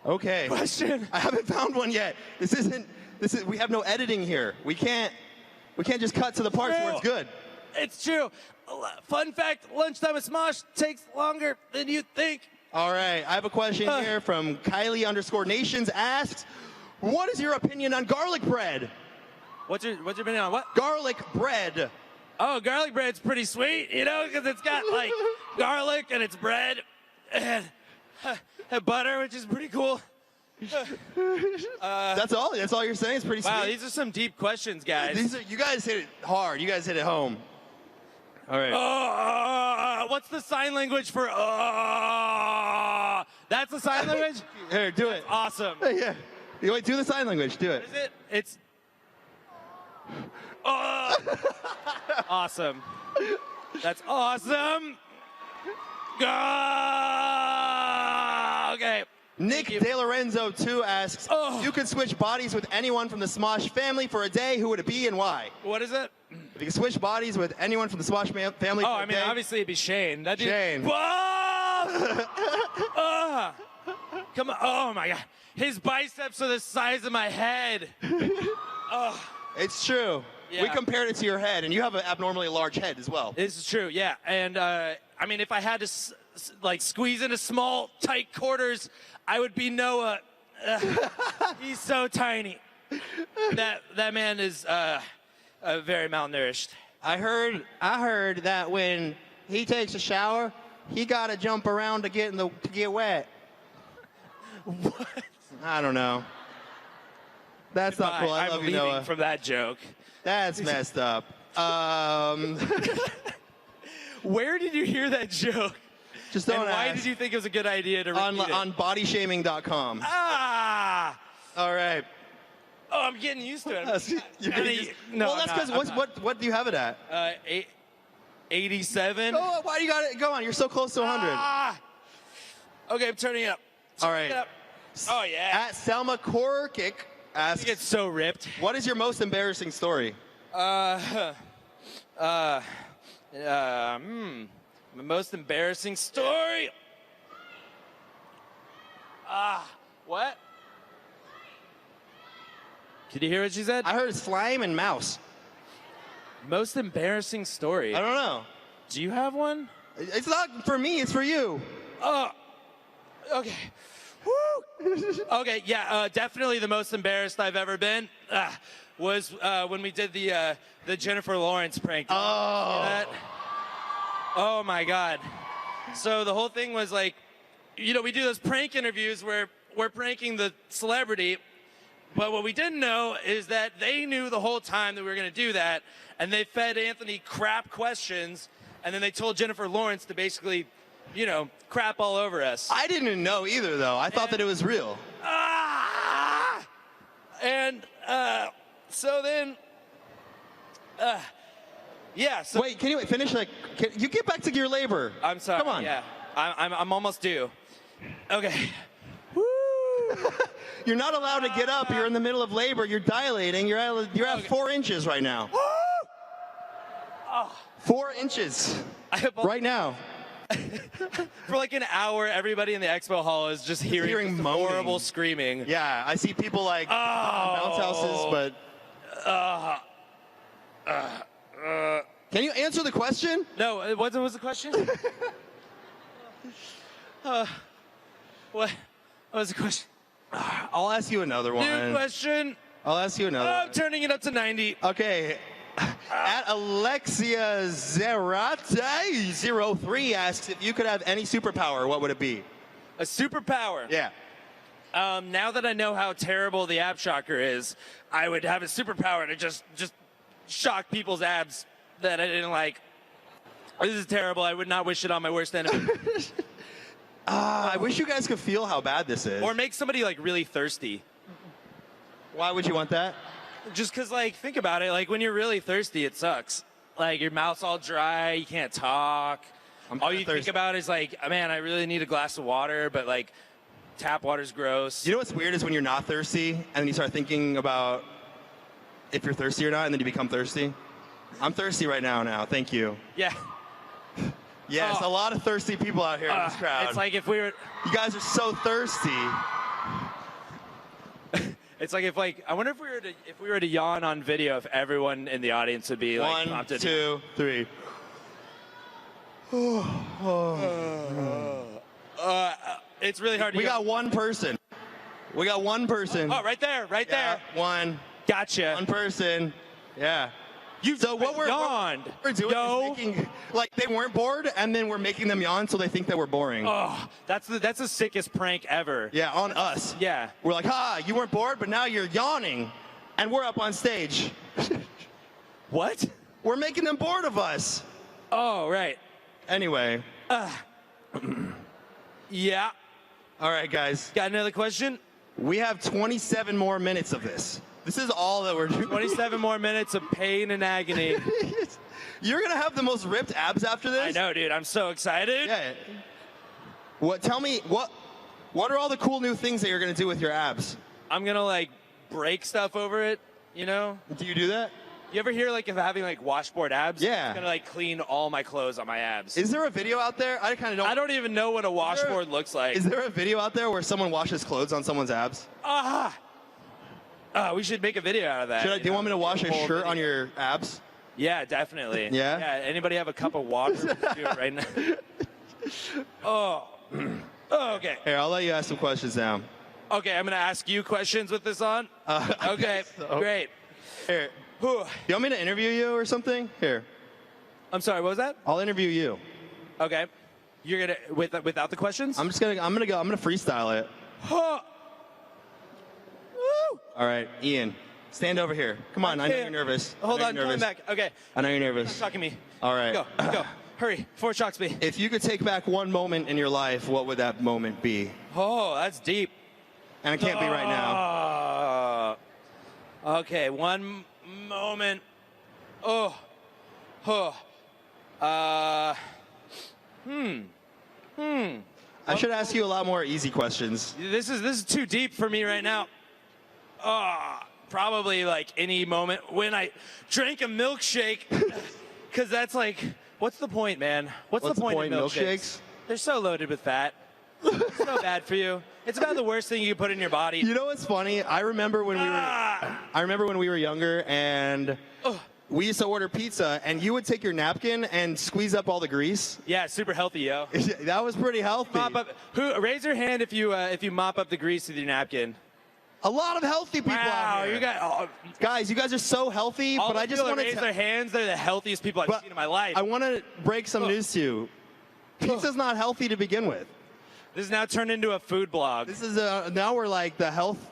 Okay. Question. I haven't found one yet. We have no editing here. We can't just cut to the parts where it's good. It's true. Fun fact, lunchtime at Smosh takes longer than you think. All right, I have a question here from Kylie_Nations asks, what is your opinion on garlic bread? What's your opinion on what? Garlic bread. Oh, garlic bread's pretty sweet, you know, because it's got like garlic and it's bread and butter, which is pretty cool. That's all you're saying? It's pretty sweet. Wow, these are some deep questions, guys. You guys hit it hard. You guys hit it home. All right. What's the sign language for That's the sign language? Here, do it. Awesome. Yeah. Wait, do the sign language. Do it. Is it? It's awesome. That's awesome. Okay. Nick De Lorenzo 2 asks, if you could switch bodies with anyone from the Smosh family for a day, who would it be and why? What is it? If you could switch bodies with anyone from the Smosh family for a day. Obviously it'd be Shane. Shane. Come on. Oh, my God. His biceps are the size of my head. It's true. Yeah. We compared it to your head, and you have an abnormally large head as well. This is true, yeah. And, if I had to, squeeze into small, tight quarters, I would be Noah. He's so tiny. That man is very malnourished. I heard that when he takes a shower, he gotta jump around to get wet. What? I don't know. That's not cool. I love you, Noah. From that joke. That's messed up. Where did you hear that joke? Just don't and why ask. did you think it was a good idea to repeat it? On bodyshaming.com. Ah! All right. Oh, I'm getting used to it. Well, that's because what do you have it at? 87. Oh, why do you got it? Go on. You're so close to 100. Okay, I'm turning it up. All right. Oh, yeah. At Selma Korkic asks, you get so ripped. What is your most embarrassing story? My most embarrassing story. What? Did you hear what she said? I heard slime and mouse. Most embarrassing story. I don't know. Do you have one? It's not for me. It's for you. Okay. Woo! Okay, yeah, definitely the most embarrassed I've ever been was when we did the Jennifer Lawrence prank. Oh. Oh my God. So the whole thing was like, we do those prank interviews where we're pranking the celebrity, but what we didn't know is that they knew the whole time that we were going to do that, and they fed Anthony crap questions, and then they told Jennifer Lawrence to basically, crap all over us. I didn't know either, though. I thought that it was real. And so then, yeah. So wait, can you finish? Can you get back to your labor? I'm sorry. Come on. Yeah, I'm almost due. Okay. You're not allowed to get up. You're in the middle of labor. You're dilating. You're at 4 inches right now. 4 inches. Right now. For like an hour, everybody in the expo hall is just hearing horrible screaming. Yeah, I see people like bounce houses, but. Can you answer the question? No, what was the question? What was the question? I'll ask you another one. New question. I'll ask you another. I'm turning it up to 90. Okay. At Alexia Zerati03 asks, if you could have any superpower, what would it be? A superpower? Yeah. Now that I know how terrible the ab shocker is, I would have a superpower to just shock people's abs that I didn't like. This is terrible. I would not wish it on my worst enemy. I wish you guys could feel how bad this is. Or make somebody like really thirsty. Why would you want that? Just because, think about it. When you're really thirsty, it sucks. Your mouth's all dry, you can't talk. All you think about is man, I really need a glass of water, but tap water's gross. You know what's weird is when you're not thirsty, and then you start thinking about if you're thirsty or not, and then you become thirsty. I'm thirsty right now. Thank you. Yeah. Yes, a lot of thirsty people out here in this crowd. It's like if we were... You guys are so thirsty. It's like I wonder if we were to yawn on video, if everyone in the audience would be One, prompted. 2, 3. It's really hard to. We got one person. Oh, right there. One. Gotcha. One person. Yeah. What we're doing is making, they weren't bored, and then we're making them yawn so they think that we're boring. Oh, that's the sickest prank ever. Yeah, on us. Yeah. We're like, you weren't bored, but now you're yawning, and we're up on stage. What? We're making them bored of us. Oh, right. Anyway. Yeah. All right, guys. Got another question? We have 27 more minutes of this. This is all that we're doing. 27 more minutes of pain and agony. You're going to have the most ripped abs after this? I know, dude. I'm so excited. Yeah. Tell me, what are all the cool new things that you're going to do with your abs? I'm going to, like, break stuff over it, you know? Do you do that? You ever hear, like, of having, like, washboard abs? Yeah. I'm going to, like, clean all my clothes on my abs. Is there a video out there? I kind of don't. I don't even know what a washboard looks like. Is there a video out there where someone washes clothes on someone's abs? We should make a video out of that. Do you want me to wash a shirt on your abs? Yeah, definitely. Yeah? Yeah. Anybody have a cup of water? Let's do it right now. Oh, okay. Here, I'll let you ask some questions now. Okay, I'm going to ask you questions with this on. Okay, great. Here. You want me to interview you or something? Here. I'm sorry, what was that? I'll interview you. Okay. You're going to, without the questions? I'm going to freestyle it. Woo! All right, Ian, stand over here. Come on, I know you're nervous. Hold on, coming back. Okay. I know you're nervous. Stop shocking me. All right. Go. Hurry, before it shocks me. If you could take back one moment in your life, what would that moment be? Oh, that's deep. And it can't be right now. Okay, one moment. I should ask you a lot more easy questions. This is too deep for me right now. Probably like any moment when I drank a milkshake, because that's like, what's the point, man? What's the point of milkshakes? They're so loaded with fat. It's so bad for you. It's about the worst thing you can put in your body. You know what's funny? I remember when we were younger, and we used to order pizza, and you would take your napkin and squeeze up all the grease. Yeah, super healthy, yo. That was pretty healthy. Raise your hand if you mop up the grease with your napkin. A lot of healthy people out here. Guys, you guys are so healthy, but I just want to raise their hands. They're the healthiest people I've seen in my life. I want to break some news to you. Pizza's not healthy to begin with. This is now turned into a food blog. This is now we're like the health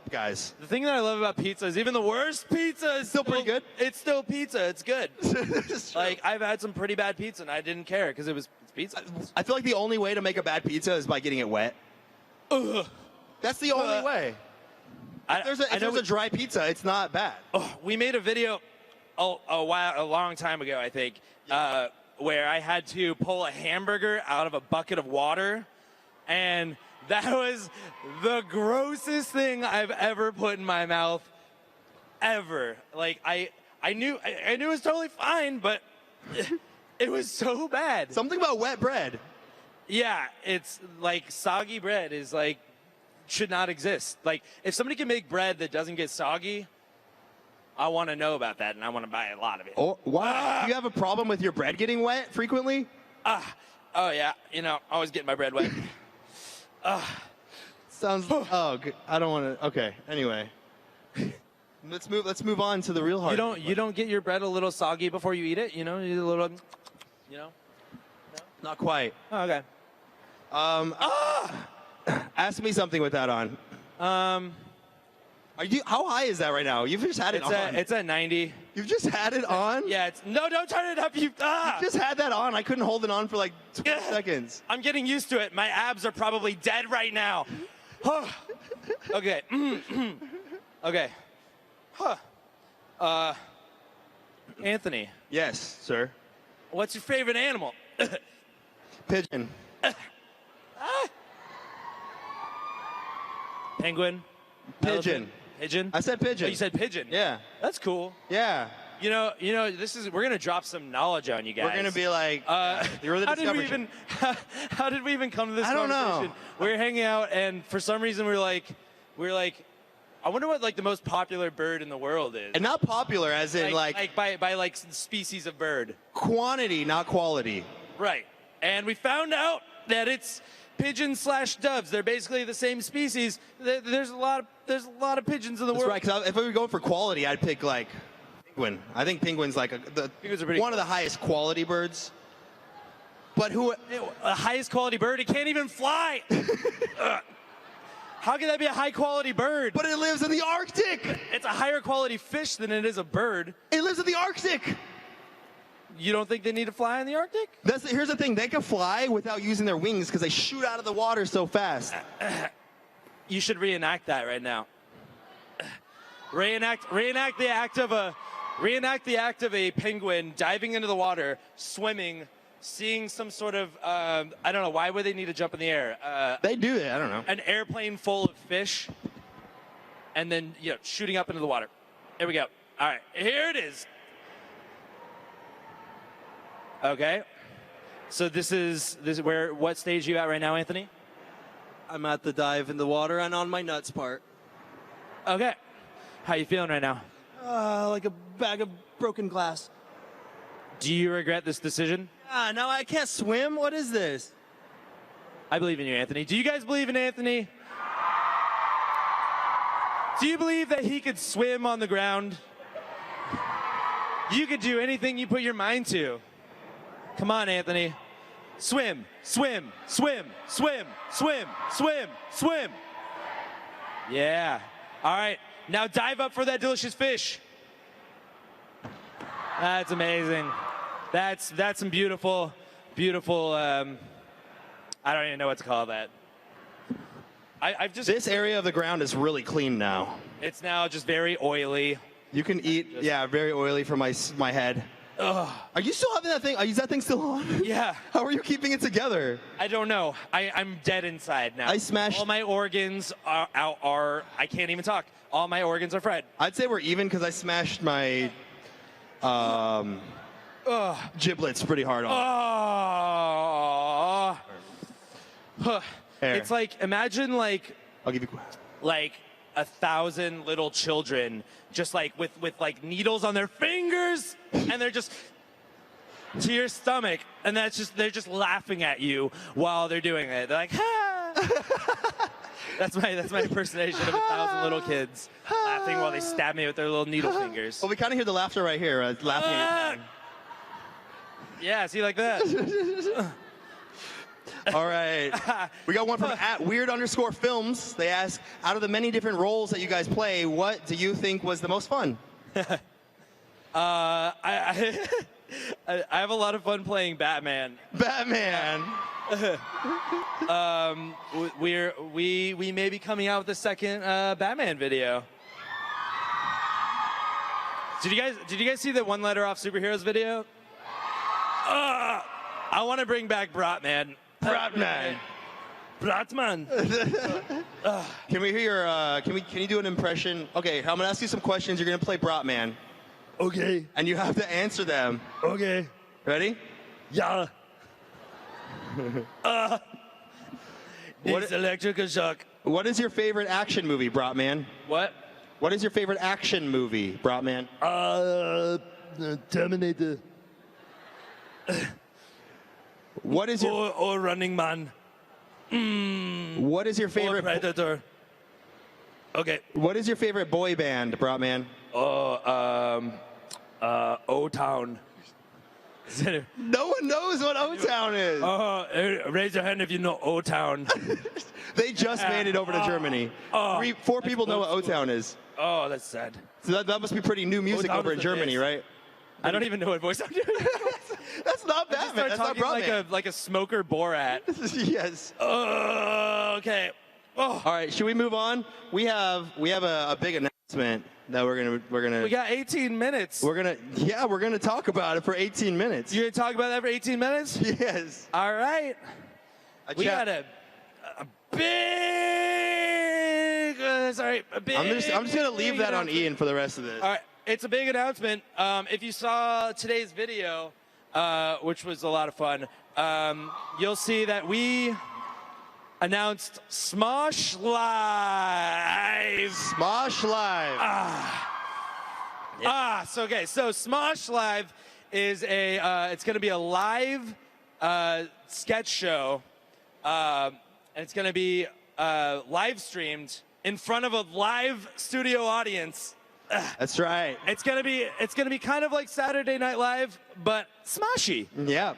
guys. The thing that I love about pizza is even the worst pizza is still pretty good. It's still pizza. It's good. Like I've had some pretty bad pizza and I didn't care because it's pizza. I feel like the only way to make a bad pizza is by getting it wet. That's the only way. If there's a dry pizza, it's not bad. We made a video a long time ago, I think, where I had to pull a hamburger out of a bucket of water, and that was the grossest thing I've ever put in my mouth, ever. Like I knew it was totally fine, but it was so bad. Something about wet bread. Yeah, it's like soggy bread is like. Should not exist. Like, if somebody can make bread that doesn't get soggy, I want to know about that, and I want to buy a lot of it. Oh, wow. Do you have a problem with your bread getting wet frequently? Oh, yeah. You know, always getting my bread wet. Sounds... I don't want to... Okay, anyway. Let's move on to the real hard. You don't get your bread a little soggy before you eat it? You know, you a little... You know? No? Not quite. Oh, okay. Ask me something with that on. How high is that right now? You've just had it on. It's at 90. You've just had it on? Yeah. No, don't turn it up. You just had that on. I couldn't hold it on for like 20 seconds. I'm getting used to it. My abs are probably dead right now. Okay. Okay. Anthony. Yes, sir. What's your favorite animal? Pigeon. Penguin. Pigeon. Elephant. Pigeon. I said pigeon. Oh, you said pigeon. Yeah. That's cool. Yeah. You know, we're gonna drop some knowledge on you guys. We're gonna be like, you're the Discovery. How did we even come to this? I don't conversation? know. We were hanging out, and for some reason, we were like, I wonder what like the most popular bird in the world is. And not popular, as in by like species of bird. Quantity, not quality. Right. And we found out that it's pigeons/doves. They're basically the same species. There's a lot of pigeons in the world. Right. Because if we were going for quality, I'd pick like penguin. I think penguin's like one of the highest quality birds. But the highest quality bird? It can't even fly. How can that be a high quality bird? But it lives in the Arctic. It's a higher quality fish than it is a bird. It lives in the Arctic. You don't think they need to fly in the Arctic? Here's the thing. They can fly without using their wings because they shoot out of the water so fast. You should reenact that right now. Reenact the act of a penguin diving into the water, swimming, seeing some sort of I don't know, why would they need to jump in the air? They do it. I don't know. An airplane full of fish, and then shooting up into the water. Here we go. All right, here it is. Okay, so this is what stage are you at right now, Anthony? I'm at the dive in the water and on my nuts part. Okay, how you feeling right now? Like a bag of broken glass. Do you regret this decision? Now I can't swim? What is this? I believe in you, Anthony. Do you guys believe in Anthony? Do you believe that he could swim on the ground? You could do anything you put your mind to. Come on, Anthony. Swim, swim, swim, swim, swim, swim, swim. Yeah. All right. Now dive up for that delicious fish. That's amazing. That's some beautiful, beautiful, I don't even know what to call that. This area of the ground is really clean now. It's now just very oily. You can eat, very oily for my head. Ugh. Are you still having that thing? Is that thing still on? Yeah. How are you keeping it together? I don't know. I'm dead inside now. I smashed. All my organs are I can't even talk. All my organs are fried. I'd say we're even because I smashed my giblets pretty hard on. It's like, imagine like, I'll give you like 1,000 little children just like with like needles on their fingers, and they're just to your stomach, and they're just laughing at you while they're doing it. They're like, ha! That's my impersonation of 1,000 little kids laughing while they stab me with their little needle fingers. Well, we kind of hear the laughter right here, laughing at Yeah, see, like that. All right. We got one from @weird_films. They ask, out of the many different roles that you guys play, what do you think was the most fun? I have a lot of fun playing Batman. Batman. We may be coming out with a second Batman video. Did you guys see the one letter off superheroes video? I want to bring back Bratman. Bratman. Can we hear your? Can you do an impression? Okay, I'm gonna ask you some questions. You're gonna play Bratman. Okay. And you have to answer them. Okay. Ready? Yeah. It's electric shock. What is your favorite action movie, Bratman? What? What is your favorite action movie, Bratman? Terminator. What is your or Running Man? What is your favorite Predator? Okay. What is your favorite boy band, Bratman? O-Town. No one knows what O-Town is. Raise your hand if you know O-Town. They just made it over to Germany. 4 people know what O-Town is. Oh, that's sad. So that must be pretty new music over in Germany, right? I don't even know what voice I'm doing. That's not Batman. That's not Bratman. Like a smoker Borat. Yes. Okay. All right. Should we move on? We have a big announcement that we're gonna. We got 18 minutes. We're gonna talk about it for 18 minutes. You're gonna talk about that for 18 minutes? Yes. All right. We got a big. Sorry, a big. I'm just gonna leave that on Ian for the rest of this. All right. It's a big announcement. If you saw today's video, which was a lot of fun, you'll see that we announced Smosh Live. Smosh Live. So Smosh Live is it's going to be a live sketch show, and it's going to be live streamed in front of a live studio audience. That's right. It's gonna be kind of like Saturday Night Live, but Smoshy. Yeah.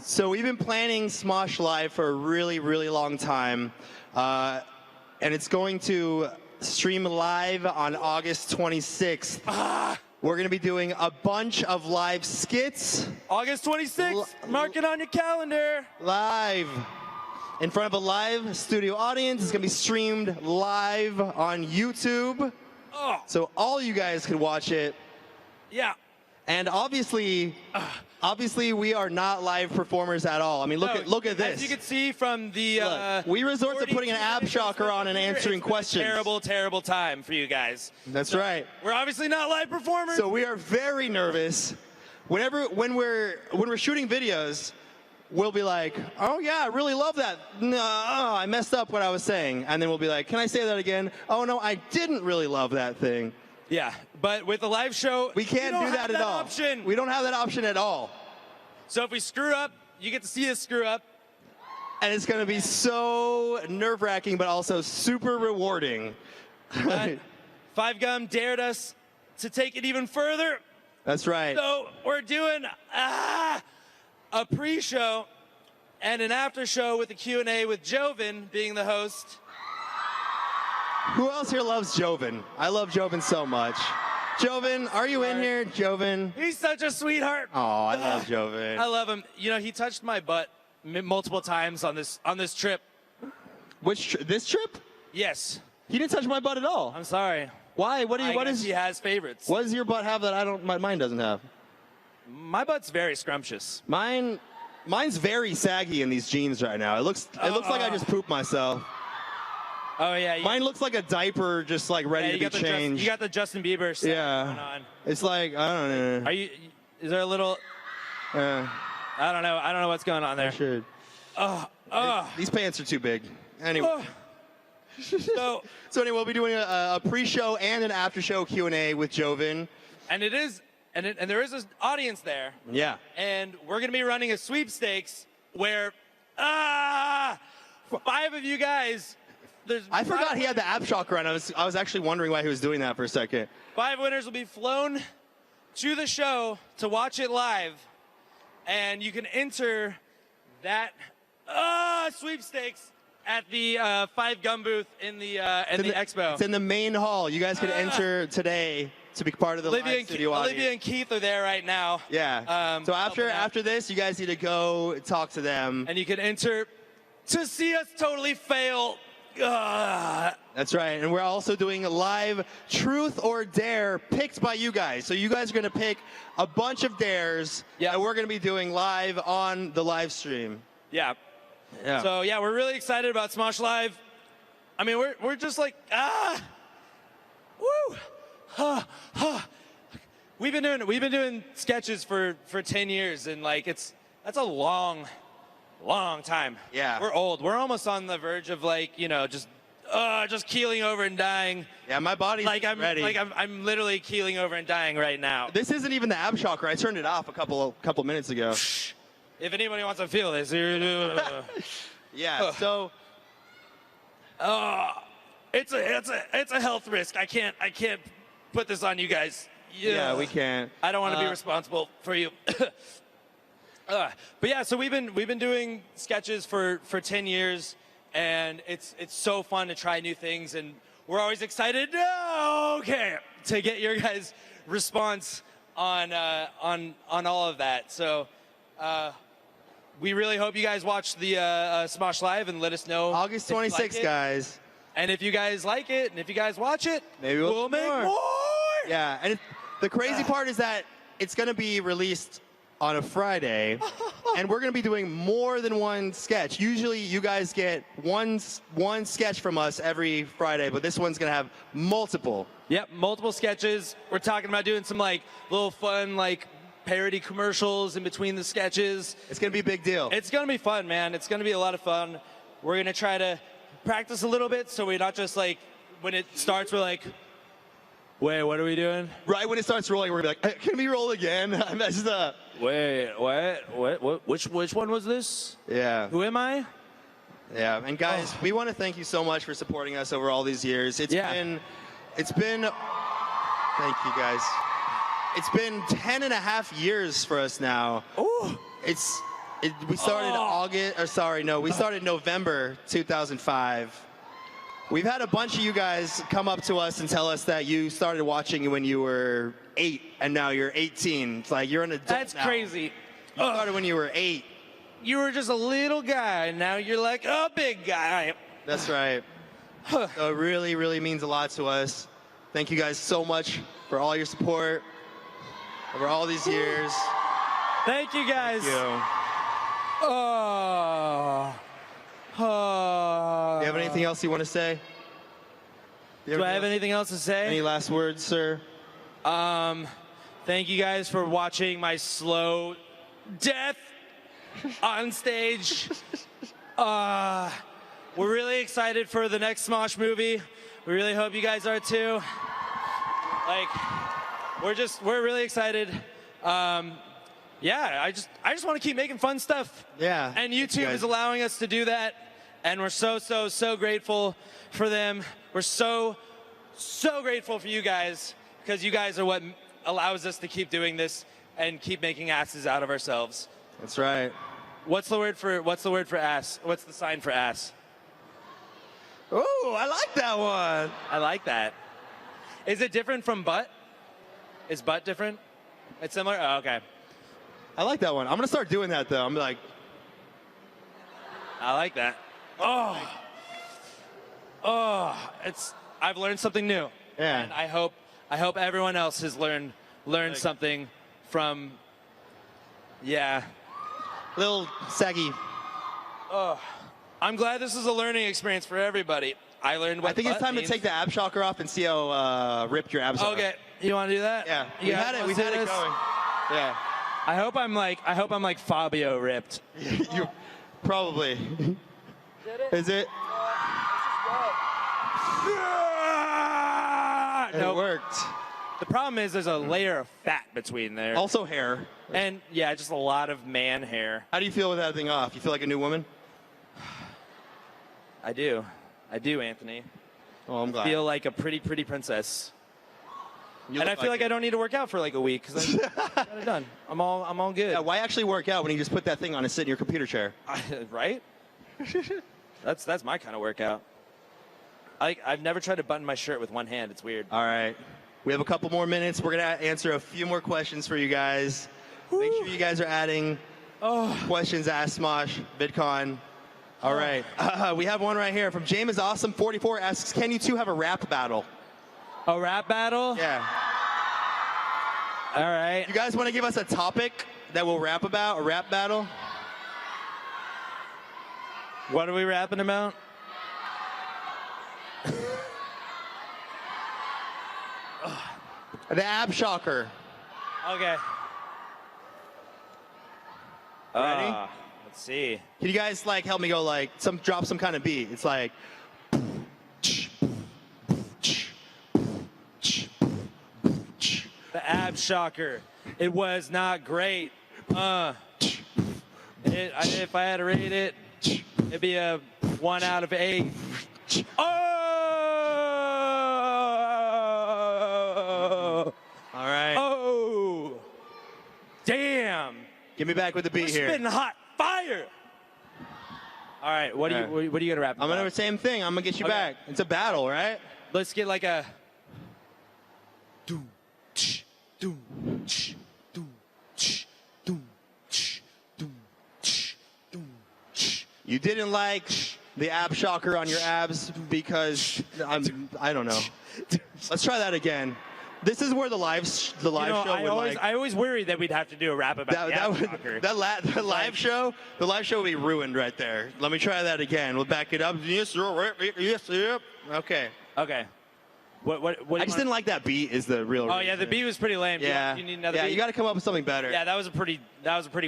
So we've been planning Smosh Live for a really, really long time, and it's going to stream live on August 26th. We're going to be doing a bunch of live skits. August 26th, mark it on your calendar. Live. In front of a live studio audience. It's going to be streamed live on YouTube. Oh. So all you guys can watch it. Yeah. And obviously we are not live performers at all. I mean, look at this. As you can see from the we resort to putting an ab shocker on and answering questions. Terrible time for you guys. That's right. We're obviously not live performers. So we are very nervous. When we're shooting videos, we'll be like, oh yeah, I really love that. No, I messed up what I was saying. And then we'll be like, can I say that again? Oh no, I didn't really love that thing. Yeah, but with the live show, we can't do that at all. Option. We don't have that option at all. So if we screw up, you get to see us screw up. And it's going to be so nerve-wracking, but also super rewarding. Five Gum dared us to take it even further. That's right. So we're doing a pre-show and an after-show with a Q&A with Joven being the host. Who else here loves Joven? I love Joven so much. Joven, are you in here? Joven? He's such a sweetheart. Oh, I love Joven. I love him. You know, he touched my butt multiple times on this trip. This trip? Yes. He didn't touch my butt at all. I'm sorry. Why? What is he has favorites. What does your butt have that mine doesn't have? My butt's very scrumptious. Mine's very saggy in these jeans right now. It looks like I just pooped myself. Oh yeah. Mine looks like a diaper just like ready to be changed. You got the Justin Bieber stuff going on. It's like, I don't know. Is there a little I don't know what's going on there. I should. These pants are too big. Anyway. So anyway, we'll be doing a pre-show and an after-show Q&A with Joven. And there is an audience there. Yeah. And we're going to be running a sweepstakes where 5 of you guys. I forgot he had the ab shocker on. I was actually wondering why he was doing that for a second. 5 winners will be flown to the show to watch it live, and you can enter that sweepstakes at the 5 Gum booth in the expo. It's in the main hall. You guys can enter today to be part of the live studio audience. Olivia and Keith are there right now. Yeah. So after this, you guys need to go talk to them. And you can enter to see us totally fail. That's right. And we're also doing a live truth or dare picked by you guys. So you guys are going to pick a bunch of dares that we're going to be doing live on the live stream. Yeah. So yeah, we're really excited about Smosh Live. I mean, we're just like We've been doing sketches for 10 years, and like that's a long time. Yeah. We're old. We're almost on the verge of like, just keeling over and dying. Yeah, my body's ready. I'm literally keeling over and dying right now. This isn't even the ab shocker. I turned it off a couple minutes ago. If anybody wants to feel this, yeah. So it's a health risk. I can't put this on you guys. Yeah, we can't. I don't want to be responsible for you. But yeah, so we've been doing sketches for 10 years, and it's so fun to try new things, and we're always excited. To get your guys' response on all of that. So we really hope you guys watch the Smosh Live and let us know. August 26th, guys. And if you guys like it, and if you guys watch it, maybe we'll make more. Yeah, and the crazy part is that it's going to be released on a Friday, and we're going to be doing more than one sketch. Usually you guys get one sketch from us every Friday, but this one's going to have multiple. Yep, multiple sketches. We're talking about doing some like little fun like parody commercials in between the sketches. It's going to be a big deal. It's going to be fun, man. It's going to be a lot of fun. We're going to try to practice a little bit so we're not just like, when it starts, we're like, wait, what are we doing? Right when it starts rolling, we're going to be like, can we roll again? I messed up. Wait, what? Which one was this? Yeah. Who am I? Yeah, and guys, we want to thank you so much for supporting us over all these years. It's been, thank you guys. It's been 10.5 years for us now. Ooh. We started we started November 2005. We've had a bunch of you guys come up to us and tell us that you started watching when you were 8 and now you're 18. It's like you're an adult That's now. crazy. You started when you were 8. You were just a little guy, and now you're like a big guy. That's right. So it really, really means a lot to us. Thank you guys so much for all your support over all these years. Thank you guys. Thank you. Oh. Do you have anything else you want to say? Do I have anything else to say? Any last words, sir? Thank you guys for watching my slow death on stage. We're really excited for the next Smosh movie. We really hope you guys are too. Like, we're really excited. Yeah, I just want to keep making fun stuff. Yeah. And YouTube is allowing us to do that. And we're so grateful for them. We're so grateful for you guys, because you guys are what allows us to keep doing this and keep making asses out of ourselves. That's right. What's the word for ass? What's the sign for ass? Oh, I like that one. I like that. Is it different from butt? Is butt different? It's similar? Oh, okay. I like that one. I'm going to start doing that, though. I'm like... I like that. Oh, I've learned something new. Yeah. And I hope everyone else has learned something from, yeah. Little saggy. Oh, I'm glad this is a learning experience for everybody. I learned what I think it's time means. to take the ab shocker off and see how ripped your abs are. Okay, you want to do that? Yeah. You We've had it going. Yeah. I hope I'm like Fabio ripped. You probably. Is it? It worked. The problem is there's a layer of fat between there. Also hair. And yeah, just a lot of man hair. How do you feel with that thing off? You feel like a new woman? I do, Anthony. Oh, I'm glad. I feel like a pretty princess. You and look I feel like it. I don't need to work out for like a week because I got it done. I'm all good. Yeah, why actually work out when you just put that thing on and sit in your computer chair? Right? That's my kind of workout. I've never tried to button my shirt with one hand. It's weird. All right. We have a couple more minutes. We're going to answer a few more questions for you guys. Make sure you guys are adding questions at Smosh, VidCon. All right. We have one right here from James Awesome 44 asks, can you two have a rap battle? A rap battle? Yeah. All right. You guys want to give us a topic that we'll rap about, a rap battle? What are we rapping about? The ab shocker. Okay. Ready? Let's see. Can you guys like help me go like drop some kind of beat? It's like The ab shocker. It was not great. If I had to rate it, it'd be a 1 out of 8. Oh! All right. Oh! Damn! Get me back with the beat We're here. spitting hot fire. All right, what are you gonna rap about? I'm gonna do the same thing. I'm gonna get you back. It's a battle, right? Let's get like a. You didn't like the ab shocker on your abs because I don't know. Let's try that again. This is where the live show would I always worried that we'd have to do a rap about the ab shocker. the live show would be ruined right there. Let me try that again. We'll back it up. Yes, yep. Okay. Okay. What I just didn't like that beat. Is the real? Oh yeah, the beat was pretty lame. Yeah. You need another beat? You got to come up with something better. Yeah, that was a pretty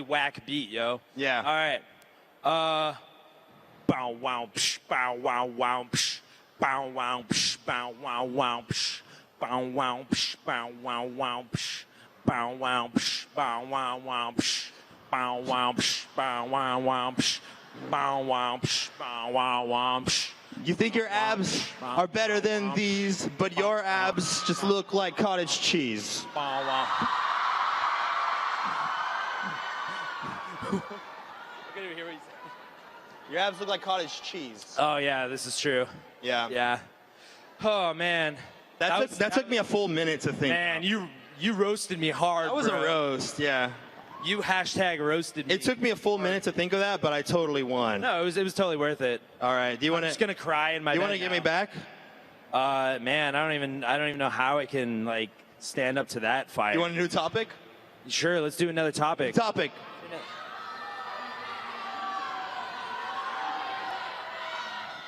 whack beat, yo. Yeah. All right. Bow wow psh, bow wow wow psh, bow wow psh, bow wow wow psh, bow wow psh, bow wow wow psh, bow wow psh, bow wow wow psh, bow wow psh, bow wow wow psh, bow wow psh, bow wow wow psh. You think your abs are better than these, but your abs just look like cottage cheese. Bow wow. Your abs look like cottage cheese. Oh yeah, this is true. Yeah. Yeah. Oh man. That took me a full minute to think. Man, you you roasted me hard. That was bro. a roast, yeah. You hashtag roasted me. It took me a full minute to think of that, but I totally won. No, it was totally worth it. All right. Do you want to? I'm just gonna cry in my. You bed want to get now. me back? Man, I don't even know how I can like stand up to that fight. You want a new topic? Sure, let's do another topic. Topic.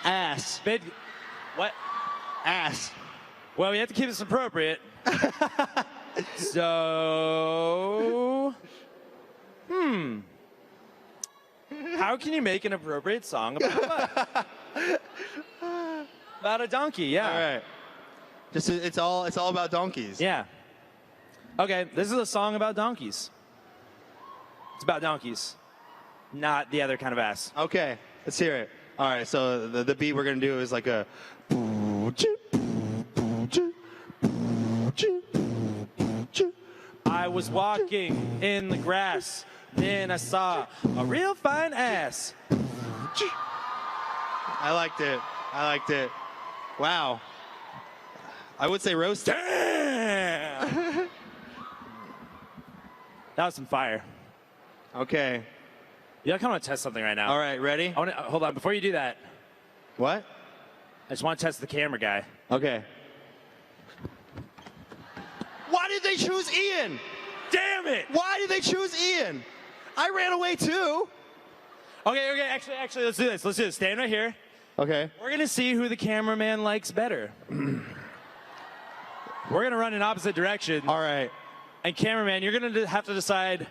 Ass. What? Ass. Well, we have to keep this appropriate. So, how can you make an appropriate song about about a donkey? Yeah. All right. Just it's all about donkeys. Yeah. Okay, this is a song about donkeys. It's about donkeys, not the other kind of ass. Okay, let's hear it. All right, so the beat we're gonna do is like a. I was walking in the grass, then I saw a real fine ass. I liked it. I liked it. Wow. I would say roast. Damn! That was some fire. Okay. Yeah, I kind of want to test something right now. All right, ready? Hold on, before you do that. What? I just want to test the camera guy. Okay. Why did they choose Ian? Damn it! Why did they choose Ian? I ran away too. Okay, actually, let's do this. Let's do this. Stand right here. Okay. We're going to see who the cameraman likes better. We're going to run in opposite directions. All right. And cameraman, you're going to have to decide.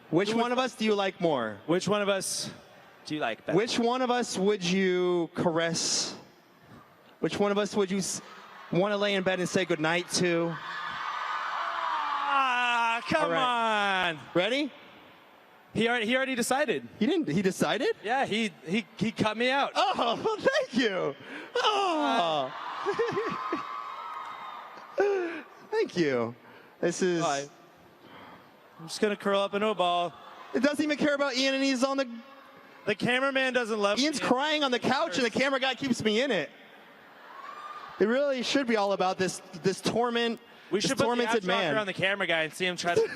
Which one of us do you like more? Which one of us do you like better? Which one of us would you caress? Which one of us would you want to lay in bed and say goodnight to? Ah, come on. Ready? He already decided. He didn't. He decided? Yeah, he cut me out. Oh, well, thank you. Oh. Thank you. This is. I'm just gonna curl up into a ball. It doesn't even care about Ian, and he's on the. The cameraman doesn't love Ian's crying on the couch, and the camera guy keeps me in it. It really should be all about this torment. We should this put tormented the man. on the camera guy and see him try to.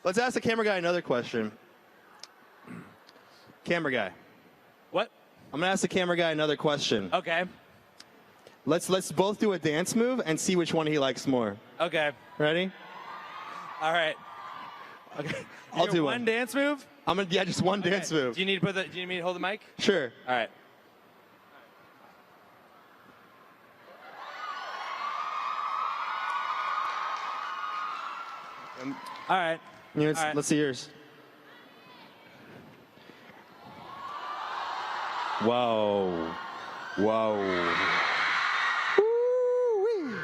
Let's ask the camera guy another question. Camera guy. What? I'm gonna ask the camera guy another question. Okay. Let's both do a dance move and see which one he likes more. Okay. Ready? All right. Okay. I'll do one dance move. Just one dance move. Do you need to do you need me to hold the mic? Sure. All right. All right. Let's see yours. Whoa. Whoa. Woo-wee.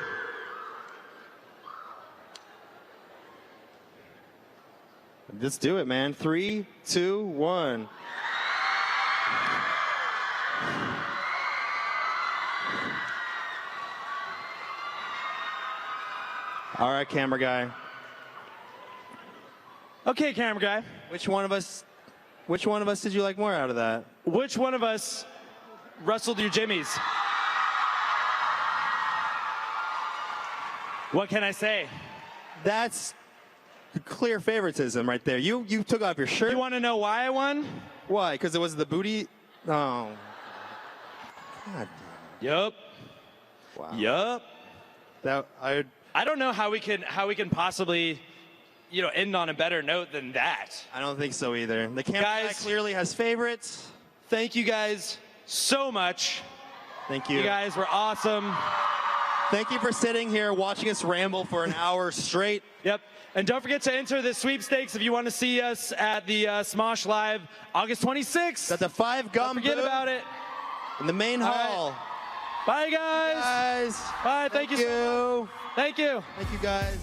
Let's do it, man. 3, 2, 1. All right, camera guy. Okay, camera guy. Which one of us did you like more out of that? Which one of us rustled your jimmies? What can I say? That's clear favoritism right there. You took off your shirt. You want to know why I won? Why? Because it was the booty? Oh. God. Yup. Wow. Yup. I don't know how we can possibly, end on a better note than that. I don't think so either. The camera guy clearly has favorites. Thank you guys so much. Thank you. You guys were awesome. Thank you for sitting here watching us ramble for an hour straight. Yep. And don't forget to enter the sweepstakes if you want to see us at the Smosh Live August 26th. At the 5 Gum Don't forget booth about it. in the main hall. Bye, guys. Guys. Bye. Thank you. So much. Thank you. Thank you, guys.